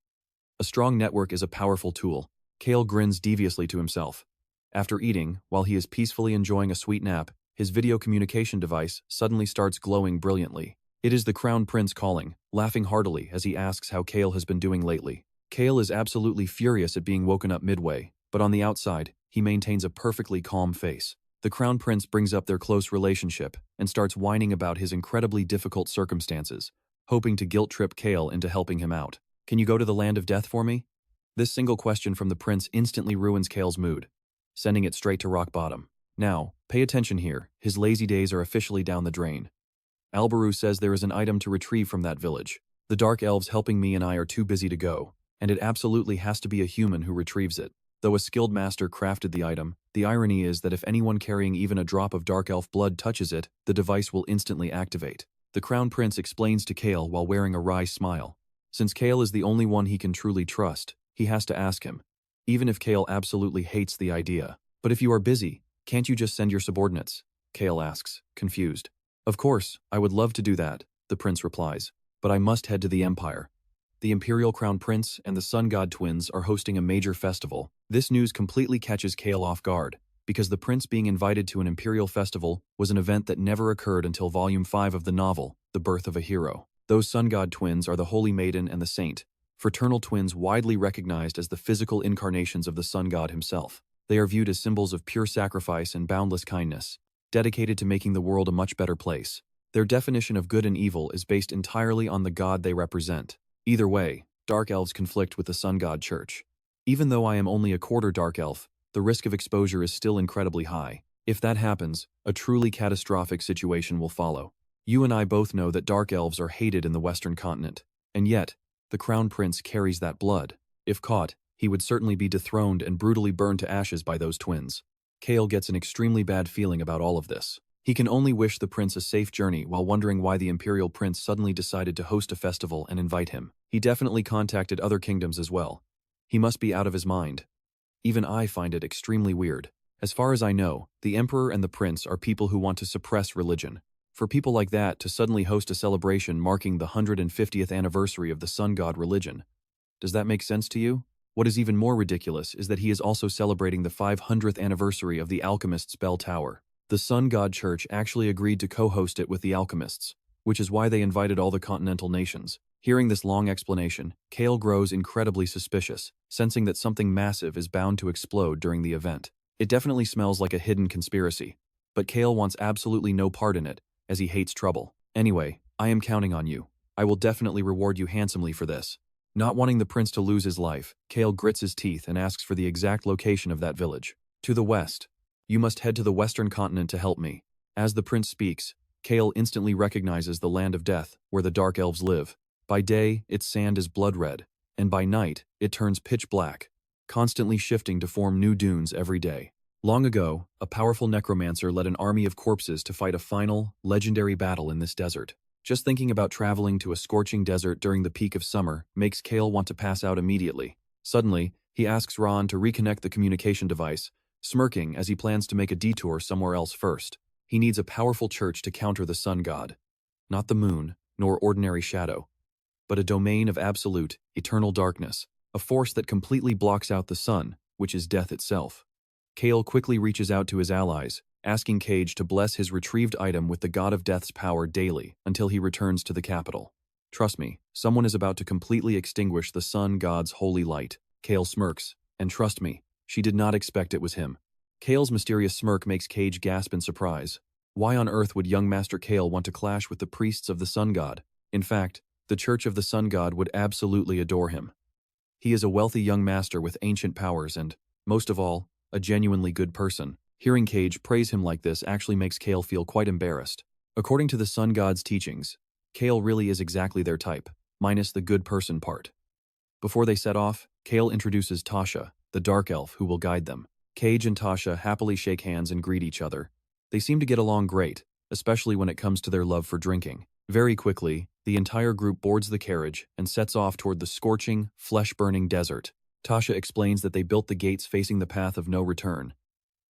A strong network is a powerful tool. Cale grins deviously to himself. After eating, while he is peacefully enjoying a sweet nap, his video communication device suddenly starts glowing brilliantly. It is the Crown Prince calling, laughing heartily as he asks how Cale has been doing lately. Cale is absolutely furious at being woken up midway, but on the outside, he maintains a perfectly calm face. The Crown Prince brings up their close relationship and starts whining about his incredibly difficult circumstances, hoping to guilt-trip Cale into helping him out. Can you go to the land of death for me? This single question from the prince instantly ruins Cale's mood, sending it straight to rock bottom. Now, pay attention here, his lazy days are officially down the drain. Albaru says there is an item to retrieve from that village. The Dark Elves helping me and I are too busy to go, and it absolutely has to be a human who retrieves it. Though a skilled master crafted the item, the irony is that if anyone carrying even a drop of Dark Elf blood touches it, the device will instantly activate. The Crown Prince explains to Cale while wearing a wry smile. Since Cale is the only one he can truly trust, he has to ask him, even if Cale absolutely hates the idea. But if you are busy, can't you just send your subordinates? Cale asks, confused. Of course, I would love to do that, the prince replies, but I must head to the Empire. The Imperial Crown Prince and the Sun God twins are hosting a major festival. This news completely catches Cale off guard, because the prince being invited to an Imperial festival was an event that never occurred until Volume 5 of the novel, The Birth of a Hero. Those Sun God twins are the Holy Maiden and the Saint, fraternal twins widely recognized as the physical incarnations of the Sun God himself. They are viewed as symbols of pure sacrifice and boundless kindness, dedicated to making the world a much better place. Their definition of good and evil is based entirely on the god they represent. Either way, Dark Elves conflict with the Sun God Church. Even though I am only a quarter Dark Elf, the risk of exposure is still incredibly high. If that happens, a truly catastrophic situation will follow. You and I both know that Dark Elves are hated in the Western continent, and yet, the Crown Prince carries that blood. If caught, he would certainly be dethroned and brutally burned to ashes by those twins. Cale gets an extremely bad feeling about all of this. He can only wish the prince a safe journey while wondering why the Imperial Prince suddenly decided to host a festival and invite him. He definitely contacted other kingdoms as well. He must be out of his mind. Even I find it extremely weird. As far as I know, the Emperor and the Prince are people who want to suppress religion. For people like that to suddenly host a celebration marking the 150th anniversary of the Sun God religion, does that make sense to you? What is even more ridiculous is that he is also celebrating the 500th anniversary of the Alchemist's Bell Tower. The Sun God Church actually agreed to co-host it with the Alchemists, which is why they invited all the continental nations. Hearing this long explanation, Cale grows incredibly suspicious, sensing that something massive is bound to explode during the event. It definitely smells like a hidden conspiracy, but Cale wants absolutely no part in it, as he hates trouble. Anyway, I am counting on you. I will definitely reward you handsomely for this. Not wanting the prince to lose his life, Cale grits his teeth and asks for the exact location of that village. To the west. You must head to the western continent to help me. As the prince speaks, Cale instantly recognizes the land of death, where the Dark Elves live. By day, its sand is blood red, and by night, it turns pitch black. constantly shifting to form new dunes every day. Long ago, a powerful necromancer led an army of corpses to fight a final, legendary battle in this desert. Just thinking about traveling to a scorching desert during the peak of summer makes Cale want to pass out immediately. Suddenly, he asks RAON to reconnect the communication device, smirking as he plans to make a detour somewhere else first. He needs a powerful church to counter the sun god. Not the moon, nor ordinary shadow, but a domain of absolute, eternal darkness, a force that completely blocks out the sun, which is death itself. Cale quickly reaches out to his allies, asking Cage to bless his retrieved item with the god of death's power daily until he returns to the capital. Trust me, someone is about to completely extinguish the sun god's holy light. Cale smirks, and trust me, she did not expect it was him. Cale's mysterious smirk makes Cage gasp in surprise. Why on earth would young Master Cale want to clash with the priests of the sun god? In fact, the Church of the Sun God would absolutely adore him. He is a wealthy young master with ancient powers and, most of all, a genuinely good person. Hearing Cage praise him like this actually makes Cale feel quite embarrassed. According to the Sun God's teachings, Cale really is exactly their type, minus the good person part. Before they set off, Cale introduces Tasha, the dark elf who will guide them. Cage and Tasha happily shake hands and greet each other. They seem to get along great, especially when it comes to their love for drinking. Very quickly, the entire group boards the carriage and sets off toward the scorching, flesh-burning desert. Tasha explains that they built the gates facing the path of no return.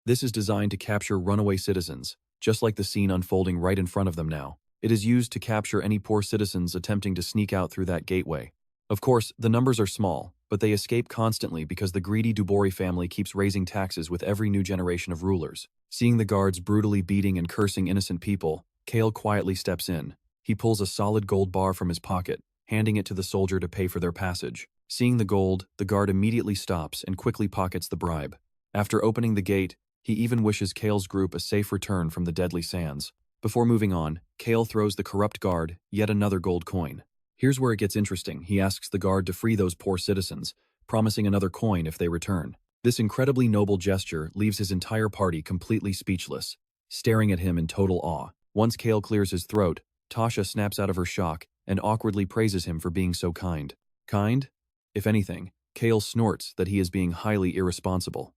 This is designed to capture runaway citizens, just like the scene unfolding right in front of them now. It is used to capture any poor citizens attempting to sneak out through that gateway. Of course, the numbers are small, but they escape constantly because the greedy Dubori family keeps raising taxes with every new generation of rulers. Seeing the guards brutally beating and cursing innocent people, Cale quietly steps in. He pulls a solid gold bar from his pocket, handing it to the soldier to pay for their passage. Seeing the gold, the guard immediately stops and quickly pockets the bribe. After opening the gate, he even wishes Cale's group a safe return from the deadly sands. Before moving on, Cale throws the corrupt guard yet another gold coin. Here's where it gets interesting. He asks the guard to free those poor citizens, promising another coin if they return. This incredibly noble gesture leaves his entire party completely speechless, staring at him in total awe. Once Cale clears his throat, Tasha snaps out of her shock and awkwardly praises him for being so kind. Kind? If anything, Cale snorts that he is being highly irresponsible.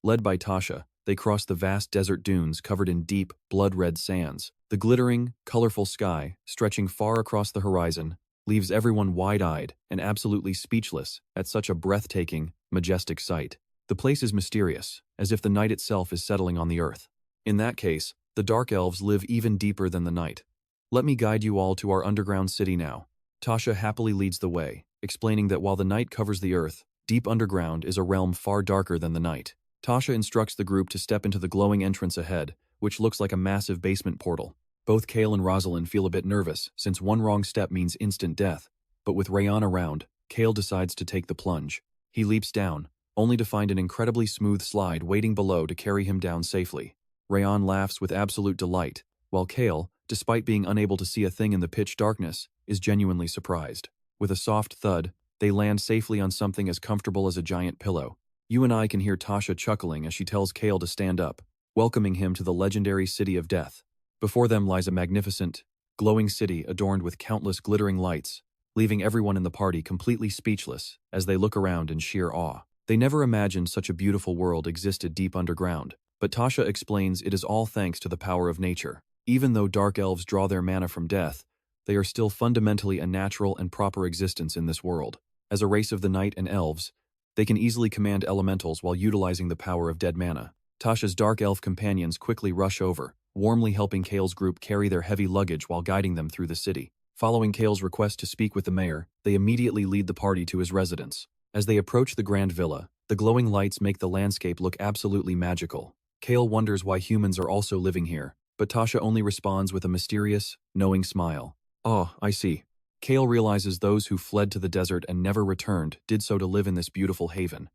Led by Tasha, they cross the vast desert dunes covered in deep, blood-red sands. The glittering, colorful sky, stretching far across the horizon, leaves everyone wide-eyed and absolutely speechless at such a breathtaking, majestic sight. The place is mysterious, as if the night itself is settling on the earth. In that case, the Dark Elves live even deeper than the night. Let me guide you all to our underground city now. Tasha happily leads the way, explaining that while the night covers the earth, deep underground is a realm far darker than the night. Tasha instructs the group to step into the glowing entrance ahead, which looks like a massive basement portal. Both Cale and Rosalind feel a bit nervous, since one wrong step means instant death, but with RAON around, Cale decides to take the plunge. He leaps down, only to find an incredibly smooth slide waiting below to carry him down safely. RAON laughs with absolute delight, while Cale, despite being unable to see a thing in the pitch darkness, is genuinely surprised. With a soft thud, they land safely on something as comfortable as a giant pillow. You and I can hear Tasha chuckling as she tells Cale to stand up, welcoming him to the legendary City of Death. Before them lies a magnificent, glowing city adorned with countless glittering lights, leaving everyone in the party completely speechless as they look around in sheer awe. They never imagined such a beautiful world existed deep underground, but Tasha explains it is all thanks to the power of nature. Even though dark elves draw their mana from death, they are still fundamentally a natural and proper existence in this world. As a race of the night and elves, they can easily command elementals while utilizing the power of dead mana. Tasha's dark elf companions quickly rush over, warmly helping Cale's group carry their heavy luggage while guiding them through the city. Following Cale's request to speak with the mayor, they immediately lead the party to his residence. As they approach the grand villa, the glowing lights make the landscape look absolutely magical. Cale wonders why humans are also living here, but Tasha only responds with a mysterious, knowing smile. Oh, I see. Cale realizes those who fled to the desert and never returned did so to live in this beautiful haven.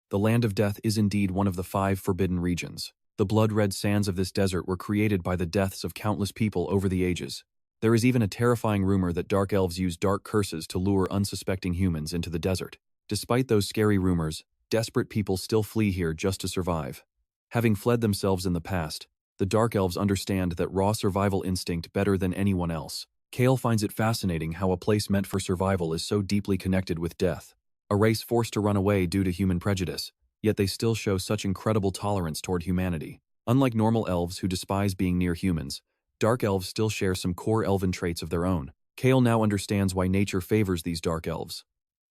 The Land of Death is indeed one of the 5 forbidden regions. The blood-red sands of this desert were created by the deaths of countless people over the ages. There is even a terrifying rumor that dark elves use dark curses to lure unsuspecting humans into the desert. Despite those scary rumors, desperate people still flee here just to survive. Having fled themselves in the past, the dark elves understand that raw survival instinct better than anyone else. Cale finds it fascinating how a place meant for survival is so deeply connected with death. a race forced to run away due to human prejudice, yet they still show such incredible tolerance toward humanity. Unlike normal elves who despise being near humans, dark elves still share some core elven traits of their own. Cale now understands why nature favors these dark elves.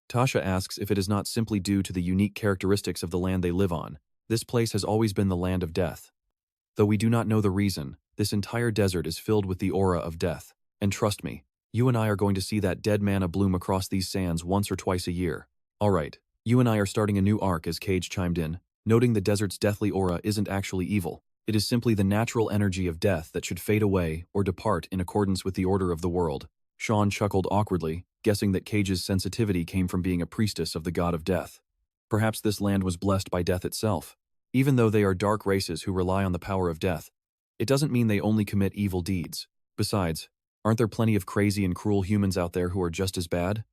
Tasha asks if it is not simply due to the unique characteristics of the land they live on. This place has always been the land of death. Though we do not know the reason, this entire desert is filled with the aura of death. And trust me, you and I are going to see that dead manna bloom across these sands once or twice a year. Alright, you and I are starting a new arc, as Cage chimed in, noting the desert's deathly aura isn't actually evil. It is simply the natural energy of death that should fade away or depart in accordance with the order of the world. Sean chuckled awkwardly, guessing that Cage's sensitivity came from being a priestess of the god of death. Perhaps this land was blessed by death itself. Even though they are dark races who rely on the power of death, it doesn't mean they only commit evil deeds. Besides, aren't there plenty of crazy and cruel humans out there who are just as bad?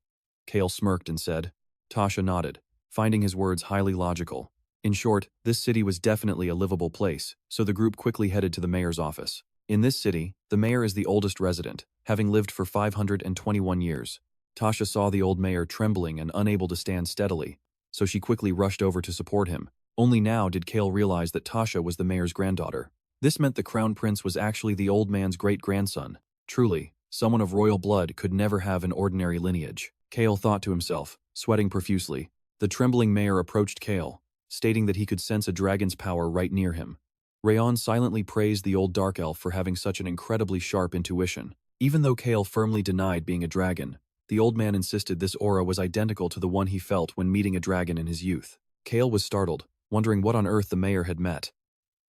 Cale smirked and said. Tasha nodded, finding his words highly logical. In short, this city was definitely a livable place, so the group quickly headed to the mayor's office. In this city, the mayor is the oldest resident, having lived for 521 years. Tasha saw the old mayor trembling and unable to stand steadily, so she quickly rushed over to support him. Only now did Cale realize that Tasha was the mayor's granddaughter. This meant the crown prince was actually the old man's great-grandson. Truly, someone of royal blood could never have an ordinary lineage. Cale thought to himself, sweating profusely. The trembling mayor approached Cale, stating that he could sense a dragon's power right near him. RAON silently praised the old dark elf for having such an incredibly sharp intuition. Even though Cale firmly denied being a dragon, the old man insisted this aura was identical to the one he felt when meeting a dragon in his youth. Cale was startled, wondering what on earth the mayor had met.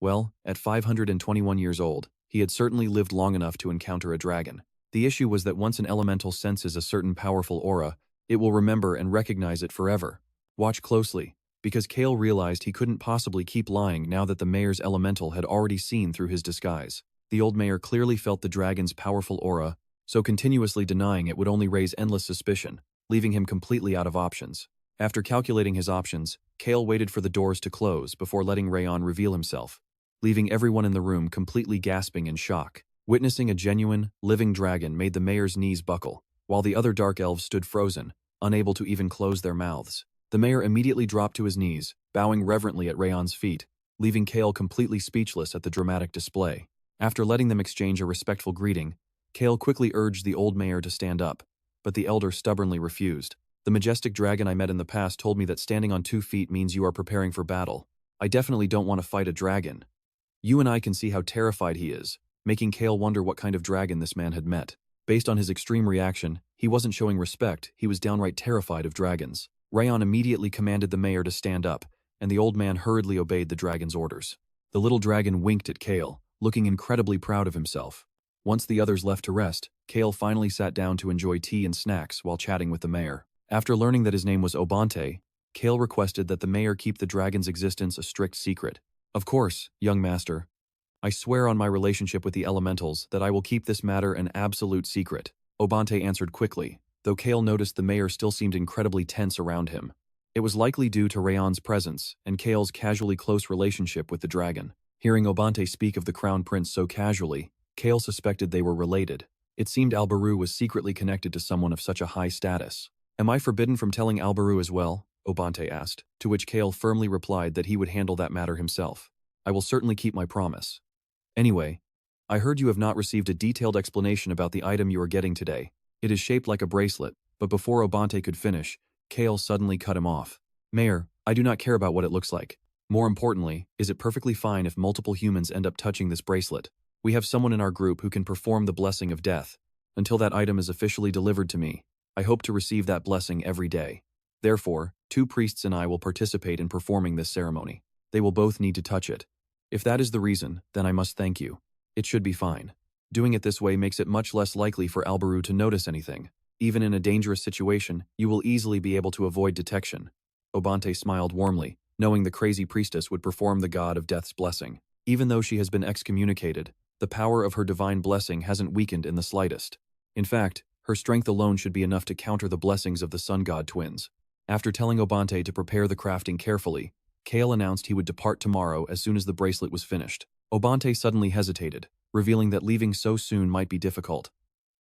Well, at 521 years old, he had certainly lived long enough to encounter a dragon. The issue was that once an elemental senses a certain powerful aura, it will remember and recognize it forever. Watch closely, because Cale realized he couldn't possibly keep lying now that the mayor's elemental had already seen through his disguise. The old mayor clearly felt the dragon's powerful aura, so continuously denying it would only raise endless suspicion, leaving him completely out of options. After calculating his options, Cale waited for the doors to close before letting RAON reveal himself, leaving everyone in the room completely gasping in shock. Witnessing a genuine, living dragon made the mayor's knees buckle, while the other dark elves stood frozen, unable to even close their mouths. The mayor immediately dropped to his knees, bowing reverently at RAON's feet, leaving Cale completely speechless at the dramatic display. After letting them exchange a respectful greeting, Cale quickly urged the old mayor to stand up, but the elder stubbornly refused. The majestic dragon I met in the past told me that standing on 2 feet means you are preparing for battle. I definitely don't want to fight a dragon. You and I can see how terrified he is, making Cale wonder what kind of dragon this man had met. Based on his extreme reaction, he wasn't showing respect, he was downright terrified of dragons. RAON immediately commanded the mayor to stand up, and the old man hurriedly obeyed the dragon's orders. The little dragon winked at Cale, looking incredibly proud of himself. Once the others left to rest, Cale finally sat down to enjoy tea and snacks while chatting with the mayor. After learning that his name was Obante, Cale requested that the mayor keep the dragon's existence a strict secret. Of course, young master. I swear on my relationship with the elementals that I will keep this matter an absolute secret, Obante answered quickly, though Cale noticed the mayor still seemed incredibly tense around him. It was likely due to RAON's presence and Cale's casually close relationship with the dragon. Hearing Obante speak of the crown prince so casually, Cale suspected they were related. It seemed Albaru was secretly connected to someone of such a high status. Am I forbidden from telling Albaru as well? Obante asked, to which Cale firmly replied that he would handle that matter himself. I will certainly keep my promise. Anyway, I heard you have not received a detailed explanation about the item you are getting today. It is shaped like a bracelet, but before Obante could finish, Cale suddenly cut him off. Mayor, I do not care about what it looks like. More importantly, is it perfectly fine if multiple humans end up touching this bracelet? We have someone in our group who can perform the blessing of death. Until that item is officially delivered to me, I hope to receive that blessing every day. Therefore, 2 priests and I will participate in performing this ceremony. They will both need to touch it. If that is the reason, then I must thank you. It should be fine. Doing it this way makes it much less likely for Albaru to notice anything. Even in a dangerous situation, you will easily be able to avoid detection. Obante smiled warmly, knowing the crazy priestess would perform the god of death's blessing. Even though she has been excommunicated, the power of her divine blessing hasn't weakened in the slightest. In fact, her strength alone should be enough to counter the blessings of the sun god twins. After telling Obante to prepare the crafting carefully, Cale announced he would depart tomorrow as soon as the bracelet was finished. Obante suddenly hesitated, revealing that leaving so soon might be difficult.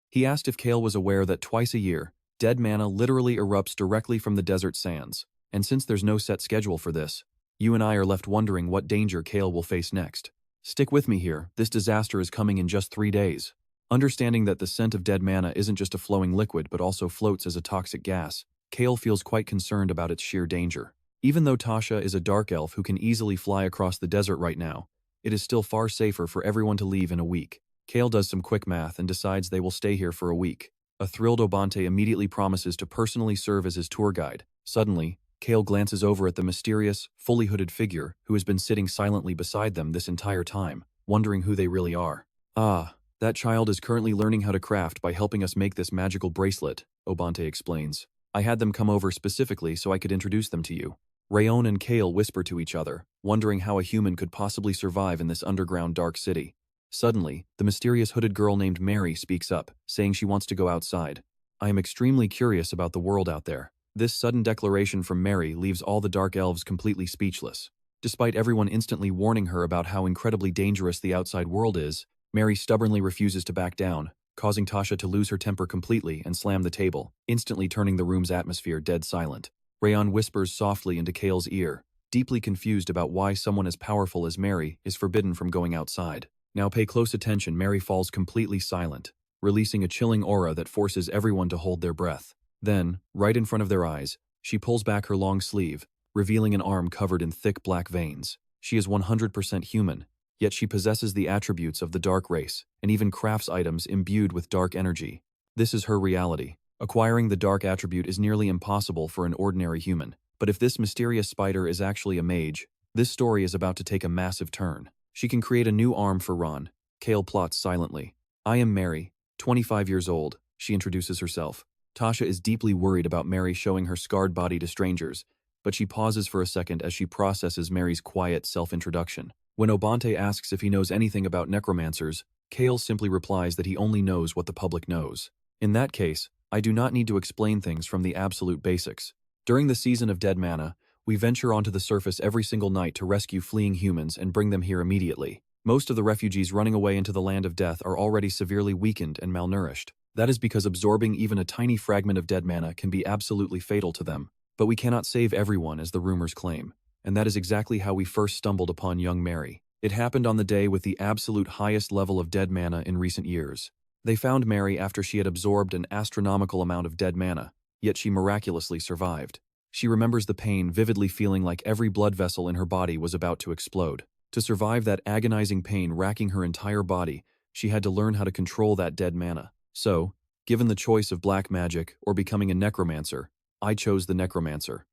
He asked if Cale was aware that twice a year, Dead mana literally erupts directly from the desert sands, and since there's no set schedule for this, you and I are left wondering what danger Cale will face next. Stick with me here, this disaster is coming in just 3 days. Understanding that the scent of dead mana isn't just a flowing liquid but also floats as a toxic gas, Cale feels quite concerned about its sheer danger. Even though Tasha is a dark elf who can easily fly across the desert right now, it is still far safer for everyone to leave in a week. Cale does some quick math and decides they will stay here for a week. A thrilled Obante immediately promises to personally serve as his tour guide. Suddenly, Cale glances over at the mysterious, fully hooded figure who has been sitting silently beside them this entire time, wondering who they really are. Ah, that child is currently learning how to craft by helping us make this magical bracelet, Obante explains. I had them come over specifically so I could introduce them to you. RAON and Cale whisper to each other, wondering how a human could possibly survive in this underground dark city. Suddenly, the mysterious hooded girl named Mary speaks up, saying she wants to go outside. I am extremely curious about the world out there. This sudden declaration from Mary leaves all the dark elves completely speechless. Despite everyone instantly warning her about how incredibly dangerous the outside world is, Mary stubbornly refuses to back down, causing Tasha to lose her temper completely and slam the table, instantly turning the room's atmosphere dead silent. RAON whispers softly into Cale's ear, deeply confused about why someone as powerful as Mary is forbidden from going outside. Now pay close attention. Mary falls completely silent, releasing a chilling aura that forces everyone to hold their breath. Then, right in front of their eyes, she pulls back her long sleeve, revealing an arm covered in thick black veins. She is 100% human, yet she possesses the attributes of the dark race, and even crafts items imbued with dark energy. This is her reality. Acquiring the dark attribute is nearly impossible for an ordinary human. But if this mysterious spider is actually a mage, this story is about to take a massive turn. She can create a new arm for RAON. Cale plots silently. I am Mary, 25 years old, she introduces herself. Tasha is deeply worried about Mary showing her scarred body to strangers, but she pauses for a second as she processes Mary's quiet self-introduction. When Obante asks if he knows anything about necromancers, Cale simply replies that he only knows what the public knows. In that case, I do not need to explain things from the absolute basics. During the season of Dead Mana, we venture onto the surface every single night to rescue fleeing humans and bring them here immediately. Most of the refugees running away into the land of death are already severely weakened and malnourished. That is because absorbing even a tiny fragment of dead mana can be absolutely fatal to them. But we cannot save everyone, as the rumors claim. And that is exactly how we first stumbled upon young Mary. It happened on the day with the absolute highest level of dead mana in recent years. They found Mary after she had absorbed an astronomical amount of dead mana, yet she miraculously survived. She remembers the pain, vividly feeling like every blood vessel in her body was about to explode. To survive that agonizing pain racking her entire body, she had to learn how to control that dead mana. So, given the choice of black magic or becoming a necromancer, I chose the necromancer.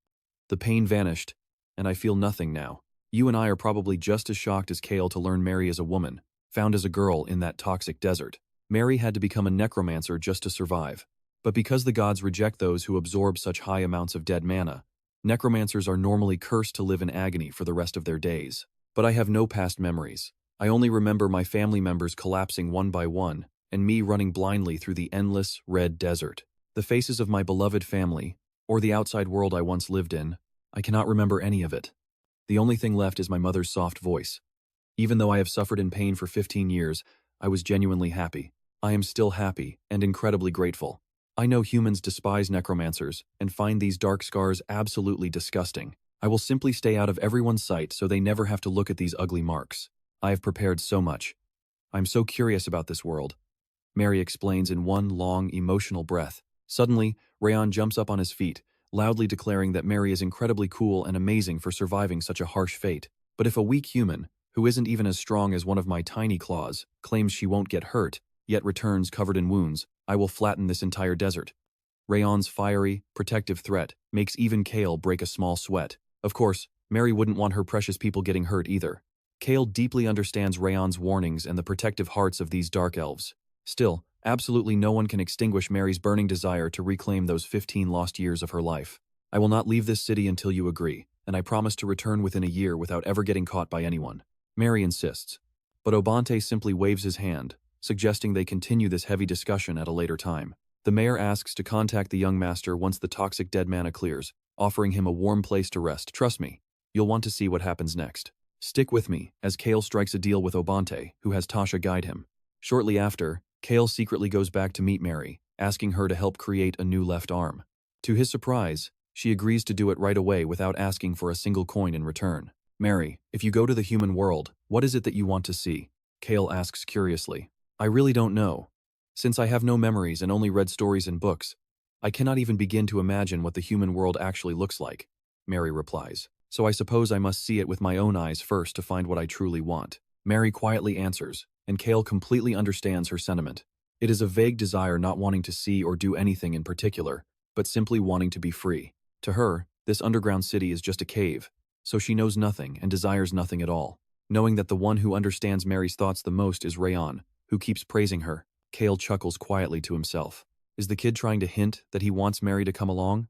The pain vanished, and I feel nothing now. You and I are probably just as shocked as Cale to learn Mary is a woman, found as a girl in that toxic desert. Mary had to become a necromancer just to survive. But because the gods reject those who absorb such high amounts of dead mana, necromancers are normally cursed to live in agony for the rest of their days. But I have no past memories. I only remember my family members collapsing one by one, and me running blindly through the endless, red desert. The faces of my beloved family, or the outside world I once lived in, I cannot remember any of it. The only thing left is my mother's soft voice. Even though I have suffered in pain for 15 years, I was genuinely happy. I am still happy and incredibly grateful. I know humans despise necromancers and find these dark scars absolutely disgusting. I will simply stay out of everyone's sight so they never have to look at these ugly marks. I have prepared so much. I'm so curious about this world. Mary explains in one long, emotional breath. Suddenly, RAON jumps up on his feet, loudly declaring that Mary is incredibly cool and amazing for surviving such a harsh fate. But if a weak human, who isn't even as strong as one of my tiny claws, claims she won't get hurt, yet returns covered in wounds, I will flatten this entire desert. RAON's fiery, protective threat makes even Cale break a small sweat. Of course, Mary wouldn't want her precious people getting hurt either. Cale deeply understands RAON's warnings and the protective hearts of these dark elves. Still, absolutely no one can extinguish Mary's burning desire to reclaim those 15 lost years of her life. I will not leave this city until you agree, and I promise to return within a year without ever getting caught by anyone. Mary insists. But Obante simply waves his hand, suggesting they continue this heavy discussion at a later time. The mayor asks to contact the young master once the toxic dead mana clears, offering him a warm place to rest. Trust me, you'll want to see what happens next. Stick with me, as Cale strikes a deal with Obante, who has Tasha guide him. Shortly after, Cale secretly goes back to meet Mary, asking her to help create a new left arm. To his surprise, she agrees to do it right away without asking for a single coin in return. Mary, if you go to the human world, what is it that you want to see? Cale asks curiously. I really don't know. Since I have no memories and only read stories in books, I cannot even begin to imagine what the human world actually looks like, Mary replies. So I suppose I must see it with my own eyes first to find what I truly want. Mary quietly answers, and Cale completely understands her sentiment. It is a vague desire not wanting to see or do anything in particular, but simply wanting to be free. To her, this underground city is just a cave, so she knows nothing and desires nothing at all. Knowing that the one who understands Mary's thoughts the most is RAON, who keeps praising her, Cale chuckles quietly to himself. Is the kid trying to hint that he wants Mary to come along?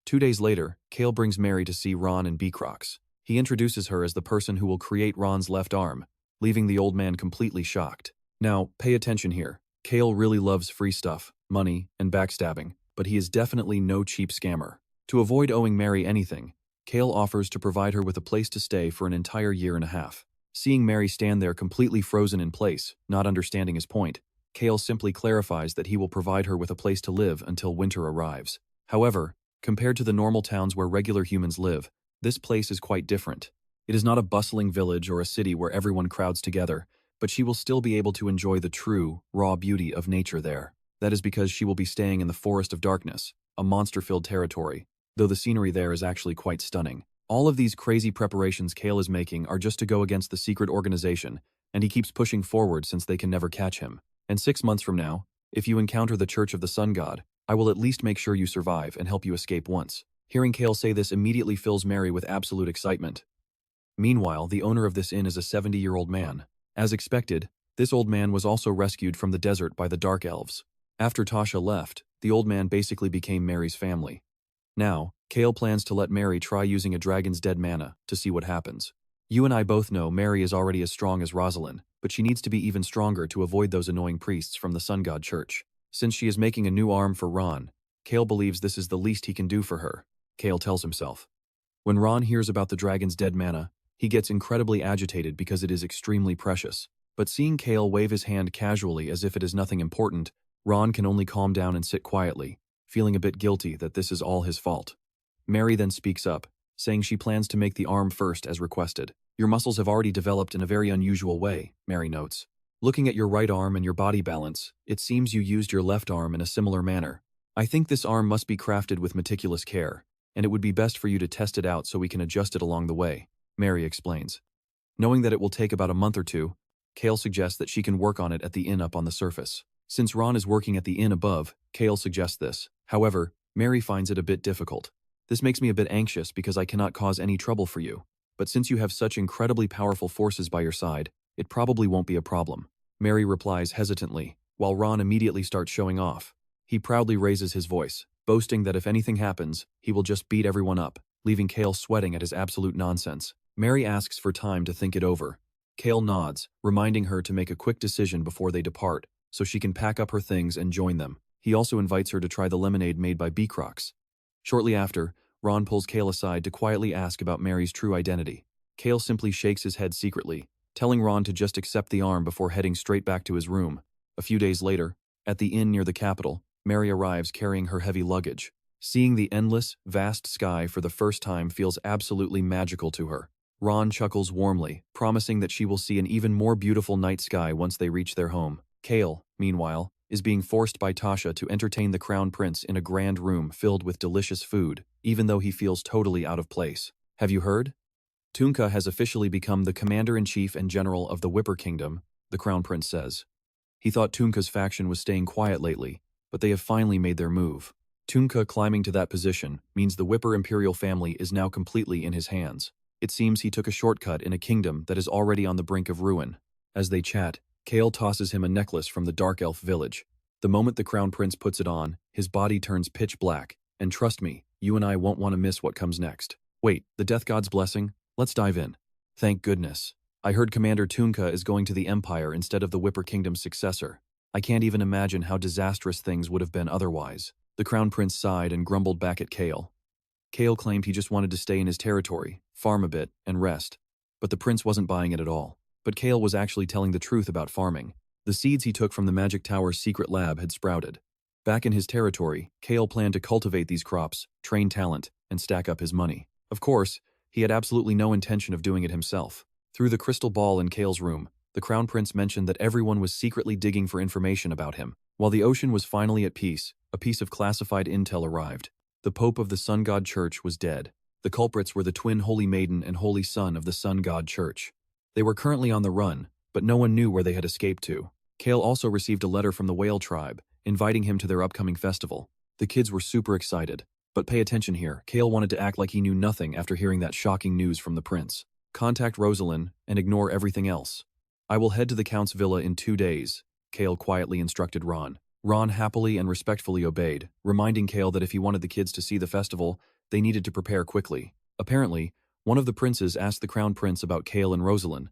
2 days later, Cale brings Mary to see RAON and Crocs. He introduces her as the person who will create RAON's left arm, leaving the old man completely shocked. Now, pay attention here. Cale really loves free stuff, money, and backstabbing, but he is definitely no cheap scammer. To avoid owing Mary anything, Cale offers to provide her with a place to stay for an entire year and a half. Seeing Mary stand there completely frozen in place, not understanding his point, Cale simply clarifies that he will provide her with a place to live until winter arrives. However, compared to the normal towns where regular humans live, this place is quite different. It is not a bustling village or a city where everyone crowds together, but she will still be able to enjoy the true, raw beauty of nature there. That is because she will be staying in the Forest of Darkness, a monster-filled territory, though the scenery there is actually quite stunning. All of these crazy preparations Cale is making are just to go against the secret organization, and he keeps pushing forward since they can never catch him. And 6 months from now, if you encounter the Church of the Sun God, I will at least make sure you survive and help you escape once. Hearing Cale say this immediately fills Mary with absolute excitement. Meanwhile, the owner of this inn is a 70-year-old man. As expected, this old man was also rescued from the desert by the Dark Elves. After Tasha left, the old man basically became Mary's family. Now, Cale plans to let Mary try using a dragon's dead mana to see what happens. You and I both know Mary is already as strong as Rosalind, but she needs to be even stronger to avoid those annoying priests from the Sun God Church. Since she is making a new arm for RAON, Cale believes this is the least he can do for her, Cale tells himself. When RAON hears about the dragon's dead mana, he gets incredibly agitated because it is extremely precious. But seeing Cale wave his hand casually as if it is nothing important, RAON can only calm down and sit quietly, feeling a bit guilty that this is all his fault. Mary then speaks up, saying she plans to make the arm first as requested. Your muscles have already developed in a very unusual way, Mary notes. Looking at your right arm and your body balance, it seems you used your left arm in a similar manner. I think this arm must be crafted with meticulous care, and it would be best for you to test it out so we can adjust it along the way, Mary explains. Knowing that it will take about a month or two, Cale suggests that she can work on it at the inn up on the surface. Since RAON is working at the inn above, Cale suggests this. However, Mary finds it a bit difficult. This makes me a bit anxious because I cannot cause any trouble for you. But since you have such incredibly powerful forces by your side, it probably won't be a problem. Mary replies hesitantly, while RAON immediately starts showing off. He proudly raises his voice, boasting that if anything happens, he will just beat everyone up, leaving Cale sweating at his absolute nonsense. Mary asks for time to think it over. Cale nods, reminding her to make a quick decision before they depart, so she can pack up her things and join them. He also invites her to try the lemonade made by Crocs. Shortly after, RAON pulls Cale aside to quietly ask about Mary's true identity. Cale simply shakes his head secretly, telling RAON to just accept the arm before heading straight back to his room. A few days later, at the inn near the capital, Mary arrives carrying her heavy luggage. Seeing the endless, vast sky for the first time feels absolutely magical to her. RAON chuckles warmly, promising that she will see an even more beautiful night sky once they reach their home. Cale, meanwhile, is being forced by Tasha to entertain the crown prince in a grand room filled with delicious food, even though he feels totally out of place. Have you heard? Tunka has officially become the commander-in-chief and general of the Whipper Kingdom, the crown prince says. He thought Tunka's faction was staying quiet lately, but they have finally made their move. Tunka climbing to that position means the Whipper imperial family is now completely in his hands. It seems he took a shortcut in a kingdom that is already on the brink of ruin. As they chat, Cale tosses him a necklace from the Dark Elf village. The moment the crown prince puts it on, his body turns pitch black, and trust me, you and I won't want to miss what comes next. Wait, the Death God's blessing? Let's dive in. Thank goodness. I heard Commander Tunka is going to the Empire instead of the Whipper Kingdom's successor. I can't even imagine how disastrous things would have been otherwise. The crown prince sighed and grumbled back at Cale. Cale claimed he just wanted to stay in his territory, farm a bit, and rest. But the prince wasn't buying it at all. But Cale was actually telling the truth about farming. The seeds he took from the Magic Tower's secret lab had sprouted. Back in his territory, Cale planned to cultivate these crops, train talent, and stack up his money. Of course, he had absolutely no intention of doing it himself. Through the crystal ball in Cale's room, the Crown Prince mentioned that everyone was secretly digging for information about him. While the ocean was finally at peace, a piece of classified intel arrived. The Pope of the Sun God Church was dead. The culprits were the twin Holy Maiden and Holy Son of the Sun God Church. They were currently on the run, but no one knew where they had escaped to. Cale also received a letter from the Whale Tribe, inviting him to their upcoming festival. The kids were super excited. But pay attention here, Cale wanted to act like he knew nothing after hearing that shocking news from the prince. Contact Rosalind and ignore everything else. I will head to the Count's villa in 2 days, Cale quietly instructed Ron. Ron happily and respectfully obeyed, reminding Cale that if he wanted the kids to see the festival, they needed to prepare quickly. Apparently, one of the princes asked the Crown Prince about Cale and Rosalind,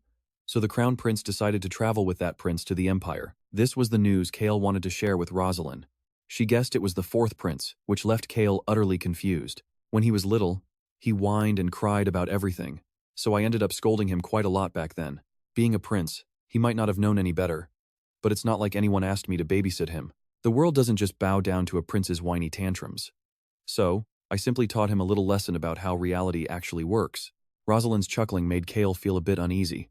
so the Crown Prince decided to travel with that prince to the Empire. This was the news Cale wanted to share with Rosalind. She guessed it was the 4th prince, which left Cale utterly confused. When he was little, he whined and cried about everything, so I ended up scolding him quite a lot back then. Being a prince, he might not have known any better, but it's not like anyone asked me to babysit him. The world doesn't just bow down to a prince's whiny tantrums. So, I simply taught him a little lesson about how reality actually works. Rosalind's chuckling made Cale feel a bit uneasy.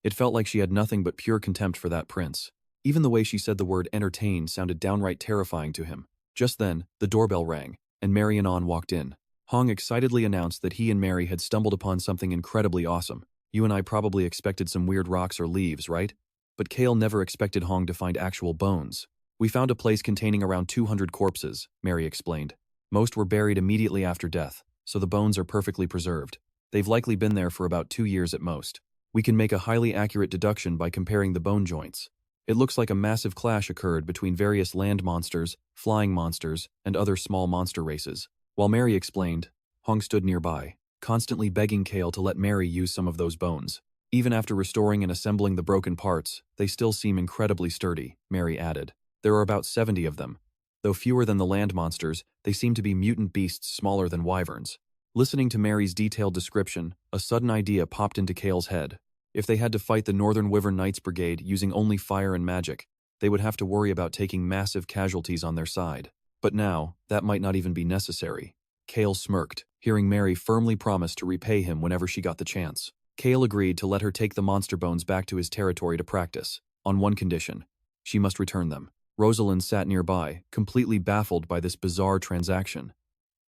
It felt like she had nothing but pure contempt for that prince. Even the way she said the word entertain sounded downright terrifying to him. Just then, the doorbell rang, and Mary and On walked in. Hong excitedly announced that he and Mary had stumbled upon something incredibly awesome. You and I probably expected some weird rocks or leaves, right? But Cale never expected Hong to find actual bones. We found a place containing around 200 corpses, Mary explained. Most were buried immediately after death, so the bones are perfectly preserved. They've likely been there for about 2 years at most. We can make a highly accurate deduction by comparing the bone joints. It looks like a massive clash occurred between various land monsters, flying monsters, and other small monster races. While Mary explained, Hong stood nearby, constantly begging Cale to let Mary use some of those bones. Even after restoring and assembling the broken parts, they still seem incredibly sturdy, Mary added. There are about 70 of them. Though fewer than the land monsters, they seem to be mutant beasts smaller than wyverns. Listening to Mary's detailed description, a sudden idea popped into Cale's head. If they had to fight the Northern Wyvern Knights Brigade using only fire and magic, they would have to worry about taking massive casualties on their side. But now, that might not even be necessary. Cale smirked, hearing Mary firmly promise to repay him whenever she got the chance. Cale agreed to let her take the monster bones back to his territory to practice, on one condition: she must return them. Rosalind sat nearby, completely baffled by this bizarre transaction.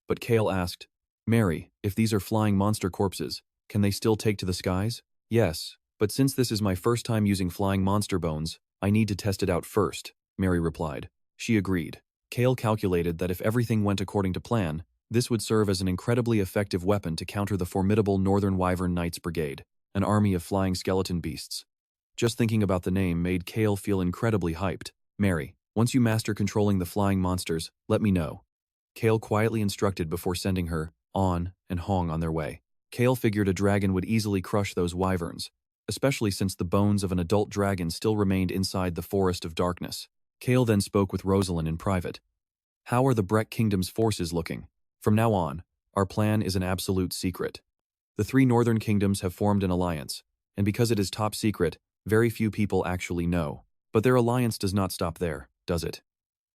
But Cale asked, Mary, if these are flying monster corpses, can they still take to the skies? Yes, but since this is my first time using flying monster bones, I need to test it out first, Mary replied. She agreed. Cale calculated that if everything went according to plan, this would serve as an incredibly effective weapon to counter the formidable Northern Wyvern Knights Brigade, an army of flying skeleton beasts. Just thinking about the name made Cale feel incredibly hyped. Mary, once you master controlling the flying monsters, let me know. Cale quietly instructed before sending her, On, and Hong on their way. Cale figured a dragon would easily crush those wyverns, especially since the bones of an adult dragon still remained inside the Forest of Darkness. Cale then spoke with Rosalind in private. How are the Breck Kingdom's forces looking? From now on, our plan is an absolute secret. The 3 northern kingdoms have formed an alliance, and because it is top secret, very few people actually know. But their alliance does not stop there, does it?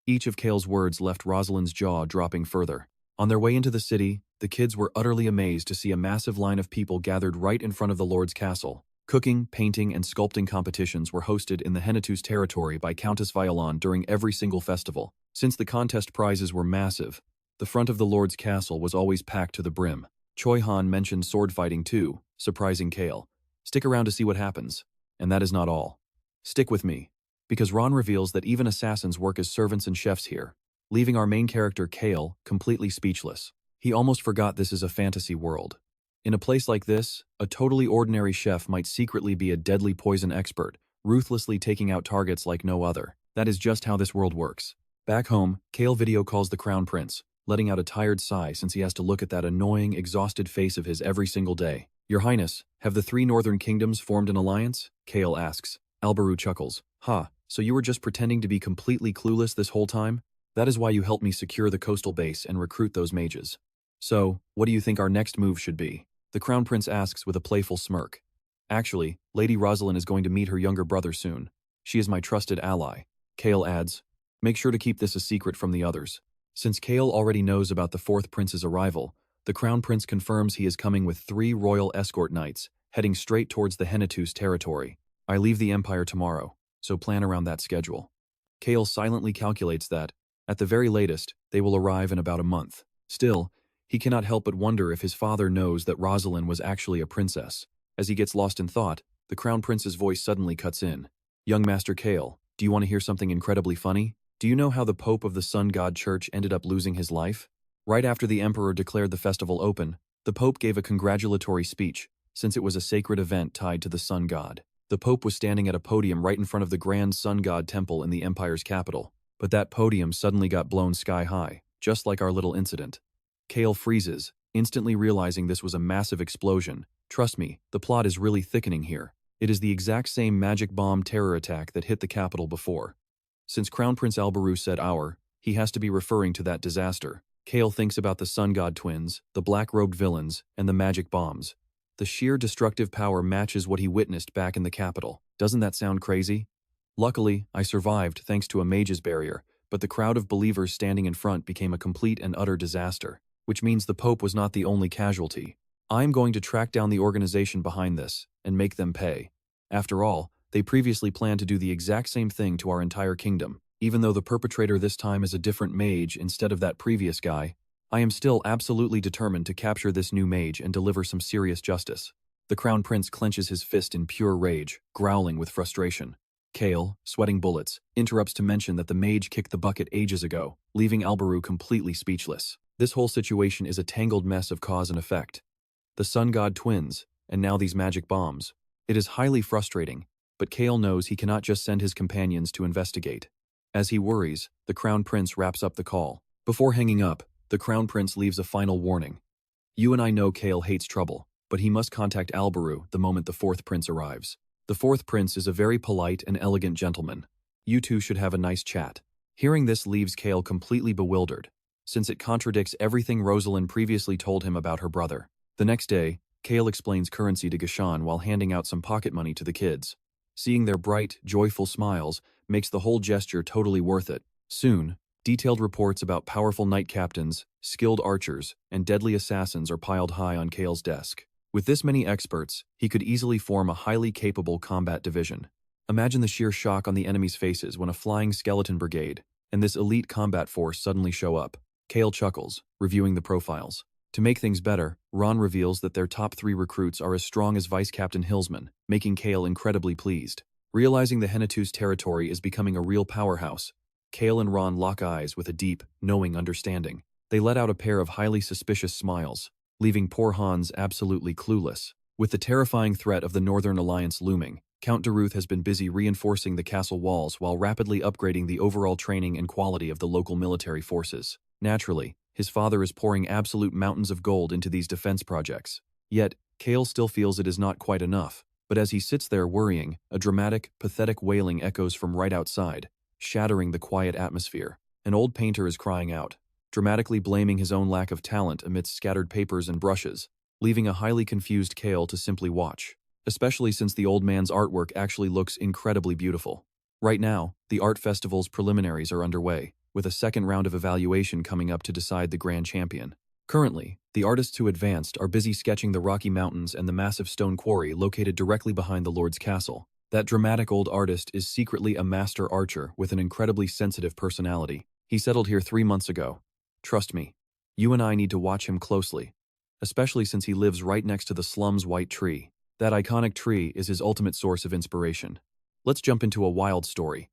Each of Cale's words left Rosalind's jaw dropping further. On their way into the city, the kids were utterly amazed to see a massive line of people gathered right in front of the Lord's castle. Cooking, painting, and sculpting competitions were hosted in the Henituse territory by Countess Violon during every single festival. Since the contest prizes were massive, the front of the Lord's castle was always packed to the brim. Choi Han mentioned sword fighting too, surprising Cale. Stick around to see what happens. And that is not all. Stick with me, because Ron reveals that even assassins work as servants and chefs here, leaving our main character Cale completely speechless. He almost forgot this is a fantasy world. In a place like this, a totally ordinary chef might secretly be a deadly poison expert, ruthlessly taking out targets like no other. That is just how this world works. Back home, Cale video calls the Crown Prince, letting out a tired sigh since he has to look at that annoying, exhausted face of his every single day. Your Highness, have the 3 northern kingdoms formed an alliance? Cale asks. Albaru chuckles. So you were just pretending to be completely clueless this whole time? That is why you helped me secure the coastal base and recruit those mages. So, what do you think our next move should be? The Crown Prince asks with a playful smirk. Actually, Lady Rosalind is going to meet her younger brother soon. She is my trusted ally. Cale adds, Make sure to keep this a secret from the others. Since Cale already knows about the fourth prince's arrival, the Crown Prince confirms he is coming with 3 royal escort knights, heading straight towards the Henituse territory. I leave the Empire tomorrow, so plan around that schedule. Cale silently calculates that, at the very latest, they will arrive in about a month. Still, he cannot help but wonder if his father knows that Rosalind was actually a princess. As he gets lost in thought, the Crown Prince's voice suddenly cuts in. Young Master Cale, do you want to hear something incredibly funny? Do you know how the Pope of the Sun God Church ended up losing his life? Right after the Emperor declared the festival open, the Pope gave a congratulatory speech, since it was a sacred event tied to the Sun God. The Pope was standing at a podium right in front of the Grand Sun God Temple in the Empire's capital, but that podium suddenly got blown sky high, just like our little incident. Cale freezes, instantly realizing this was a massive explosion. Trust me, the plot is really thickening here. It is the exact same magic bomb terror attack that hit the capital before. Since Crown Prince Alberu said our, he has to be referring to that disaster. Cale thinks about the Sun God twins, the black-robed villains, and the magic bombs. The sheer destructive power matches what he witnessed back in the capital. Doesn't that sound crazy? Luckily, I survived thanks to a mage's barrier, but the crowd of believers standing in front became a complete and utter disaster, which means the Pope was not the only casualty. I am going to track down the organization behind this and make them pay. After all, they previously planned to do the exact same thing to our entire kingdom. Even though the perpetrator this time is a different mage instead of that previous guy, I am still absolutely determined to capture this new mage and deliver some serious justice. The Crown Prince clenches his fist in pure rage, growling with frustration. Cale, sweating bullets, interrupts to mention that the mage kicked the bucket ages ago, leaving Alberu completely speechless. This whole situation is a tangled mess of cause and effect. The Sun God twins, and now these magic bombs. It is highly frustrating, but Cale knows he cannot just send his companions to investigate. As he worries, the Crown Prince wraps up the call. Before hanging up, the Crown Prince leaves a final warning. You and I know Cale hates trouble, but he must contact Alberu the moment the fourth prince arrives. The fourth prince is a very polite and elegant gentleman. You two should have a nice chat. Hearing this leaves Cale completely bewildered, since it contradicts everything Rosalind previously told him about her brother. The next day, Cale explains currency to Gashan while handing out some pocket money to the kids. Seeing their bright, joyful smiles makes the whole gesture totally worth it. Soon, detailed reports about powerful knight captains, skilled archers, and deadly assassins are piled high on Cale's desk. With this many experts, he could easily form a highly capable combat division. Imagine the sheer shock on the enemy's faces when a flying skeleton brigade and this elite combat force suddenly show up. Cale chuckles, reviewing the profiles. To make things better, RAON reveals that their top 3 recruits are as strong as Vice Captain Hillsman, making Cale incredibly pleased. Realizing the Henituse territory is becoming a real powerhouse, Cale and RAON lock eyes with a deep, knowing understanding. They let out a pair of highly suspicious smiles, leaving poor Hans absolutely clueless. With the terrifying threat of the Northern Alliance looming, Count Daruth has been busy reinforcing the castle walls while rapidly upgrading the overall training and quality of the local military forces. Naturally, his father is pouring absolute mountains of gold into these defense projects. Yet, Cale still feels it is not quite enough. But as he sits there worrying, a dramatic, pathetic wailing echoes from right outside, shattering the quiet atmosphere. An old painter is crying out, dramatically blaming his own lack of talent amidst scattered papers and brushes, leaving a highly confused Cale to simply watch, especially since the old man's artwork actually looks incredibly beautiful. Right now, the art festival's preliminaries are underway, with a second round of evaluation coming up to decide the grand champion. Currently, the artists who advanced are busy sketching the Rocky Mountains and the massive stone quarry located directly behind the Lord's castle. That dramatic old artist is secretly a master archer with an incredibly sensitive personality. He settled here 3 months ago. Trust me, you and I need to watch him closely, especially since he lives right next to the slum's white tree. That iconic tree is his ultimate source of inspiration. Let's jump into a wild story.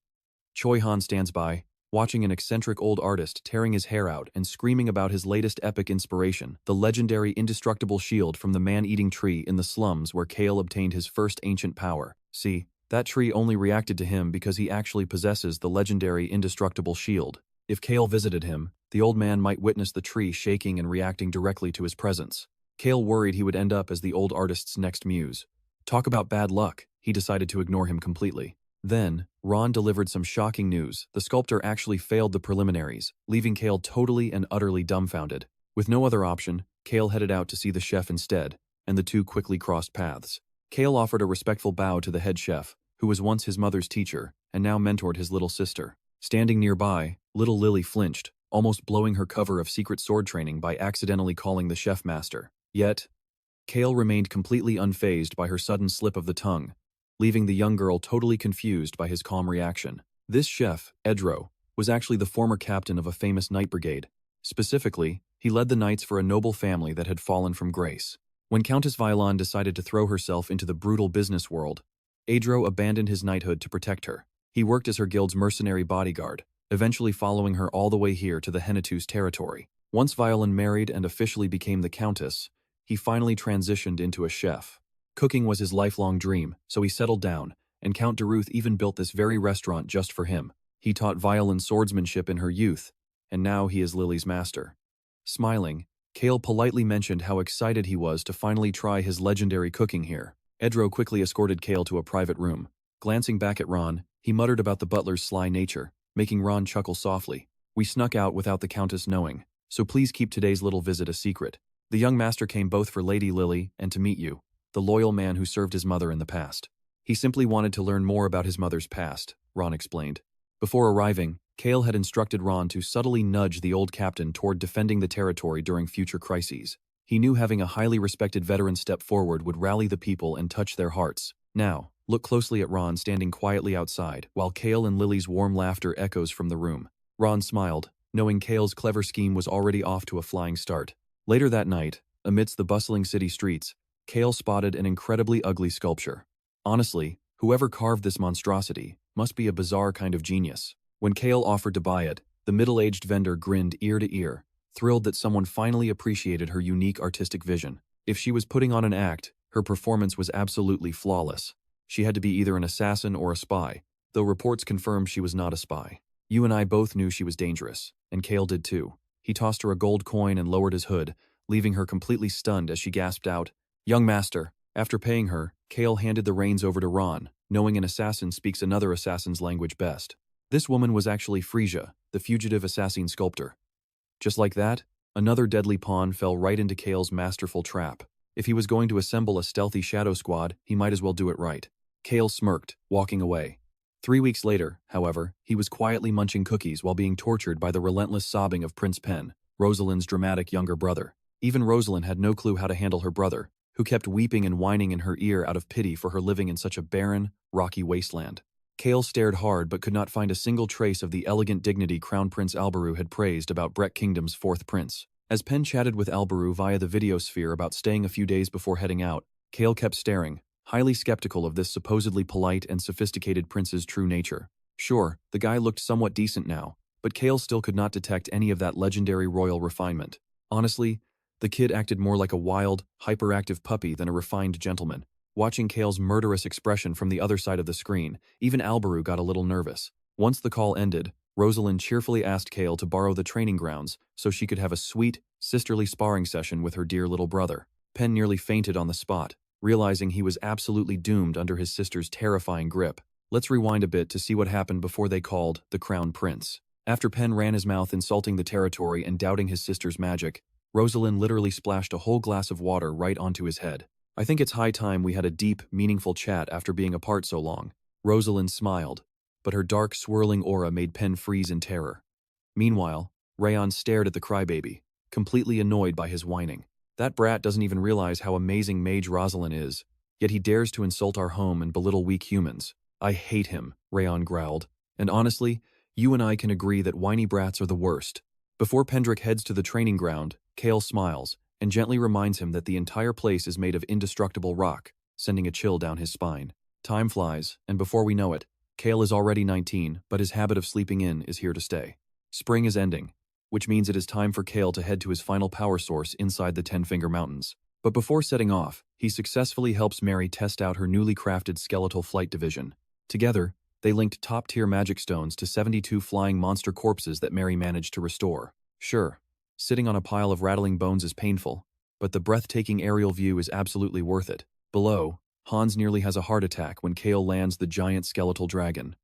Choi Han stands by, watching an eccentric old artist tearing his hair out and screaming about his latest epic inspiration, the legendary indestructible shield from the man-eating tree in the slums where Cale obtained his first ancient power. See, that tree only reacted to him because he actually possesses the legendary indestructible shield. If Cale visited him, the old man might witness the tree shaking and reacting directly to his presence. Cale worried he would end up as the old artist's next muse. Talk about bad luck, he decided to ignore him completely. Then, RAON delivered some shocking news. The sculptor actually failed the preliminaries, leaving Cale totally and utterly dumbfounded. With no other option, Cale headed out to see the chef instead, and the two quickly crossed paths. Cale offered a respectful bow to the head chef, who was once his mother's teacher, and now mentored his little sister. Standing nearby, little Lily flinched, almost blowing her cover of secret sword training by accidentally calling the chef master. Yet, Cale remained completely unfazed by her sudden slip of the tongue, leaving the young girl totally confused by his calm reaction. This chef, Edro, was actually the former captain of a famous knight brigade. Specifically, he led the knights for a noble family that had fallen from grace. When Countess Violon decided to throw herself into the brutal business world, Edro abandoned his knighthood to protect her. He worked as her guild's mercenary bodyguard, eventually following her all the way here to the Henituse territory. Once Violon married and officially became the countess, he finally transitioned into a chef. Cooking was his lifelong dream, so he settled down, and Count de Ruth even built this very restaurant just for him. He taught Violon swordsmanship in her youth, and now he is Lily's master. Smiling, Cale politely mentioned how excited he was to finally try his legendary cooking here. Edro quickly escorted Cale to a private room. Glancing back at Ron, he muttered about the butler's sly nature, making Ron chuckle softly. "We snuck out without the Countess knowing, so please keep today's little visit a secret. The young master came both for Lady Lily and to meet you, the loyal man who served his mother in the past. He simply wanted to learn more about his mother's past," Ron explained. Before arriving, Cale had instructed Ron to subtly nudge the old captain toward defending the territory during future crises. He knew having a highly respected veteran step forward would rally the people and touch their hearts. Now, look closely at Ron standing quietly outside, while Cale and Lily's warm laughter echoes from the room. Ron smiled, knowing Cale's clever scheme was already off to a flying start. Later that night, amidst the bustling city streets, Cale spotted an incredibly ugly sculpture. Honestly, whoever carved this monstrosity must be a bizarre kind of genius. When Cale offered to buy it, the middle-aged vendor grinned ear to ear, thrilled that someone finally appreciated her unique artistic vision. If she was putting on an act, her performance was absolutely flawless. She had to be either an assassin or a spy, though reports confirmed she was not a spy. You and I both knew she was dangerous, and Cale did too. He tossed her a gold coin and lowered his hood, leaving her completely stunned as she gasped out, "Young master." After paying her, Cale handed the reins over to Ron, knowing an assassin speaks another assassin's language best. This woman was actually Frisia, the fugitive assassin sculptor. Just like that, another deadly pawn fell right into Cale's masterful trap. If he was going to assemble a stealthy shadow squad, he might as well do it right. Cale smirked, walking away. 3 weeks later, however, he was quietly munching cookies while being tortured by the relentless sobbing of Prince Pen, Rosalind's dramatic younger brother. Even Rosalind had no clue how to handle her brother, who kept weeping and whining in her ear out of pity for her living in such a barren, rocky wasteland. Cale stared hard but could not find a single trace of the elegant dignity Crown Prince Alberu had praised about Brett Kingdom's fourth prince. As Pen chatted with Alberu via the videosphere about staying a few days before heading out, Cale kept staring, highly skeptical of this supposedly polite and sophisticated prince's true nature. Sure, the guy looked somewhat decent now, but Cale still could not detect any of that legendary royal refinement. Honestly, the kid acted more like a wild, hyperactive puppy than a refined gentleman. Watching Cale's murderous expression from the other side of the screen, even Alberu got a little nervous. Once the call ended, Rosalind cheerfully asked Cale to borrow the training grounds so she could have a sweet, sisterly sparring session with her dear little brother. Pen nearly fainted on the spot, realizing he was absolutely doomed under his sister's terrifying grip. Let's rewind a bit to see what happened before they called the Crown Prince. After Pen ran his mouth insulting the territory and doubting his sister's magic, Rosalind literally splashed a whole glass of water right onto his head. "I think it's high time we had a deep, meaningful chat after being apart so long." Rosalind smiled, but her dark, swirling aura made Pen freeze in terror. Meanwhile, RAON stared at the crybaby, completely annoyed by his whining. That brat doesn't even realize how amazing Mage Rosalind is, yet he dares to insult our home and belittle weak humans. "I hate him," RAON growled. "And honestly, you and I can agree that whiny brats are the worst." Before Pendrick heads to the training ground, Cale smiles and gently reminds him that the entire place is made of indestructible rock, sending a chill down his spine. Time flies, and before we know it, Cale is already 19, but his habit of sleeping in is here to stay. Spring is ending, which means it is time for Cale to head to his final power source inside the Ten-Finger Mountains. But before setting off, he successfully helps Mary test out her newly crafted skeletal flight division. Together, they linked top-tier magic stones to 72 flying monster corpses that Mary managed to restore. Sure, sitting on a pile of rattling bones is painful, but the breathtaking aerial view is absolutely worth it. Below, Hans nearly has a heart attack when Cale lands the giant skeletal dragon.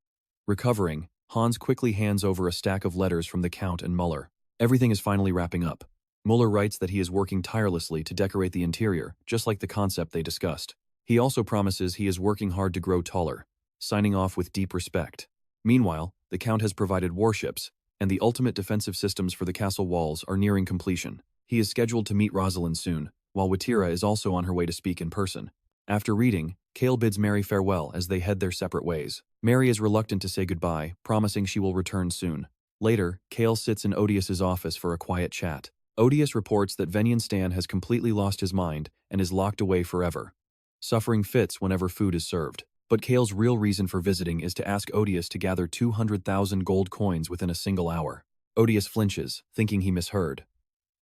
Recovering, Hans quickly hands over a stack of letters from the Count and Muller. Everything is finally wrapping up. Muller writes that he is working tirelessly to decorate the interior, just like the concept they discussed. He also promises he is working hard to grow taller, signing off with deep respect. Meanwhile, the Count has provided warships, and the ultimate defensive systems for the castle walls are nearing completion. He is scheduled to meet Rosalind soon, while Watira is also on her way to speak in person. After reading, Cale bids Mary farewell as they head their separate ways. Mary is reluctant to say goodbye, promising she will return soon. Later, Cale sits in Odius's office for a quiet chat. Odius reports that Venyan Stan has completely lost his mind and is locked away forever, suffering fits whenever food is served. But Cale's real reason for visiting is to ask Odius to gather 200,000 gold coins within a single hour. Odius flinches, thinking he misheard.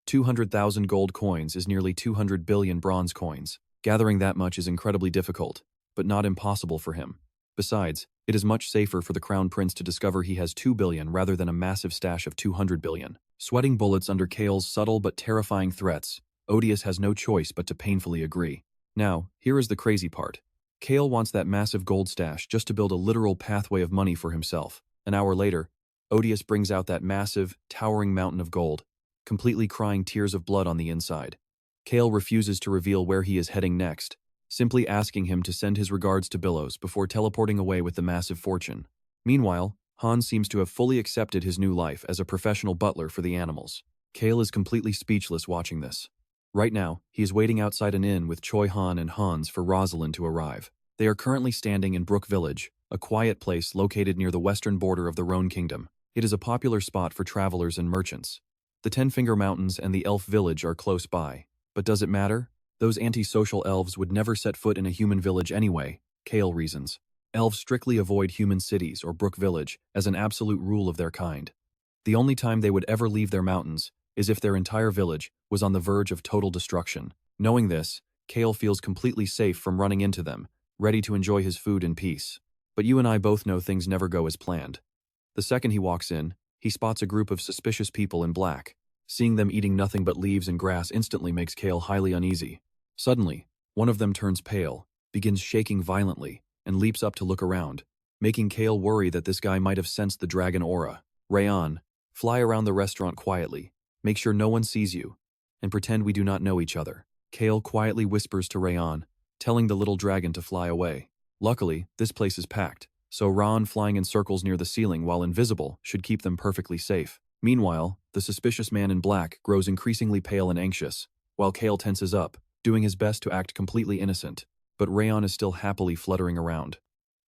200,000 gold coins is nearly 200 billion bronze coins. Gathering that much is incredibly difficult, but not impossible for him. Besides, it is much safer for the Crown Prince to discover he has 2 billion rather than a massive stash of 200 billion. Sweating bullets under Cale's subtle but terrifying threats, Odius has no choice but to painfully agree. Now, here is the crazy part. Cale wants that massive gold stash just to build a literal pathway of money for himself. An hour later, Odius brings out that massive, towering mountain of gold, completely crying tears of blood on the inside. Cale refuses to reveal where he is heading next, simply asking him to send his regards to Billows before teleporting away with the massive fortune. Meanwhile, Hans seems to have fully accepted his new life as a professional butler for the animals. Cale is completely speechless watching this. Right now, he is waiting outside an inn with Choi Han and Hans for Rosalind to arrive. They are currently standing in Brook Village, a quiet place located near the western border of the RAON Kingdom. It is a popular spot for travelers and merchants. The Ten-Finger Mountains and the elf village are close by. But does it matter? Those antisocial elves would never set foot in a human village anyway, Cale reasons. Elves strictly avoid human cities or Brook Village as an absolute rule of their kind. The only time they would ever leave their mountains is if their entire village was on the verge of total destruction. Knowing this, Cale feels completely safe from running into them, ready to enjoy his food in peace. But you and I both know things never go as planned. The second he walks in, he spots a group of suspicious people in black. Seeing them eating nothing but leaves and grass instantly makes Cale highly uneasy. Suddenly, one of them turns pale, begins shaking violently, and leaps up to look around, making Cale worry that this guy might have sensed the dragon aura. RAON, fly around the restaurant quietly, make sure no one sees you, and pretend we do not know each other. Cale quietly whispers to RAON, telling the little dragon to fly away. Luckily, this place is packed, so RAON flying in circles near the ceiling while invisible should keep them perfectly safe. Meanwhile, the suspicious man in black grows increasingly pale and anxious, while Cale tenses up, doing his best to act completely innocent. But RAON is still happily fluttering around.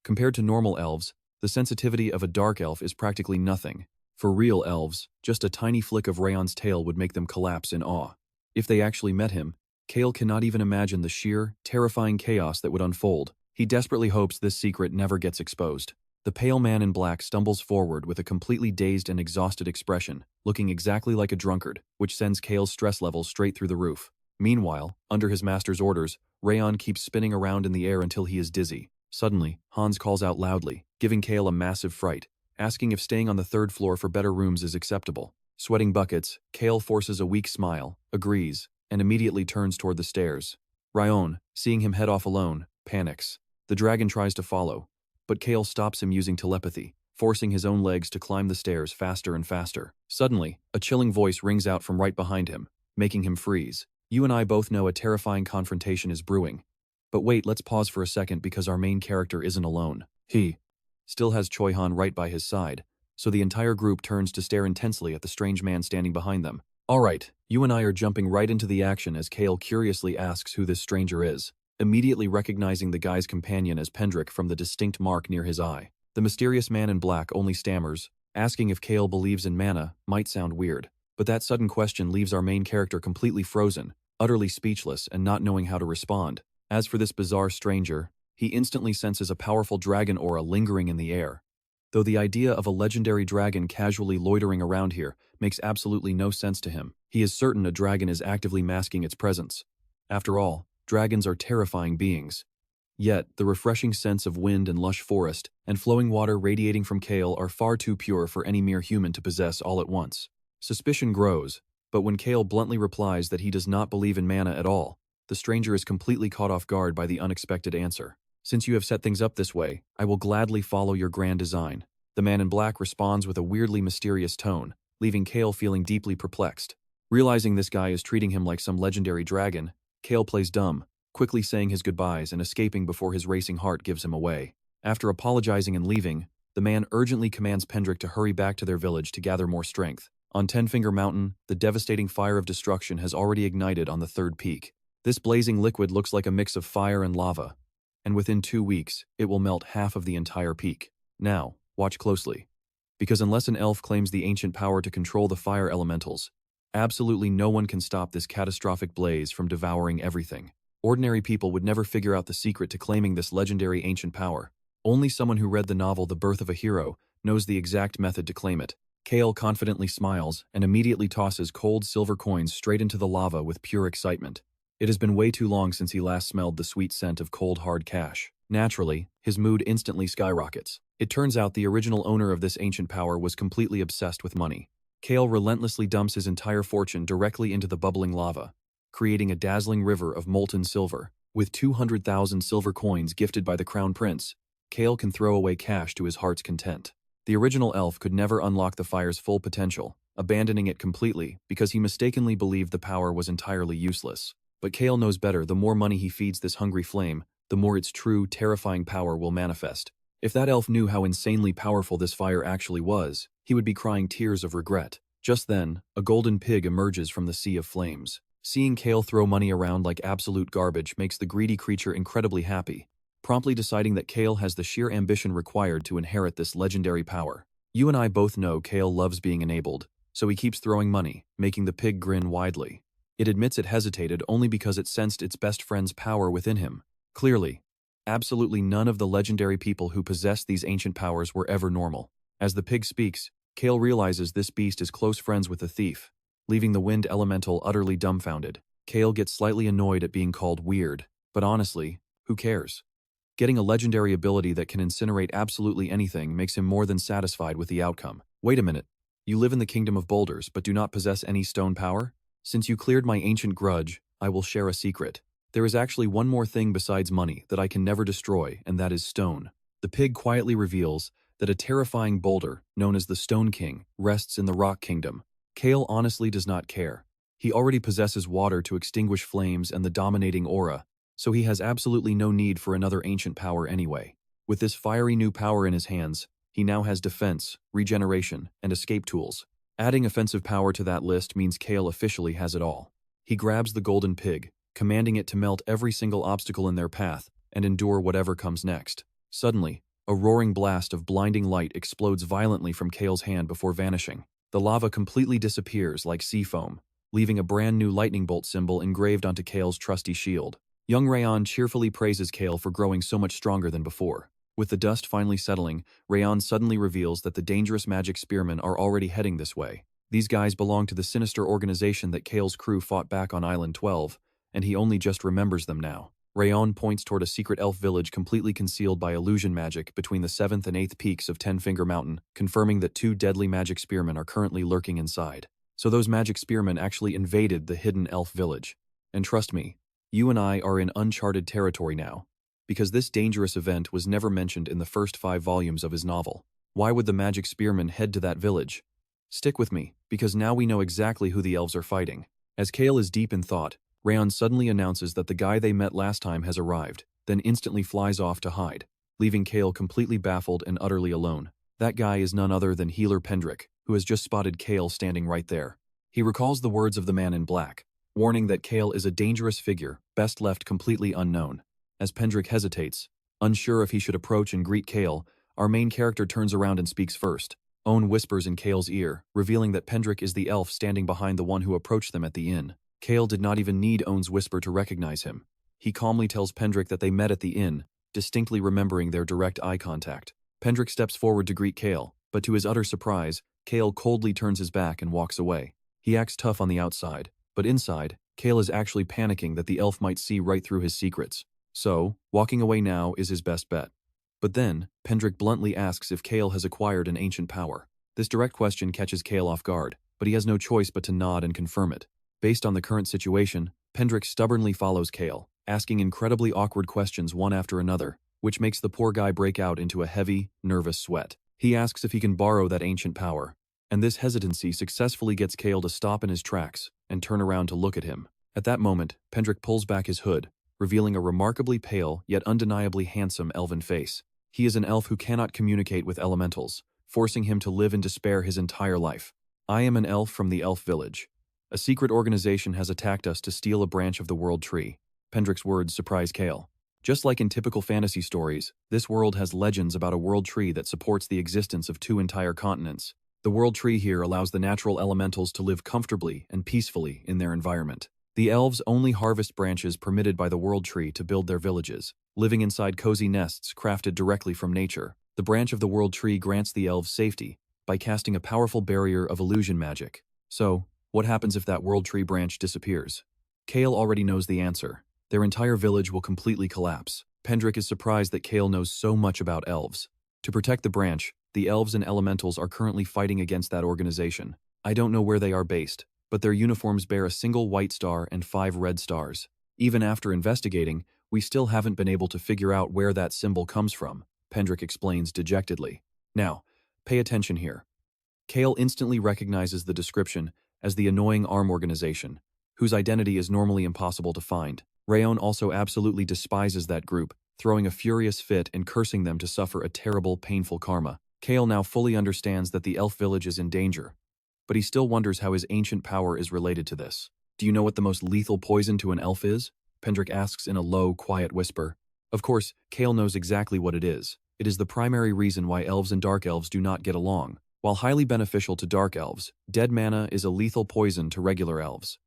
Compared to normal elves, the sensitivity of a dark elf is practically nothing. For real elves, just a tiny flick of RAON's tail would make them collapse in awe. If they actually met him, Cale cannot even imagine the sheer, terrifying chaos that would unfold. He desperately hopes this secret never gets exposed. The pale man in black stumbles forward with a completely dazed and exhausted expression, looking exactly like a drunkard, which sends Cale's stress levels straight through the roof. Meanwhile, under his master's orders, RAON keeps spinning around in the air until he is dizzy. Suddenly, Hans calls out loudly, giving Cale a massive fright, asking if staying on the third floor for better rooms is acceptable. Sweating buckets, Cale forces a weak smile, agrees, and immediately turns toward the stairs. RAON, seeing him head off alone, panics. The dragon tries to follow, but Cale stops him using telepathy, forcing his own legs to climb the stairs faster and faster. Suddenly, a chilling voice rings out from right behind him, making him freeze. You and I both know a terrifying confrontation is brewing. But wait, let's pause for a second because our main character isn't alone. He still has Choi Han right by his side, so the entire group turns to stare intensely at the strange man standing behind them. Alright, you and I are jumping right into the action as Cale curiously asks who this stranger is, immediately recognizing the guy's companion as Pendrick from the distinct mark near his eye. The mysterious man in black only stammers, asking if Cale believes in mana might sound weird. But that sudden question leaves our main character completely frozen, utterly speechless and not knowing how to respond. As for this bizarre stranger, he instantly senses a powerful dragon aura lingering in the air. Though the idea of a legendary dragon casually loitering around here makes absolutely no sense to him, he is certain a dragon is actively masking its presence. After all, dragons are terrifying beings. Yet, the refreshing sense of wind and lush forest and flowing water radiating from Cale are far too pure for any mere human to possess all at once. Suspicion grows, but when Cale bluntly replies that he does not believe in mana at all, the stranger is completely caught off guard by the unexpected answer. Since you have set things up this way, I will gladly follow your grand design. The man in black responds with a weirdly mysterious tone, leaving Cale feeling deeply perplexed. Realizing this guy is treating him like some legendary dragon, Cale plays dumb, quickly saying his goodbyes and escaping before his racing heart gives him away. After apologizing and leaving, The man urgently commands Pendrick to hurry back to their village to gather more strength. On Ten-Finger Mountain, the devastating fire of destruction has already ignited on the third peak. This blazing liquid looks like a mix of fire and lava, and within 2 weeks, it will melt half of the entire peak. Now, watch closely. Because unless an elf claims the ancient power to control the fire elementals, absolutely no one can stop this catastrophic blaze from devouring everything. Ordinary people would never figure out the secret to claiming this legendary ancient power. Only someone who read the novel The Birth of a Hero knows the exact method to claim it. Cale confidently smiles and immediately tosses cold silver coins straight into the lava with pure excitement. It has been way too long since he last smelled the sweet scent of cold hard cash. Naturally, his mood instantly skyrockets. It turns out the original owner of this ancient power was completely obsessed with money. Cale relentlessly dumps his entire fortune directly into the bubbling lava, creating a dazzling river of molten silver. With 200,000 silver coins gifted by the Crown Prince, Cale can throw away cash to his heart's content. The original elf could never unlock the fire's full potential, abandoning it completely because he mistakenly believed the power was entirely useless. But Cale knows better. The more money he feeds this hungry flame, the more its true, terrifying power will manifest. If that elf knew how insanely powerful this fire actually was, he would be crying tears of regret. Just then, a golden pig emerges from the sea of flames. Seeing Cale throw money around like absolute garbage makes the greedy creature incredibly happy, promptly deciding that Cale has the sheer ambition required to inherit this legendary power. You and I both know Cale loves being enabled, so he keeps throwing money, making the pig grin widely. It admits it hesitated only because it sensed its best friend's power within him. Clearly, absolutely none of the legendary people who possessed these ancient powers were ever normal. As the pig speaks, Cale realizes this beast is close friends with the thief, leaving the wind elemental utterly dumbfounded. Cale gets slightly annoyed at being called weird, but honestly, who cares? Getting a legendary ability that can incinerate absolutely anything makes him more than satisfied with the outcome. Wait a minute, you live in the kingdom of boulders but do not possess any stone power? Since you cleared my ancient grudge, I will share a secret. There is actually one more thing besides money that I can never destroy, and that is stone. The pig quietly reveals that a terrifying boulder, known as the Stone King, rests in the Rock Kingdom. Cale honestly does not care. He already possesses water to extinguish flames and the dominating aura, so he has absolutely no need for another ancient power anyway. With this fiery new power in his hands, he now has defense, regeneration, and escape tools. Adding offensive power to that list means Cale officially has it all. He grabs the golden pig, commanding it to melt every single obstacle in their path and endure whatever comes next. Suddenly, a roaring blast of blinding light explodes violently from Cale's hand before vanishing. The lava completely disappears like sea foam, leaving a brand new lightning bolt symbol engraved onto Cale's trusty shield. Young RAON cheerfully praises Cale for growing so much stronger than before. With the dust finally settling, RAON suddenly reveals that the dangerous magic spearmen are already heading this way. These guys belong to the sinister organization that Cale's crew fought back on Island 12, and he only just remembers them now. RAON points toward a secret elf village completely concealed by illusion magic between the 7th and 8th peaks of Ten-Finger Mountain, confirming that 2 deadly magic spearmen are currently lurking inside. So those magic spearmen actually invaded the hidden elf village. And trust me, you and I are in uncharted territory now, because this dangerous event was never mentioned in the first 5 volumes of his novel. Why would the magic spearmen head to that village? Stick with me, because now we know exactly who the elves are fighting. As Cale is deep in thought, RAON suddenly announces that the guy they met last time has arrived, then instantly flies off to hide, leaving Cale completely baffled and utterly alone. That guy is none other than Healer Pendrick, who has just spotted Cale standing right there. He recalls the words of the man in black, warning that Cale is a dangerous figure, best left completely unknown. As Pendrick hesitates, unsure if he should approach and greet Cale, our main character turns around and speaks first. Owen whispers in Cale's ear, revealing that Pendrick is the elf standing behind the one who approached them at the inn. Cale did not even need Owen's whisper to recognize him. He calmly tells Pendrick that they met at the inn, distinctly remembering their direct eye contact. Pendrick steps forward to greet Cale, but to his utter surprise, Cale coldly turns his back and walks away. He acts tough on the outside, but inside, Cale is actually panicking that the elf might see right through his secrets. So, walking away now is his best bet. But then, Pendrick bluntly asks if Cale has acquired an ancient power. This direct question catches Cale off guard, but he has no choice but to nod and confirm it. Based on the current situation, Pendrick stubbornly follows Cale, asking incredibly awkward questions one after another, which makes the poor guy break out into a heavy, nervous sweat. He asks if he can borrow that ancient power, and this hesitancy successfully gets Cale to stop in his tracks and turn around to look at him. At that moment, Pendrick pulls back his hood, revealing a remarkably pale yet undeniably handsome elven face. He is an elf who cannot communicate with elementals, forcing him to live in despair his entire life. I am an elf from the elf village. A secret organization has attacked us to steal a branch of the world tree. Pendrick's words surprise Cale. Just like in typical fantasy stories, this world has legends about a world tree that supports the existence of 2 entire continents. The world tree here allows the natural elementals to live comfortably and peacefully in their environment. The elves only harvest branches permitted by the world tree to build their villages, living inside cozy nests crafted directly from nature. The branch of the world tree grants the elves safety by casting a powerful barrier of illusion magic. So, what happens if that world tree branch disappears? Cale already knows the answer. Their entire village will completely collapse. Pendrick is surprised that Cale knows so much about elves. To protect the branch, the elves and elementals are currently fighting against that organization. I don't know where they are based, but their uniforms bear a single white star and 5 red stars. Even after investigating, we still haven't been able to figure out where that symbol comes from, Pendrick explains dejectedly. Now, pay attention here. Cale instantly recognizes the description as the annoying arm organization, whose identity is normally impossible to find. RAON also absolutely despises that group, throwing a furious fit and cursing them to suffer a terrible, painful karma. Cale now fully understands that the elf village is in danger, but he still wonders how his ancient power is related to this. Do you know what the most lethal poison to an elf is? Pendrick asks in a low, quiet whisper. Of course, Cale knows exactly what it is. It is the primary reason why elves and dark elves do not get along. While highly beneficial to dark elves, dead mana is a lethal poison to regular elves.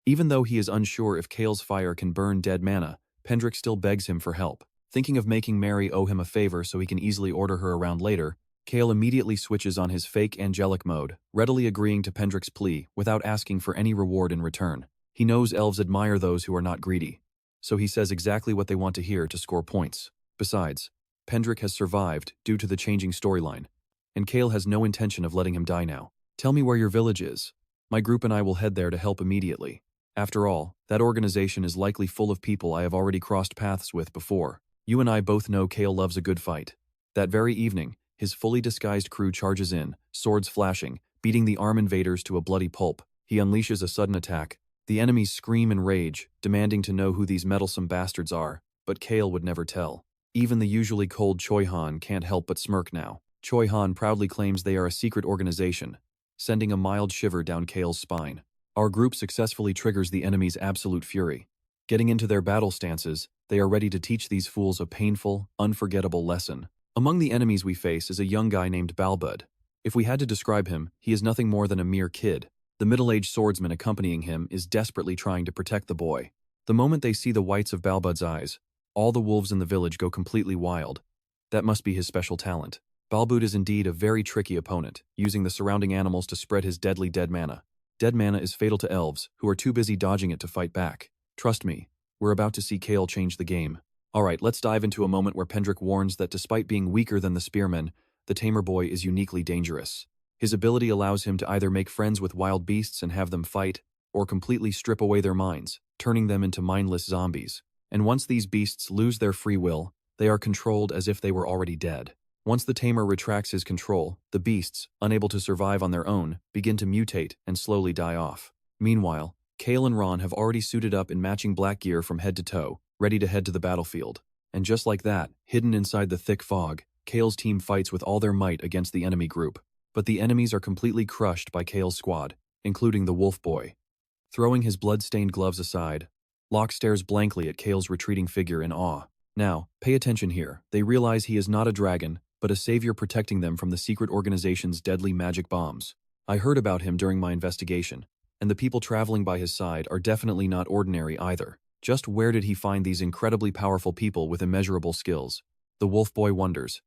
Even though he is unsure if Cale's fire can burn dead mana, Pendrick still begs him for help. Thinking of making Mary owe him a favor so he can easily order her around later, Cale immediately switches on his fake angelic mode, readily agreeing to Pendrick's plea without asking for any reward in return. He knows elves admire those who are not greedy, so he says exactly what they want to hear to score points. Besides, Pendrick has survived due to the changing storyline, and Cale has no intention of letting him die now. Tell me where your village is. My group and I will head there to help immediately. After all, that organization is likely full of people I have already crossed paths with before. You and I both know Cale loves a good fight. That very evening, his fully disguised crew charges in, swords flashing, beating the arm invaders to a bloody pulp. He unleashes a sudden attack. The enemies scream in rage, demanding to know who these meddlesome bastards are, but Cale would never tell. Even the usually cold Choi Han can't help but smirk now. Choi Han proudly claims they are a secret organization, sending a mild shiver down Cale's spine. Our group successfully triggers the enemy's absolute fury. Getting into their battle stances, they are ready to teach these fools a painful, unforgettable lesson. Among the enemies we face is a young guy named Balbud. If we had to describe him, he is nothing more than a mere kid. The middle-aged swordsman accompanying him is desperately trying to protect the boy. The moment they see the whites of Balbud's eyes, all the wolves in the village go completely wild. That must be his special talent. Balbud is indeed a very tricky opponent, using the surrounding animals to spread his deadly dead mana. Dead mana is fatal to elves, who are too busy dodging it to fight back. Trust me, we're about to see Cale change the game. Alright, let's dive into a moment where Pendrick warns that despite being weaker than the spearman, the tamer boy is uniquely dangerous. His ability allows him to either make friends with wild beasts and have them fight, or completely strip away their minds, turning them into mindless zombies. And once these beasts lose their free will, they are controlled as if they were already dead. Once the tamer retracts his control, the beasts, unable to survive on their own, begin to mutate and slowly die off. Meanwhile, Cale and RAON have already suited up in matching black gear from head to toe, ready to head to the battlefield. And just like that, hidden inside the thick fog, Cale's team fights with all their might against the enemy group. But the enemies are completely crushed by Cale's squad, including the wolf boy. Throwing his blood-stained gloves aside, Locke stares blankly at Cale's retreating figure in awe. Now, pay attention here. They realize he is not a dragon, but a savior protecting them from the secret organization's deadly magic bombs. I heard about him during my investigation, and the people traveling by his side are definitely not ordinary either. Just where did he find these incredibly powerful people with immeasurable skills? The wolf boy wonders.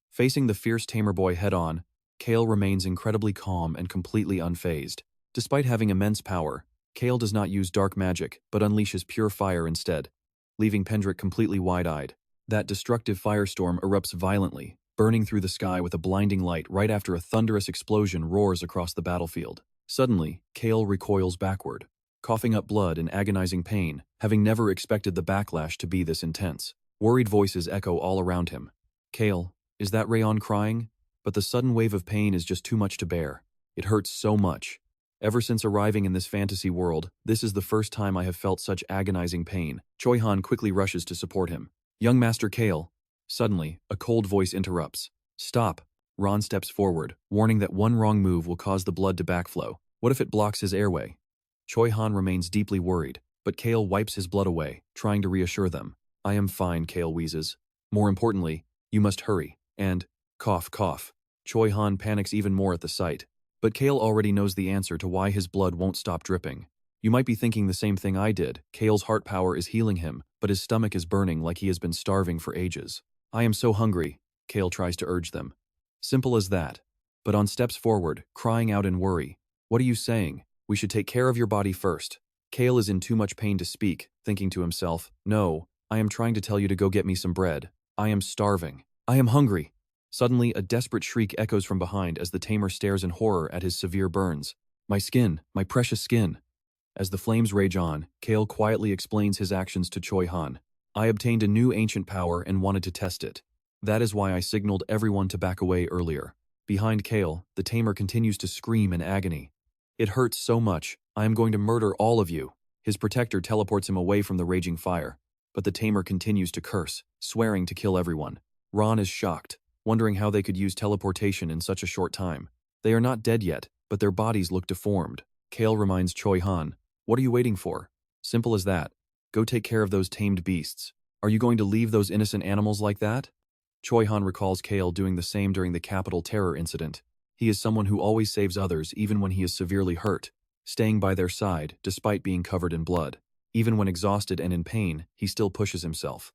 Facing the fierce tamer boy head-on, Cale remains incredibly calm and completely unfazed. Despite having immense power, Cale does not use dark magic, but unleashes pure fire instead, leaving Pendrick completely wide-eyed. That destructive firestorm erupts violently, burning through the sky with a blinding light right after a thunderous explosion roars across the battlefield. Suddenly, Cale recoils backward, coughing up blood in agonizing pain, having never expected the backlash to be this intense. Worried voices echo all around him. Cale, is that RAON crying? But the sudden wave of pain is just too much to bear. It hurts so much. Ever since arriving in this fantasy world, this is the first time I have felt such agonizing pain. Choi Han quickly rushes to support him. Young Master Cale, Suddenly, a cold voice interrupts. Stop. Ron steps forward, warning that one wrong move will cause the blood to backflow. What if it blocks his airway? Choi Han remains deeply worried, but Cale wipes his blood away, trying to reassure them. I am fine, Cale wheezes. More importantly, you must hurry. And, cough, cough. Choi Han panics even more at the sight. But Cale already knows the answer to why his blood won't stop dripping. You might be thinking the same thing I did. Cale's heart power is healing him, but his stomach is burning like he has been starving for ages. I am so hungry, Cale tries to urge them. Simple as that. But On steps forward, crying out in worry. What are you saying? We should take care of your body first. Cale is in too much pain to speak, thinking to himself, no, I am trying to tell you to go get me some bread. I am starving. I am hungry. Suddenly, a desperate shriek echoes from behind as the tamer stares in horror at his severe burns. My skin, my precious skin. As the flames rage on, Cale quietly explains his actions to Choi Han. I obtained a new ancient power and wanted to test it. That is why I signaled everyone to back away earlier. Behind Cale, the tamer continues to scream in agony. It hurts so much, I am going to murder all of you. His protector teleports him away from the raging fire. But the tamer continues to curse, swearing to kill everyone. Ron is shocked, wondering how they could use teleportation in such a short time. They are not dead yet, but their bodies look deformed. Cale reminds Choi Han, what are you waiting for? Simple as that. Go take care of those tamed beasts. Are you going to leave those innocent animals like that? Choi Han recalls Cale doing the same during the Capital Terror incident. He is someone who always saves others even when he is severely hurt, staying by their side despite being covered in blood. Even when exhausted and in pain, he still pushes himself.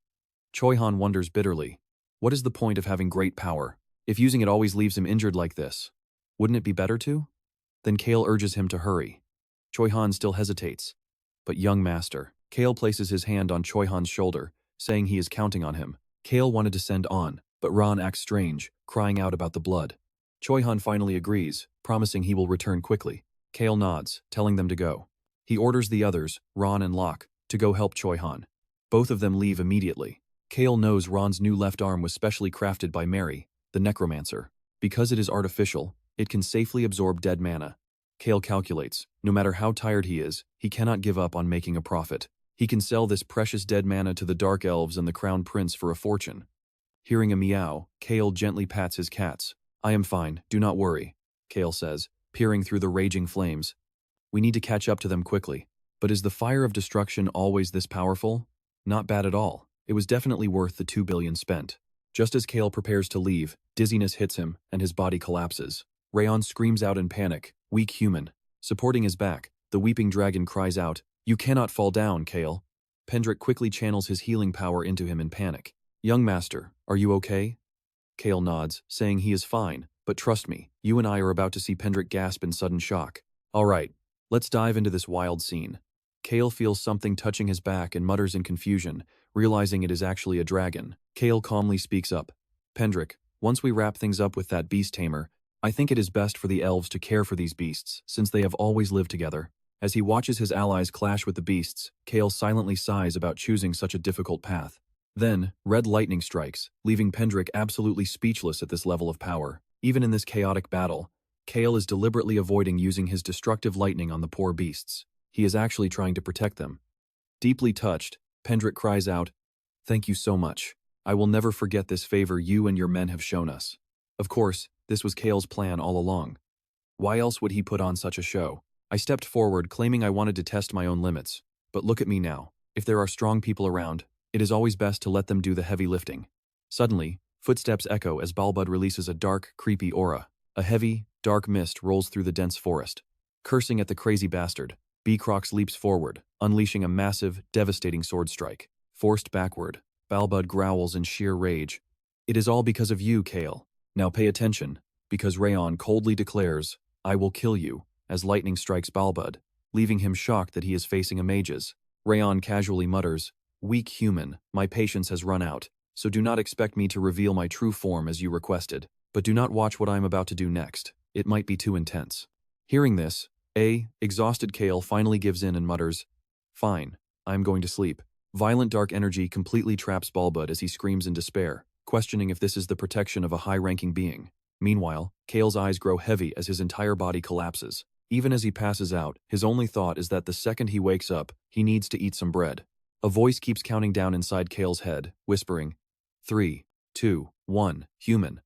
Choi Han wonders bitterly, what is the point of having great power, if using it always leaves him injured like this? Wouldn't it be better to? Then Cale urges him to hurry. Choi Han still hesitates. But young master, Cale places his hand on Choi Han's shoulder, saying he is counting on him. Cale wanted to send On, but Ron acts strange, crying out about the blood. Choi Han finally agrees, promising he will return quickly. Cale nods, telling them to go. He orders the others, Ron and Locke, to go help Choi Han. Both of them leave immediately. Cale knows Ron's new left arm was specially crafted by Mary, the necromancer. Because it is artificial, it can safely absorb dead mana. Cale calculates, no matter how tired he is, he cannot give up on making a profit. He can sell this precious dead mana to the Dark Elves and the Crown Prince for a fortune. Hearing a meow, Cale gently pats his cats. I am fine, do not worry, Cale says, peering through the raging flames. We need to catch up to them quickly. But is the fire of destruction always this powerful? Not bad at all. It was definitely worth the 2 billion spent. Just as Cale prepares to leave, dizziness hits him and his body collapses. RAON screams out in panic, weak human. Supporting his back, the weeping dragon cries out, you cannot fall down, Cale. Pendrick quickly channels his healing power into him in panic. Young master, are you okay? Cale nods, saying he is fine, but trust me, you and I are about to see Pendrick gasp in sudden shock. All right, let's dive into this wild scene. Cale feels something touching his back and mutters in confusion, realizing it is actually a dragon. Cale calmly speaks up. Pendrick, once we wrap things up with that beast tamer, I think it is best for the elves to care for these beasts, since they have always lived together. As he watches his allies clash with the beasts, Cale silently sighs about choosing such a difficult path. Then, red lightning strikes, leaving Pendrick absolutely speechless at this level of power. Even in this chaotic battle, Cale is deliberately avoiding using his destructive lightning on the poor beasts. He is actually trying to protect them. Deeply touched, Pendrick cries out, thank you so much. I will never forget this favor you and your men have shown us. Of course, this was Cale's plan all along. Why else would he put on such a show? I stepped forward, claiming I wanted to test my own limits. But look at me now. If there are strong people around, it is always best to let them do the heavy lifting. Suddenly, footsteps echo as Balbud releases a dark, creepy aura. A heavy, dark mist rolls through the dense forest. Cursing at the crazy bastard, Beecrox leaps forward, unleashing a massive, devastating sword strike. Forced backward, Balbud growls in sheer rage. It is all because of you, Cale. Now pay attention, because RAON coldly declares, I will kill you, as lightning strikes Balbud, leaving him shocked that he is facing a mage's. RAON casually mutters, weak human, my patience has run out, so do not expect me to reveal my true form as you requested, but do not watch what I am about to do next. It might be too intense. Hearing this, exhausted Cale finally gives in and mutters, fine, I am going to sleep. Violent dark energy completely traps Balbud as he screams in despair, questioning if this is the protection of a high-ranking being. Meanwhile, Cale's eyes grow heavy as his entire body collapses. Even as he passes out, his only thought is that the second he wakes up, he needs to eat some bread. A voice keeps counting down inside Cale's head, whispering, 3, 2, 1, human.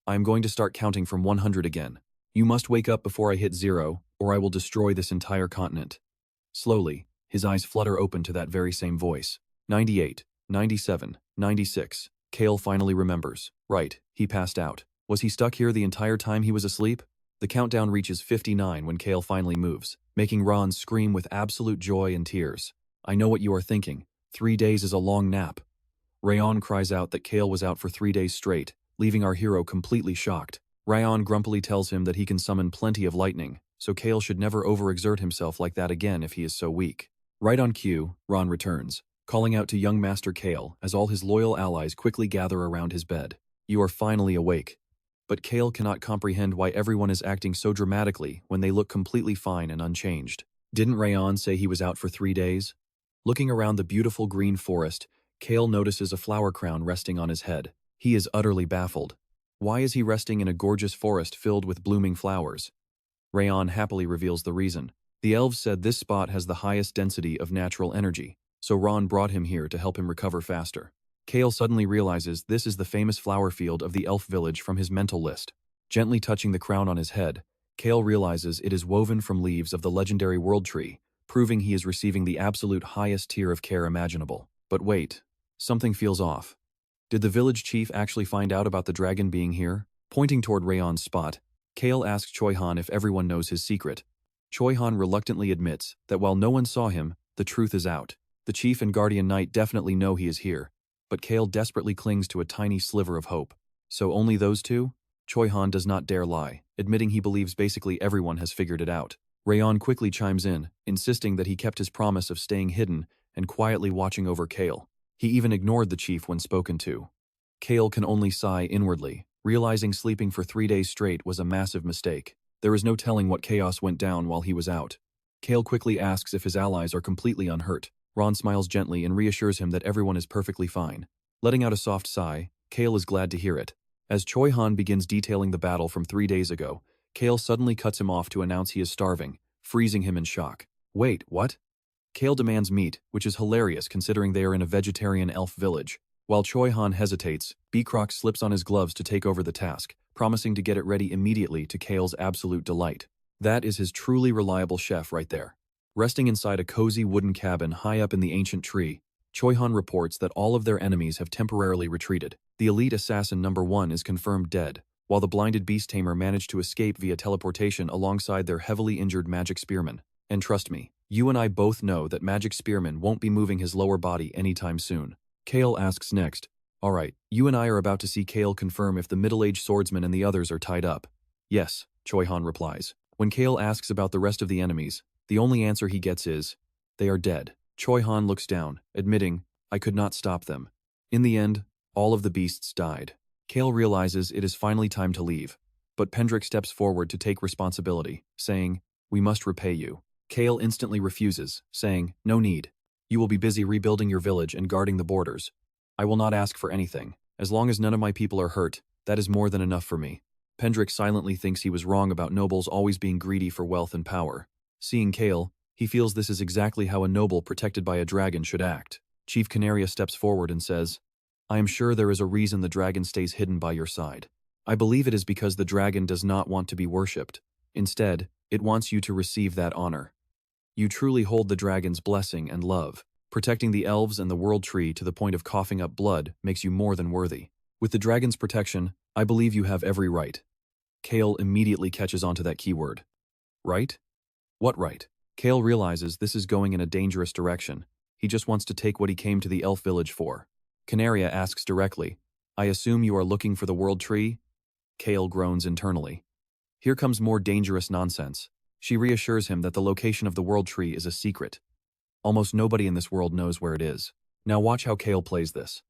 I am going to start counting from 100 again. You must wake up before I hit 0, or I will destroy this entire continent. Slowly, his eyes flutter open to that very same voice. 98, 97, 96. Cale finally remembers. Right, he passed out. Was he stuck here the entire time he was asleep? The countdown reaches 59 when Cale finally moves, making RAON scream with absolute joy and tears. I know what you are thinking. 3 days is a long nap. RAON cries out that Cale was out for 3 days straight, leaving our hero completely shocked. RAON grumpily tells him that he can summon plenty of lightning, so Cale should never overexert himself like that again if he is so weak. Right on cue, RAON returns, calling out to young Master Cale as all his loyal allies quickly gather around his bed. You are finally awake. But Cale cannot comprehend why everyone is acting so dramatically when they look completely fine and unchanged. Didn't RAON say he was out for 3 days? Looking around the beautiful green forest, Cale notices a flower crown resting on his head. He is utterly baffled. Why is he resting in a gorgeous forest filled with blooming flowers? RAON happily reveals the reason. The elves said this spot has the highest density of natural energy, so RAON brought him here to help him recover faster. Cale suddenly realizes this is the famous flower field of the elf village from his mental list. Gently touching the crown on his head, Cale realizes it is woven from leaves of the legendary world tree, proving he is receiving the absolute highest tier of care imaginable. But wait, something feels off. Did the village chief actually find out about the dragon being here? Pointing toward RAON's spot, Cale asks Choi Han if everyone knows his secret. Choi Han reluctantly admits that while no one saw him, the truth is out. The chief and guardian knight definitely know he is here. But Cale desperately clings to a tiny sliver of hope. So only those two? Choi Han does not dare lie, admitting he believes basically everyone has figured it out. RAON quickly chimes in, insisting that he kept his promise of staying hidden and quietly watching over Cale. He even ignored the chief when spoken to. Cale can only sigh inwardly, realizing sleeping for 3 days straight was a massive mistake. There is no telling what chaos went down while he was out. Cale quickly asks if his allies are completely unhurt. RAON smiles gently and reassures him that everyone is perfectly fine. Letting out a soft sigh, Cale is glad to hear it. As Choi Han begins detailing the battle from 3 days ago, Cale suddenly cuts him off to announce he is starving, freezing him in shock. Wait, what? Cale demands meat, which is hilarious considering they are in a vegetarian elf village. While Choi Han hesitates, Beecroc slips on his gloves to take over the task, promising to get it ready immediately to Cale's absolute delight. That is his truly reliable chef right there. Resting inside a cozy wooden cabin high up in the ancient tree, Choi Han reports that all of their enemies have temporarily retreated. The elite assassin number 1 is confirmed dead, while the blinded beast tamer managed to escape via teleportation alongside their heavily injured magic spearman. And trust me, you and I both know that magic spearman won't be moving his lower body anytime soon. Cale asks next, alright, you and I are about to see Cale confirm if the middle-aged swordsman and the others are tied up. Yes, Choi Han replies. When Cale asks about the rest of the enemies, the only answer he gets is, they are dead. Choi Han looks down, admitting, I could not stop them. In the end, all of the beasts died. Cale realizes it is finally time to leave, but Pendrick steps forward to take responsibility, saying, we must repay you. Cale instantly refuses, saying, no need. You will be busy rebuilding your village and guarding the borders. I will not ask for anything. As long as none of my people are hurt, that is more than enough for me. Pendrick silently thinks he was wrong about nobles always being greedy for wealth and power. Seeing Cale, he feels this is exactly how a noble protected by a dragon should act. Chief Canaria steps forward and says, I am sure there is a reason the dragon stays hidden by your side. I believe it is because the dragon does not want to be worshipped. Instead, it wants you to receive that honor. You truly hold the dragon's blessing and love. Protecting the elves and the world tree to the point of coughing up blood makes you more than worthy. With the dragon's protection, I believe you have every right. Cale immediately catches onto that keyword. Right? What right? Cale realizes this is going in a dangerous direction. He just wants to take what he came to the elf village for. Canaria asks directly, I assume you are looking for the world tree? Cale groans internally. Here comes more dangerous nonsense. She reassures him that the location of the world tree is a secret. Almost nobody in this world knows where it is. Now watch how Cale plays this.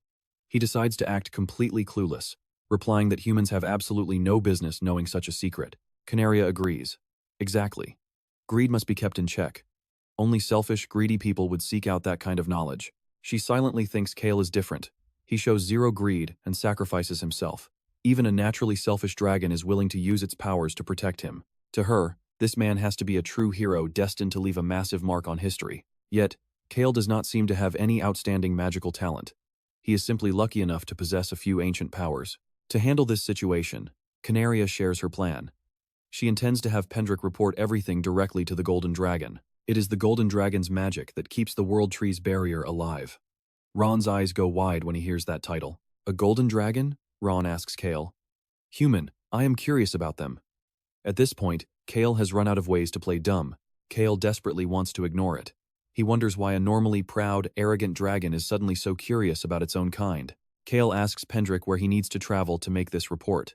He decides to act completely clueless, replying that humans have absolutely no business knowing such a secret. Canaria agrees. Exactly. Greed must be kept in check. Only selfish, greedy people would seek out that kind of knowledge. She silently thinks Cale is different. He shows zero greed and sacrifices himself. Even a naturally selfish dragon is willing to use its powers to protect him. To her, this man has to be a true hero destined to leave a massive mark on history. Yet, Cale does not seem to have any outstanding magical talent. He is simply lucky enough to possess a few ancient powers. To handle this situation, Canaria shares her plan. She intends to have Pendrick report everything directly to the Golden Dragon. It is the Golden Dragon's magic that keeps the World Tree's barrier alive. Ron's eyes go wide when he hears that title. A Golden Dragon? Ron asks Cale. Human, I am curious about them. At this point, Cale has run out of ways to play dumb. Cale desperately wants to ignore it. He wonders why a normally proud, arrogant dragon is suddenly so curious about its own kind. Cale asks Pendrick where he needs to travel to make this report.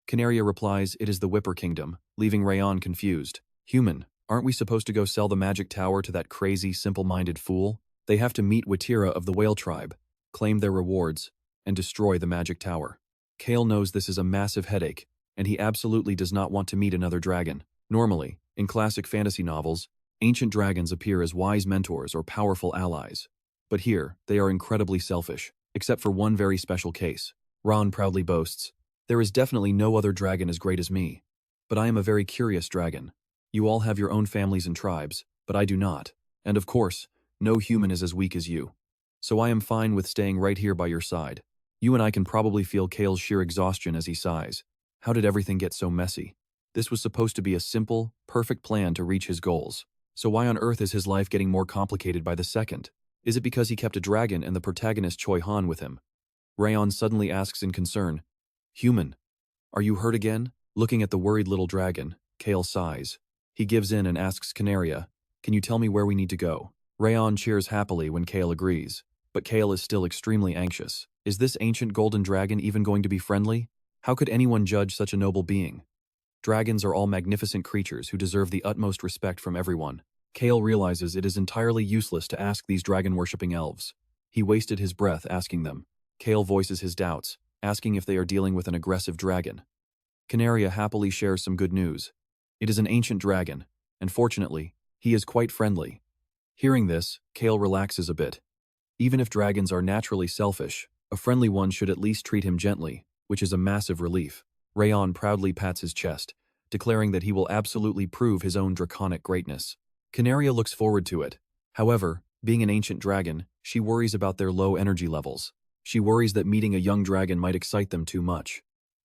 Canaria replies it is the Whipper Kingdom, leaving RAON confused. Human, aren't we supposed to go sell the magic tower to that crazy, simple-minded fool? They have to meet Watira of the Whale Tribe, claim their rewards, and destroy the magic tower. Cale knows this is a massive headache, and he absolutely does not want to meet another dragon. Normally, in classic fantasy novels, ancient dragons appear as wise mentors or powerful allies. But here, they are incredibly selfish, except for one very special case. Ron proudly boasts, there is definitely no other dragon as great as me. But I am a very curious dragon. You all have your own families and tribes, but I do not. And of course, no human is as weak as you. So I am fine with staying right here by your side. You and I can probably feel Cale's sheer exhaustion as he sighs. How did everything get so messy? This was supposed to be a simple, perfect plan to reach his goals. So why on earth is his life getting more complicated by the second? Is it because he kept a dragon and the protagonist Choi Han with him? RAON suddenly asks in concern, Human, are you hurt again? Looking at the worried little dragon, Cale sighs. He gives in and asks Canaria, can you tell me where we need to go? RAON cheers happily when Cale agrees, but Cale is still extremely anxious. Is this ancient golden dragon even going to be friendly? How could anyone judge such a noble being? Dragons are all magnificent creatures who deserve the utmost respect from everyone. Cale realizes it is entirely useless to ask these dragon-worshipping elves. He wasted his breath asking them. Cale voices his doubts, asking if they are dealing with an aggressive dragon. Canaria happily shares some good news. It is an ancient dragon, and fortunately, he is quite friendly. Hearing this, Cale relaxes a bit. Even if dragons are naturally selfish, a friendly one should at least treat him gently, which is a massive relief. RAON proudly pats his chest, declaring that he will absolutely prove his own draconic greatness. Canaria looks forward to it. However, being an ancient dragon, she worries about their low energy levels. She worries that meeting a young dragon might excite them too much.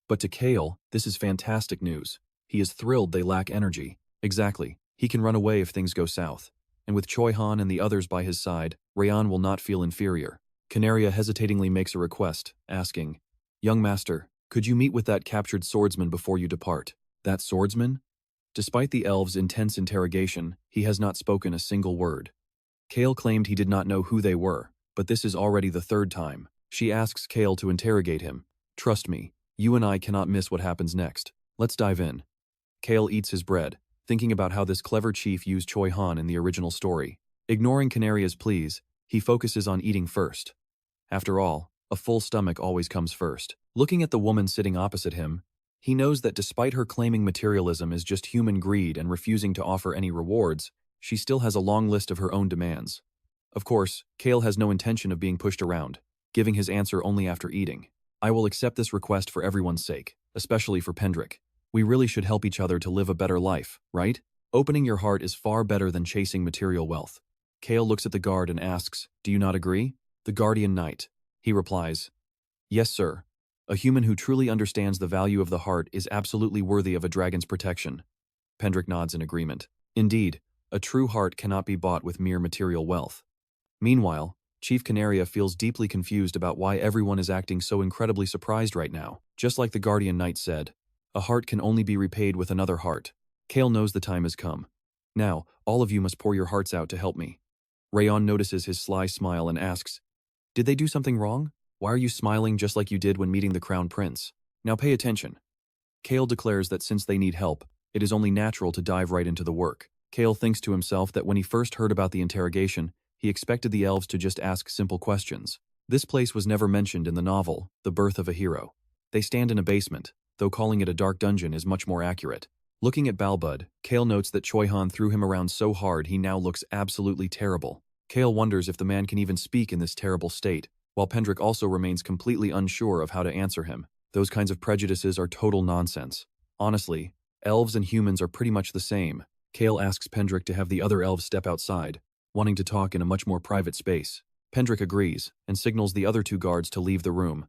But to Cale, this is fantastic news. He is thrilled they lack energy. Exactly, he can run away if things go south. And with Choi Han and the others by his side, RAON will not feel inferior. Canaria hesitatingly makes a request, asking, Young master, could you meet with that captured swordsman before you depart? That swordsman? Despite the elves' intense interrogation, he has not spoken a single word. Cale claimed he did not know who they were, but this is already the third time. She asks Cale to interrogate him. Trust me, you and I cannot miss what happens next. Let's dive in. Cale eats his bread, thinking about how this clever chief used Choi Han in the original story. Ignoring Canaria's pleas, he focuses on eating first. After all, a full stomach always comes first. Looking at the woman sitting opposite him, he knows that despite her claiming materialism is just human greed and refusing to offer any rewards, she still has a long list of her own demands. Of course, Cale has no intention of being pushed around, giving his answer only after eating. I will accept this request for everyone's sake, especially for Pendrick. We really should help each other to live a better life, right? Opening your heart is far better than chasing material wealth. Cale looks at the guard and asks, do you not agree? The Guardian Knight. He replies, yes, sir. A human who truly understands the value of the heart is absolutely worthy of a dragon's protection. Pendrick nods in agreement. Indeed, a true heart cannot be bought with mere material wealth. Meanwhile, Chief Canaria feels deeply confused about why everyone is acting so incredibly surprised right now. Just like the Guardian Knight said, a heart can only be repaid with another heart. Cale knows the time has come. Now, all of you must pour your hearts out to help me. RAON notices his sly smile and asks, did they do something wrong? Why are you smiling just like you did when meeting the Crown Prince? Now pay attention. Cale declares that since they need help, it is only natural to dive right into the work. Cale thinks to himself that when he first heard about the interrogation, he expected the elves to just ask simple questions. This place was never mentioned in the novel, The Birth of a Hero. They stand in a basement, though calling it a dark dungeon is much more accurate. Looking at Balbud, Cale notes that Choi Han threw him around so hard he now looks absolutely terrible. Cale wonders if the man can even speak in this terrible state, while Pendrick also remains completely unsure of how to answer him. Those kinds of prejudices are total nonsense. Honestly, elves and humans are pretty much the same. Cale asks Pendrick to have the other elves step outside, wanting to talk in a much more private space. Pendrick agrees, and signals the other two guards to leave the room.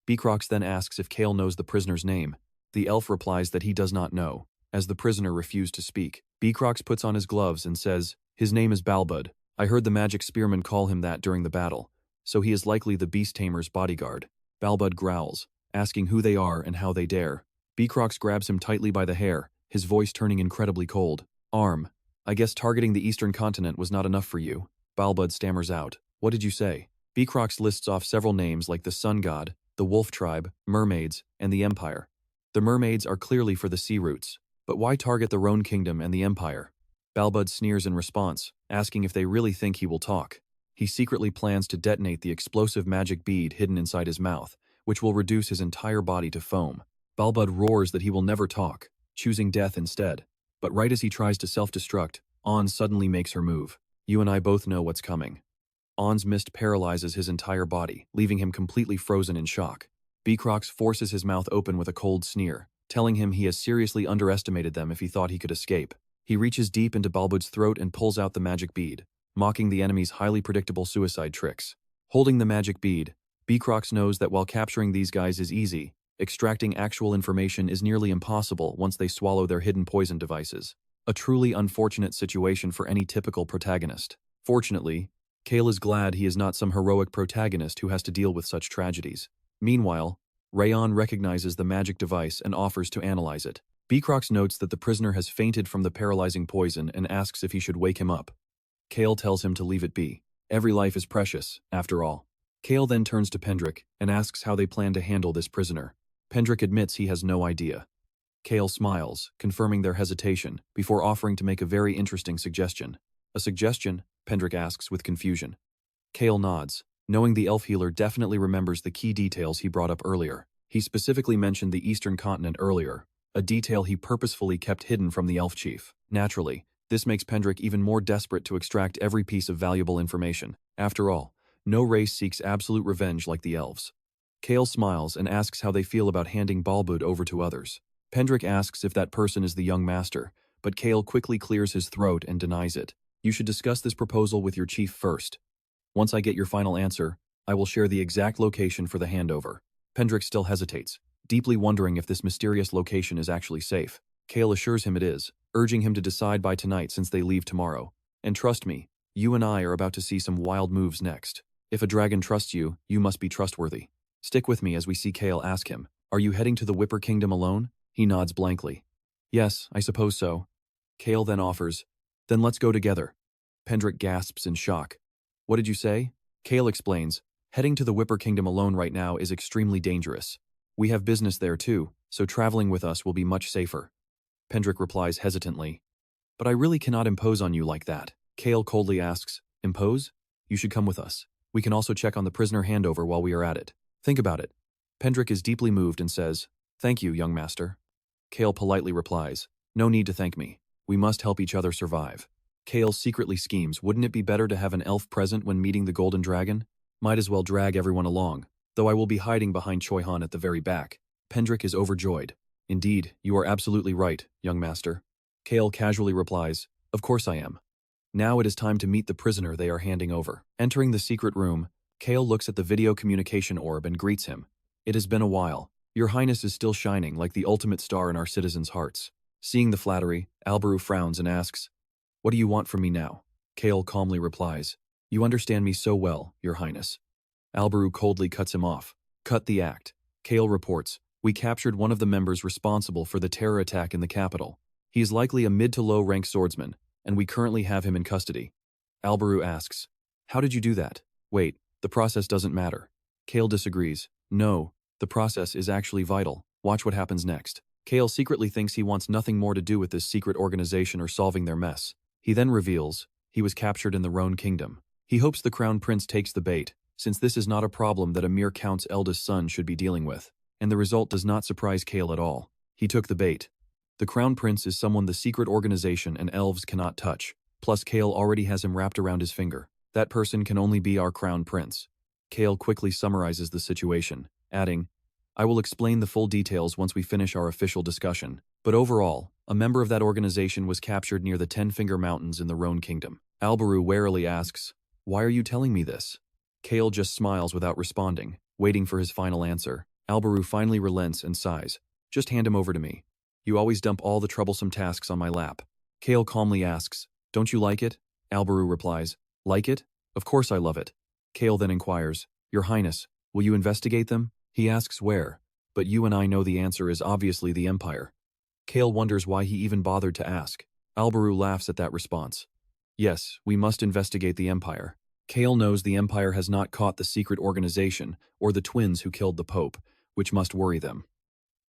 Beacrox then asks if Cale knows the prisoner's name. The elf replies that he does not know, as the prisoner refused to speak. Beacrox puts on his gloves and says, "His name is Balbud. I heard the magic spearman call him that during the battle, so he is likely the beast tamer's bodyguard." Balbud growls, asking who they are and how they dare. Beacrox grabs him tightly by the hair, his voice turning incredibly cold. "Arm, I guess targeting the eastern continent was not enough for you." Balbud stammers out, "What did you say?" Beacrox lists off several names like the Sun God, the Wolf Tribe, Mermaids, and the Empire. The Mermaids are clearly for the Sea Roots, but why target the RAON Kingdom and the Empire? Balbud sneers in response, asking if they really think he will talk. He secretly plans to detonate the explosive magic bead hidden inside his mouth, which will reduce his entire body to foam. Balbud roars that he will never talk, choosing death instead. But right as he tries to self-destruct, Awn suddenly makes her move. You and I both know what's coming. Awn's mist paralyzes his entire body, leaving him completely frozen in shock. Beacrox forces his mouth open with a cold sneer, telling him he has seriously underestimated them if he thought he could escape. He reaches deep into Balbud's throat and pulls out the magic bead, mocking the enemy's highly predictable suicide tricks. Holding the magic bead, Beacrox knows that while capturing these guys is easy, extracting actual information is nearly impossible once they swallow their hidden poison devices. A truly unfortunate situation for any typical protagonist. Fortunately, Cale is glad he is not some heroic protagonist who has to deal with such tragedies. Meanwhile, RAON recognizes the magic device and offers to analyze it. Beacrox notes that the prisoner has fainted from the paralyzing poison and asks if he should wake him up. Cale tells him to leave it be. Every life is precious, after all. Cale then turns to Pendrick and asks how they plan to handle this prisoner. Pendrick admits he has no idea. Cale smiles, confirming their hesitation, before offering to make a very interesting suggestion. A suggestion? Pendrick asks with confusion. Cale nods, knowing the elf healer definitely remembers the key details he brought up earlier. He specifically mentioned the eastern continent earlier, a detail he purposefully kept hidden from the elf chief. Naturally, this makes Pendrick even more desperate to extract every piece of valuable information. After all, no race seeks absolute revenge like the elves. Cale smiles and asks how they feel about handing Balbud over to others. Pendrick asks if that person is the young master, but Cale quickly clears his throat and denies it. You should discuss this proposal with your chief first. Once I get your final answer, I will share the exact location for the handover. Pendrick still hesitates, deeply wondering if this mysterious location is actually safe. Cale assures him it is, urging him to decide by tonight since they leave tomorrow. And trust me, you and I are about to see some wild moves next. If a dragon trusts you, you must be trustworthy. Stick with me as we see Cale ask him, "Are you heading to the Whipper Kingdom alone?" He nods blankly. "Yes, I suppose so." Cale then offers, "Then let's go together." Pendrick gasps in shock. "What did you say?" Cale explains, "Heading to the Whipper Kingdom alone right now is extremely dangerous. We have business there too, so traveling with us will be much safer." Pendrick replies hesitantly, "But I really cannot impose on you like that." Cale coldly asks, "Impose? You should come with us. We can also check on the prisoner handover while we are at it. Think about it." Pendrick is deeply moved and says, "Thank you, young master." Cale politely replies, "No need to thank me. We must help each other survive." Cale secretly schemes, wouldn't it be better to have an elf present when meeting the Golden Dragon? Might as well drag everyone along, though I will be hiding behind Choi Han at the very back. Pendrick is overjoyed. "Indeed, you are absolutely right, young master." Cale casually replies, "Of course I am." Now it is time to meet the prisoner they are handing over. Entering the secret room, Cale looks at the video communication orb and greets him. "It has been a while. Your Highness is still shining like the ultimate star in our citizens' hearts." Seeing the flattery, Alberu frowns and asks, "What do you want from me now?" Cale calmly replies, "You understand me so well, Your Highness." Alberu coldly cuts him off. Cut the act. Cale reports, "We captured one of the members responsible for the terror attack in the capital. He is likely a mid to low rank swordsman, and we currently have him in custody." Alberu asks, "How did you do that?" "Wait, the process doesn't matter." Cale disagrees. "No, the process is actually vital. Watch what happens next." Cale secretly thinks he wants nothing more to do with this secret organization or solving their mess. He then reveals, he was captured in the RAON Kingdom. He hopes the Crown Prince takes the bait, since this is not a problem that a mere Count's eldest son should be dealing with. And the result does not surprise Cale at all. He took the bait. The Crown Prince is someone the secret organization and elves cannot touch, plus Cale already has him wrapped around his finger. That person can only be our Crown Prince. Cale quickly summarizes the situation, adding, "I will explain the full details once we finish our official discussion. But overall, a member of that organization was captured near the Ten-Finger Mountains in the RAON Kingdom." Alberu warily asks, "Why are you telling me this?" Cale just smiles without responding, waiting for his final answer. Albaru finally relents and sighs. Just hand him over to me. You always dump all the troublesome tasks on my lap. Cale calmly asks, don't you like it? Albaru replies, like it? Of course I love it. Cale then inquires, Your Highness, will you investigate them? He asks where, but you and I know the answer is obviously the Empire. Cale wonders why he even bothered to ask. Albaru laughs at that response. Yes, we must investigate the Empire. Cale knows the Empire has not caught the secret organization or the twins who killed the Pope, which must worry them.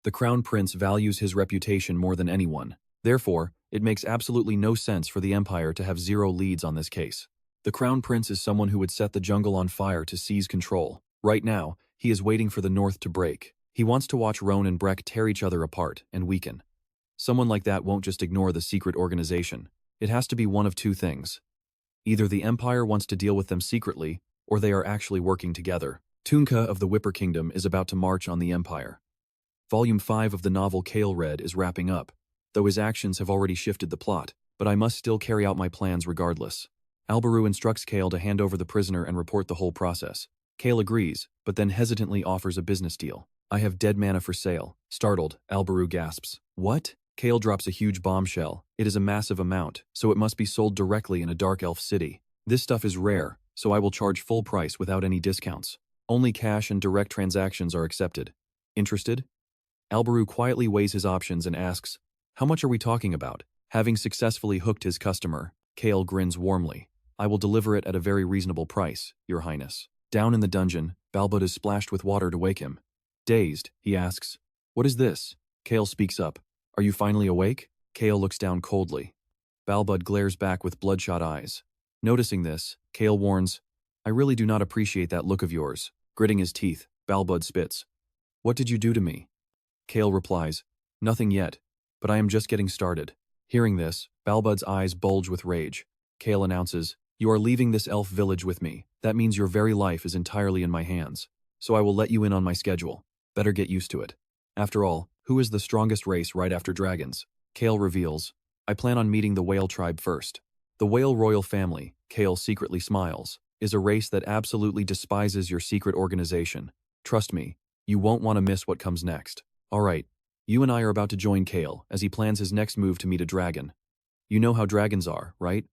The Crown Prince values his reputation more than anyone. Therefore, it makes absolutely no sense for the Empire to have zero leads on this case. The Crown Prince is someone who would set the jungle on fire to seize control. Right now, he is waiting for the North to break. He wants to watch RAON and Breck tear each other apart and weaken. Someone like that won't just ignore the secret organization. It has to be one of two things. Either the Empire wants to deal with them secretly, or they are actually working together. Tunka of the Whipper Kingdom is about to march on the Empire. Volume 5 of the novel Cale read is wrapping up, though his actions have already shifted the plot, but I must still carry out my plans regardless. Albaru instructs Cale to hand over the prisoner and report the whole process. Cale agrees, but then hesitantly offers a business deal. I have dead mana for sale. Startled, Albaru gasps. What? Cale drops a huge bombshell. It is a massive amount, so it must be sold directly in a dark elf city. This stuff is rare, so I will charge full price without any discounts. Only cash and direct transactions are accepted. Interested? Albaru quietly weighs his options and asks, how much are we talking about? Having successfully hooked his customer, Cale grins warmly. I will deliver it at a very reasonable price, Your Highness. Down in the dungeon, Balbud is splashed with water to wake him. Dazed, he asks, what is this? Cale speaks up. Are you finally awake? Cale looks down coldly. Balbud glares back with bloodshot eyes. Noticing this, Cale warns, I really do not appreciate that look of yours. Gritting his teeth, Balbud spits. What did you do to me? Cale replies, nothing yet, but I am just getting started. Hearing this, Balbud's eyes bulge with rage. Cale announces, you are leaving this elf village with me. That means your very life is entirely in my hands. So I will let you in on my schedule. Better get used to it. After all, who is the strongest race right after dragons? Cale reveals, I plan on meeting the whale tribe first. The whale royal family, Cale secretly smiles, is a race that absolutely despises your secret organization. Trust me, you won't want to miss what comes next. Alright, you and I are about to join Cale as he plans his next move to meet a dragon. You know how dragons are, right?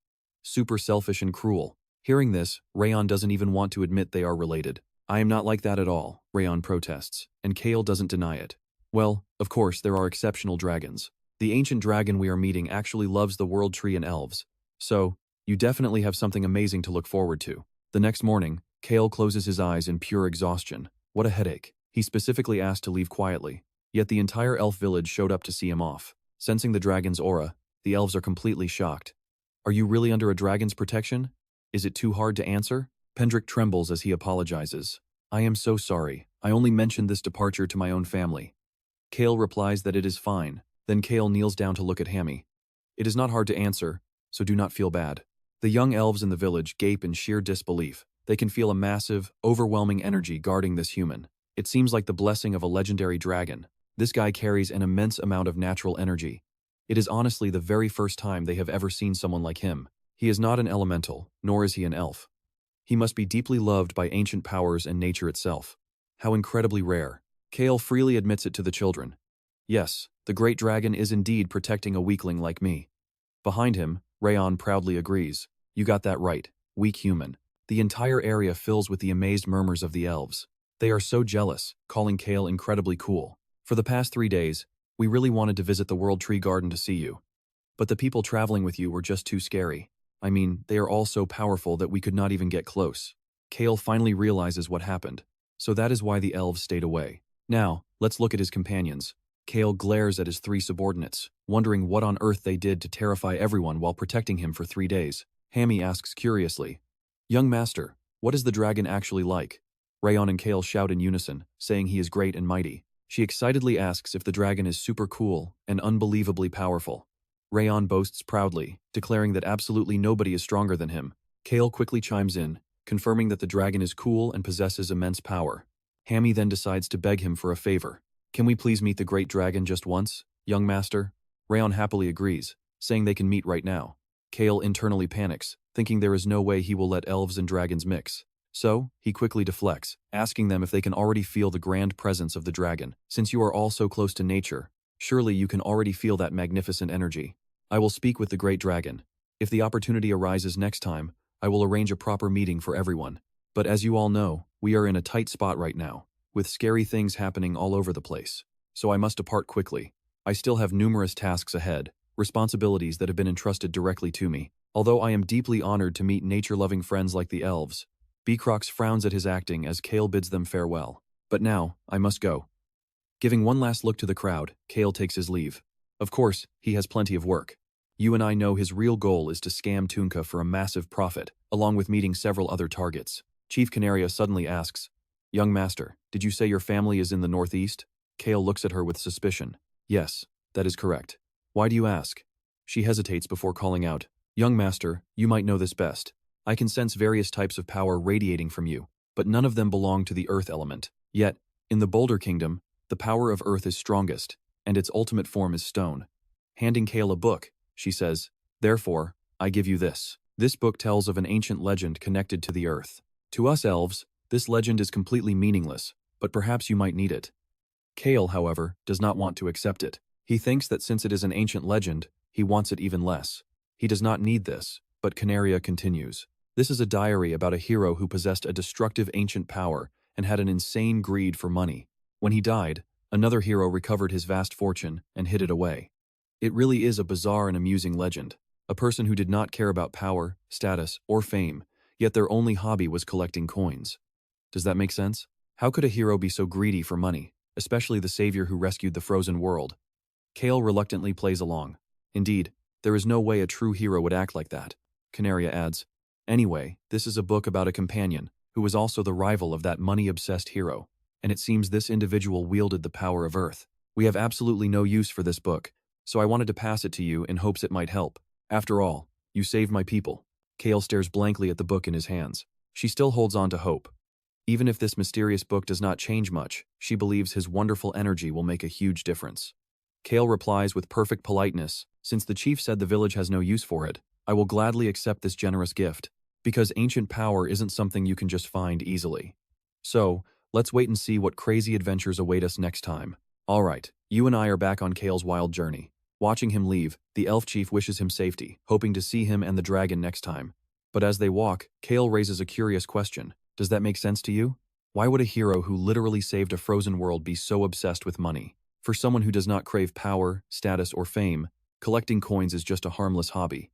Super selfish and cruel. Hearing this, RAON doesn't even want to admit they are related. I am not like that at all, RAON protests, and Cale doesn't deny it. Well, of course there are exceptional dragons. The ancient dragon we are meeting actually loves the world tree and elves. So, you definitely have something amazing to look forward to. The next morning, Cale closes his eyes in pure exhaustion. What a headache. He specifically asked to leave quietly. Yet the entire elf village showed up to see him off. Sensing the dragon's aura, the elves are completely shocked. Are you really under a dragon's protection? Is it too hard to answer? Pendrick trembles as he apologizes. I am so sorry. I only mentioned this departure to my own family. Cale replies that it is fine. Then Cale kneels down to look at Hammy. It is not hard to answer, so do not feel bad. The young elves in the village gape in sheer disbelief. They can feel a massive, overwhelming energy guarding this human. It seems like the blessing of a legendary dragon. This guy carries an immense amount of natural energy. It is honestly the very first time they have ever seen someone like him. He is not an elemental, nor is he an elf. He must be deeply loved by ancient powers and nature itself. How incredibly rare. Cale freely admits it to the children. Yes, the great dragon is indeed protecting a weakling like me. Behind him, RAON proudly agrees. You got that right, weak human. The entire area fills with the amazed murmurs of the elves. They are so jealous, calling Cale incredibly cool. For the past 3 days, we really wanted to visit the World Tree Garden to see you. But the people traveling with you were just too scary. I mean, they are all so powerful that we could not even get close. Cale finally realizes what happened. So that is why the elves stayed away. Now, let's look at his companions. Cale glares at his 3 subordinates, wondering what on earth they did to terrify everyone while protecting him for 3 days. Hammy asks curiously, Young master, what is the dragon actually like? RAON and Cale shout in unison, saying he is great and mighty. She excitedly asks if the dragon is super cool and unbelievably powerful. RAON boasts proudly, declaring that absolutely nobody is stronger than him. Cale quickly chimes in, confirming that the dragon is cool and possesses immense power. Hammy then decides to beg him for a favor. Can we please meet the great dragon just once, young master? RAON happily agrees, saying they can meet right now. Cale internally panics, thinking there is no way he will let elves and dragons mix. So, he quickly deflects, asking them if they can already feel the grand presence of the dragon. Since you are all so close to nature, surely you can already feel that magnificent energy. I will speak with the great dragon. If the opportunity arises next time, I will arrange a proper meeting for everyone. But as you all know, we are in a tight spot right now, with scary things happening all over the place. So I must depart quickly. I still have numerous tasks ahead, responsibilities that have been entrusted directly to me. Although I am deeply honored to meet nature-loving friends like the elves, Beacrox frowns at his acting as Cale bids them farewell. But now, I must go. Giving one last look to the crowd, Cale takes his leave. Of course, he has plenty of work. You and I know his real goal is to scam Tunka for a massive profit, along with meeting several other targets. Chief Canaria suddenly asks, "Young master, did you say your family is in the northeast?" Cale looks at her with suspicion. "Yes, that is correct. Why do you ask?" She hesitates before calling out, "Young master, you might know this best. I can sense various types of power radiating from you, but none of them belong to the earth element. Yet, in the Boulder Kingdom, the power of earth is strongest, and its ultimate form is stone." Handing Cale a book, she says, "Therefore, I give you this. This book tells of an ancient legend connected to the earth. To us elves, this legend is completely meaningless, but perhaps you might need it." Cale, however, does not want to accept it. He thinks that since it is an ancient legend, he wants it even less. He does not need this, but Canaria continues. "This is a diary about a hero who possessed a destructive ancient power and had an insane greed for money. When he died, another hero recovered his vast fortune and hid it away. It really is a bizarre and amusing legend. A person who did not care about power, status, or fame, yet their only hobby was collecting coins. Does that make sense? How could a hero be so greedy for money, especially the savior who rescued the frozen world?" Cale reluctantly plays along. "Indeed, there is no way a true hero would act like that." Canaria adds, "Anyway, this is a book about a companion, who was also the rival of that money-obsessed hero, and it seems this individual wielded the power of Earth. We have absolutely no use for this book, so I wanted to pass it to you in hopes it might help. After all, you saved my people." Cale stares blankly at the book in his hands. She still holds on to hope. Even if this mysterious book does not change much, she believes his wonderful energy will make a huge difference. Cale replies with perfect politeness, "Since the chief said the village has no use for it, I will gladly accept this generous gift, because ancient power isn't something you can just find easily. So, let's wait and see what crazy adventures await us next time. Alright, you and I are back on Cale's wild journey. Watching him leave, the elf chief wishes him safety, hoping to see him and the dragon next time. But as they walk, Cale raises a curious question. Does that make sense to you? Why would a hero who literally saved a frozen world be so obsessed with money? For someone who does not crave power, status, or fame, collecting coins is just a harmless hobby.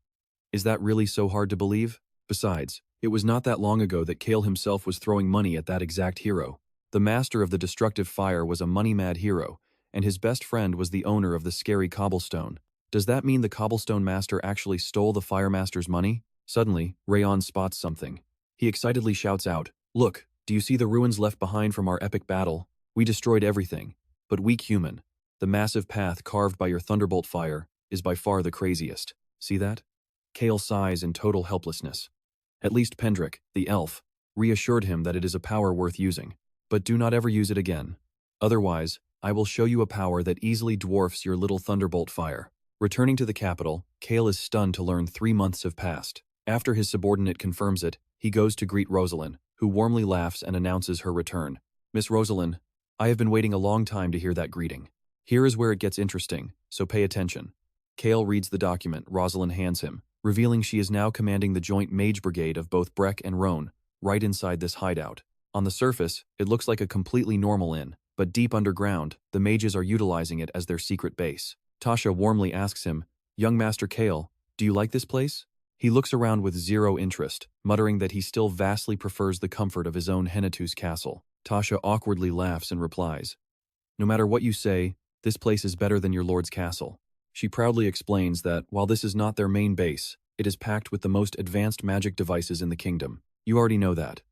Is that really so hard to believe? Besides, it was not that long ago that Cale himself was throwing money at that exact hero. The master of the destructive fire was a money-mad hero, and his best friend was the owner of the scary cobblestone. Does that mean the cobblestone master actually stole the fire master's money? Suddenly, RAON spots something. He excitedly shouts out, "Look, do you see the ruins left behind from our epic battle? We destroyed everything. But weak human, the massive path carved by your thunderbolt fire is by far the craziest. See that?" Cale sighs in total helplessness. At least Pendrick, the elf, reassured him that it is a power worth using. But do not ever use it again. Otherwise, I will show you a power that easily dwarfs your little thunderbolt fire. Returning to the capital, Cale is stunned to learn 3 months have passed. After his subordinate confirms it, he goes to greet Rosalind, who warmly laughs and announces her return. "Miss Rosalind, I have been waiting a long time to hear that greeting. Here is where it gets interesting, so pay attention." Cale reads the document Rosalind hands him, revealing she is now commanding the joint mage brigade of both Breck and RAON, right inside this hideout. On the surface, it looks like a completely normal inn, but deep underground, the mages are utilizing it as their secret base. Tasha warmly asks him, "Young Master Cale, do you like this place?" He looks around with zero interest, muttering that he still vastly prefers the comfort of his own Henituse castle. Tasha awkwardly laughs and replies, "No matter what you say, this place is better than your lord's castle." She proudly explains that, while this is not their main base, it is packed with the most advanced magic devices in the kingdom. You already know that.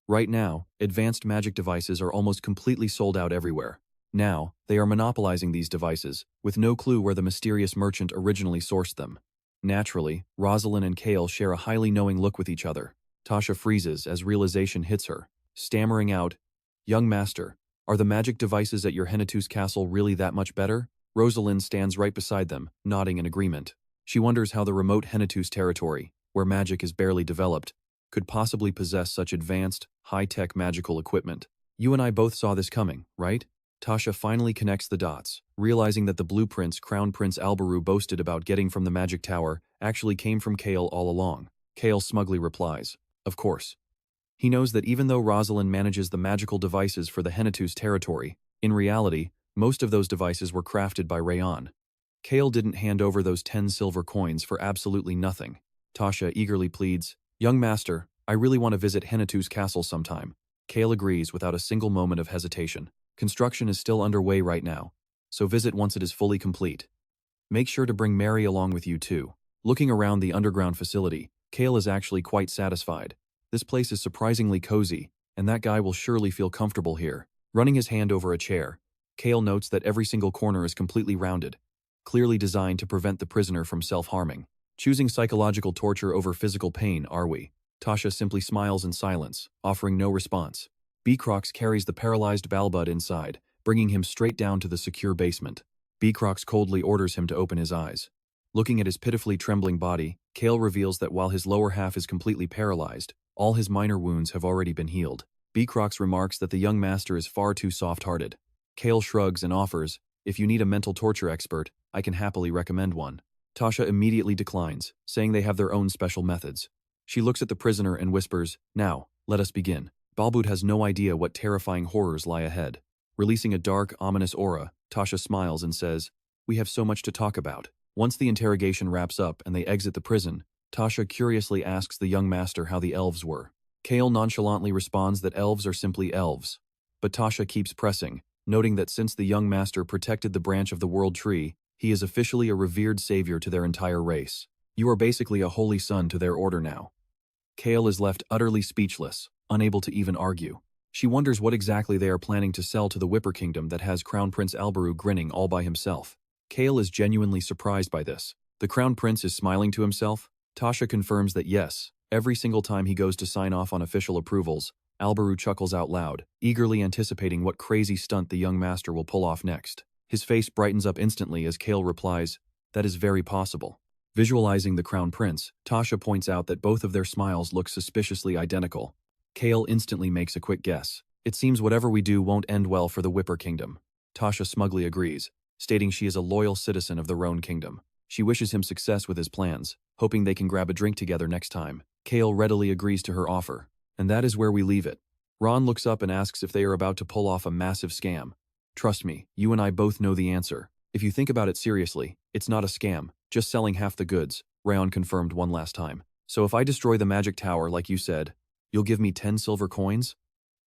Right now, advanced magic devices are almost completely sold out everywhere. Now, they are monopolizing these devices, with no clue where the mysterious merchant originally sourced them. Naturally, Rosalind and Cale share a highly knowing look with each other. Tasha freezes as realization hits her, stammering out, "Young master, are the magic devices at your Henituse castle really that much better?" Rosalind stands right beside them, nodding in agreement. She wonders how the remote Henituse territory, where magic is barely developed, could possibly possess such advanced, high-tech magical equipment. You and I both saw this coming, right? Tasha finally connects the dots, realizing that the blueprints Crown Prince Alberu boasted about getting from the magic tower actually came from Cale all along. Cale smugly replies, "Of course." He knows that even though Rosalind manages the magical devices for the Henituse territory, in reality, most of those devices were crafted by RAON. Cale didn't hand over those 10 silver coins for absolutely nothing. Tasha eagerly pleads, "Young master, I really want to visit Henituse Castle sometime." Cale agrees without a single moment of hesitation. Construction is still underway right now, so visit once it is fully complete. Make sure to bring Mary along with you too. Looking around the underground facility, Cale is actually quite satisfied. This place is surprisingly cozy, and that guy will surely feel comfortable here. Running his hand over a chair, Cale notes that every single corner is completely rounded, clearly designed to prevent the prisoner from self-harming. Choosing psychological torture over physical pain, are we? Tasha simply smiles in silence, offering no response. Beecrox carries the paralyzed Balbud inside, bringing him straight down to the secure basement. Beecrox coldly orders him to open his eyes. Looking at his pitifully trembling body, Cale reveals that while his lower half is completely paralyzed, all his minor wounds have already been healed. Beecrox remarks that the young master is far too soft-hearted. Cale shrugs and offers, "If you need a mental torture expert, I can happily recommend one." Tasha immediately declines, saying they have their own special methods. She looks at the prisoner and whispers, "Now, let us begin." Balbud has no idea what terrifying horrors lie ahead. Releasing a dark, ominous aura, Tasha smiles and says, "We have so much to talk about." Once the interrogation wraps up and they exit the prison, Tasha curiously asks the young master how the elves were. Cale nonchalantly responds that elves are simply elves. But Tasha keeps pressing, noting that since the young master protected the branch of the world tree, he is officially a revered savior to their entire race. You are basically a holy son to their order now. Cale is left utterly speechless, unable to even argue. She wonders what exactly they are planning to sell to the Whipper Kingdom that has Crown Prince Alberu grinning all by himself. Cale is genuinely surprised by this. The Crown Prince is smiling to himself. Tasha confirms that yes, every single time he goes to sign off on official approvals, Alberu chuckles out loud, eagerly anticipating what crazy stunt the young master will pull off next. His face brightens up instantly as Cale replies, "That is very possible." Visualizing the Crown Prince, Tasha points out that both of their smiles look suspiciously identical. Cale instantly makes a quick guess. "It seems whatever we do won't end well for the Whipper Kingdom." Tasha smugly agrees, stating she is a loyal citizen of the RAON Kingdom. She wishes him success with his plans, hoping they can grab a drink together next time. Cale readily agrees to her offer. And that is where we leave it. Ron looks up and asks if they are about to pull off a massive scam. "Trust me, you and I both know the answer. If you think about it seriously, it's not a scam, just selling half the goods," RAON confirmed one last time. "So if I destroy the magic tower like you said, you'll give me 10 silver coins?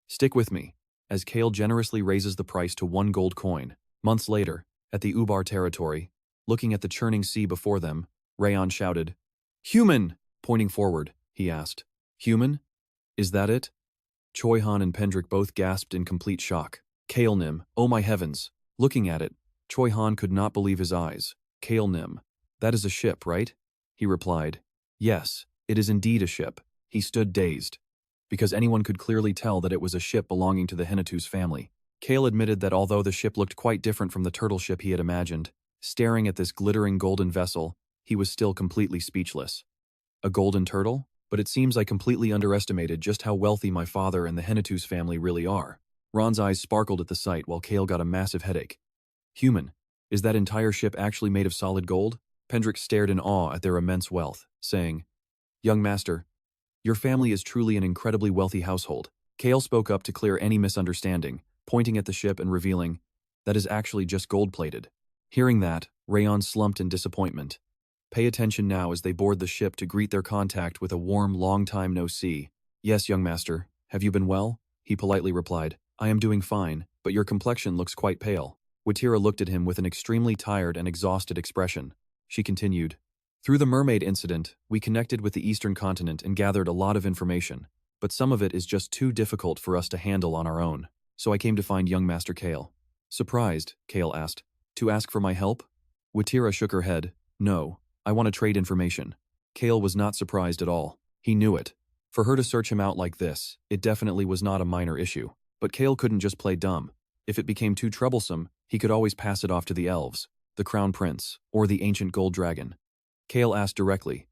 Stick with me." As Cale generously raises the price to 1 gold coin. Months later, at the Ubar territory, looking at the churning sea before them, RAON shouted, "Human!" Pointing forward, he asked, "Human? Is that it?" Choi Han and Pendrick both gasped in complete shock. Cale Nim, oh my heavens. Looking at it, Choi Han could not believe his eyes. "Cale Nim, that is a ship, right?" He replied, "Yes, it is indeed a ship." He stood dazed, because anyone could clearly tell that it was a ship belonging to the Henituse family. Cale admitted that although the ship looked quite different from the turtle ship he had imagined, staring at this glittering golden vessel, he was still completely speechless. A golden turtle? But it seems I completely underestimated just how wealthy my father and the Henituse family really are. Ron's eyes sparkled at the sight while Cale got a massive headache. "Human, is that entire ship actually made of solid gold?" Pendrick stared in awe at their immense wealth, saying, "Young master, your family is truly an incredibly wealthy household." Cale spoke up to clear any misunderstanding, pointing at the ship and revealing, "That is actually just gold-plated." Hearing that, RAON slumped in disappointment. Pay attention now as they board the ship to greet their contact with a warm "long time no see." "Yes, young master, have you been well?" He politely replied, "I am doing fine, but your complexion looks quite pale." Watira looked at him with an extremely tired and exhausted expression. She continued, "Through the mermaid incident, we connected with the eastern continent and gathered a lot of information, but some of it is just too difficult for us to handle on our own. So I came to find young Master Cale." "Surprised?" Cale asked. "To ask for my help?" Watira shook her head. "No, I want to trade information." Cale was not surprised at all. He knew it. For her to search him out like this, it definitely was not a minor issue. But Cale couldn't just play dumb. If it became too troublesome, he could always pass it off to the elves, the Crown Prince, or the ancient gold dragon. Cale asked directly,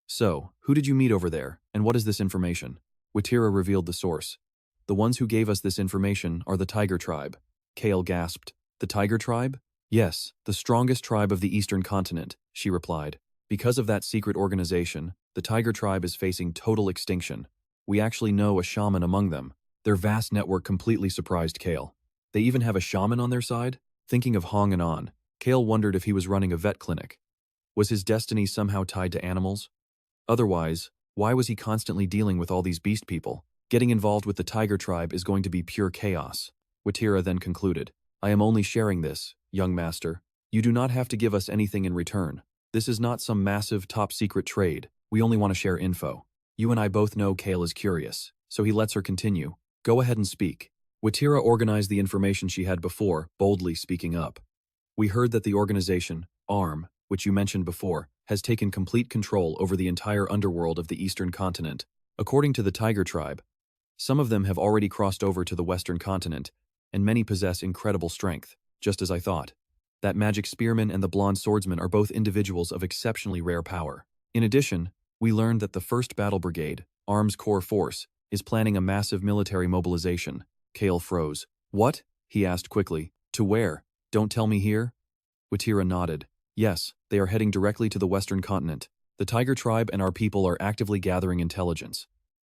"So, who did you meet over there?" And what is this information? Watira revealed the source. The ones who gave us this information are the Tiger Tribe. Cale gasped. The Tiger Tribe? Yes, the strongest tribe of the Eastern continent, she replied. Because of that secret organization, the Tiger Tribe is facing total extinction. We actually know a shaman among them. Their vast network completely surprised Cale. They even have a shaman on their side? Thinking of Hong and On, Cale wondered if he was running a vet clinic. Was his destiny somehow tied to animals? Otherwise, why was he constantly dealing with all these beast people? Getting involved with the Tiger Tribe is going to be pure chaos. Watira then concluded. I am only sharing this, young master. You do not have to give us anything in return. This is not some massive top-secret trade. We only want to share info. You and I both know Cale is curious, so he lets her continue. Go ahead and speak. Watira organized the information she had before, boldly speaking up. We heard that the organization, ARM, which you mentioned before, has taken complete control over the entire underworld of the Eastern continent. According to the Tiger Tribe, some of them have already crossed over to the Western continent, and many possess incredible strength, just as I thought. That magic spearman and the blonde swordsman are both individuals of exceptionally rare power. In addition, we learned that the 1st Battle Brigade, ARM's core force, is planning a massive military mobilization. Cale froze. What? He asked quickly. To where? Don't tell me here? Watira nodded. Yes, they are heading directly to the Western continent. The Tiger Tribe and our people are actively gathering intelligence.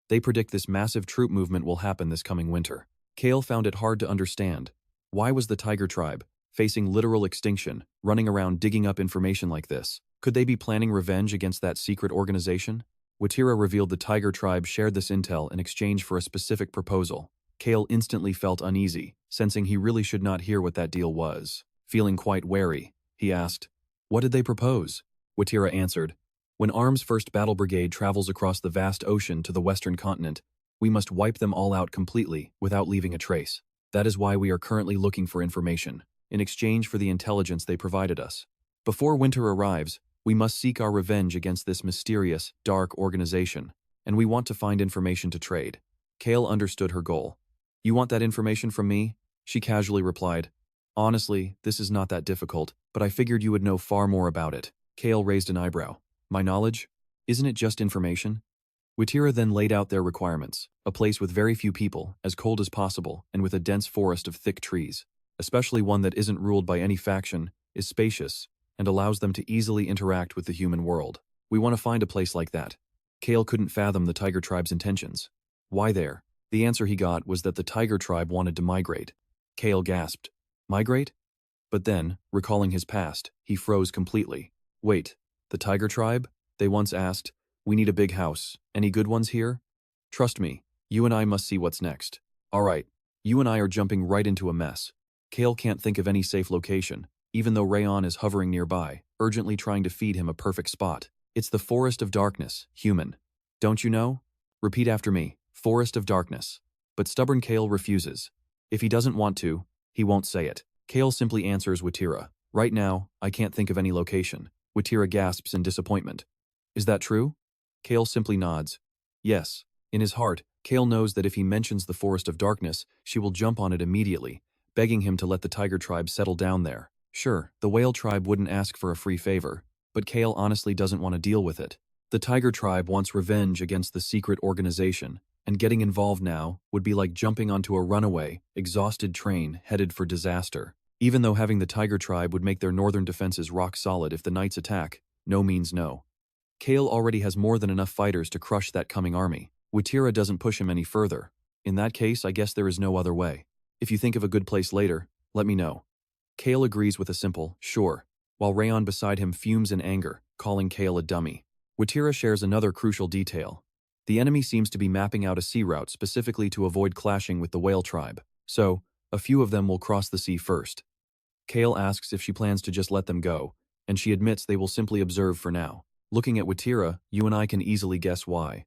They predict this massive troop movement will happen this coming winter. Cale found it hard to understand. Why was the Tiger Tribe, facing literal extinction, running around digging up information like this? Could they be planning revenge against that secret organization? Watira revealed the Tiger Tribe shared this intel in exchange for a specific proposal. Cale instantly felt uneasy, sensing he really should not hear what that deal was. Feeling quite wary, he asked, What did they propose? Watira answered, When ARM's 1st Battle Brigade travels across the vast ocean to the Western continent, we must wipe them all out completely without leaving a trace. That is why we are currently looking for information, in exchange for the intelligence they provided us. Before winter arrives, we must seek our revenge against this mysterious, dark organization, and we want to find information to trade. Cale understood her goal. You want that information from me? She casually replied. Honestly, this is not that difficult, but I figured you would know far more about it. Cale raised an eyebrow. My knowledge? Isn't it just information? Watira then laid out their requirements. A place with very few people, as cold as possible, and with a dense forest of thick trees. Especially one that isn't ruled by any faction, is spacious, and allows them to easily interact with the human world. We want to find a place like that. Cale couldn't fathom the Tiger Tribe's intentions. Why there? The answer he got was that the Tiger Tribe wanted to migrate. Cale gasped. Migrate? But then, recalling his past, he froze completely. Wait, the Tiger Tribe? They once asked, We need a big house. Any good ones here? Trust me, you and I must see what's next. All right, you and I are jumping right into a mess. Cale can't think of any safe location, even though RAON is hovering nearby, urgently trying to feed him a perfect spot. It's the Forest of Darkness, human. Don't you know? Repeat after me. Forest of Darkness. But stubborn Cale refuses. If he doesn't want to, he won't say it. Cale simply answers Watira. Right now, I can't think of any location. Watira gasps in disappointment. Is that true? Cale simply nods. Yes. In his heart, Cale knows that if he mentions the Forest of Darkness, she will jump on it immediately, begging him to let the Tiger Tribe settle down there. Sure, the Whale Tribe wouldn't ask for a free favor, but Cale honestly doesn't want to deal with it. The Tiger Tribe wants revenge against the secret organization, and getting involved now would be like jumping onto a runaway, exhausted train headed for disaster. Even though having the Tiger Tribe would make their northern defenses rock solid if the Knights attack, no means no. Cale already has more than enough fighters to crush that coming army. Watira doesn't push him any further. In that case, I guess there is no other way. If you think of a good place later, let me know. Cale agrees with a simple, sure, while RAON beside him fumes in anger, calling Cale a dummy. Watira shares another crucial detail. The enemy seems to be mapping out a sea route specifically to avoid clashing with the Whale Tribe, so a few of them will cross the sea first. Cale asks if she plans to just let them go, and she admits they will simply observe for now. Looking at Watira, you and I can easily guess why.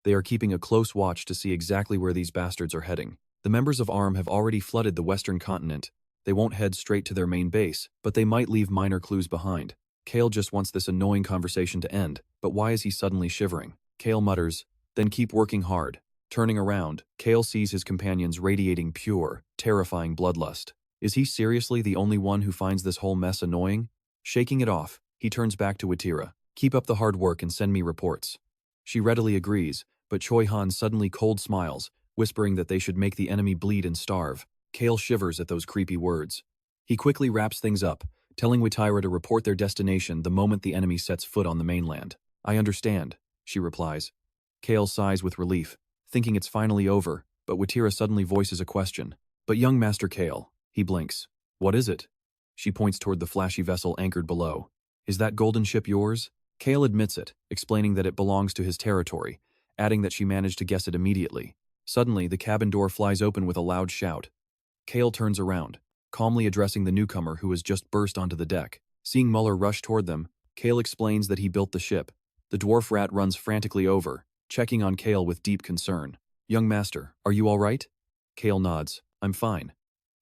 They are keeping a close watch to see exactly where these bastards are heading. The members of ARM have already flooded the Western continent. They won't head straight to their main base, but they might leave minor clues behind. Cale just wants this annoying conversation to end, but why is he suddenly shivering? Cale mutters, then keep working hard. Turning around, Cale sees his companions radiating pure, terrifying bloodlust. Is he seriously the only one who finds this whole mess annoying? Shaking it off, he turns back to Watira. Keep up the hard work and send me reports. She readily agrees, But Choi Han suddenly cold smiles, whispering that they should make the enemy bleed and starve. Cale shivers at those creepy words. He quickly wraps things up, telling Witira to report their destination the moment the enemy sets foot on the mainland. I understand, she replies. Cale sighs with relief, thinking it's finally over, but Witira suddenly voices a question. But young Master Cale, he blinks. What is it? She points toward the flashy vessel anchored below. Is that golden ship yours? Cale admits it, explaining that it belongs to his territory, adding that she managed to guess it immediately. Suddenly, the cabin door flies open with a loud shout. Cale turns around, calmly addressing the newcomer who has just burst onto the deck. Seeing Muller rush toward them, Cale explains that he built the ship. The dwarf rat runs frantically over, checking on Cale with deep concern. Young master, are you all right? Cale nods. I'm fine.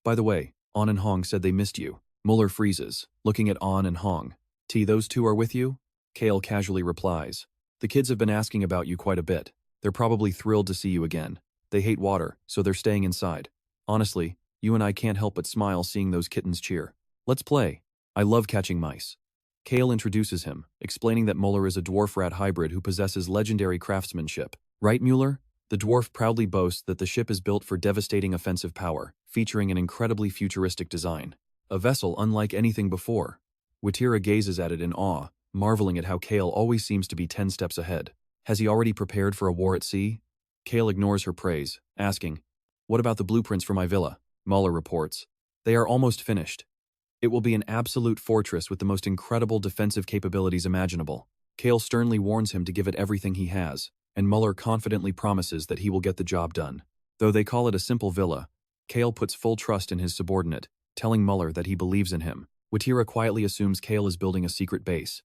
By the way, An and Hong said they missed you. Muller freezes, looking at An and Hong. Those two are with you? Cale casually replies. The kids have been asking about you quite a bit. They're probably thrilled to see you again. They hate water, so they're staying inside. Honestly, you and I can't help but smile seeing those kittens cheer. Let's play. I love catching mice. Cale introduces him, explaining that Muller is a dwarf rat hybrid who possesses legendary craftsmanship. Right, Mueller? The dwarf proudly boasts that the ship is built for devastating offensive power, featuring an incredibly futuristic design. A vessel unlike anything before. Witira gazes at it in awe, marveling at how Cale always seems to be 10 steps ahead. Has he already prepared for a war at sea? Cale ignores her praise, asking, What about the blueprints for my villa? Muller reports. They are almost finished. It will be an absolute fortress with the most incredible defensive capabilities imaginable. Cale sternly warns him to give it everything he has, and Muller confidently promises that he will get the job done. Though they call it a simple villa, Cale puts full trust in his subordinate, telling Muller that he believes in him. Witira quietly assumes Cale is building a secret base.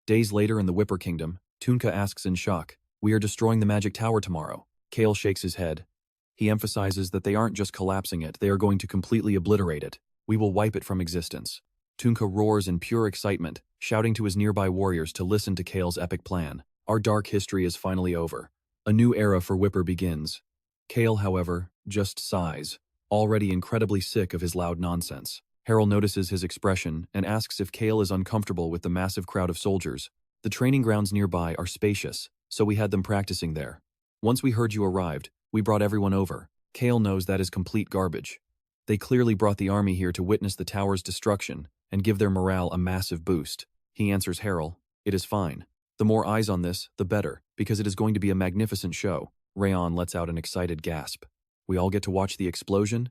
Days later in the Whipper Kingdom, Tunka asks in shock, We are destroying the magic tower tomorrow. Cale shakes his head. He emphasizes that they aren't just collapsing it, they are going to completely obliterate it. We will wipe it from existence. Tunka roars in pure excitement, shouting to his nearby warriors to listen to Cale's epic plan. Our dark history is finally over. A new era for Whipper begins. Cale, however, just sighs, already incredibly sick of his loud nonsense. Harold notices his expression and asks if Cale is uncomfortable with the massive crowd of soldiers. The training grounds nearby are spacious, so we had them practicing there. Once we heard you arrived, we brought everyone over. Cale knows that is complete garbage. They clearly brought the army here to witness the tower's destruction and give their morale a massive boost. He answers Harold, It is fine. The more eyes on this, the better, because it is going to be a magnificent show. RAON lets out an excited gasp. We all get to watch the explosion?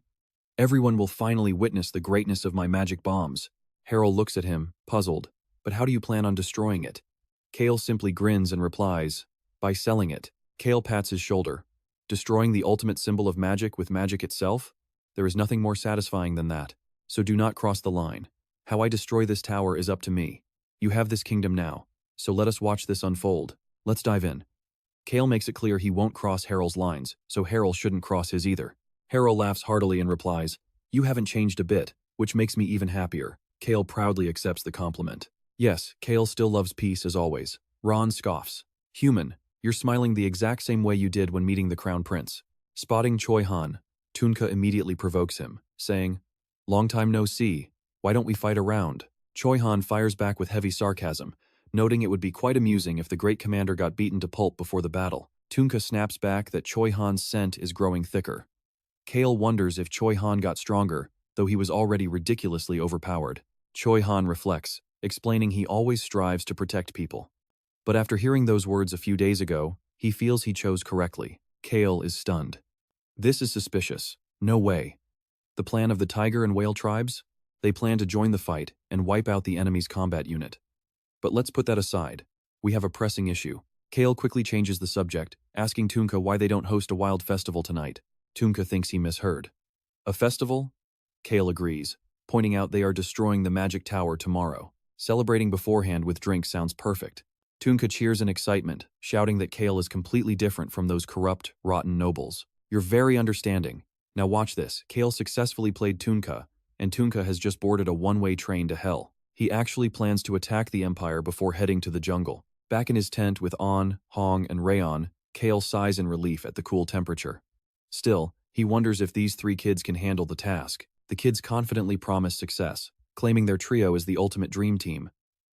Everyone will finally witness the greatness of my magic bombs. Harold looks at him, puzzled. But how do you plan on destroying it? Cale simply grins and replies, By selling it. Cale pats his shoulder. Destroying the ultimate symbol of magic with magic itself? There is nothing more satisfying than that. So do not cross the line. How I destroy this tower is up to me. You have this kingdom now. So let us watch this unfold. Let's dive in. Cale makes it clear he won't cross Harold's lines, so Harold shouldn't cross his either. Harold laughs heartily and replies, You haven't changed a bit, which makes me even happier. Cale proudly accepts the compliment. Yes, Cale still loves peace as always. RAON scoffs. Human, you're smiling the exact same way you did when meeting the Crown Prince. Spotting Choi Han, Tunka immediately provokes him, saying, Long time no see. Why don't we fight a round? Choi Han fires back with heavy sarcasm, noting it would be quite amusing if the great commander got beaten to pulp before the battle. Tunka snaps back that Choi Han's scent is growing thicker. Cale wonders if Choi Han got stronger, though he was already ridiculously overpowered. Choi Han reflects, explaining he always strives to protect people. But after hearing those words a few days ago, he feels he chose correctly. Cale is stunned. This is suspicious. No way. The plan of the tiger and whale tribes? They plan to join the fight and wipe out the enemy's combat unit. But let's put that aside. We have a pressing issue. Cale quickly changes the subject, asking Tunka why they don't host a wild festival tonight. Tunka thinks he misheard. A festival? Cale agrees, pointing out they are destroying the magic tower tomorrow. Celebrating beforehand with drinks sounds perfect. Tunka cheers in excitement, shouting that Cale is completely different from those corrupt, rotten nobles. You're very understanding. Now watch this. Cale successfully played Tunka, and Tunka has just boarded a one-way train to hell. He actually plans to attack the Empire before heading to the jungle. Back in his tent with An, Hong, and RAON, Cale sighs in relief at the cool temperature. Still, he wonders if these 3 kids can handle the task. The kids confidently promise success, claiming their trio is the ultimate dream team.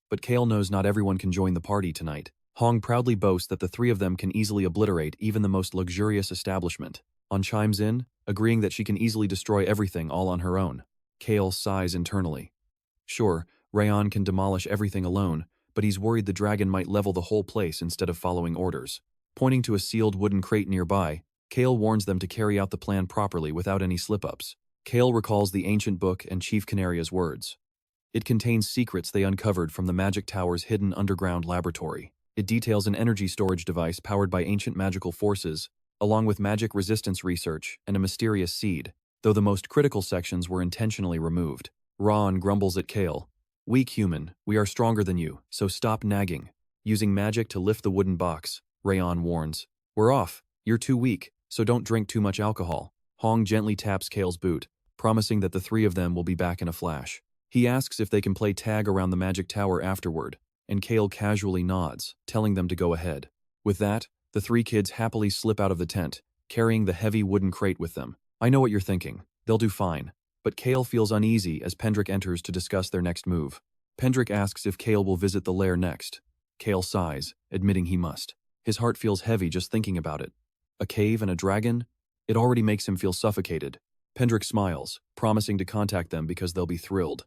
But Cale knows not everyone can join the party tonight. Hong proudly boasts that the three of them can easily obliterate even the most luxurious establishment. On chimes in, agreeing that she can easily destroy everything all on her own. Cale sighs internally. Sure, RAON can demolish everything alone, but he's worried the dragon might level the whole place instead of following orders. Pointing to a sealed wooden crate nearby, Cale warns them to carry out the plan properly without any slip-ups. Cale recalls the ancient book and Chief Canaria's words. It contains secrets they uncovered from the magic tower's hidden underground laboratory. It details an energy storage device powered by ancient magical forces, along with magic resistance research and a mysterious seed, though the most critical sections were intentionally removed. RAON grumbles at Cale. Weak human, we are stronger than you, so stop nagging. Using magic to lift the wooden box, RAON warns. We're off, you're too weak, so don't drink too much alcohol. Hong gently taps Cale's boot, promising that the three of them will be back in a flash. He asks if they can play tag around the magic tower afterward, and Cale casually nods, telling them to go ahead. With that, the three kids happily slip out of the tent, carrying the heavy wooden crate with them. I know what you're thinking, they'll do fine. But Cale feels uneasy as Pendrick enters to discuss their next move. Pendrick asks if Cale will visit the lair next. Cale sighs, admitting he must. His heart feels heavy just thinking about it. A cave and a dragon? It already makes him feel suffocated. Pendrick smiles, promising to contact them because they'll be thrilled.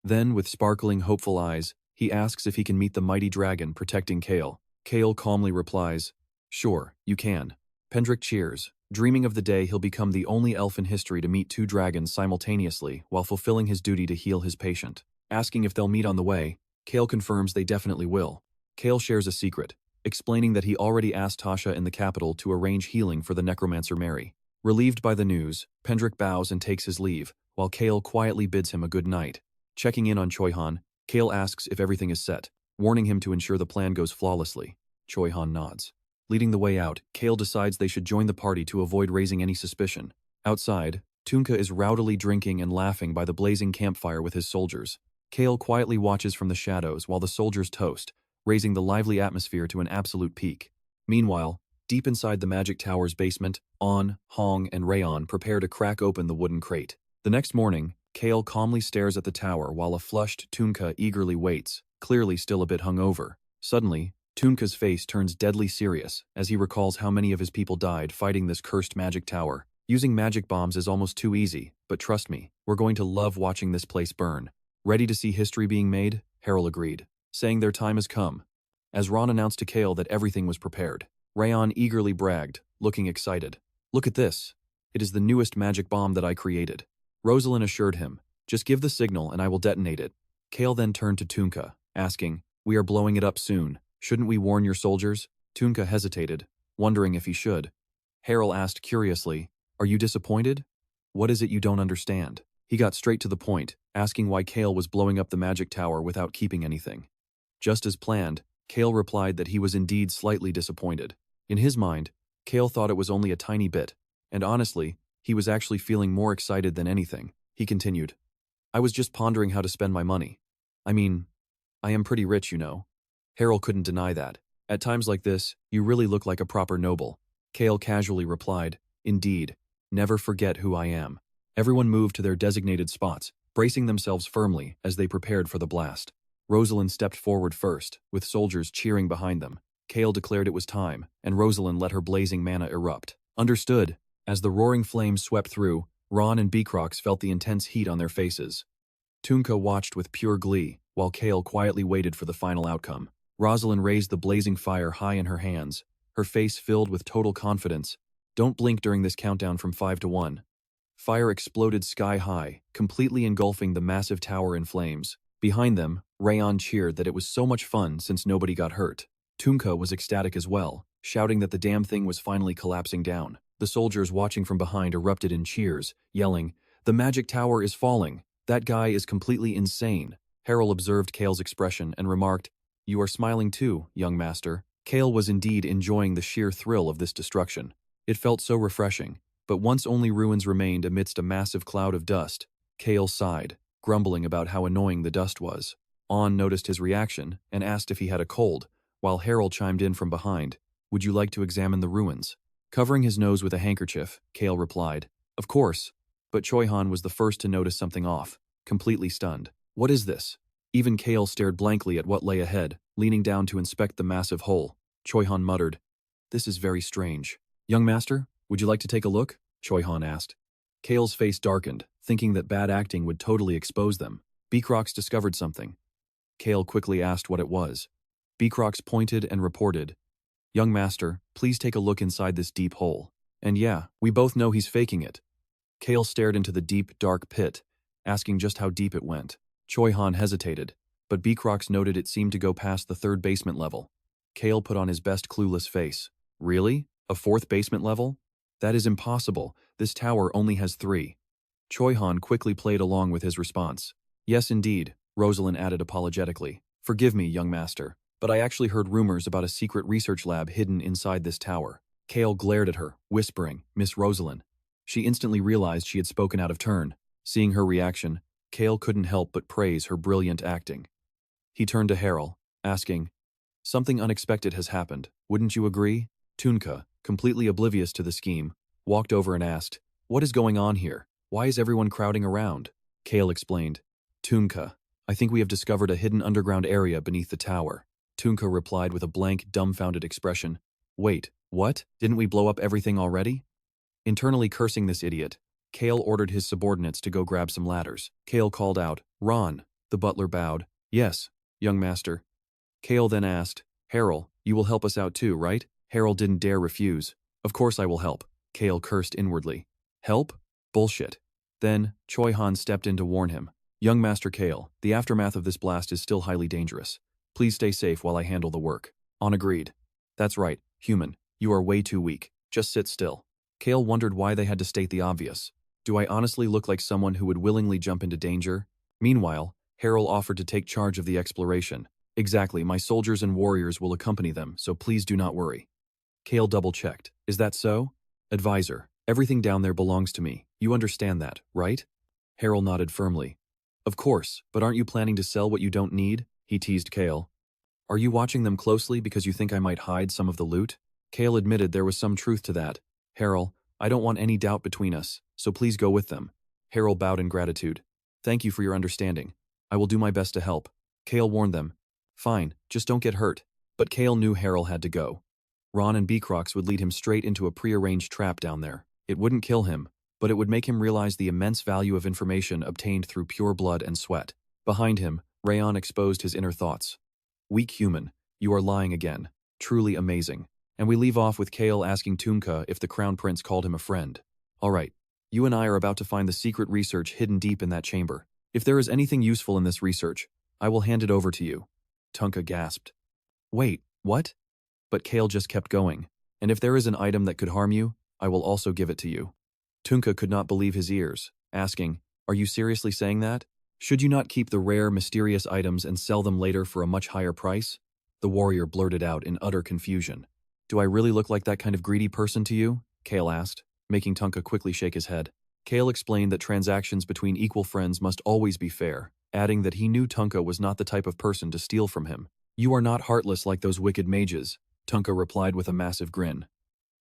Then, with sparkling, hopeful eyes, he asks if he can meet the mighty dragon protecting Cale. Cale calmly replies, "Sure, you can." Pendrick cheers, dreaming of the day he'll become the only elf in history to meet two dragons simultaneously while fulfilling his duty to heal his patient. Asking if they'll meet on the way, Cale confirms they definitely will. Cale shares a secret, explaining that he already asked Tasha in the capital to arrange healing for the necromancer Mary. Relieved by the news, Pendrick bows and takes his leave, while Cale quietly bids him a good night. Checking in on Choi-han, Cale asks if everything is set, warning him to ensure the plan goes flawlessly. Choi-han nods. Leading the way out, Cale decides they should join the party to avoid raising any suspicion. Outside, Tunka is rowdily drinking and laughing by the blazing campfire with his soldiers. Cale quietly watches from the shadows while the soldiers toast, raising the lively atmosphere to an absolute peak. Meanwhile, deep inside the magic tower's basement, On, Hong, and RAON prepare to crack open the wooden crate. The next morning, Cale calmly stares at the tower while a flushed Tunka eagerly waits, clearly still a bit hungover. Suddenly, Tunka's face turns deadly serious as he recalls how many of his people died fighting this cursed magic tower. Using magic bombs is almost too easy, but trust me, we're going to love watching this place burn. Ready to see history being made? Harold agreed, saying their time has come. As Ron announced to Cale that everything was prepared, RAON eagerly bragged, looking excited. Look at this. It is the newest magic bomb that I created. Rosalind assured him, just give the signal and I will detonate it. Cale then turned to Tunka, asking, we are blowing it up soon. Shouldn't we warn your soldiers? Tunka hesitated, wondering if he should. Harold asked curiously, are you disappointed? What is it you don't understand? He got straight to the point, asking why Cale was blowing up the magic tower without keeping anything. Just as planned, Cale replied that he was indeed slightly disappointed. In his mind, Cale thought it was only a tiny bit, and honestly, he was actually feeling more excited than anything. He continued, I was just pondering how to spend my money. I mean, I am pretty rich, you know. Harold couldn't deny that. At times like this, you really look like a proper noble. Cale casually replied, indeed, never forget who I am. Everyone moved to their designated spots, bracing themselves firmly as they prepared for the blast. Rosalind stepped forward first, with soldiers cheering behind them. Cale declared it was time, and Rosalind let her blazing mana erupt. Understood. As the roaring flames swept through, Ron and Beacrox felt the intense heat on their faces. Tunka watched with pure glee, while Cale quietly waited for the final outcome. Rosalind raised the blazing fire high in her hands, her face filled with total confidence. Don't blink during this countdown from 5 to 1. Fire exploded sky high, completely engulfing the massive tower in flames. Behind them, RAON cheered that it was so much fun since nobody got hurt. Tunka was ecstatic as well, shouting that the damn thing was finally collapsing down. The soldiers watching from behind erupted in cheers, yelling, the magic tower is falling. That guy is completely insane. Harold observed Cale's expression and remarked, you are smiling too, young master. Cale was indeed enjoying the sheer thrill of this destruction. It felt so refreshing, but once only ruins remained amidst a massive cloud of dust, Cale sighed, grumbling about how annoying the dust was. On noticed his reaction and asked if he had a cold, while Harold chimed in from behind, would you like to examine the ruins? Covering his nose with a handkerchief, Cale replied, of course, but Choi-han was the first to notice something off, completely stunned. What is this? Even Cale stared blankly at what lay ahead, leaning down to inspect the massive hole. Choi-han muttered, "This is very strange. Young master, would you like to take a look?" Choi-han asked. Cale's face darkened, thinking that bad acting would totally expose them. Beacrox discovered something. Cale quickly asked what it was. Beacrox pointed and reported, "Young master, please take a look inside this deep hole." And yeah, we both know he's faking it. Cale stared into the deep, dark pit, asking just how deep it went. Choi-han hesitated, but Beacrox noted it seemed to go past the 3rd basement level. Cale put on his best clueless face. "Really? A 4th basement level? That is impossible. This tower only has 3. Choi-han quickly played along with his response. "Yes, indeed," Rosalind added apologetically. "Forgive me, young master, but I actually heard rumors about a secret research lab hidden inside this tower." Cale glared at her, whispering, "Miss Rosalind." She instantly realized she had spoken out of turn. Seeing her reaction, Cale couldn't help but praise her brilliant acting. He turned to Harrell, asking, "Something unexpected has happened, wouldn't you agree?" Tunka, completely oblivious to the scheme, walked over and asked, "What is going on here? Why is everyone crowding around?" Cale explained, "Tunka, I think we have discovered a hidden underground area beneath the tower." Tunka replied with a blank, dumbfounded expression. "Wait, what? Didn't we blow up everything already?" Internally cursing this idiot, Cale ordered his subordinates to go grab some ladders. Cale called out, "RAON." The butler bowed. "Yes, young master." Cale then asked, "Harrell, you will help us out too, right?" Harrell didn't dare refuse. "Of course I will help." Cale cursed inwardly. "Help? Bullshit." Then, Choi-han stepped in to warn him. "Young Master Cale, the aftermath of this blast is still highly dangerous. Please stay safe while I handle the work." On agreed. "That's right, human, you are way too weak. Just sit still." Cale wondered why they had to state the obvious. Do I honestly look like someone who would willingly jump into danger? Meanwhile, Harrell offered to take charge of the exploration. "Exactly, my soldiers and warriors will accompany them, so please do not worry." Cale double-checked. "Is that so?" "Advisor, everything down there belongs to me. You understand that, right?" Harrell nodded firmly. "Of course, but aren't you planning to sell what you don't need?" he teased Cale. "Are you watching them closely because you think I might hide some of the loot?" Cale admitted there was some truth to that. "Harrell, I don't want any doubt between us, so please go with them." Harrell bowed in gratitude. "Thank you for your understanding. I will do my best to help." Cale warned them. "Fine, just don't get hurt." But Cale knew Harrell had to go. Ron and Beacrox would lead him straight into a prearranged trap down there. It wouldn't kill him, but it would make him realize the immense value of information obtained through pure blood and sweat. Behind him, RAON exposed his inner thoughts. "Weak human, you are lying again. Truly amazing." And we leave off with Cale asking Tunka if the Crown Prince called him a friend. "Alright, you and I are about to find the secret research hidden deep in that chamber. If there is anything useful in this research, I will hand it over to you." Tunka gasped. "Wait, what?" But Cale just kept going. "And if there is an item that could harm you, I will also give it to you." Tunka could not believe his ears, asking, "Are you seriously saying that? Should you not keep the rare, mysterious items and sell them later for a much higher price?" The warrior blurted out in utter confusion. "Do I really look like that kind of greedy person to you?" Cale asked, making Tunka quickly shake his head. Cale explained that transactions between equal friends must always be fair, adding that he knew Tunka was not the type of person to steal from him. "You are not heartless like those wicked mages," Tunka replied with a massive grin.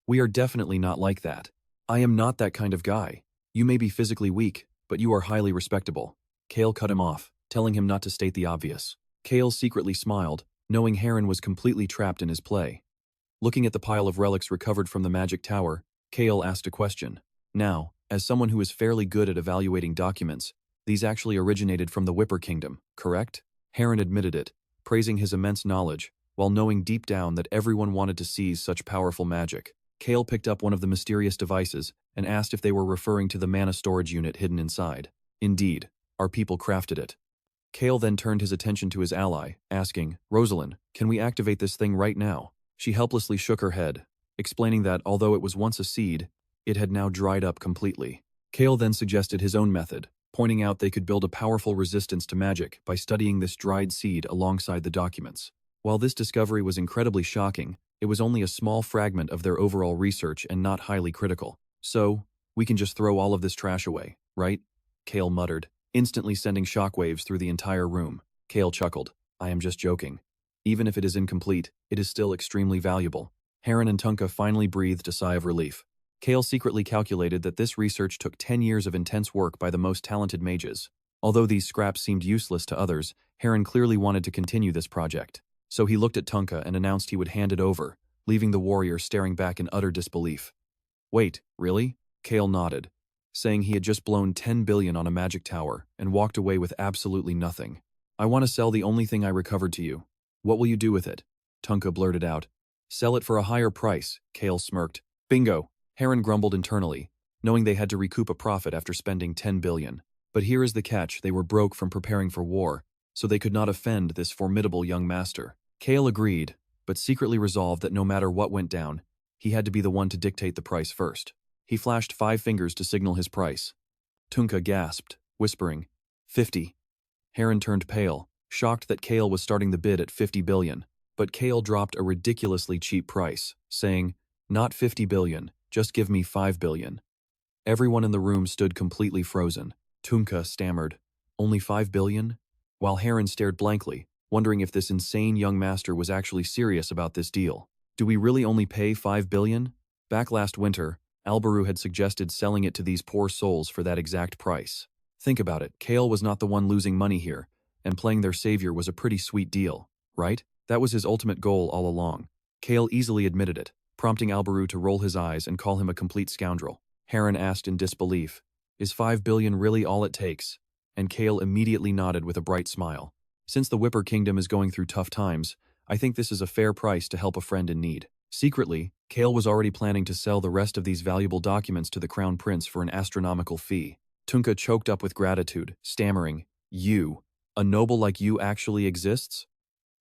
"We are definitely not like that. I am not that kind of guy. You may be physically weak, but you are highly respectable." Cale cut him off, telling him not to state the obvious. Cale secretly smiled, knowing Heron was completely trapped in his play. Looking at the pile of relics recovered from the magic tower, Cale asked a question. Now, as someone who is fairly good at evaluating documents, these actually originated from the Whipper Kingdom, correct? Heron admitted it, praising his immense knowledge, while knowing deep down that everyone wanted to seize such powerful magic. Cale picked up one of the mysterious devices and asked if they were referring to the mana storage unit hidden inside. "Indeed, our people crafted it." Cale then turned his attention to his ally, asking, "Rosalind, can we activate this thing right now?" She helplessly shook her head, explaining that although it was once a seed, it had now dried up completely. Cale then suggested his own method, pointing out they could build a powerful resistance to magic by studying this dried seed alongside the documents. While this discovery was incredibly shocking, it was only a small fragment of their overall research and not highly critical. "So, we can just throw all of this trash away, right?" Cale muttered, instantly sending shockwaves through the entire room. Cale chuckled. "I am just joking. Even if it is incomplete, it is still extremely valuable." Heron and Tunka finally breathed a sigh of relief. Cale secretly calculated that this research took 10 years of intense work by the most talented mages. Although these scraps seemed useless to others, Heron clearly wanted to continue this project. So he looked at Tunka and announced he would hand it over, leaving the warrior staring back in utter disbelief. Wait, really? Cale nodded, saying he had just blown 10 billion on a magic tower and walked away with absolutely nothing. I want to sell the only thing I recovered to you. What will you do with it? Tunka blurted out. Sell it for a higher price, Cale smirked. Bingo, Heron grumbled internally, knowing they had to recoup a profit after spending 10 billion. But here is the catch, they were broke from preparing for war, so they could not offend this formidable young master. Cale agreed, but secretly resolved that no matter what went down, he had to be the one to dictate the price first. He flashed 5 fingers to signal his price. Tunka gasped, whispering, 50. Heron turned pale, shocked that Cale was starting the bid at 50 billion, but Cale dropped a ridiculously cheap price, saying, not 50 billion, just give me 5 billion. Everyone in the room stood completely frozen. Tunka stammered, only 5 billion? While Heron stared blankly, wondering if this insane young master was actually serious about this deal. Do we really only pay 5 billion? Back last winter, Albaru had suggested selling it to these poor souls for that exact price. Think about it, Cale was not the one losing money here, and playing their savior was a pretty sweet deal, right? That was his ultimate goal all along. Cale easily admitted it, prompting Albaru to roll his eyes and call him a complete scoundrel. Heron asked in disbelief, is 5 billion really all it takes? And Cale immediately nodded with a bright smile. Since the Whipper Kingdom is going through tough times, I think this is a fair price to help a friend in need. Secretly, Cale was already planning to sell the rest of these valuable documents to the Crown Prince for an astronomical fee. Tunka choked up with gratitude, stammering, you, a noble like you actually exists?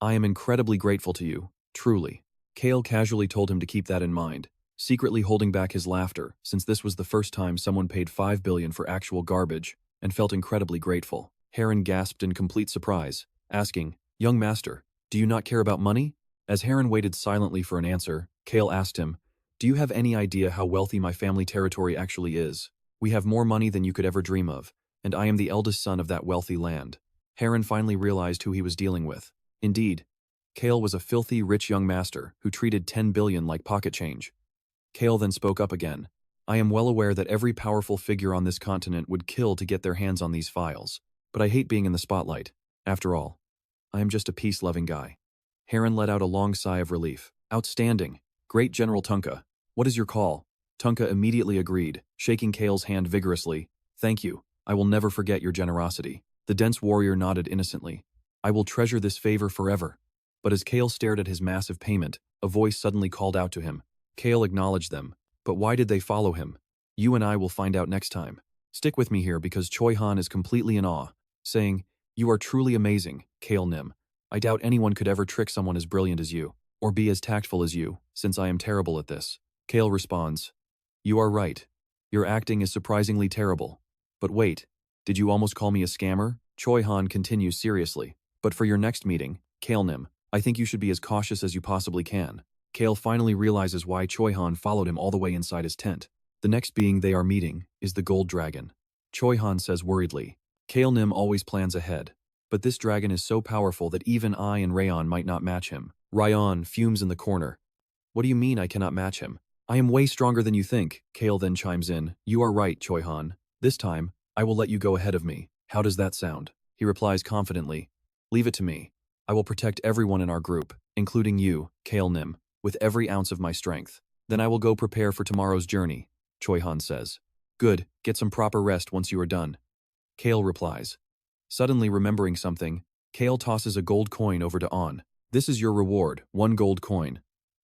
I am incredibly grateful to you, truly. Cale casually told him to keep that in mind, secretly holding back his laughter since this was the first time someone paid 5 billion for actual garbage and felt incredibly grateful. Heron gasped in complete surprise, asking, young master, do you not care about money? As Heron waited silently for an answer, Cale asked him, do you have any idea how wealthy my family territory actually is? We have more money than you could ever dream of, and I am the eldest son of that wealthy land. Heron finally realized who he was dealing with. Indeed, Cale was a filthy rich young master who treated 10 billion like pocket change. Cale then spoke up again. I am well aware that every powerful figure on this continent would kill to get their hands on these files, but I hate being in the spotlight. After all, I am just a peace-loving guy. Heron let out a long sigh of relief. Outstanding. Great General Tunka. What is your call? Tunka immediately agreed, shaking Cale's hand vigorously. Thank you. I will never forget your generosity. The dense warrior nodded innocently. I will treasure this favor forever. But as Cale stared at his massive payment, a voice suddenly called out to him. Cale acknowledged them. But why did they follow him? You and I will find out next time. Stick with me here because Choi Han is completely in awe, saying, you are truly amazing, Cale Nim. I doubt anyone could ever trick someone as brilliant as you, or be as tactful as you, since I am terrible at this. Cale responds, you are right. Your acting is surprisingly terrible. But wait, did you almost call me a scammer? Choi Han continues seriously. But for your next meeting, Cale Nim, I think you should be as cautious as you possibly can. Cale finally realizes why Choi Han followed him all the way inside his tent. The next being they are meeting is the Gold Dragon. Choi Han says worriedly, Cale Nim always plans ahead, but this dragon is so powerful that even I and RAON might not match him. RAON fumes in the corner. What do you mean I cannot match him? I am way stronger than you think, Cale then chimes in. You are right, Choi Han. This time, I will let you go ahead of me. How does that sound? He replies confidently. Leave it to me. I will protect everyone in our group, including you, Cale Nim, with every ounce of my strength. Then I will go prepare for tomorrow's journey, Choi Han says. Good, get some proper rest once you are done. Cale replies. Suddenly remembering something, Cale tosses a gold coin over to On. This is your reward, 1 gold coin.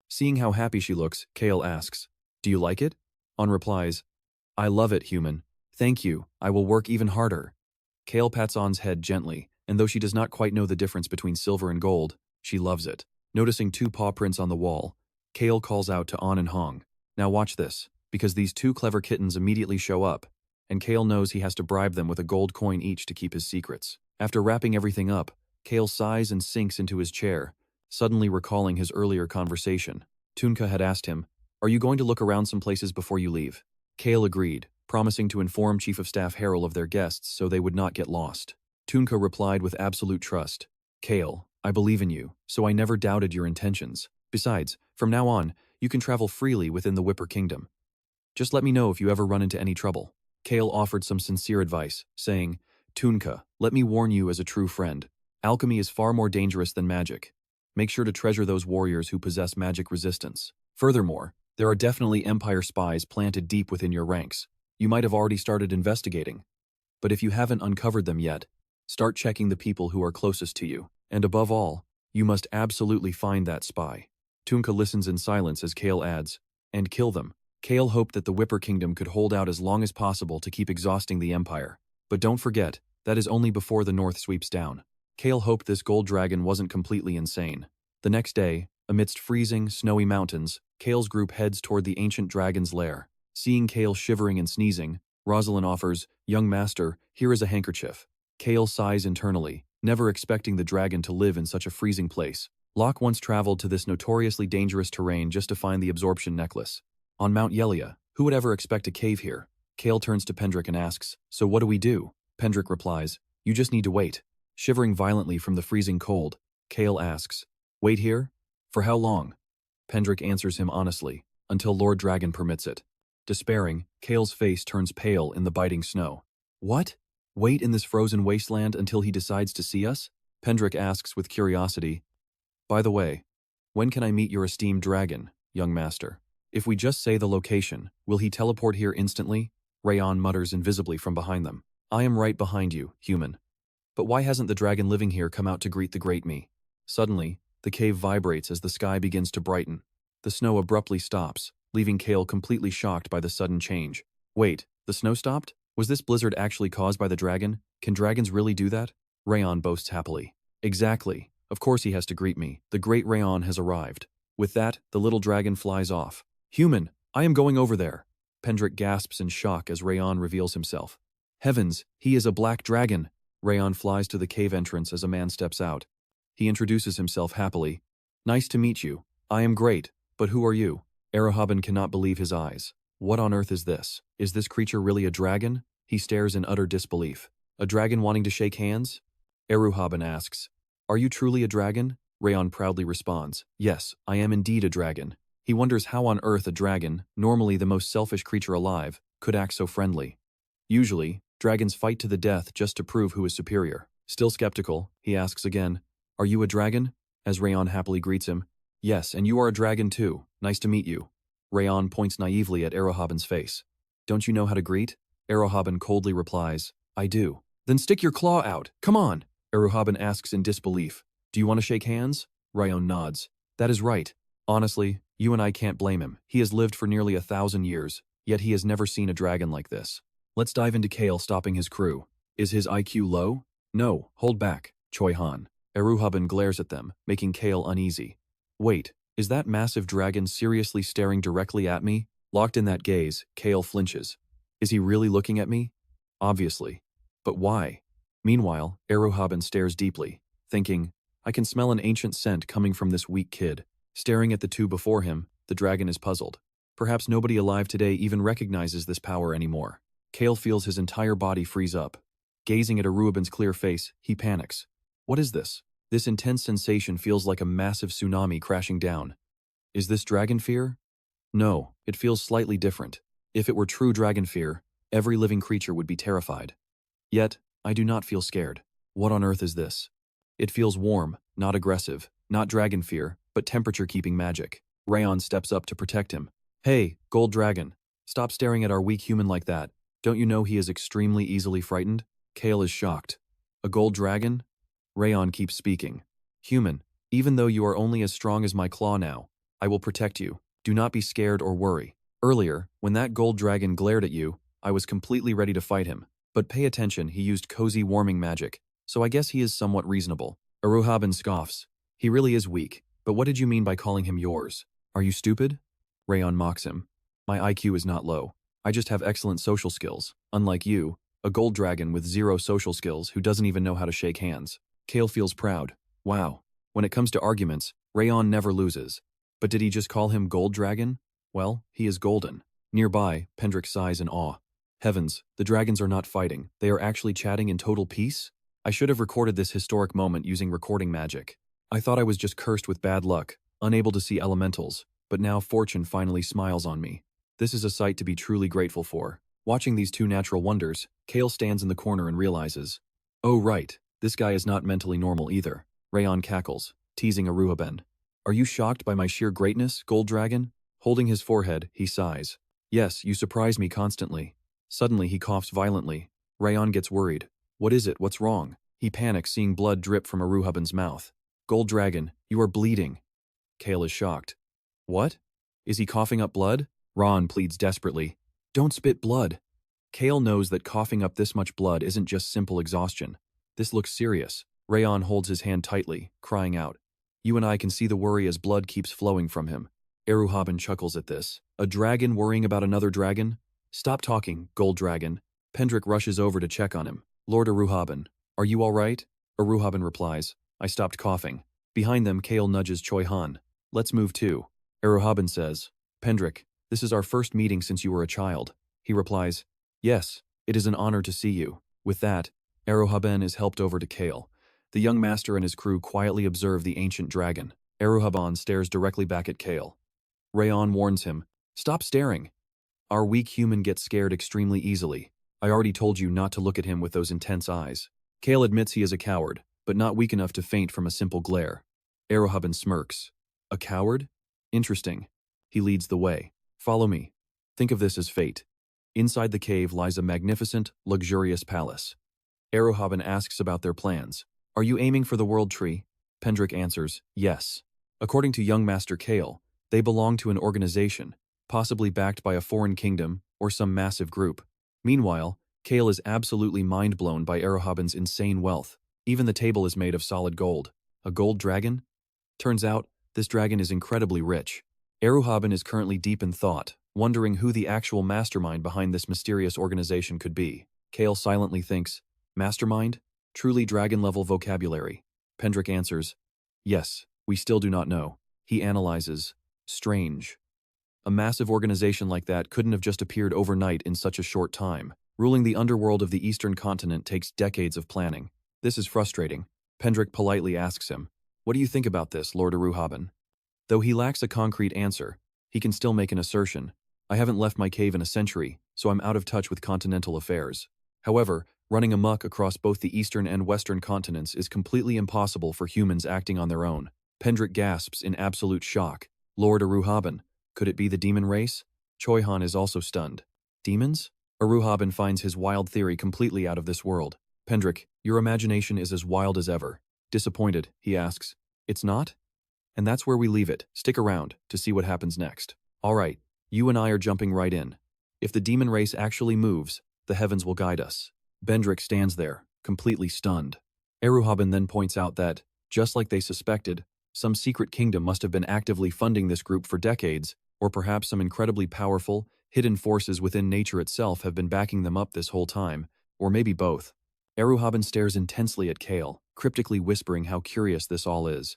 Seeing how happy she looks, Cale asks, do you like it? On replies, I love it, human. Thank you, I will work even harder. Cale pats On's head gently, and though she does not quite know the difference between silver and gold, she loves it. Noticing 2 paw prints on the wall, Cale calls out to On and Hong. Now watch this, because these 2 clever kittens immediately show up, and Cale knows he has to bribe them with a gold coin each to keep his secrets. After wrapping everything up, Cale sighs and sinks into his chair, suddenly recalling his earlier conversation. Tunka had asked him, are you going to look around some places before you leave? Cale agreed, promising to inform Chief of Staff Harrell of their guests so they would not get lost. Tunka replied with absolute trust, Cale, I believe in you, so I never doubted your intentions. Besides, from now on, you can travel freely within the Whipper Kingdom. Just let me know if you ever run into any trouble. Cale offered some sincere advice, saying, Tunka, let me warn you as a true friend. Alchemy is far more dangerous than magic. Make sure to treasure those warriors who possess magic resistance. Furthermore, there are definitely Empire spies planted deep within your ranks. You might have already started investigating. But if you haven't uncovered them yet, start checking the people who are closest to you. And above all, you must absolutely find that spy. Tunka listens in silence as Cale adds, and kill them. Cale hoped that the Whipper Kingdom could hold out as long as possible to keep exhausting the Empire. But don't forget, that is only before the North sweeps down. Cale hoped this gold dragon wasn't completely insane. The next day, amidst freezing, snowy mountains, Cale's group heads toward the ancient dragon's lair. Seeing Cale shivering and sneezing, Rosalind offers, "Young master, here is a handkerchief." Cale sighs internally, never expecting the dragon to live in such a freezing place. Locke once traveled to this notoriously dangerous terrain just to find the absorption necklace. On Mount Yelia, who would ever expect a cave here? Cale turns to Pendrick and asks, "So what do we do?" Pendrick replies, "You just need to wait." Shivering violently from the freezing cold, Cale asks, "Wait here? For how long?" Pendrick answers him honestly, "Until Lord Dragon permits it." Despairing, Cale's face turns pale in the biting snow. "What? Wait in this frozen wasteland until he decides to see us?" Pendrick asks with curiosity, "By the way, when can I meet your esteemed dragon, young master? If we just say the location, will he teleport here instantly?" RAON mutters invisibly from behind them. "I am right behind you, human. But why hasn't the dragon living here come out to greet the great me?" Suddenly, the cave vibrates as the sky begins to brighten. The snow abruptly stops, leaving Cale completely shocked by the sudden change. Wait, the snow stopped? Was this blizzard actually caused by the dragon? Can dragons really do that? RAON boasts happily. Exactly. Of course he has to greet me. The great RAON has arrived. With that, the little dragon flies off. "Human, I am going over there." Pendrick gasps in shock as RAON reveals himself. "Heavens, he is a black dragon." RAON flies to the cave entrance as a man steps out. He introduces himself happily. "Nice to meet you. I am great, but who are you?" Erohaben cannot believe his eyes. What on earth is this? Is this creature really a dragon? He stares in utter disbelief. A dragon wanting to shake hands? Erohaben asks, "Are you truly a dragon?" RAON proudly responds, "Yes, I am indeed a dragon." He wonders how on earth a dragon, normally the most selfish creature alive, could act so friendly. Usually, dragons fight to the death just to prove who is superior. Still skeptical, he asks again, "Are you a dragon?" As RAON happily greets him, "Yes, and you are a dragon too. Nice to meet you." RAON points naively at Erohaben's face. "Don't you know how to greet?" Erohaben coldly replies, "I do." "Then stick your claw out. Come on." Erohaben asks in disbelief, "Do you want to shake hands?" RAON nods. "That is right. Honestly, you and I can't blame him. He has lived for nearly 1,000 years, yet he has never seen a dragon like this." Let's dive into Cale stopping his crew. Is his IQ low? No, hold back, Choi Han. Erohaben glares at them, making Cale uneasy. Wait, is that massive dragon seriously staring directly at me? Locked in that gaze, Cale flinches. Is he really looking at me? Obviously. But why? Meanwhile, Erohaben stares deeply, thinking, I can smell an ancient scent coming from this weak kid. Staring at the two before him, the dragon is puzzled. Perhaps nobody alive today even recognizes this power anymore. Cale feels his entire body freeze up. Gazing at Erohaben's clear face, he panics. What is this? This intense sensation feels like a massive tsunami crashing down. Is this dragon fear? No, it feels slightly different. If it were true dragon fear, every living creature would be terrified. Yet, I do not feel scared. What on earth is this? It feels warm, not aggressive, not dragon fear, but temperature-keeping magic. RAON steps up to protect him. Hey, gold dragon, stop staring at our weak human like that. Don't you know he is extremely easily frightened? Cale is shocked. A gold dragon? RAON keeps speaking. Human, even though you are only as strong as my claw now, I will protect you. Do not be scared or worry. Earlier, when that gold dragon glared at you, I was completely ready to fight him. But pay attention, he used cozy warming magic, so I guess he is somewhat reasonable. Erohaben scoffs. He really is weak, but what did you mean by calling him yours? Are you stupid? RAON mocks him. My IQ is not low. I just have excellent social skills, unlike you, a gold dragon with zero social skills who doesn't even know how to shake hands. Cale feels proud. Wow. When it comes to arguments, RAON never loses. But did he just call him Gold Dragon? Well, he is golden. Nearby, Pendrick sighs in awe. Heavens, the dragons are not fighting. They are actually chatting in total peace? I should have recorded this historic moment using recording magic. I thought I was just cursed with bad luck, unable to see elementals, but now fortune finally smiles on me. This is a sight to be truly grateful for. Watching these two natural wonders, Cale stands in the corner and realizes, oh right, this guy is not mentally normal either. RAON cackles. teasing Aruhaben. Are you shocked by my sheer greatness, Gold Dragon? Holding his forehead, he sighs. Yes, you surprise me constantly. Suddenly he coughs violently. RAON gets worried. What is it? What's wrong? He panics, seeing blood drip from Aruhaben's mouth. Gold Dragon, you are bleeding. Cale is shocked. What? Is he coughing up blood? RAON pleads desperately. Don't spit blood. Cale knows that coughing up this much blood isn't just simple exhaustion. This looks serious. RAON holds his hand tightly, crying out. You and I can see the worry as blood keeps flowing from him. Aruhaben chuckles at this. A dragon worrying about another dragon? Stop talking, Gold Dragon. Pendrick rushes over to check on him. Lord Aruhaben, are you all right? Aruhaben replies. I stopped coughing. Behind them, Cale nudges Choi Han. Let's move too. Aruhaben says. Pendrick, this is our first meeting since you were a child. He replies. Yes, it is an honor to see you. With that, Aruhaben is helped over to Cale. The young master and his crew quietly observe the ancient dragon. Aruhaben stares directly back at Cale. RAON warns him, stop staring. Our weak human gets scared extremely easily. I already told you not to look at him with those intense eyes. Cale admits he is a coward, but not weak enough to faint from a simple glare. Aruhaben smirks. A coward? Interesting. He leads the way. Follow me. Think of this as fate. Inside the cave lies a magnificent, luxurious palace. Aruhaben asks about their plans. Are you aiming for the World Tree? Pendrick answers, yes. According to young Master Cale, they belong to an organization, possibly backed by a foreign kingdom or some massive group. Meanwhile, Cale is absolutely mind-blown by Aruhaben's insane wealth. Even the table is made of solid gold. A gold dragon? Turns out, this dragon is incredibly rich. Aruhaben is currently deep in thought, wondering who the actual mastermind behind this mysterious organization could be. Cale silently thinks, mastermind? Truly dragon-level vocabulary. Pendrick answers, yes, we still do not know. He analyzes, strange. A massive organization like that couldn't have just appeared overnight in such a short time. Ruling the underworld of the eastern continent takes decades of planning. This is frustrating. Pendrick politely asks him, what do you think about this, Lord Aruhaben? Though he lacks a concrete answer, he can still make an assertion. I haven't left my cave in a century, so I'm out of touch with continental affairs. However, running amok across both the eastern and western continents is completely impossible for humans acting on their own. Pendrick gasps in absolute shock. Lord Aruhaben, could it be the demon race? Choi Han is also stunned. Demons? Aruhaben finds his wild theory completely out of this world. Pendrick, your imagination is as wild as ever. Disappointed, he asks. It's not? And that's where we leave it. Stick around to see what happens next. All right, you and I are jumping right in. If the demon race actually moves, the heavens will guide us. Pendrick stands there, completely stunned. Aruhaben then points out that, just like they suspected, some secret kingdom must have been actively funding this group for decades, or perhaps some incredibly powerful, hidden forces within nature itself have been backing them up this whole time, or maybe both. Aruhaben stares intensely at Cale, cryptically whispering how curious this all is.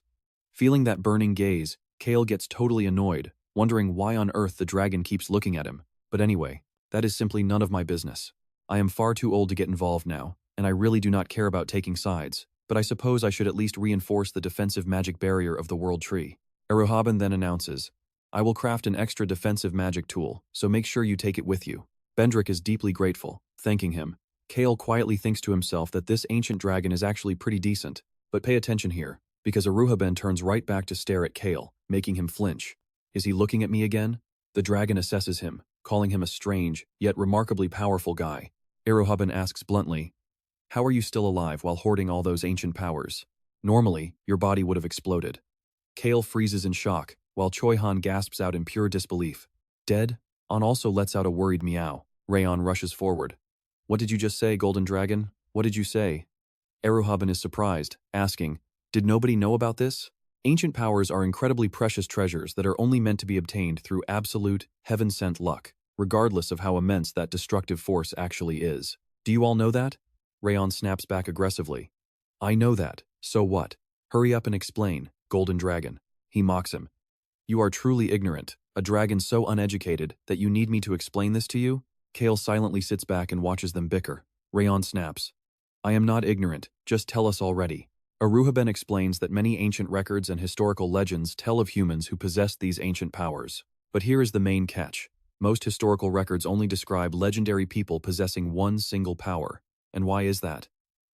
Feeling that burning gaze, Cale gets totally annoyed, wondering why on earth the dragon keeps looking at him. But anyway, that is simply none of my business. I am far too old to get involved now, and I really do not care about taking sides, but I suppose I should at least reinforce the defensive magic barrier of the World Tree. Aruhaben then announces, I will craft an extra defensive magic tool, so make sure you take it with you. Pendrick is deeply grateful, thanking him. Cale quietly thinks to himself that this ancient dragon is actually pretty decent, but pay attention here, because Aruhaben turns right back to stare at Cale, making him flinch. Is he looking at me again? The dragon assesses him, calling him a strange, yet remarkably powerful guy. Aruhaben asks bluntly, how are you still alive while hoarding all those ancient powers? Normally, your body would have exploded. Cale freezes in shock, while Choi Han gasps out in pure disbelief. Dead? An also lets out a worried meow. RAON rushes forward. What did you just say, Golden Dragon? What did you say? Aruhaben is surprised, asking, did nobody know about this? Ancient powers are incredibly precious treasures that are only meant to be obtained through absolute, heaven-sent luck, regardless of how immense that destructive force actually is. Do you all know that? RAON snaps back aggressively. I know that, so what? Hurry up and explain, Golden Dragon. He mocks him. You are truly ignorant, a dragon so uneducated that you need me to explain this to you? Cale silently sits back and watches them bicker. RAON snaps. I am not ignorant, just tell us already. Aruhaben explains that many ancient records and historical legends tell of humans who possessed these ancient powers. But here is the main catch. Most historical records only describe legendary people possessing one single power. And why is that?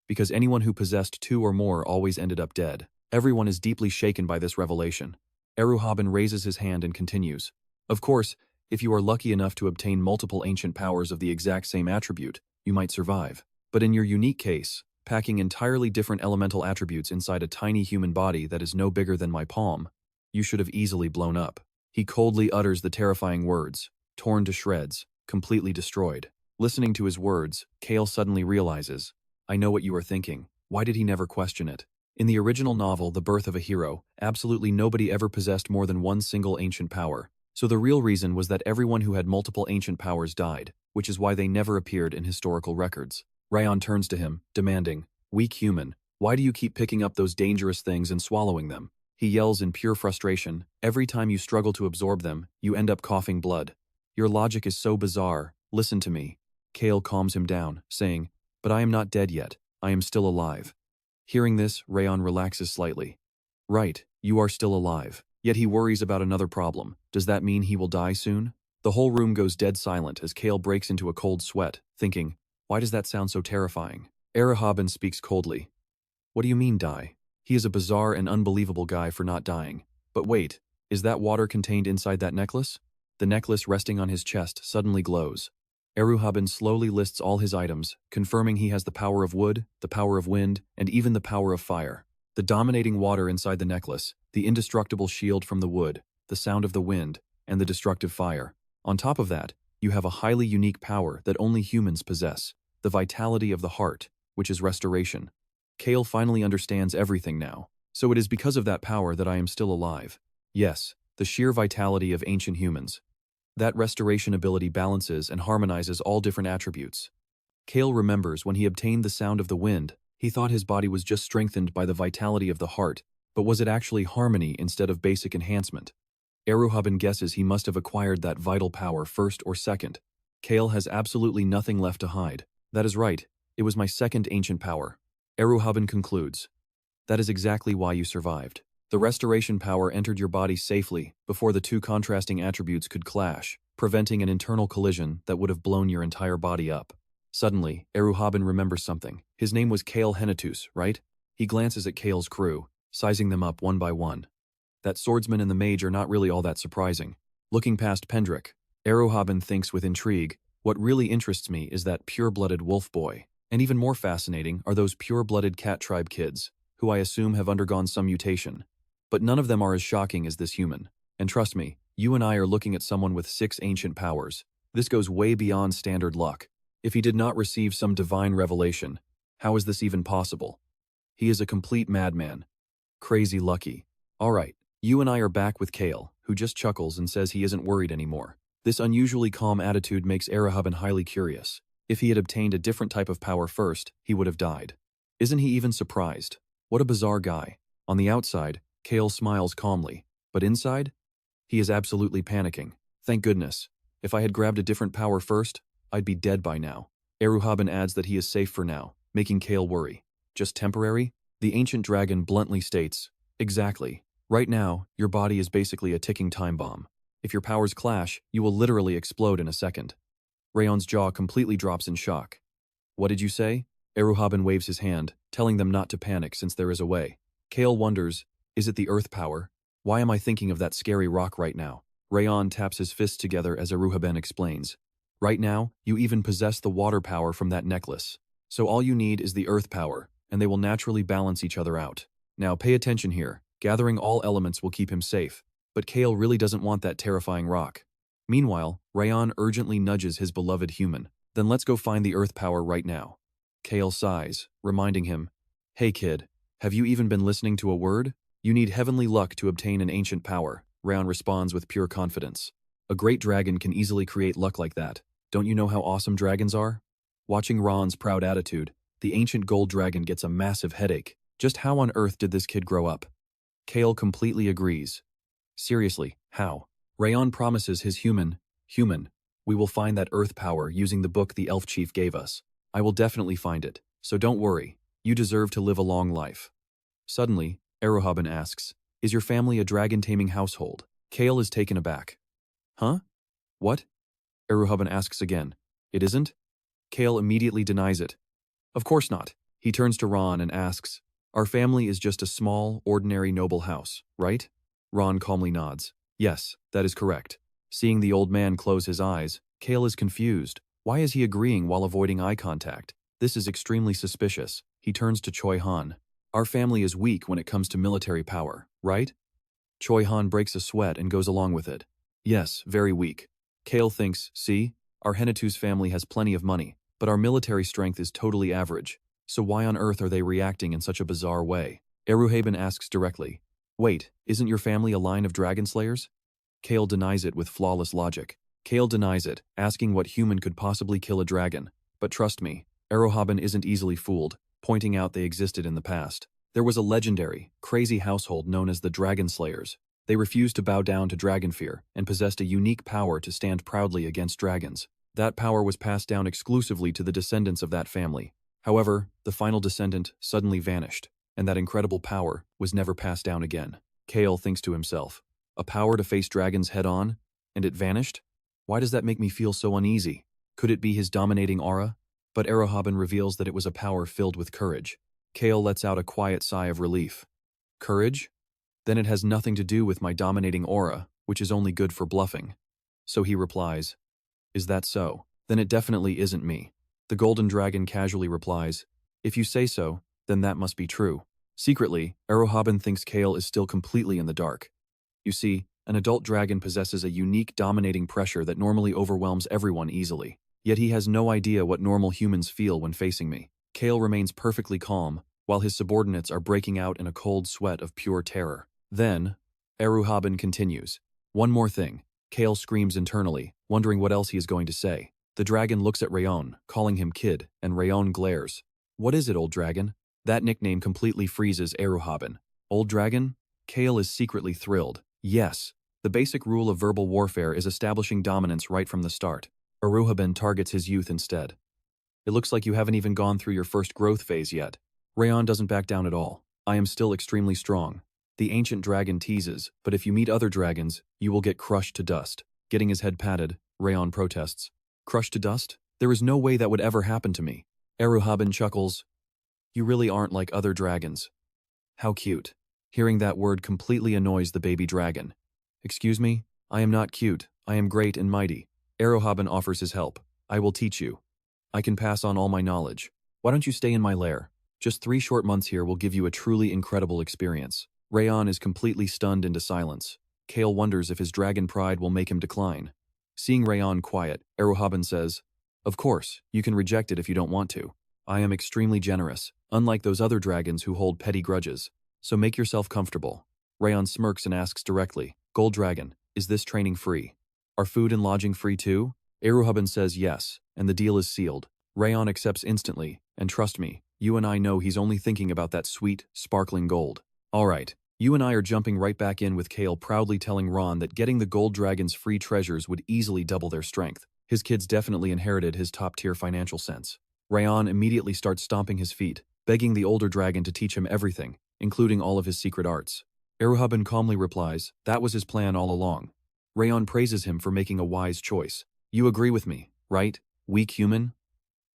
Because anyone who possessed two or more always ended up dead. Everyone is deeply shaken by this revelation. Eruhaben raises his hand and continues. Of course, if you are lucky enough to obtain multiple ancient powers of the exact same attribute, you might survive. But in your unique case, packing entirely different elemental attributes inside a tiny human body that is no bigger than my palm, you should have easily blown up. He coldly utters the terrifying words, torn to shreds, completely destroyed. Listening to his words, Cale suddenly realizes, I know what you are thinking. Why did he never question it? In the original novel, The Birth of a Hero, absolutely nobody ever possessed more than one single ancient power. So the real reason was that everyone who had multiple ancient powers died, which is why they never appeared in historical records. RAON turns to him, demanding, Weak human, why do you keep picking up those dangerous things and swallowing them? He yells in pure frustration, every time you struggle to absorb them, you end up coughing blood. Your logic is so bizarre, listen to me. Cale calms him down, saying, But I am not dead yet, I am still alive. Hearing this, RAON relaxes slightly. Right, you are still alive. Yet he worries about another problem. Does that mean he will die soon? The whole room goes dead silent as Cale breaks into a cold sweat, thinking, why does that sound so terrifying? Eruhaben speaks coldly. What do you mean die? He is a bizarre and unbelievable guy for not dying. But wait, is that water contained inside that necklace? The necklace resting on his chest suddenly glows. Eruhaben slowly lists all his items, confirming he has the power of wood, the power of wind, and even the power of fire. The dominating water inside the necklace, the indestructible shield from the wood, the sound of the wind, and the destructive fire. On top of that, you have a highly unique power that only humans possess, the vitality of the heart, which is restoration. Cale finally understands everything now. So it is because of that power that I am still alive. Yes, the sheer vitality of ancient humans. That restoration ability balances and harmonizes all different attributes. Cale remembers when he obtained the sound of the wind, he thought his body was just strengthened by the vitality of the heart, but was it actually harmony instead of basic enhancement? Eruhaben guesses he must have acquired that vital power first or second. Cale has absolutely nothing left to hide. That is right, it was my second ancient power. Eruhaben concludes. That is exactly why you survived. The restoration power entered your body safely before the two contrasting attributes could clash, preventing an internal collision that would have blown your entire body up. Suddenly, Eruhaben remembers something. His name was Cale Henituse, right? He glances at Cale's crew, sizing them up one by one. That swordsman and the mage are not really all that surprising. Looking past Pendrick, Eruhaben thinks with intrigue, what really interests me is that pure-blooded wolf boy. And even more fascinating are those pure-blooded cat tribe kids, who I assume have undergone some mutation. But none of them are as shocking as this human. And trust me, you and I are looking at someone with 6 ancient powers. This goes way beyond standard luck. If he did not receive some divine revelation, how is this even possible? He is a complete madman. Crazy lucky. Alright, you and I are back with Cale, who just chuckles and says he isn't worried anymore. This unusually calm attitude makes Eruhaben highly curious. If he had obtained a different type of power first, he would have died. Isn't he even surprised? What a bizarre guy. On the outside, Cale smiles calmly, but inside? He is absolutely panicking. Thank goodness. If I had grabbed a different power first, I'd be dead by now. Eruhaben adds that he is safe for now, making Cale worry. Just temporary? The ancient dragon bluntly states, exactly. Right now, your body is basically a ticking time bomb. If your powers clash, you will literally explode in a second. RAON's jaw completely drops in shock. What did you say? Eruhaben waves his hand, telling them not to panic since there is a way. Cale wonders, is it the earth power? Why am I thinking of that scary rock right now? RAON taps his fists together as Eruhaben explains. Right now, you even possess the water power from that necklace. So all you need is the earth power, and they will naturally balance each other out. Now pay attention here. Gathering all elements will keep him safe, but Cale really doesn't want that terrifying rock. Meanwhile, RAON urgently nudges his beloved human. Then let's go find the earth power right now. Cale sighs, reminding him, hey kid, have you even been listening to a word? You need heavenly luck to obtain an ancient power, RAON responds with pure confidence. A great dragon can easily create luck like that. Don't you know how awesome dragons are? Watching RAON's proud attitude, the ancient gold dragon gets a massive headache. Just how on earth did this kid grow up? Cale completely agrees. Seriously, how? RAON promises his human, we will find that earth power using the book the elf chief gave us. I will definitely find it, so don't worry. You deserve to live a long life. Suddenly, Eruhaben asks, is your family a dragon-taming household? Cale is taken aback. Huh? What? Eruhaben asks again. It isn't? Cale immediately denies it. Of course not. He turns to RAON and asks, Our family is just a small, ordinary noble house, right? Ron calmly nods. Yes, that is correct. Seeing the old man close his eyes, Cale is confused. Why is he agreeing while avoiding eye contact? This is extremely suspicious. He turns to Choi Han. Our family is weak when it comes to military power, right? Choi Han breaks a sweat and goes along with it. Yes, very weak. Cale thinks, see, our Henituse family has plenty of money, but our military strength is totally average. So why on earth are they reacting in such a bizarre way? Eruhaben asks directly. Wait, isn't your family a line of dragon slayers? Cale denies it with flawless logic. Cale denies it, asking what human could possibly kill a dragon. But trust me, Eruhaben isn't easily fooled, pointing out they existed in the past. There was a legendary, crazy household known as the Dragon Slayers. They refused to bow down to dragon fear and possessed a unique power to stand proudly against dragons. That power was passed down exclusively to the descendants of that family. However, the final descendant suddenly vanished, and that incredible power was never passed down again. Cale thinks to himself, a power to face dragons head-on, and it vanished? Why does that make me feel so uneasy? Could it be his dominating aura? But Eruhaben reveals that it was a power filled with courage. Cale lets out a quiet sigh of relief. Courage? Then it has nothing to do with my dominating aura, which is only good for bluffing. So he replies, is that so? Then it definitely isn't me. The golden dragon casually replies, if you say so, then that must be true. Secretly, Eruhaben thinks Cale is still completely in the dark. You see, an adult dragon possesses a unique dominating pressure that normally overwhelms everyone easily. Yet he has no idea what normal humans feel when facing me. Cale remains perfectly calm, while his subordinates are breaking out in a cold sweat of pure terror. Then, Eruhaben continues. One more thing. Cale screams internally, wondering what else he is going to say. The dragon looks at RAON, calling him kid, and RAON glares. What is it, old dragon? That nickname completely freezes Eruhaben. Old dragon? Cale is secretly thrilled. Yes, the basic rule of verbal warfare is establishing dominance right from the start. Eruhaben targets his youth instead. It looks like you haven't even gone through your first growth phase yet. RAON doesn't back down at all. I am still extremely strong. The ancient dragon teases, but if you meet other dragons, you will get crushed to dust. Getting his head patted, RAON protests. Crushed to dust? There is no way that would ever happen to me. Eruhaben chuckles. You really aren't like other dragons. How cute. Hearing that word completely annoys the baby dragon. Excuse me? I am not cute. I am great and mighty. Eruhaben offers his help. I will teach you. I can pass on all my knowledge. Why don't you stay in my lair? Just 3 short months here will give you a truly incredible experience. RAON is completely stunned into silence. Cale wonders if his dragon pride will make him decline. Seeing RAON quiet, Eruhaben says, of course, you can reject it if you don't want to. I am extremely generous, unlike those other dragons who hold petty grudges. So make yourself comfortable. RAON smirks and asks directly, Gold Dragon, is this training free? Are food and lodging free too? Eruhaben says yes, and the deal is sealed. RAON accepts instantly, and trust me, you and I know he's only thinking about that sweet, sparkling gold. Alright, you and I are jumping right back in with Cale proudly telling Ron that getting the gold dragon's free treasures would easily double their strength. His kids definitely inherited his top-tier financial sense. RAON immediately starts stomping his feet, begging the older dragon to teach him everything, including all of his secret arts. Eruhaben calmly replies, that was his plan all along. RAON praises him for making a wise choice. You agree with me, right, weak human?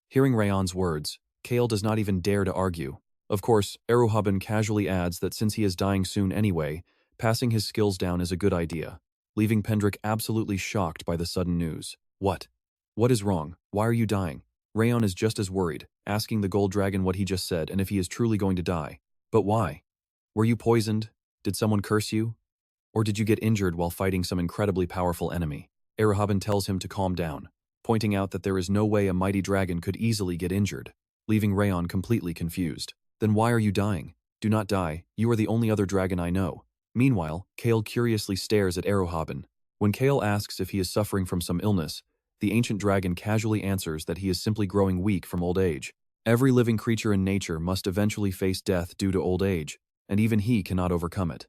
Hearing RAON's words, Cale does not even dare to argue. Of course, Eruhaben casually adds that since he is dying soon anyway, passing his skills down is a good idea, leaving Pendrick absolutely shocked by the sudden news. What? What is wrong? Why are you dying? RAON is just as worried, asking the gold dragon what he just said and if he is truly going to die. But why? Were you poisoned? Did someone curse you? Or did you get injured while fighting some incredibly powerful enemy? Eruhaben tells him to calm down, pointing out that there is no way a mighty dragon could easily get injured, leaving RAON completely confused. Then why are you dying? Do not die, you are the only other dragon I know. Meanwhile, Cale curiously stares at Eruhaben. When Cale asks if he is suffering from some illness, the ancient dragon casually answers that he is simply growing weak from old age. Every living creature in nature must eventually face death due to old age, and even he cannot overcome it.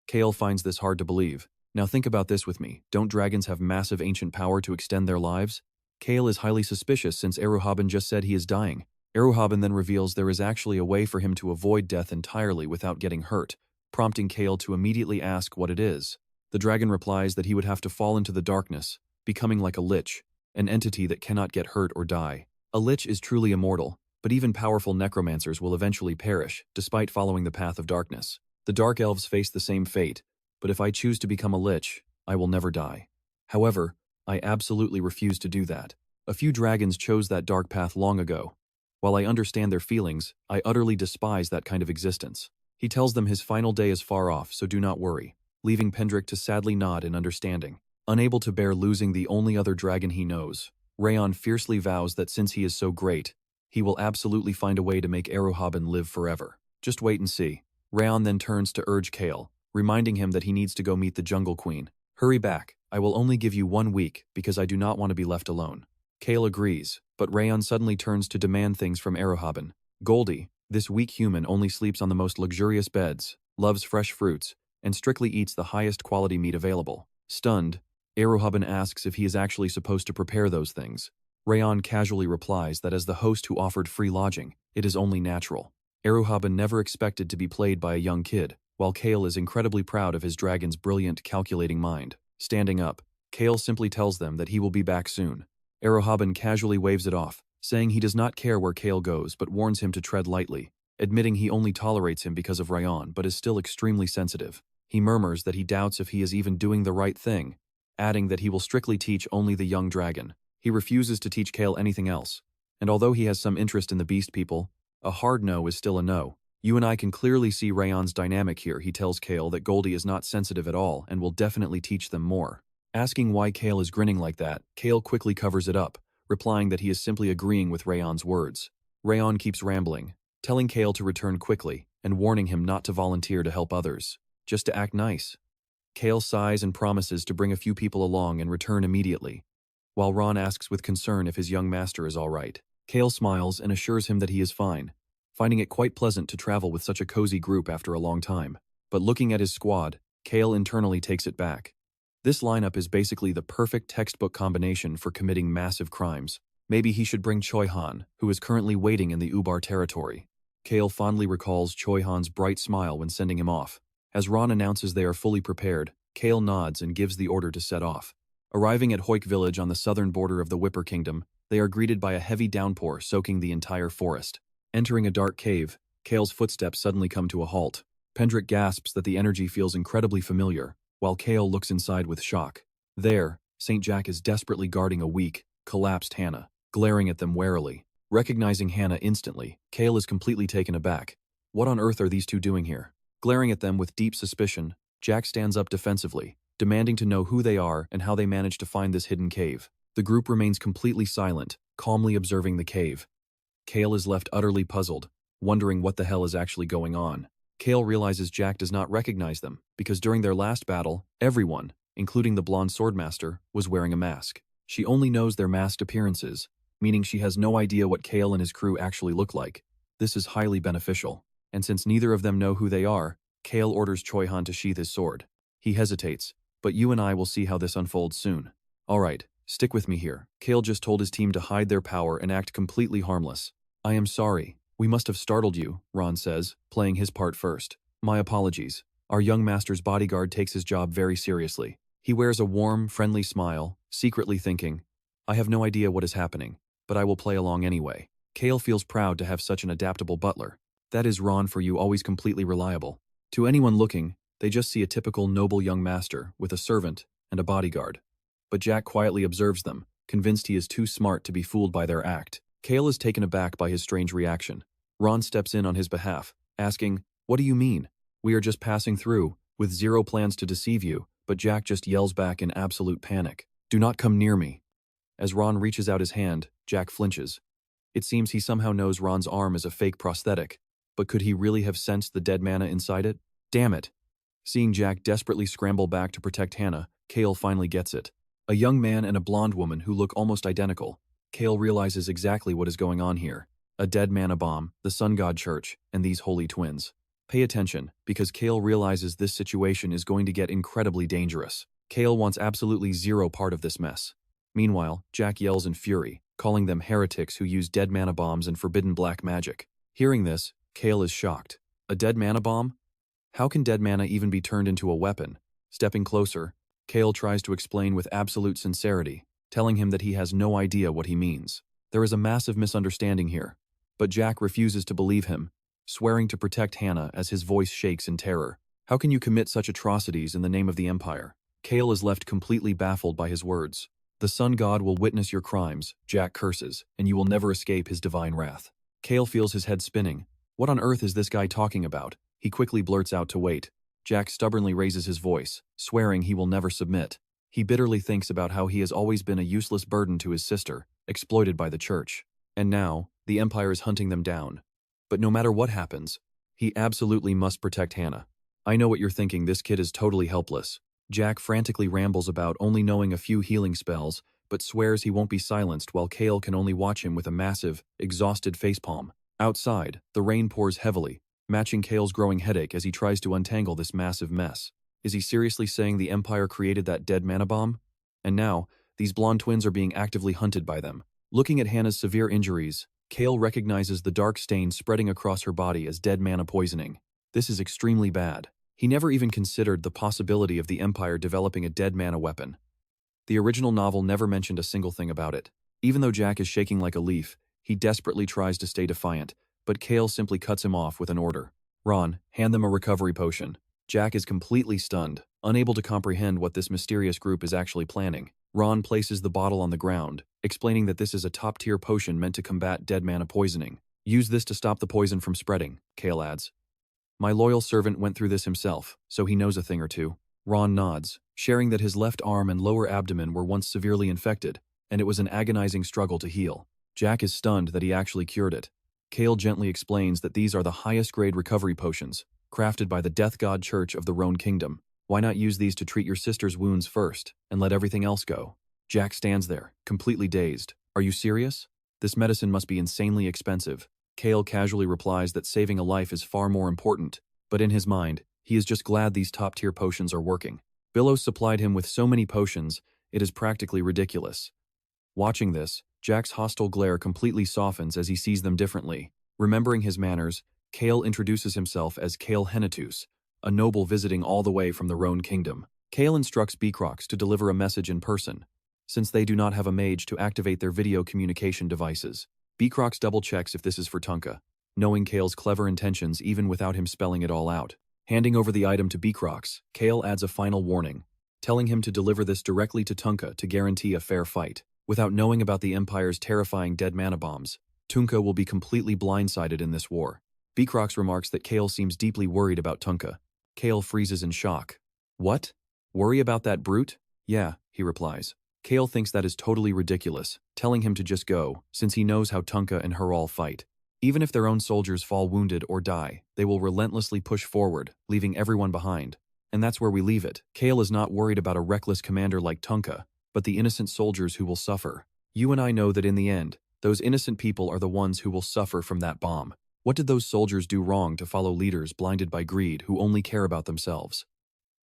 Cale finds this hard to believe. Now think about this with me. Don't dragons have massive ancient power to extend their lives? Cale is highly suspicious since Eruhaben just said he is dying. Eruhaben then reveals there is actually a way for him to avoid death entirely without getting hurt, prompting Cale to immediately ask what it is. The dragon replies that he would have to fall into the darkness, becoming like a lich, an entity that cannot get hurt or die. A lich is truly immortal, But even powerful necromancers will eventually perish, despite following the path of darkness. The Dark Elves face the same fate, but if I choose to become a lich, I will never die. However, I absolutely refuse to do that. A few dragons chose that dark path long ago. While I understand their feelings, I utterly despise that kind of existence. He tells them his final day is far off, so do not worry, leaving Pendrick to sadly nod in understanding. Unable to bear losing the only other dragon he knows, RAON fiercely vows that since he is so great, he will absolutely find a way to make Erohaben live forever. Just wait and see. RAON then turns to urge Cale, reminding him that he needs to go meet the Jungle Queen. Hurry back, I will only give you 1 week because I do not want to be left alone. Cale agrees, but RAON suddenly turns to demand things from Erohaben. Goldie, this weak human only sleeps on the most luxurious beds, loves fresh fruits, and strictly eats the highest quality meat available. Stunned, Erohaben asks if he is actually supposed to prepare those things. RAON casually replies that as the host who offered free lodging, it is only natural. Erohaben never expected to be played by a young kid, while Cale is incredibly proud of his dragon's brilliant, calculating mind. Standing up, Cale simply tells them that he will be back soon. Erohaben casually waves it off, saying he does not care where Cale goes but warns him to tread lightly, admitting he only tolerates him because of RAON but is still extremely sensitive. He murmurs that he doubts if he is even doing the right thing, adding that he will strictly teach only the young dragon. He refuses to teach Cale anything else, and although he has some interest in the beast people, a hard no is still a no. You and I can clearly see RAON's dynamic here. He tells Cale that Goldie is not sensitive at all and will definitely teach them more. Asking why Cale is grinning like that, Cale quickly covers it up, replying that he is simply agreeing with RAON's words. RAON keeps rambling, telling Cale to return quickly and warning him not to volunteer to help others, just to act nice. Cale sighs and promises to bring a few people along and return immediately, while RAON asks with concern if his young master is all right. Cale smiles and assures him that he is fine, finding it quite pleasant to travel with such a cozy group after a long time. But looking at his squad, Cale internally takes it back. This lineup is basically the perfect textbook combination for committing massive crimes. Maybe he should bring Choi Han, who is currently waiting in the Ubar territory. Cale fondly recalls Choi Han's bright smile when sending him off. As RAON announces they are fully prepared, Cale nods and gives the order to set off. Arriving at Hoik village on the southern border of the Whipper Kingdom, they are greeted by a heavy downpour soaking the entire forest. Entering a dark cave, Cale's footsteps suddenly come to a halt. Pendrick gasps that the energy feels incredibly familiar, while Cale looks inside with shock. There, St. Jack is desperately guarding a weak, collapsed Hannah, glaring at them warily. Recognizing Hannah instantly, Cale is completely taken aback. What on earth are these two doing here? Glaring at them with deep suspicion, Jack stands up defensively, demanding to know who they are and how they managed to find this hidden cave. The group remains completely silent, calmly observing the cave. Cale is left utterly puzzled, wondering what the hell is actually going on. Cale realizes Jack does not recognize them, because during their last battle, everyone, including the blonde swordmaster, was wearing a mask. She only knows their masked appearances, meaning she has no idea what Cale and his crew actually look like. This is highly beneficial, and since neither of them know who they are, Cale orders Choi Han to sheath his sword. He hesitates, but you and I will see how this unfolds soon. Alright, stick with me here. Cale just told his team to hide their power and act completely harmless. I am sorry. We must have startled you, RAON says, playing his part first. My apologies. Our young master's bodyguard takes his job very seriously. He wears a warm, friendly smile, secretly thinking, I have no idea what is happening, but I will play along anyway. Cale feels proud to have such an adaptable butler. That is RAON for you, always completely reliable. To anyone looking, they just see a typical noble young master with a servant and a bodyguard. But Jack quietly observes them, convinced he is too smart to be fooled by their act. Cale is taken aback by his strange reaction. RAON steps in on his behalf, asking, What do you mean? We are just passing through, with zero plans to deceive you, but Jack just yells back in absolute panic. Do not come near me. As RAON reaches out his hand, Jack flinches. It seems he somehow knows RAON's arm is a fake prosthetic, but could he really have sensed the dead mana inside it? Damn it. Seeing Jack desperately scramble back to protect Hannah, Cale finally gets it. A young man and a blonde woman who look almost identical. Cale realizes exactly what is going on here. A dead mana bomb, the Sun God Church, and these holy twins. Pay attention, because Cale realizes this situation is going to get incredibly dangerous. Cale wants absolutely zero part of this mess. Meanwhile, Jack yells in fury, calling them heretics who use dead mana bombs and forbidden black magic. Hearing this, Cale is shocked. A dead mana bomb? How can dead mana even be turned into a weapon? Stepping closer, Cale tries to explain with absolute sincerity, telling him that he has no idea what he means. There is a massive misunderstanding here. But Jack refuses to believe him, swearing to protect Hannah as his voice shakes in terror. How can you commit such atrocities in the name of the Empire? Cale is left completely baffled by his words. The Sun God will witness your crimes, Jack curses, and you will never escape his divine wrath. Cale feels his head spinning. What on earth is this guy talking about? He quickly blurts out to wait. Jack stubbornly raises his voice, swearing he will never submit. He bitterly thinks about how he has always been a useless burden to his sister, exploited by the church. And now, the Empire is hunting them down. But no matter what happens, he absolutely must protect Hannah. I know what you're thinking, this kid is totally helpless. Jack frantically rambles about only knowing a few healing spells, but swears he won't be silenced while Cale can only watch him with a massive, exhausted facepalm. Outside, the rain pours heavily, matching Cale's growing headache as he tries to untangle this massive mess. Is he seriously saying the Empire created that dead mana bomb? And now, these blonde twins are being actively hunted by them. Looking at Hannah's severe injuries, Cale recognizes the dark stain spreading across her body as dead mana poisoning. This is extremely bad. He never even considered the possibility of the Empire developing a dead mana weapon. The original novel never mentioned a single thing about it. Even though Jack is shaking like a leaf, he desperately tries to stay defiant, but Cale simply cuts him off with an order. "Ron, hand them a recovery potion." Jack is completely stunned, unable to comprehend what this mysterious group is actually planning. Ron places the bottle on the ground, explaining that this is a top-tier potion meant to combat dead mana poisoning. "Use this to stop the poison from spreading," Cale adds. "My loyal servant went through this himself, so he knows a thing or two." Ron nods, sharing that his left arm and lower abdomen were once severely infected, and it was an agonizing struggle to heal. Jack is stunned that he actually cured it. Cale gently explains that these are the highest-grade recovery potions, crafted by the Death God Church of the RAON Kingdom. Why not use these to treat your sister's wounds first, and let everything else go? Jack stands there, completely dazed. "Are you serious? This medicine must be insanely expensive." Cale casually replies that saving a life is far more important, but in his mind, he is just glad these top-tier potions are working. Billows supplied him with so many potions, it is practically ridiculous. Watching this, Jack's hostile glare completely softens as he sees them differently. Remembering his manners, Cale introduces himself as Cale Henituse, a noble visiting all the way from the RAON Kingdom. Cale instructs Beecrox to deliver a message in person, since they do not have a mage to activate their video communication devices. Beecrox double-checks if this is for Tunka, knowing Cale's clever intentions even without him spelling it all out. Handing over the item to Beecrox, Cale adds a final warning, telling him to deliver this directly to Tunka to guarantee a fair fight. Without knowing about the Empire's terrifying dead mana bombs, Tunka will be completely blindsided in this war. Beecrox remarks that Cale seems deeply worried about Tunka. Cale freezes in shock. "What? Worry about that brute?" "Yeah," he replies. Cale thinks that is totally ridiculous, telling him to just go, since he knows how Tunka and her all fight. Even if their own soldiers fall wounded or die, they will relentlessly push forward, leaving everyone behind. And that's where we leave it. Cale is not worried about a reckless commander like Tunka, but the innocent soldiers who will suffer. You and I know that in the end, those innocent people are the ones who will suffer from that bomb. What did those soldiers do wrong to follow leaders blinded by greed who only care about themselves?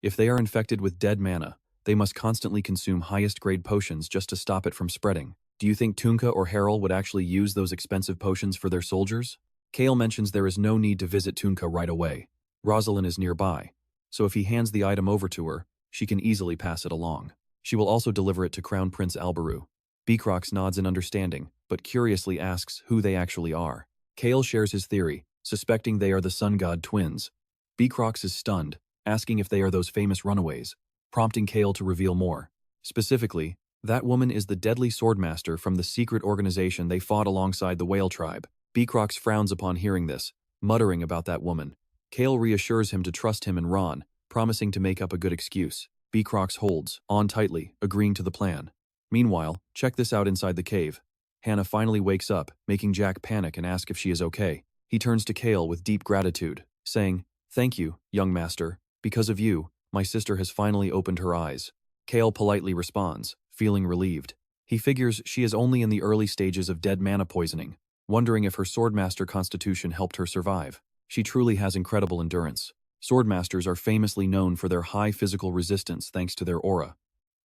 If they are infected with dead mana, they must constantly consume highest-grade potions just to stop it from spreading. Do you think Tunka or Harrell would actually use those expensive potions for their soldiers? Cale mentions there is no need to visit Tunka right away. Rosalind is nearby, so if he hands the item over to her, she can easily pass it along. She will also deliver it to Crown Prince Albaru. Beecrox nods in understanding, but curiously asks who they actually are. Cale shares his theory, suspecting they are the Sun God twins. Beecrox is stunned, asking if they are those famous runaways, prompting Cale to reveal more. Specifically, that woman is the deadly swordmaster from the secret organization they fought alongside the Whale Tribe. Beecrox frowns upon hearing this, muttering about that woman. Cale reassures him to trust him and Ron, promising to make up a good excuse. Beecrox holds on tightly, agreeing to the plan. Meanwhile, check this out inside the cave. Hannah finally wakes up, making Jack panic and ask if she is okay. He turns to Cale with deep gratitude, saying, "Thank you, young master. Because of you, my sister has finally opened her eyes." Cale politely responds, feeling relieved. He figures she is only in the early stages of dead mana poisoning, wondering if her swordmaster constitution helped her survive. She truly has incredible endurance. Swordmasters are famously known for their high physical resistance thanks to their aura.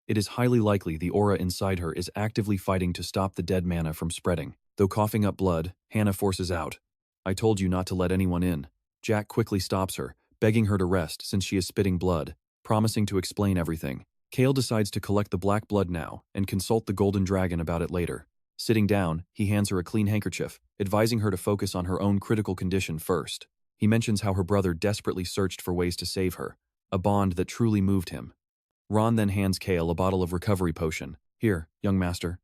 It is highly likely the aura inside her is actively fighting to stop the dead mana from spreading. Though coughing up blood, Hannah forces out, "I told you not to let anyone in." Jack quickly stops her, begging her to rest since she is spitting blood, promising to explain everything. Cale decides to collect the black blood now and consult the golden dragon about it later. Sitting down, he hands her a clean handkerchief, advising her to focus on her own critical condition first. He mentions how her brother desperately searched for ways to save her, a bond that truly moved him. RAON then hands Cale a bottle of recovery potion. Here, young master.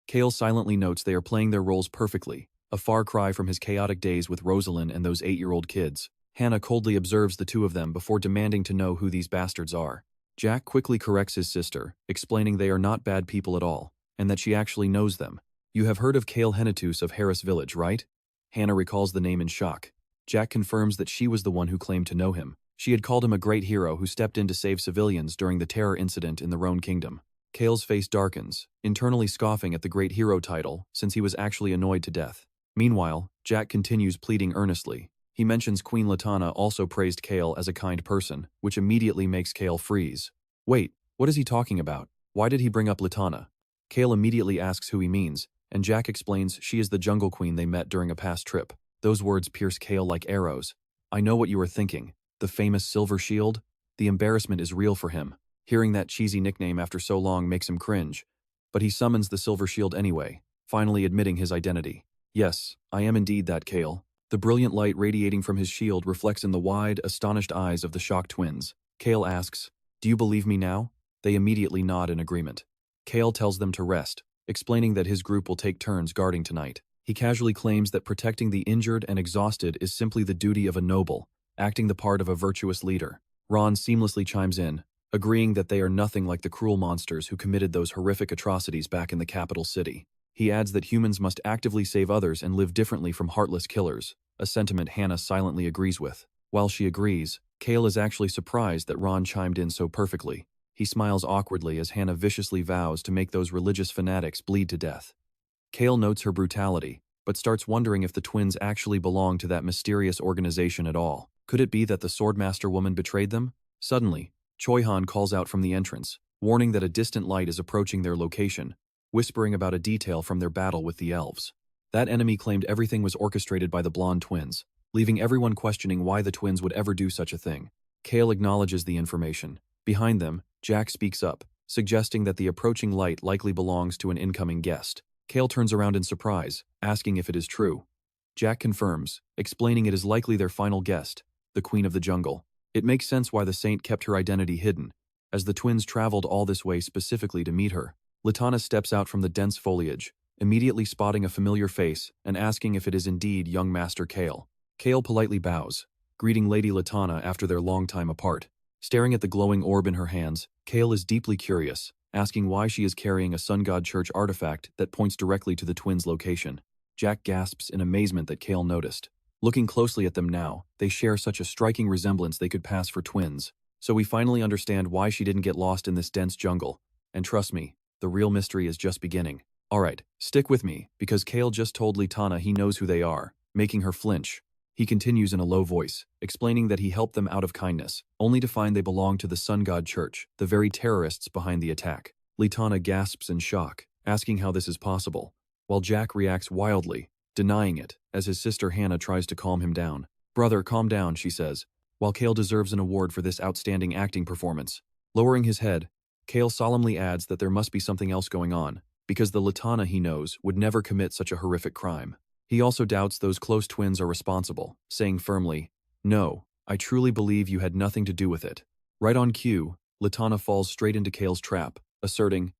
Cale silently notes they are playing their roles perfectly, a far cry from his chaotic days with Rosalind and those 8-year-old kids. Hannah coldly observes the two of them before demanding to know who these bastards are. Jack quickly corrects his sister, explaining they are not bad people at all, and that she actually knows them. You have heard of Cale Henituse of Harris Village, right? Hannah recalls the name in shock. Jack confirms that she was the one who claimed to know him. She had called him a great hero who stepped in to save civilians during the terror incident in the RAON Kingdom. Cale's face darkens, internally scoffing at the great hero title since he was actually annoyed to death. Meanwhile, Jack continues pleading earnestly. He mentions Queen Latana also praised Cale as a kind person, which immediately makes Cale freeze. Wait, what is he talking about? Why did he bring up Latana? Cale immediately asks who he means, and Jack explains she is the jungle queen they met during a past trip. Those words pierce Cale like arrows. I know what you are thinking. The famous Silver Shield? The embarrassment is real for him. Hearing that cheesy nickname after so long makes him cringe. But he summons the Silver Shield anyway, finally admitting his identity. Yes, I am indeed that Cale. The brilliant light radiating from his shield reflects in the wide, astonished eyes of the shocked twins. Cale asks, "Do you believe me now?" They immediately nod in agreement. Cale tells them to rest, explaining that his group will take turns guarding tonight. He casually claims that protecting the injured and exhausted is simply the duty of a noble, acting the part of a virtuous leader. RAON seamlessly chimes in, agreeing that they are nothing like the cruel monsters who committed those horrific atrocities back in the capital city. He adds that humans must actively save others and live differently from heartless killers, a sentiment Hannah silently agrees with. While she agrees, Cale is actually surprised that RAON chimed in so perfectly. He smiles awkwardly as Hannah viciously vows to make those religious fanatics bleed to death. Cale notes her brutality, but starts wondering if the twins actually belong to that mysterious organization at all. Could it be that the Swordmaster woman betrayed them? Suddenly, Choi-han calls out from the entrance, warning that a distant light is approaching their location, whispering about a detail from their battle with the elves. That enemy claimed everything was orchestrated by the blonde twins, leaving everyone questioning why the twins would ever do such a thing. Cale acknowledges the information. Behind them, Jack speaks up, suggesting that the approaching light likely belongs to an incoming guest. Cale turns around in surprise, asking if it is true. Jack confirms, explaining it is likely their final guest, the Queen of the Jungle. It makes sense why the saint kept her identity hidden, as the twins traveled all this way specifically to meet her. Latana steps out from the dense foliage, immediately spotting a familiar face and asking if it is indeed young Master Cale. Cale politely bows, greeting Lady Latana after their long time apart. Staring at the glowing orb in her hands, Cale is deeply curious, asking why she is carrying a Sun God Church artifact that points directly to the twins' location. Jack gasps in amazement that Cale noticed. Looking closely at them now, they share such a striking resemblance they could pass for twins. So we finally understand why she didn't get lost in this dense jungle. And trust me, the real mystery is just beginning. Alright, stick with me, because Cale just told Latana he knows who they are, making her flinch. He continues in a low voice, explaining that he helped them out of kindness, only to find they belong to the Sun God Church, the very terrorists behind the attack. Latana gasps in shock, asking how this is possible, while Jack reacts wildly, denying it, as his sister Hannah tries to calm him down. "Brother, calm down," she says, while Cale deserves an award for this outstanding acting performance. Lowering his head, Cale solemnly adds that there must be something else going on, because the Latana he knows would never commit such a horrific crime. He also doubts those close twins are responsible, saying firmly, "No, I truly believe you had nothing to do with it." Right on cue, Latana falls straight into Cale's trap, asserting,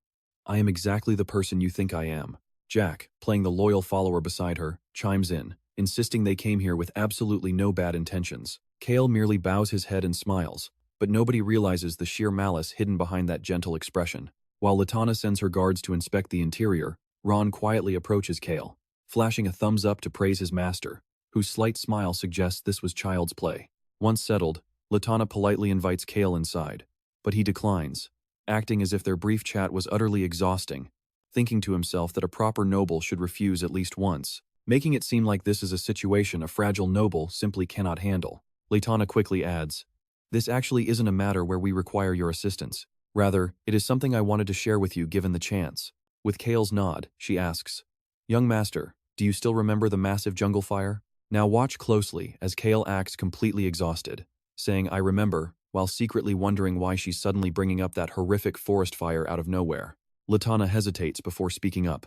"I am exactly the person you think I am." Jack, playing the loyal follower beside her, chimes in, insisting they came here with absolutely no bad intentions. Cale merely bows his head and smiles, but nobody realizes the sheer malice hidden behind that gentle expression. While Latana sends her guards to inspect the interior, RAON quietly approaches Cale, flashing a thumbs up to praise his master, whose slight smile suggests this was child's play. Once settled, Latana politely invites Cale inside, but he declines, acting as if their brief chat was utterly exhausting, thinking to himself that a proper noble should refuse at least once, making it seem like this is a situation a fragile noble simply cannot handle. Latana quickly adds, "This actually isn't a matter where we require your assistance. Rather, it is something I wanted to share with you given the chance." With Cale's nod, she asks, "Young master, do you still remember the massive jungle fire?" Now watch closely as Cale acts completely exhausted, saying "I remember," while secretly wondering why she's suddenly bringing up that horrific forest fire out of nowhere. Latana hesitates before speaking up.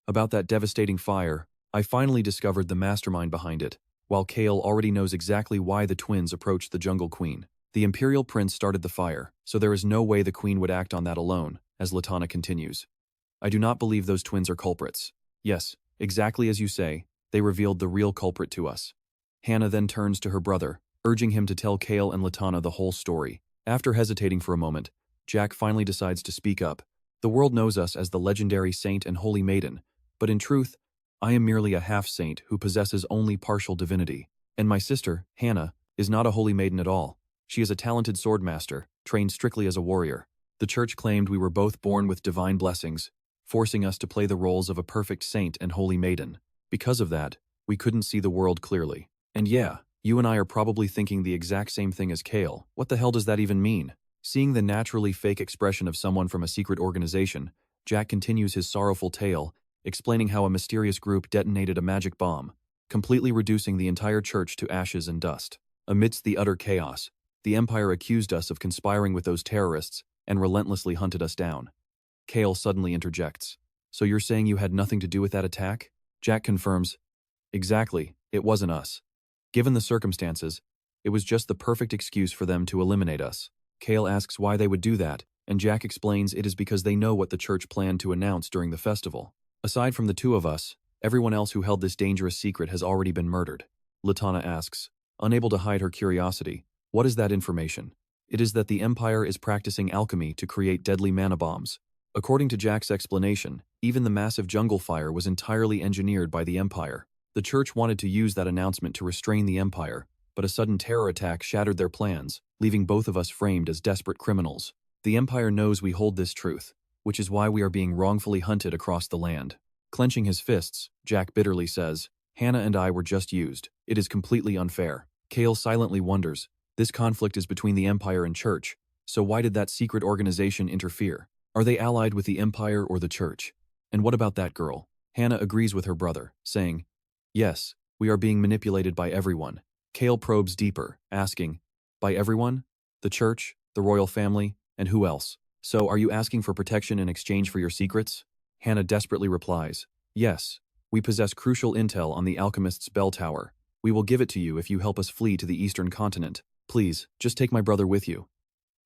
About that devastating fire, I finally discovered the mastermind behind it, while Cale already knows exactly why the twins approached the Jungle Queen. The Imperial Prince started the fire, so there is no way the Queen would act on that alone, as Latana continues. I do not believe those twins are culprits. Yes, exactly as you say, they revealed the real culprit to us. Hannah then turns to her brother, urging him to tell Cale and Latana the whole story. After hesitating for a moment, Jack finally decides to speak up. The world knows us as the legendary saint and holy maiden, but in truth, I am merely a half-saint who possesses only partial divinity. And my sister, Hannah, is not a holy maiden at all. She is a talented swordmaster, trained strictly as a warrior. The church claimed we were both born with divine blessings, forcing us to play the roles of a perfect saint and holy maiden. Because of that, we couldn't see the world clearly. And yeah, you and I are probably thinking the exact same thing as Cale. What the hell does that even mean? Seeing the naturally fake expression of someone from a secret organization, Jack continues his sorrowful tale, explaining how a mysterious group detonated a magic bomb, completely reducing the entire church to ashes and dust. Amidst the utter chaos, the Empire accused us of conspiring with those terrorists and relentlessly hunted us down. Cale suddenly interjects. So you're saying you had nothing to do with that attack? Jack confirms. Exactly, it wasn't us. Given the circumstances, it was just the perfect excuse for them to eliminate us. Cale asks why they would do that, and Jack explains it is because they know what the church planned to announce during the festival. Aside from the two of us, everyone else who held this dangerous secret has already been murdered. Latana asks, unable to hide her curiosity, what is that information? It is that the Empire is practicing alchemy to create deadly mana bombs. According to Jack's explanation, even the massive jungle fire was entirely engineered by the Empire. The church wanted to use that announcement to restrain the Empire, but a sudden terror attack shattered their plans, leaving both of us framed as desperate criminals. The Empire knows we hold this truth, which is why we are being wrongfully hunted across the land. Clenching his fists, Jack bitterly says, Hannah and I were just used. It is completely unfair. Cale silently wonders, this conflict is between the Empire and Church, so why did that secret organization interfere? Are they allied with the Empire or the Church? And what about that girl? Hannah agrees with her brother, saying, yes, we are being manipulated by everyone. Cale probes deeper, asking, by everyone? The Church, the royal family, and who else? So are you asking for protection in exchange for your secrets? Hannah desperately replies, yes, we possess crucial intel on the alchemist's bell tower. We will give it to you if you help us flee to the eastern continent. Please, just take my brother with you.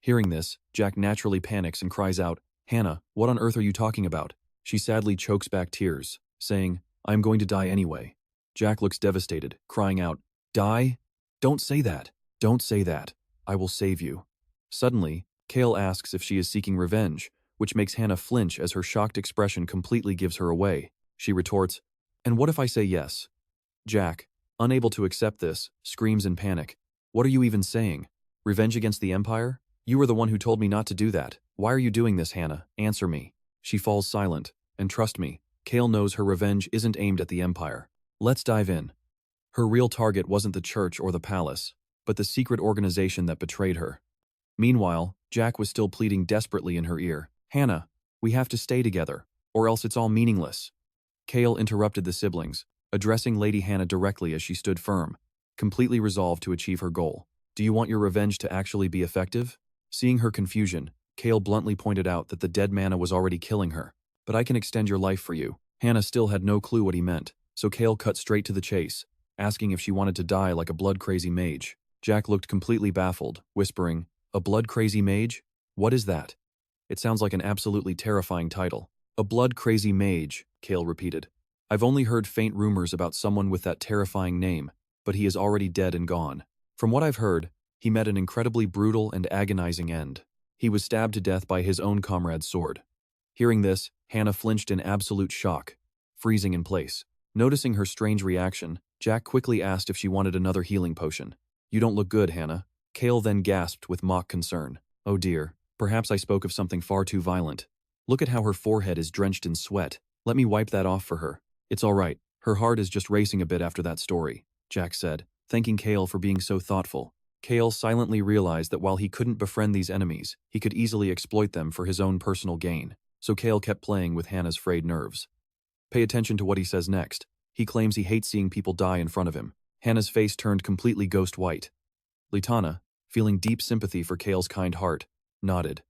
Hearing this, Jack naturally panics and cries out, Hannah, what on earth are you talking about? She sadly chokes back tears, saying, I am going to die anyway. Jack looks devastated, crying out, die? Don't say that. Don't say that. I will save you. Suddenly, Cale asks if she is seeking revenge, which makes Hannah flinch as her shocked expression completely gives her away. She retorts, and what if I say yes? Jack, unable to accept this, screams in panic. What are you even saying? Revenge against the Empire? You were the one who told me not to do that. Why are you doing this, Hannah? Answer me. She falls silent, and trust me, Cale knows her revenge isn't aimed at the Empire. Let's dive in. Her real target wasn't the church or the palace, but the secret organization that betrayed her. Meanwhile, Jack was still pleading desperately in her ear. Hannah, we have to stay together, or else it's all meaningless. Cale interrupted the siblings, addressing Lady Hannah directly as she stood firm, completely resolved to achieve her goal. Do you want your revenge to actually be effective? Seeing her confusion, Cale bluntly pointed out that the dead mana was already killing her. But I can extend your life for you. Hannah still had no clue what he meant, so Cale cut straight to the chase, asking if she wanted to die like a blood-crazy mage. Jack looked completely baffled, whispering, a blood-crazy mage? What is that? It sounds like an absolutely terrifying title. A blood-crazy mage, Cale repeated. I've only heard faint rumors about someone with that terrifying name, but he is already dead and gone. From what I've heard, he met an incredibly brutal and agonizing end. He was stabbed to death by his own comrade's sword. Hearing this, Hannah flinched in absolute shock, freezing in place. Noticing her strange reaction, Jack quickly asked if she wanted another healing potion. You don't look good, Hannah. Cale then gasped with mock concern. Oh dear, perhaps I spoke of something far too violent. Look at how her forehead is drenched in sweat. Let me wipe that off for her. It's all right. Her heart is just racing a bit after that story, Jack said, thanking Cale for being so thoughtful. Cale silently realized that while he couldn't befriend these enemies, he could easily exploit them for his own personal gain. So Cale kept playing with Hannah's frayed nerves. Pay attention to what he says next. He claims he hates seeing people die in front of him. Hannah's face turned completely ghost white. Latana, feeling deep sympathy for Cale's kind heart, nodded.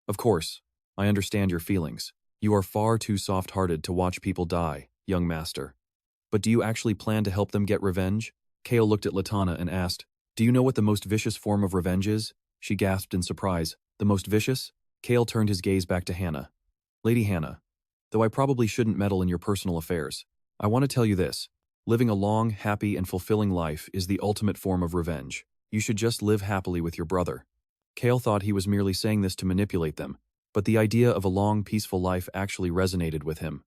Of course, I understand your feelings. You are far too soft-hearted to watch people die, young master. But do you actually plan to help them get revenge? Cale looked at Latana and asked, do you know what the most vicious form of revenge is? She gasped in surprise. The most vicious? Cale turned his gaze back to Hannah. Lady Hannah, though I probably shouldn't meddle in your personal affairs, I want to tell you this. Living a long, happy, and fulfilling life is the ultimate form of revenge. You should just live happily with your brother. Cale thought he was merely saying this to manipulate them, but the idea of a long, peaceful life actually resonated with him.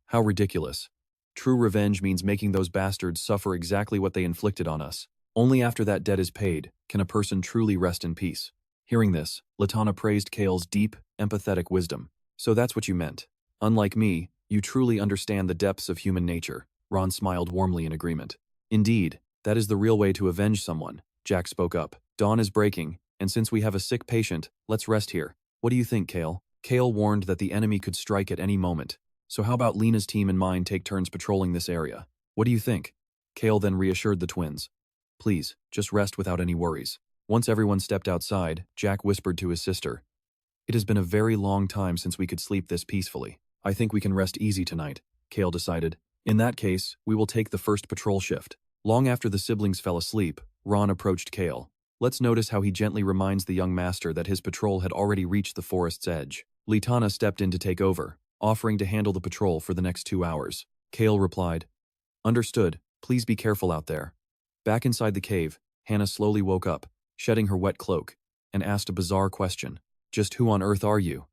How ridiculous. True revenge means making those bastards suffer exactly what they inflicted on us. Only after that debt is paid can a person truly rest in peace. Hearing this, Latana praised Cale's deep, empathetic wisdom. So that's what you meant. Unlike me, you truly understand the depths of human nature. Ron smiled warmly in agreement. Indeed, that is the real way to avenge someone, Jack spoke up. Dawn is breaking, and since we have a sick patient, let's rest here. What do you think, Cale? Cale warned that the enemy could strike at any moment. So how about Lena's team and mine take turns patrolling this area? What do you think? Cale then reassured the twins. Please, just rest without any worries. Once everyone stepped outside, Jack whispered to his sister. It has been a very long time since we could sleep this peacefully. I think we can rest easy tonight, Cale decided. In that case, we will take the first patrol shift. Long after the siblings fell asleep, Ron approached Cale. Let's notice how he gently reminds the young master that his patrol had already reached the forest's edge. Latana stepped in to take over, offering to handle the patrol for the next 2 hours. Cale replied, Understood, please be careful out there. Back inside the cave, Hannah slowly woke up, shedding her wet cloak, and asked a bizarre question. Just who on earth are you?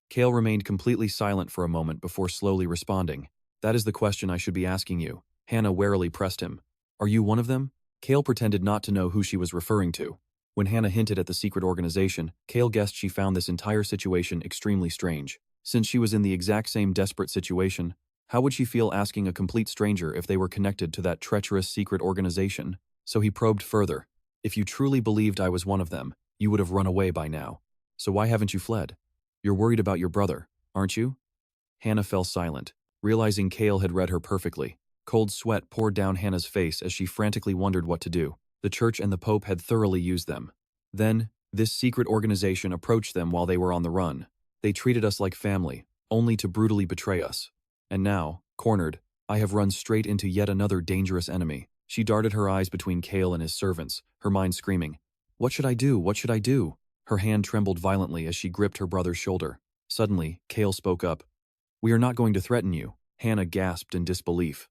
Cale remained completely silent for a moment before slowly responding. That is the question I should be asking you. Hannah warily pressed him. Are you one of them? Cale pretended not to know who she was referring to. When Hannah hinted at the secret organization, Cale guessed she found this entire situation extremely strange. Since she was in the exact same desperate situation, how would she feel asking a complete stranger if they were connected to that treacherous secret organization? So he probed further. If you truly believed I was one of them, you would have run away by now. So why haven't you fled? You're worried about your brother, aren't you? Hannah fell silent, realizing Cale had read her perfectly. Cold sweat poured down Hannah's face as she frantically wondered what to do. The church and the Pope had thoroughly used them. Then, this secret organization approached them while they were on the run. They treated us like family, only to brutally betray us. And now, cornered, I have run straight into yet another dangerous enemy. She darted her eyes between Cale and his servants, her mind screaming, What should I do? What should I do? Her hand trembled violently as she gripped her brother's shoulder. Suddenly, Cale spoke up. We are not going to threaten you. Hannah gasped in disbelief.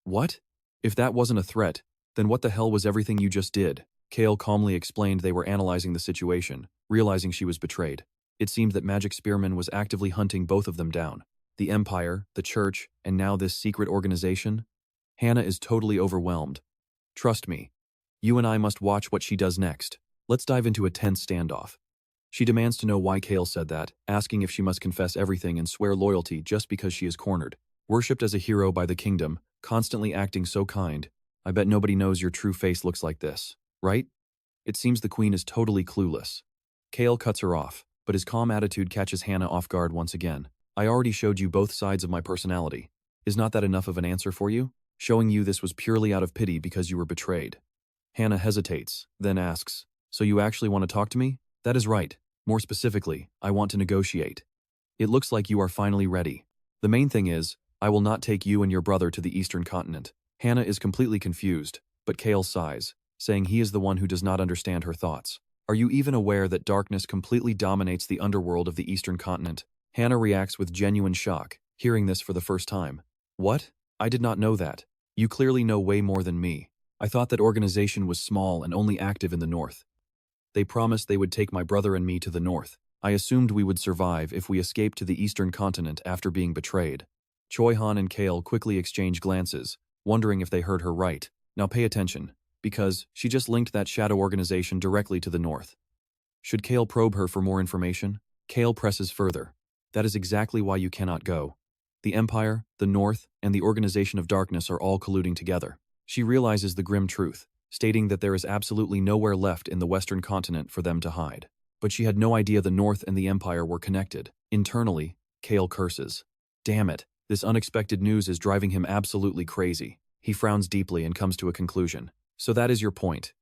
What? If that wasn't a threat, then what the hell was everything you just did? Cale calmly explained they were analyzing the situation, realizing she was betrayed. It seemed that Magic Spearman was actively hunting both of them down. The Empire, the Church, and now this secret organization? Hannah is totally overwhelmed. Trust me. You and I must watch what she does next. Let's dive into a tense standoff. She demands to know why Cale said that, asking if she must confess everything and swear loyalty just because she is cornered. Worshipped as a hero by the kingdom, constantly acting so kind, I bet nobody knows your true face looks like this, right? It seems the queen is totally clueless. Cale cuts her off, but his calm attitude catches Hannah off guard once again. I already showed you both sides of my personality. Is not that enough of an answer for you? Showing you this was purely out of pity because you were betrayed. Hannah hesitates, then asks, So you actually want to talk to me? That is right. More specifically, I want to negotiate. It looks like you are finally ready. The main thing is, I will not take you and your brother to the Eastern Continent. Hannah is completely confused, but Cale sighs, saying he is the one who does not understand her thoughts. Are you even aware that darkness completely dominates the underworld of the Eastern Continent? Hannah reacts with genuine shock, hearing this for the first time. What? I did not know that. You clearly know way more than me. I thought that organization was small and only active in the north. They promised they would take my brother and me to the north. I assumed we would survive if we escaped to the Eastern Continent after being betrayed. Choi Han and Cale quickly exchange glances, wondering if they heard her right. Now pay attention, because she just linked that shadow organization directly to the north. Should Cale probe her for more information? Cale presses further. That is exactly why you cannot go. The Empire, the North, and the Organization of Darkness are all colluding together. She realizes the grim truth, stating that there is absolutely nowhere left in the Western continent for them to hide. But she had no idea the North and the Empire were connected. Internally, Cale curses. Damn it, this unexpected news is driving him absolutely crazy. He frowns deeply and comes to a conclusion. So that is your point.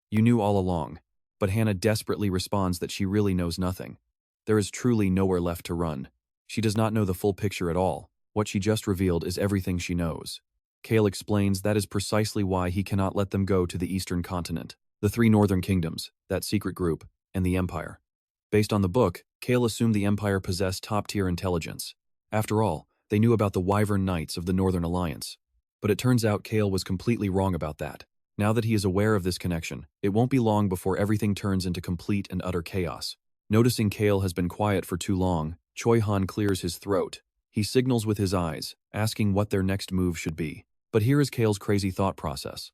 You knew all along. But Hannah desperately responds that she really knows nothing. There is truly nowhere left to run. She does not know the full picture at all. What she just revealed is everything she knows. Cale explains that is precisely why he cannot let them go to the Eastern continent, the 3 northern kingdoms, that secret group, and the Empire. Based on the book, Cale assumed the Empire possessed top-tier intelligence. After all, they knew about the Wyvern Knights of the Northern Alliance. But it turns out Cale was completely wrong about that. Now that he is aware of this connection, it won't be long before everything turns into complete and utter chaos. Noticing Cale has been quiet for too long, Choi Han clears his throat. He signals with his eyes, asking what their next move should be. But here is Cale's crazy thought process.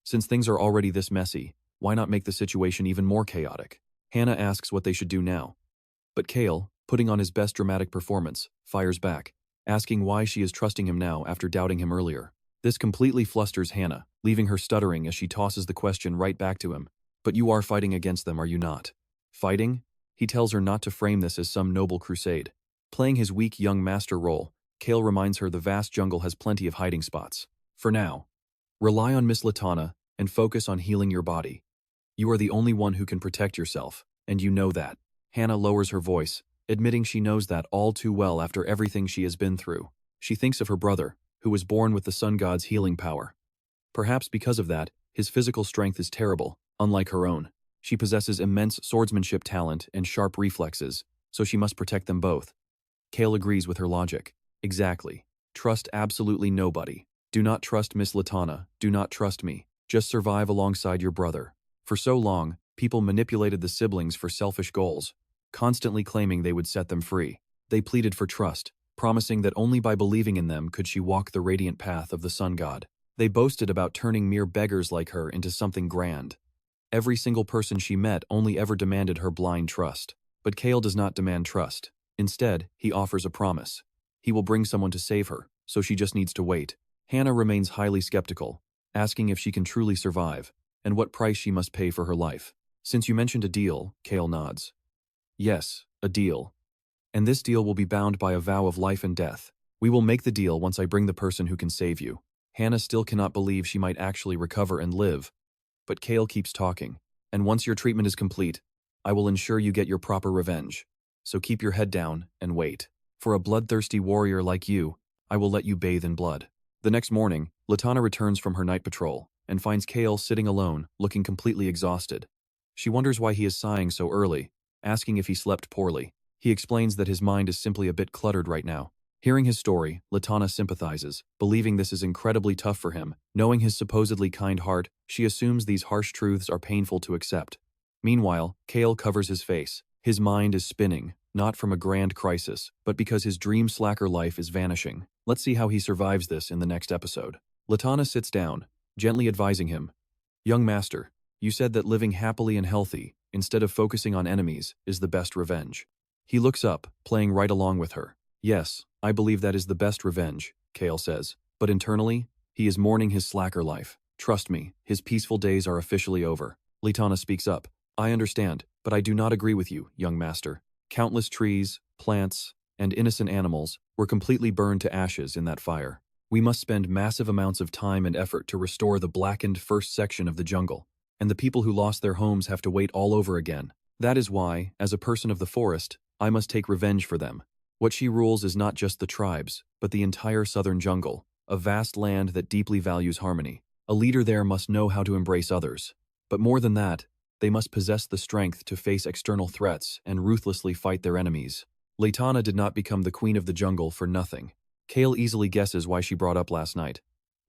Since things are already this messy, why not make the situation even more chaotic? Hannah asks what they should do now. But Cale, putting on his best dramatic performance, fires back, asking why she is trusting him now after doubting him earlier. This completely flusters Hannah, leaving her stuttering as she tosses the question right back to him. But you are fighting against them, are you not? Fighting? He tells her not to frame this as some noble crusade. Playing his weak young master role, Cale reminds her the vast jungle has plenty of hiding spots. For now, rely on Miss Latana and focus on healing your body. You are the only one who can protect yourself, and you know that. Hannah lowers her voice, admitting she knows that all too well after everything she has been through. She thinks of her brother, who was born with the sun god's healing power. Perhaps because of that, his physical strength is terrible, unlike her own. She possesses immense swordsmanship talent and sharp reflexes, so she must protect them both. Cale agrees with her logic. Exactly. Trust absolutely nobody. Do not trust Miss Latana, do not trust me. Just survive alongside your brother. For so long, people manipulated the siblings for selfish goals, constantly claiming they would set them free. They pleaded for trust, promising that only by believing in them could she walk the radiant path of the sun god. They boasted about turning mere beggars like her into something grand. Every single person she met only ever demanded her blind trust. But Cale does not demand trust. Instead, he offers a promise. He will bring someone to save her, so she just needs to wait. Hannah remains highly skeptical, asking if she can truly survive, and what price she must pay for her life. Since you mentioned a deal, Cale nods. Yes, a deal. And this deal will be bound by a vow of life and death. We will make the deal once I bring the person who can save you. Hannah still cannot believe she might actually recover and live. But Cale keeps talking. And once your treatment is complete, I will ensure you get your proper revenge. So keep your head down and wait. For a bloodthirsty warrior like you, I will let you bathe in blood. The next morning, Latana returns from her night patrol and finds Cale sitting alone, looking completely exhausted. She wonders why he is sighing so early, asking if he slept poorly. He explains that his mind is simply a bit cluttered right now. Hearing his story, Latana sympathizes, believing this is incredibly tough for him. Knowing his supposedly kind heart, she assumes these harsh truths are painful to accept. Meanwhile, Cale covers his face. His mind is spinning, not from a grand crisis, but because his dream slacker life is vanishing. Let's see how he survives this in the next episode. Latana sits down, gently advising him. Young master, you said that living happily and healthy, instead of focusing on enemies, is the best revenge. He looks up, playing right along with her. Yes, I believe that is the best revenge, Cale says. But internally, he is mourning his slacker life. Trust me, his peaceful days are officially over. Latana speaks up. I understand, but I do not agree with you, young master. Countless trees, plants, and innocent animals were completely burned to ashes in that fire. We must spend massive amounts of time and effort to restore the blackened first section of the jungle, and the people who lost their homes have to wait all over again. That is why, as a person of the forest, I must take revenge for them. What she rules is not just the tribes, but the entire southern jungle, a vast land that deeply values harmony. A leader there must know how to embrace others. But more than that, they must possess the strength to face external threats and ruthlessly fight their enemies. Latana did not become the queen of the jungle for nothing. Cale easily guesses why she brought up last night.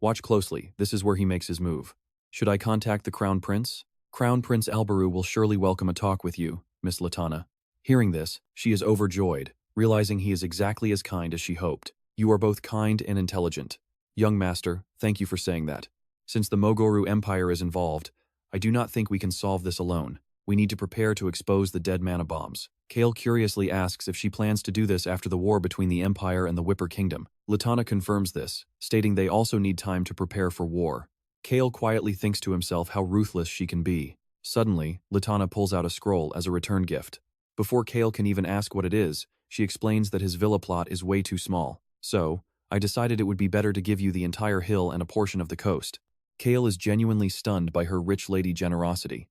Watch closely, this is where he makes his move. Should I contact the Crown Prince? Crown Prince Albaru will surely welcome a talk with you, Miss Latana. Hearing this, she is overjoyed, realizing he is exactly as kind as she hoped. You are both kind and intelligent. Young master, thank you for saying that. Since the Mogoru Empire is involved, I do not think we can solve this alone. We need to prepare to expose the dead mana bombs. Cale curiously asks if she plans to do this after the war between the Empire and the Whipper Kingdom. Latana confirms this, stating they also need time to prepare for war. Cale quietly thinks to himself how ruthless she can be. Suddenly, Latana pulls out a scroll as a return gift. Before Cale can even ask what it is, she explains that his villa plot is way too small. So, I decided it would be better to give you the entire hill and a portion of the coast. Cale is genuinely stunned by her rich lady generosity.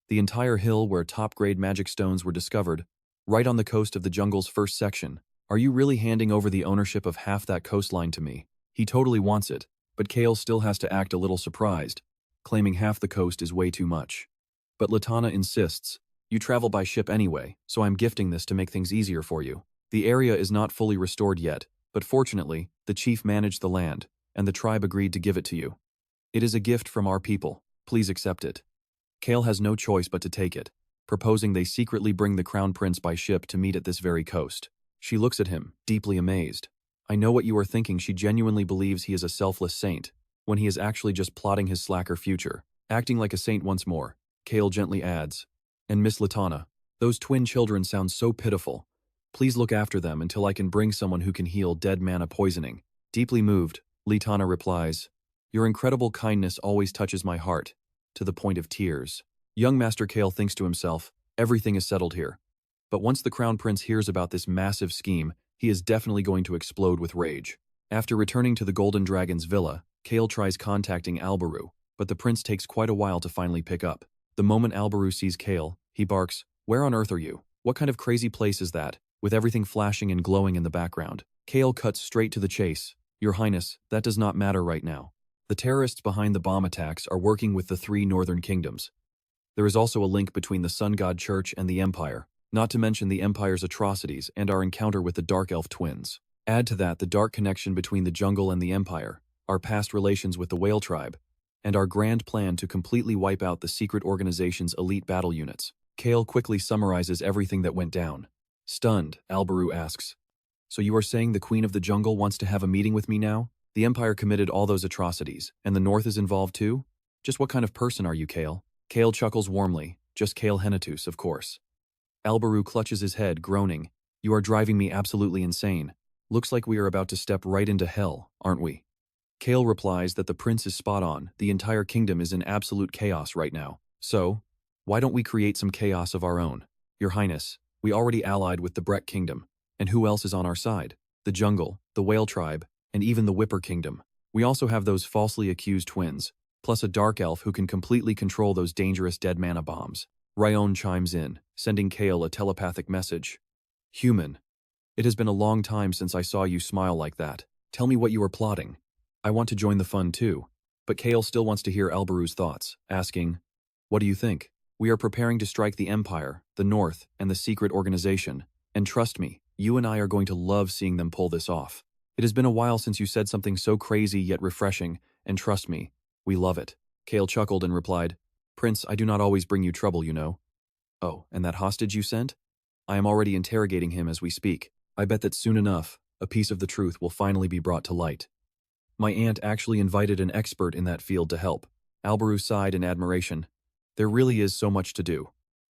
The entire hill where top-grade magic stones were discovered, right on the coast of the jungle's first section, Are you really handing over the ownership of half that coastline to me? He totally wants it, but Cale still has to act a little surprised, claiming half the coast is way too much. But Latana insists, you travel by ship anyway, so I'm gifting this to make things easier for you. The area is not fully restored yet, but fortunately, the chief managed the land, and the tribe agreed to give it to you. It is a gift from our people, please accept it. Cale has no choice but to take it, proposing they secretly bring the crown prince by ship to meet at this very coast. She looks at him, deeply amazed. I know what you are thinking. She genuinely believes he is a selfless saint, when he is actually just plotting his slacker future. Acting like a saint once more, Cale gently adds, and Miss Latana, those twin children sound so pitiful. Please look after them until I can bring someone who can heal dead mana poisoning. Deeply moved, Latana replies, your incredible kindness always touches my heart, to the point of tears. Young Master Cale thinks to himself, everything is settled here. But once the Crown Prince hears about this massive scheme, he is definitely going to explode with rage. After returning to the Golden Dragon's villa, Cale tries contacting Albaru, but the prince takes quite a while to finally pick up. The moment Albaru sees Cale, he barks, where on earth are you? What kind of crazy place is that, with everything flashing and glowing in the background? Cale cuts straight to the chase. Your Highness, that does not matter right now. The terrorists behind the bomb attacks are working with the 3 northern kingdoms. There is also a link between the Sun God Church and the Empire, not to mention the Empire's atrocities and our encounter with the Dark Elf twins. Add to that the dark connection between the jungle and the Empire, our past relations with the Whale Tribe, and our grand plan to completely wipe out the secret organization's elite battle units. Cale quickly summarizes everything that went down. Stunned, Albaru asks, so you are saying the Queen of the Jungle wants to have a meeting with me now? The Empire committed all those atrocities, and the North is involved too? Just what kind of person are you, Cale? Cale chuckles warmly, just Cale Henituse, of course. Albaru clutches his head, groaning, you are driving me absolutely insane. Looks like we are about to step right into hell, aren't we? Cale replies that the prince is spot on, the entire kingdom is in absolute chaos right now. So, why don't we create some chaos of our own? Your Highness, we already allied with the Brett Kingdom, and who else is on our side? The Jungle, the Whale Tribe, and even the Whipper Kingdom. We also have those falsely accused twins, plus a dark elf who can completely control those dangerous dead mana bombs. RAON chimes in, sending Cale a telepathic message. Human, it has been a long time since I saw you smile like that. Tell me what you are plotting. I want to join the fun too. But Cale still wants to hear Albaru's thoughts, asking, what do you think? We are preparing to strike the Empire, the North, and the secret organization. And trust me, you and I are going to love seeing them pull this off. It has been a while since you said something so crazy yet refreshing, and trust me, we love it. Cale chuckled and replied, Prince, I do not always bring you trouble, you know. Oh, and that hostage you sent? I am already interrogating him as we speak. I bet that soon enough, a piece of the truth will finally be brought to light. My aunt actually invited an expert in that field to help. Albaru sighed in admiration. There really is so much to do.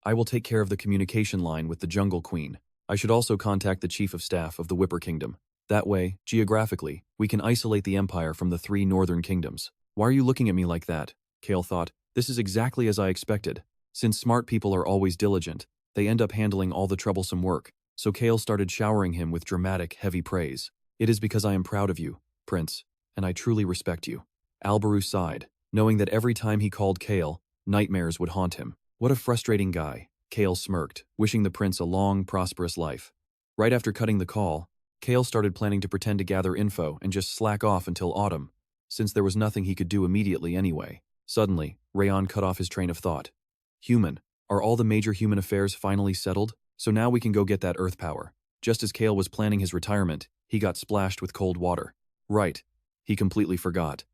I will take care of the communication line with the Jungle Queen. I should also contact the Chief of Staff of the Whipper Kingdom. That way, geographically, we can isolate the Empire from the 3 northern kingdoms. Why are you looking at me like that? Cale thought. This is exactly as I expected. Since smart people are always diligent, they end up handling all the troublesome work. So Cale started showering him with dramatic, heavy praise. It is because I am proud of you, Prince, and I truly respect you. Albaru sighed, knowing that every time he called Cale, nightmares would haunt him. What a frustrating guy. Cale smirked, wishing the prince a long, prosperous life. Right after cutting the call, Cale started planning to pretend to gather info and just slack off until autumn, since there was nothing he could do immediately anyway. Suddenly, RAON cut off his train of thought. Human, are all the major human affairs finally settled? So now we can go get that earth power. Just as Cale was planning his retirement, he got splashed with cold water. Right, he completely forgot.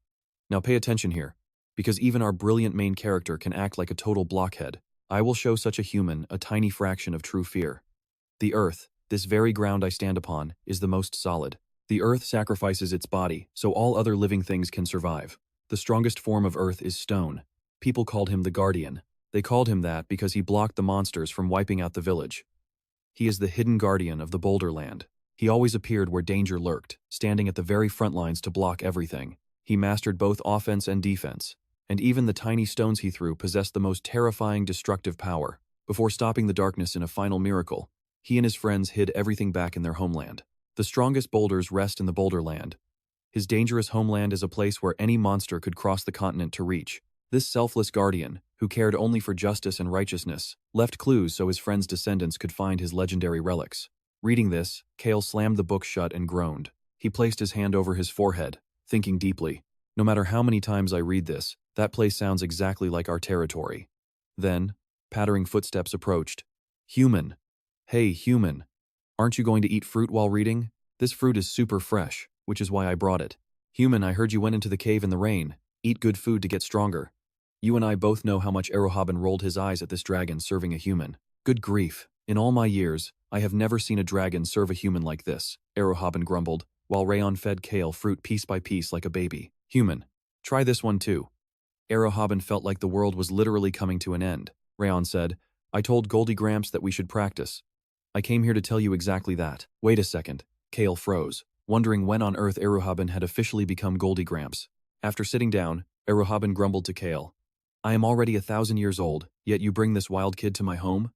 Now pay attention here, because even our brilliant main character can act like a total blockhead. I will show such a human a tiny fraction of true fear. The earth, this very ground I stand upon, is the most solid. The earth sacrifices its body so all other living things can survive. The strongest form of earth is stone. People called him the Guardian. They called him that because he blocked the monsters from wiping out the village. He is the hidden guardian of the Boulderland. He always appeared where danger lurked, standing at the very front lines to block everything. He mastered both offense and defense, and even the tiny stones he threw possessed the most terrifying destructive power. Before stopping the darkness in a final miracle, he and his friends hid everything back in their homeland. The strongest boulders rest in the Boulderland. His dangerous homeland is a place where any monster could cross the continent to reach. This selfless guardian, who cared only for justice and righteousness, left clues so his friends' descendants could find his legendary relics. Reading this, Cale slammed the book shut and groaned. He placed his hand over his forehead, thinking deeply. No matter how many times I read this, that place sounds exactly like our territory. Then, pattering footsteps approached. Human. Hey, human. Aren't you going to eat fruit while reading? This fruit is super fresh, which is why I brought it. Human, I heard you went into the cave in the rain. Eat good food to get stronger. You and I both know how much Erohaben rolled his eyes at this dragon serving a human. Good grief. In all my years, I have never seen a dragon serve a human like this, Erohaben grumbled, while RAON fed Cale fruit piece by piece like a baby. Human. Try this one too. Erohaben felt like the world was literally coming to an end. RAON said, I told Goldie Gramps that we should practice. I came here to tell you exactly that. Wait a second. Cale froze, wondering when on earth Erohaben had officially become Goldie Gramps. After sitting down, Erohaben grumbled to Cale. I am already 1,000 years old, yet you bring this wild kid to my home?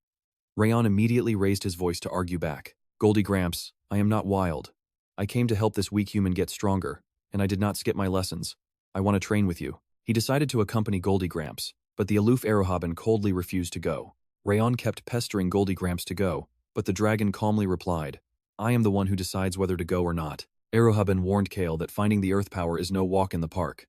RAON immediately raised his voice to argue back. Goldie Gramps, I am not wild. I came to help this weak human get stronger, and I did not skip my lessons. I want to train with you. He decided to accompany Goldie Gramps, but the aloof Erohaben coldly refused to go. RAON kept pestering Goldie Gramps to go, but the dragon calmly replied, I am the one who decides whether to go or not. Erohaben warned Cale that finding the Earth Power is no walk in the park.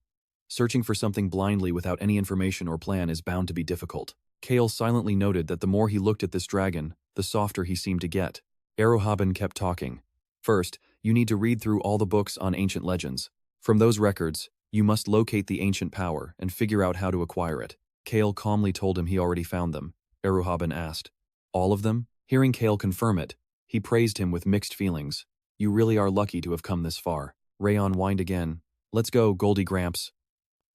Searching for something blindly without any information or plan is bound to be difficult. Cale silently noted that the more he looked at this dragon, the softer he seemed to get. Erohaben kept talking. First, you need to read through all the books on ancient legends. From those records, you must locate the ancient power and figure out how to acquire it. Cale calmly told him he already found them. Erohaben asked, all of them? Hearing Cale confirm it, he praised him with mixed feelings. You really are lucky to have come this far. RAON whined again. Let's go, Goldie Gramps.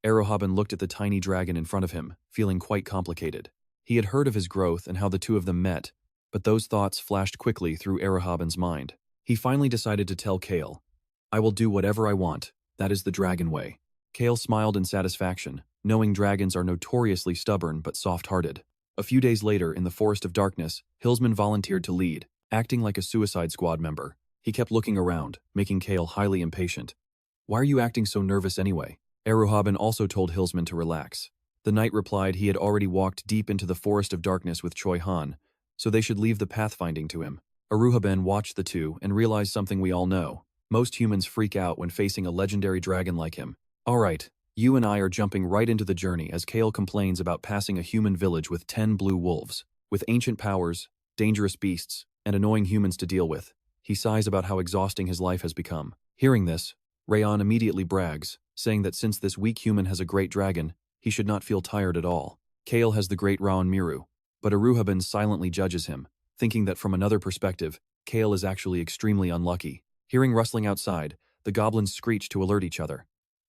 Erohaben looked at the tiny dragon in front of him, feeling quite complicated. He had heard of his growth and how the two of them met, but those thoughts flashed quickly through Erohaben's mind. He finally decided to tell Cale, I will do whatever I want. That is the dragon way. Cale smiled in satisfaction, knowing dragons are notoriously stubborn but soft-hearted. A few days later, in the Forest of Darkness, Hillsman volunteered to lead, acting like a Suicide Squad member. He kept looking around, making Cale highly impatient. Why are you acting so nervous anyway? Erohaben also told Hillsman to relax. The knight replied he had already walked deep into the Forest of Darkness with Choi Han, so they should leave the pathfinding to him. Erohaben watched the two and realized something we all know. Most humans freak out when facing a legendary dragon like him. Alright, you and I are jumping right into the journey as Cale complains about passing a human village with 10 blue wolves, with ancient powers, dangerous beasts, and annoying humans to deal with. He sighs about how exhausting his life has become. Hearing this, RAON immediately brags, saying that since this weak human has a great dragon, he should not feel tired at all. Cale has the great RAON Miru, but Erohaben silently judges him, thinking that from another perspective, Cale is actually extremely unlucky. Hearing rustling outside, the goblins screech to alert each other.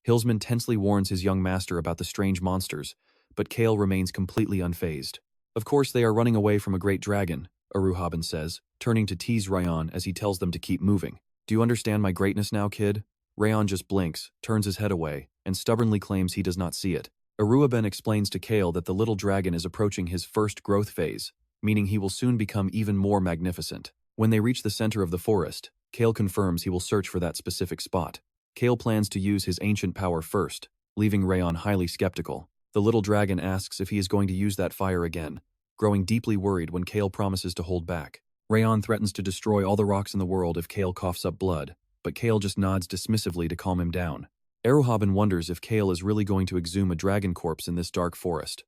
Hillsman tensely warns his young master about the strange monsters, but Cale remains completely unfazed. Of course they are running away from a great dragon, Erohaben says, turning to tease RAON as he tells them to keep moving. Do you understand my greatness now, kid? RAON just blinks, turns his head away, and stubbornly claims he does not see it. Erohaben explains to Cale that the little dragon is approaching his first growth phase, meaning he will soon become even more magnificent. When they reach the center of the forest, Cale confirms he will search for that specific spot. Cale plans to use his ancient power first, leaving RAON highly skeptical. The little dragon asks if he is going to use that fire again, growing deeply worried when Cale promises to hold back. RAON threatens to destroy all the rocks in the world if Cale coughs up blood, but Cale just nods dismissively to calm him down. Erohaben wonders if Cale is really going to exhume a dragon corpse in this dark forest.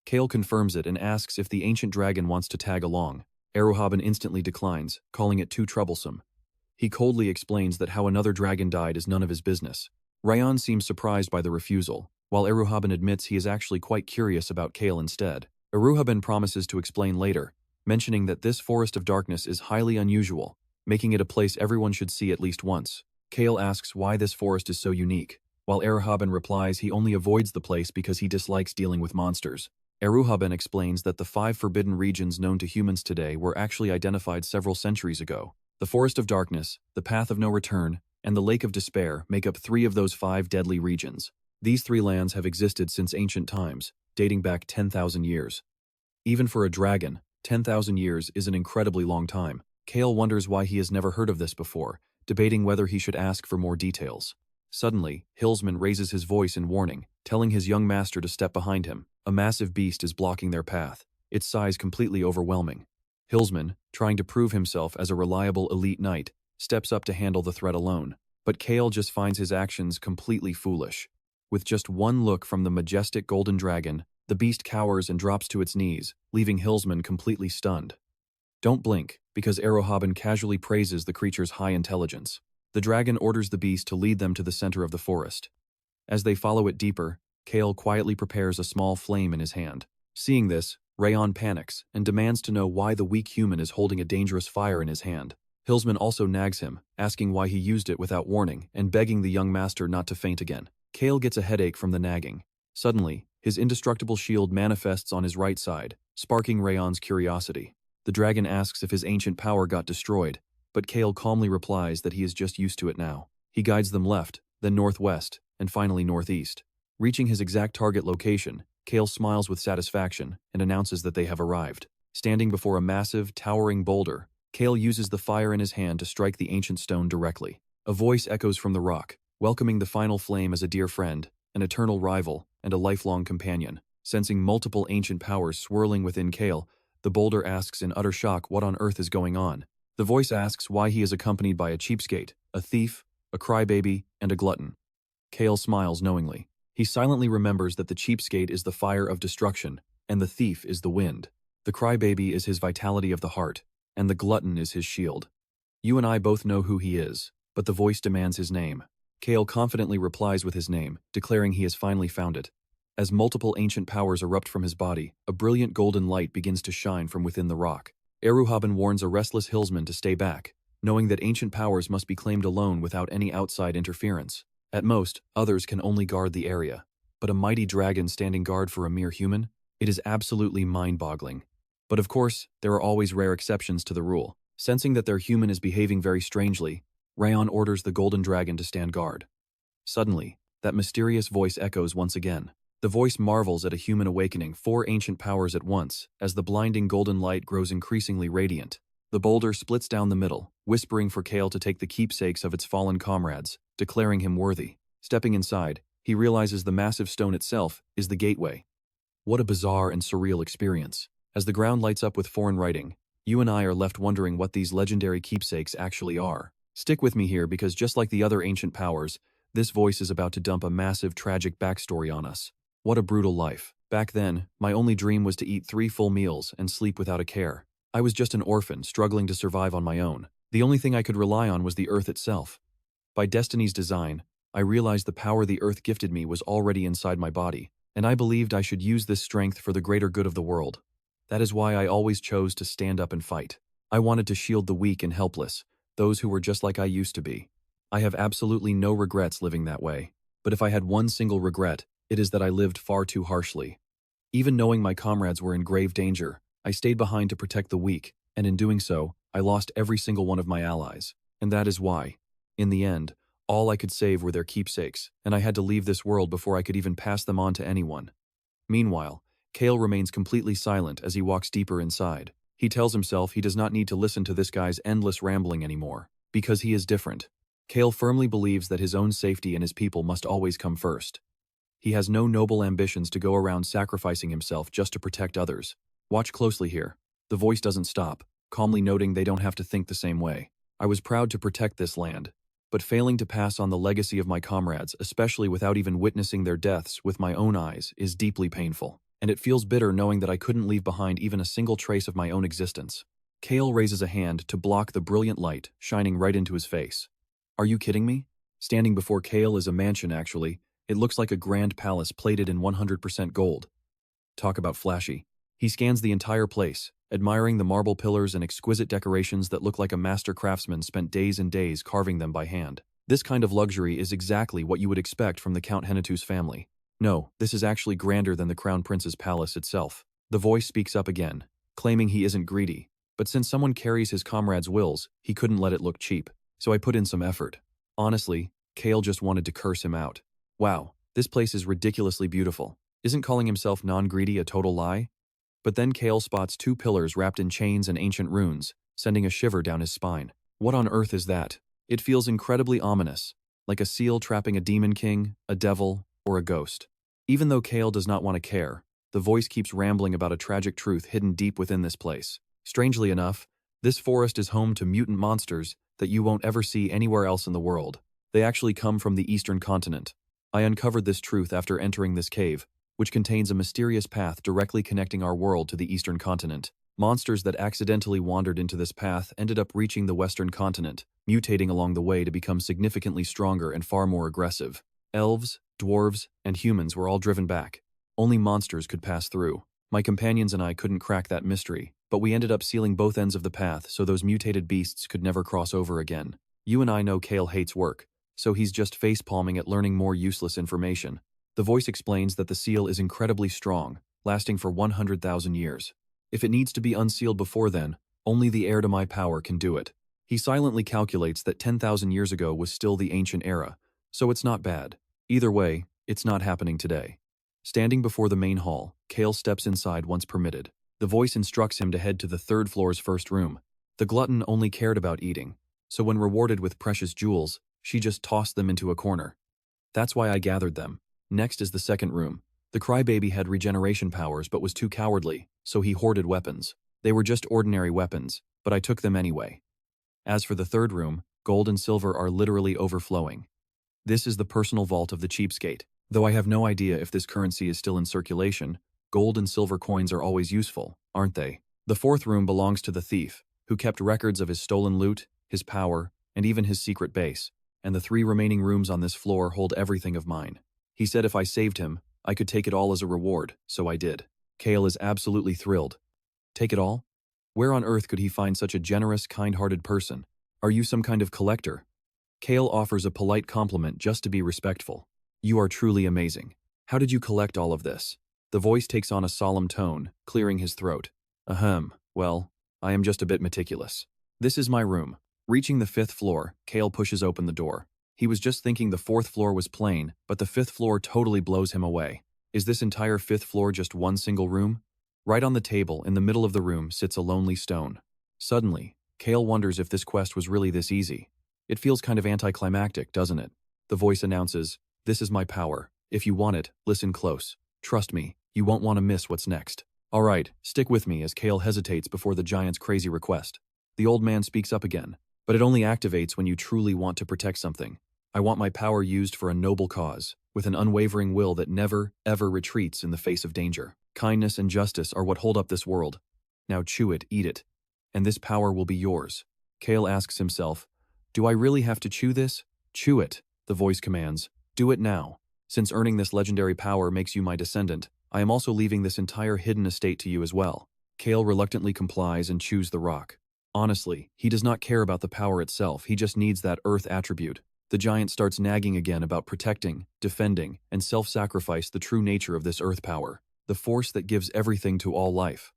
Cale confirms it and asks if the ancient dragon wants to tag along. Erohaben instantly declines, calling it too troublesome. He coldly explains that how another dragon died is none of his business. RAON seems surprised by the refusal, while Erohaben admits he is actually quite curious about Cale instead. Erohaben promises to explain later, mentioning that this Forest of Darkness is highly unusual, making it a place everyone should see at least once. Cale asks why this forest is so unique, while Erohaben replies he only avoids the place because he dislikes dealing with monsters. Erohaben explains that the 5 forbidden regions known to humans today were actually identified several centuries ago. The Forest of Darkness, the Path of No Return, and the Lake of Despair make up 3 of those 5 deadly regions. These 3 lands have existed since ancient times, dating back 10,000 years. Even for a dragon, 10,000 years is an incredibly long time. Cale wonders why he has never heard of this before, debating whether he should ask for more details. Suddenly, Hillsman raises his voice in warning, telling his young master to step behind him. A massive beast is blocking their path, its size completely overwhelming. Hillsman, trying to prove himself as a reliable elite knight, steps up to handle the threat alone. But Cale just finds his actions completely foolish. With just one look from the majestic golden dragon, the beast cowers and drops to its knees, leaving Hillsman completely stunned. Don't blink, because Arohaban casually praises the creature's high intelligence. The dragon orders the beast to lead them to the center of the forest. As they follow it deeper, Cale quietly prepares a small flame in his hand. Seeing this, RAON panics and demands to know why the weak human is holding a dangerous fire in his hand. Hillsman also nags him, asking why he used it without warning and begging the young master not to faint again. Cale gets a headache from the nagging. Suddenly, his indestructible shield manifests on his right side, sparking RAON's curiosity. The dragon asks if his ancient power got destroyed, but Cale calmly replies that he is just used to it now. He guides them left, then northwest, and finally northeast. Reaching his exact target location, Cale smiles with satisfaction and announces that they have arrived. Standing before a massive, towering boulder, Cale uses the fire in his hand to strike the ancient stone directly. A voice echoes from the rock, welcoming the final flame as a dear friend, an eternal rival, and a lifelong companion. Sensing multiple ancient powers swirling within Cale, the boulder asks in utter shock what on earth is going on. The voice asks why he is accompanied by a cheapskate, a thief, a crybaby, and a glutton. Cale smiles knowingly. He silently remembers that the cheapskate is the fire of destruction, and the thief is the wind. The crybaby is his vitality of the heart, and the glutton is his shield. You and I both know who he is, but the voice demands his name. Cale confidently replies with his name, declaring he has finally found it. As multiple ancient powers erupt from his body, a brilliant golden light begins to shine from within the rock. Arohaban warns a restless Hillsman to stay back, knowing that ancient powers must be claimed alone without any outside interference. At most, others can only guard the area. But a mighty dragon standing guard for a mere human? It is absolutely mind-boggling. But of course, there are always rare exceptions to the rule. Sensing that their human is behaving very strangely, RAON orders the golden dragon to stand guard. Suddenly, that mysterious voice echoes once again. The voice marvels at a human awakening 4 ancient powers at once as the blinding golden light grows increasingly radiant. The boulder splits down the middle, whispering for Cale to take the keepsakes of its fallen comrades, declaring him worthy. Stepping inside, he realizes the massive stone itself is the gateway. What a bizarre and surreal experience. As the ground lights up with foreign writing, you and I are left wondering what these legendary keepsakes actually are. Stick with me here because just like the other ancient powers, this voice is about to dump a massive tragic backstory on us. What a brutal life. Back then, my only dream was to eat 3 full meals and sleep without a care. I was just an orphan struggling to survive on my own. The only thing I could rely on was the earth itself. By destiny's design, I realized the power the earth gifted me was already inside my body, and I believed I should use this strength for the greater good of the world. That is why I always chose to stand up and fight. I wanted to shield the weak and helpless, those who were just like I used to be. I have absolutely no regrets living that way. But if I had one single regret, it is that I lived far too harshly. Even knowing my comrades were in grave danger, I stayed behind to protect the weak, and in doing so, I lost every single one of my allies. And that is why, in the end, all I could save were their keepsakes, and I had to leave this world before I could even pass them on to anyone. Meanwhile, Cale remains completely silent as he walks deeper inside. He tells himself he does not need to listen to this guy's endless rambling anymore, because he is different. Cale firmly believes that his own safety and his people must always come first. He has no noble ambitions to go around sacrificing himself just to protect others. Watch closely here. The voice doesn't stop, calmly noting they don't have to think the same way. I was proud to protect this land, but failing to pass on the legacy of my comrades, especially without even witnessing their deaths with my own eyes, is deeply painful. And it feels bitter knowing that I couldn't leave behind even a single trace of my own existence. Cale raises a hand to block the brilliant light shining right into his face. Are you kidding me? Standing before Cale is a mansion actually. It looks like a grand palace plated in 100% gold. Talk about flashy. He scans the entire place, admiring the marble pillars and exquisite decorations that look like a master craftsman spent days and days carving them by hand. This kind of luxury is exactly what you would expect from the Count Henituse family. No, this is actually grander than the Crown Prince's palace itself. The voice speaks up again, claiming he isn't greedy, but since someone carries his comrades' wills, he couldn't let it look cheap. So I put in some effort. Honestly, Cale just wanted to curse him out. Wow, this place is ridiculously beautiful. Isn't calling himself non-greedy a total lie? But then Cale spots 2 pillars wrapped in chains and ancient runes, sending a shiver down his spine. What on earth is that? It feels incredibly ominous, like a seal trapping a demon king, a devil, or a ghost. Even though Cale does not want to care, the voice keeps rambling about a tragic truth hidden deep within this place. Strangely enough, this forest is home to mutant monsters that you won't ever see anywhere else in the world. They actually come from the eastern continent. I uncovered this truth after entering this cave, which contains a mysterious path directly connecting our world to the eastern continent. Monsters that accidentally wandered into this path ended up reaching the western continent, mutating along the way to become significantly stronger and far more aggressive. Elves, dwarves, and humans were all driven back. Only monsters could pass through. My companions and I couldn't crack that mystery, but we ended up sealing both ends of the path so those mutated beasts could never cross over again. You and I know Cale hates work, so he's just facepalming at learning more useless information. The voice explains that the seal is incredibly strong, lasting for 100,000 years. If it needs to be unsealed before then, only the heir to my power can do it. He silently calculates that 10,000 years ago was still the ancient era, so it's not bad. Either way, it's not happening today. Standing before the main hall, Cale steps inside once permitted. The voice instructs him to head to the third floor's first room. The glutton only cared about eating, so when rewarded with precious jewels, she just tossed them into a corner. That's why I gathered them. Next is the second room. The crybaby had regeneration powers but was too cowardly, so he hoarded weapons. They were just ordinary weapons, but I took them anyway. As for the third room, gold and silver are literally overflowing. This is the personal vault of the cheapskate. Though I have no idea if this currency is still in circulation, gold and silver coins are always useful, aren't they? The fourth room belongs to the thief, who kept records of his stolen loot, his power, and even his secret base, and the 3 remaining rooms on this floor hold everything of mine. He said if I saved him, I could take it all as a reward, so I did. Cale is absolutely thrilled. Take it all? Where on earth could he find such a generous, kind-hearted person? Are you some kind of collector? Cale offers a polite compliment just to be respectful. You are truly amazing. How did you collect all of this? The voice takes on a solemn tone, clearing his throat. Well, I am just a bit meticulous. This is my room. Reaching the 5th floor, Cale pushes open the door. He was just thinking the 4th floor was plain, but the 5th floor totally blows him away. Is this entire 5th floor just one single room? Right on the table, in the middle of the room, sits a lonely stone. Suddenly, Cale wonders if this quest was really this easy. It feels kind of anticlimactic, doesn't it? The voice announces, "This is my power. If you want it, listen close. Trust me, you won't want to miss what's next." Alright, stick with me as Cale hesitates before the giant's crazy request. The old man speaks up again, but it only activates when you truly want to protect something. I want my power used for a noble cause, with an unwavering will that never, ever retreats in the face of danger. Kindness and justice are what hold up this world. Now chew it, eat it, and this power will be yours. Cale asks himself, do I really have to chew this? Chew it, the voice commands. Do it now. Since earning this legendary power makes you my descendant, I am also leaving this entire hidden estate to you as well. Cale reluctantly complies and chews the rock. Honestly, he does not care about the power itself, he just needs that earth attribute. The giant starts nagging again about protecting, defending, and self-sacrifice the true nature of this earth power, the force that gives everything to all life.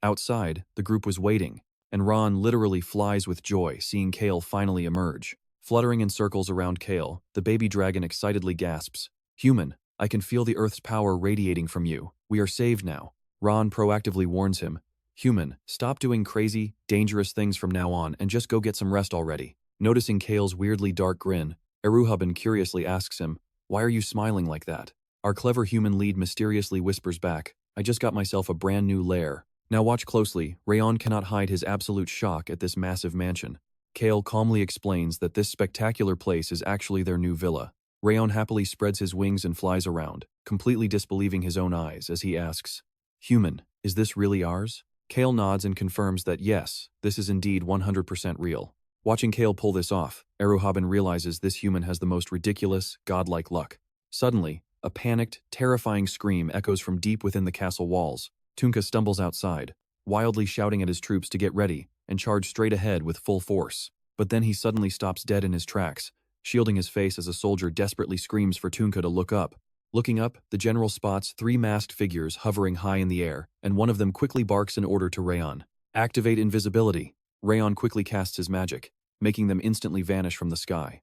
Outside, the group was waiting, and RAON literally flies with joy seeing Cale finally emerge. Fluttering in circles around Cale, the baby dragon excitedly gasps, "Human, I can feel the earth's power radiating from you. We are saved now." RAON proactively warns him, "Human, stop doing crazy, dangerous things from now on and just go get some rest already." Noticing Cale's weirdly dark grin, Eruhubin curiously asks him, "Why are you smiling like that?" Our clever human lead mysteriously whispers back, "I just got myself a brand new lair." Now watch closely, RAON cannot hide his absolute shock at this massive mansion. Cale calmly explains that this spectacular place is actually their new villa. RAON happily spreads his wings and flies around, completely disbelieving his own eyes as he asks, "Human, is this really ours?" Cale nods and confirms that yes, this is indeed 100% real. Watching Cale pull this off, Eruhubin realizes this human has the most ridiculous, godlike luck. Suddenly, a panicked, terrifying scream echoes from deep within the castle walls. Tunka stumbles outside, wildly shouting at his troops to get ready and charge straight ahead with full force. But then he suddenly stops dead in his tracks, shielding his face as a soldier desperately screams for Tunka to look up. Looking up, the general spots 3 masked figures hovering high in the air, and one of them quickly barks an order to RAON. "Activate invisibility." RAON quickly casts his magic, making them instantly vanish from the sky.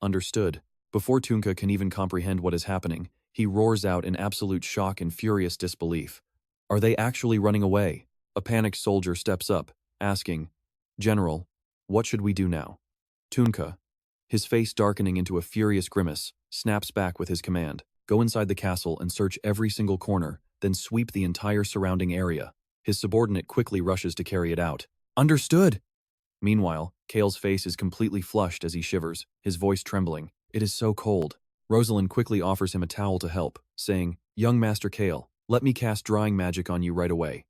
Understood. Before Tunka can even comprehend what is happening, he roars out in absolute shock and furious disbelief. Are they actually running away? A panicked soldier steps up, asking, "General, what should we do now?" Tunka, his face darkening into a furious grimace, snaps back with his command, "Go inside the castle and search every single corner, then sweep the entire surrounding area." His subordinate quickly rushes to carry it out. Understood! Meanwhile, Cale's face is completely flushed as he shivers, his voice trembling. It is so cold. Rosalind quickly offers him a towel to help, saying, Young Master Cale, let me cast drying magic on you right away.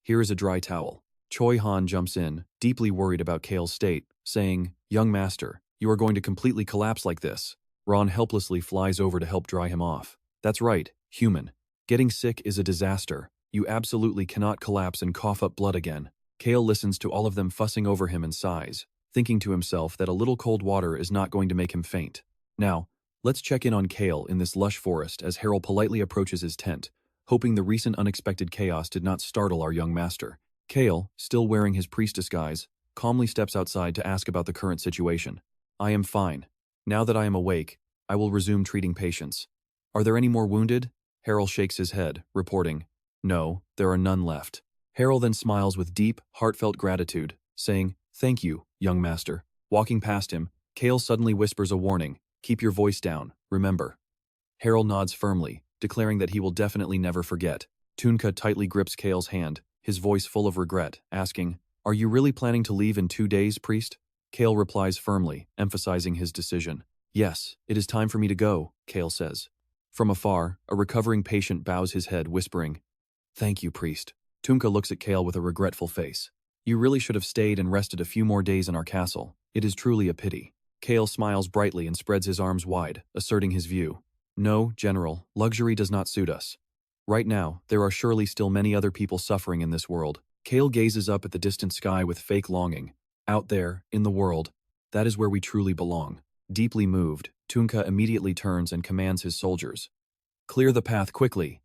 Here is a dry towel. Choi Han jumps in, deeply worried about Cale's state, saying, Young Master, you are going to completely collapse like this. Ron helplessly flies over to help dry him off. That's right, human. Getting sick is a disaster. You absolutely cannot collapse and cough up blood again. Cale listens to all of them fussing over him and sighs, thinking to himself that a little cold water is not going to make him faint. Now, let's check in on Cale in this lush forest as Harold politely approaches his tent, hoping the recent unexpected chaos did not startle our young master. Cale, still wearing his priest disguise, calmly steps outside to ask about the current situation. I am fine. Now that I am awake, I will resume treating patients. Are there any more wounded? Harold shakes his head, reporting, No, there are none left. Harold then smiles with deep, heartfelt gratitude, saying, Thank you, young master. Walking past him, Cale suddenly whispers a warning, Keep your voice down, remember. Harold nods firmly, declaring that he will definitely never forget. Tunka tightly grips Cale's hand, his voice full of regret, asking, Are you really planning to leave in 2 days, priest? Cale replies firmly, emphasizing his decision. Yes, it is time for me to go, Cale says. From afar, a recovering patient bows his head, whispering, Thank you, priest. Tunka looks at Cale with a regretful face. You really should have stayed and rested a few more days in our castle. It is truly a pity. Cale smiles brightly and spreads his arms wide, asserting his view. No, General, luxury does not suit us. Right now, there are surely still many other people suffering in this world. Cale gazes up at the distant sky with fake longing. Out there, in the world, that is where we truly belong. Deeply moved, Tunka immediately turns and commands his soldiers. Clear the path quickly.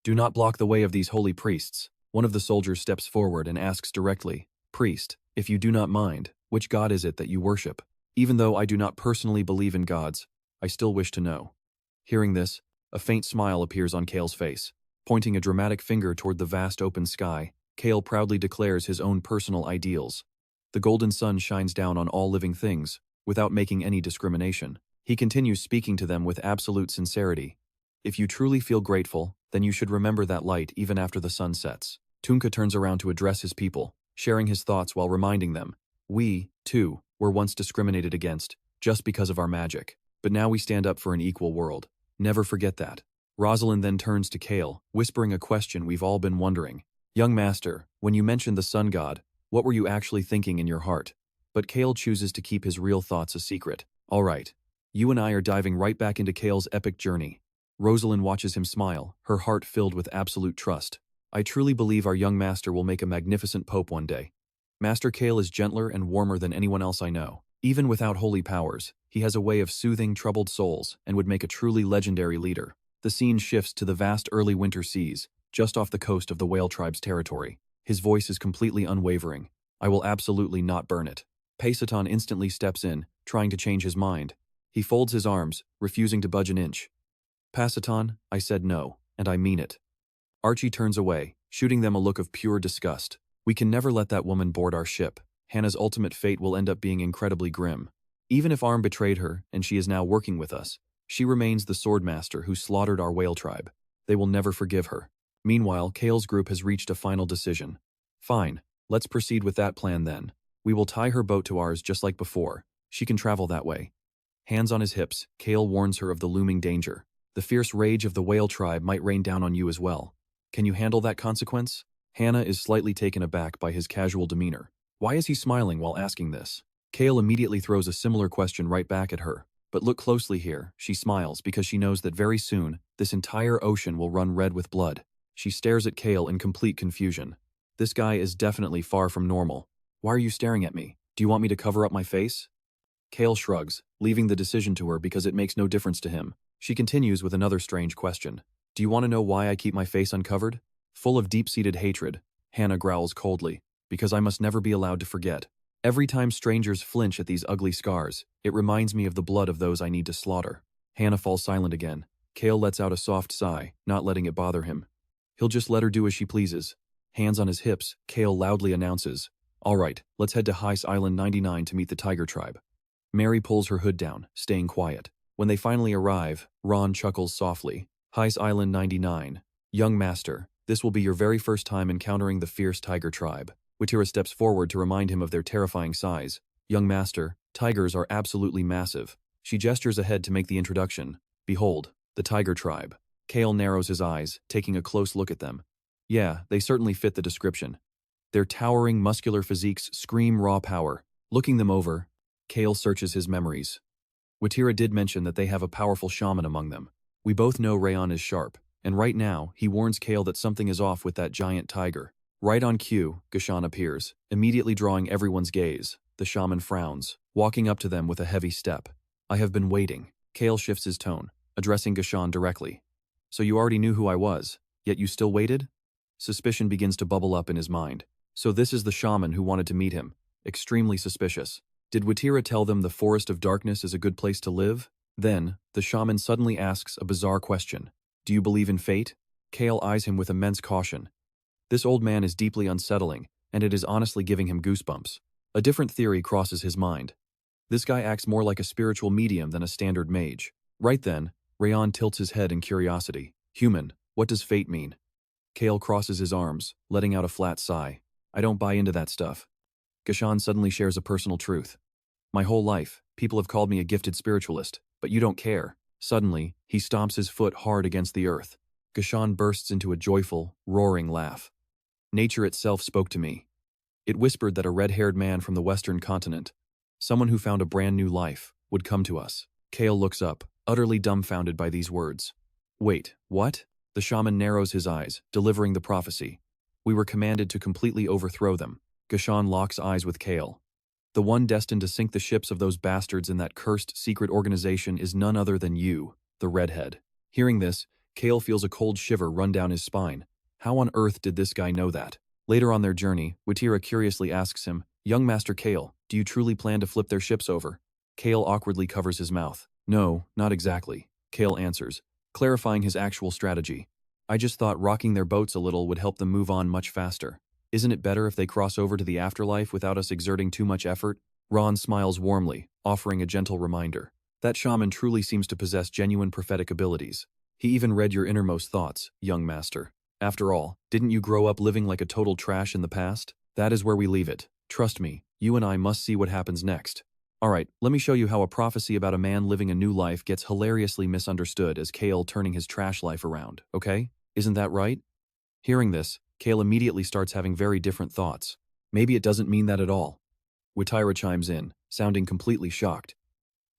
Do not block the way of these holy priests. One of the soldiers steps forward and asks directly, Priest, if you do not mind, which god is it that you worship? Even though I do not personally believe in gods, I still wish to know. Hearing this, a faint smile appears on Cale's face. Pointing a dramatic finger toward the vast open sky, Cale proudly declares his own personal ideals. The golden sun shines down on all living things, without making any discrimination. He continues speaking to them with absolute sincerity. If you truly feel grateful, then you should remember that light even after the sun sets. Tunka turns around to address his people, sharing his thoughts while reminding them, we, too, were once discriminated against, just because of our magic. But now we stand up for an equal world. Never forget that. Rosalind then turns to Cale, whispering a question we've all been wondering. Young master, when you mentioned the sun god, what were you actually thinking in your heart? But Cale chooses to keep his real thoughts a secret. All right. You and I are diving right back into Cale's epic journey. Rosalind watches him smile, her heart filled with absolute trust. I truly believe our young master will make a magnificent pope one day. Master Cale is gentler and warmer than anyone else I know. Even without holy powers, he has a way of soothing troubled souls and would make a truly legendary leader. The scene shifts to the vast early winter seas, just off the coast of the whale tribe's territory. His voice is completely unwavering. I will absolutely not burn it. Paysaton instantly steps in, trying to change his mind. He folds his arms, refusing to budge an inch. Paysaton, I said no, and I mean it. Archie turns away, shooting them a look of pure disgust. We can never let that woman board our ship. Hannah's ultimate fate will end up being incredibly grim. Even if Arm betrayed her, and she is now working with us, she remains the swordmaster who slaughtered our whale tribe. They will never forgive her. Meanwhile, Cale's group has reached a final decision. Fine, let's proceed with that plan then. We will tie her boat to ours just like before. She can travel that way. Hands on his hips, Cale warns her of the looming danger. The fierce rage of the whale tribe might rain down on you as well. Can you handle that consequence? Hannah is slightly taken aback by his casual demeanor. Why is he smiling while asking this? Cale immediately throws a similar question right back at her. But look closely here, she smiles because she knows that very soon, this entire ocean will run red with blood. She stares at Cale in complete confusion. This guy is definitely far from normal. Why are you staring at me? Do you want me to cover up my face? Cale shrugs, leaving the decision to her because it makes no difference to him. She continues with another strange question. Do you want to know why I keep my face uncovered? Full of deep-seated hatred, Hannah growls coldly. Because I must never be allowed to forget. Every time strangers flinch at these ugly scars, it reminds me of the blood of those I need to slaughter. Hannah falls silent again. Cale lets out a soft sigh, not letting it bother him. He'll just let her do as she pleases. Hands on his hips, Cale loudly announces, All right, let's head to Heis Island 99 to meet the Tiger Tribe. Mary pulls her hood down, staying quiet. When they finally arrive, Ron chuckles softly. Heis Island 99. Young master, This will be your very first time encountering the fierce tiger tribe. Watira steps forward to remind him of their terrifying size. Young master, tigers are absolutely massive. She gestures ahead to make the introduction. Behold, the tiger tribe. Cale narrows his eyes, taking a close look at them. Yeah, they certainly fit the description. Their towering, muscular physiques scream raw power. Looking them over, Cale searches his memories. Watira did mention that they have a powerful shaman among them. We both know RAON is sharp, and right now, he warns Cale that something is off with that giant tiger. Right on cue, Gashan appears, immediately drawing everyone's gaze. The shaman frowns, walking up to them with a heavy step. I have been waiting. Cale shifts his tone, addressing Gashan directly. So you already knew who I was, yet you still waited? Suspicion begins to bubble up in his mind. So this is the shaman who wanted to meet him. Extremely suspicious. Did Watira tell them the Forest of Darkness is a good place to live? Then, the shaman suddenly asks a bizarre question. Do you believe in fate? Cale eyes him with immense caution. This old man is deeply unsettling, and it is honestly giving him goosebumps. A different theory crosses his mind. This guy acts more like a spiritual medium than a standard mage. Right then, RAON tilts his head in curiosity. Human, what does fate mean? Cale crosses his arms, letting out a flat sigh. I don't buy into that stuff. Gashan suddenly shares a personal truth. My whole life, people have called me a gifted spiritualist, but you don't care. Suddenly, he stomps his foot hard against the earth. Gashan bursts into a joyful, roaring laugh. Nature itself spoke to me. It whispered that a red-haired man from the western continent, someone who found a brand new life, would come to us. Cale looks up, utterly dumbfounded by these words. Wait, what? The shaman narrows his eyes, delivering the prophecy. We were commanded to completely overthrow them. Gashan locks eyes with Cale. The one destined to sink the ships of those bastards in that cursed secret organization is none other than you, the redhead. Hearing this, Cale feels a cold shiver run down his spine. How on earth did this guy know that? Later on their journey, Watira curiously asks him, Young Master Cale, do you truly plan to flip their ships over? Cale awkwardly covers his mouth. No, not exactly, Cale answers, clarifying his actual strategy. I just thought rocking their boats a little would help them move on much faster. Isn't it better if they cross over to the afterlife without us exerting too much effort? RAON smiles warmly, offering a gentle reminder. That shaman truly seems to possess genuine prophetic abilities. He even read your innermost thoughts, young master. After all, didn't you grow up living like a total trash in the past? That is where we leave it. Trust me, you and I must see what happens next. Alright, let me show you how a prophecy about a man living a new life gets hilariously misunderstood as Cale turning his trash life around, okay? Isn't that right? Hearing this, Cale immediately starts having very different thoughts. Maybe it doesn't mean that at all. Watira chimes in, sounding completely shocked.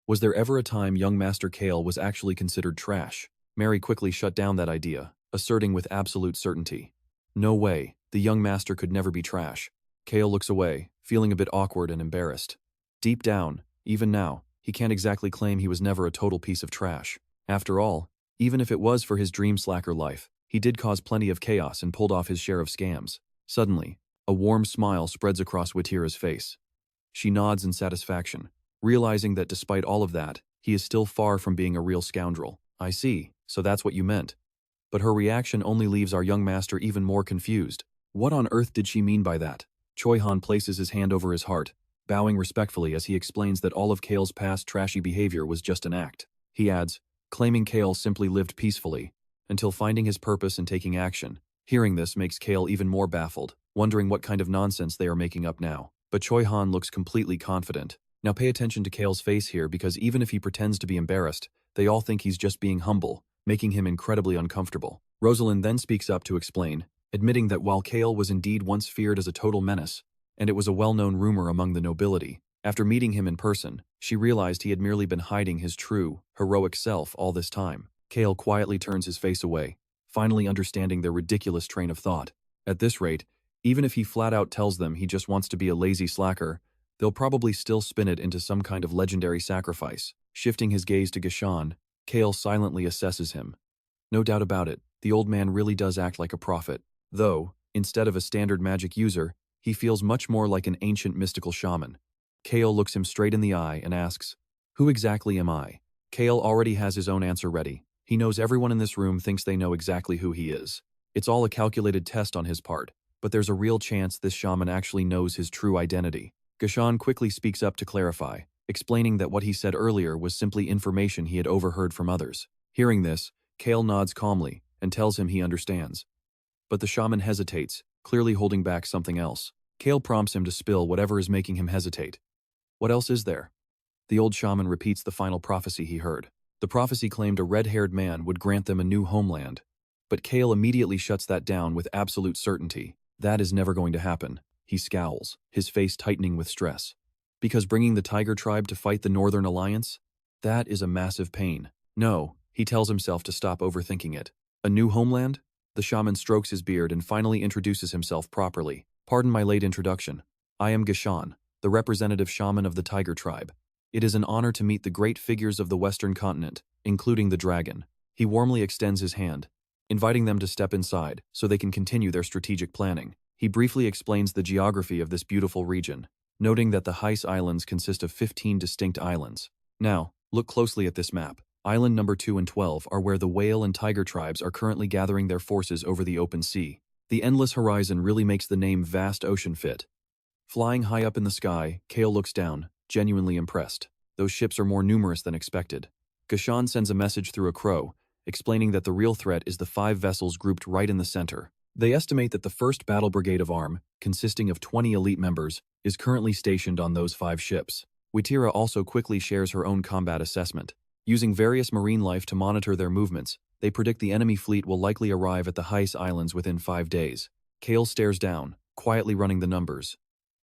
Was there ever a time young Master Cale was actually considered trash? Mary quickly shut down that idea, asserting with absolute certainty. No way, the young master could never be trash. Cale looks away, feeling a bit awkward and embarrassed. Deep down, even now, he can't exactly claim he was never a total piece of trash. After all, even if it was for his dream slacker life, he did cause plenty of chaos and pulled off his share of scams. Suddenly, a warm smile spreads across Watira's face. She nods in satisfaction, realizing that despite all of that, he is still far from being a real scoundrel. I see, so that's what you meant. But her reaction only leaves our young master even more confused. What on earth did she mean by that? Choi Han places his hand over his heart, bowing respectfully as he explains that all of Cale's past trashy behavior was just an act. He adds, claiming Cale simply lived peacefully, until finding his purpose and taking action. Hearing this makes Cale even more baffled, wondering what kind of nonsense they are making up now. But Choi Han looks completely confident. Now pay attention to Cale's face here because even if he pretends to be embarrassed, they all think he's just being humble, making him incredibly uncomfortable. Rosalind then speaks up to explain, admitting that while Cale was indeed once feared as a total menace, and it was a well-known rumor among the nobility, after meeting him in person, she realized he had merely been hiding his true, heroic self all this time. Cale quietly turns his face away, finally understanding their ridiculous train of thought. At this rate, even if he flat out tells them he just wants to be a lazy slacker, they'll probably still spin it into some kind of legendary sacrifice. Shifting his gaze to Gashan, Cale silently assesses him. No doubt about it, the old man really does act like a prophet. Though, instead of a standard magic user, he feels much more like an ancient mystical shaman. Cale looks him straight in the eye and asks, Who exactly am I? Cale already has his own answer ready. He knows everyone in this room thinks they know exactly who he is. It's all a calculated test on his part, but there's a real chance this shaman actually knows his true identity. Gashan quickly speaks up to clarify, explaining that what he said earlier was simply information he had overheard from others. Hearing this, Cale nods calmly and tells him he understands. But the shaman hesitates, clearly holding back something else. Cale prompts him to spill whatever is making him hesitate. What else is there? The old shaman repeats the final prophecy he heard. The prophecy claimed a red-haired man would grant them a new homeland. But Cale immediately shuts that down with absolute certainty. That is never going to happen. He scowls, his face tightening with stress. Because bringing the Tiger tribe to fight the Northern Alliance? That is a massive pain. No, he tells himself to stop overthinking it. A new homeland? The shaman strokes his beard and finally introduces himself properly. Pardon my late introduction. I am Gashan, the representative shaman of the Tiger tribe. It is an honor to meet the great figures of the Western continent, including the dragon. He warmly extends his hand, inviting them to step inside so they can continue their strategic planning. He briefly explains the geography of this beautiful region, noting that the Heis Islands consist of 15 distinct islands. Now, look closely at this map. Island number 2 and 12 are where the whale and tiger tribes are currently gathering their forces over the open sea. The endless horizon really makes the name Vast Ocean fit. Flying high up in the sky, Cale looks down, genuinely impressed. Those ships are more numerous than expected. Gashan sends a message through a crow, explaining that the real threat is the 5 vessels grouped right in the center. They estimate that the 1st Battle Brigade of ARM, consisting of 20 elite members, is currently stationed on those 5 ships. Witira also quickly shares her own combat assessment. Using various marine life to monitor their movements, they predict the enemy fleet will likely arrive at the Heis Islands within 5 days. Cale stares down, quietly running the numbers.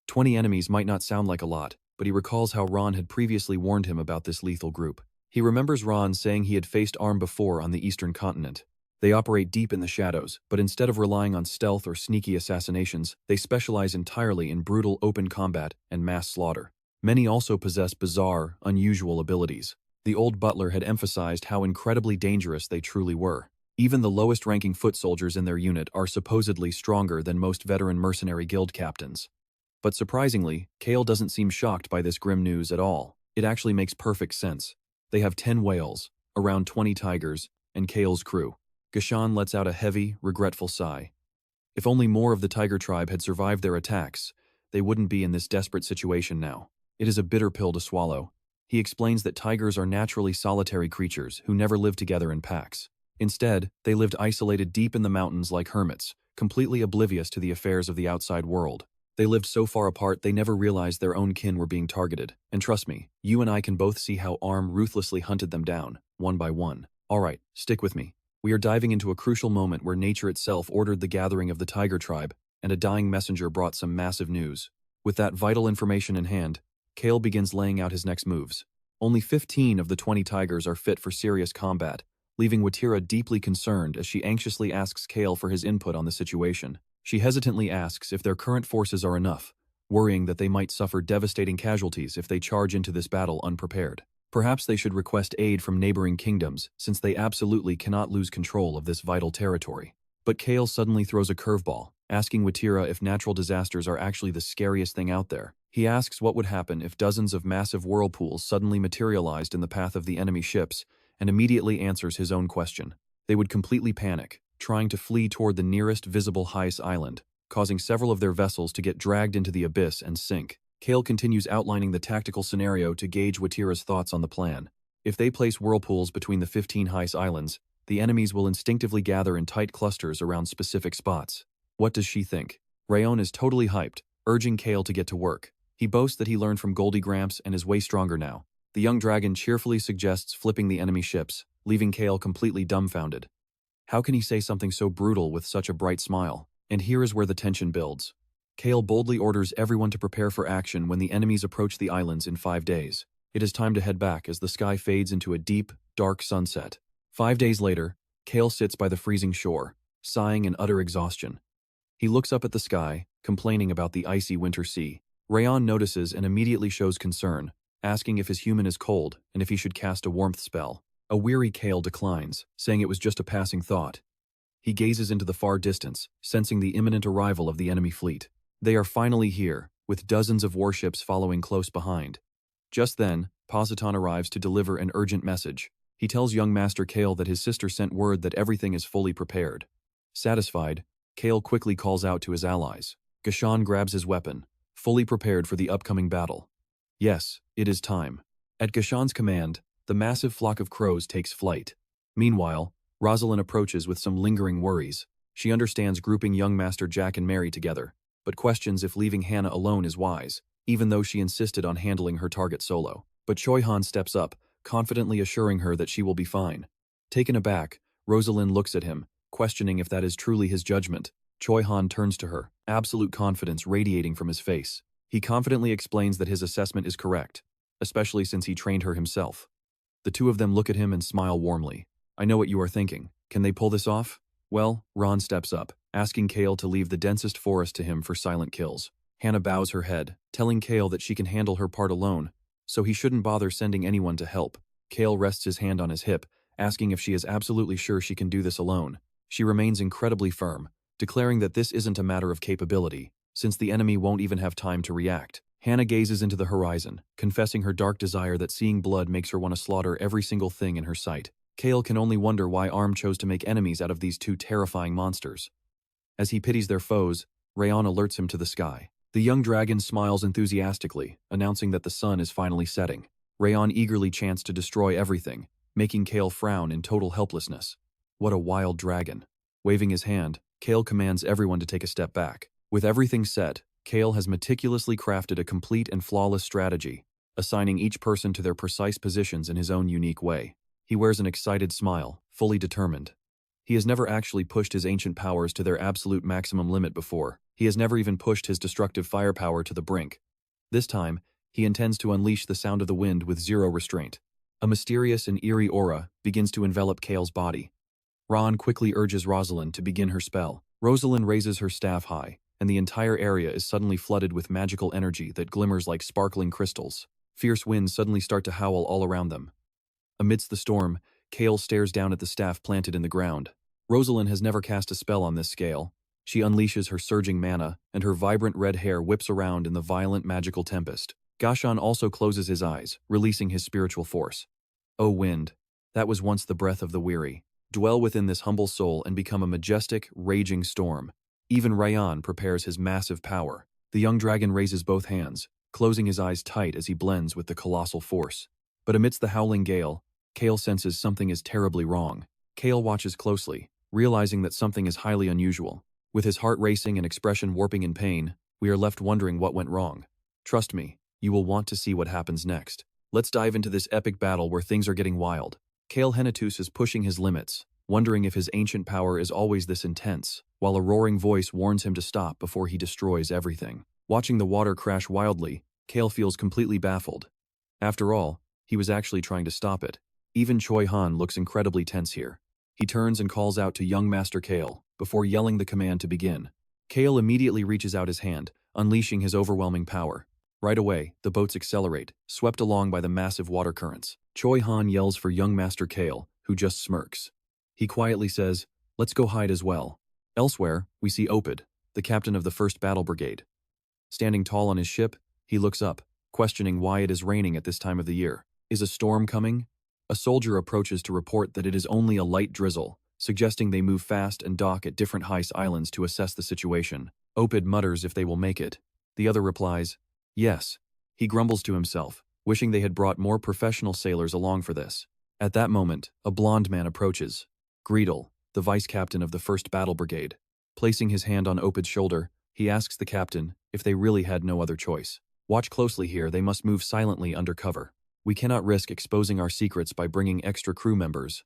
20 enemies might not sound like a lot, but he recalls how RAON had previously warned him about this lethal group. He remembers RAON saying he had faced ARM before on the eastern continent. They operate deep in the shadows, but instead of relying on stealth or sneaky assassinations, they specialize entirely in brutal open combat and mass slaughter. Many also possess bizarre, unusual abilities. The old butler had emphasized how incredibly dangerous they truly were. Even the lowest-ranking foot soldiers in their unit are supposedly stronger than most veteran mercenary guild captains. But surprisingly, Cale doesn't seem shocked by this grim news at all. It actually makes perfect sense. They have 10 whales, around 20 tigers, and Cale's crew. Gashan lets out a heavy, regretful sigh. If only more of the tiger tribe had survived their attacks, they wouldn't be in this desperate situation now. It is a bitter pill to swallow. He explains that tigers are naturally solitary creatures who never live together in packs. Instead, they lived isolated deep in the mountains like hermits, completely oblivious to the affairs of the outside world. They lived so far apart they never realized their own kin were being targeted. And trust me, you and I can both see how ARM ruthlessly hunted them down, one by one. Alright, stick with me. We are diving into a crucial moment where nature itself ordered the gathering of the tiger tribe, and a dying messenger brought some massive news. With that vital information in hand, Cale begins laying out his next moves. Only 15 of the 20 tigers are fit for serious combat, leaving Witira deeply concerned as she anxiously asks Cale for his input on the situation. She hesitantly asks if their current forces are enough, worrying that they might suffer devastating casualties if they charge into this battle unprepared. Perhaps they should request aid from neighboring kingdoms, since they absolutely cannot lose control of this vital territory. But Cale suddenly throws a curveball, asking Witira if natural disasters are actually the scariest thing out there. He asks what would happen if dozens of massive whirlpools suddenly materialized in the path of the enemy ships, and immediately answers his own question. They would completely panic, trying to flee toward the nearest visible Heis island, causing several of their vessels to get dragged into the abyss and sink. Cale continues outlining the tactical scenario to gauge Witira's thoughts on the plan. If they place whirlpools between the 15 Heis islands, the enemies will instinctively gather in tight clusters around specific spots. What does she think? RAON is totally hyped, urging Cale to get to work. He boasts that he learned from Goldie Gramps and is way stronger now. The young dragon cheerfully suggests flipping the enemy ships, leaving Cale completely dumbfounded. How can he say something so brutal with such a bright smile? And here is where the tension builds. Cale boldly orders everyone to prepare for action when the enemies approach the islands in 5 days. It is time to head back as the sky fades into a deep, dark sunset. 5 days later, Cale sits by the freezing shore, sighing in utter exhaustion. He looks up at the sky, complaining about the icy winter sea. RAON notices and immediately shows concern, asking if his human is cold and if he should cast a warmth spell. A weary Cale declines, saying it was just a passing thought. He gazes into the far distance, sensing the imminent arrival of the enemy fleet. They are finally here, with dozens of warships following close behind. Just then, Positon arrives to deliver an urgent message. He tells young Master Cale that his sister sent word that everything is fully prepared. Satisfied, Cale quickly calls out to his allies. Gashan grabs his weapon, fully prepared for the upcoming battle. Yes, it is time. At Gashan's command, the massive flock of crows takes flight. Meanwhile, Rosalind approaches with some lingering worries. She understands grouping young Master Jack and Mary together, but questions if leaving Hannah alone is wise, even though she insisted on handling her target solo. But Choi Han steps up, confidently assuring her that she will be fine. Taken aback, Rosalind looks at him, questioning if that is truly his judgment. Choi Han turns to her, absolute confidence radiating from his face. He confidently explains that his assessment is correct, especially since he trained her himself. The two of them look at him and smile warmly. I know what you are thinking. Can they pull this off? Well, Ron steps up, asking Cale to leave the densest forest to him for silent kills. Hannah bows her head, telling Cale that she can handle her part alone, so he shouldn't bother sending anyone to help. Cale rests his hand on his hip, asking if she is absolutely sure she can do this alone. She remains incredibly firm, declaring that this isn't a matter of capability, since the enemy won't even have time to react. Hannah gazes into the horizon, confessing her dark desire that seeing blood makes her want to slaughter every single thing in her sight. Cale can only wonder why ARM chose to make enemies out of these two terrifying monsters. As he pities their foes, RAON alerts him to the sky. The young dragon smiles enthusiastically, announcing that the sun is finally setting. RAON eagerly chants to destroy everything, making Cale frown in total helplessness. What a wild dragon. Waving his hand, Cale commands everyone to take a step back. With everything set, Cale has meticulously crafted a complete and flawless strategy, assigning each person to their precise positions in his own unique way. He wears an excited smile, fully determined. He has never actually pushed his ancient powers to their absolute maximum limit before. He has never even pushed his destructive firepower to the brink. This time, he intends to unleash the sound of the wind with zero restraint. A mysterious and eerie aura begins to envelop Cale's body. Ron quickly urges Rosalind to begin her spell. Rosalind raises her staff high, and the entire area is suddenly flooded with magical energy that glimmers like sparkling crystals. Fierce winds suddenly start to howl all around them. Amidst the storm, Cale stares down at the staff planted in the ground. Rosalind has never cast a spell on this scale. She unleashes her surging mana, and her vibrant red hair whips around in the violent magical tempest. Gashan also closes his eyes, releasing his spiritual force. O wind, that was once the breath of the weary. Dwell within this humble soul and become a majestic, raging storm. Even RAON prepares his massive power. The young dragon raises both hands, closing his eyes tight as he blends with the colossal force. But amidst the howling gale, Cale senses something is terribly wrong. Cale watches closely, realizing that something is highly unusual. With his heart racing and expression warping in pain, we are left wondering what went wrong. Trust me, you will want to see what happens next. Let's dive into this epic battle where things are getting wild. Cale Henituse is pushing his limits, wondering if his ancient power is always this intense, while a roaring voice warns him to stop before he destroys everything. Watching the water crash wildly, Cale feels completely baffled. After all, he was actually trying to stop it. Even Choi Han looks incredibly tense here. He turns and calls out to young Master Cale, before yelling the command to begin. Cale immediately reaches out his hand, unleashing his overwhelming power. Right away, the boats accelerate, swept along by the massive water currents. Choi Han yells for young Master Cale, who just smirks. He quietly says, "Let's go hide as well." Elsewhere, we see Opid, the captain of the 1st Battle Brigade. Standing tall on his ship, he looks up, questioning why it is raining at this time of the year. Is a storm coming? A soldier approaches to report that it is only a light drizzle, suggesting they move fast and dock at different Heist islands to assess the situation. Opid mutters if they will make it. The other replies, yes. He grumbles to himself, wishing they had brought more professional sailors along for this. At that moment, a blond man approaches. Greedle, the vice captain of the 1st Battle Brigade. Placing his hand on Opid's shoulder, he asks the captain if they really had no other choice. Watch closely here, they must move silently under cover. We cannot risk exposing our secrets by bringing extra crew members.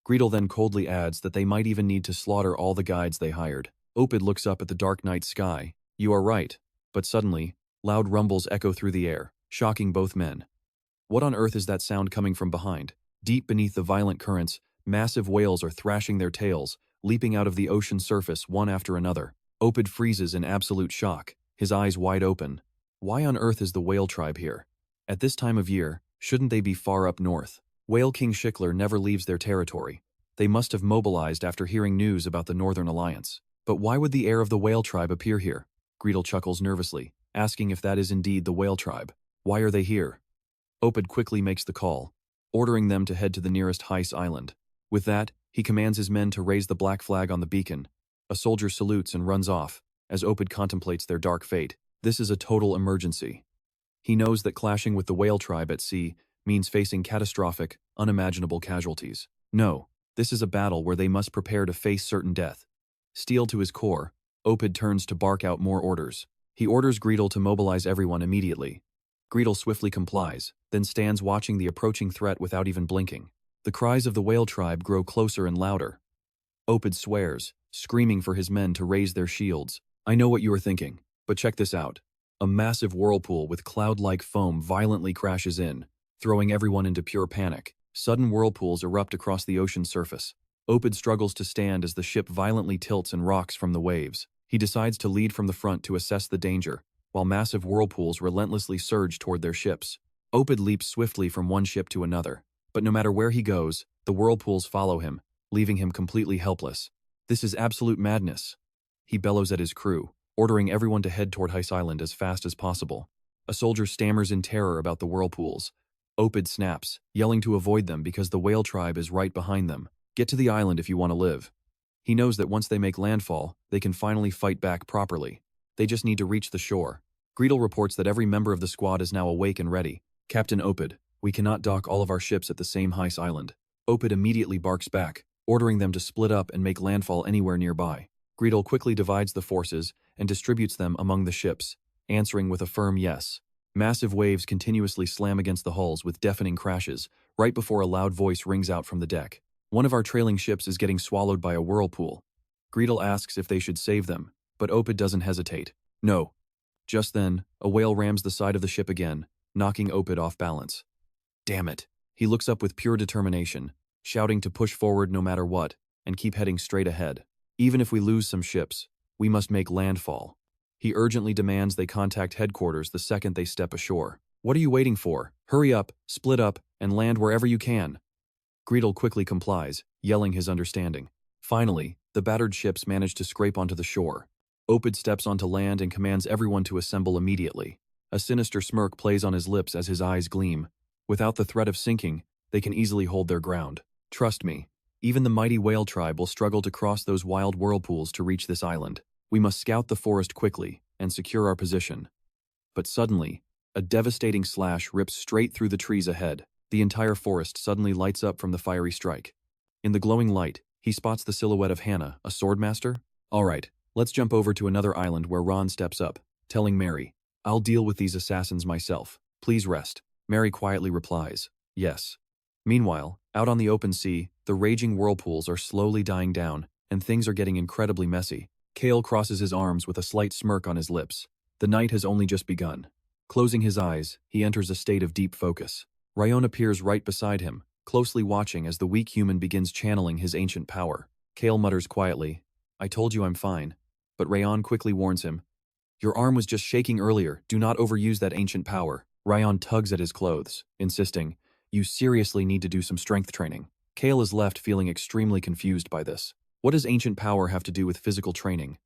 Greedle then coldly adds that they might even need to slaughter all the guides they hired. Opid looks up at the dark night sky. You are right. But suddenly, loud rumbles echo through the air, shocking both men. What on earth is that sound coming from behind? Deep beneath the violent currents, massive whales are thrashing their tails, leaping out of the ocean surface one after another. Opid freezes in absolute shock, his eyes wide open. Why on earth is the whale tribe here? At this time of year, shouldn't they be far up north? Whale King Schickler never leaves their territory. They must have mobilized after hearing news about the Northern Alliance. But why would the heir of the whale tribe appear here? Greedle chuckles nervously, asking if that is indeed the whale tribe. Why are they here? Opid quickly makes the call, ordering them to head to the nearest Heist island. With that, he commands his men to raise the black flag on the beacon. A soldier salutes and runs off, as Opid contemplates their dark fate. This is a total emergency. He knows that clashing with the whale tribe at sea means facing catastrophic, unimaginable casualties. No, this is a battle where they must prepare to face certain death. Steel to his core, Opid turns to bark out more orders. He orders Greedle to mobilize everyone immediately. Greedle swiftly complies, then stands watching the approaching threat without even blinking. The cries of the whale tribe grow closer and louder. Opid swears, screaming for his men to raise their shields. I know what you are thinking, but check this out. A massive whirlpool with cloud-like foam violently crashes in, throwing everyone into pure panic. Sudden whirlpools erupt across the ocean's surface. Opid struggles to stand as the ship violently tilts and rocks from the waves. He decides to lead from the front to assess the danger, while massive whirlpools relentlessly surge toward their ships. Opid leaps swiftly from one ship to another, but no matter where he goes, the whirlpools follow him, leaving him completely helpless. This is absolute madness. He bellows at his crew, ordering everyone to head toward Heist Island as fast as possible. A soldier stammers in terror about the whirlpools. Opid snaps, yelling to avoid them because the whale tribe is right behind them. Get to the island if you want to live. He knows that once they make landfall, they can finally fight back properly. They just need to reach the shore. Greedle reports that every member of the squad is now awake and ready. Captain Opid, we cannot dock all of our ships at the same Heist Island. Opid immediately barks back, ordering them to split up and make landfall anywhere nearby. Greedle quickly divides the forces and distributes them among the ships, answering with a firm yes. Massive waves continuously slam against the hulls with deafening crashes, right before a loud voice rings out from the deck. One of our trailing ships is getting swallowed by a whirlpool. Greedle asks if they should save them, but Opid doesn't hesitate. No. Just then, a whale rams the side of the ship again, knocking Opid off balance. Damn it. He looks up with pure determination, shouting to push forward no matter what, and keep heading straight ahead. Even if we lose some ships, we must make landfall. He urgently demands they contact headquarters the second they step ashore. What are you waiting for? Hurry up, split up, and land wherever you can. Greedle quickly complies, yelling his understanding. Finally, the battered ships manage to scrape onto the shore. Opid steps onto land and commands everyone to assemble immediately. A sinister smirk plays on his lips as his eyes gleam. Without the threat of sinking, they can easily hold their ground. Trust me, even the mighty whale tribe will struggle to cross those wild whirlpools to reach this island. We must scout the forest quickly and secure our position. But suddenly, a devastating slash rips straight through the trees ahead. The entire forest suddenly lights up from the fiery strike. In the glowing light, he spots the silhouette of Hannah, a swordmaster. All right, let's jump over to another island where RAON steps up, telling Mary, I'll deal with these assassins myself. Please rest. Mary quietly replies, yes. Meanwhile, out on the open sea, the raging whirlpools are slowly dying down, and things are getting incredibly messy. Cale crosses his arms with a slight smirk on his lips. The night has only just begun. Closing his eyes, he enters a state of deep focus. RAON appears right beside him, closely watching as the weak human begins channeling his ancient power. Cale mutters quietly, I told you I'm fine. But RAON quickly warns him, your arm was just shaking earlier, do not overuse that ancient power. RAON tugs at his clothes, insisting, you seriously need to do some strength training. Cale is left feeling extremely confused by this. What does ancient power have to do with physical training?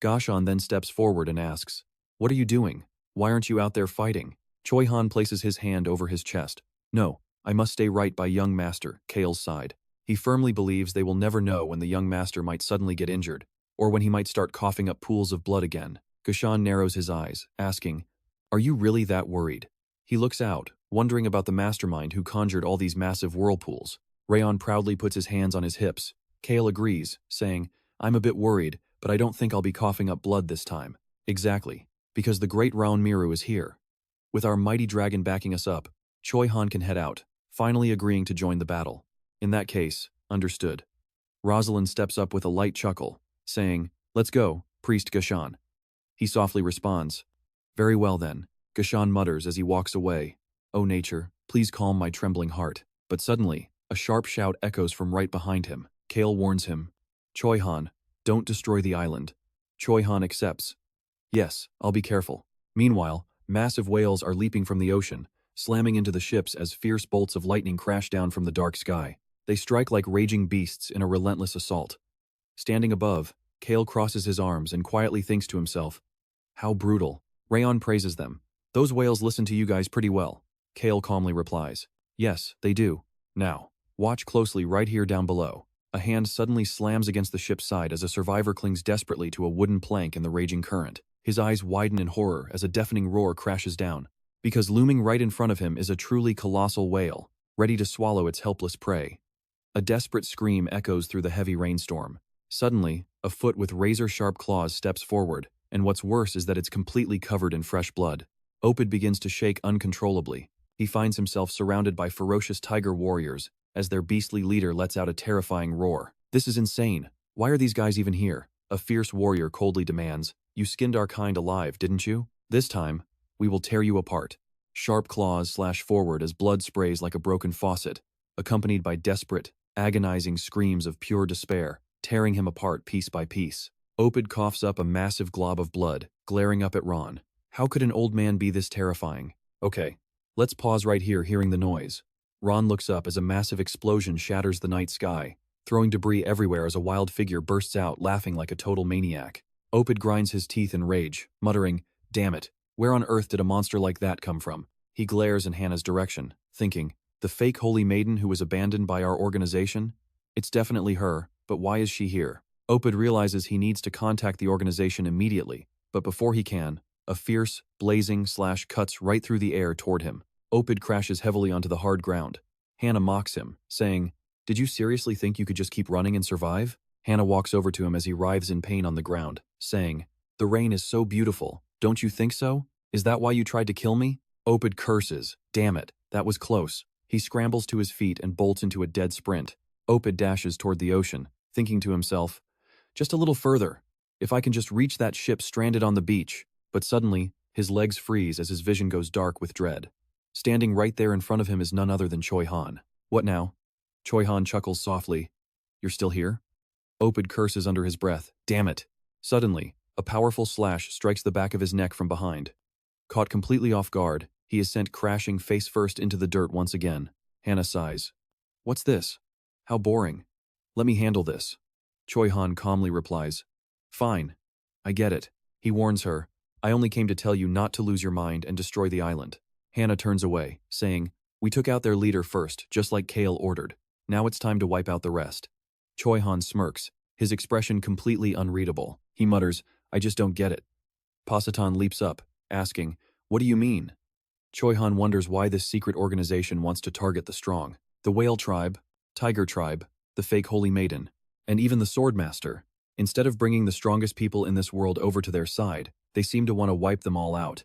Gashan then steps forward and asks, what are you doing? Why aren't you out there fighting? Choi Han places his hand over his chest. No, I must stay right by young master, Cale's side. He firmly believes they will never know when the young master might suddenly get injured, or when he might start coughing up pools of blood again. Gashan narrows his eyes, asking, are you really that worried? He looks out, wondering about the mastermind who conjured all these massive whirlpools. RAON proudly puts his hands on his hips. Cale agrees, saying, I'm a bit worried, but I don't think I'll be coughing up blood this time. Exactly, because the great RAON Miru is here. With our mighty dragon backing us up, Choi Han can head out, finally agreeing to join the battle. In that case, understood. Rosalind steps up with a light chuckle, saying, let's go, Priest Gashan. He softly responds, very well then. Gashan mutters as he walks away, oh nature, please calm my trembling heart. But suddenly, a sharp shout echoes from right behind him. Cale warns him, Choi Han, don't destroy the island. Choi Han accepts. Yes, I'll be careful. Meanwhile, massive whales are leaping from the ocean, slamming into the ships as fierce bolts of lightning crash down from the dark sky. They strike like raging beasts in a relentless assault. Standing above, Cale crosses his arms and quietly thinks to himself, how brutal. RAON praises them. Those whales listen to you guys pretty well. Cale calmly replies, yes, they do. Now, watch closely right here down below. A hand suddenly slams against the ship's side as a survivor clings desperately to a wooden plank in the raging current. His eyes widen in horror as a deafening roar crashes down. Because looming right in front of him is a truly colossal whale, ready to swallow its helpless prey. A desperate scream echoes through the heavy rainstorm. Suddenly, A foot with razor-sharp claws steps forward, and what's worse is that it's completely covered in fresh blood. Opid begins to shake uncontrollably. He finds himself surrounded by ferocious tiger warriors as their beastly leader lets out a terrifying roar. This is insane. Why are these guys even here? A fierce warrior coldly demands. You skinned our kind alive, didn't you? This time, we will tear you apart. Sharp claws slash forward as blood sprays like a broken faucet, accompanied by desperate, agonizing screams of pure despair, tearing him apart piece by piece. Opid coughs up a massive glob of blood, glaring up at RAON. How could an old man be this terrifying? Okay, let's pause right here hearing the noise. RAON looks up as a massive explosion shatters the night sky, throwing debris everywhere as a wild figure bursts out laughing like a total maniac. Opid grinds his teeth in rage, muttering, "Damn it, where on earth did a monster like that come from?" He glares in Hannah's direction, thinking, the fake holy maiden who was abandoned by our organization? It's definitely her, but why is she here? Opid realizes he needs to contact the organization immediately, but before he can, a fierce, blazing slash cuts right through the air toward him. Opid crashes heavily onto the hard ground. Hannah mocks him, saying, "Did you seriously think you could just keep running and survive?" Hannah walks over to him as he writhes in pain on the ground, saying, "The rain is so beautiful, don't you think so? Is that why you tried to kill me?" Opid curses, "Damn it, that was close." He scrambles to his feet and bolts into a dead sprint. Opid dashes toward the ocean, thinking to himself, "Just a little further. If I can just reach that ship stranded on the beach." But suddenly, his legs freeze as his vision goes dark with dread. Standing right there in front of him is none other than Choi Han. "What now?" Choi Han chuckles softly. "You're still here?" Opid curses under his breath, "Damn it." Suddenly, a powerful slash strikes the back of his neck from behind. Caught completely off guard, he is sent crashing face first into the dirt once again. Hannah sighs. "What's this? How boring. Let me handle this." Choi Han calmly replies, "Fine. I get it." He warns her, "I only came to tell you not to lose your mind and destroy the island." Hannah turns away, saying, "We took out their leader first, just like Cale ordered. Now it's time to wipe out the rest." Choi Han smirks, his expression completely unreadable. He mutters, "I just don't get it." Pasatan leaps up, asking, "What do you mean?" Choi Han wonders why this secret organization wants to target the strong. The Whale Tribe, Tiger Tribe, the fake Holy Maiden, and even the Swordmaster. Instead of bringing the strongest people in this world over to their side, they seem to want to wipe them all out.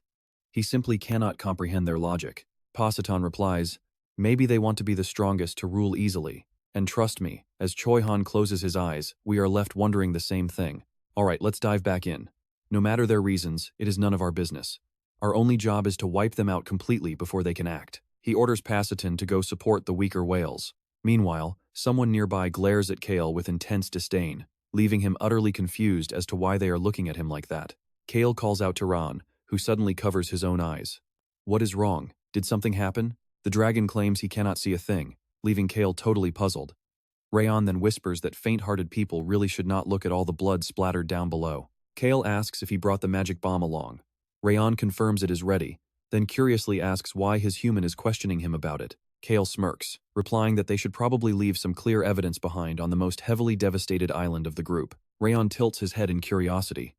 He simply cannot comprehend their logic. Pasatan replies, "Maybe they want to be the strongest to rule easily. And trust me, as Choi Han closes his eyes, we are left wondering the same thing. Alright, let's dive back in. No matter their reasons, it is none of our business. Our only job is to wipe them out completely before they can act." He orders Pasatan to go support the weaker whales. Meanwhile, someone nearby glares at Cale with intense disdain, leaving him utterly confused as to why they are looking at him like that. Cale calls out to RAON, who suddenly covers his own eyes. What is wrong? Did something happen? The dragon claims he cannot see a thing, leaving Cale totally puzzled. RAON then whispers that faint-hearted people really should not look at all the blood splattered down below. Cale asks if he brought the magic bomb along. RAON confirms it is ready, then curiously asks why his human is questioning him about it. Cale smirks, replying that they should probably leave some clear evidence behind on the most heavily devastated island of the group. RAON tilts his head in curiosity.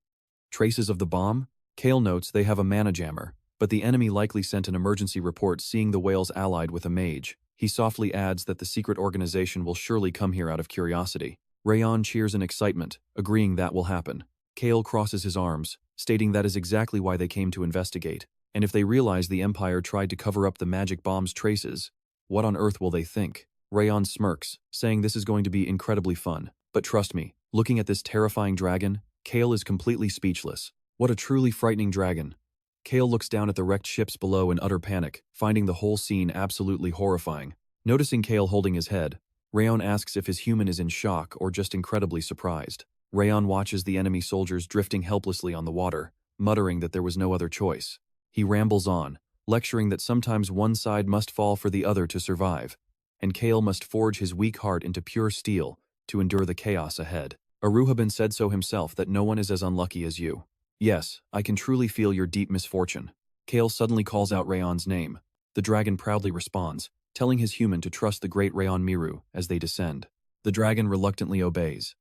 Traces of the bomb? Cale notes they have a mana jammer, but the enemy likely sent an emergency report seeing the whales allied with a mage. He softly adds that the secret organization will surely come here out of curiosity. RAON cheers in excitement, agreeing that will happen. Cale crosses his arms, stating that is exactly why they came to investigate, and if they realize the Empire tried to cover up the magic bomb's traces, what on earth will they think? RAON smirks, saying this is going to be incredibly fun. But trust me, looking at this terrifying dragon, Cale is completely speechless. What a truly frightening dragon. Cale looks down at the wrecked ships below in utter panic, finding the whole scene absolutely horrifying. Noticing Cale holding his head, RAON asks if his human is in shock or just incredibly surprised. RAON watches the enemy soldiers drifting helplessly on the water, muttering that there was no other choice. He rambles on, lecturing that sometimes one side must fall for the other to survive, and Cale must forge his weak heart into pure steel to endure the chaos ahead. Aruhaban said so himself that no one is as unlucky as you. Yes, I can truly feel your deep misfortune. Cale suddenly calls out RAON's name. The dragon proudly responds, telling his human to trust the great RAON Miru as they descend. The dragon reluctantly obeys.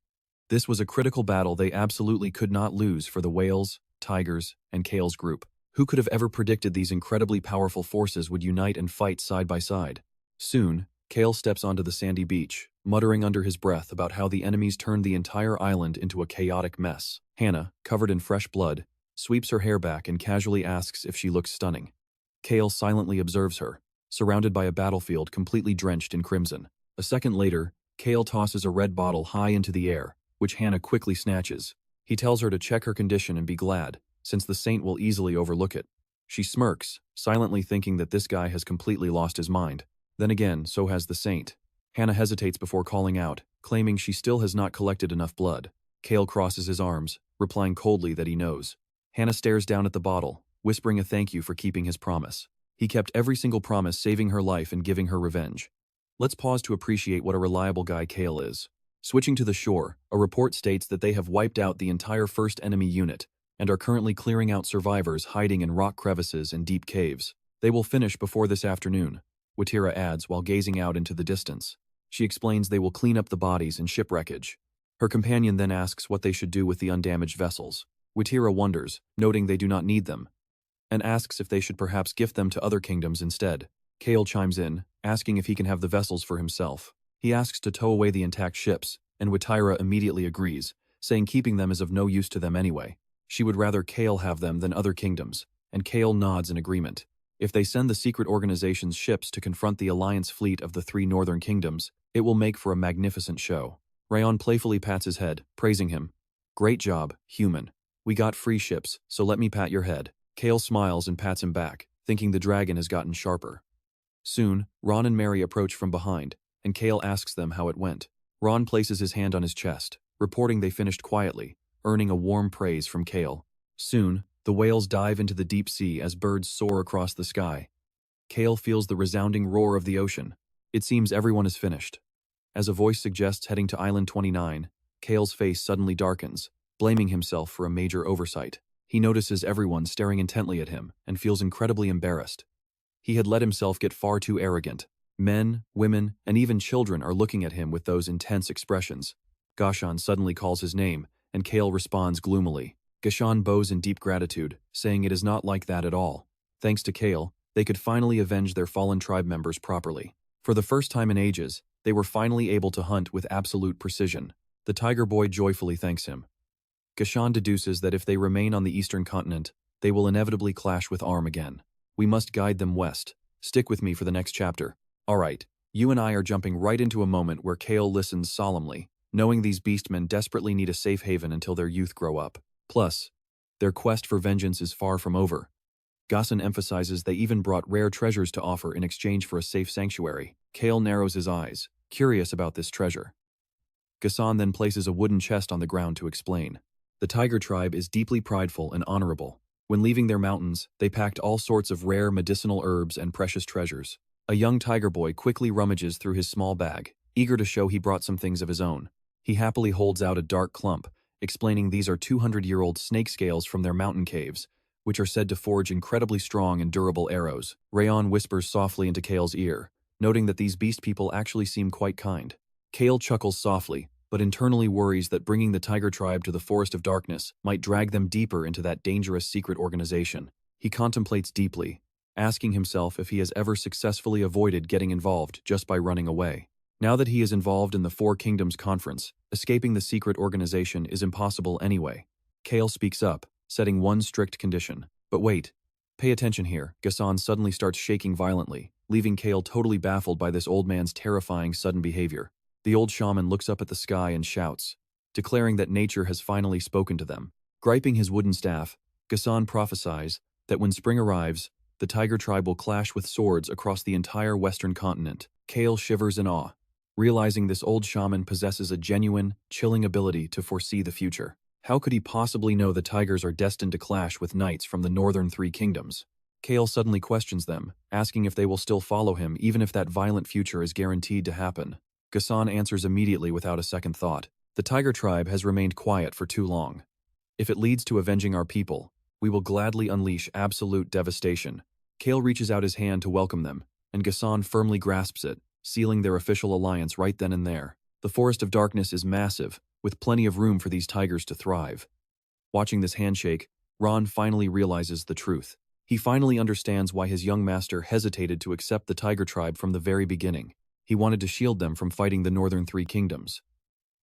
This was a critical battle they absolutely could not lose for the whales, tigers, and Cale's group. Who could have ever predicted these incredibly powerful forces would unite and fight side by side? Soon, Cale steps onto the sandy beach, muttering under his breath about how the enemies turned the entire island into a chaotic mess. Hannah, covered in fresh blood, sweeps her hair back and casually asks if she looks stunning. Cale silently observes her, surrounded by a battlefield completely drenched in crimson. A second later, Cale tosses a red bottle high into the air, which Hannah quickly snatches. He tells her to check her condition and be glad, since the saint will easily overlook it. She smirks, silently thinking that this guy has completely lost his mind. Then again, so has the saint. Hannah hesitates before calling out, claiming she still has not collected enough blood. Cale crosses his arms, replying coldly that he knows. Hannah stares down at the bottle, whispering a thank you for keeping his promise. He kept every single promise, saving her life and giving her revenge. Let's pause to appreciate what a reliable guy Cale is. Switching to the shore, a report states that they have wiped out the entire first enemy unit and are currently clearing out survivors hiding in rock crevices and deep caves. They will finish before this afternoon, Watira adds while gazing out into the distance. She explains they will clean up the bodies and shipwreckage. Her companion then asks what they should do with the undamaged vessels. Watira wonders, noting they do not need them, and asks if they should perhaps gift them to other kingdoms instead. Cale chimes in, asking if he can have the vessels for himself. He asks to tow away the intact ships, and Watira immediately agrees, saying keeping them is of no use to them anyway. She would rather Cale have them than other kingdoms, and Cale nods in agreement. If they send the secret organization's ships to confront the alliance fleet of the 3 northern kingdoms, it will make for a magnificent show. RAON playfully pats his head, praising him. Great job, human. We got free ships, so let me pat your head. Cale smiles and pats him back, thinking the dragon has gotten sharper. Soon, Ron and Mary approach from behind, and Cale asks them how it went. Ron places his hand on his chest, reporting they finished quietly, earning a warm praise from Cale. Soon, the whales dive into the deep sea as birds soar across the sky. Cale feels the resounding roar of the ocean. It seems everyone is finished. As a voice suggests heading to Island 29, Cale's face suddenly darkens, blaming himself for a major oversight. He notices everyone staring intently at him and feels incredibly embarrassed. He had let himself get far too arrogant. Men, women, and even children are looking at him with those intense expressions. Gashan suddenly calls his name, and Cale responds gloomily. Gashan bows in deep gratitude, saying it is not like that at all. Thanks to Cale, they could finally avenge their fallen tribe members properly. For the first time in ages, they were finally able to hunt with absolute precision. The Tiger Boy joyfully thanks him. Gashan deduces that if they remain on the eastern continent, they will inevitably clash with Arm again. We must guide them west. Stick with me for the next chapter. Alright, you and I are jumping right into a moment where Cale listens solemnly, knowing these beastmen desperately need a safe haven until their youth grow up. Plus, their quest for vengeance is far from over. Gassan emphasizes they even brought rare treasures to offer in exchange for a safe sanctuary. Cale narrows his eyes, curious about this treasure. Gassan then places a wooden chest on the ground to explain. The Tiger tribe is deeply prideful and honorable. When leaving their mountains, they packed all sorts of rare medicinal herbs and precious treasures. A young Tiger Boy quickly rummages through his small bag, eager to show he brought some things of his own. He happily holds out a dark clump, explaining these are 200-year-old snake scales from their mountain caves, which are said to forge incredibly strong and durable arrows. RAON whispers softly into Cale's ear, noting that these beast people actually seem quite kind. Cale chuckles softly, but internally worries that bringing the Tiger tribe to the Forest of Darkness might drag them deeper into that dangerous secret organization. He contemplates deeply, asking himself if he has ever successfully avoided getting involved just by running away. Now that he is involved in the Four Kingdoms Conference, escaping the secret organization is impossible anyway. Cale speaks up, setting one strict condition. But wait, pay attention here. Gassan suddenly starts shaking violently, leaving Cale totally baffled by this old man's terrifying sudden behavior. The old shaman looks up at the sky and shouts, declaring that nature has finally spoken to them. Griping his wooden staff, Gassan prophesies that when spring arrives, the Tiger tribe will clash with swords across the entire western continent. Cale shivers in awe, realizing this old shaman possesses a genuine, chilling ability to foresee the future. How could he possibly know the tigers are destined to clash with knights from the northern 3 kingdoms? Cale suddenly questions them, asking if they will still follow him even if that violent future is guaranteed to happen. Gassan answers immediately without a second thought. The Tiger tribe has remained quiet for too long. If it leads to avenging our people, we will gladly unleash absolute devastation. Cale reaches out his hand to welcome them, and Gassan firmly grasps it, sealing their official alliance right then and there. The Forest of Darkness is massive, with plenty of room for these tigers to thrive. Watching this handshake, Ron finally realizes the truth. He finally understands why his young master hesitated to accept the Tiger tribe from the very beginning. He wanted to shield them from fighting the northern three kingdoms.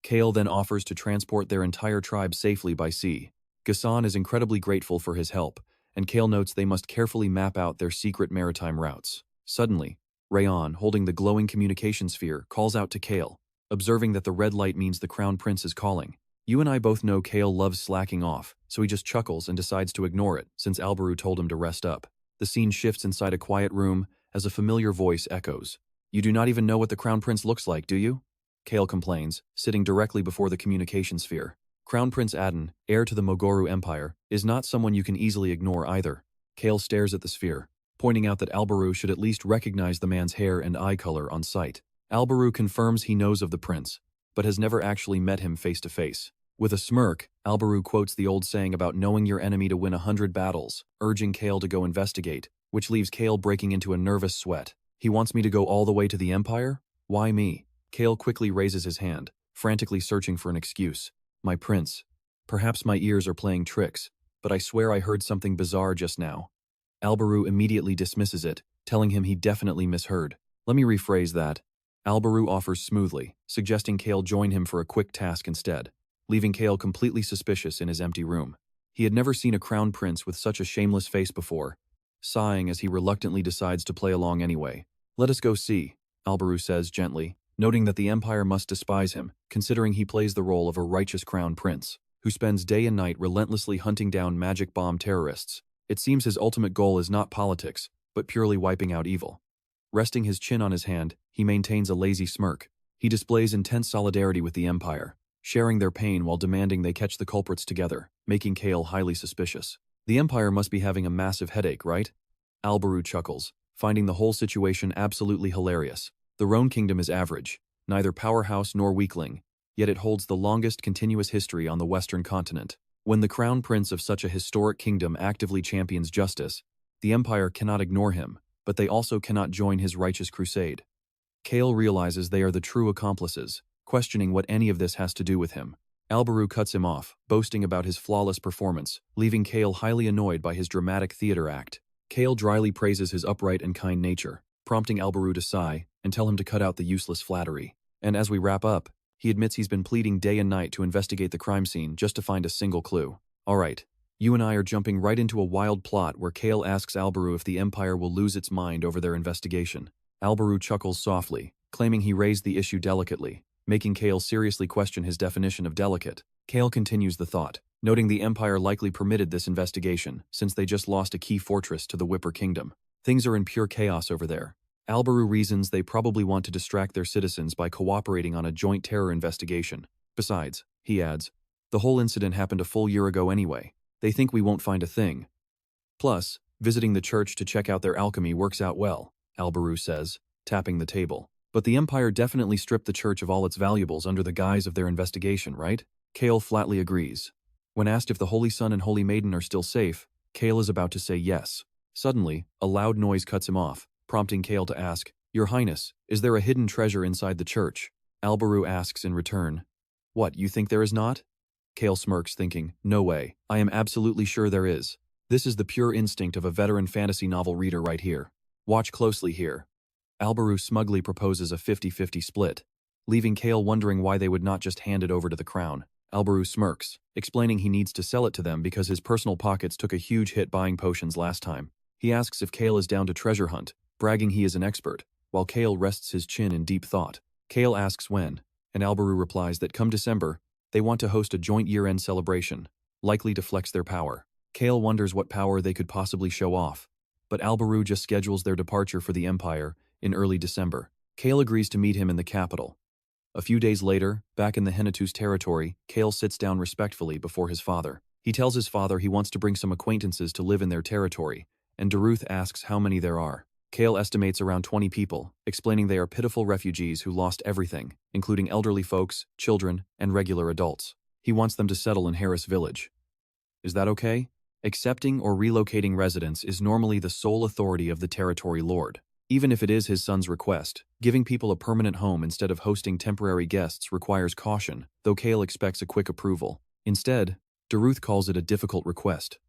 Cale then offers to transport their entire tribe safely by sea. Ghassan is incredibly grateful for his help, and Cale notes they must carefully map out their secret maritime routes. Suddenly, RAON, holding the glowing communication sphere, calls out to Cale, observing that the red light means the Crown Prince is calling. You and I both know Cale loves slacking off, so he just chuckles and decides to ignore it since Alberu told him to rest up. The scene shifts inside a quiet room as a familiar voice echoes. You do not even know what the Crown Prince looks like, do you? Cale complains, sitting directly before the communication sphere. Crown Prince Adon, heir to the Mogoru Empire, is not someone you can easily ignore either. Cale stares at the sphere, pointing out that Alberu should at least recognize the man's hair and eye color on sight. Alberu confirms he knows of the prince, but has never actually met him face to face. With a smirk, Alberu quotes the old saying about knowing your enemy to win 100 battles, urging Cale to go investigate, which leaves Cale breaking into a nervous sweat. He wants me to go all the way to the Empire? Why me? Cale quickly raises his hand, frantically searching for an excuse. My prince. Perhaps my ears are playing tricks, but I swear I heard something bizarre just now. Alberu immediately dismisses it, telling him he definitely misheard. Let me rephrase that. Alberu offers smoothly, suggesting Cale join him for a quick task instead, leaving Cale completely suspicious in his empty room. He had never seen a crown prince with such a shameless face before, sighing as he reluctantly decides to play along anyway. Let us go see, Alberu says gently, noting that the Empire must despise him, considering he plays the role of a righteous crown prince, who spends day and night relentlessly hunting down magic bomb terrorists. It seems his ultimate goal is not politics, but purely wiping out evil. Resting his chin on his hand, he maintains a lazy smirk. He displays intense solidarity with the Empire, sharing their pain while demanding they catch the culprits together, making Cale highly suspicious. The Empire must be having a massive headache, right? Alberu chuckles, finding the whole situation absolutely hilarious. The RAON kingdom is average, neither powerhouse nor weakling, yet it holds the longest continuous history on the Western continent. When the crown prince of such a historic kingdom actively champions justice, the Empire cannot ignore him, but they also cannot join his righteous crusade. Cale realizes they are the true accomplices, questioning what any of this has to do with him. Alberu cuts him off, boasting about his flawless performance, leaving Cale highly annoyed by his dramatic theater act. Cale dryly praises his upright and kind nature, prompting Alberu to sigh and tell him to cut out the useless flattery. And as we wrap up, he admits he's been pleading day and night to investigate the crime scene just to find a single clue. Alright, you and I are jumping right into a wild plot where Cale asks Alberu if the Empire will lose its mind over their investigation. Alberu chuckles softly, claiming he raised the issue delicately, making Cale seriously question his definition of delicate. Cale continues the thought, noting the Empire likely permitted this investigation since they just lost a key fortress to the Whipper Kingdom. Things are in pure chaos over there. Alberu reasons they probably want to distract their citizens by cooperating on a joint terror investigation. Besides, he adds, the whole incident happened a full year ago anyway. They think we won't find a thing. Plus, visiting the church to check out their alchemy works out well, Alberu says, tapping the table. But the Empire definitely stripped the church of all its valuables under the guise of their investigation, right? Cale flatly agrees. When asked if the Holy Son and Holy Maiden are still safe, Cale is about to say yes. Suddenly, a loud noise cuts him off, prompting Cale to ask, Your Highness, is there a hidden treasure inside the church? Alberu asks in return, What, you think there is not? Cale smirks, thinking, No way, I am absolutely sure there is. This is the pure instinct of a veteran fantasy novel reader right here. Watch closely here. Alberu smugly proposes a 50-50 split, leaving Cale wondering why they would not just hand it over to the crown. Alberu smirks, explaining he needs to sell it to them because his personal pockets took a huge hit buying potions last time. He asks if Cale is down to treasure hunt, bragging he is an expert, while Cale rests his chin in deep thought. Cale asks when, and Alberu replies that come December, they want to host a joint year-end celebration, likely to flex their power. Cale wonders what power they could possibly show off, but Alberu just schedules their departure for the Empire in early December. Cale agrees to meet him in the capital. A few days later, back in the Henituse territory, Cale sits down respectfully before his father. He tells his father he wants to bring some acquaintances to live in their territory, and Daruth asks how many there are. Cale estimates around 20 people, explaining they are pitiful refugees who lost everything, including elderly folks, children, and regular adults. He wants them to settle in Harris Village. Is that okay? Accepting or relocating residents is normally the sole authority of the territory lord. Even if it is his son's request, giving people a permanent home instead of hosting temporary guests requires caution, though Cale expects a quick approval. Instead, Daruth calls it a difficult request.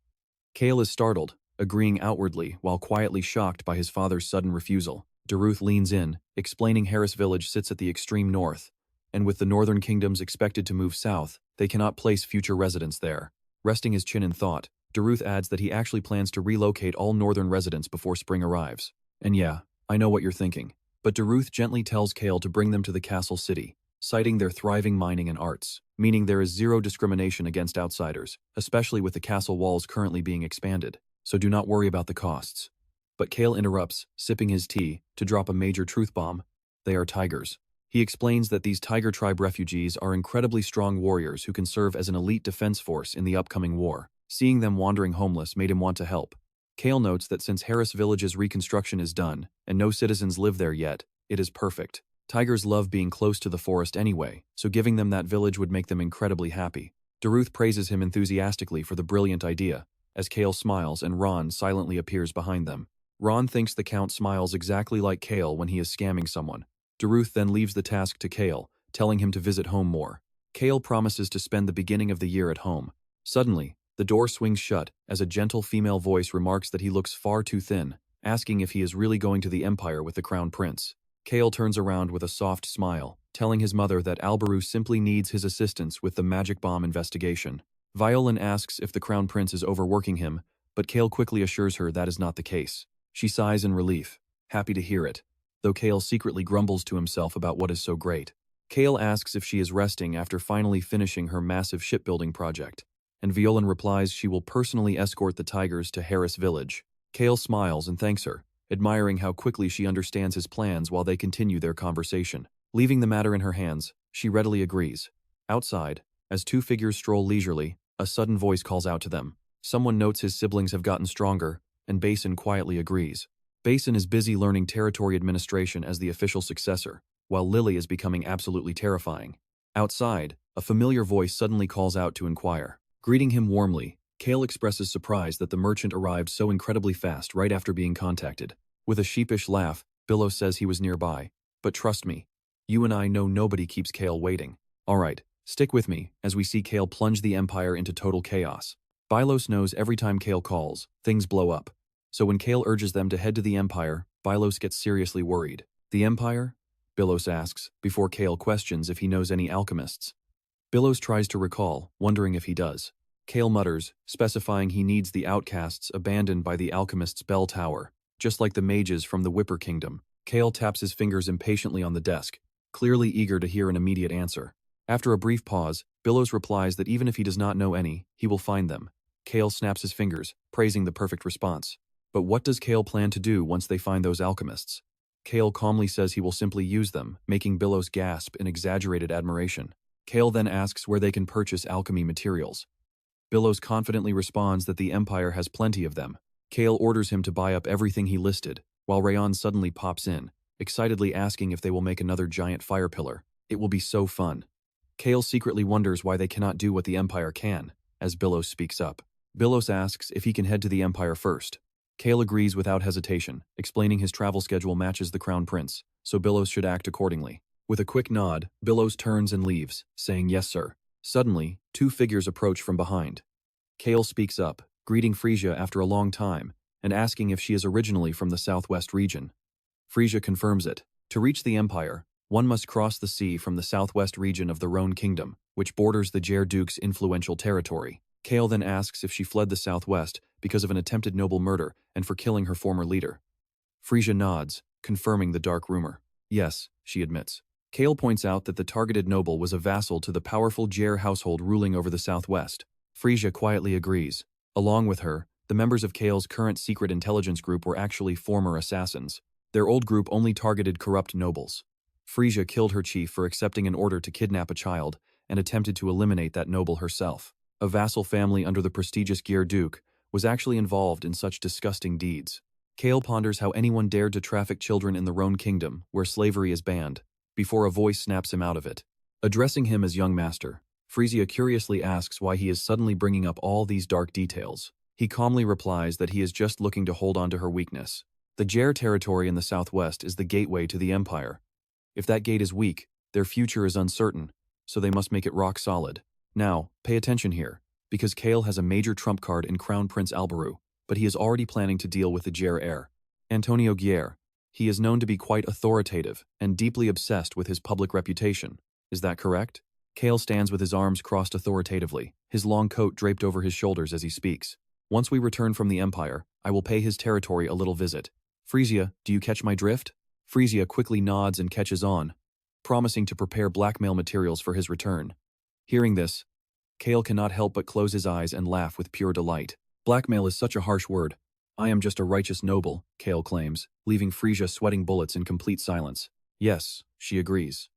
Cale is startled, agreeing outwardly while quietly shocked by his father's sudden refusal. Daruth leans in, explaining Harris Village sits at the extreme north, and with the northern kingdoms expected to move south, they cannot place future residents there. Resting his chin in thought, Daruth adds that he actually plans to relocate all northern residents before spring arrives. And yeah, I know what you're thinking. But Daruth gently tells Cale to bring them to the castle city, citing their thriving mining and arts, meaning there is zero discrimination against outsiders, especially with the castle walls currently being expanded, so do not worry about the costs. But Cale interrupts, sipping his tea, to drop a major truth bomb. They are tigers. He explains that these tiger tribe refugees are incredibly strong warriors who can serve as an elite defense force in the upcoming war. Seeing them wandering homeless made him want to help. Cale notes that since Harris Village's reconstruction is done, and no citizens live there yet, it is perfect. Tigers love being close to the forest anyway, so giving them that village would make them incredibly happy. Daruth praises him enthusiastically for the brilliant idea, as Cale smiles and RAON silently appears behind them. RAON thinks the Count smiles exactly like Cale when he is scamming someone. Daruth then leaves the task to Cale, telling him to visit home more. Cale promises to spend the beginning of the year at home. Suddenly, the door swings shut as a gentle female voice remarks that he looks far too thin, asking if he is really going to the Empire with the Crown Prince. Cale turns around with a soft smile, telling his mother that Alberu simply needs his assistance with the magic bomb investigation. Violin asks if the Crown Prince is overworking him, but Cale quickly assures her that is not the case. She sighs in relief, happy to hear it, though Cale secretly grumbles to himself about what is so great. Cale asks if she is resting after finally finishing her massive shipbuilding project, and Violin replies she will personally escort the tigers to Harris Village. Cale smiles and thanks her, admiring how quickly she understands his plans while they continue their conversation. Leaving the matter in her hands, she readily agrees. Outside, as two figures stroll leisurely, a sudden voice calls out to them. Someone notes his siblings have gotten stronger, and Basin quietly agrees. Basin is busy learning territory administration as the official successor, while Lily is becoming absolutely terrifying. Outside, a familiar voice suddenly calls out to inquire. Greeting him warmly, Cale expresses surprise that the merchant arrived so incredibly fast right after being contacted. With a sheepish laugh, Billow says he was nearby. But trust me, you and I know nobody keeps Cale waiting. Alright, stick with me as we see Cale plunge the Empire into total chaos. Bylos knows every time Cale calls, things blow up. So when Cale urges them to head to the Empire, Bylos gets seriously worried. The Empire? Bylos asks, before Cale questions if he knows any alchemists. Bylos tries to recall, wondering if he does. Cale mutters, specifying he needs the outcasts abandoned by the alchemist's bell tower, just like the mages from the Whipper Kingdom. Cale taps his fingers impatiently on the desk, clearly eager to hear an immediate answer. After a brief pause, Bylos replies that even if he does not know any, he will find them. Cale snaps his fingers, praising the perfect response. But what does Cale plan to do once they find those alchemists? Cale calmly says he will simply use them, making Bylos gasp in exaggerated admiration. Cale then asks where they can purchase alchemy materials. Bylos confidently responds that the Empire has plenty of them. Cale orders him to buy up everything he listed, while RAON suddenly pops in, excitedly asking if they will make another giant fire pillar. It will be so fun. Cale secretly wonders why they cannot do what the Empire can, as Bylos speaks up. Bylos asks if he can head to the Empire first. Cale agrees without hesitation, explaining his travel schedule matches the Crown Prince, so Bylos should act accordingly. With a quick nod, Bylos turns and leaves, saying yes sir. Suddenly, two figures approach from behind. Cale speaks up, greeting Frisia after a long time, and asking if she is originally from the southwest region. Frisia confirms it. To reach the Empire, one must cross the sea from the southwest region of the RAON Kingdom, which borders the Jer Duke's influential territory. Cale then asks if she fled the southwest because of an attempted noble murder and for killing her former leader. Frisia nods, confirming the dark rumor. Yes, she admits. Cale points out that the targeted noble was a vassal to the powerful Jer household ruling over the southwest. Frisia quietly agrees. Along with her, the members of Cale's current secret intelligence group were actually former assassins. Their old group only targeted corrupt nobles. Frisia killed her chief for accepting an order to kidnap a child and attempted to eliminate that noble herself. A vassal family under the prestigious Jer Duke was actually involved in such disgusting deeds. Cale ponders how anyone dared to traffic children in the RAON Kingdom, where slavery is banned, before a voice snaps him out of it. Addressing him as young master, Frisia curiously asks why he is suddenly bringing up all these dark details. He calmly replies that he is just looking to hold on to her weakness. The Jer territory in the southwest is the gateway to the Empire. If that gate is weak, their future is uncertain, so they must make it rock solid. Now, pay attention here, because Cale has a major trump card in Crown Prince Alberu, but he is already planning to deal with the Jer heir, Antonio Guerre. He is known to be quite authoritative and deeply obsessed with his public reputation. Is that correct? Cale stands with his arms crossed authoritatively, his long coat draped over his shoulders as he speaks. Once we return from the Empire, I will pay his territory a little visit. Frisia, do you catch my drift? Frisia quickly nods and catches on, promising to prepare blackmail materials for his return. Hearing this, Cale cannot help but close his eyes and laugh with pure delight. Blackmail is such a harsh word. I am just a righteous noble, Cale claims, leaving Frisia sweating bullets in complete silence. Yes, she agrees.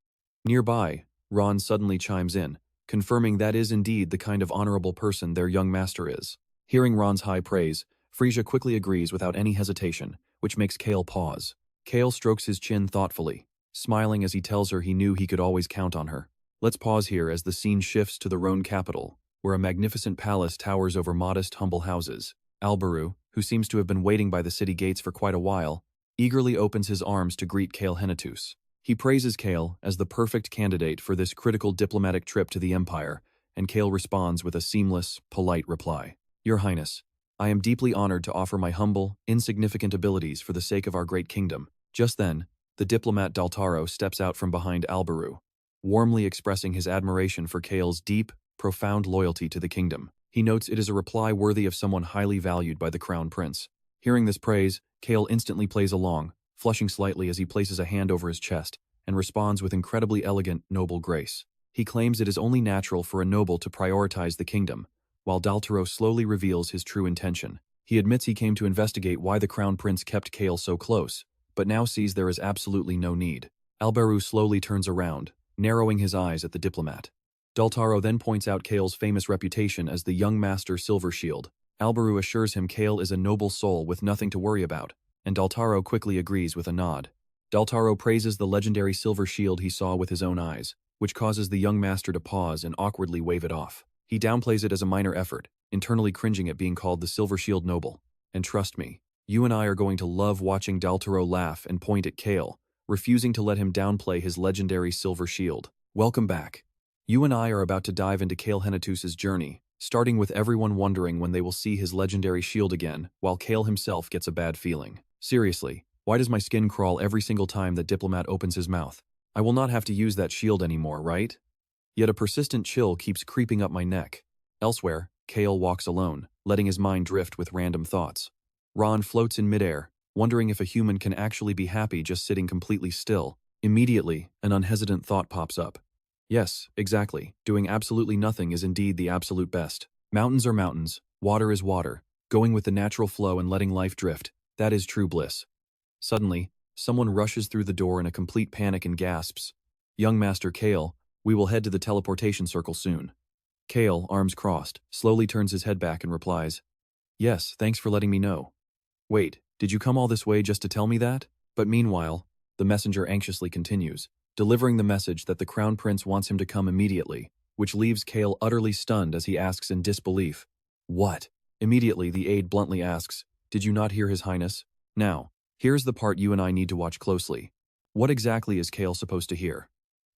Nearby, RAON suddenly chimes in, confirming that is indeed the kind of honorable person their young master is. Hearing RAON's high praise, Frisia quickly agrees without any hesitation, which makes Cale pause. Cale strokes his chin thoughtfully, smiling as he tells her he knew he could always count on her. Let's pause here as the scene shifts to the RAON capital, where a magnificent palace towers over modest, humble houses. Alberu, who seems to have been waiting by the city gates for quite a while, eagerly opens his arms to greet Cale Henituse. He praises Cale as the perfect candidate for this critical diplomatic trip to the Empire, and Cale responds with a seamless, polite reply. Your Highness, I am deeply honored to offer my humble, insignificant abilities for the sake of our great kingdom. Just then, the diplomat Daltaro steps out from behind Alberu, warmly expressing his admiration for Cale's deep, profound loyalty to the kingdom. He notes it is a reply worthy of someone highly valued by the Crown Prince. Hearing this praise, Cale instantly plays along, flushing slightly as he places a hand over his chest, and responds with incredibly elegant, noble grace. He claims it is only natural for a noble to prioritize the kingdom, while Daltaro slowly reveals his true intention. He admits he came to investigate why the Crown Prince kept Cale so close, but now sees there is absolutely no need. Alberu slowly turns around, narrowing his eyes at the diplomat. Daltaro then points out Cale's famous reputation as the young master Silver Shield. Alberu assures him Cale is a noble soul with nothing to worry about, and Daltaro quickly agrees with a nod. Daltaro praises the legendary Silver Shield he saw with his own eyes, which causes the young master to pause and awkwardly wave it off. He downplays it as a minor effort, internally cringing at being called the Silver Shield Noble. And trust me, you and I are going to love watching Daltaro laugh and point at Cale, refusing to let him downplay his legendary Silver Shield. Welcome back. You and I are about to dive into Cale Henituse's journey, starting with everyone wondering when they will see his legendary shield again, while Cale himself gets a bad feeling. Seriously, why does my skin crawl every single time that diplomat opens his mouth? I will not have to use that shield anymore, right? Yet a persistent chill keeps creeping up my neck. Elsewhere, Cale walks alone, letting his mind drift with random thoughts. RAON floats in midair, wondering if a human can actually be happy just sitting completely still. Immediately, an unhesitant thought pops up. Yes, exactly. Doing absolutely nothing is indeed the absolute best. Mountains are mountains, water is water. Going with the natural flow and letting life drift, that is true bliss. Suddenly, someone rushes through the door in a complete panic and gasps. Young Master Cale, we will head to the teleportation circle soon. Cale, arms crossed, slowly turns his head back and replies, Yes, thanks for letting me know. Wait, did you come all this way just to tell me that? But meanwhile, the messenger anxiously continues, delivering the message that the Crown Prince wants him to come immediately, which leaves Cale utterly stunned as he asks in disbelief, What? Immediately, the aide bluntly asks, Did you not hear His Highness? Now, here's the part you and I need to watch closely. What exactly is Cale supposed to hear?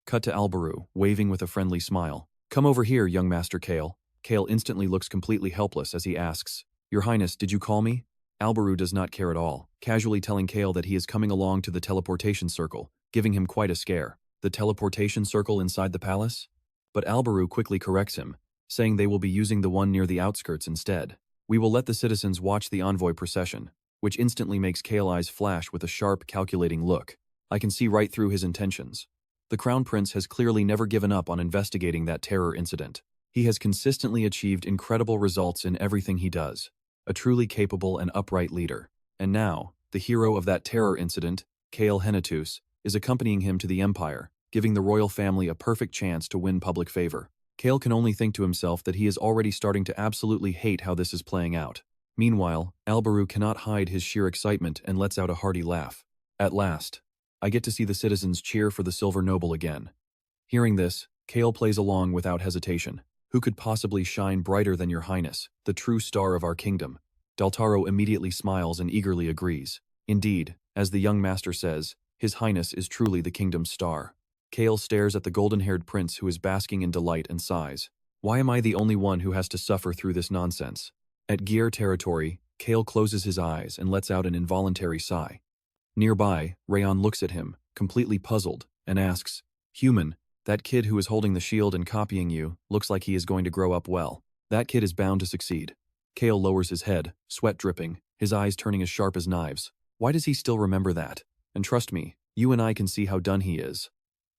Cut to Alberu, waving with a friendly smile. Come over here, young Master Cale. Cale instantly looks completely helpless as he asks, Your Highness, did you call me? Alberu does not care at all, casually telling Cale that he is coming along to the teleportation circle, giving him quite a scare. The teleportation circle inside the palace? But Alberu quickly corrects him, saying they will be using the one near the outskirts instead. We will let the citizens watch the envoy procession, which instantly makes Cale's eyes flash with a sharp, calculating look. I can see right through his intentions. The Crown Prince has clearly never given up on investigating that terror incident. He has consistently achieved incredible results in everything he does. A truly capable and upright leader. And now, the hero of that terror incident, Cale Henituse, is accompanying him to the Empire, giving the royal family a perfect chance to win public favor. Cale can only think to himself that he is already starting to absolutely hate how this is playing out. Meanwhile, Alberu cannot hide his sheer excitement and lets out a hearty laugh. At last, I get to see the citizens cheer for the Silver Noble again. Hearing this, Cale plays along without hesitation. Who could possibly shine brighter than your highness, the true star of our kingdom? Daltaro immediately smiles and eagerly agrees. Indeed, as the young master says, his highness is truly the kingdom's star. Cale stares at the golden-haired prince who is basking in delight and sighs. Why am I the only one who has to suffer through this nonsense? At Gear territory, Cale closes his eyes and lets out an involuntary sigh. Nearby, RAON looks at him, completely puzzled, and asks, "Human, that kid who is holding the shield and copying you looks like he is going to grow up well. That kid is bound to succeed." Cale lowers his head, sweat dripping, his eyes turning as sharp as knives. Why does he still remember that? And trust me, you and I can see how done he is.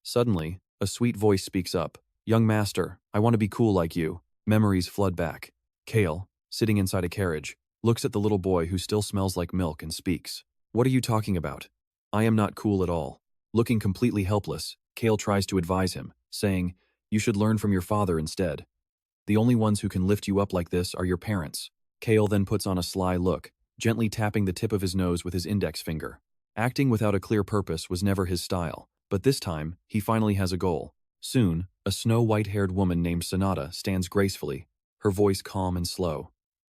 Suddenly, a sweet voice speaks up. "Young master, I want to be cool like you." Memories flood back. Cale, sitting inside a carriage, looks at the little boy who still smells like milk and speaks. "What are you talking about? I am not cool at all." Looking completely helpless, Cale tries to advise him, saying, "You should learn from your father instead. The only ones who can lift you up like this are your parents." Cale then puts on a sly look, gently tapping the tip of his nose with his index finger. Acting without a clear purpose was never his style, but this time, he finally has a goal. Soon, a snow-white-haired woman named Sonata stands gracefully, her voice calm and slow.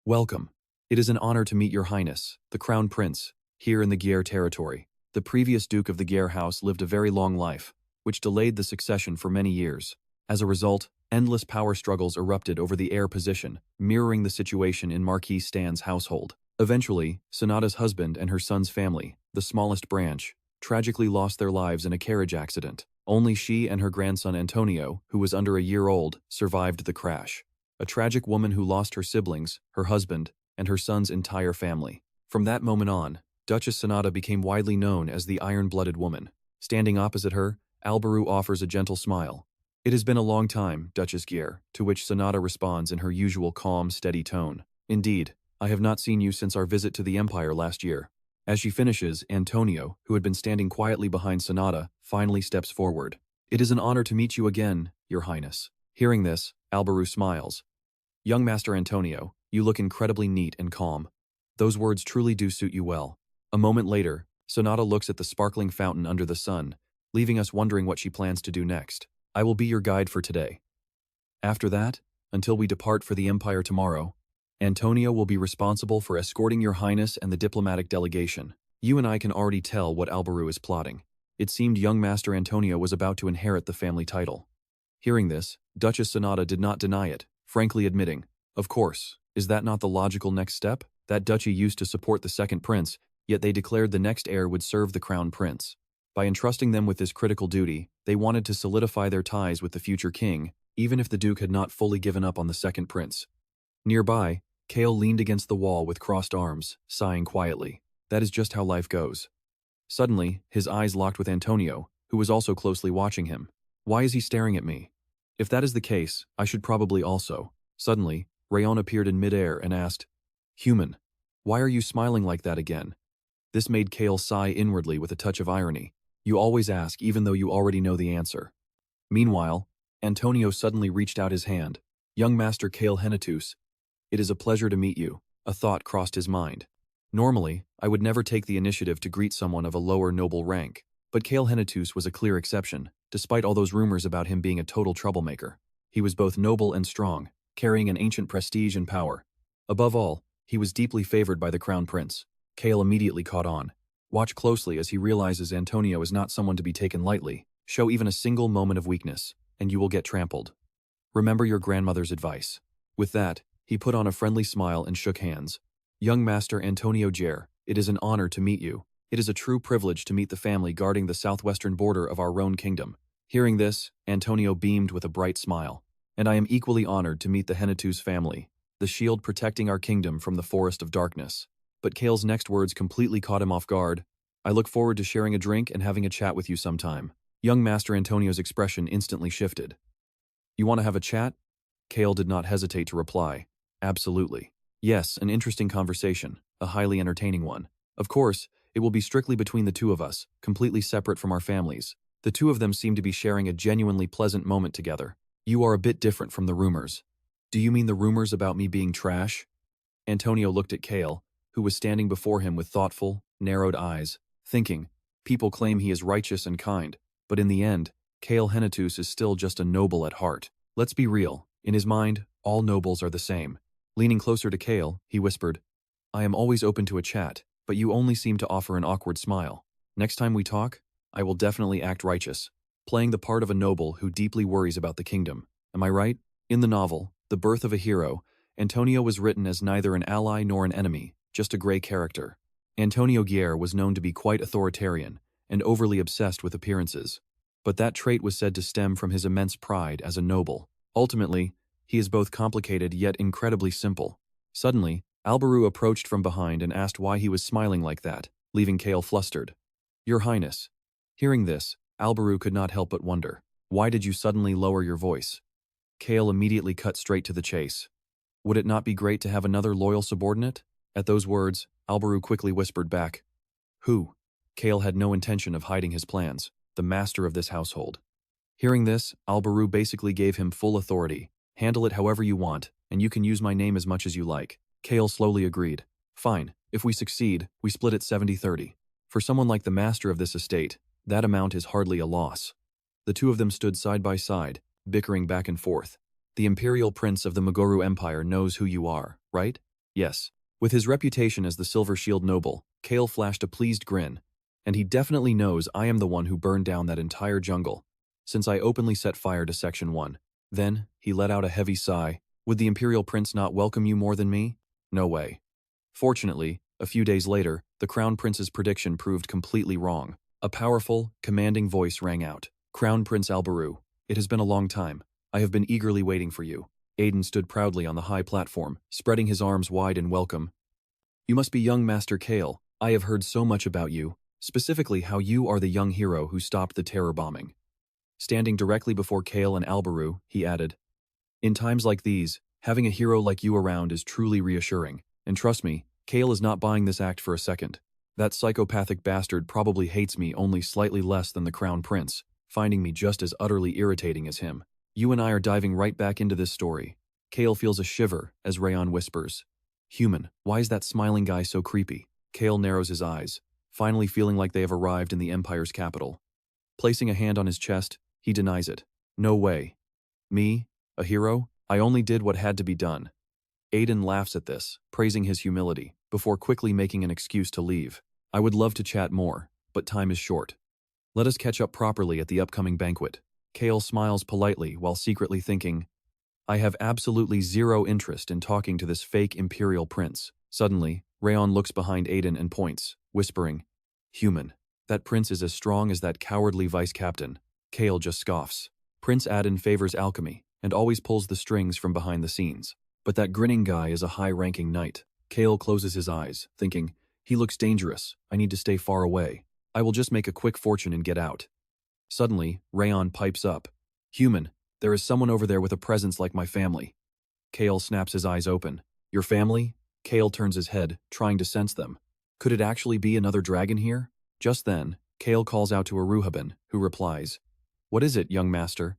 "Welcome. It is an honor to meet your highness, the crown prince, here in the Gier territory. The previous duke of the Gier house lived a very long life, which delayed the succession for many years. As a result, endless power struggles erupted over the heir position, mirroring the situation in Marquis Stan's household. Eventually, Sonata's husband and her son's family, the smallest branch, tragically lost their lives in a carriage accident. Only she and her grandson Antonio, who was under a year old, survived the crash. A tragic woman who lost her siblings, her husband, and her son's entire family. From that moment on, Duchess Sonata became widely known as the Iron-Blooded Woman. Standing opposite her, Alberu offers a gentle smile. "It has been a long time, Duchess Gier," to which Sonata responds in her usual calm, steady tone. "Indeed, I have not seen you since our visit to the Empire last year." As she finishes, Antonio, who had been standing quietly behind Sonata, finally steps forward. "It is an honor to meet you again, Your Highness." Hearing this, Alberu smiles. "Young Master Antonio, you look incredibly neat and calm. Those words truly do suit you well." A moment later, Sonata looks at the sparkling fountain under the sun, leaving us wondering what she plans to do next. "I will be your guide for today. After that, until we depart for the Empire tomorrow, Antonio will be responsible for escorting your highness and the diplomatic delegation." You and I can already tell what Alberu is plotting. It seemed young Master Antonio was about to inherit the family title. Hearing this, Duchess Sonata did not deny it, frankly admitting, "Of course, is that not the logical next step? That duchy used to support the second prince, yet they declared the next heir would serve the crown prince. By entrusting them with this critical duty, they wanted to solidify their ties with the future king, even if the duke had not fully given up on the second prince." Nearby, Cale leaned against the wall with crossed arms, sighing quietly. That is just how life goes. Suddenly, his eyes locked with Antonio, who was also closely watching him. "Why is he staring at me? If that is the case, I should probably also." Suddenly, RAON appeared in midair and asked, "Human, why are you smiling like that again?" This made Cale sigh inwardly with a touch of irony. "You always ask even though you already know the answer." Meanwhile, Antonio suddenly reached out his hand. "Young Master Cale Henituse, it is a pleasure to meet you." A thought crossed his mind. Normally, I would never take the initiative to greet someone of a lower noble rank, but Cale Henituse was a clear exception, despite all those rumors about him being a total troublemaker. He was both noble and strong, carrying an ancient prestige and power. Above all, he was deeply favored by the crown prince. Cale immediately caught on. Watch closely as he realizes Antonio is not someone to be taken lightly. Show even a single moment of weakness, and you will get trampled. Remember your grandmother's advice. With that, he put on a friendly smile and shook hands. "Young Master Antonio Gier, it is an honor to meet you. It is a true privilege to meet the family guarding the southwestern border of our RAON kingdom." Hearing this, Antonio beamed with a bright smile. "And I am equally honored to meet the Henituse family, the shield protecting our kingdom from the forest of darkness." But Cale's next words completely caught him off guard. "I look forward to sharing a drink and having a chat with you sometime." Young Master Antonio's expression instantly shifted. "You want to have a chat?" Cale did not hesitate to reply. "Absolutely. Yes, an interesting conversation, a highly entertaining one. Of course, it will be strictly between the two of us, completely separate from our families." The two of them seem to be sharing a genuinely pleasant moment together. "You are a bit different from the rumors." "Do you mean the rumors about me being trash?" Antonio looked at Cale, who was standing before him with thoughtful, narrowed eyes, thinking, people claim he is righteous and kind, but in the end, Cale Henituse is still just a noble at heart. Let's be real, in his mind, all nobles are the same. Leaning closer to Cale, he whispered, "I am always open to a chat, but you only seem to offer an awkward smile. Next time we talk, I will definitely act righteous, playing the part of a noble who deeply worries about the kingdom. Am I right?" In the novel, The Birth of a Hero, Antonio was written as neither an ally nor an enemy, just a gray character. Antonio Guerre was known to be quite authoritarian and overly obsessed with appearances, but that trait was said to stem from his immense pride as a noble. Ultimately, he is both complicated yet incredibly simple. Suddenly, Alberu approached from behind and asked why he was smiling like that, leaving Cale flustered. "Your Highness." Hearing this, Alberu could not help but wonder, "Why did you suddenly lower your voice?" Cale immediately cut straight to the chase. "Would it not be great to have another loyal subordinate?" At those words, Alberu quickly whispered back, "Who?" Cale had no intention of hiding his plans, the master of this household. Hearing this, Alberu basically gave him full authority. "Handle it however you want, and you can use my name as much as you like." Cale slowly agreed. "Fine, if we succeed, we split it 70-30. For someone like the master of this estate, that amount is hardly a loss." The two of them stood side by side, bickering back and forth. "The Imperial Prince of the Magoru Empire knows who you are, right?" "Yes." With his reputation as the Silver Shield noble, Cale flashed a pleased grin. "And he definitely knows I am the one who burned down that entire jungle, since I openly set fire to Section 1. Then, he let out a heavy sigh. "Would the Imperial Prince not welcome you more than me? No way." Fortunately, a few days later, the Crown Prince's prediction proved completely wrong. A powerful, commanding voice rang out. "Crown Prince Alberu, it has been a long time. I have been eagerly waiting for you." Aiden stood proudly on the high platform, spreading his arms wide in welcome. "You must be young Master Cale. I have heard so much about you, specifically how you are the young hero who stopped the terror bombing." Standing directly before Cale and Alberu, he added, "In times like these, having a hero like you around is truly reassuring. And trust me, Cale is not buying this act for a second. That psychopathic bastard probably hates me only slightly less than the Crown Prince, finding me just as utterly irritating as him. You and I are diving right back into this story." Cale feels a shiver as RAON whispers, "Human, why is that smiling guy so creepy?" Cale narrows his eyes, finally feeling like they have arrived in the Empire's capital. Placing a hand on his chest, he denies it. "No way. Me? A hero? I only did what had to be done." Aiden laughs at this, praising his humility, before quickly making an excuse to leave. "I would love to chat more, but time is short. Let us catch up properly at the upcoming banquet." Cale smiles politely while secretly thinking, "I have absolutely zero interest in talking to this fake Imperial Prince." Suddenly, RAON looks behind Aiden and points, whispering, "Human. That prince is as strong as that cowardly vice-captain." Cale just scoffs. Prince Aden favors alchemy and always pulls the strings from behind the scenes. But that grinning guy is a high-ranking knight. Cale closes his eyes, thinking, "He looks dangerous. I need to stay far away. I will just make a quick fortune and get out." Suddenly, RAON pipes up, "Human, there is someone over there with a presence like my family." Cale snaps his eyes open. "Your family?" Cale turns his head, trying to sense them. Could it actually be another dragon here? Just then, Cale calls out to Aruhaban, who replies, "What is it, young master?"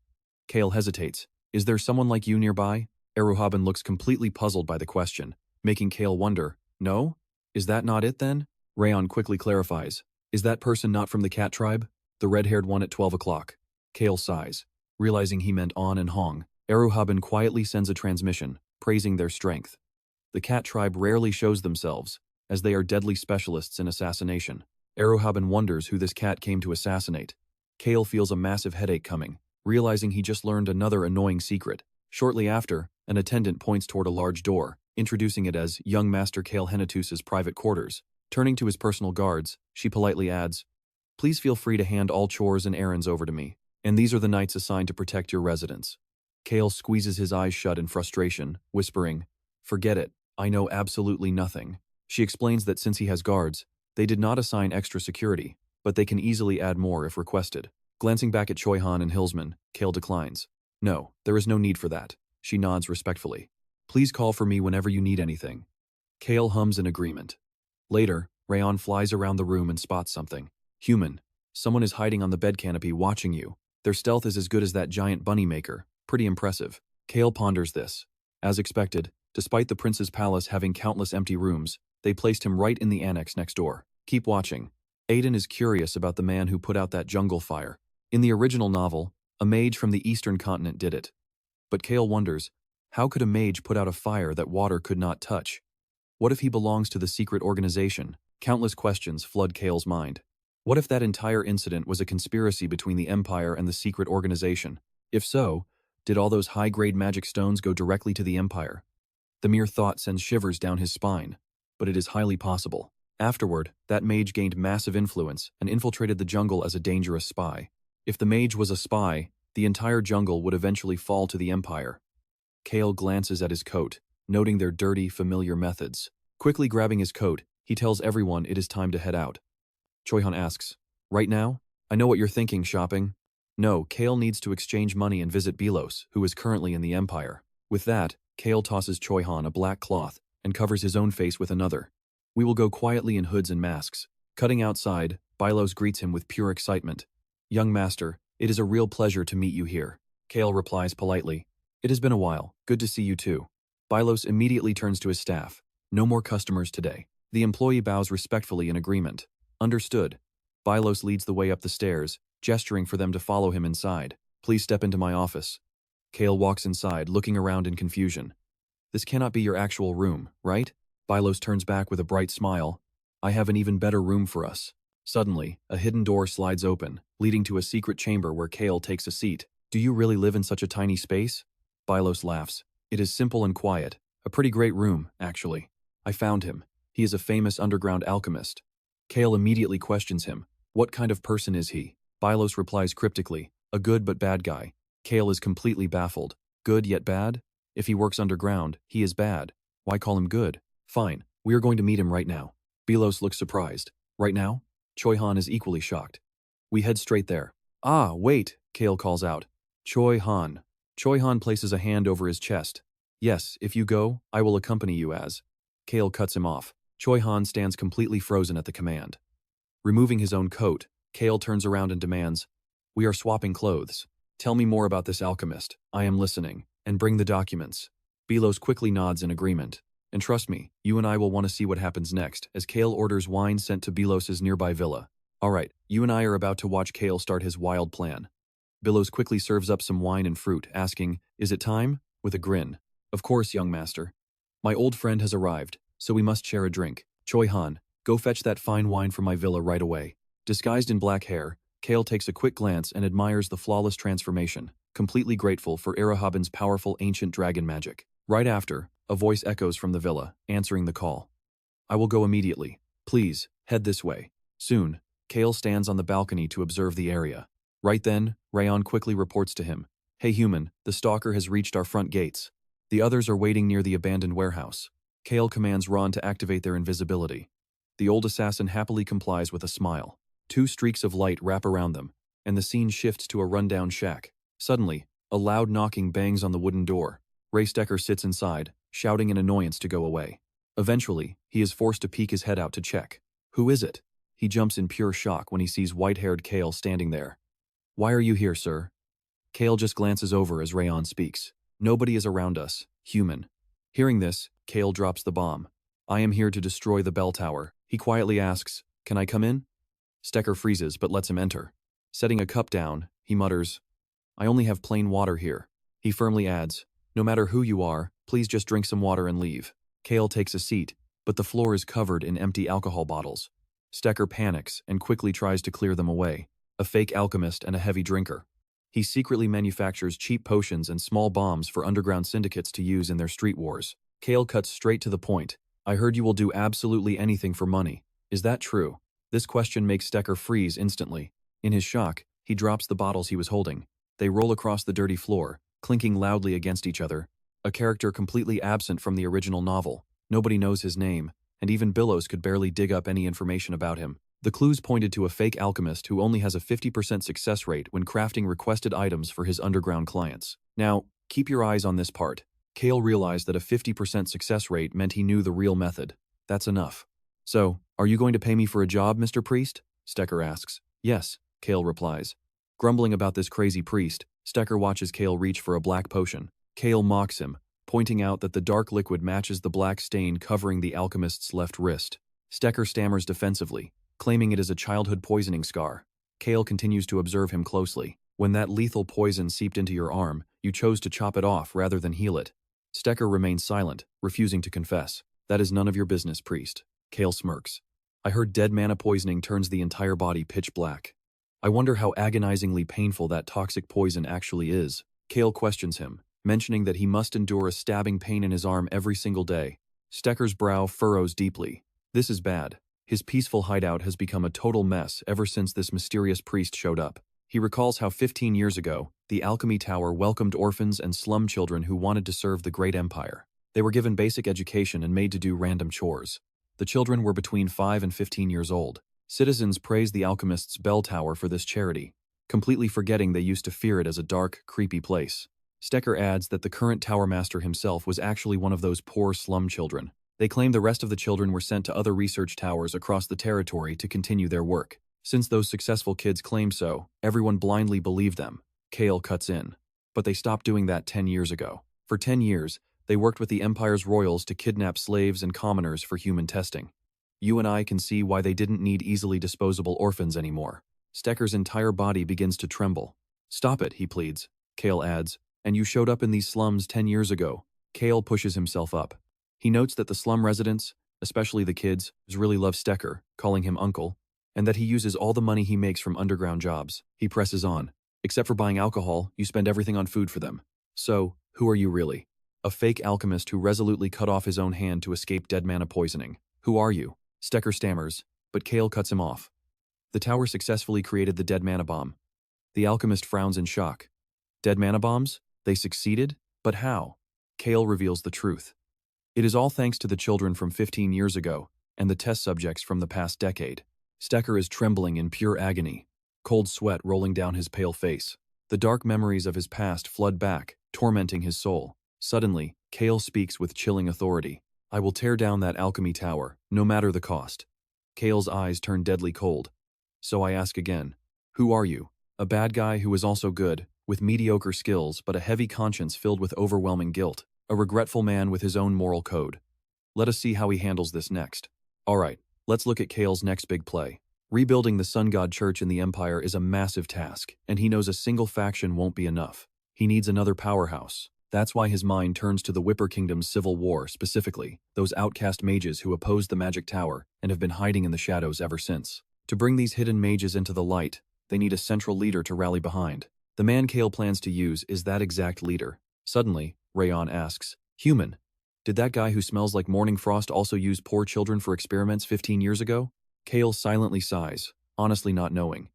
Cale hesitates. "Is there someone like you nearby?" Aruhaban looks completely puzzled by the question, making Cale wonder, "No? Is that not it then?" RAON quickly clarifies, "Is that person not from the cat tribe? The red-haired one at 12 o'clock. Cale sighs, realizing he meant On and Hong. Aruhaban quietly sends a transmission, praising their strength. The cat tribe rarely shows themselves, as they are deadly specialists in assassination. Aruhaban wonders who this cat came to assassinate. Cale feels a massive headache coming, realizing he just learned another annoying secret. Shortly after, an attendant points toward a large door, introducing it as young Master Cale Henituse's private quarters. Turning to his personal guards, she politely adds, "Please feel free to hand all chores and errands over to me, and these are the knights assigned to protect your residence." Cale squeezes his eyes shut in frustration, whispering, "Forget it, I know absolutely nothing." She explains that since he has guards, they did not assign extra security, but they can easily add more if requested. Glancing back at Choi Han and Hillsman, Cale declines. "No, there is no need for that." She nods respectfully. "Please call for me whenever you need anything." Cale hums in agreement. Later, RAON flies around the room and spots something. "Human, someone is hiding on the bed canopy watching you. Their stealth is as good as that giant bunny maker. Pretty impressive." Cale ponders this. As expected, despite the prince's palace having countless empty rooms, they placed him right in the annex next door. Keep watching. Aiden is curious about the man who put out that jungle fire. In the original novel, a mage from the eastern continent did it. But Cale wonders, how could a mage put out a fire that water could not touch? What if he belongs to the secret organization? Countless questions flood Cale's mind. What if that entire incident was a conspiracy between the Empire and the secret organization? If so, did all those high-grade magic stones go directly to the Empire? The mere thought sends shivers down his spine, but it is highly possible. Afterward, that mage gained massive influence and infiltrated the jungle as a dangerous spy. If the mage was a spy, the entire jungle would eventually fall to the Empire. Cale glances at his coat, noting their dirty, familiar methods. Quickly grabbing his coat, he tells everyone it is time to head out. Choi-han asks, "Right now? I know what you're thinking, shopping." No, Cale needs to exchange money and visit Belos, who is currently in the Empire. With that, Cale tosses Choi-han a black cloth and covers his own face with another. We will go quietly in hoods and masks. Cutting outside, Belos greets him with pure excitement. "Young master, it is a real pleasure to meet you here." Cale replies politely, "It has been a while. Good to see you too." Belos immediately turns to his staff. "No more customers today." The employee bows respectfully in agreement. "Understood." Belos leads the way up the stairs, gesturing for them to follow him inside. "Please step into my office." Cale walks inside, looking around in confusion. "This cannot be your actual room, right?" Belos turns back with a bright smile. "I have an even better room for us." Suddenly, a hidden door slides open, leading to a secret chamber where Cale takes a seat. "Do you really live in such a tiny space?" Belos laughs. "It is simple and quiet. A pretty great room, actually. I found him. He is a famous underground alchemist." Cale immediately questions him. "What kind of person is he?" Belos replies cryptically, "A good but bad guy." Cale is completely baffled. Good yet bad? If he works underground, he is bad. Why call him good? Fine, we are going to meet him right now. Belos looks surprised. "Right now?" Choi-han is equally shocked. We head straight there. "Ah, wait," Cale calls out. "Choi-han." Choi-han places a hand over his chest. "Yes, if you go, I will accompany you as." Cale cuts him off. Choi-han stands completely frozen at the command. Removing his own coat, Cale turns around and demands, "We are swapping clothes. Tell me more about this alchemist. I am listening. And bring the documents." Belos quickly nods in agreement. "And trust me, you and I will want to see what happens next," as Cale orders wine sent to Belos' nearby villa. "Alright, you and I are about to watch Cale start his wild plan." Belos quickly serves up some wine and fruit, asking, "Is it time?" with a grin. "Of course, young master. My old friend has arrived, so we must share a drink. Choi-han, go fetch that fine wine from my villa right away." Disguised in black hair, Cale takes a quick glance and admires the flawless transformation, completely grateful for Arahaban's powerful ancient dragon magic. Right after, a voice echoes from the villa, answering the call. "I will go immediately. Please, head this way." Soon, Cale stands on the balcony to observe the area. Right then, RAON quickly reports to him, "Hey human, the stalker has reached our front gates. The others are waiting near the abandoned warehouse." Cale commands RAON to activate their invisibility. The old assassin happily complies with a smile. 2 streaks of light wrap around them, and the scene shifts to a rundown shack. Suddenly, a loud knocking bangs on the wooden door. Ray Stecker sits inside, shouting in annoyance to go away. Eventually, he is forced to peek his head out to check. "Who is it?" He jumps in pure shock when he sees white-haired Cale standing there. "Why are you here, sir?" Cale just glances over as RAON speaks. "Nobody is around us, human." Hearing this, Cale drops the bomb. "I am here to destroy the bell tower." He quietly asks, "Can I come in?" Stecker freezes but lets him enter. Setting a cup down, he mutters, "I only have plain water here." He firmly adds, "No matter who you are, please just drink some water and leave." Cale takes a seat, but the floor is covered in empty alcohol bottles. Stecker panics and quickly tries to clear them away. A fake alchemist and a heavy drinker. He secretly manufactures cheap potions and small bombs for underground syndicates to use in their street wars. Cale cuts straight to the point. "I heard you will do absolutely anything for money. Is that true?" This question makes Stecker freeze instantly. In his shock, he drops the bottles he was holding. They roll across the dirty floor, clinking loudly against each other. A character completely absent from the original novel. Nobody knows his name, and even Belos could barely dig up any information about him. The clues pointed to a fake alchemist who only has a 50% success rate when crafting requested items for his underground clients. Now, keep your eyes on this part. Cale realized that a 50% success rate meant he knew the real method. That's enough. "So, are you going to pay me for a job, Mr. Priest?" Stecker asks. "Yes," Cale replies. Grumbling about this crazy priest, Stecker watches Cale reach for a black potion. Cale mocks him, pointing out that the dark liquid matches the black stain covering the alchemist's left wrist. Stecker stammers defensively, claiming it is a childhood poisoning scar. Cale continues to observe him closely. "When that lethal poison seeped into your arm, you chose to chop it off rather than heal it." Stecker remains silent, refusing to confess. "That is none of your business, priest." Cale smirks. "I heard dead mana poisoning turns the entire body pitch black. I wonder how agonizingly painful that toxic poison actually is." Cale questions him, mentioning that he must endure a stabbing pain in his arm every single day. Stecker's brow furrows deeply. This is bad. His peaceful hideout has become a total mess ever since this mysterious priest showed up. He recalls how 15 years ago, the Alchemy Tower welcomed orphans and slum children who wanted to serve the great empire. They were given basic education and made to do random chores. The children were between 5 and 15 years old. Citizens praised the alchemist's bell tower for this charity, completely forgetting they used to fear it as a dark, creepy place. Stecker adds that the current tower master himself was actually one of those poor slum children. They claim the rest of the children were sent to other research towers across the territory to continue their work. Since those successful kids claimed so, everyone blindly believed them. Cale cuts in. But they stopped doing that 10 years ago. For 10 years, they worked with the Empire's royals to kidnap slaves and commoners for human testing. You and I can see why they didn't need easily disposable orphans anymore. Stecker's entire body begins to tremble. Stop it, he pleads. Cale adds, and you showed up in these slums 10 years ago. Cale pushes himself up. He notes that the slum residents, especially the kids, really love Stecker, calling him uncle, and that he uses all the money he makes from underground jobs. He presses on. Except for buying alcohol, you spend everything on food for them. So, who are you really? A fake alchemist who resolutely cut off his own hand to escape dead mana poisoning. Who are you? Stecker stammers, but Cale cuts him off. The tower successfully created the dead mana bomb. The alchemist frowns in shock. Dead mana bombs? They succeeded? But how? Cale reveals the truth. It is all thanks to the children from 15 years ago and the test subjects from the past decade. Stecker is trembling in pure agony, cold sweat rolling down his pale face. The dark memories of his past flood back, tormenting his soul. Suddenly, Cale speaks with chilling authority. I will tear down that alchemy tower, no matter the cost. Cale's eyes turn deadly cold. So I ask again, who are you? A bad guy who is also good, with mediocre skills but a heavy conscience filled with overwhelming guilt. A regretful man with his own moral code. Let us see how he handles this next. Alright, let's look at Cale's next big play. Rebuilding the Sun God Church in the Empire is a massive task, and he knows a single faction won't be enough. He needs another powerhouse. That's why his mind turns to the Whipper Kingdom's civil war specifically, those outcast mages who opposed the Magic Tower and have been hiding in the shadows ever since. To bring these hidden mages into the light, they need a central leader to rally behind. The man Cale plans to use is that exact leader. Suddenly, RAON asks, Human, did that guy who smells like morning frost also use poor children for experiments 15 years ago? Cale silently sighs, honestly not knowing.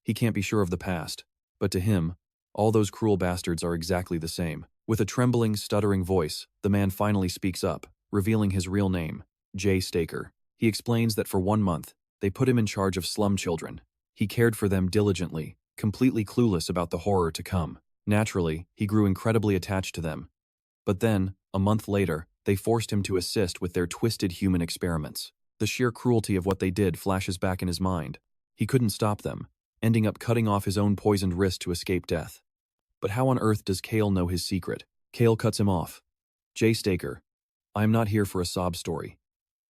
He can't be sure of the past, but to him, all those cruel bastards are exactly the same. With a trembling, stuttering voice, the man finally speaks up, revealing his real name, Jay Staker. He explains that for 1 month, they put him in charge of slum children. He cared for them diligently, completely clueless about the horror to come. Naturally, he grew incredibly attached to them. But then, a month later, they forced him to assist with their twisted human experiments. The sheer cruelty of what they did flashes back in his mind. He couldn't stop them, ending up cutting off his own poisoned wrist to escape death. But how on earth does Cale know his secret? Cale cuts him off. Jay Staker, I am not here for a sob story.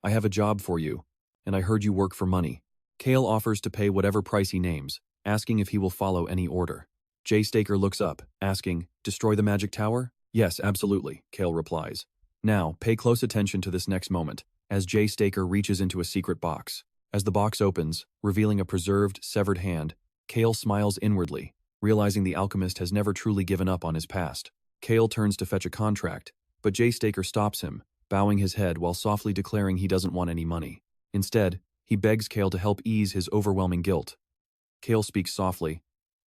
I have a job for you, and I heard you work for money. Cale offers to pay whatever price he names, asking if he will follow any order. Jay Staker looks up, asking, destroy the magic tower? Yes, absolutely, Cale replies. Now, pay close attention to this next moment, as Jay Staker reaches into a secret box. As the box opens, revealing a preserved, severed hand, Cale smiles inwardly, realizing the alchemist has never truly given up on his past. Cale turns to fetch a contract, but Jay Staker stops him, bowing his head while softly declaring he doesn't want any money. Instead, he begs Cale to help ease his overwhelming guilt. Cale speaks softly.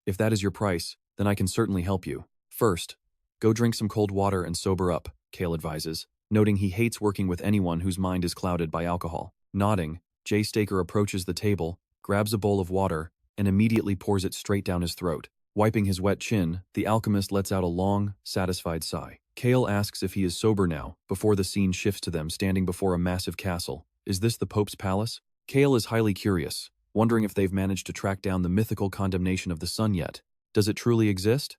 If that is your price, then I can certainly help you. First, go drink some cold water and sober up, Cale advises, noting he hates working with anyone whose mind is clouded by alcohol. Nodding, Jay Staker approaches the table, grabs a bowl of water, and immediately pours it straight down his throat. Wiping his wet chin, the alchemist lets out a long, satisfied sigh. Cale asks if he is sober now, before the scene shifts to them standing before a massive castle. Is this the Pope's palace? Cale is highly curious, wondering if they've managed to track down the mythical condemnation of the sun yet. Does it truly exist?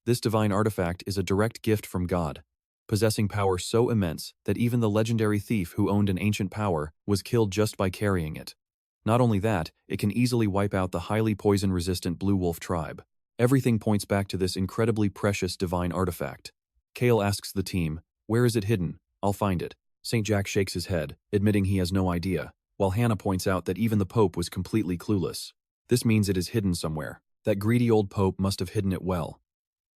This divine artifact is a direct gift from God, possessing power so immense that even the legendary thief who owned an ancient power was killed just by carrying it. Not only that, it can easily wipe out the highly poison-resistant Blue Wolf tribe. Everything points back to this incredibly precious divine artifact. Cale asks the team, where is it hidden? I'll find it. St. Jack shakes his head, admitting he has no idea, while Hannah points out that even the Pope was completely clueless. This means it is hidden somewhere. That greedy old Pope must have hidden it well.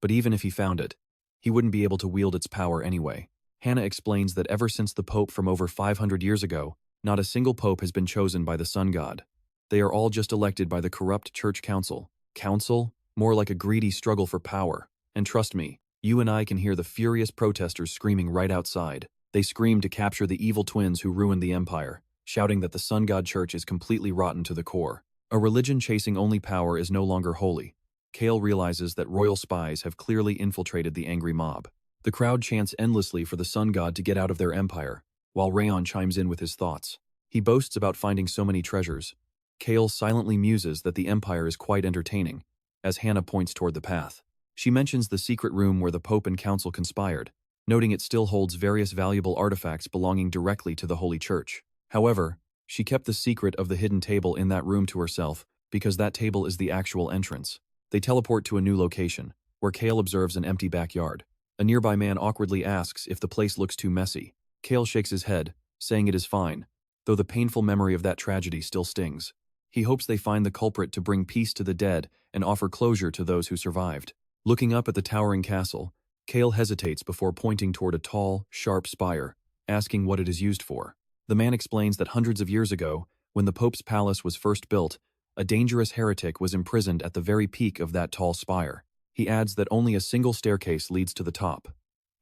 But even if he found it, he wouldn't be able to wield its power anyway. Hannah explains that ever since the Pope from over 500 years ago, Not a single pope has been chosen by the sun god. They are all just elected by the corrupt church council. Council? More like a greedy struggle for power. And trust me, you and I can hear the furious protesters screaming right outside. They scream to capture the evil twins who ruined the empire, shouting that the sun god church is completely rotten to the core. A religion chasing only power is no longer holy. Cale realizes that royal spies have clearly infiltrated the angry mob. The crowd chants endlessly for the sun god to get out of their empire, while RAON chimes in with his thoughts. He boasts about finding so many treasures. Cale silently muses that the empire is quite entertaining, as Hannah points toward the path. She mentions the secret room where the Pope and Council conspired, noting it still holds various valuable artifacts belonging directly to the Holy Church. However, she kept the secret of the hidden table in that room to herself because that table is the actual entrance. They teleport to a new location, where Cale observes an empty backyard. A nearby man awkwardly asks if the place looks too messy. Cale shakes his head, saying it is fine, though the painful memory of that tragedy still stings. He hopes they find the culprit to bring peace to the dead and offer closure to those who survived. Looking up at the towering castle, Cale hesitates before pointing toward a tall, sharp spire, asking what it is used for. The man explains that hundreds of years ago, when the Pope's palace was first built, a dangerous heretic was imprisoned at the very peak of that tall spire. He adds that only a single staircase leads to the top,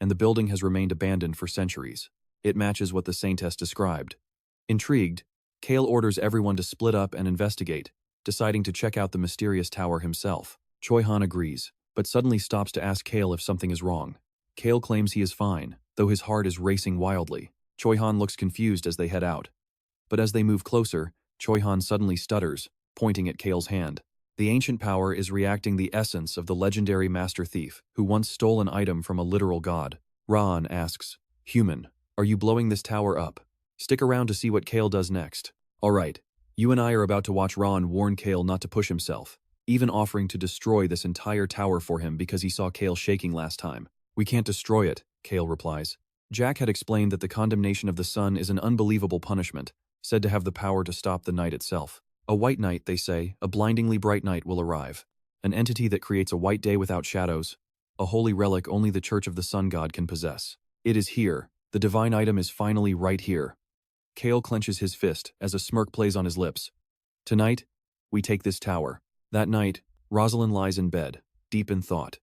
and the building has remained abandoned for centuries. It matches what the saintess described. Intrigued, Cale orders everyone to split up and investigate, deciding to check out the mysterious tower himself. Choi Han agrees, but suddenly stops to ask Cale if something is wrong. Cale claims he is fine, though his heart is racing wildly. Choi Han looks confused as they head out. But as they move closer, Choi Han suddenly stutters, pointing at Cale's hand. The ancient power is reacting the essence of the legendary master thief who once stole an item from a literal god. RAON asks, "Human, are you blowing this tower up?" Stick around to see what Cale does next. Alright, you and I are about to watch RAON warn Cale not to push himself, even offering to destroy this entire tower for him because he saw Cale shaking last time. "We can't destroy it," Cale replies. Jack had explained that the condemnation of the sun is an unbelievable punishment, said to have the power to stop the night itself. A white night, they say, a blindingly bright night will arrive. An entity that creates a white day without shadows, a holy relic only the Church of the Sun God can possess. It is here. The divine item is finally right here. Cale clenches his fist as a smirk plays on his lips. Tonight, we take this tower. That night, Rosalind lies in bed, deep in thought.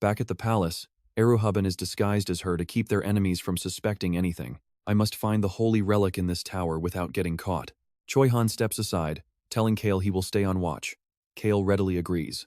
Back at the palace, Eruhubban is disguised as her to keep their enemies from suspecting anything. I must find the holy relic in this tower without getting caught. Choi Han steps aside, telling Cale he will stay on watch. Cale readily agrees.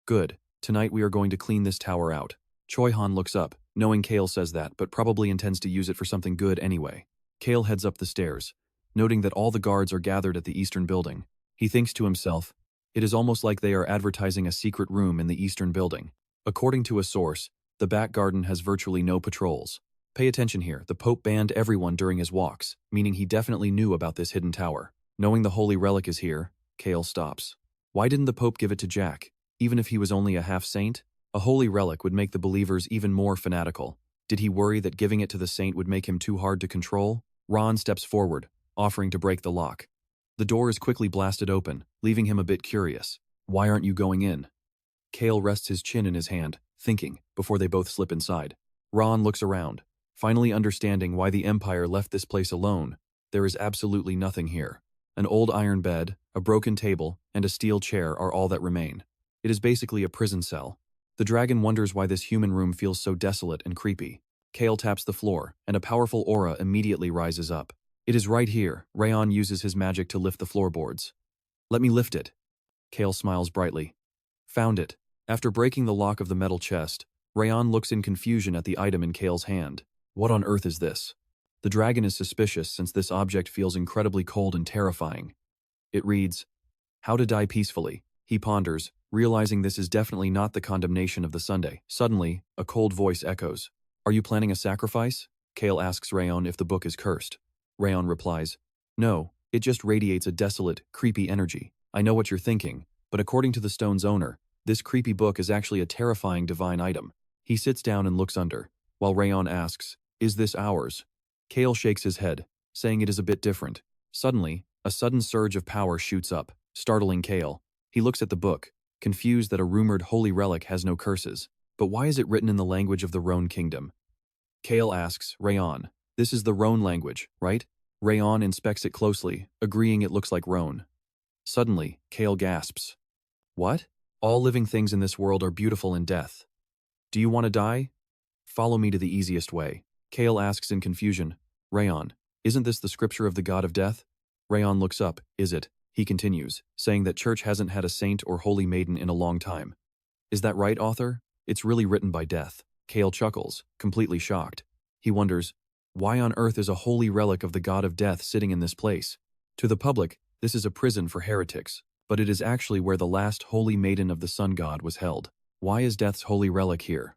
Good. Tonight we are going to clean this tower out. Choi Han looks up, knowing Cale says that, but probably intends to use it for something good anyway. Cale heads up the stairs, noting that all the guards are gathered at the eastern building. He thinks to himself, it is almost like they are advertising a secret room in the eastern building. According to a source, the back garden has virtually no patrols. Pay attention here, the Pope banned everyone during his walks, meaning he definitely knew about this hidden tower. Knowing the holy relic is here, Cale stops. Why didn't the Pope give it to Jack, even if he was only a half-saint? A holy relic would make the believers even more fanatical. Did he worry that giving it to the saint would make him too hard to control? RAON steps forward, offering to break the lock. The door is quickly blasted open, leaving him a bit curious. Why aren't you going in? Cale rests his chin in his hand, thinking, before they both slip inside. RAON looks around, finally understanding why the Empire left this place alone. There is absolutely nothing here. An old iron bed, a broken table, and a steel chair are all that remain. It is basically a prison cell. The dragon wonders why this human room feels so desolate and creepy. Cale taps the floor, and a powerful aura immediately rises up. It is right here. RAON uses his magic to lift the floorboards. Let me lift it. Cale smiles brightly. Found it. After breaking the lock of the metal chest, RAON looks in confusion at the item in Cale's hand. What on earth is this? The dragon is suspicious since this object feels incredibly cold and terrifying. It reads, "How to die peacefully." He ponders, realizing this is definitely not the condemnation of the Sunday. Suddenly, a cold voice echoes. Are you planning a sacrifice? Cale asks RAON if the book is cursed. RAON replies, no, it just radiates a desolate, creepy energy. I know what you're thinking, but according to the stone's owner, this creepy book is actually a terrifying divine item. He sits down and looks under, while RAON asks, is this ours? Cale shakes his head, saying it is a bit different. Suddenly, a sudden surge of power shoots up, startling Cale. He looks at the book, confused that a rumored holy relic has no curses. But why is it written in the language of the RAON kingdom? Cale asks, RAON, this is the RAON language, right? RAON inspects it closely, agreeing it looks like RAON. Suddenly, Cale gasps. What? All living things in this world are beautiful in death. Do you want to die? Follow me to the easiest way. Cale asks in confusion. RAON, isn't this the scripture of the god of death? RAON looks up. Is it? He continues, saying that church hasn't had a saint or holy maiden in a long time. Is that right, author? It's really written by death. Cale chuckles, completely shocked. He wonders, why on earth is a holy relic of the god of death sitting in this place? To the public, this is a prison for heretics, but it is actually where the last holy maiden of the sun god was held. Why is death's holy relic here?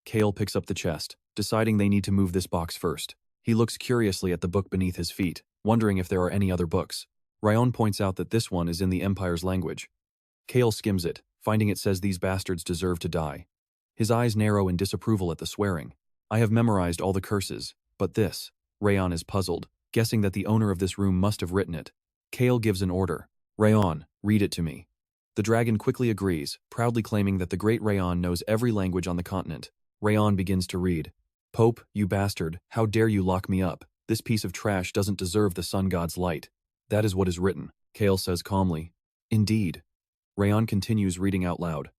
Cale picks up the chest, deciding they need to move this box first. He looks curiously at the book beneath his feet, wondering if there are any other books. RAON points out that this one is in the Empire's language. Cale skims it, finding it says these bastards deserve to die. His eyes narrow in disapproval at the swearing. I have memorized all the curses, but this. RAON is puzzled, guessing that the owner of this room must have written it. Cale gives an order. RAON, read it to me. The dragon quickly agrees, proudly claiming that the great RAON knows every language on the continent. RAON begins to read. Pope, you bastard, how dare you lock me up? This piece of trash doesn't deserve the sun god's light. That is what is written, Cale says calmly. Indeed. RAON continues reading out loud.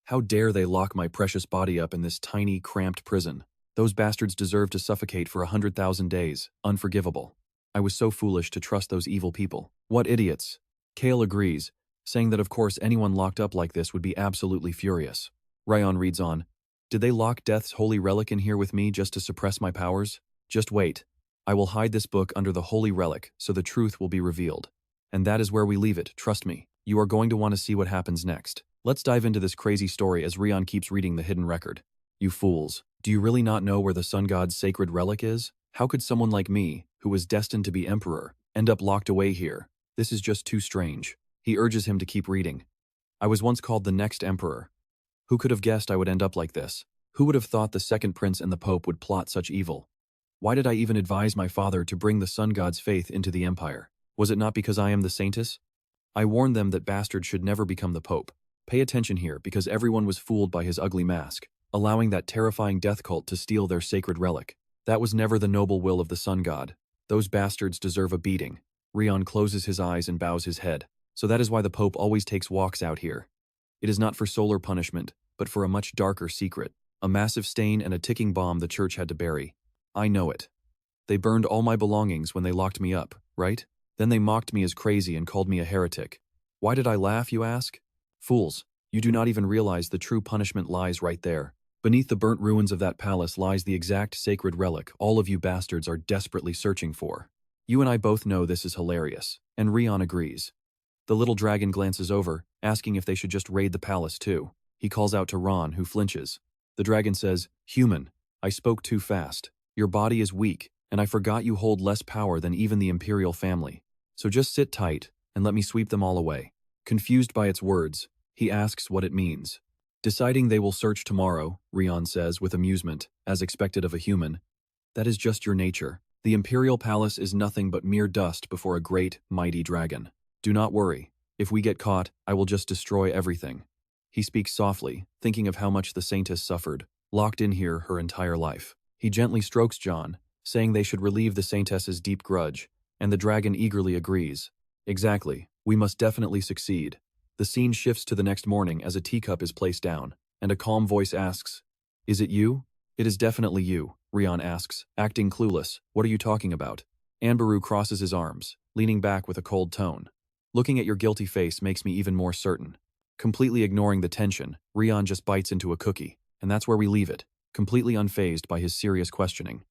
How dare they lock my precious body up in this tiny, cramped prison? Those bastards deserve to suffocate for 100,000 days. Unforgivable. I was so foolish to trust those evil people. What idiots. Cale agrees, saying that of course anyone locked up like this would be absolutely furious. RAON reads on. Did they lock death's holy relic in here with me just to suppress my powers? Just wait. I will hide this book under the holy relic so the truth will be revealed. And that is where we leave it, trust me. You are going to want to see what happens next. Let's dive into this crazy story as RAON keeps reading the hidden record. You fools. Do you really not know where the sun god's sacred relic is? How could someone like me, who was destined to be emperor, end up locked away here? This is just too strange. He urges him to keep reading. I was once called the next emperor. Who could have guessed I would end up like this? Who would have thought the second prince and the pope would plot such evil? Why did I even advise my father to bring the sun god's faith into the empire? Was it not because I am the saintess? I warned them that bastard should never become the pope. Pay attention here because everyone was fooled by his ugly mask, allowing that terrifying death cult to steal their sacred relic. That was never the noble will of the sun god. Those bastards deserve a beating. RAON closes his eyes and bows his head. So that is why the pope always takes walks out here. It is not for solar punishment, but for a much darker secret. A massive stain and a ticking bomb the church had to bury. I know it. They burned all my belongings when they locked me up, right? Then they mocked me as crazy and called me a heretic. Why did I laugh, you ask? Fools, you do not even realize the true punishment lies right there. Beneath the burnt ruins of that palace lies the exact sacred relic all of you bastards are desperately searching for. You and I both know this is hilarious, and RAON agrees. The little dragon glances over, asking if they should just raid the palace too. He calls out to RAON, who flinches. The dragon says, Human, I spoke too fast. Your body is weak, and I forgot you hold less power than even the imperial family. So just sit tight, and let me sweep them all away. Confused by its words, he asks what it means. Deciding they will search tomorrow, RAON says with amusement, as expected of a human. That is just your nature. The imperial palace is nothing but mere dust before a great, mighty dragon. Do not worry. If we get caught, I will just destroy everything. He speaks softly, thinking of how much the saintess suffered, locked in here her entire life. He gently strokes John, saying they should relieve the saintess's deep grudge, and the dragon eagerly agrees. Exactly, we must definitely succeed. The scene shifts to the next morning as a teacup is placed down, and a calm voice asks, Is it you? It is definitely you, RAON asks, acting clueless. What are you talking about? Anbaru crosses his arms, leaning back with a cold tone. Looking at your guilty face makes me even more certain. Completely ignoring the tension, RAON just bites into a cookie, and that's where we leave it, completely unfazed by his serious questioning.